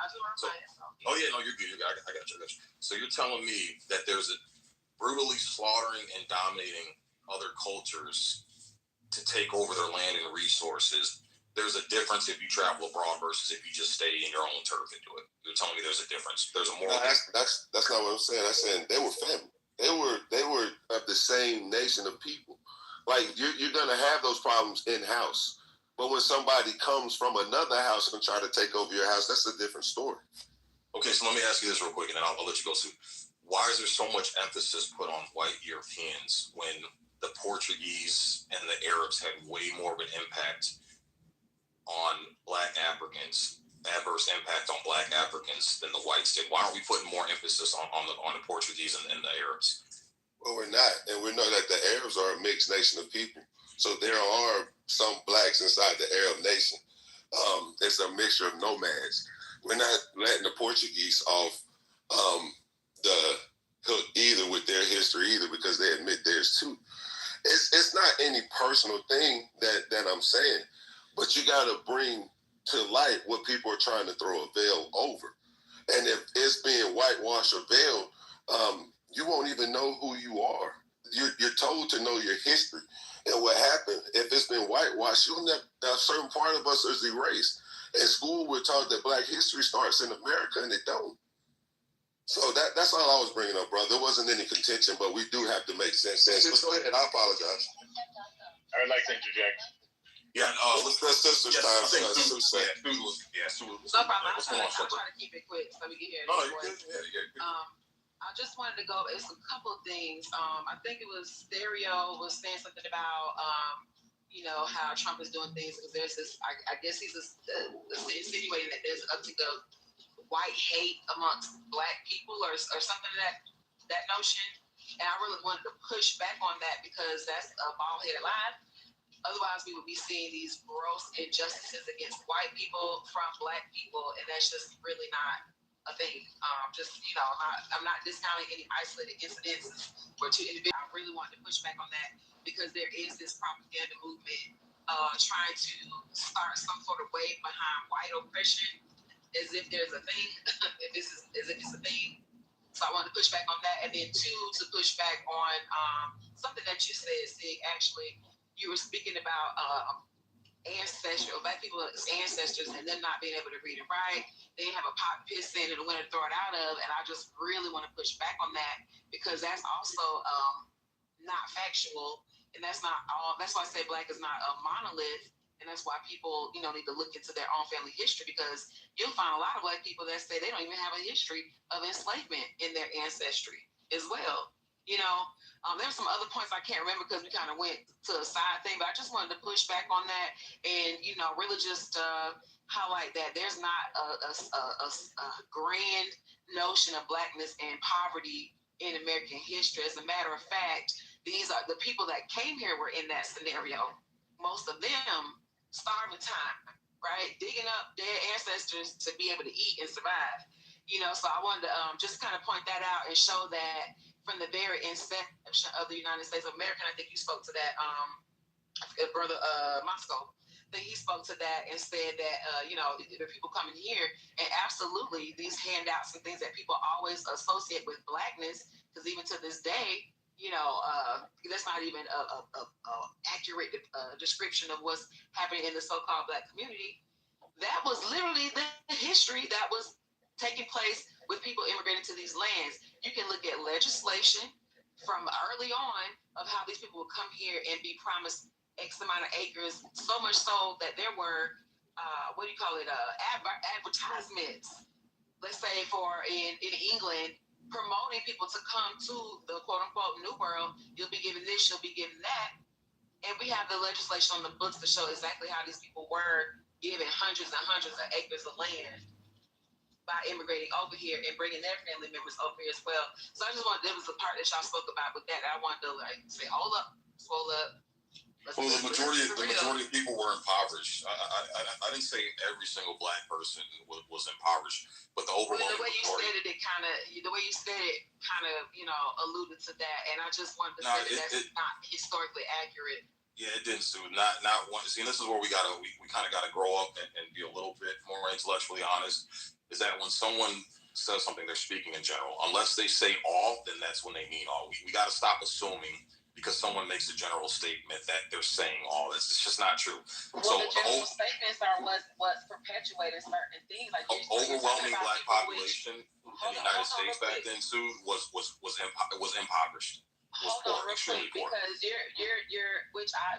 Oh yeah, no, you're good. I got you. So you're telling me that there's a brutally slaughtering and dominating other cultures to take over their land and resources. There's a difference if you travel abroad versus if you just stay in your own turf and do it. You're telling me there's a difference. There's a moral. That's not what I'm saying. I'm saying they were family. They were of the same nation of people. Like you're gonna have those problems in house, but when somebody comes from another house and try to take over your house, that's a different story. Okay, so let me ask you this real quick, and then I'll let you go, Sue. Why is there so much emphasis put on white Europeans when the Portuguese and the Arabs had way more of an impact on Black Africans, adverse impact on Black Africans than the whites did? Why aren't we putting more emphasis on the Portuguese and the Arabs? Well, we're not, and we know that the Arabs are a mixed nation of people. So there are some blacks inside the Arab nation. It's a mixture of nomads. We're not letting the Portuguese off the hook either with their history either, because they admit theirs too. It's not any personal thing that I'm saying, but you got to bring to light what people are trying to throw a veil over. And if it's being whitewashed or veiled, you won't even know who you are. You're told to know your history and what happened. If it's been whitewashed, a certain part of us is erased. At school, we're taught that Black history starts in America, and it don't. So that's all I was bringing up, brother. There wasn't any contention, but we do have to make sense. Go ahead. I apologize. I'd like to interject. Yeah, let's sister's time. Sue was. No problem. I'm trying to keep it quick so we can hear. No, you're good. Yeah. I just wanted to go. It's a couple of things. I think it was Stereo was saying something about how Trump is doing things because there's this. I guess he's insinuating that there's a white hate amongst Black people or something of that notion. And I really wanted to push back on that because that's a bald-headed lie. Otherwise, we would be seeing these gross injustices against white people from Black people, and that's just really not a thing. I'm not discounting any isolated incidents or two individuals. I really wanted to push back on that because there is this propaganda movement trying to start some sort of wave behind white oppression as if there's a thing, as if it's a thing. So I wanted to push back on that. And then two, to push back on something that you said, Sig, actually. You were speaking about Black people as ancestors and them not being able to read and write. They have a pot piss in and a winner to throw it out of. And I just really want to push back on that because that's also not factual. And that's not all. That's why I say Black is not a monolith. And that's why people, need to look into their own family history because you'll find a lot of Black people that say they don't even have a history of enslavement in their ancestry as well. There's some other points I can't remember because we kind of went to a side thing, but I just wanted to push back on that and, really just highlight that there's not a grand notion of Blackness and poverty in American history. As a matter of fact, these are the people that came here were in that scenario. Most of them starving time, right? Digging up their ancestors to be able to eat and survive. So I wanted to just kind of point that out and show that from the very inception of the United States of America, I think you spoke to that, Brother Moscow. I think he spoke to that and said that, the people coming here, and absolutely these handouts and things that people always associate with Blackness, because even to this day, that's not even a accurate description of what's happening in the so-called Black community. That was literally the history that was taking place with people immigrating to these lands. You can look at legislation from early on of how these people would come here and be promised X amount of acres, so much so that there were, advertisements, let's say in England, promoting people to come to the quote unquote New World. You'll be given this, you'll be given that. and we have the legislation on the books to show exactly how these people were given hundreds and hundreds of acres of land by immigrating over here and bringing their family members over here as well. So I just wanted, there was a part that y'all spoke about with that I wanted to like say, hold up, scroll up. Well, the majority of people were impoverished. I didn't say every single black person was impoverished, but the overwhelming the way you majority. said it, kind of, you know, alluded to that, and I just wanted to say that's not historically accurate. Yeah, it didn't, Sue. Not one. See, and this is where we kind of gotta grow up and be a little bit more intellectually honest. Is that when someone says something, they're speaking in general. Unless they say all, then that's when they mean all. We got to stop assuming because someone makes a general statement that they're saying all. It's just not true. Well, so the general statements are what's perpetuating certain things. Like overwhelming black population in the United States back then too was impoverished. Hold on real quick, because you're which I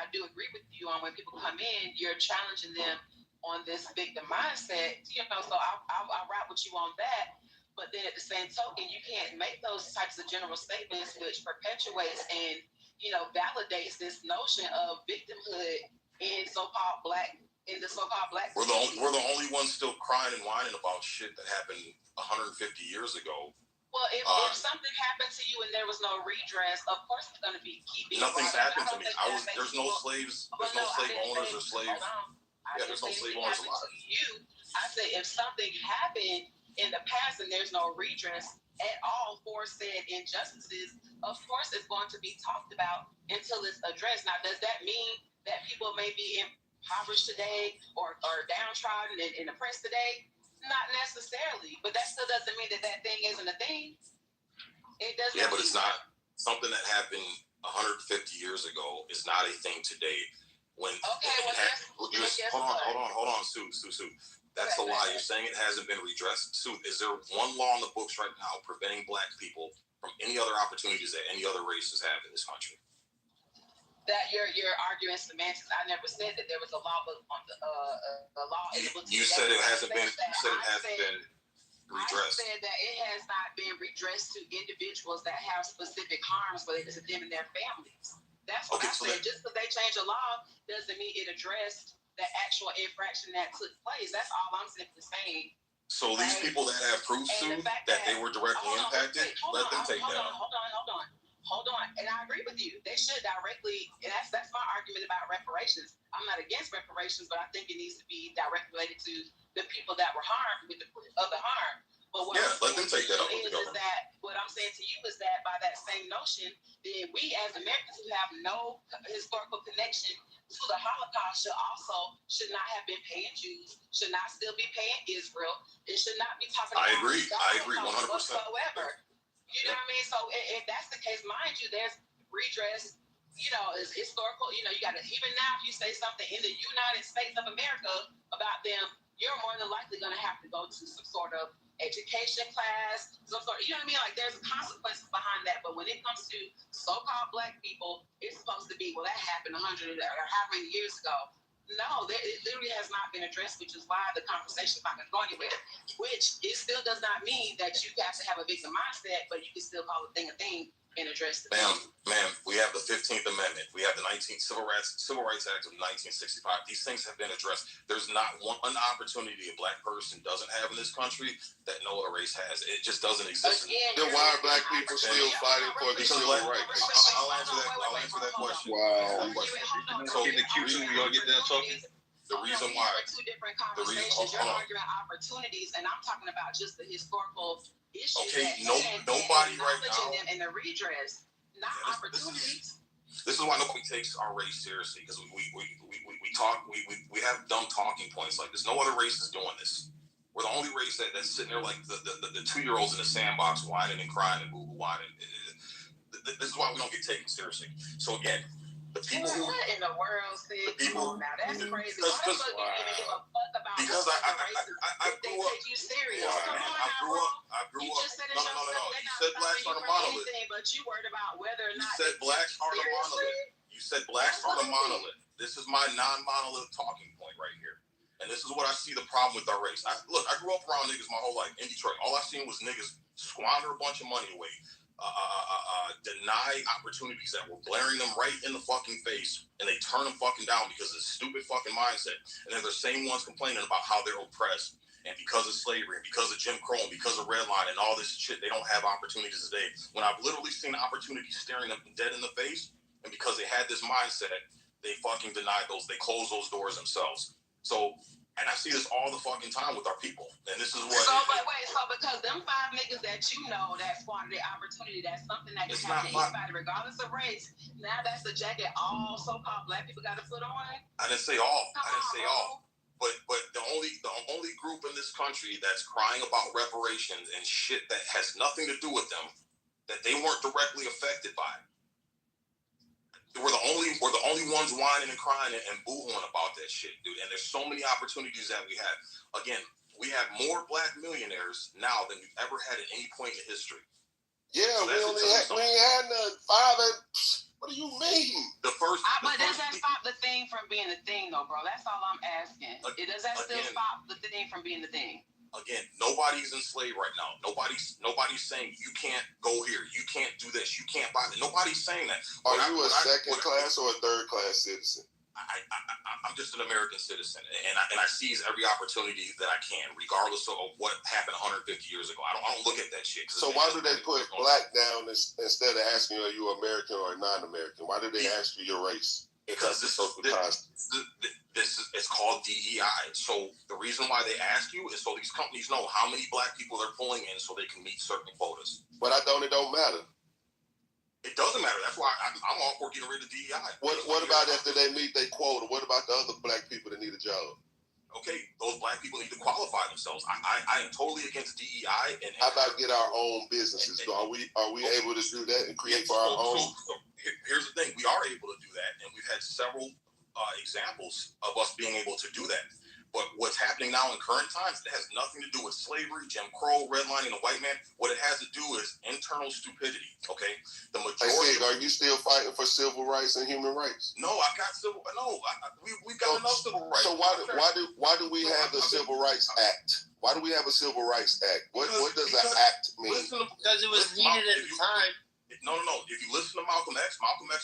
do agree with you on. When people come in, you're challenging them on this victim mindset, you know, so I'll rap with you on that. But then at the same token, you can't make those types of general statements which perpetuates and, you know, validates this notion of victimhood in the so-called black We're the only ones still crying and whining about shit that happened 150 years ago. Well, if something happened to you and there was no redress, of course it's going to be keeping. Nothing's happened to me. There's no slaves. There's no slave owners or slaves. Yeah, there's no slave owners alive. I say if something happened in the past and there's no redress at all for said injustices, of course it's going to be talked about until it's addressed. Now, does that mean that people may be impoverished today or downtrodden and oppressed today? Not necessarily, but that still doesn't mean that thing isn't a thing. It doesn't. Yeah, but it's not something that happened 150 years ago is not a thing today. When hold on, Sue. That's a lie. You're saying it hasn't been redressed. Sue, is there one law in the books right now preventing black people from any other opportunities that any other races have in this country? That you're arguing semantics. I never said that there was a law book on the law in the book. You said it hasn't been. Redressed. I said that it has not been redressed to individuals that have specific harms related to them and their families. That's what I said. Just because they change a law doesn't mean it addressed the actual infraction that took place. That's all I'm simply saying. So these people that have proof, Sue, that they were directly impacted, let them take that. Hold on. And I agree with you. They should directly, and that's my argument about reparations. I'm not against reparations, but I think it needs to be directly related to the people that were harmed with the harm. But what let them take that up with the government. What I'm saying to you is that by that same notion, then we as Americans who have no historical connection to the Holocaust should not have been paying Jews, should not still be paying Israel, and should not be talking about I agree 100%. Whatsoever. You know what I mean? So if that's the case, mind you, there's redress, you know, is historical. You know, you got to, even now, if you say something in the United States of America about them, you're more than likely going to have to go to some sort of education class, some sort of, you know what I mean? Like there's consequences behind that. But when it comes to so-called black people, it's supposed to be, well, that happened 100 or how many years ago. No, it literally has not been addressed, which is why the conversation is not going to go anywhere. Which it still does not mean that you have to have a victim mindset, but you can still call a thing and address the Ma'am, we have the 15th Amendment. We have the Civil Rights Act of 1965. These things have been addressed. There's not one opportunity a black person doesn't have in this country that no other race has. It just doesn't exist. Then why are black people still fighting for the civil rights? I'll answer that question. Wow. So in the Q2, we're going to get that talking? The reason why. Two different conversations. You're arguing opportunities, and I'm talking about just the historical issues. Okay, nobody right now. And the redress, not opportunities. This is why nobody takes our race seriously, because we talk, we have dumb talking points like this. No other race is doing this. We're the only race that's sitting there like the 2-year-olds in the sandbox whining and crying and boo-boo whining. This is why we don't get taken seriously. So again, the people who, what in the world, Sid? Now that's crazy. Why the fuck you even give a fuck about because I grew up. Take you serious. I grew up. You just said no. You said blacks aren't a monolith. But you worried about whether or not. You said blacks aren't a monolith. You said blacks aren't a monolith. This is my non-monolith talking point right here. And this is what I see the problem with our race. I grew up around niggas my whole life in Detroit. All I seen was niggas squander a bunch of money away. deny opportunities that were blaring them right in the fucking face, and they turn them fucking down because of this stupid fucking mindset. And then the same ones complaining about how they're oppressed, and because of slavery, and because of Jim Crow, and because of redline, and all this shit, they don't have opportunities today. When I've literally seen opportunities staring them dead in the face, and because they had this mindset, they fucking denied those. They closed those doors themselves. So. And I see this all the fucking time with our people. And this is what... So, but wait, so because them 5 niggas that you know that squandered the opportunity, that's something that can happen to anybody, regardless of race. Now that's the jacket all so-called black people got to put on? I didn't say all. But the only group in this country that's crying about reparations and shit that has nothing to do with them, that they weren't directly affected by. We're the only ones whining and crying and boo-hooing about that shit, dude. And there's so many opportunities that we have. Again, we have more black millionaires now than we've ever had at any point in history. Yeah, so we ain't had none. Father, what do you mean? But does that stop the thing from being a thing, though, bro? That's all I'm asking. Does that still stop the thing from being the thing? Again, nobody's enslaved right now. Nobody's saying you can't go here, you can't do this, you can't buy that. Nobody's saying that. Are you a second class or a third class citizen? I'm just an American citizen, and I seize every opportunity that I can, regardless of what happened 150 years ago. I don't look at that shit. So why do they put black down instead of asking are you American or non-American? Why do they ask you your race? Because this is it's called DEI. So the reason why they ask you is so these companies know how many black people they're pulling in, so they can meet certain quotas. But it don't matter. It doesn't matter. That's why I'm all for getting rid of DEI. What about after they meet their quota? What about the other black people that need a job? Okay, those black people need to qualify themselves. I am totally against DEI. And how about get our own businesses? Are we able to do that and create for our own? So here's the thing: we are able to do that, and we've had several examples of us being able to do that. But what's happening now in current times, it has nothing to do with slavery, Jim Crow, redlining, the white man. What it has to do is internal stupidity. Okay, the majority. Are you still fighting for civil rights and human rights? No, I got civil. No, we've got enough civil rights. So why do we have the Civil Rights Act? Why do we have a Civil Rights Act? What does an act mean? Because it was needed at the time. No. If you listen to Malcolm X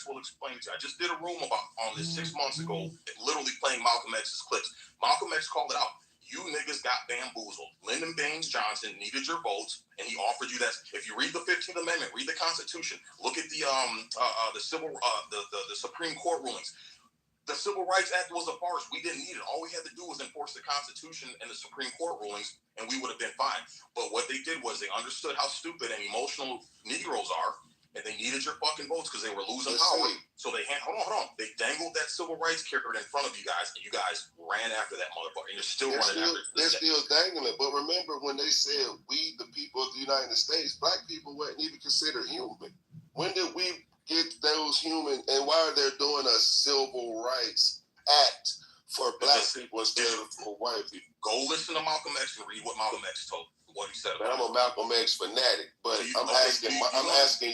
will explain to you. I just did a room on this 6 months ago, literally playing Malcolm X's clips. Malcolm X called it out. You niggas got bamboozled. Lyndon Baines Johnson needed your votes, and he offered you that. If you read the 15th Amendment, read the Constitution, look at the Supreme Court rulings. The Civil Rights Act was a farce. We didn't need it. All we had to do was enforce the Constitution and the Supreme Court rulings, and we would have been fine. But what they did was they understood how stupid and emotional Negroes are, and they needed your fucking votes because they were losing power. So they hold on. They dangled that civil rights carrot in front of you guys, and you guys ran after that motherfucker. And you're still running after it. They're still dangling it. But remember when they said we, the people of the United States, black people weren't even considered human. When did we get those human? And why are they doing a Civil Rights Act for black people instead of for white people? Go listen to Malcolm X and read what Malcolm X told. What he said. But I'm a Malcolm X fanatic. But I'm asking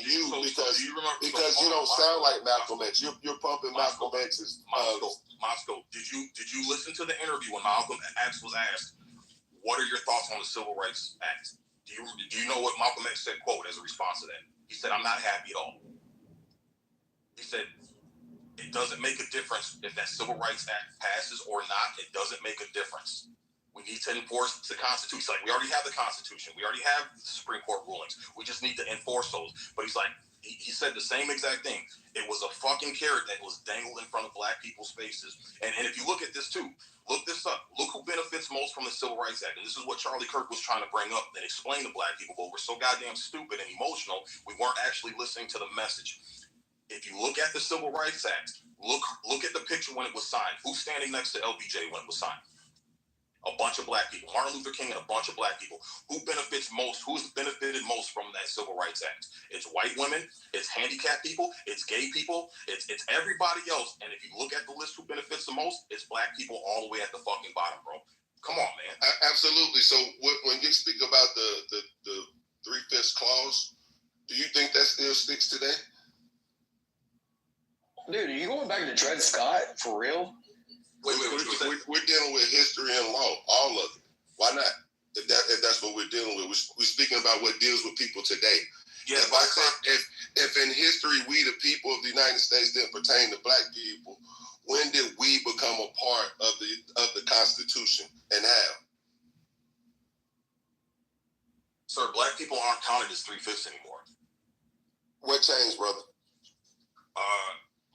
you because you don't sound like Malcolm X. You're pumping Malcolm X's. Moscow. Did you listen to the interview when Malcolm X was asked, "What are your thoughts on the Civil Rights Act?" Do you know what Malcolm X said? Quote as a response to that. He said, "I'm not happy at all." He said, "It doesn't make a difference if that Civil Rights Act passes or not. It doesn't make a difference. We need to enforce the Constitution. Like, we already have the Constitution. We already have the Supreme Court rulings. We just need to enforce those." But he's like, he said the same exact thing. It was a fucking carrot that was dangled in front of black people's faces. And if you look at this too, look this up. Look who benefits most from the Civil Rights Act. And this is what Charlie Kirk was trying to bring up and explain to black people. But we're so goddamn stupid and emotional, we weren't actually listening to the message. If you look at the Civil Rights Act, look at the picture when it was signed. Who's standing next to LBJ when it was signed? A bunch of black people. Martin Luther King and a bunch of black people. Who benefits most? Who's benefited most from that Civil Rights Act? It's white women, it's handicapped people, it's gay people, it's everybody else. And if you look at the list who benefits the most, it's black people all the way at the fucking bottom, bro. Come on, man. Absolutely. So when you speak about the 3/5 clause, do you think that still sticks today? Dude, are you going back to Dred Scott for real? We're dealing with history and law, all of it. Why not? If that's what we're dealing with. We're speaking about what deals with people today. Yeah, if I said if in history we the people of the United States didn't pertain to black people, when did we become a part of the Constitution and how? Sir, black people aren't counted as 3/5 anymore. What changed, brother?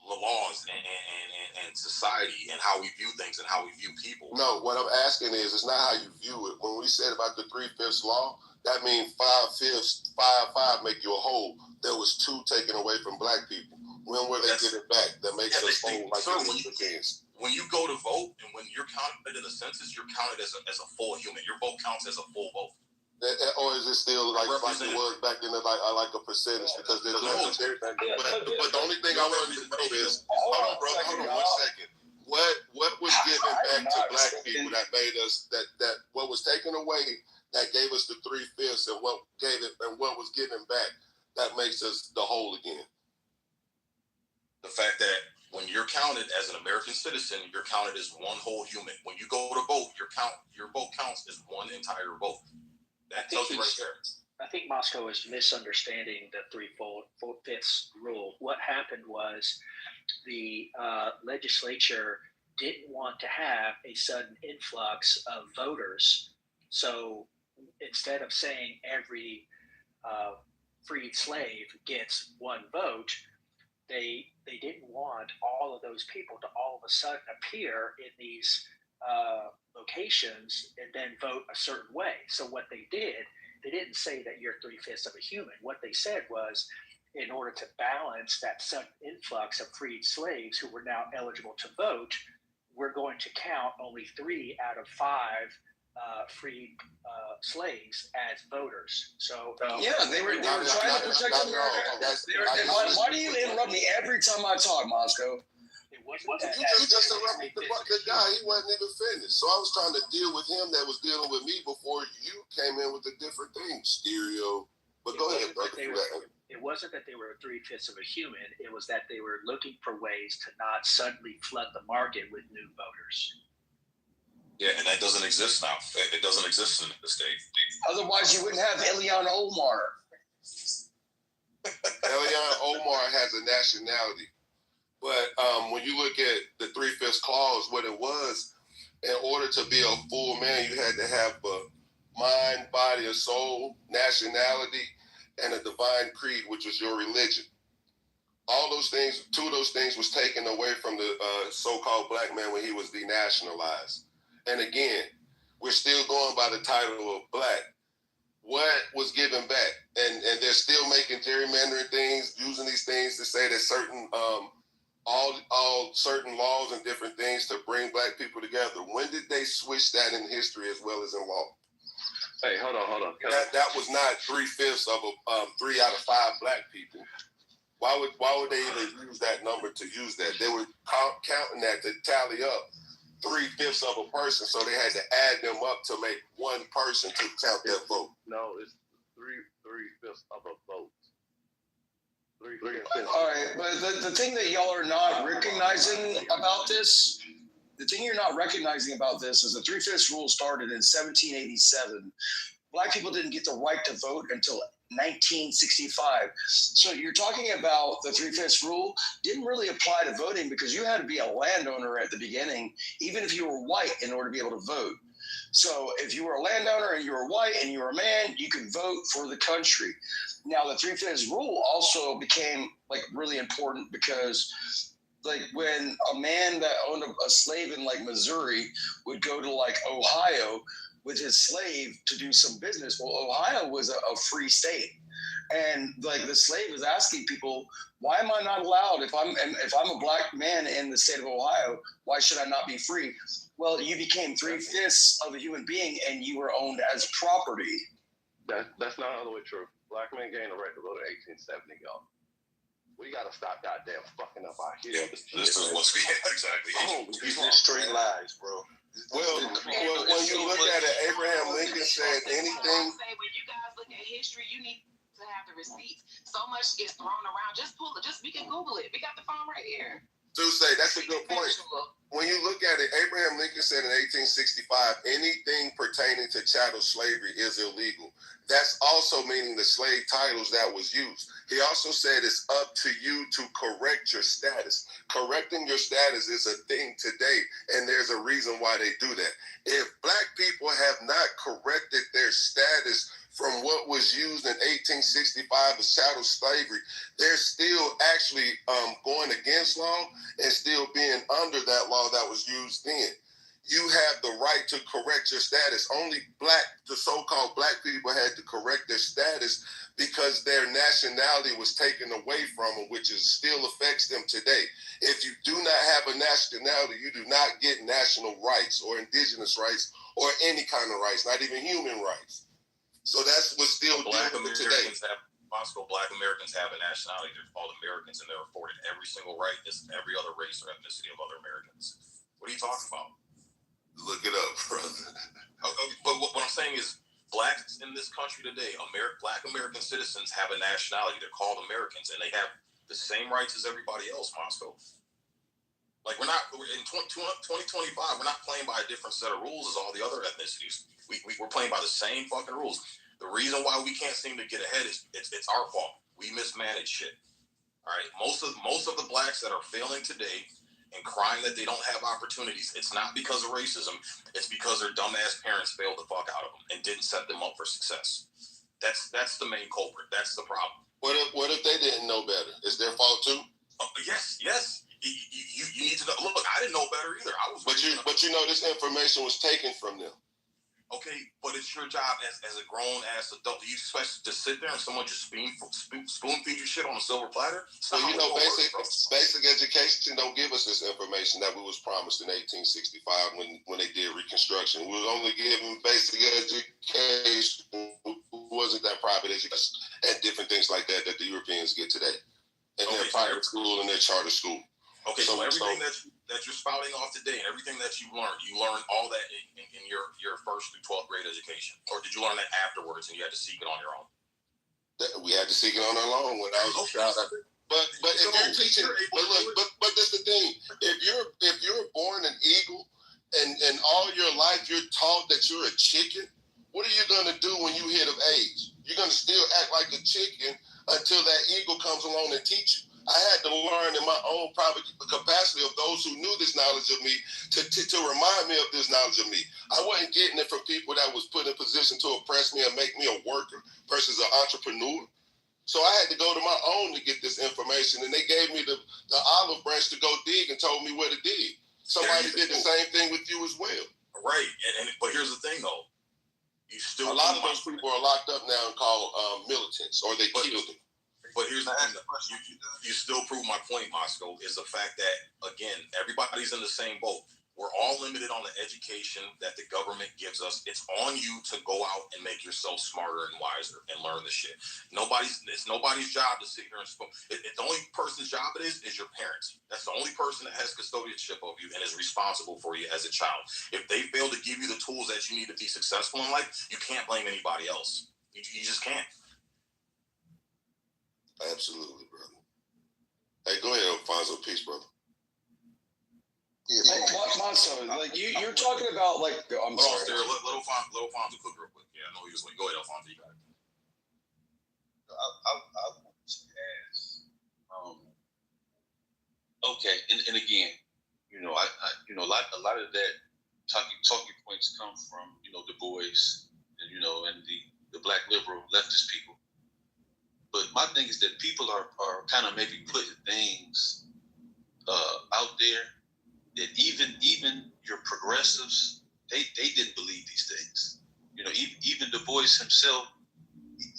The laws and society and how we view things and how we view people. No, what I'm asking is, it's not how you view it. When we said about the 3/5 law, that means 5/5, 5 make you a whole. There was 2 taken away from black people. When will they get it back? That makes us whole like when you go to vote and when you're counted in the census, you're counted as a full human. Your vote counts as a full vote. Or is it still like it was back in like a percentage? Because there's but the only thing I want to know is, hold on, brother, hold on 1 second. What was given back to black people that made us that what was taken away that gave us the 3/5 and what gave it and what was given back that makes us the whole again? The fact that when you're counted as an American citizen, you're counted as one whole human. When you go to vote, your vote counts as one entire vote. That tells you right there. I think Moscow is misunderstanding the 3/5 rule. What happened was the legislature didn't want to have a sudden influx of voters. So instead of saying every freed slave gets 1 vote, they didn't want all of those people to all of a sudden appear in these locations and then vote a certain way. So what they didn't say that you're 3/5 of a human. What they said was, in order to balance that sudden influx of freed slaves who were now eligible to vote, we're going to count only 3 out of 5 freed slaves as voters. So yeah, they were trying to protect America. Why do you interrupt me every time I talk, Moscow? You just interrupted the guy. He wasn't even finished. So I was trying to deal with him that was dealing with me before you came in with a different thing, stereo. But go ahead, brother. It wasn't that they were 3/5 of a human. It was that they were looking for ways to not suddenly flood the market with new voters. Yeah, and that doesn't exist now. It doesn't exist in the state. Otherwise, you wouldn't have Eliana Omar. Eliana Omar has a nationality. But when you look at the 3/5 clause, what it was, in order to be a full man, you had to have a mind, body, a soul, nationality, and a divine creed, which was your religion. All those things, 2 of those things was taken away from the so-called black man when he was denationalized. And again, we're still going by the title of black. What was given back? And they're still making gerrymandering things, using these things to say that certain all certain laws and different things to bring black people together. When did they switch that in history as well as in law? Hey, hold on. That was not 3/5 of 3 out of 5 black people. Why would they even use that number to use that? They were counting that to tally up 3/5 of a person, so they had to add them up to make one person to count their vote. No, it's 3/5 of a vote. All right, but the thing that y'all are not recognizing about this, is the 3/5 rule started in 1787. Black people didn't get the right to vote until 1965. So you're talking about the 3/5 rule didn't really apply to voting because you had to be a landowner at the beginning, even if you were white, in order to be able to vote. So if you were a landowner and you were white and you were a man, you could vote for the country. Now the 3/5 rule also became like really important because like when a man that owned a slave in like Missouri would go to like Ohio with his slave to do some business. Well, Ohio was a free state. And like the slave was asking people, why am I not allowed? If I'm a black man in the state of Ohio, why should I not be free? Well, you became 3/5 of a human being and you were owned as property. That's not all the way true. Black men gained the right to vote in 1870, y'all. We gotta stop goddamn fucking up our history. Yeah, this is what's exactly. These are straight lies, bro. Well, when you look at it, Abraham Lincoln said anything. When you guys look at history, you need to have the receipts. So much is thrown around. Just pull it. We can Google it. We got the phone right here. Say that's a good point. when you look at it, Abraham Lincoln said in 1865, anything pertaining to chattel slavery is illegal. That's also meaning the slave titles that was used. He also said it's up to you to correct your status. Correcting your status is a thing today, and there's a reason why they do that. If black people have not corrected their status from what was used in 1865 as chattel slavery, they're still actually going against law and still being under that law that was used then. You have the right to correct your status. Only the so-called black people had to correct their status because their nationality was taken away from them, which still affects them today. If you do not have a nationality, you do not get national rights or indigenous rights or any kind of rights, not even human rights. So that's what's still Black different Americans today. Black Americans have a nationality. They're called Americans, and they're afforded every single right as every other race or ethnicity of other Americans. What are you talking about? Look it up, brother. But what I'm saying is, blacks in this country today, black American citizens have a nationality. They're called Americans, and they have the same rights as everybody else, Moscow. Like, we're in 2025, we're not playing by a different set of rules as all the other ethnicities. We're playing by the same fucking rules. The reason why we can't seem to get ahead is it's our fault. We mismanage shit. All right. Most of the blacks that are failing today and crying that they don't have opportunities, it's not because of racism. It's because their dumbass parents failed the fuck out of them and didn't set them up for success. That's the main culprit. That's the problem. What if they didn't know better? Is their fault too? Yes. You need to know. Look, I didn't know better either. But you know this information was taken from them. Okay, but it's your job as a grown ass adult. Do you expect to sit there and someone just spoon feed you shit on a silver platter? So you know, basic education don't give us this information that we was promised in 1865 when they did Reconstruction. We was only given basic education. It wasn't that private education and different things like that the Europeans get today, and their private school and their charter school. Okay, so everything that you're spouting off today and everything that you learned all that in your first through 12th grade education, or did you learn that afterwards and you had to seek it on your own? We had to seek it on our own when I was a child. But if you're teaching, but that's the thing. If you're born an eagle and all your life you're taught that you're a chicken, what are you gonna do when you hit of age? You're gonna still act like a chicken until that eagle comes along and teach you. I had to learn in my own private capacity of those who knew this knowledge of me to remind me of this knowledge of me. I wasn't getting it from people that was put in position to oppress me and make me a worker versus an entrepreneur. So I had to go to my own to get this information, and they gave me the olive branch to go dig and told me where to dig. Somebody did the same thing with you as well. Right, but here's the thing though. A lot of those people are locked up now and called militants, or they killed them. But here's the thing, you still prove my point, Moscow, is the fact that, again, everybody's in the same boat. We're all limited on the education that the government gives us. It's on you to go out and make yourself smarter and wiser and learn the shit. It's nobody's job to sit here and spoon. The only person's job it is your parents. That's the only person that has custodianship of you and is responsible for you as a child. If they fail to give you the tools that you need to be successful in life, you can't blame anybody else. You just can't. Absolutely, brother. Hey, go ahead, Alfonso. Peace, brother. Yeah, Monso, like you're talking about like I'm sorry. Let Alfonso cook real quick. Yeah, I know he was like, go ahead, Alfonso. You got it. I want to ask. Okay, and again, you know, I a lot of that talking points come from Du Bois and the black liberal leftist people. But my thing is that people are kind of maybe putting things out there that even your progressives, they didn't believe these things. Even Du Bois himself,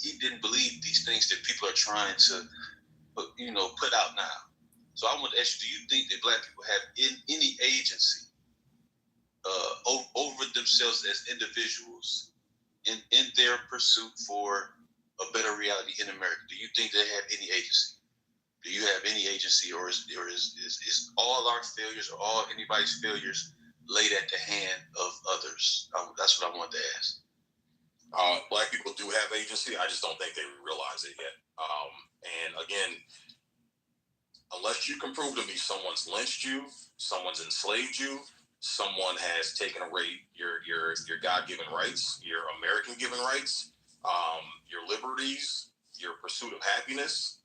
he didn't believe these things that people are trying to put out now. So I want to ask you, do you think that black people have any agency over themselves as individuals in their pursuit for a better reality in America? Do you think they have any agency? Do you have any agency, or is all our failures or all anybody's failures laid at the hand of others? That's what I wanted to ask. Black people do have agency. I just don't think they realize it yet. And again, unless you can prove to me someone's lynched you, someone's enslaved you, someone has taken away your God-given rights, your American-given rights, your liberties, your pursuit of happiness,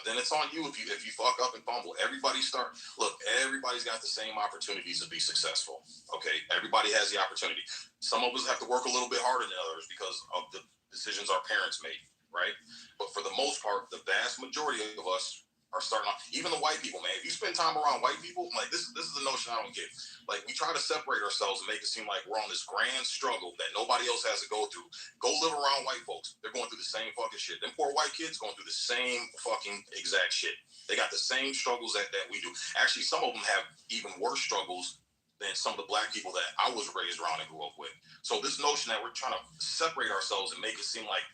then it's on you if you fuck up and fumble. Everybody's got the same opportunities to be successful. Okay, everybody has the opportunity. Some of us have to work a little bit harder than others because of the decisions our parents made, right? But for the most part, the vast majority of us are starting off. Even the white people, man. If you spend time around white people, like this is the notion I don't get. Like, we try to separate ourselves and make it seem like we're on this grand struggle that nobody else has to go through. Go live around white folks. They're going through the same fucking shit. Them poor white kids going through the same fucking exact shit. They got the same struggles that we do. Actually, some of them have even worse struggles than some of the black people that I was raised around and grew up with. So this notion that we're trying to separate ourselves and make it seem like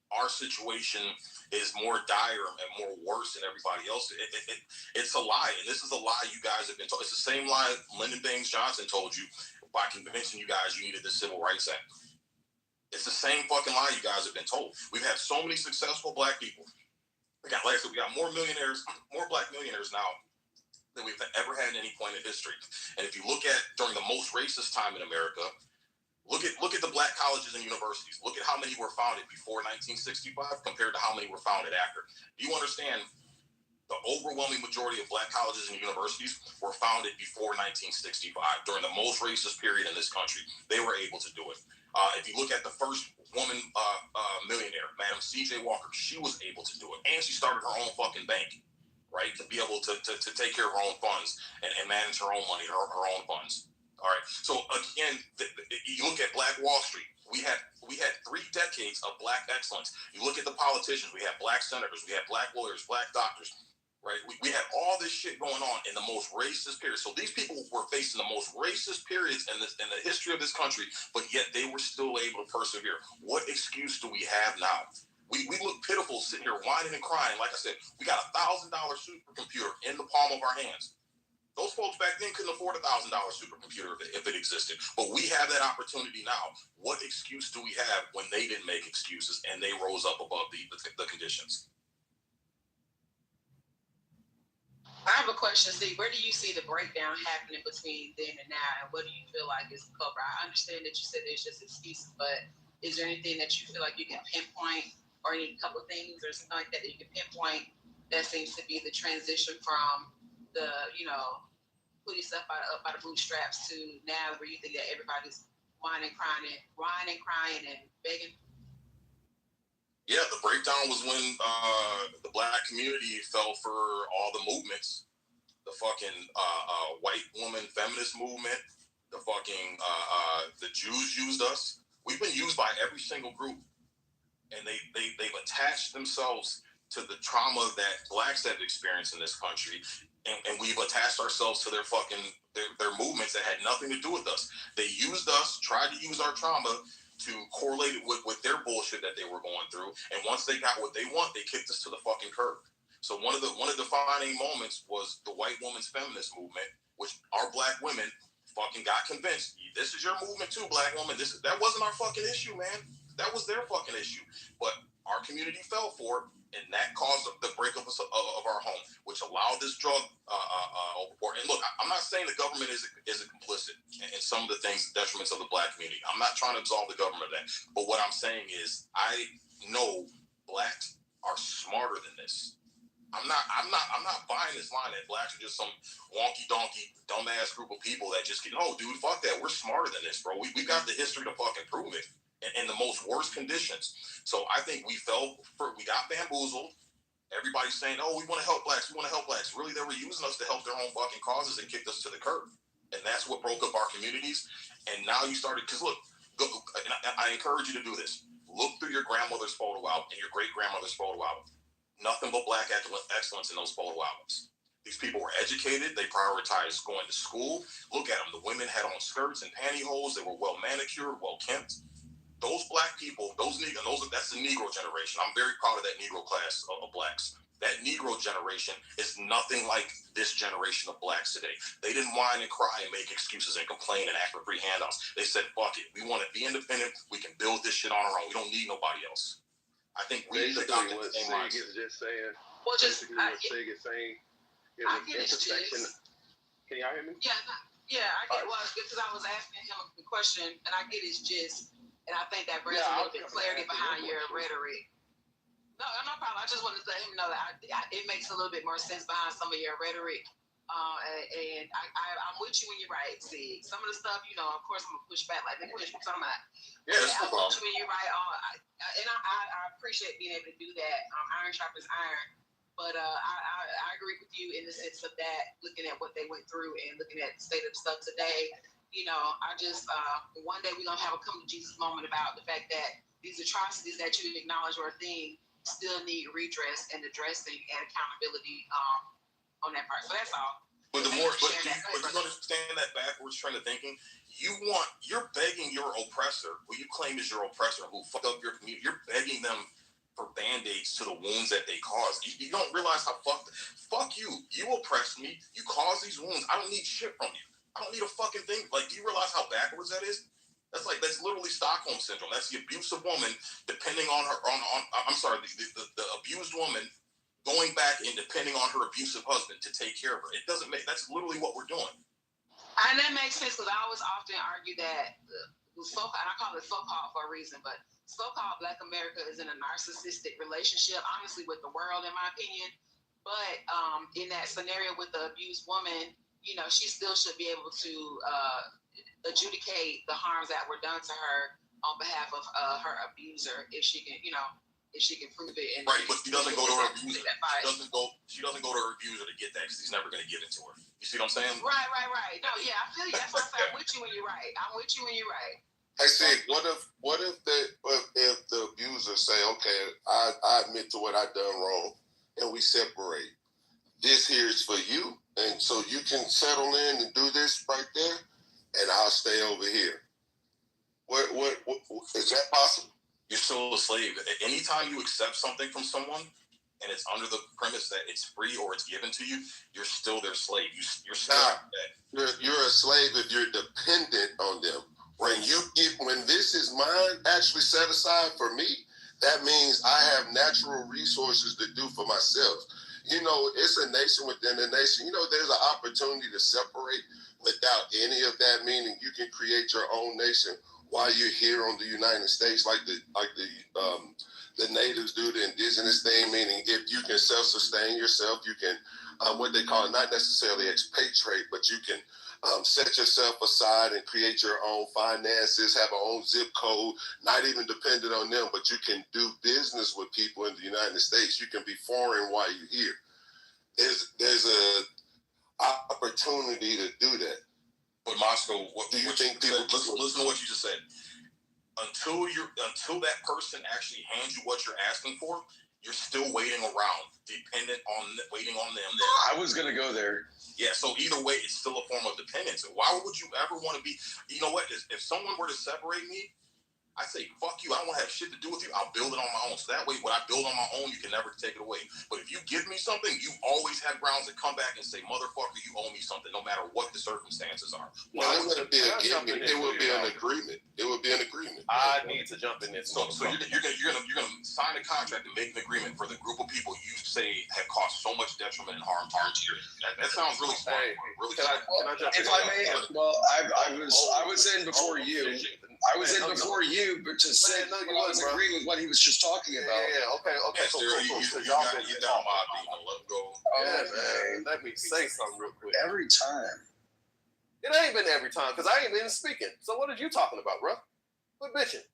our situation is more dire and more worse than everybody else. It's a lie, and this is a lie you guys have been told. It's the same lie Lyndon Baines Johnson told you by convincing you guys you needed the Civil Rights Act. It's the same fucking lie you guys have been told. We've had so many successful black people. We got more millionaires, more black millionaires now than we've ever had at any point in history. And if you look at during the most racist time in America, look at the black colleges and universities. Look at how many were founded before 1965 compared to how many were founded after. Do you understand? The overwhelming majority of black colleges and universities were founded before 1965, during the most racist period in this country. They were able to do it. If you look at the first woman millionaire, Madam C.J. Walker, she was able to do it. And she started her own fucking bank, right, to be able to take care of her own funds and manage her own money, her own funds. All right. So again, you look at Black Wall Street. We had 3 decades of black excellence. You look at the politicians. We had black senators. We had black lawyers, black doctors. Right. We had all this shit going on in the most racist period. So these people were facing the most racist periods in the history of this country, but yet they were still able to persevere. What excuse do we have now? We look pitiful sitting here whining and crying. Like I said, we got $1,000 supercomputer in the palm of our hands. Those folks back then couldn't afford $1,000 supercomputer if it existed. But we have that opportunity now. What excuse do we have when they didn't make excuses and they rose up above the conditions? I have a question, Steve. Where do you see the breakdown happening between then and now, and what do you feel like is the cover? I understand that you said there's just excuses, but is there anything that you feel like you can pinpoint, or any couple of things or something like that you can pinpoint that seems to be the transition from the, pull yourself up by the bootstraps to now where you think that everybody's whining, crying, and begging? Yeah, the breakdown was when the black community fell for all the movements. The fucking white woman feminist movement. The fucking the Jews used us. We've been used by every single group, and they've attached themselves to the trauma that blacks have experienced in this country, and we've attached ourselves to their movements that had nothing to do with us. They used us, tried to use our trauma to correlate it with their bullshit that they were going through. And once they got what they want, they kicked us to the fucking curb. So one of the defining moments was the white woman's feminist movement, which our black women fucking got convinced. This is your movement too, black woman. That wasn't our fucking issue, man. That was their fucking issue. But our community fell for it, and that caused the breakup of our home, which allowed this drug overboard. And look, I'm not saying the government isn't complicit in some of the things, the detriments of the black community. I'm not trying to absolve the government of that. But what I'm saying is, I know blacks are smarter than this. I'm not buying this line that blacks are just some wonky donkey dumbass group of people that just no, dude, fuck that. We're smarter than this, bro. We got the history to fucking prove it in the most worst conditions. So I think we got bamboozled. Everybody's saying, oh, we want to help blacks. Really, they were using us to help their own fucking causes and kicked us to the curb. And that's what broke up our communities. And now you started, because look, and I encourage you to do this. Look through your grandmother's photo album and your great-grandmother's photo album. Nothing but black excellence in those photo albums. These people were educated. They prioritized going to school. Look at them. The women had on skirts and pantyhose. They were well manicured, well kempt. Those black people, that's the Negro generation. I'm very proud of that Negro class of blacks. That Negro generation is nothing like this generation of blacks today. They didn't whine and cry and make excuses and complain and ask for free handouts. They said, fuck it. We want to be independent. We can build this shit on our own. We don't need nobody else. I think we basically what Sig is just saying. Well, just what Sig is saying I get his gist. Can y'all hear me? Yeah, I get because I was asking him a question, and I get his gist, and I think that brings a little bit of clarity behind your rhetoric. No problem. I just wanted to let him know that it makes a little bit more sense behind some of your rhetoric. And I'm with you when you're right. See, some of the stuff, of course, I'm gonna push back. Like, let me push some of that. Yeah, I'm with you when you're right. I appreciate being able to do that. Iron sharpens iron. But I agree with you in the sense of that, looking at what they went through and looking at the state of stuff today. I just one day we're gonna have a come to Jesus moment about the fact that these atrocities that you acknowledge are a thing still need redress and addressing and accountability on that part. So that's all. But you understand that backwards trend of thinking. You're begging your oppressor, who you claim is your oppressor, who fucked up your community. You're begging them for band-aids to the wounds that they caused. You don't realize how fuck you. You oppressed me. You caused these wounds. I don't need shit from you. I don't need a fucking thing. Like, do you realize how backwards that is? That's literally Stockholm syndrome. That's the abusive woman depending on her the abused woman going back and depending on her abusive husband to take care of her. It doesn't make. That's literally what we're doing. And that makes sense because I always often argue that and I call it so-called for a reason, but so-called Black America is in a narcissistic relationship, honestly, with the world, in my opinion. But in that scenario with the abused woman, she still should be able to adjudicate the harms that were done to her on behalf of her abuser if she can, if she can prove it. Right, but she doesn't go to her abuser. She doesn't go to her abuser to get that because he's never going to give it to her. You see what I'm saying? Right. No, yeah, I feel you. That's why I say I'm with you when you're right. Hey, Sig, what if the abuser say, okay, I admit to what I done wrong, and we separate. This here is for you, and so you can settle in and do this right there, and I'll stay over here. What is that possible? You're still a slave. Anytime you accept something from someone, and it's under the premise that it's free or it's given to you, you're still their slave. You're still you're a slave if you're dependent on them. When this is mine, actually set aside for me, that means I have natural resources to do for myself. It's a nation within a nation. There's an opportunity to separate without any of that, meaning you can create your own nation while you're here on the United States, like the natives do, the indigenous thing, meaning if you can self-sustain yourself, you can, what they call not necessarily expatriate, but you can set yourself aside and create your own finances, have your own zip code, not even dependent on them, but you can do business with people in the United States. You can be foreign while you're here. There's a opportunity to do that. But Moscow, what do you think people listen to what you just said? Until that person actually hands you what you're asking for, you're still waiting around, waiting on them. I was gonna go there. Yeah, so either way, it's still a form of dependence. Why would you ever want to be? You know what? If someone were to separate me, I say, fuck you. I don't want to have shit to do with you. I'll build it on my own. So that way, what I build on my own, you can never take it away. But if you give me something, you always have grounds to come back and say, motherfucker, you owe me something, no matter what the circumstances are. Well, it wouldn't be a giving. It would be an agreement. I need to jump in this. So you're gonna sign a contract and make an agreement for the group of people you say have caused so much detriment and harm to you. That sounds really smart. Can I jump in? If I may, well, I was in before you. But to say I was agreeing with what he was just talking about. Yeah. Okay. So y'all been down my beat. Let go. Man. Let me say something real quick. Every time. It ain't been every time because I ain't been speaking. So what are you talking about, bro? Quit bitching.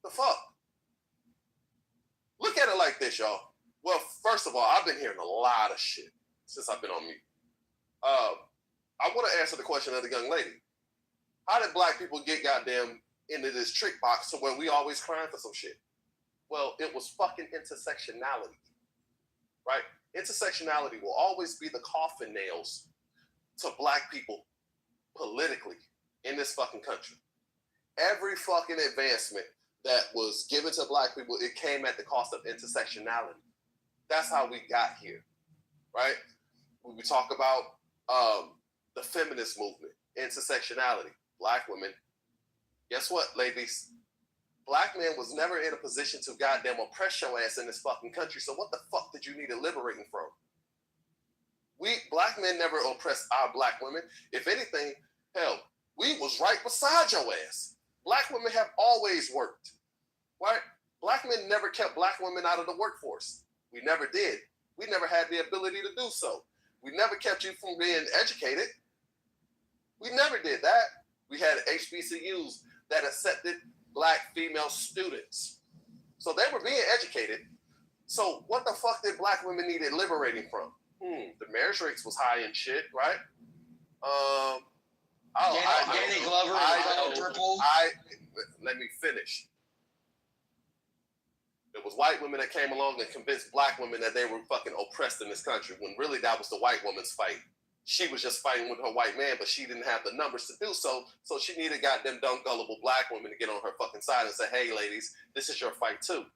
The fuck? Look at it like this, y'all. Well, first of all, I've been hearing a lot of shit since I've been on mute. I want to answer the question of the young lady. How did black people get goddamn into this trick box to where we always crying for some shit? Well, it was fucking intersectionality, right? Intersectionality will always be the coffin nails to black people politically in this fucking country. Every fucking advancement that was given to black people, it came at the cost of intersectionality. That's how we got here, right? When we talk about the feminist movement, intersectionality, black women, guess what, ladies? Black man was never in a position to goddamn oppress your ass in this fucking country, so what the fuck did you need liberating from? Black men never oppressed our black women. If anything, hell, we was right beside your ass. Black women have always worked, right? Black men never kept black women out of the workforce. We never did. We never had the ability to do so. We never kept you from being educated. We never did that. We had HBCUs that accepted black female students. So they were being educated. So what the fuck did black women need liberating from? The marriage rates was high and shit, right? Danny Glover, Purple. Let me finish. It was white women that came along and convinced black women that they were fucking oppressed in this country, when really that was the white woman's fight. She was just fighting with her white man, but she didn't have the numbers to do so, so she needed goddamn dumb, gullible black women to get on her fucking side and say, hey, ladies, this is your fight too,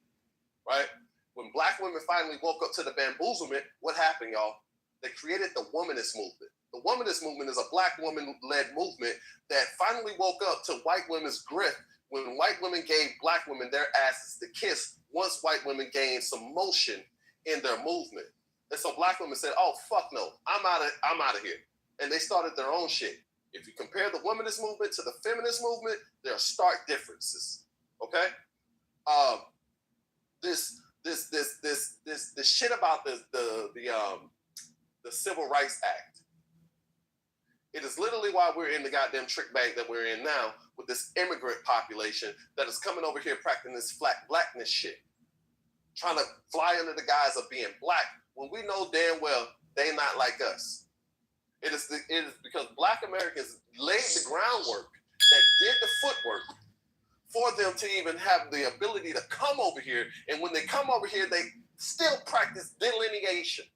right? When black women finally woke up to the bamboozlement, what happened, y'all? They created the womanist movement. The womanist movement is a black woman-led movement that finally woke up to white women's grip when white women gave black women their asses to kiss once white women gained some motion in their movement. And so black women said, oh, fuck no, I'm out of here. And they started their own shit. If you compare the womanist movement to the feminist movement, there are stark differences, okay? This shit about the Civil Rights Act. It is literally why we're in the goddamn trick bag that we're in now with this immigrant population that is coming over here practicing this flat blackness shit, trying to fly under the guise of being black when we know damn well they not like us. It is because black Americans laid the groundwork that did the footwork for them to even have the ability to come over here. And when they come over here, they still practice delineation.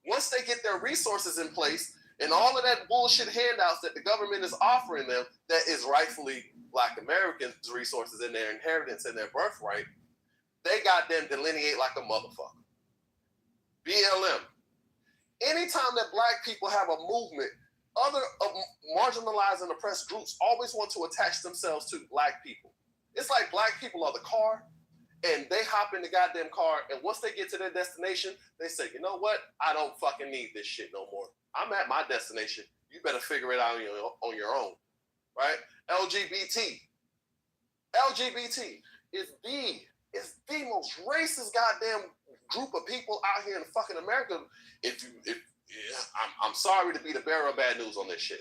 Once they get their resources in place and all of that bullshit handouts that the government is offering them, that is rightfully black Americans' resources and their inheritance and their birthright, they got them delineate like a motherfucker. BLM. Anytime that black people have a movement, other marginalized and oppressed groups always want to attach themselves to black people. It's like black people are the car, and they hop in the goddamn car, and once they get to their destination, they say, you know what? I don't fucking need this shit no more. I'm at my destination. You better figure it out on your own, right? LGBT is the most racist goddamn group of people out here in fucking America. I'm sorry to be the bearer of bad news on this shit.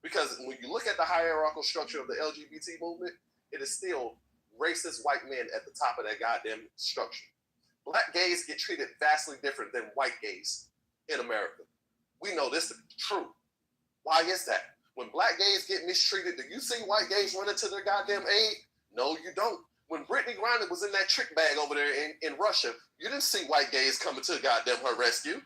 Because when you look at the hierarchical structure of the LGBT movement, it is still racist white men at the top of that goddamn structure. Black gays get treated vastly different than white gays in America. We know this to be true. Why is that? When black gays get mistreated, do you see white gays running to their goddamn aid? No, you don't. When Brittany Griner was in that trick bag over there in Russia, you didn't see white gays coming to goddamn her rescue.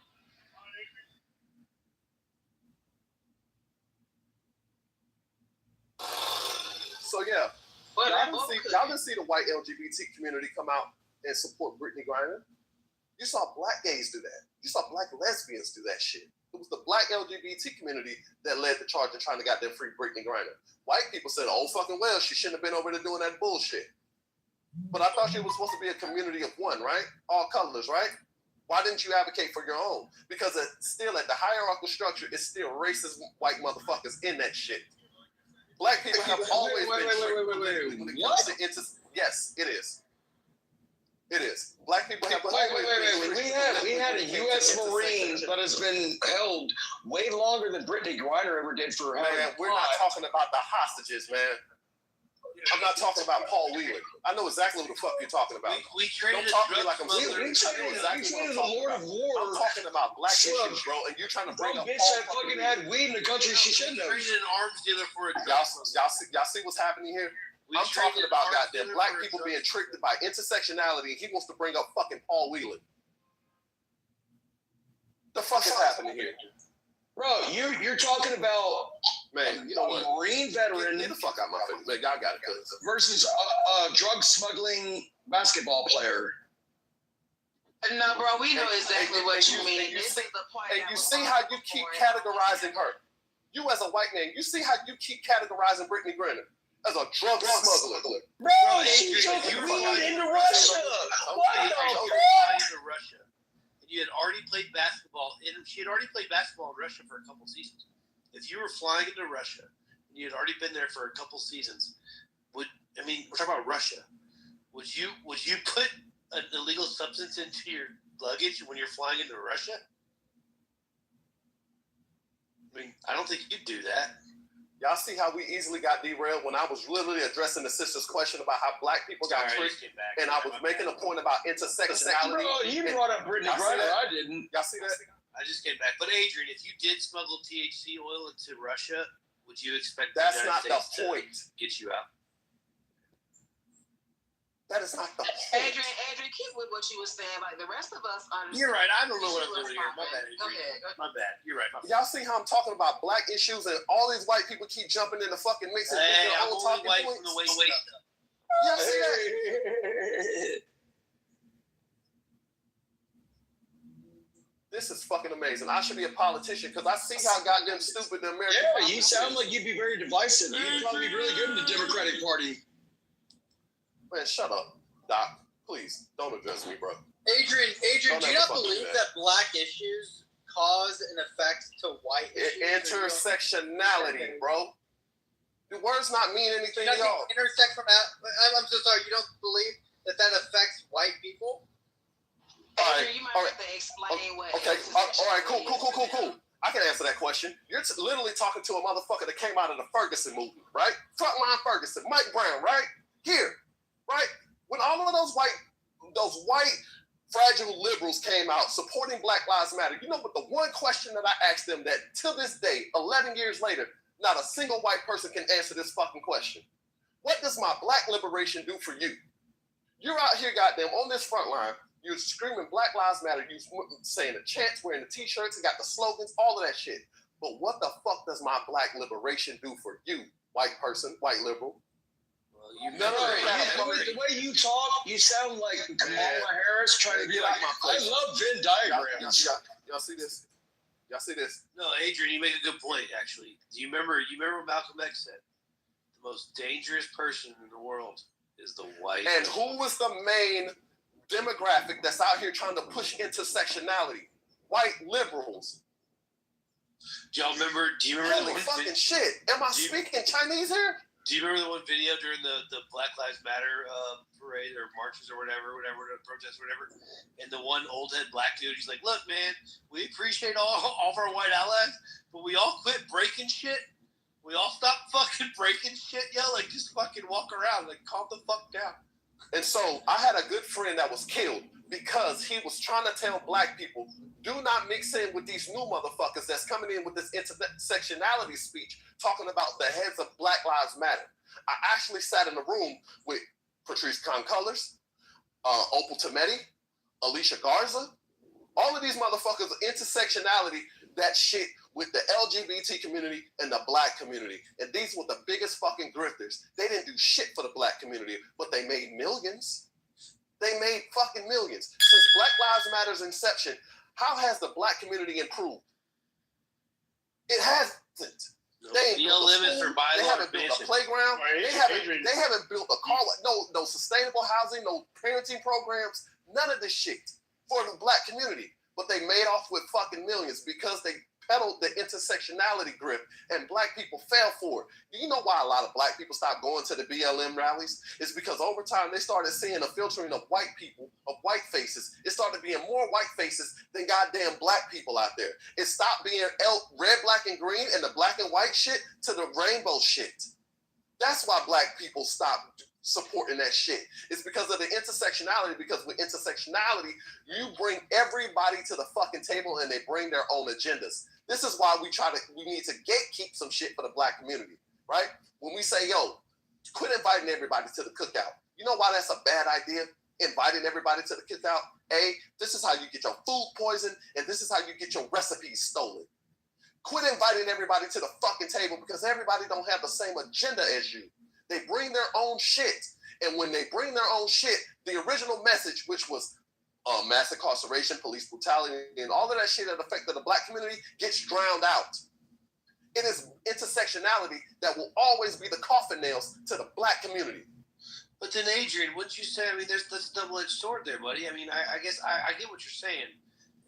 So yeah, y'all didn't see the white LGBT community come out and support Brittany Griner. You saw black gays do that. You saw black lesbians do that shit. It was the black LGBT community that led the charge of trying to goddamn free Brittany Griner. White people said, oh fucking well, she shouldn't have been over there doing that bullshit. But I thought she was supposed to be a community of one, right? All colors, right? Why didn't you advocate for your own? Because it's still at the hierarchical structure, it's still racist white motherfuckers in that shit. Black people have always been when it comes to yes, it is. It is. Black people have always been. We had a U.S. Marine that has been held way longer than Brittany Griner ever did for. Man, we're not talking about the hostages, man. I'm not talking about Paul Wheeler. I know exactly what the fuck you're talking about. We traded Don't talk to me like I'm stupid. I know exactly what I'm talking about. I'm talking about black issues, bro, and you're trying to bring up bitch that fucking had weed in the country she shouldn't have. We traded an arms dealer for a y'all see what's happening here? I'm talking about goddamn black people being tricked by intersectionality, and he wants to bring up fucking Paul Wheeler. The fuck is happening here? Bro, you're talking about you know what? Marine veteran. Get the fuck out my face, man. Y'all got it, cuz. Versus a drug smuggling basketball player. No, bro, we know exactly what you mean. You see how you keep categorizing her. You as a white man, you see how you keep categorizing Brittany Griner as a drug smuggler. Bro, she took weed into Russia. What the fuck? you had already played basketball, and she had already played basketball in Russia for a couple seasons. If you were flying into Russia and you had already been there for a couple seasons, we're talking about Russia. Would you put an illegal substance into your luggage when you're flying into Russia? I don't think you'd do that. Y'all see how we easily got derailed when I was literally addressing the sister's question about how black people got tricked, and I was making a point about intersectionality. Bro, you brought up Brittany Griner. I didn't. Y'all see that? I just came back. But Adrian, if you did smuggle THC oil into Russia, would you expect that's the not United the States point. to get you out? That is not the point. Adrian, keep with what you were saying. Like the rest of us understand. You're right. I don't know what I'm doing here. My bad, Adrian. My bad. You're right. Y'all see how I'm talking about black issues and all these white people keep jumping in the fucking mix and Hey, their I'm own only talking white points? from the waist up. Y'all see that? This is fucking amazing. I should be a politician because I see how goddamn stupid the American. Yeah, you sound like you'd be very divisive. You'd probably be really good in the Democratic Party. Man, shut up, Doc. Please don't address me, bro. Adrian, do you not believe that black issues cause an effect to white issues? Intersectionality, bro. The words not mean anything to y'all. I'm so sorry. You don't believe that affects white people? Adrian, you might have to explain what. Okay. All right. Cool. I can answer that question. You're literally talking to a motherfucker that came out of the Ferguson movement, right? Frontline Ferguson, Mike Brown, right? Here, right? When all of those white fragile liberals came out supporting Black Lives Matter, you know what the one question that I asked them that till this day, 11 years later, not a single white person can answer this fucking question. What does my black liberation do for you? You're out here, goddamn, on this front line. You're screaming Black Lives Matter. You're saying the chants, wearing the t-shirts, and got the slogans, all of that shit. But what the fuck does my black liberation do for you, white person, white liberal? The way you talk, you sound like Kamala Harris trying to be like, I love Venn diagrams. Y'all see this? Y'all see this? No, Adrian, you make a good point, actually. Do you remember what Malcolm X said? The most dangerous person in the world is the white. And who was the main demographic that's out here trying to push intersectionality? White liberals. Do you remember Holy fucking shit. Am I speaking Chinese here? Do you remember the one video during the Black Lives Matter parade or marches or whatever, protests or whatever? And the one old head black dude, he's like, look, man, we appreciate all of our white allies, but we all quit breaking shit. We all stop fucking breaking shit, yo. Like, just fucking walk around. Like, calm the fuck down. And so I had a good friend that was killed because he was trying to tell black people, do not mix in with these new motherfuckers that's coming in with this intersectionality speech talking about the heads of Black Lives Matter. I actually sat in a room with Patrice Concolors, Opal Tometi, Alicia Garza, all of these motherfuckers, intersectionality, that shit with the LGBT community and the black community. And these were the biggest fucking grifters. They didn't do shit for the black community, but they made millions. They made fucking millions. Since Black Lives Matter's inception, how has the black community improved? It hasn't. They ain't built a school. They haven't built a playground. They haven't built a car. No sustainable housing, no parenting programs, none of this shit for the black community. But they made off with fucking millions because they peddled the intersectionality grip and black people fell for it. You know why a lot of black people stopped going to the BLM rallies? It's because over time they started seeing a filtering of white people, of white faces. It started being more white faces than goddamn black people out there. It stopped being red, black, and green and the black and white shit to the rainbow shit. That's why black people stopped supporting that shit. It's because of the intersectionality, because with intersectionality, you bring everybody to the fucking table and they bring their own agendas. This is why we need to gatekeep some shit for the black community, right? When we say, yo, quit inviting everybody to the cookout. You know why that's a bad idea? Inviting everybody to the cookout. This is how you get your food poisoned, and this is how you get your recipes stolen. Quit inviting everybody to the fucking table because everybody don't have the same agenda as you. They bring their own shit. And when they bring their own shit, the original message, which was mass incarceration, police brutality, and all of that shit that affected the black community gets drowned out. It is intersectionality that will always be the coffin nails to the black community. But then, Adrian, wouldn't you say, I mean, that's a double-edged sword there, buddy. I mean, I guess I get what you're saying.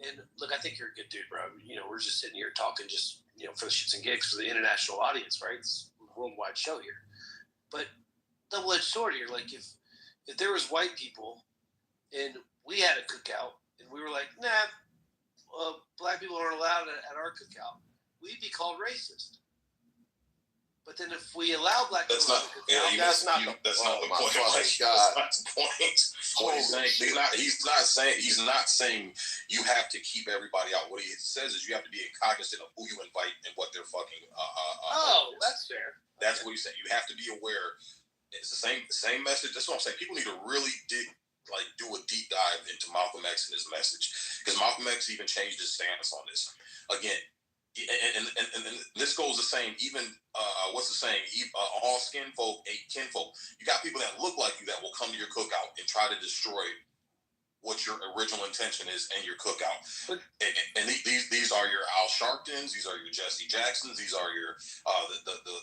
And look, I think you're a good dude, bro. You know, we're just sitting here talking just, you know, for the shits and gigs for the international audience, right? It's a worldwide show here. But double-edged sword here. Like, if there was white people and we had a cookout and we were like, nah, black people aren't allowed at our cookout, we'd be called racist. But then if we allow black people to cook out, that's not the point. That's not the point. What he's saying, he's not saying you have to keep everybody out. What he says is you have to be cognizant of who you invite and what they're fucking. That's fair. That's what he's saying. You have to be aware. It's the same message. That's what I'm saying. People need to really do a deep dive into Malcolm X and his message, because Malcolm X even changed his stance on this. Again. And this goes the same. Even what's the saying? All skin folk ain't kinfolk. You got people that look like you that will come to your cookout and try to destroy what your original intention is in your cookout. And these are your Al Sharptons. These are your Jesse Jacksons. These are your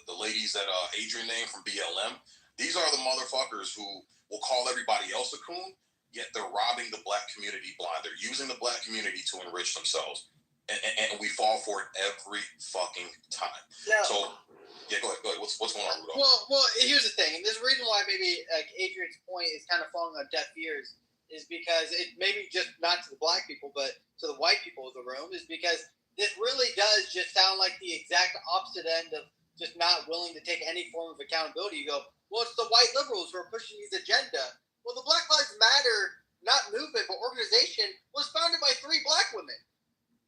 the ladies that Adrian named from BLM. These are the motherfuckers who will call everybody else a coon, yet they're robbing the black community blind. They're using the black community to enrich themselves. And we fall for it every fucking time. Yeah. So, yeah, go ahead. What's going on, Rudolph? Well, here's the thing. There's a reason why maybe like Adrian's point is kind of falling on deaf ears, is because it maybe just not to the black people, but to the white people of the room, is because this really does just sound like the exact opposite end of just not willing to take any form of accountability. You go, well, it's the white liberals who are pushing his agenda. Well, the Black Lives Matter, not movement, but organization, was founded by 3 black women.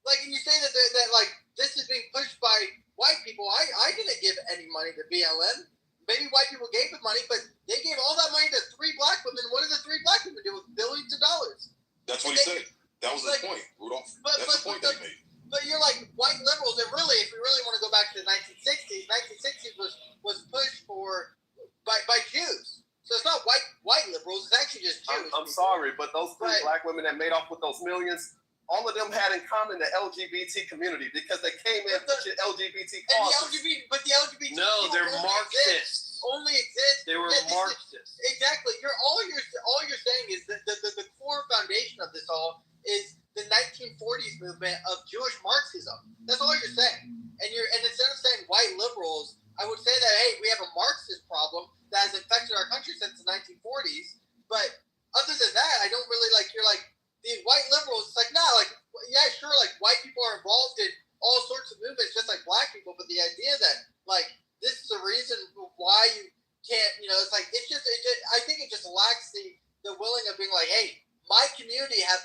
Like, and you say that like this is being pushed by white people. I didn't give any money to BLM. Maybe white people gave the money, but they gave all that money to 3 black women. What did the 3 black women do with billions of dollars? That's what he said. That was his point, Rudolph. That's the point that he made. But you're like white liberals, and really, if we really want to go back to the 1960s, 1960s was pushed for by Jews. So it's not white liberals. It's actually just Jews. I'm sorry, but those 3 black women that made off with those millions, all of them had in common the LGBT community, because they came in pushing LGBT causes. But the LGBT no, they're Marxists. Only exist. They were Marxists. Exactly. All you're saying is that the core foundation of this all is the 1940s movement of Jewish Marxism. That's all you're saying. And instead of saying white liberals, I would say that, hey, we have a Marxist problem that has infected our country since the 1940s. But other than that, I don't really you're like. The white liberals, it's like, yeah, sure, like, white people are involved in all sorts of movements, just like black people, but the idea that, like, this is the reason why you can't, it's like, I think it just lacks the willing of being like, hey, my community have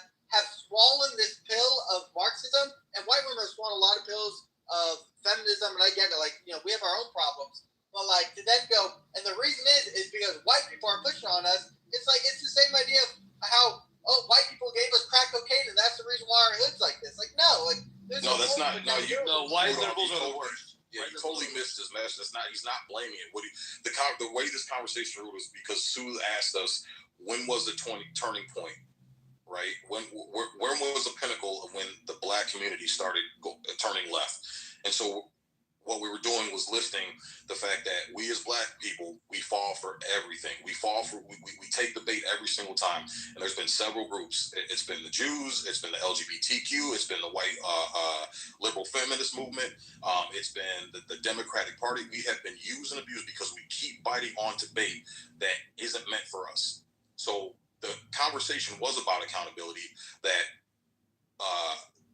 swallowed this pill of Marxism, and white women have swallowed a lot of pills of feminism, and I get it, like, we have our own problems, but, like, to then go, and the reason is because white people are pushing on us, it's like, it's the same idea of how, white people gave us crack cocaine, and that's the reason why our hood's like this. Like, no, like, no, that's not. No, white liberals are the worst. Yeah, you totally missed his message. That's not. He's not blaming it. The way this conversation was because Sue asked us when was the turning point, right? Where was the pinnacle of when the black community started turning left? And so what we were doing was listing the fact that we as black people, we fall for everything. We take the bait every single time. And there's been several groups. It's been the Jews, it's been the LGBTQ, it's been the white liberal feminist movement, it's been the Democratic Party. We have been used and abused because we keep biting onto bait that isn't meant for us. So the conversation was about accountability, that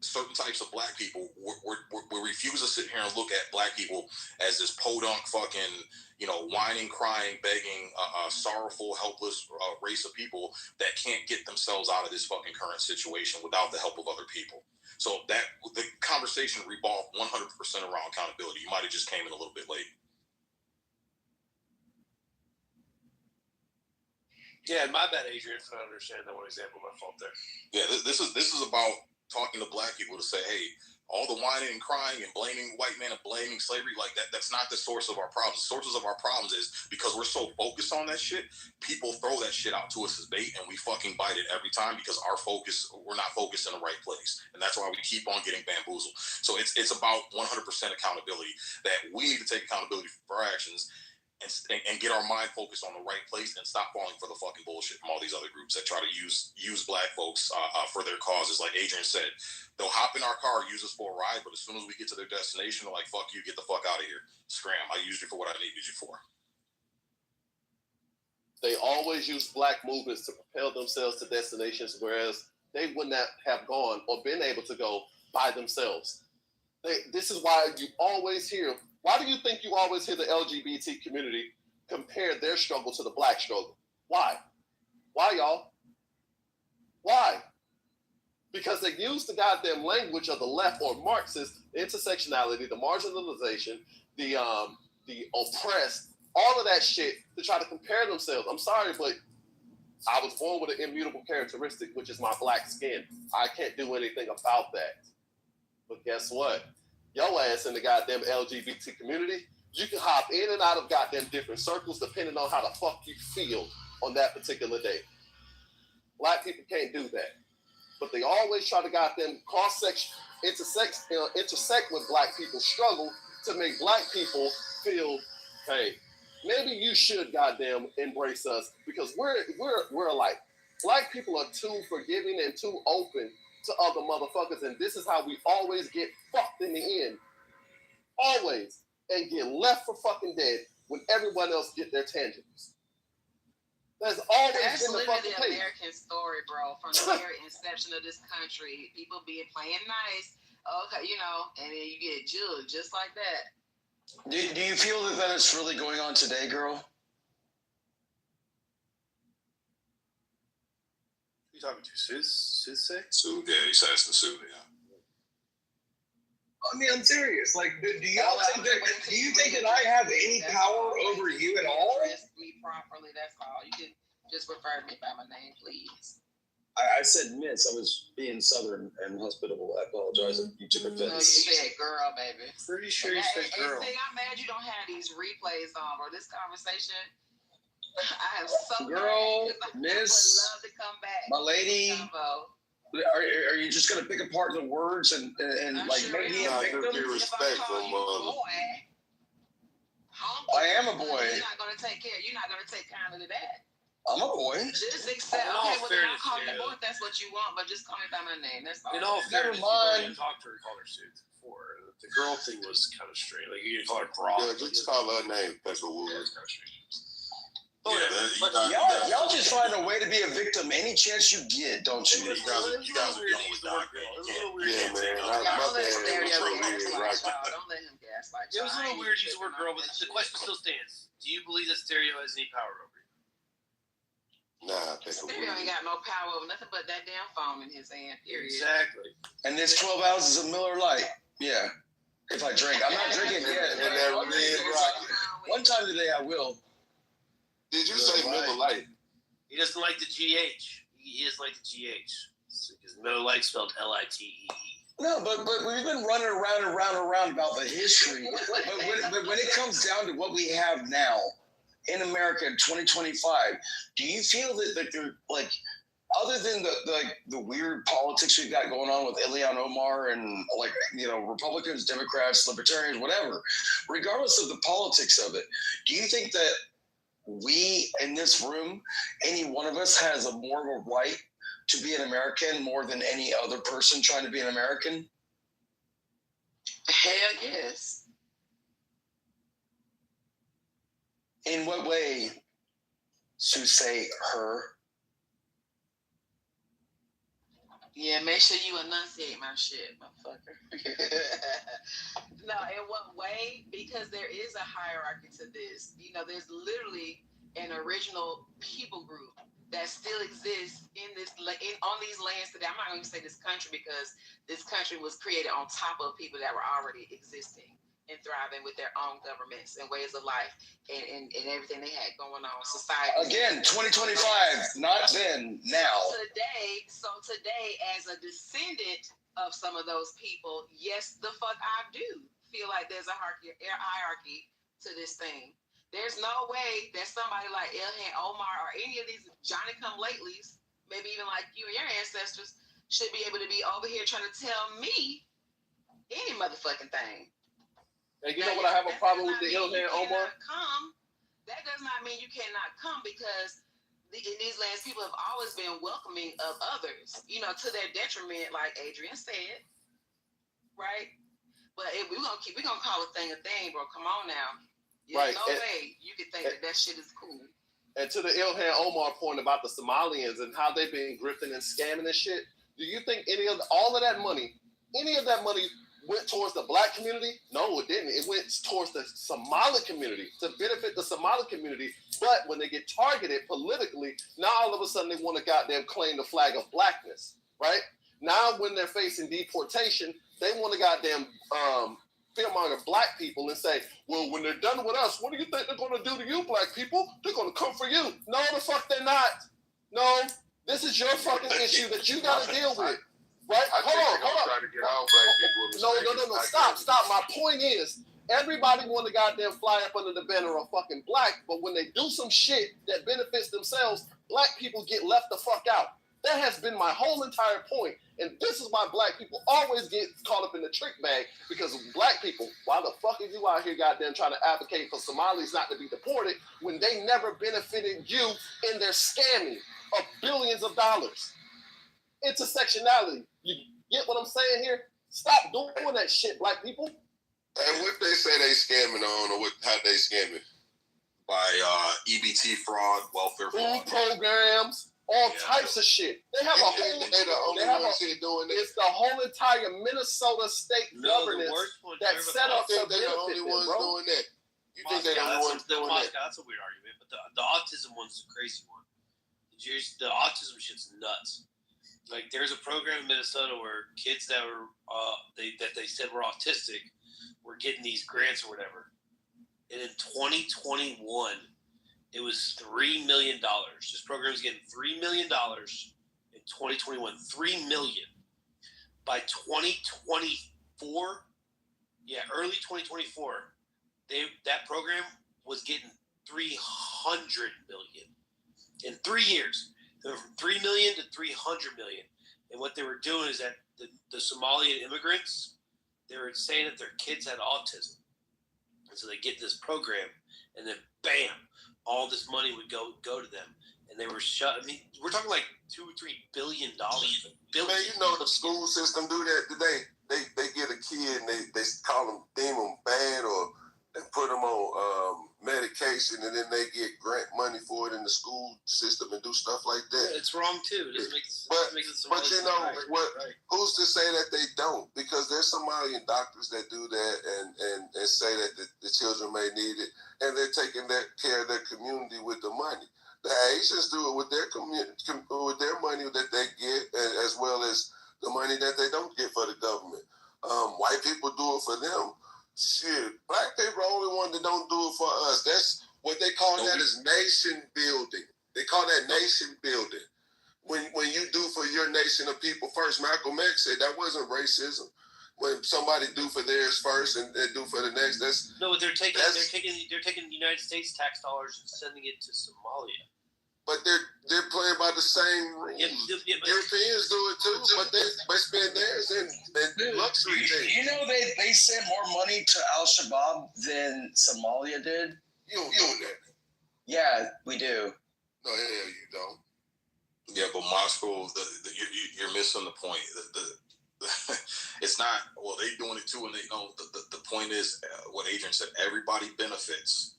certain types of black people, we refuse to sit here and look at black people as this podunk fucking, whining, crying, begging, sorrowful, helpless race of people that can't get themselves out of this fucking current situation without the help of other people. So that the conversation revolved 100% around accountability. You might have just came in a little bit late. Yeah, my bad, Adrian, for not understanding that one example. My fault there. Yeah, this is about talking to black people to say, hey, all the whining and crying and blaming white men and blaming slavery, like that's not the source of our problems. The sources of our problems is because we're so focused on that shit, people throw that shit out to us as bait and we fucking bite it every time because we're not focused in the right place. And that's why we keep on getting bamboozled. So it's about 100% accountability, that we need to take accountability for our actions. and get our mind focused on the right place and stop falling for the fucking bullshit from all these other groups that try to use black folks for their causes. Like Adrian said, they'll hop in our car, use us for a ride, but as soon as we get to their destination, they're like, fuck you, get the fuck out of here. Scram, I used you for what I needed you for. They always use black movements to propel themselves to destinations, whereas they would not have gone or been able to go by themselves. This is why you always hear, why do you think you always hear the LGBT community compare their struggle to the black struggle? Why? Why, y'all? Why? Because they use the goddamn language of the left or Marxist, intersectionality, the marginalization, the oppressed, all of that shit to try to compare themselves. I'm sorry, but I was born with an immutable characteristic, which is my black skin. I can't do anything about that. But guess what? Your ass in the goddamn LGBT community, you can hop in and out of goddamn different circles depending on how the fuck you feel on that particular day. Black people can't do that. But they always try to goddamn cross-section, intersect with black people's struggle to make black people feel, hey, maybe you should goddamn embrace us because we're alike. Black people are too forgiving and too open to other motherfuckers, and this is how we always get fucked in the end. Always. And get left for fucking dead when everyone else get their tangibles. That's always been the fucking the American story, bro, from the very inception of this country. People being playing nice, okay, you know, and then you get judged just like that. Do you feel that is really going on today, girl? Who you talking to? Sue? Sue, yeah, he's asking Sue, yeah. I mean, I'm serious. Like, do y'all think that? Do you think that I have any power over you at all? Address me properly. That's all. You can just refer me by my name, please. I said miss. I was being southern and hospitable. I apologize if you took offense. No, you said girl, baby. Pretty sure you said girl. And see, I'm mad you don't have these replays on, bro. This conversation, I am so girl, mad. miss, I would love to come back. my lady. Are you just gonna pick apart the words and like sure make me a victim? Be respectful, mother. I am a boy. You're not gonna take kindly to that. I'm a boy. Just accept. Okay, well then I'll call you boy if that's what you want, but just call me by my name. That's all. In all Never fairness, mind. you talked to her, called her Sue before. The girl thing was kind of strange. Like you didn't call her Brock. Yeah, just call her name, Peckerwood. That's kind of strange. Y'all just find a way to be a victim any chance you get, don't you? You guys are going with Doc. Yeah, man. Don't let him gaslight you. It was a little weird to use the word girl, but the question still stands. Do you believe that Stereo has any power over you? Nah, Stereo ain't got no power over nothing but that damn phone in his hand, period. Exactly. And this 12 ounces of Miller Lite. Yeah. If I drink. I'm not drinking yet. And that red rocket. One time today I will. Did you say Miller Lite? He doesn't like the GH. He is like the GH. Because Miller Lite spelled L-I-T-E. No, but we've been running around and around about the history. but when it comes down to what we have now in America in 2025, do you feel that they're like, other than the weird politics we've got going on with Ilhan Omar and like, you know, Republicans, Democrats, Libertarians, whatever, regardless of the politics of it, do you think that we in this room, any one of us has a more of a right to be an American more than any other person trying to be an American? Hell yes. In what way, Sue, say her? Yeah, make sure you enunciate my shit, motherfucker. No, in what way? Because there is a hierarchy to this. You know, there's literally an original people group that still exists on these lands today. I'm not going to say this country because this country was created on top of people that were already existing and thriving with their own governments and ways of life and everything they had going on, society. Again, 2025, not then, now. Today, as a descendant of some of those people, yes, the fuck I do feel like there's a hierarchy to this thing. There's no way that somebody like Ilhan Omar or any of these Johnny-come-latelys, maybe even like you and your ancestors, should be able to be over here trying to tell me any motherfucking thing. And you know what I have a problem with the Ilhan Omar? Come does not mean you cannot come, because in these lands, people have always been welcoming of others, to their detriment, like Adrian said, right? But if we're gonna call a thing, bro. Come on now. There's no way you can think that shit is cool. And to the Ilhan Omar point about the Somalians and how they've been grifting and scamming and shit, do you think any of that money went towards the black community? No, it didn't. It went towards the Somali community to benefit the Somali community. But when they get targeted politically, now all of a sudden they want to goddamn claim the flag of blackness, right? Now when they're facing deportation, they want to goddamn fearmonger black people and say, well, when they're done with us, what do you think they're going to do to you, black people? They're going to come for you. No, the fuck they're not. No, this is your fucking issue that you got to deal with. Right? Hold on. No. Stop. My point is, everybody want to goddamn fly up under the banner of fucking black, but when they do some shit that benefits themselves, black people get left the fuck out. That has been my whole entire point. And this is why black people always get caught up in the trick bag, because black people, why the fuck are you out here goddamn trying to advocate for Somalis not to be deported when they never benefited you in their scamming of billions of dollars? Intersectionality. You get what I'm saying here? Stop doing that shit, black people. And what they say they scamming on, or how they scamming? By EBT fraud, welfare fraud. Food programs. All types of shit. They have a whole. It's the whole entire Minnesota state governance that set up to benefit them, bro. Doing that. You think they're the only ones doing that? That's a weird argument, but the autism one's a crazy one. The autism shit's nuts. Like, there's a program in Minnesota where kids that were that they said were autistic were getting these grants or whatever, and in 2021. It was $3 million. This program is getting $3 million in 2021. $3 million. By 2024, early 2024, that program was getting $300 million in 3 years. They went from $3 million to $300 million. And what they were doing is that the Somalian immigrants, they were saying that their kids had autism, and so they get this program, and then bam. All this money would go to them, and they were shut. I mean, we're talking like $2 or $3 billion. Man, you know the school system do that today. They get a kid and they call them, deem them bad, or they put them on medication, and then they get grant money for it in the school system and do stuff like that. Yeah, it's wrong too. It doesn't make but you know what? Right. Who's to say that they don't? Because there's Somalian doctors that do that and say that the children may need it, and they're taking care of their community with the money. The Asians do it with their community, with their money that they get, as well as the money that they don't get for the government. White people do it for them. Shit, black people are the only one that don't do it for us. That's what they call that is nation building. They call that nation building. When you do for your nation of people first, Malcolm X said that wasn't racism. When somebody do for theirs first and they do for the next, that's no. They're taking the United States tax dollars and sending it to Somalia. But they're playing by the same rules. Europeans do it too, but they spend theirs in luxury things. You know they sent more money to Al-Shabaab than Somalia did? You don't know that. Yeah, we do. No, hell you don't. Yeah, but Moscow, you're missing the point. It's not, well, they doing it too, and they know the point is what Adrian said, everybody benefits.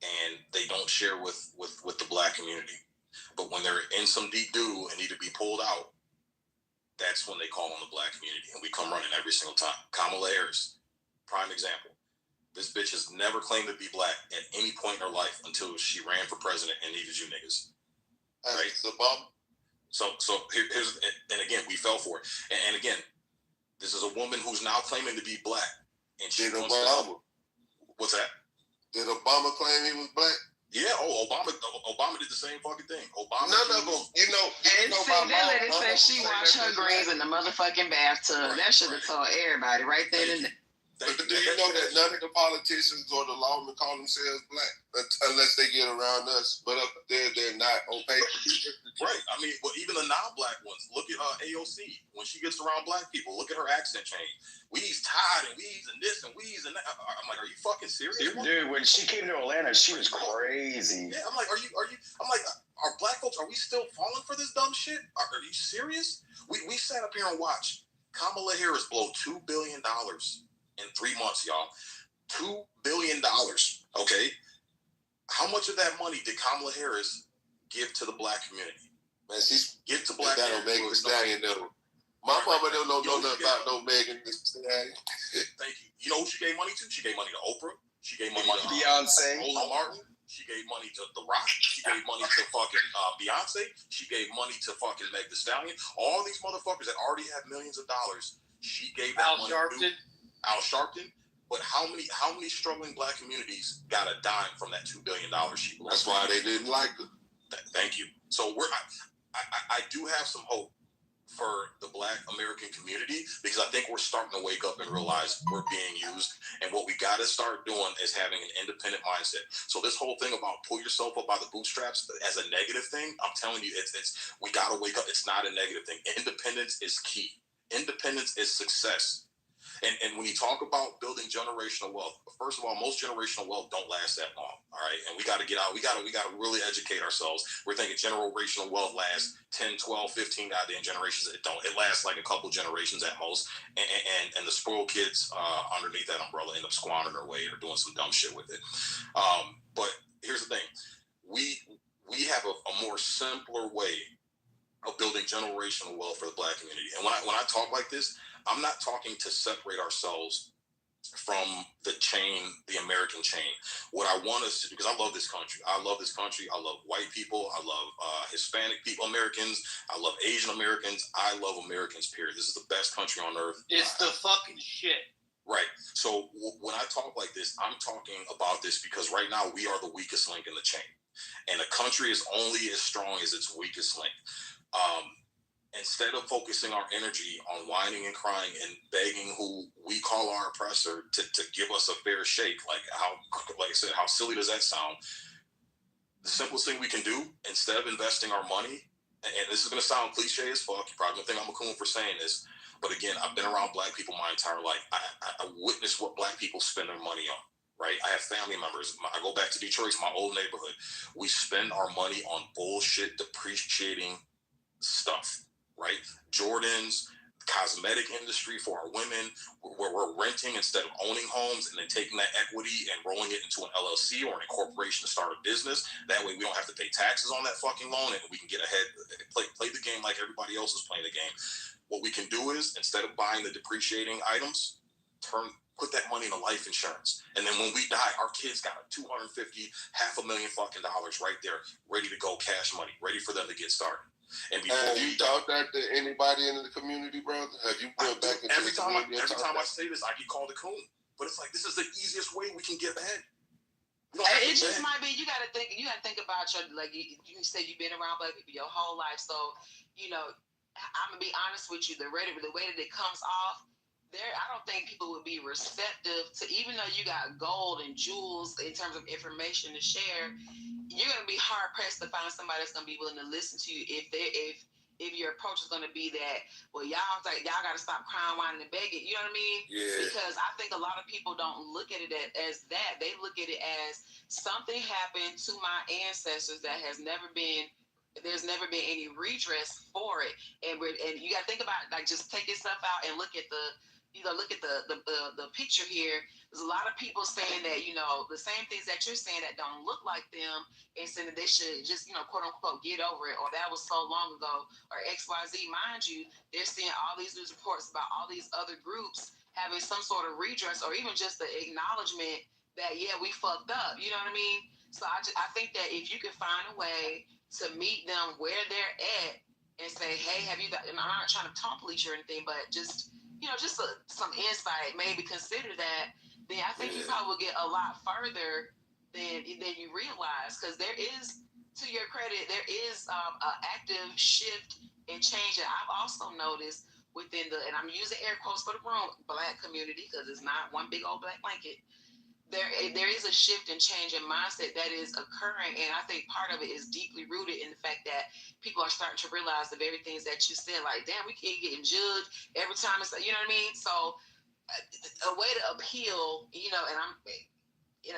And they don't share with the black community. But when they're in some deep doo and need to be pulled out, that's when they call on the black community. And we come running every single time. Kamala Harris, prime example. This bitch has never claimed to be black at any point in her life until she ran for president and needed you niggas. Right? So here's, and again, we fell for it. And again, this is a woman who's now claiming to be black. And she wants to, what's that? Did Obama claim he was black? Yeah, Obama did the same fucking thing. Obama. None of them, that lady said she washed her greens in the motherfucking bathtub. That should have told everybody right there and there. But do you know that none of the politicians or the lawmen call themselves black unless they get around us? But up there, they're not on paper. Right. I mean, well, even the non-black ones. Look at AOC. When she gets around black people, look at her accent change. We's tied and we's and this and we's and that. I'm like, are you fucking serious? Dude, when she came to Atlanta, she was crazy. Yeah, I'm like, I'm like, are black folks, are we still falling for this dumb shit? Are you serious? We sat up here and watched Kamala Harris blow $2 billion in 3 months, y'all. $2 billion, okay? How much of that money did Kamala Harris give to the black community? Man, she's give to black that Megan Thee Stallion though. My mama don't know nothing about no Megan Thee Stallion. Thank you. You know who she gave money to? She gave money to Oprah. She gave money to Beyonce. Roland Martin. She gave money to The Rock. She gave money to fucking Beyonce. She gave money to fucking Meg Thee Stallion. All these motherfuckers that already have millions of dollars. She gave that money to Al Sharpton. But how many struggling black communities got a dime from that $2 billion she blew? That's why they didn't like her. Thank you. So I do have some hope for the black American community because I think we're starting to wake up and realize we're being used. And what we got to start doing is having an independent mindset. So this whole thing about pull yourself up by the bootstraps as a negative thing, I'm telling you, it's we got to wake up. It's not a negative thing. Independence is key. Independence is success. And when you talk about building generational wealth, first of all, most generational wealth don't last that long. All right. And we got to get out. We got to really educate ourselves. We're thinking generational wealth lasts 10, 12, 15 goddamn generations. It don't. It lasts like a couple generations at most. And the spoiled kids underneath that umbrella end up squandering their way or doing some dumb shit with it. But here's the thing. We have a more simpler way of building generational wealth for the black community. And when I talk like this, I'm not talking to separate ourselves from the chain, the American chain. What I want us to do, because I love this country. I love this country. I love white people. I love Hispanic people, Americans. I love Asian Americans. I love Americans, period. This is the best country on earth. It's the fucking shit. Right. So when I talk like this, I'm talking about this because right now we are the weakest link in the chain. And a country is only as strong as its weakest link. Instead of focusing our energy on whining and crying and begging who we call our oppressor to give us a fair shake, like I said, how silly does that sound? The simplest thing we can do, instead of investing our money, and this is going to sound cliche as fuck, you probably don't think I'm a coon for saying this, but again, I've been around black people my entire life. I witnessed what black people spend their money on. Right, I have family members. I go back to Detroit, it's my old neighborhood. We spend our money on bullshit, depreciating stuff. Right, Jordans, cosmetic industry for our women, where we're renting instead of owning homes, and then taking that equity and rolling it into an LLC or an incorporation to start a business. That way, we don't have to pay taxes on that fucking loan, and we can get ahead, play the game like everybody else is playing the game. What we can do is, instead of buying the depreciating items, put that money into life insurance. And then when we die, our kids got $250,000, $500,000 fucking dollars right there, ready to go, cash money, ready for them to get started. And have you taught that to anybody in the community, brother? Have you built back into every the time community? Every time I say this, I get called a coon. But it's like, this is the easiest way we can get ahead. It just might be, you gotta think about your, like you said, you've been around black people your whole life. So, I'm gonna be honest with you, the way that it comes off, I don't think people would be receptive to, even though you got gold and jewels in terms of information to share, you're going to be hard pressed to find somebody that's going to be willing to listen to you if your approach is going to be that, well, y'all got to stop crying, whining, and begging. You know what I mean? Yeah. Because I think a lot of people don't look at it as that. They look at it as something happened to my ancestors that there's never been any redress for it. And you got to think about, like, just take yourself out and look at the picture here. There's a lot of people saying that, the same things that you're saying that don't look like them, and saying that they should just, quote unquote, get over it, or that was so long ago, or XYZ. Mind you, they're seeing all these news reports about all these other groups having some sort of redress, or even just the acknowledgement that, yeah, we fucked up. You know what I mean? So I think that if you can find a way to meet them where they're at and say, hey, have you got, and I'm not trying to talk police or anything, but just some insight, maybe consider that, then I think you probably will get a lot further than you realize. Because there is, to your credit, there is an active shift and change that I've also noticed within and I'm using air quotes for the black community, because it's not one big old black blanket. There is a shift and change in mindset that is occurring, and I think part of it is deeply rooted in the fact that people are starting to realize the very things that you said, like, damn, we keep getting judged every time. It's, you know what I mean? So a way to appeal, and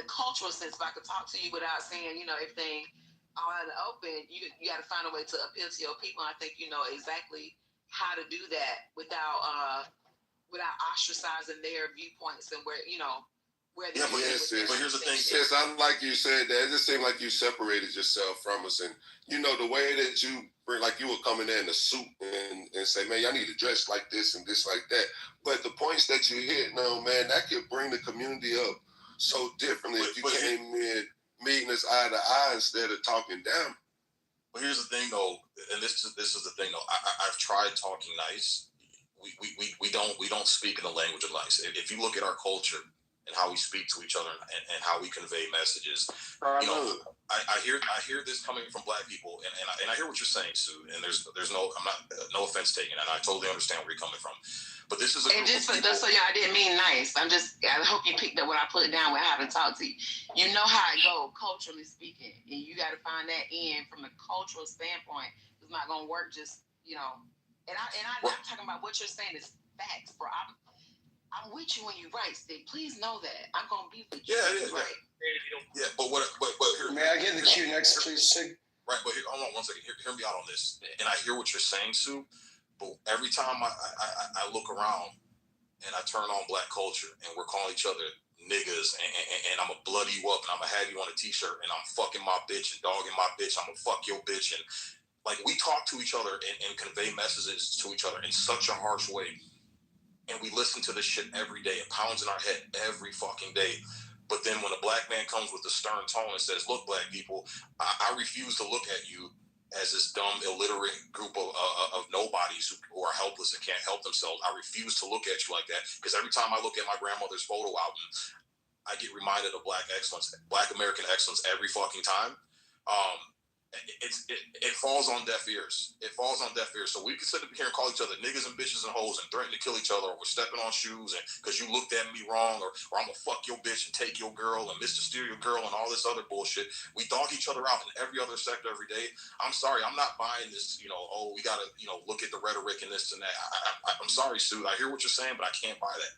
a cultural sense, if I could talk to you without saying, you know, everything all in the open, you got to find a way to appeal to your people. I think you know exactly how to do that without ostracizing their viewpoints and where, you know, where they but here's the thing. Sis, I like you said that. It just seemed like you separated yourself from us. And, you know, the way that you bring, like you were coming in a suit and say, man, y'all need to dress like this and this like that. But the points that you hit, no, man, that could bring the community up so differently if you came in meeting us eye to eye instead of talking down. But here's the thing, though, and this is the thing, though. I've tried talking nice. We don't speak in the language of nice. If you look at our culture and how we speak to each other and how we convey messages, you know, I hear this coming from Black people, and I hear what you're saying, Sue. And there's no offense taken, and I totally understand where you're coming from. But this is and just so you know, I didn't mean nice. I hope you picked up what I put down with how to talk to you. You know how it goes culturally speaking, and you got to find that in from a cultural standpoint. It's not gonna work. Just, you know, and I'm talking about what you're saying is facts, bro. I'm with you when you right, Stick. Please know that. I'm gonna be with you. Right. Yeah, but here. May I get the cue next, please, Sig? Right, but here, hold on one second. Hear me out on this. And I hear what you're saying, Sue. But every time I look around and I turn on Black culture and we're calling each other niggas and I'm gonna bloody you up and I'm gonna have you on a t-shirt and I'm fucking my bitch and dogging my bitch, I'm gonna fuck your bitch, and like we talk to each other and convey messages to each other in such a harsh way. And we listen to this shit every day. It pounds in our head every fucking day. But then when a Black man comes with a stern tone and says, look, Black people, I refuse to look at you as this dumb, illiterate group of nobodies who are helpless and can't help themselves. I refuse to look at you like that, because every time I look at my grandmother's photo album, I get reminded of Black excellence, Black American excellence every fucking time. It falls on deaf ears. It falls on deaf ears. So we can sit up here and call each other niggas and bitches and hoes and threaten to kill each other, or we're stepping on shoes and because you looked at me wrong, or I'm gonna fuck your bitch and take your girl and Mr. Steal your girl and all this other bullshit. We dog each other out in every other sector every day. I'm sorry, I'm not buying this, you know, oh, we gotta, you know, look at the rhetoric and this and that. I'm sorry, Sue. I hear what you're saying, but I can't buy that.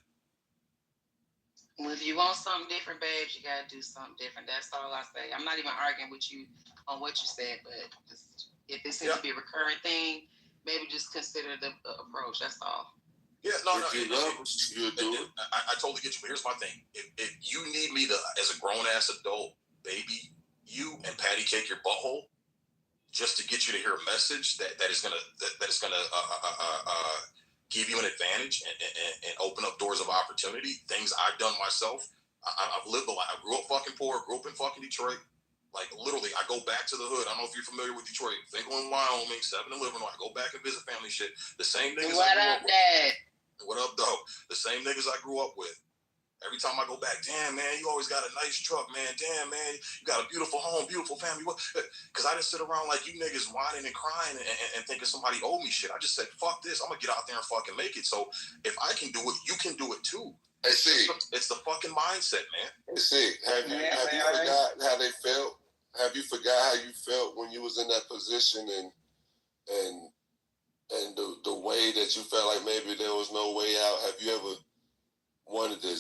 Well, if you want something different, babes, you gotta do something different. That's all I say. I'm not even arguing with you on what you said, but just, if it seems to be a recurring thing, maybe just consider the approach. That's all. Yeah, no. You love us, you do it. I totally get you, but here's my thing. If you need me to, as a grown ass adult, baby you and patty cake your butthole, just to get you to hear a message that is gonna give you an advantage and open up doors of opportunity, things I've done myself. I've lived a life. I grew up fucking poor, grew up in fucking Detroit. Like, literally, I go back to the hood. I don't know if you're familiar with Detroit. Finkel and Wyoming, 7 and Livernois. I go back and visit family shit. The same niggas What up, Dad? What up, though? The same niggas I grew up with. Every time I go back, damn, man, you always got a nice truck, man. Damn, man, you got a beautiful home, beautiful family. Because I didn't sit around like you niggas whining and crying and thinking somebody owed me shit. I just said, fuck this. I'm going to get out there and fucking make it. So if I can do it, you can do it too. Hey, see, it's the fucking mindset, man. Hey, see, have you forgot how they felt? Have you forgot how you felt when you was in that position and the way that you felt like maybe there was no way out? Have you ever wanted to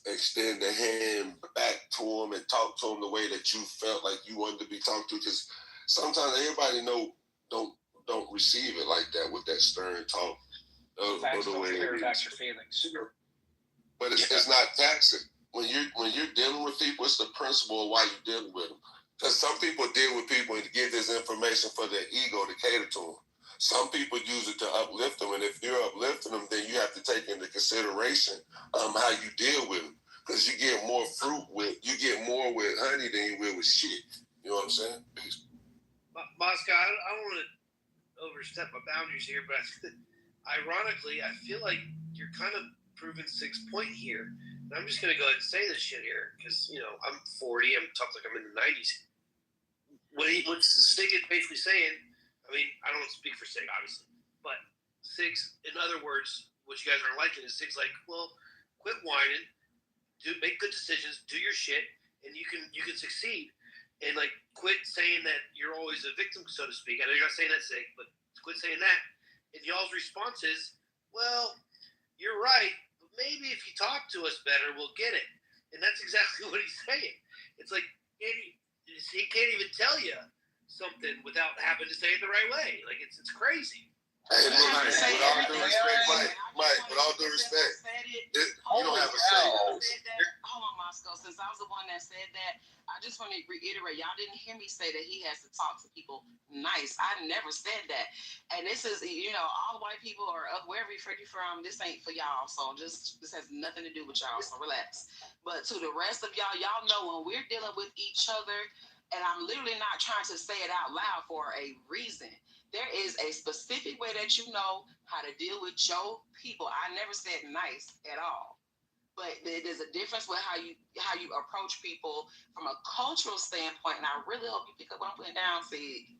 extend a hand back to him and talk to him the way that you felt like you wanted to be talked to? Because sometimes everybody don't receive it like that with that stern talk. Facts don't clear back your feelings. But it's not taxing. When you're dealing with people, it's the principle of why you're dealing with them. Because some people deal with people to get this information for their ego to cater to them. Some people use it to uplift them, and if you're uplifting them, then you have to take into consideration how you deal with them. Because you get more more with honey than you will with shit. You know what I'm saying? Peace. Moscow, I don't want to overstep my boundaries here, but ironically, I feel like you're kind of proving 6 point here. And I'm just going to go ahead and say this shit here because, you know, I'm 40. I'm talking like I'm in the 90s. What Sig is basically saying, I mean, I don't speak for Sig, obviously, but Sig's, in other words, what you guys aren't liking is Sig's like, well, quit whining, make good decisions, do your shit, and you can succeed. And, like, quit saying that you're always a victim, so to speak. I know you're not saying that, Sig, but quit saying that. And y'all's response is, well, you're right, but maybe if you talk to us better, we'll get it. And that's exactly what he's saying. It's like he can't even tell you something without having to say it the right way. Like it's crazy. Hey, look, with all due respect, Mike, with all due respect, you don't have a say. Hold on, Moscow. Since I was the one that said that, I just want to reiterate, y'all didn't hear me say that he has to talk to people nice. I never said that. And this is, all white people or wherever you're from, this ain't for y'all. So this has nothing to do with y'all. So relax. But to the rest of y'all know when we're dealing with each other, and I'm literally not trying to say it out loud for a reason. There is a specific way that you know how to deal with your people. I never said nice at all, but there's a difference with how you approach people from a cultural standpoint. And I really hope you pick up what I'm putting down, Sig.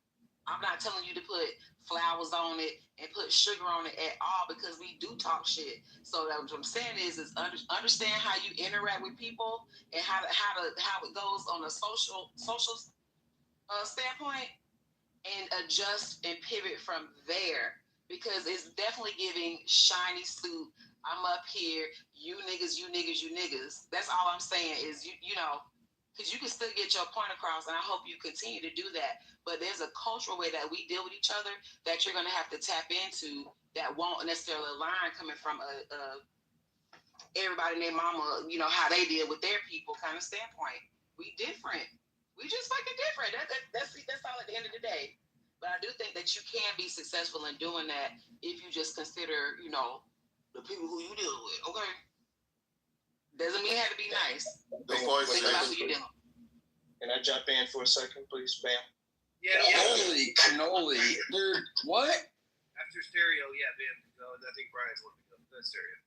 I'm not telling you to put flowers on it and put sugar on it at all, because we do talk shit. So what I'm saying is understand how you interact with people and how it goes on a social standpoint, and adjust and pivot from there, because it's definitely giving shiny suit. I'm up here, you niggas. That's all I'm saying is because you can still get your point across, and I hope you continue to do that. But there's a cultural way that we deal with each other that you're gonna have to tap into that won't necessarily align coming from everybody and their mama, how they deal with their people kind of standpoint. We different. We just fucking different. That's all at the end of the day. But I do think that you can be successful in doing that if you just consider, the people who you deal with. Okay. Doesn't mean you have to be nice. Think about who you're dealing with. Can I jump in for a second, please, Bam? Yeah. Holy cannoli, dude! What? After stereo, yeah, Bam. I think Brian's one to go. That's stereo.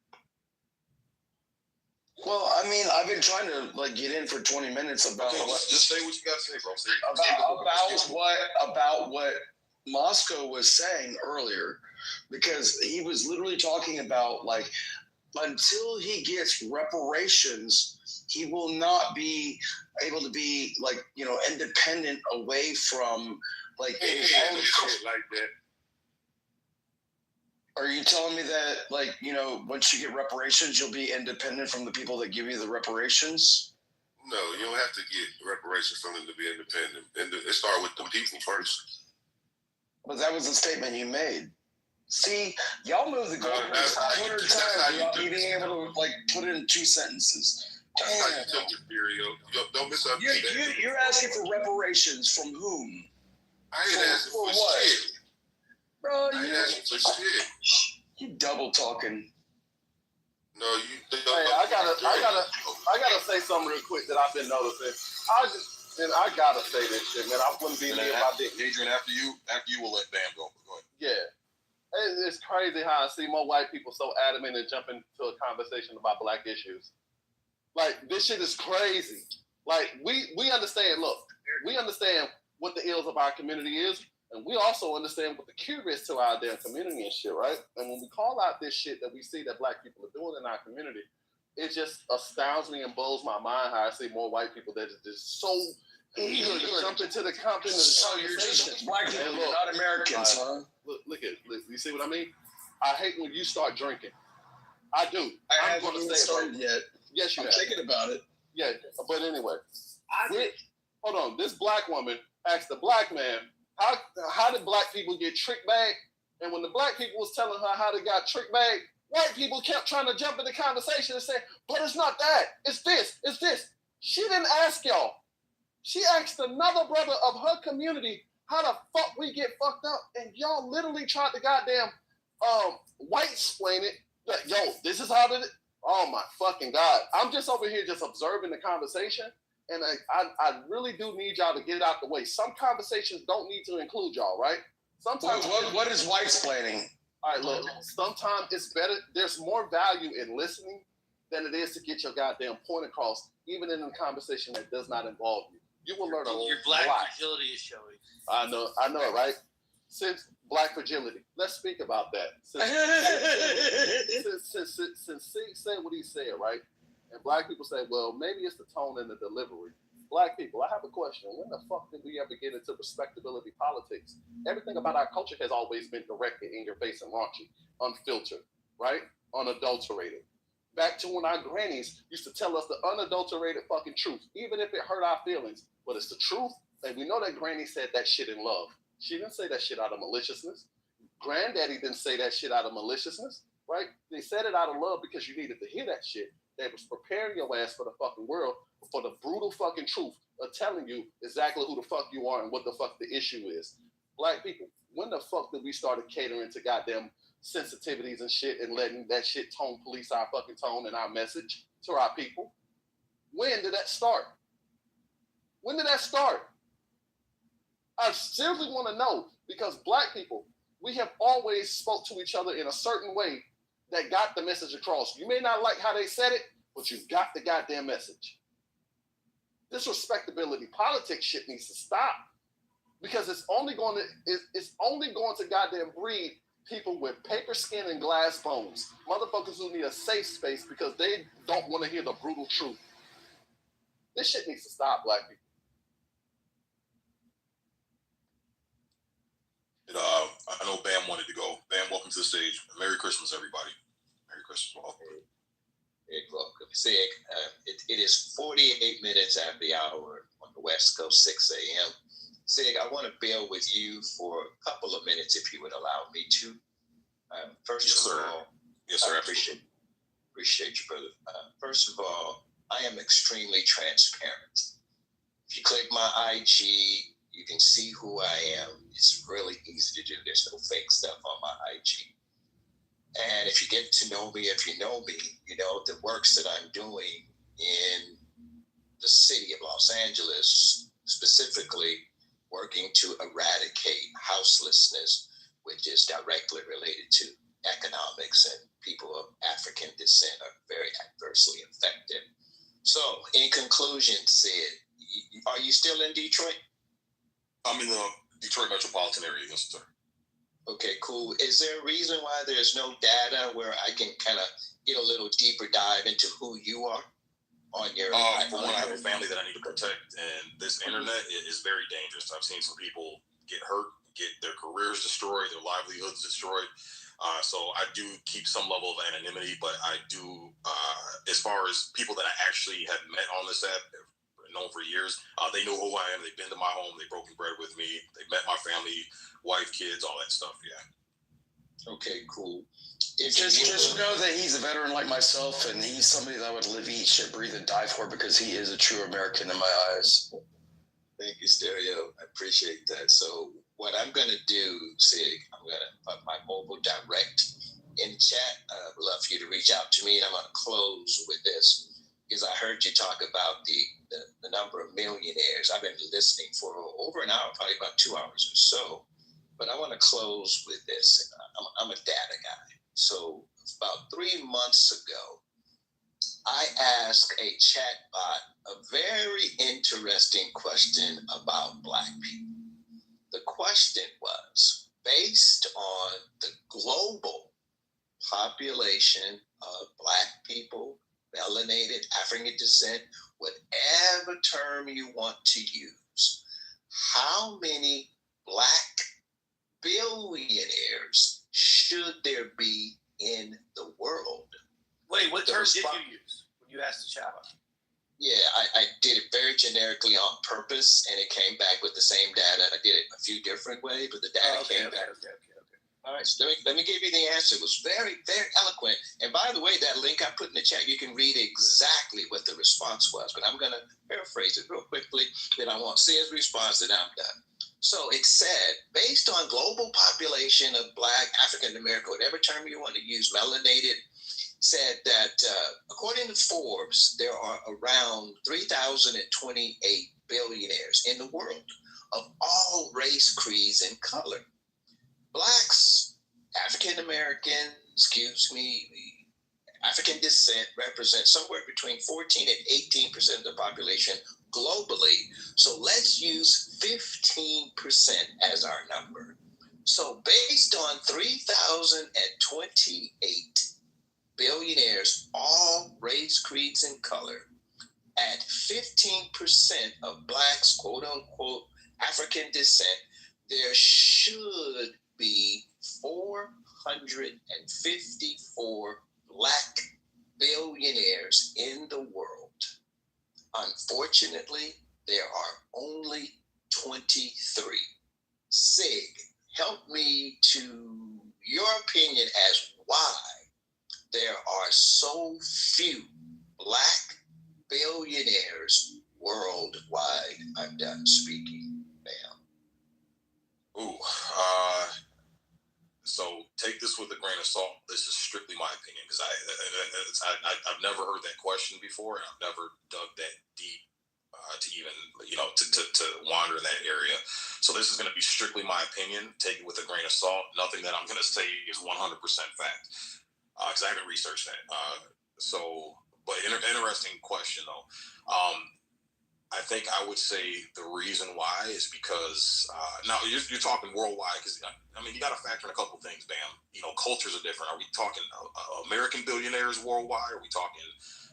Well, I mean, I've been trying to get in for 20 minutes about just say what you got to say, bro. About what Moscow was saying earlier, because he was literally talking about until he gets reparations, he will not be able to be independent away from shit like that. Are you telling me that, once you get reparations, you'll be independent from the people that give you the reparations? No, you don't have to get reparations from them to be independent. And it started with the people first. But that was the statement you made. See, y'all move the goalposts 100 times without me being able to put it in 2 sentences. That's how you took your theory. Don't misunderstand. You're asking for reparations from whom? I ain't asking for shit. Bro, I ain't asking for shit. You double talking. No, you. Hey, I gotta say something real quick that I've been noticing. I gotta say this shit, man. I wouldn't be here if I didn't. Adrian, after you, we'll let Bam go. Go ahead. Yeah, it's crazy how I see more white people so adamant and jump into a conversation about black issues. This shit is crazy. We understand. Look, we understand what the ills of our community is. And we also understand what the cure is to our damn community and shit, right? And when we call out this shit that we see that black people are doing in our community, it just astounds me and blows my mind how I see more white people that are just so eager to jump into the conversation. So you're just black people, you're not Americans, huh? Look, you see what I mean? I hate when you start drinking. I do. I haven't even started yet. Yes, you I'm have. thinking about it. Yeah, but anyway. Hold on. This black woman asked the black man, how did black people get trick bagged? And when the black people was telling her how they got trick bagged, white people kept trying to jump in the conversation and say, but it's not that. It's this. She didn't ask y'all. She asked another brother of her community how the fuck we get fucked up. And y'all literally tried to goddamn white-splain it. Like, yo, this is how it is. Oh my fucking God. I'm just over here just observing the conversation. And I really do need y'all to get out the way. Some conversations don't need to include y'all, right? Sometimes. What is white-splaining? All right, look. Sometimes it's better. There's more value in listening than it is to get your goddamn point across, even in a conversation that does not involve you. You will learn a lot. Your black fragility is showing. I know it, right? Since black fragility, let's speak about that. Since Sig said what he said, right? And black people say, well, maybe it's the tone and the delivery. Black people, I have a question. When the fuck did we ever get into respectability politics? Everything about our culture has always been directed in your face and raunchy, unfiltered, right? Unadulterated. back to when our grannies used to tell us the unadulterated fucking truth, even if it hurt our feelings. But it's the truth, and we know that Granny said that shit in love. She didn't say that shit out of maliciousness. Granddaddy didn't say that shit out of maliciousness, right? They said it out of love because you needed to hear that shit. They was preparing your ass for the fucking world, for the brutal fucking truth of telling you exactly who the fuck you are and what the fuck the issue is. Black people, when the fuck did we start catering to goddamn sensitivities and shit and letting that shit tone police our fucking tone and our message to our people? When did that start? When did that start? I seriously want to know, because black people, we have always spoke to each other in a certain way that got the message across. You may not like how they said it, but you got the goddamn message. This respectability politics shit needs to stop, because it's only going to goddamn breed people with paper skin and glass bones, motherfuckers who need a safe space because they don't want to hear the brutal truth. This shit needs to stop, black people. I know Bam wanted to go. Bam, welcome to the stage. Merry Christmas, everybody. Merry Christmas. Welcome. Hey, welcome. It is 48 minutes after the hour on the West Coast, 6 a.m. Sig, I want to bear with you for a couple of minutes, if you would allow me to. First of all, yes, sir. I appreciate you, brother. First of all, I am extremely transparent. If you click my IG, you can see who I am. It's really easy to do. There's no fake stuff on my IG. And if you get to know me, if you know me, you know the works that I'm doing in the city of Los Angeles, specifically working to eradicate houselessness, which is directly related to economics, and people of African descent are very adversely affected. So, in conclusion, Sid, are you still in Detroit? I'm in the Detroit metropolitan area, yes, sir. Okay, cool. Is there a reason why there's no data where I can kind of get a little deeper dive into who you are on your? For one, I have a family that I need to protect, and this internet is very dangerous. I've seen some people get hurt, get their careers destroyed, their livelihoods destroyed. So I do keep some level of anonymity, but I do, as far as people that I actually have met on this app, known for years, they know who I am. They've been to my home. They've broken bread with me. They've met my family, wife, kids, all that stuff. Yeah. Okay, cool. Just know that he's a veteran like myself, and he's somebody that I would live, eat, shit, breathe, and die for, because he is a true American in my eyes. Thank you, Stereo. I appreciate that. So what I'm going to do, Sig, I'm going to put my mobile direct in chat. I would love for you to reach out to me, and I'm going to close with this, because I heard you talk about the number of millionaires. I've been listening for over an hour, probably about 2 hours or so. But I want to close with this. I'm a data guy. So about 3 months ago, I asked a chatbot a very interesting question about Black people. The question was, based on the global population of Black people, melanated, African descent, whatever term you want to use, how many Black billionaires should there be in the world? Wait, what term did you use when you asked the chatbot? Yeah, I did it very generically on purpose, and it came back with the same data. I did it a few different ways, but the data came back. Okay. All right, so let me give you the answer. It was very, very eloquent. And by the way, that link I put in the chat, you can read exactly what the response was. But I'm going to paraphrase it real quickly. Then I want to see his response, and I'm done. So it said, based on global population of Black, African American, whatever term you want to use, melanated, said that according to Forbes, there are around 3,028 billionaires in the world of all race, creeds, and color. Blacks, African American, African descent represent somewhere between 14 and 18% of the population globally. So let's use 15% as our number. So based on 3,028 billionaires, all race, creeds, and color, at 15% of Blacks, quote unquote, African descent, there should be 454 Black billionaires in the world. Unfortunately, there are only 23. Sig, help me to your opinion as why there are so few black billionaires worldwide. I'm done speaking, ma'am. Ooh, so take this with a grain of salt. This is strictly my opinion because I've never heard that question before, and I've never dug that deep to even to wander in that area. So this is going to be strictly my opinion. Take it with a grain of salt. Nothing that I'm going to say is 100% fact because I haven't researched that. But interesting question though. I think I would say the reason why is because now you're talking worldwide because I mean you got to factor in a couple things, Bam. Cultures are different. Are we talking American billionaires worldwide? Are we talking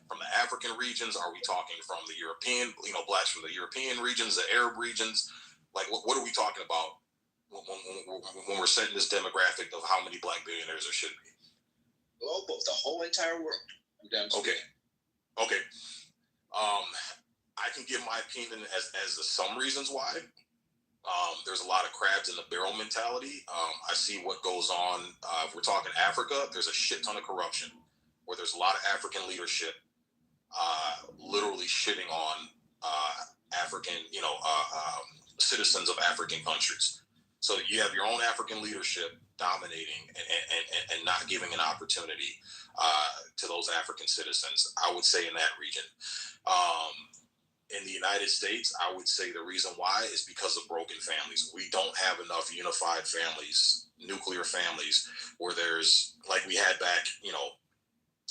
from the African regions? Are we talking from the European, blacks from the European regions, the Arab regions? Like what are we talking about when we're setting this demographic of how many black billionaires there should be? Global, the whole entire world. I'm done. Okay. I can give my opinion as the some reasons why. There's a lot of crabs in the barrel mentality. I see what goes on. If we're talking Africa, there's a shit ton of corruption where there's a lot of African leadership literally shitting on African, citizens of African countries. So you have your own African leadership dominating and not giving an opportunity to those African citizens, I would say in that region. In the United States, I would say the reason why is because of broken families. We don't have enough unified families, nuclear families, where there's, like we had back,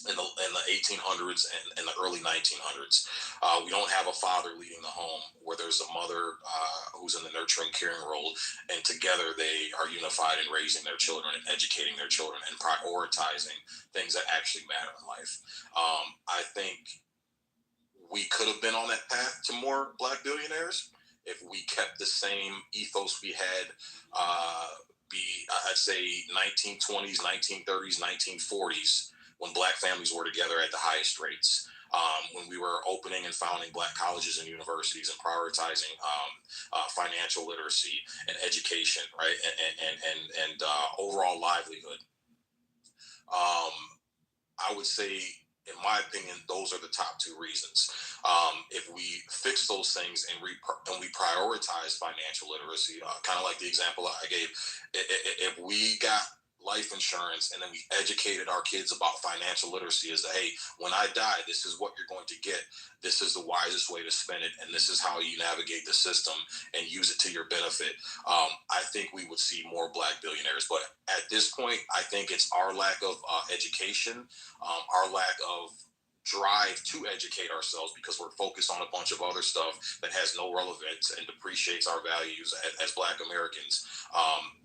in the 1800s and the early 1900s. We don't have a father leading the home where there's a mother who's in the nurturing, caring role, and together they are unified in raising their children and educating their children and prioritizing things that actually matter in life. I think we could have been on that path to more black billionaires if we kept the same ethos we had, I'd say 1920s, 1930s, 1940s, when black families were together at the highest rates, when we were opening and founding black colleges and universities and prioritizing financial literacy and education, right, and overall livelihood. I would say, in my opinion, those are the top two reasons. If we fix those things and we prioritize financial literacy, kind of like the example I gave, if we got life insurance and then we educated our kids about financial literacy as hey, when I die, this is what you're going to get. This is the wisest way to spend it. And this is how you navigate the system and use it to your benefit. I think we would see more black billionaires. But at this point, I think it's our lack of education, our lack of drive to educate ourselves because we're focused on a bunch of other stuff that has no relevance and depreciates our values as black Americans.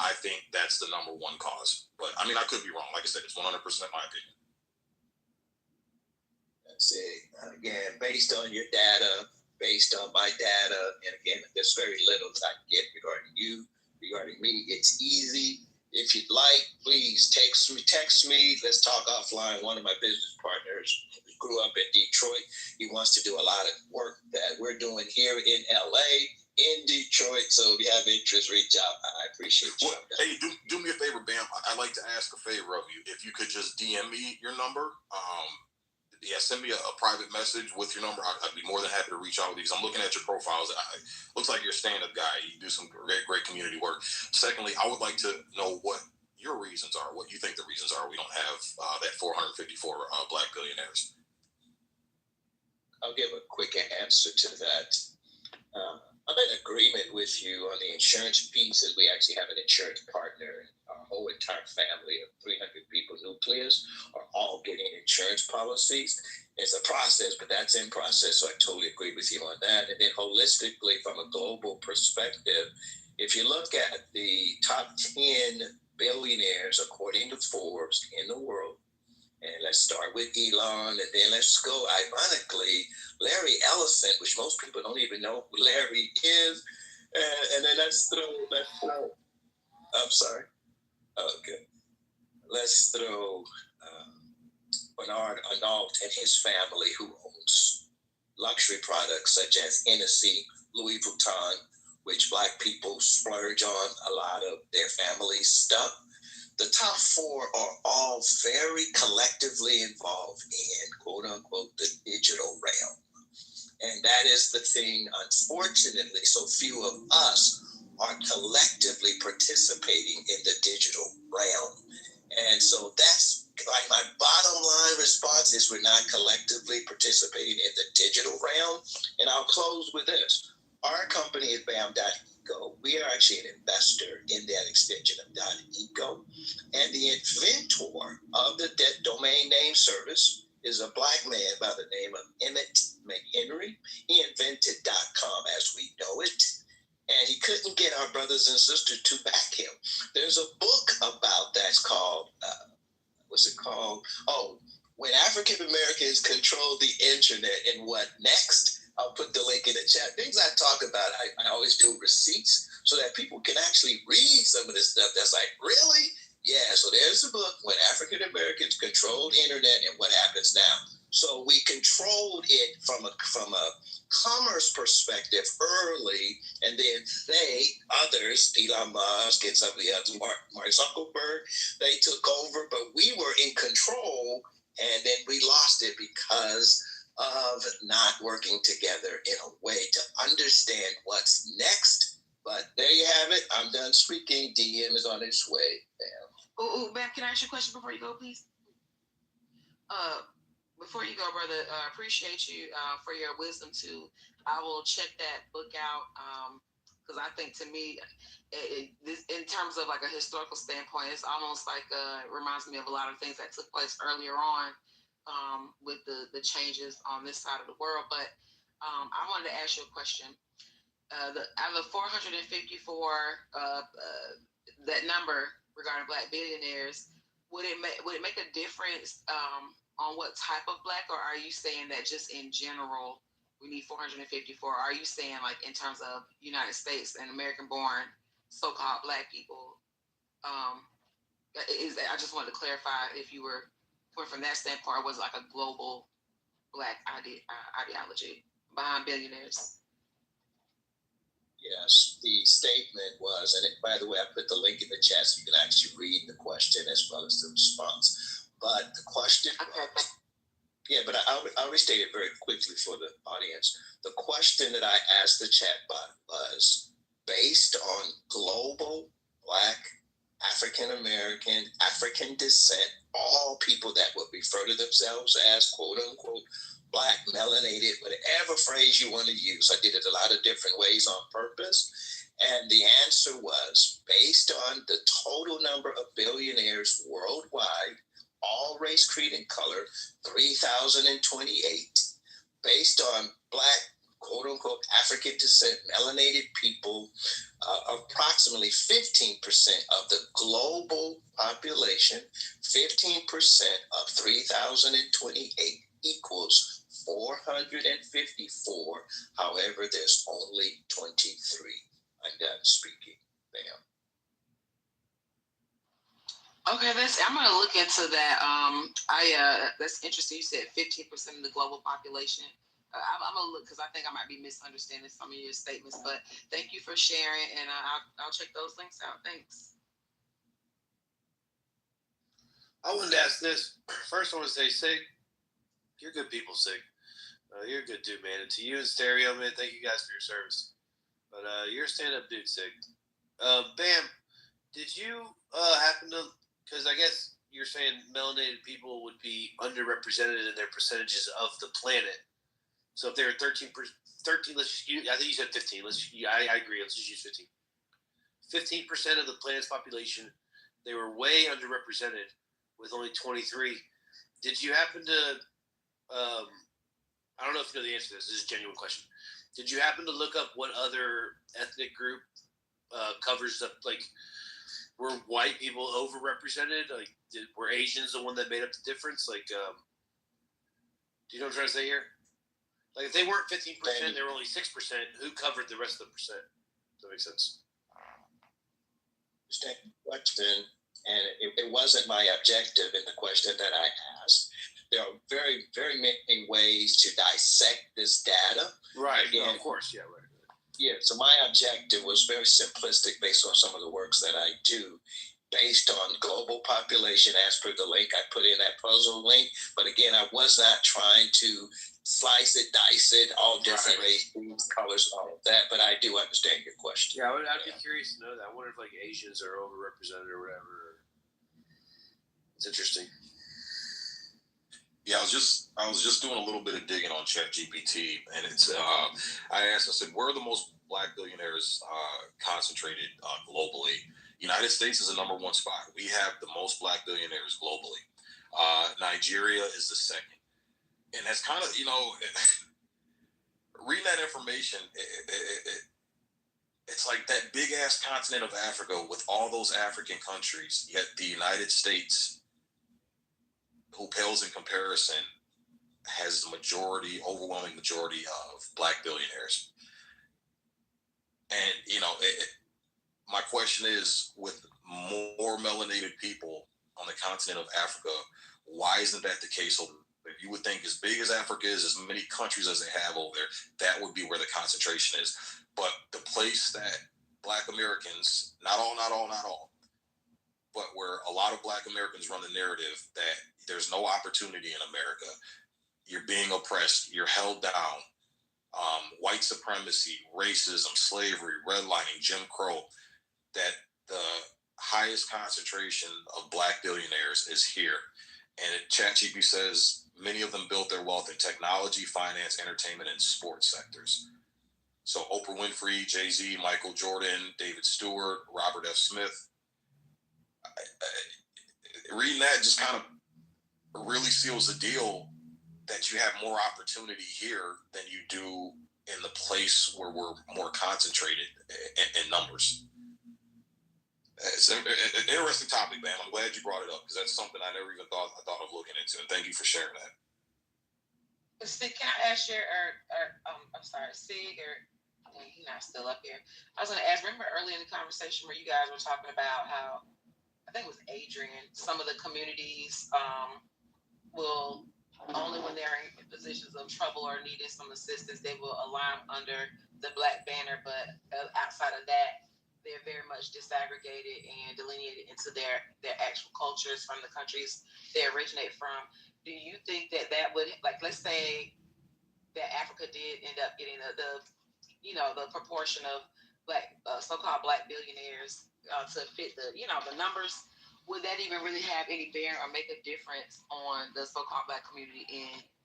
I think that's the number one cause. But I mean, I could be wrong. Like I said, it's 100% my opinion. That's it. Again, based on your data, based on my data, and again, there's very little I can get regarding you, regarding me. It's easy. If you'd like, please text me. Let's talk offline. One of my business partners grew up in Detroit. He wants to do a lot of work that we're doing here in LA, in Detroit. So if you have interest, reach out. I appreciate you. Well, hey, do me a favor, Bam. I'd like to ask a favor of you. If you could just DM me your number, send me a private message with your number. I'd be more than happy to reach out with you because I'm looking at your profiles. Looks like you're a stand-up guy. You do some great community work. Secondly, I would like to know what your reasons are, what you think the reasons are we don't have that 454 black billionaires. I'll give a quick answer to that. I'm in agreement with you on the insurance piece, as we actually have an insurance partner. Our whole entire family of 300 people, nucleus, are all getting insurance policies. It's a process, but that's in process, so I totally agree with you on that. And then holistically, from a global perspective, if you look at the top 10 billionaires, according to Forbes, in the world, and let's start with Elon, and then let's go, ironically, Larry Ellison, which most people don't even know who Larry is. And then let's throw, I'm sorry. Okay. Let's throw Bernard Arnault and his family, who owns luxury products such as Hennessy, Louis Vuitton, which Black people splurge on a lot of their family stuff. The top four are all very collectively involved in, quote unquote, the digital realm. And that is the thing, unfortunately, so few of us are collectively participating in the digital realm. And so that's like my bottom line response is we're not collectively participating in the digital realm. And I'll close with this. Our company is BAM.eco. We are actually an investor in that extension of .eco. And the inventor of the domain name service is a Black man by the name of Emmett McHenry. He invented .com as we know it. And he couldn't get our brothers and sisters to back him. There's a book about that's called, what's it called? Oh, When African Americans Control the Internet and What Next? I'll put the link in the chat. Things I talk about, I always do receipts so that people can actually read some of this stuff that's like, really? Yeah, so there's the book, When African Americans Control the Internet and What Happens Now. So we controlled it from a commerce perspective early, and then others, Elon Musk and some of the others, Mark Zuckerberg, they took over, but we were in control, and then we lost it because of not working together in a way to understand what's next. But there you have it. I'm done speaking. DM is on its way. Bam, can I ask you a question before you go, please? Before you go, brother, appreciate you for your wisdom too. I will check that book out because I think to me, this, in terms of like a historical standpoint, it's almost like reminds me of a lot of things that took place earlier on with the changes on this side of the world. But I wanted to ask you a question. Out of the 454, that number regarding Black billionaires, would it make a difference on what type of Black, or are you saying that just in general we need 454? Are you saying like in terms of United States and American-born so-called Black people? I just wanted to clarify if you were from that standpoint, or was it like a global Black ideology behind billionaires? Yes, the statement was, and by the way, I put the link in the chat so you can actually read the question as well as the response. But the question, yeah, but I'll restate it very quickly for the audience. The question that I asked the chat bot was based on global Black, African American, African descent, all people that would refer to themselves as quote unquote Black, melanated, whatever phrase you want to use. I did it a lot of different ways on purpose. And the answer was based on the total number of billionaires worldwide, all race, creed, and color, 3,028, based on Black, quote unquote, African descent, melanated people, approximately 15% of the global population, 15% of 3,028 equals 454. However, there's only 23. I'm done speaking. Bam. Okay, I'm gonna look into that. That's interesting. You said 15% of the global population. I'm gonna look because I think I might be misunderstanding some of your statements. But thank you for sharing, and I'll check those links out. Thanks. I wanted to ask this. First, I want to say, Sig, you're good people, Sig. You're a good dude, man. And to you and Stereo, man, thank you guys for your service. But you're a stand-up dude, Sig. Bam, did you happen to, because I guess you're saying melanated people would be underrepresented in their percentages of the planet. So if they're 13, I think you said 15. I agree. Let's just use 15. 15% of the planet's population, they were way underrepresented with only 23. Did you happen to, I don't know if you know the answer to this. This is a genuine question. Did you happen to look up what other ethnic group covers up, like, were white people overrepresented? Like, were Asians the one that made up the difference? Like, do you know what I'm trying to say here? Like, if they weren't 15%, they were only 6%. Who covered the rest of the percent? Does that make sense? Question, and it wasn't my objective in the question that I asked, there are very, very many ways to dissect this data. Right. Again, No, of course. Yeah. Right. Yeah. So my objective was very simplistic based on some of the works that I do, based on global population as per the link I put in, that puzzle link. But again, I was not trying to slice it, dice it, all different races, colors, all of that. But I do understand your question. Yeah, I'd be curious to know that. I wonder if like Asians are overrepresented or whatever. It's interesting. Yeah, I was just doing a little bit of digging on ChatGPT, and it's I said, where are the most black billionaires concentrated globally? United States is the number one spot. We have the most black billionaires globally. Nigeria is the second, and that's kind of, reading that information. It's like that big ass continent of Africa with all those African countries, yet the United States, who pales in comparison, has the overwhelming majority of black billionaires. And, my question is, with more melanated people on the continent of Africa, why isn't that the case over there? You would think as big as Africa is, as many countries as they have over there, that would be where the concentration is. But the place that black Americans, not all, but where a lot of black Americans run the narrative that there's no opportunity in America, you're being oppressed, you're held down, white supremacy, racism, slavery, redlining, Jim Crow, that the highest concentration of black billionaires is here. And ChatGPT says many of them built their wealth in technology, finance, entertainment, and sports sectors. So Oprah Winfrey, Jay-Z, Michael Jordan, David Stewart, Robert F. Smith. Reading that just kind of really seals the deal that you have more opportunity here than you do in the place where we're more concentrated in numbers. It's an interesting topic, man. I'm glad you brought it up because that's something I never even thought of looking into. And thank you for sharing that. Sig, can I ask I'm sorry, Sig, he's not still up here. I was going to ask, remember early in the conversation where you guys were talking about how, I think it was Adrian, some of the communities will, only when they're in positions of trouble or needing some assistance, they will align under the Black banner, but outside of that, they're very much disaggregated and delineated into their actual cultures from the countries they originate from. Do you think that would, like, let's say that Africa did end up getting the proportion of black, so-called black billionaires to fit the numbers, would that even really have any bearing or make a difference on the so-called black community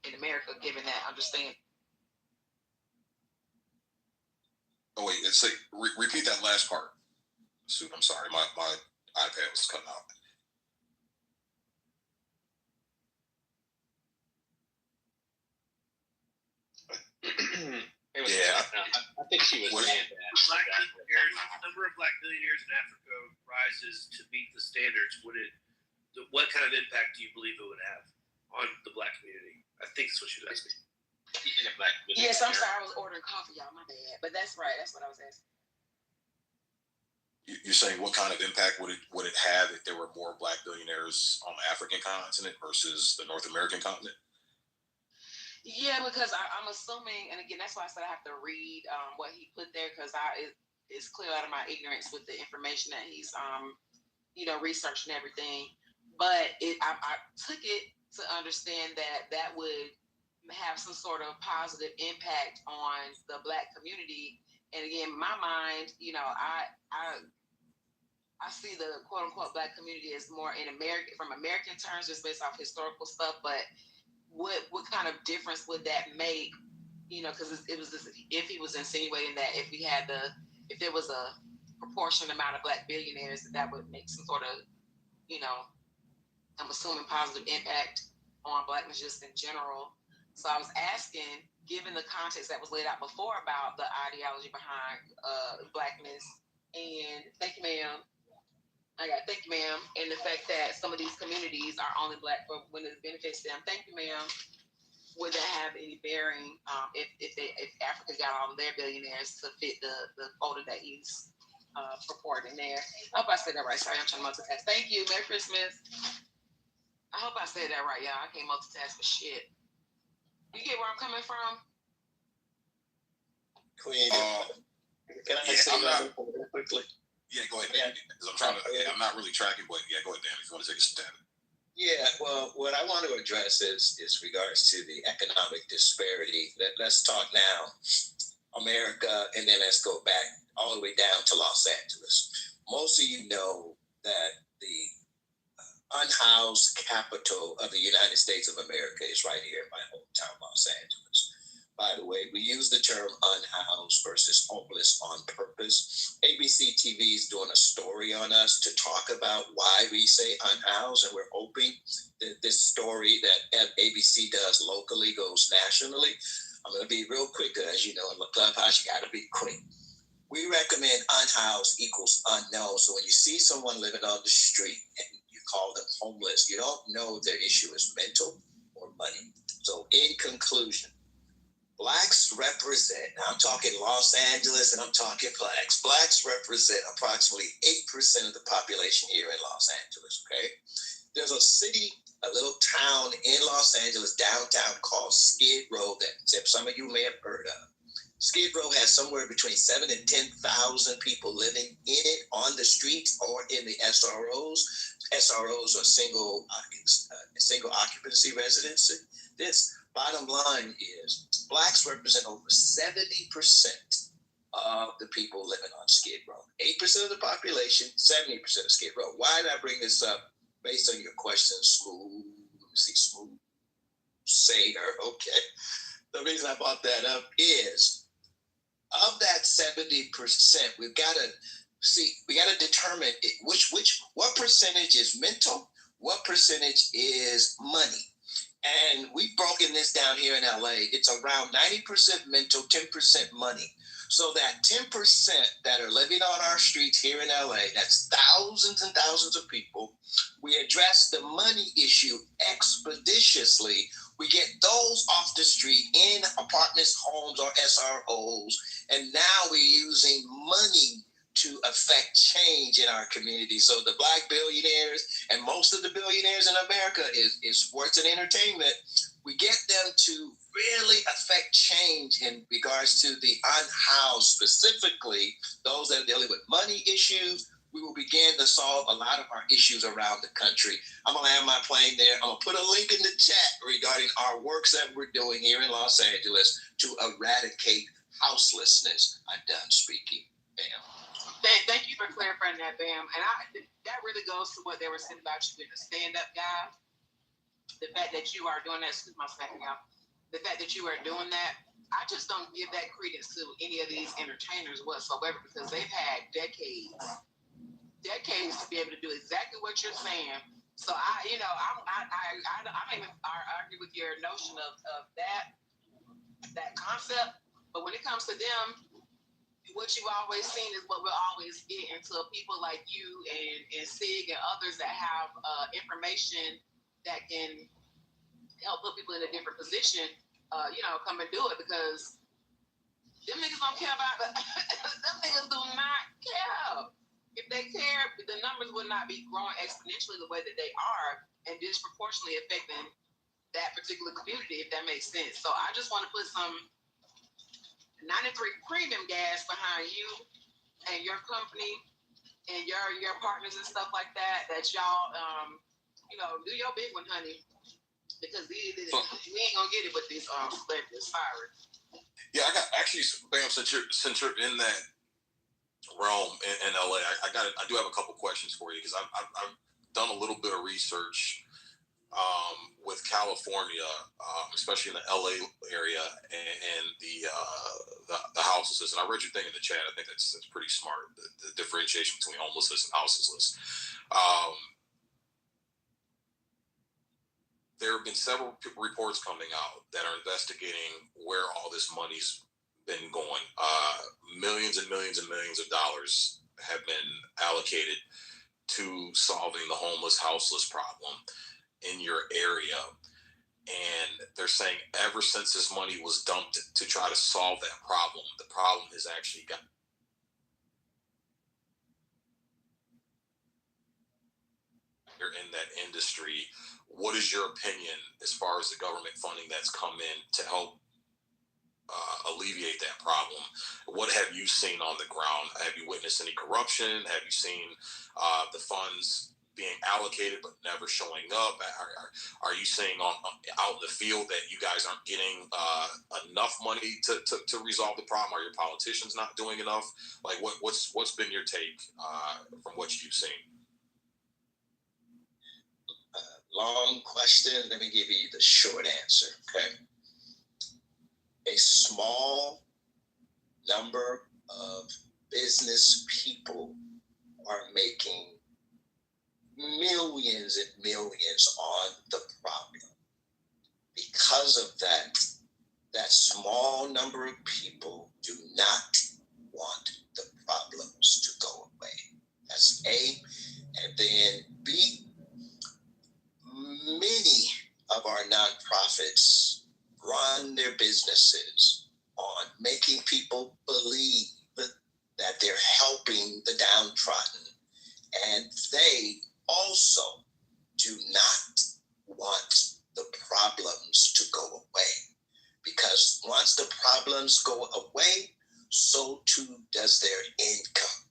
in America, given that understanding? Oh wait, repeat that last part. Sue, I'm sorry, my iPad was cutting out. I think she was saying that. The number of black billionaires in Africa rises to meet the standards. What kind of impact do you believe it would have on the black community? I think that's what she was asking. Yes, I'm sorry, I was ordering coffee, y'all. My bad, but that's right. That's what I was asking. You're saying what kind of impact would it have if there were more black billionaires on the African continent versus the North American continent? Yeah, because I'm assuming, and again, that's why I said I have to read what he put there, because it's clear out of my ignorance with the information that he's researched and everything. But I took it to understand that would have some sort of positive impact on the black community. And again, in my mind, I see the quote unquote black community as more in American, from American terms, just based off historical stuff. But what kind of difference would that make? Because it was just, if he was insinuating that if there was a proportionate amount of black billionaires, that would make some sort of, I'm assuming positive impact on blackness just in general. So I was asking, given the context that was laid out before about the ideology behind blackness, and thank you, ma'am. Thank you, ma'am. And the fact that some of these communities are only black for when it benefits them. Thank you, ma'am. Would that have any bearing if Africa got all of their billionaires to fit the quota that he's purporting there? I hope I said that right. Sorry, I'm trying to multitask. Thank you. Merry Christmas. I hope I said that right, y'all. I can't multitask for shit. You get where I'm coming from? Queen, can I say that quickly? Yeah, go ahead, Danny. Because I'm trying to. I'm not really tracking, but yeah, go ahead, Danny. If you want to take a stab. Yeah, well, what I want to address is regards to the economic disparity. Let's talk now, America, and then let's go back all the way down to Los Angeles. Most of you know that the unhoused capital of the United States of America is right here in my hometown, Los Angeles. By the way, we use the term unhoused versus homeless on purpose. ABC TV is doing a story on us to talk about why we say unhoused, and we're hoping that this story that ABC does locally goes nationally. I'm going to be real quick, as you know, in the clubhouse, you got to be quick. We recommend unhoused equals unknown. So when you see someone living on the street and you call them homeless, you don't know their issue is mental or money. So in conclusion, Blacks represent, now I'm talking Los Angeles and I'm talking blacks. Blacks represent approximately 8% of the population here in Los Angeles, okay? There's a city, a little town in Los Angeles, downtown, called Skid Row that some of you may have heard of. Skid Row has somewhere between 7,000 and 10,000 people living in it on the streets or in the SROs. SROs are single occupancy residency. This bottom line is Blacks represent over 70% of the people living on Skid Row. 8% of the population, 70% of Skid Row. Why did I bring this up? Based on your question, Smooth Sayer, okay. The reason I brought that up is, of that 70%, we've got to determine what percentage is mental, what percentage is money. And we've broken this down here in LA. It's around 90% mental, 10% money. So that 10% that are living on our streets here in LA, that's thousands and thousands of people, we address the money issue expeditiously. We get those off the street in apartments, homes, or SROs. And now we're using money to affect change in our community. So the Black billionaires and most of the billionaires in America is sports and entertainment. We get them to really affect change in regards to the unhoused, specifically those that are dealing with money issues. We will begin to solve a lot of our issues around the country. I'm going to land my plane there. I'm going to put a link in the chat regarding our works that we're doing here in Los Angeles to eradicate houselessness. I'm done speaking. Bam. Thank you for clarifying that, Bam. And that really goes to what they were saying about you being a stand-up guy. The fact that you are doing that, excuse my second, y'all. The fact that you are doing that, I just don't give that credence to any of these entertainers whatsoever, because they've had decades to be able to do exactly what you're saying. So I don't even argue with your notion of that concept. But when it comes to them, what you've always seen is what we'll always get until people like you and Sig and others that have information that can help put people in a different position, come and do it, because them niggas don't care about them niggas do not care. If they care, the numbers would not be growing exponentially the way that they are and disproportionately affecting that particular community, if that makes sense. So I just want to put some 93 premium gas behind you and your company and your partners and stuff like that y'all do your big one, honey, because we ain't gonna get it with these celebrities. Sorry. Yeah, I got actually, Bam, since you're in that realm in LA, I do have a couple questions for you, because I've done a little bit of research with California, especially in the LA area, and the houselessness. And I read your thing in the chat. I think that's pretty smart. The differentiation between homelessness and houselessness. There have been several reports coming out that are investigating where all this money's been going. Millions and millions and millions of dollars have been allocated to solving the homeless, houseless problem in your area. And they're saying ever since this money was dumped to try to solve that problem, the problem has actually got in that industry. What is your opinion as far as the government funding that's come in to help alleviate that problem? What have you seen on the ground? Have you witnessed any corruption? Have you seen the funds being allocated but never showing up? Are you saying out in the field that you guys aren't getting enough money to resolve the problem? Are your politicians not doing enough? Like what's been your take from what you've seen? Long question. Let me give you the short answer. Okay. A small number of business people are making millions and millions on the problem. Because of that small number of people do not want the problems to go away. That's A. And then B, many of our nonprofits run their businesses on making people believe that they're helping the downtrodden. And they also do not want the problems to go away. Because once the problems go away, so too does their income.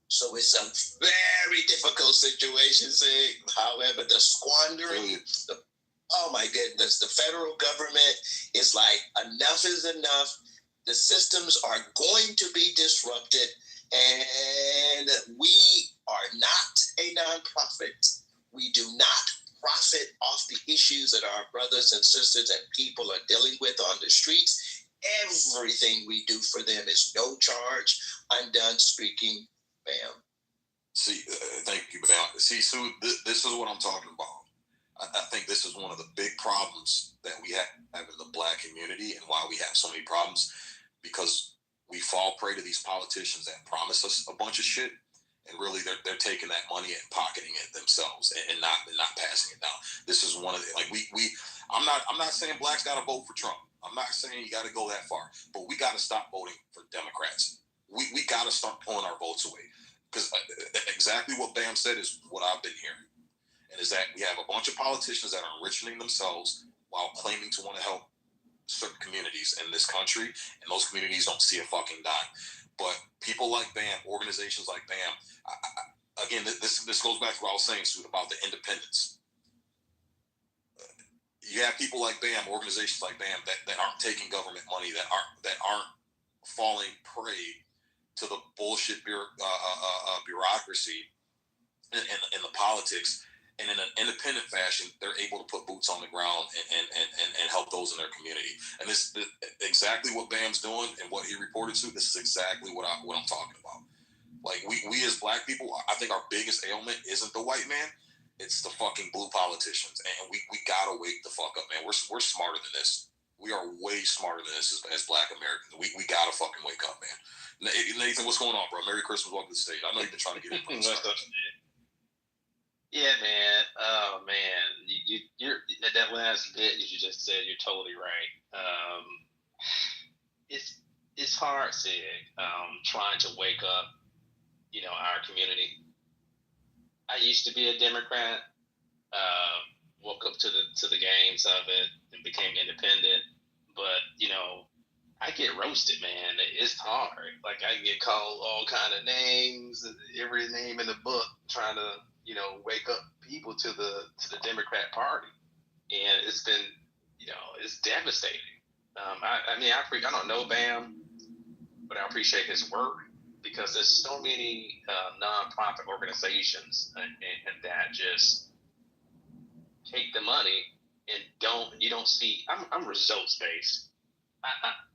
So it's a very difficult situation. However, the squandering, oh my goodness, the federal government is like, enough is enough. The systems are going to be disrupted, and we are not a nonprofit. We do not profit off the issues that our brothers and sisters and people are dealing with on the streets. Everything we do for them is no charge. I'm done speaking. Bam. See, thank you, Bam. See, Sue, this is what I'm talking about. I think this is one of the big problems that we have in the Black community, and why we have so many problems, because we fall prey to these politicians that promise us a bunch of shit, and really they're taking that money and pocketing it themselves and not passing it down. This is one of the, like I'm not saying Blacks got to vote for Trump. I'm not saying you got to go that far, but we got to stop voting for Democrats. We got to start pulling our votes away, because exactly what Bam said is what I've been hearing. And is that we have a bunch of politicians that are enriching themselves while claiming to want to help certain communities in this country, and those communities don't see a fucking dime. But people like BAM, organizations like BAM, again, this goes back to what I was saying, Sue, about the independence. You have people like BAM, organizations like BAM that aren't taking government money, that aren't falling prey to the bullshit bureaucracy and the politics. And in an independent fashion, they're able to put boots on the ground and help those in their community. And this exactly what Bam's doing and what he reported to. This is exactly what I'm talking about. Like we as Black people, I think our biggest ailment isn't the white man; it's the fucking blue politicians. And we gotta wake the fuck up, man. We're smarter than this. We are way smarter than this as Black Americans. We gotta fucking wake up, man. Nathan, what's going on, bro? Merry Christmas, welcome to the stage. I know you've been trying to get in from the start. Yeah, man. Oh, man. You're that last bit that you just said. You're totally right. It's hard, Sig, trying to wake up, our community. I used to be a Democrat. Woke up to the games of it and became independent. But I get roasted, man. It's hard. Like I get called all kind of names, every name in the book, trying to wake up people to the Democrat Party, and it's been, it's devastating. I don't know Bam, but I appreciate his work, because there's so many nonprofit organizations and that just take the money and you don't see. I'm results based.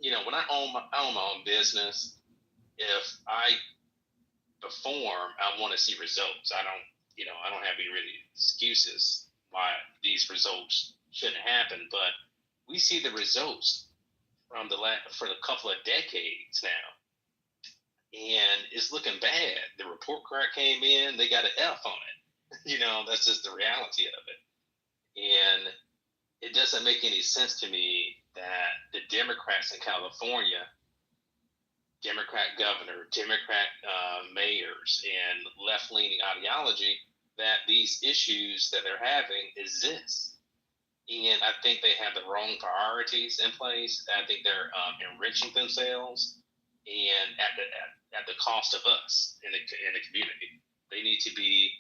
When I own my own business, if I perform, I want to see results. I don't have any really excuses why these results shouldn't happen, but we see the results for a couple of decades now, and it's looking bad. The report card came in, they got an F on it. That's just the reality of it, and it doesn't make any sense to me that the Democrats in California, Democrat governor, Democrat mayors, and left-leaning ideology that these issues that they're having exist. And I think they have the wrong priorities in place. I think they're enriching themselves, and at the cost of us in the community. They need to be.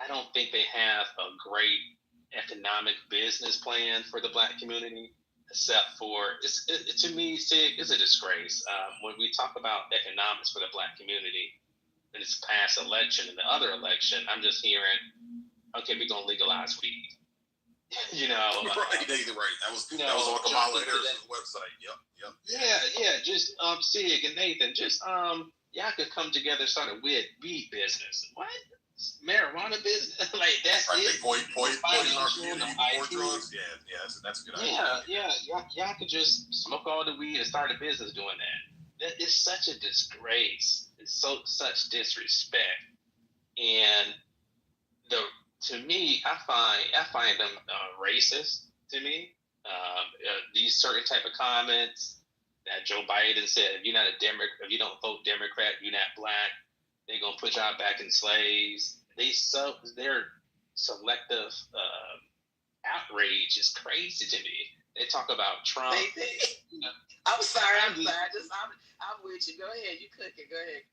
I don't think they have a great economic business plan for the Black community, except for to me, Sig, it's a disgrace. When we talk about economics for the Black community in this past election and the other election, I'm just hearing, okay, we're gonna legalize weed. Right, right. That was on Kamala Harris's website. Yep. Yeah. Just Sig and Nathan, just y'all could come together and start a weed business. What? Marijuana business? Like that's it? Poison our community more drugs? Yeah, that's a good idea. Yeah. Y'all could just smoke all the weed and start a business doing that. That is such a disgrace. It's such disrespect. And to me, I find them racist. To me, these certain type of comments that Joe Biden said: if you're not a Democrat, if you don't vote Democrat, you're not Black. They're gonna put y'all back in slaves. Their selective outrage is crazy to me. They talk about Trump. I'm sorry. I'm with you. Go ahead. You cook it. Go ahead.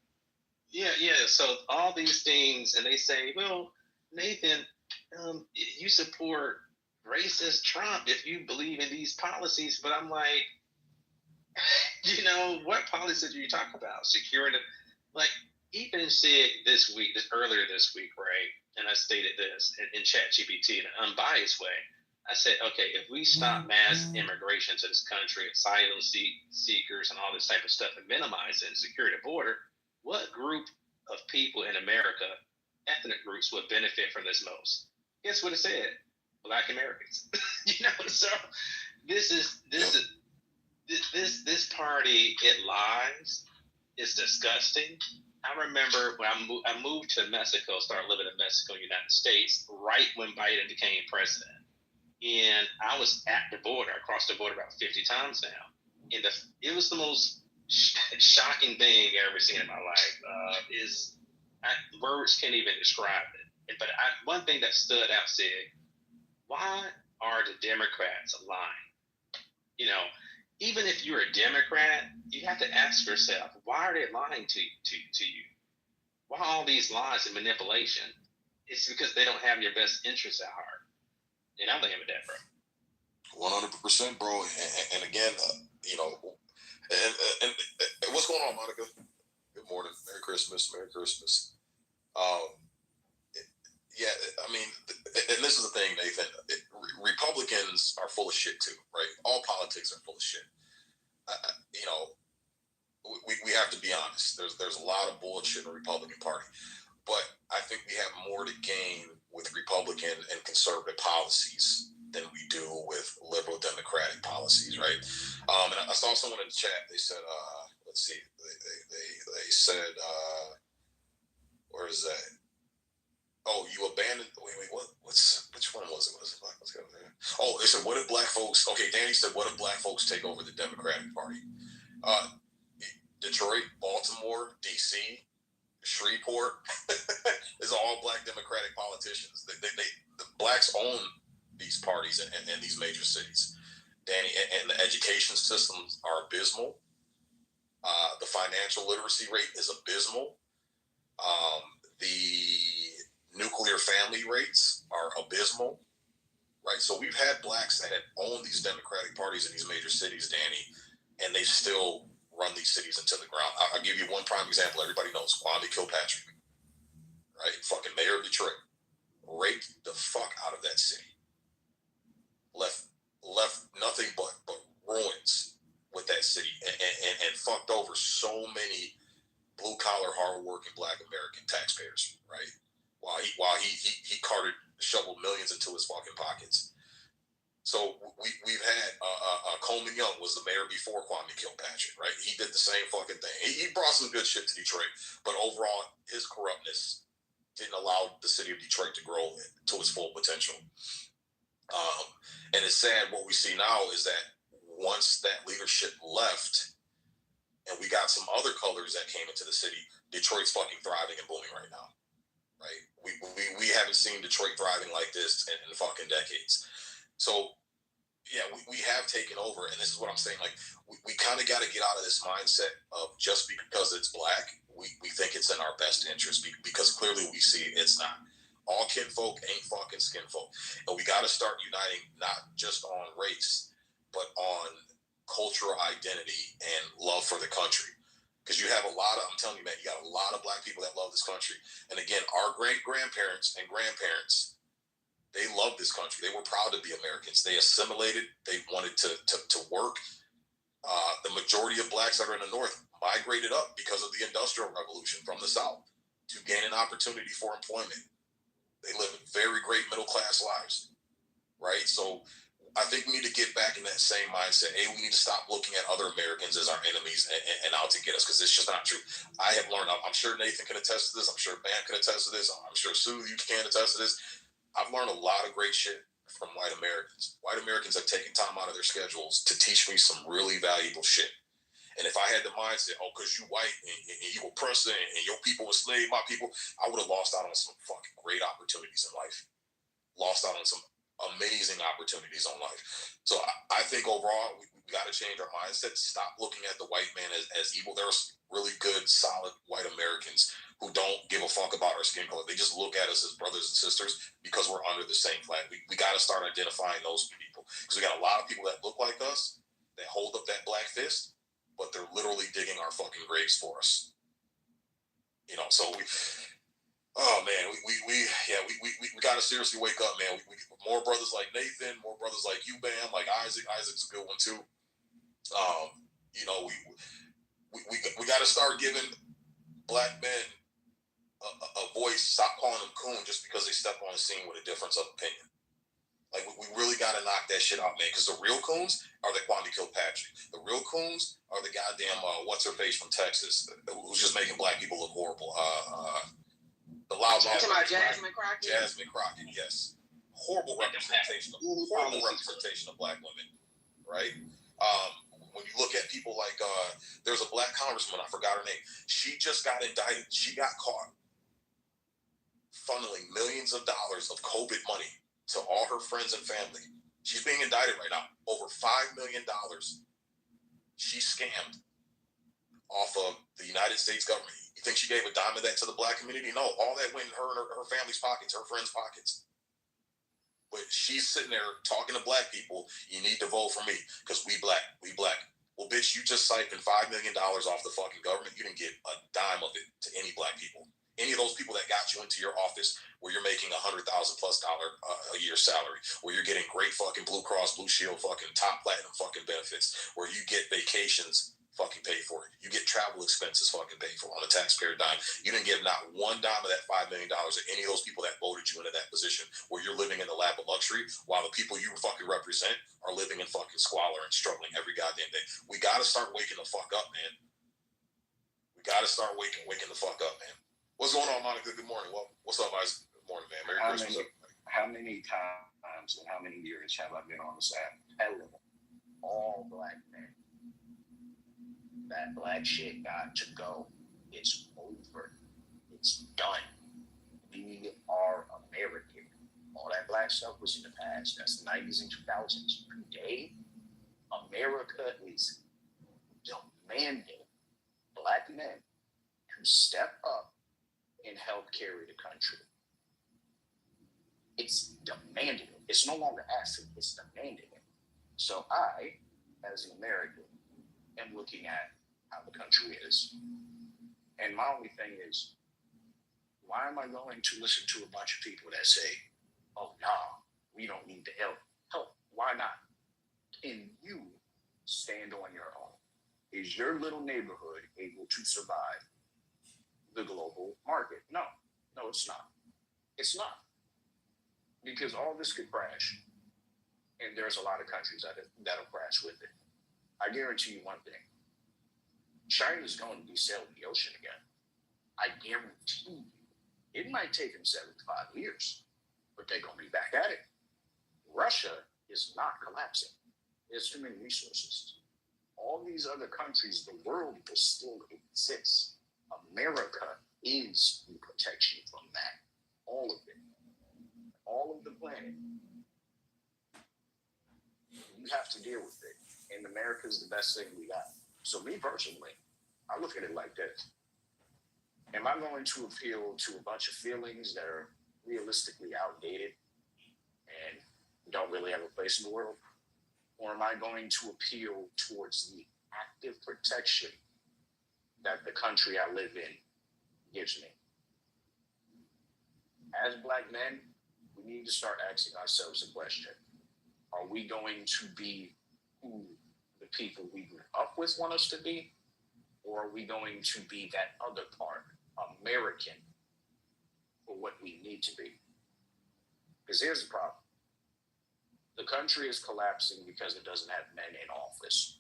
Yeah. So all these things, and they say, well, Nathan, you support racist Trump if you believe in these policies. But I'm like, what policies are you talking about? Securing even said earlier this week, right? And I stated this in ChatGPT in an unbiased way. I said, okay, if we stop mass immigration to this country, asylum seekers and all this type of stuff, and minimize it and secure the border, what group of people in America, ethnic groups, would benefit from this most? Guess what it said? Black Americans. So this party, it lies. It's disgusting. I remember when I moved to Mexico, started living in Mexico, United States, right when Biden became president. And I was at the border. I crossed the border about 50 times now. And it was the most shocking thing I've ever seen in my life. Words can't even describe it. But one thing that stood out, Sig, why are the Democrats lying? Even if you're a Democrat, you have to ask yourself, why are they lying to you? Why all these lies and manipulation? It's because they don't have your best interests at heart. And I'm thinking of that, bro. 100%, bro. And again, and what's going on, Monica? Good morning. Merry Christmas. Yeah, I mean, and this is the thing, Nathan. Republicans are full of shit too, right? All politics are full of shit. We have to be honest. There's a lot of bullshit in the Republican Party, but I think we have more to gain with Republican and conservative policies than we do with liberal Democratic policies, right? And I saw someone in the chat. They said, let's see, they said, where is that? Oh, you abandoned. Wait. Which one was it? Let's go there. Oh, they said, what if Black folks? Okay, Danny said, what if Black folks take over the Democratic Party? Detroit, Baltimore, DC, Shreveport is all Black Democratic politicians. The Blacks own these parties and these major cities. Danny, and the education systems are abysmal. The financial literacy rate is abysmal. The nuclear family rates are abysmal, right? So we've had Blacks that have owned these Democratic parties in these major cities, Danny, and they still run these cities into the ground. I'll give you one prime example. Everybody knows Kwame Kilpatrick, right? Fucking mayor of Detroit. Raped the fuck out of that city. Left nothing but ruins with that city and fucked over so many blue-collar, hard-working Black American taxpayers, right? While he shoveled millions into his fucking pockets. So we've had Coleman Young was the mayor before Kwame Kilpatrick, right? He did the same fucking thing. He brought some good shit to Detroit, but overall his corruptness didn't allow the city of Detroit to grow to its full potential. And it's sad what we see now is that once that leadership left and we got some other colors that came into the city, Detroit's fucking thriving and booming right now. right? We haven't seen Detroit thriving like this in fucking decades. So, yeah, we have taken over, and this is what I'm saying. Like, we kind of got to get out of this mindset of just because it's black, we think it's in our best interest, because clearly we see it's not. All kinfolk ain't fucking skinfolk. And we got to start uniting not just on race, but on cultural identity and love for the country. Because you have a lot of, I'm telling you, man, you got a lot of black people that love this country. And again, our great-grandparents and grandparents, they loved this country. They were proud to be Americans. They assimilated. They wanted to work. The majority of blacks that are in the North migrated up because of the Industrial Revolution from the South to gain an opportunity for employment. They live very great middle-class lives, right? So I think we need to get back in that same mindset. We need to stop looking at other Americans as our enemies and out to get us, because it's just not true. I have learned, I'm sure Nathan can attest to this. I'm sure Bam can attest to this. I'm sure Sue, you can attest to this. I've learned a lot of great shit from white Americans. White Americans have taken time out of their schedules to teach me some really valuable shit. And if I had the mindset, because you white and you oppressor and your people enslaved my people, I would have lost out on some fucking great opportunities in life. Lost out on some amazing opportunities in life. So I think overall, we got to change our mindset. Stop looking at the white man as evil. There's really good, solid white Americans who don't give a fuck about our skin color. They just look at us as brothers and sisters because we're under the same flag. We got to start identifying those people, because we got a lot of people that look like us, that hold up that black fist, but they're literally digging our fucking graves for us. You know, so we got to seriously wake up, man. We more brothers like Nathan, more brothers like you, Bam, like Isaac. Isaac's a good one too. You know, we got to start giving black men a voice. Stop calling them coon just because they step on the scene with a difference of opinion. Like, we really got to knock that shit out, man, because the real coons are the Kwame Kilpatrick. The real coons are the goddamn, what's-her-face from Texas, who's just making black people look horrible. The loud mouth. Jasmine Crockett? Jasmine Crockett, yes. Horrible representation of black women, right? When you look at people like, there's a black congressman, I forgot her name. She just got indicted. She got caught funneling millions of dollars of COVID money to all her friends and family. She's being indicted right now. Over $5 million she scammed off of the United States government. You think she gave a dime of that to the black community? No, all that went in her family's pockets, her friends' pockets. But she's sitting there talking to black people, you need to vote for me because we black. Well, bitch, you just siphoned $5 million off the fucking government. You didn't get a dime of it to any black people. Any of those people that got you into your office where you're making $100,000+ a year salary, where you're getting great fucking Blue Cross Blue Shield fucking top platinum fucking benefits, where you get vacations fucking paid for, you get travel expenses fucking paid for on a taxpayer dime. You didn't give not one dime of that $5 million to any of those people that voted you into that position, where you're living in the lap of luxury while the people you fucking represent are living in fucking squalor and struggling every goddamn day. We got to start waking the fuck up, man. We got to start waking the fuck up, man. What's going on, Monica? Good morning. Well, what's up, Isaac? Good morning, man. Merry Christmas. How many times and how many years have I been on this app telling all black men that black shit got to go? It's over. It's done. We are American. All that black stuff was in the past. That's the 90s and 2000s. Today, America is demanding black men to step up and help carry the country. It's demanding it. It's no longer asking, it's demanding it. So I, as an American, am looking at how the country is. And my only thing is, why am I going to listen to a bunch of people that say, oh, no, we don't need the help? Help, why not? Can you stand on your own? Is your little neighborhood able to survive the global market? No, it's not. It's not. Because all this could crash. And there's a lot of countries that'll crash with it. I guarantee you one thing. China's going to be sailing the ocean again. I guarantee you. It might take them 75 years, but they're going to be back at it. Russia is not collapsing. There's too many resources. All these other countries, the world will still exist. America is the protection from that. all of it, all of the planet, you have to deal with it. And America is the best thing we got. So me personally, I look at it like this. Am I going to appeal to a bunch of feelings that are realistically outdated and don't really have a place in the world? Or am I going to appeal towards the active protection that the country I live in gives me? As Black men, we need to start asking ourselves a question. Are we going to be who the people we grew up with want us to be? Or are we going to be that other part, American, for what we need to be? Because here's the problem. The country is collapsing because it doesn't have men in office.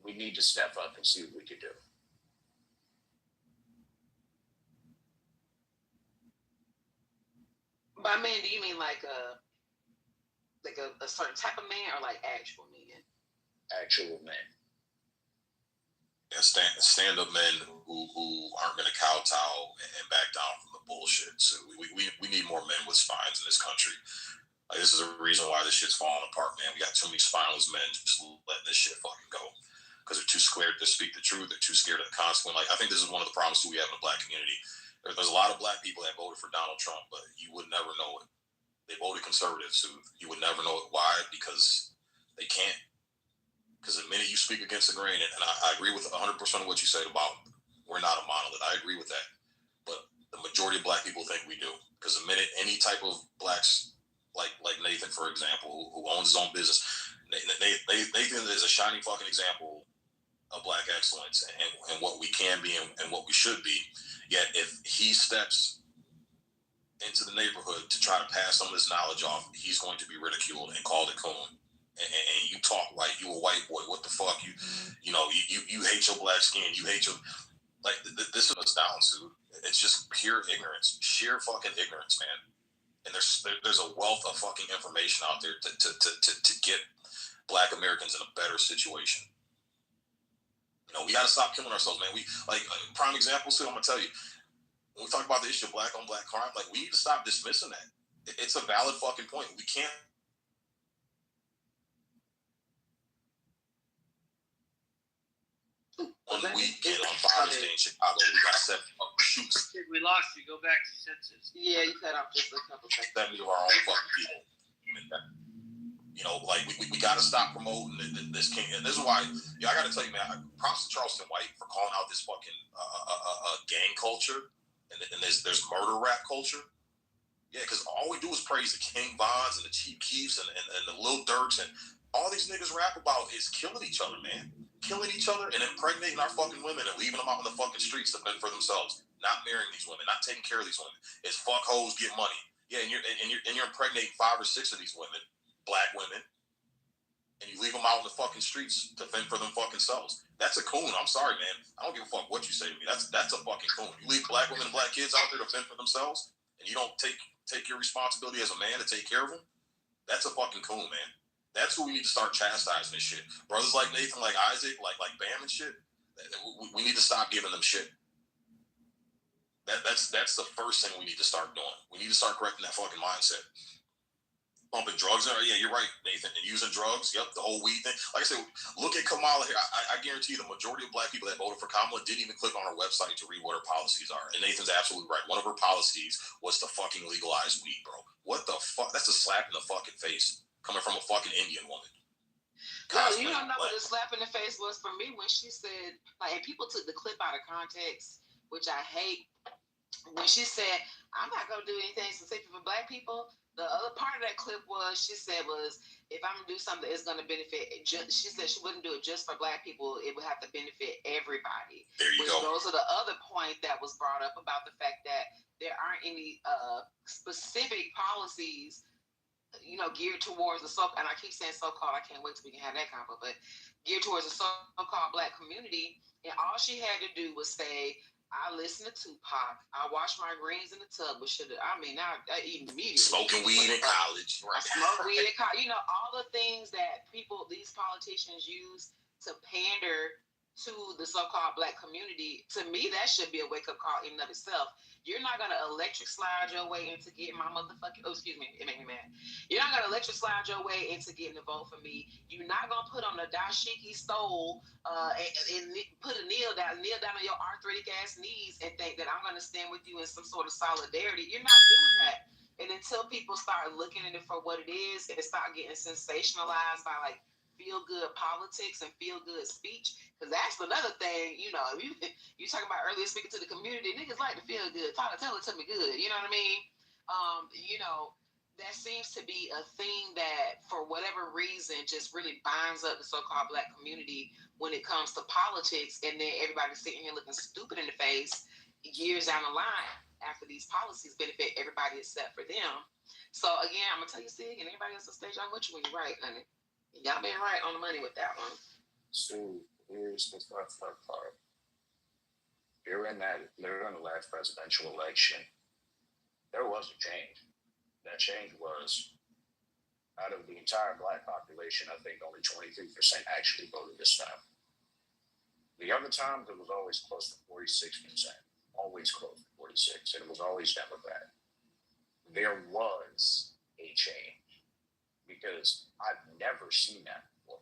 We need to step up and see what we can do. By men, do you mean like a certain type of man or like actual men? Actual men. Yeah, stand-up men who aren't going to kowtow and back down from the bullshit. So we need more men with spines in this country. Like, this is a reason why this shit's falling apart, man. We got too many spineless men just letting this shit fucking go because they're too scared to speak the truth. They're too scared of the consequence. Like, I think this is one of the problems too we have in the Black community. There's a lot of Black people that voted for Donald Trump, but you would never know it. They voted conservative, so you would never know it. Why? Because they can't. Because the minute you speak against the grain, and I agree with 100% of what you said about we're not a monolith. I agree with that. But the majority of Black people think we do. Because the minute any type of Blacks, like Nathan, for example, who owns his own business, Nathan is a shining fucking example of Black excellence and what we can be and what we should be. Yet if he steps into the neighborhood to try to pass some of this knowledge off, he's going to be ridiculed and called a coon. And you talk like you a white boy. What the fuck? You hate your black skin. You hate your like. This is us down to. It's just pure ignorance, sheer fucking ignorance, man. And there's a wealth of fucking information out there to get Black Americans in a better situation. You know, we gotta stop killing ourselves, man. We like prime example. So I'm gonna tell you, when we talk about the issue of Black on Black crime, like we need to stop dismissing that. It's a valid fucking point. We can't. One weekend on Father's Day in Chicago, we got 7 shoots. We lost you. Go back to senses. Yeah, you cut off just a couple seconds. 70 of our own fucking people. You know, like we got to stop promoting this king. And this is why, I got to tell you, man, props to Charleston White for calling out this fucking gang culture and there's murder rap culture. Yeah, because all we do is praise the King Bonds and the Chief Keefs and the Lil Durks, and all these niggas rap about is killing each other, man. Killing each other and impregnating our fucking women and leaving them out in the fucking streets to fend for themselves. Not marrying these women, not taking care of these women. It's fuck hoes, get money. Yeah, and you're impregnating 5 or 6 of these women, Black women, and you leave them out in the fucking streets to fend for them fucking selves. That's a coon. I'm sorry, man. I don't give a fuck what you say to me. That's a fucking coon. You leave Black women and Black kids out there to fend for themselves, and you don't take your responsibility as a man to take care of them. That's a fucking coon, man. That's who we need to start chastising this shit. Brothers like Nathan, like Isaac, like Bam and shit. We need to stop giving them shit. That's the first thing we need to start doing. We need to start correcting that fucking mindset. Pumping drugs in there, yeah, you're right, Nathan. And using drugs, yep, the whole weed thing. Like I said, look at Kamala here. I guarantee you the majority of Black people that voted for Kamala didn't even click on her website to read what her policies are. And Nathan's absolutely right. One of her policies was to fucking legalize weed, bro. What the fuck? That's a slap in the fucking face. Coming from a fucking Indian woman. No, you don't know what the slap in the face was for me when she said, like, and people took the clip out of context, which I hate. When she said, I'm not going to do anything specific for Black people, the other part of that clip she said was, if I'm going to do something that's going to benefit, she said she wouldn't do it just for Black people, it would have to benefit everybody. There you go. Those are the other point that was brought up about the fact that there aren't any specific policies geared towards the and I keep saying so-called, I can't wait till we can have that convo, but geared towards the so-called Black community. And all she had to do was say, I listen to Tupac, I wash my greens in the tub with sugar. I eat immediately. Smoking weed in college. Right. I smoke weed in college. All the things that these politicians use to pander to the so-called black community, to me, that should be a wake-up call in and of itself. You're not going to electric slide your way into getting my motherfucking, oh, excuse me, it made me mad. You're not going to electric slide your way into getting a vote for me. You're not going to put on a dashiki stole and put a kneel down on your arthritic ass knees and think that I'm going to stand with you in some sort of solidarity. You're not doing that. And until people start looking at it for what it is and start getting sensationalized by like feel-good politics and feel-good speech, because that's another thing, you know, you talking about earlier speaking to the community, niggas like to feel good. Tell it to me good, you know what I mean? You know, that seems to be a thing that, for whatever reason, just really binds up the so-called black community when it comes to politics, and then everybody's sitting here looking stupid in the face years down the line after these policies benefit everybody except for them. So, again, I'm going to tell you, Sig, and everybody else on stage, I'm with you when you're right, honey. Y'all been right on the money with that one. So here's the tough part. During the last presidential election, there was a change. That change was, out of the entire black population, I think only 23% actually voted this time. The other times, it was always close to 46%. Always close to 46%. And it was always Democrat. There was a change. Because I've never seen that before.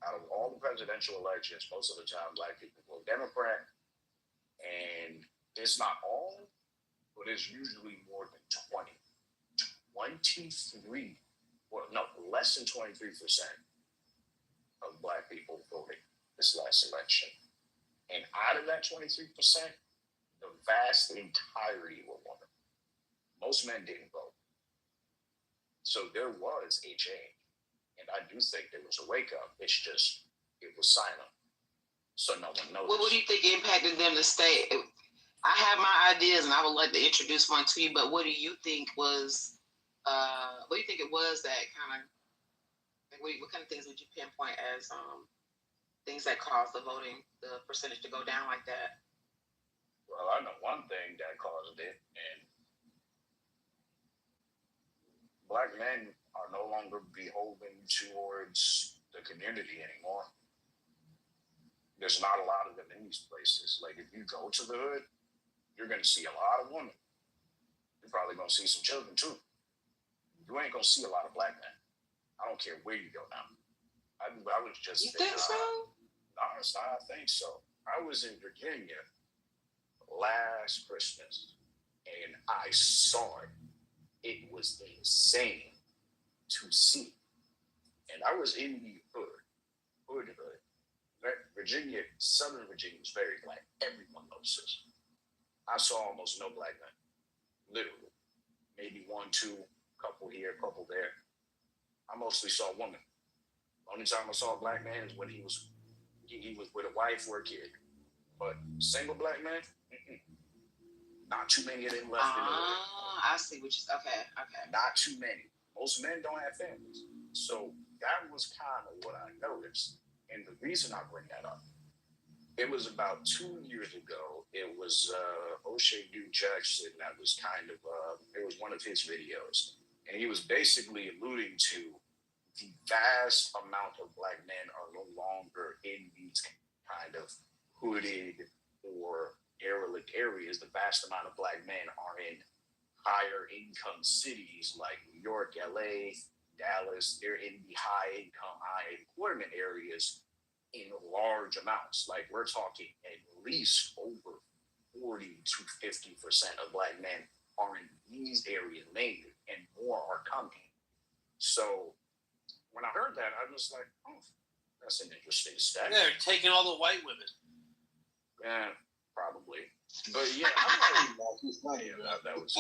Out of all the presidential elections, most of the time black people vote Democrat, and it's not all, but it's usually more than 20. 23, well, no, less than 23% of black people voted this last election. And out of that 23%, the vast entirety were women. Most men didn't vote. So there was a change. And I do think there was a wake up. It's just, it was silent. So no one noticed. What do you think impacted them to stay? I have my ideas and I would like to introduce one to you, but what do you think was, what do you think it was that kind of, like, what kind of things would you pinpoint as things that caused the percentage to go down like that? Well, I know one thing that caused it, and black men are no longer beholden towards the community anymore. There's not a lot of them in these places. Like, if you go to the hood, you're going to see a lot of women. You're probably going to see some children, too. You ain't going to see a lot of black men. I don't care where you go now. I was just... You think so? No, it's not. I think so. I was in Virginia last Christmas, and I saw it. It was insane to see. And I was in the hood. Virginia, Southern Virginia is very black. Everyone knows this. I saw almost no black men. Literally. Maybe one, two, couple here, couple there. I mostly saw women. Only time I saw a black man is when he was with a wife or a kid. But single black man, not too many of them left in the hood. I see what you... Okay. Not too many. Most men don't have families. So that was kind of what I noticed. And the reason I bring that up, it was about 2 years ago. It was O'Shea Duke Jackson that was kind of, it was one of his videos. And he was basically alluding to the vast amount of black men are no longer in these kind of hooded or derelict areas. The vast amount of black men are in higher income cities like New York, LA, Dallas. They're in the high income, high employment areas in large amounts. Like, we're talking at least over 40 to 50% of black men are in these areas mainly, and more are coming. So when I heard that, I was like, oh, that's an interesting stat. They're taking all the white women. Yeah, probably. But yeah, I'm like, yeah, that was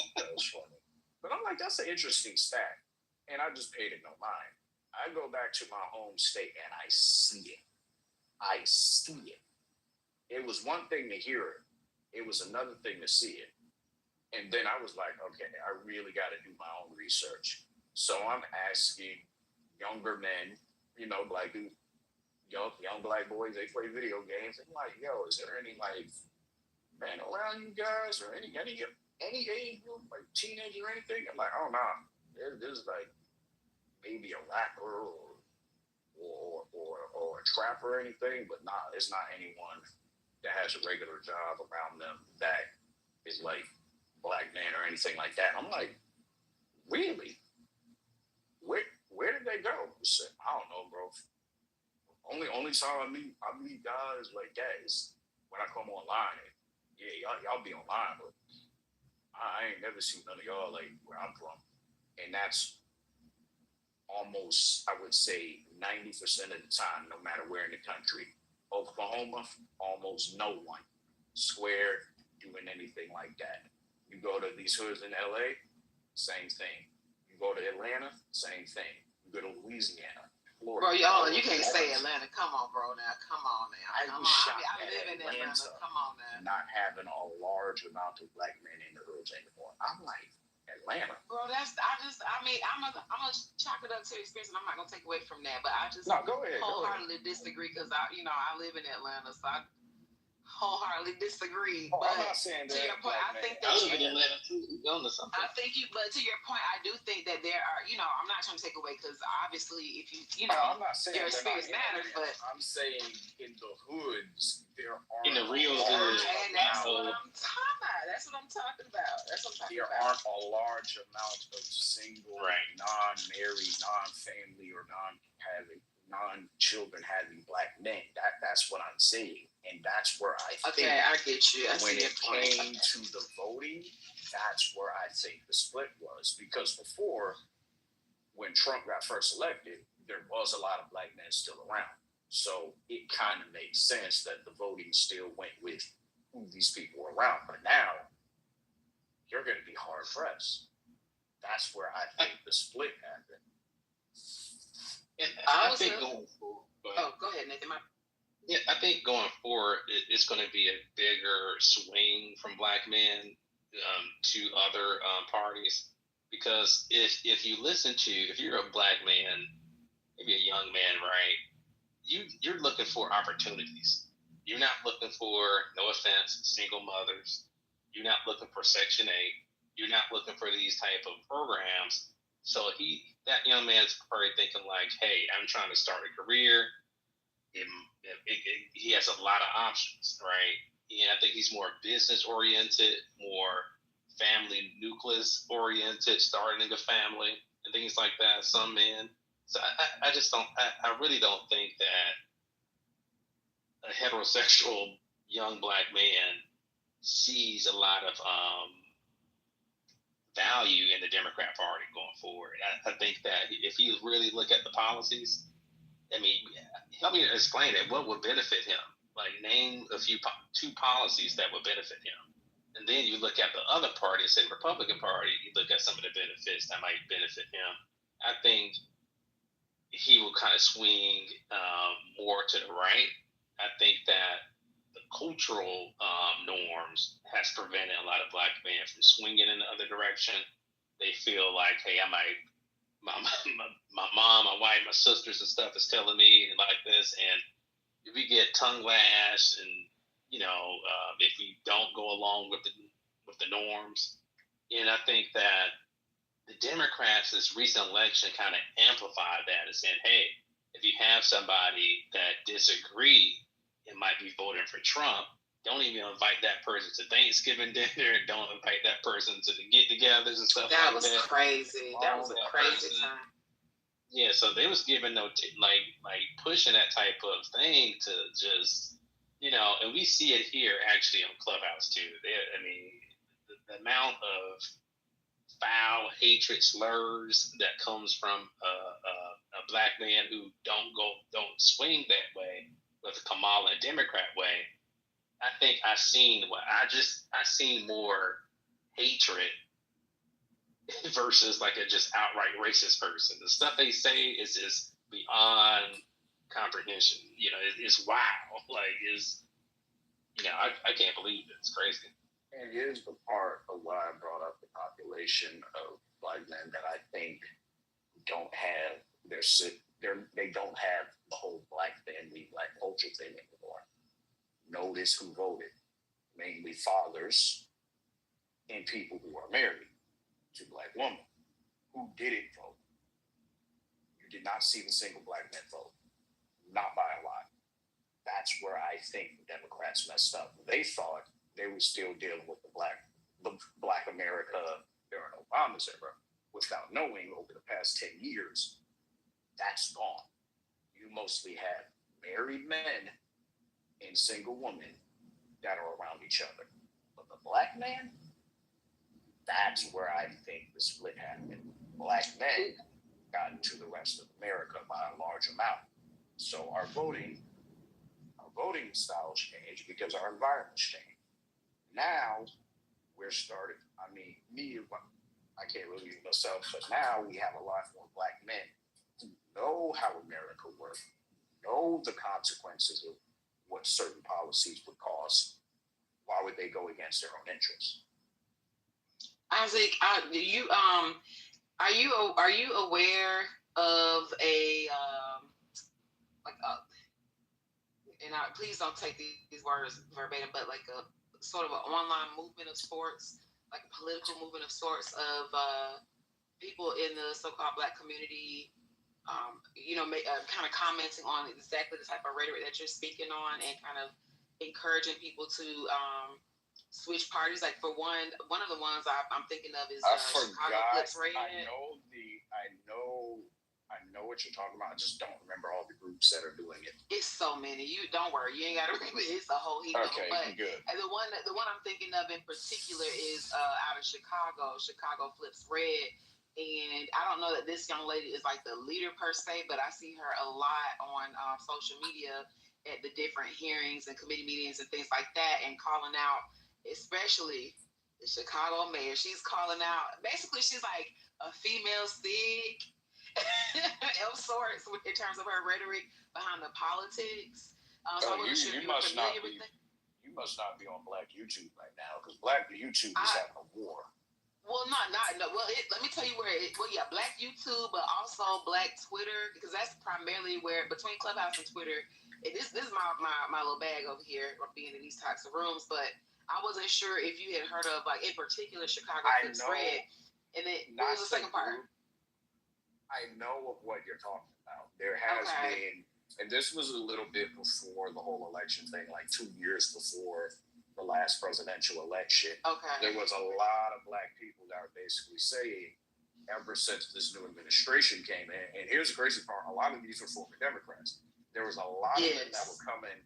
funny. But I'm like, that's an interesting stat. And I just paid it no mind. I go back to my home state and I see it. It was one thing to hear it. It was another thing to see it. And then I was like, okay, I really got to do my own research. So I'm asking younger men, black dudes, young black boys, they play video games. I'm like, yo, is there any like men around you guys or any age group, like teenager or anything? I'm like, oh no, there's like maybe a rapper or or a trapper or anything, but nah, it's not anyone that has a regular job around them that is like black man or anything like that. I'm like, really? Where did they go? I don't know, bro. Only time I meet guys like that is when I come online. Yeah, y'all be online, but I ain't never seen none of y'all like where I'm from. And that's almost, I would say, 90% of the time, no matter where in the country. Oklahoma, almost no one square doing anything like that. You go to these hoods in LA, same thing. You go to Atlanta, same thing. You go to Louisiana, Florida. Bro, y'all, you can't say Atlanta. Come on, bro. Now, come on now. I was shocked I live in Atlanta. Come on now. Not having a large amount of black men in the hoods anymore. I'm like, Atlanta. Bro, I'm gonna chalk it up to experience, and I'm not gonna take away from that. But I just go ahead, wholeheartedly disagree because I live in Atlanta, so I wholeheartedly disagree. Oh, but I'm not saying that. To your point, I think that I live in Atlanta too. I think but to your point, I do think that there are, I'm not trying to take away because obviously, if I'm not saying your experience matters, but I'm saying in the hoods there are in the real hood. And that's what I'm talking about. That's what I'm talking about. There aren't a large amount of single, non-married, non-family, or non-children having black men. That's what I'm saying, and that's where I think. Okay, I get you. When it came to the voting, that's where I think the split was, because before, when Trump got first elected, there was a lot of black men still around, so it kind of made sense that the voting still went with who these people were around. But now, you're going to be hard pressed. That's where I think the split happened. And I think going forward. Go ahead, Nathan. Yeah, I think going forward, it's going to be a bigger swing from black men to other parties, because if you're a black man, maybe a young man, right? You're looking for opportunities. You're not looking for, no offense, single mothers. You're not looking for Section 8. You're not looking for these type of programs. So that young man's probably thinking like, hey, I'm trying to start a career. He has a lot of options, right? And I think he's more business oriented, more family nucleus oriented, starting a family and things like that. Some men. So I just don't. I really don't think that a heterosexual young black man sees a lot of value in the Democrat Party going forward. I think that if you really look at the policies, I mean, help me explain it. What would benefit him? Like, name two policies that would benefit him. And then you look at the other party, say the Republican Party, you look at some of the benefits that might benefit him. I think he will kind of swing more to the right. I think that the cultural norms has prevented a lot of black men from swinging in the other direction. They feel like, hey, my mom, my wife, my sisters and stuff is telling me like this, and if we get tongue lashed, and if we don't go along with the norms, and I think that the Democrats, this recent election, kind of amplified that and saying, hey, if you have somebody that disagree and might be voting for Trump, don't even invite that person to Thanksgiving dinner. Don't invite that person to the get-togethers and stuff like that. That was crazy. That was a crazy time. Yeah, so they was giving like pushing that type of thing to just, and we see it here actually on Clubhouse too. The amount of foul hatred slurs that comes from a black man who don't swing that way with a Kamala Democrat way. I think I seen more hatred versus like a just outright racist person. The stuff they say is just beyond comprehension. It's wild. Like I can't believe it. It's crazy. And here's the part of why I brought up the population of black men that I think don't have they don't have the whole black family, black culture thing anymore. Notice who voted. Mainly fathers and people who are married to black women. Who didn't vote? You did not see the single black man vote. not by a lot. That's where I think the Democrats messed up. They thought they were still dealing with the black America during Obama's era, without knowing over the past 10 years, that's gone. You mostly have married men and single women that are around each other. But the black man, that's where I think the split happened. Black men got into the rest of America by a large amount. So our voting styles changed because our environments changed. Now we're starting, I can't really use myself, but now we have a lot more black men who know how America works, know the consequences of what certain policies would cause. Why would they go against their own interests? Isaac, are you aware of please don't take these words verbatim, but like a sort of an online movement of sorts, like a political movement of sorts of people in the so-called black community, kind of commenting on exactly the type of rhetoric that you're speaking on, and kind of encouraging people to switch parties. Like for one of the ones I'm thinking of is Chicago Clips Radio. I know what you're talking about. I just don't remember all the groups that are doing it. It's so many. You don't worry. You ain't got to remember. It's a whole heap. Okay, but good. The one I'm thinking of in particular is out of Chicago Flips Red. And I don't know that this young lady is like the leader per se, but I see her a lot on social media at the different hearings and committee meetings and things like that, and calling out, especially the Chicago mayor. She's calling out, basically she's like a female SIG of sorts in terms of her rhetoric behind the politics. So I wasn't sure if you were familiar with that. You must not be on Black YouTube right now, because Black YouTube is having a war. Well, no. Well, let me tell you where Black YouTube, but also Black Twitter, because that's primarily where, between Clubhouse and Twitter, this is my little bag over here, being in these types of rooms, but I wasn't sure if you had heard of, like, in particular, Chicago Clips Red. And then, what was the second part? I know of what you're talking about. There has been, and this was a little bit before the whole election thing, like 2 years before the last presidential election. There was a lot of Black people that were basically saying, ever since this new administration came in, and here's the crazy part, a lot of these were former Democrats. There was a lot of them that were coming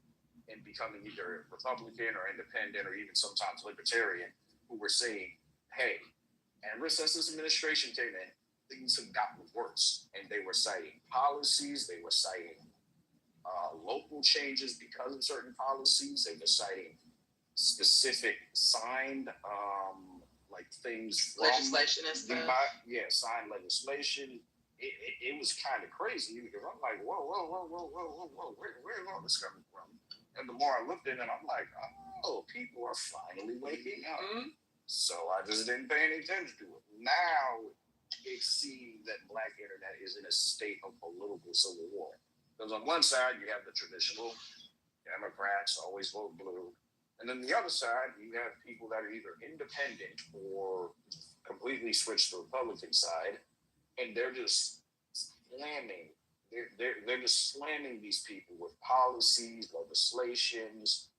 and becoming either Republican or independent or even sometimes libertarian, who were saying, hey, ever since this administration came in, things have gotten worse. And they were citing policies, they were citing local changes because of certain policies, they were citing specific signed things from legislation and stuff. Signed legislation. It was kind of crazy, because I'm like, whoa, where's all this coming from? And the more I looked at it, I'm like, oh, people are finally waking up. Mm-hmm. So I just didn't pay any attention to it. Now it seems that Black internet is in a state of political civil war. Because on one side, you have the traditional Democrats, always vote blue. And then the other side, you have people that are either independent or completely switched to the Republican side, and they're just slamming. They're just slamming these people with policies, legislations,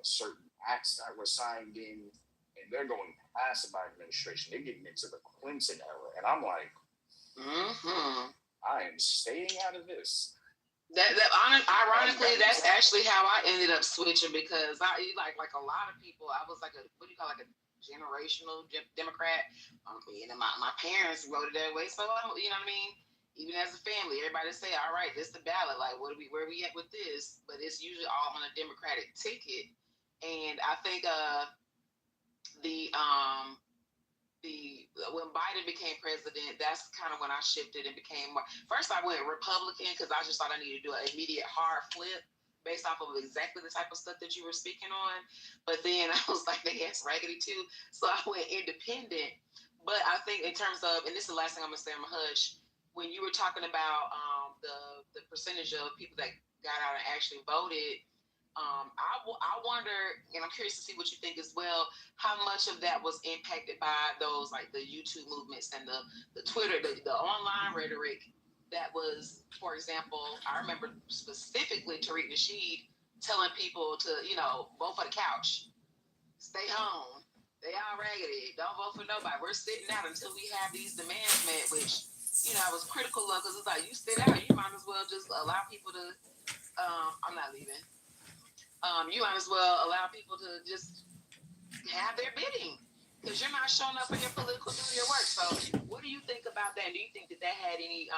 certain acts that were signed in, and they're going past the Biden administration. They're getting into the Clinton era, and I'm like, I am staying out of this. Ironically, that's actually how I ended up switching, because I like a lot of people. I was like a generational Democrat. And my parents voted that way, so you know what I mean. Even as a family, everybody say, "All right, this is the ballot. Like, where are we at with this?" But it's usually all on a Democratic ticket. And I think when Biden became president, that's kind of when I shifted and became more. First, I went Republican because I just thought I needed to do an immediate hard flip based off of exactly the type of stuff that you were speaking on. But then I was like, that's raggedy too. So I went independent. But I think in terms of, and this is the last thing I'm gonna say, I'm a hush. When you were talking about the percentage of people that got out and actually voted, I wonder, and I'm curious to see what you think as well, how much of that was impacted by those, like the YouTube movements and the Twitter, the online rhetoric that was, for example, I remember specifically Tariq Nasheed telling people to, you know, vote for the couch, stay home. They all raggedy. Don't vote for nobody. We're sitting out until we have these demands met, which, you know, I was critical of because it's like, you sit out, you might as well just allow people to, I'm not leaving. You might as well allow people to just have their bidding because you're not showing up for your political duty or work. So what do you think about that? Do you think that had any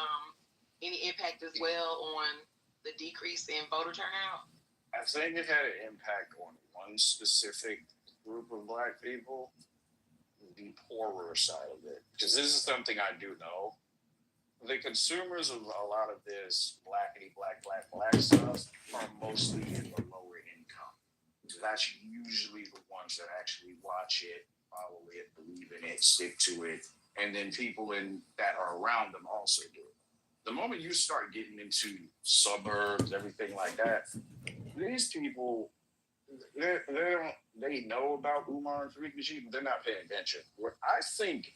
impact as well on the decrease in voter turnout? I think it had an impact on one specific group of Black people, the poorer side of it. Because this is something I do know. The consumers of a lot of this black stuff are mostly in the lower income. So that's usually the ones that actually watch it, follow it, believe in it, stick to it. And then people that are around them also do it. The moment you start getting into suburbs, everything like that, these people, they know about Umar and Tariq Nasheed, but they're not paying attention. What I think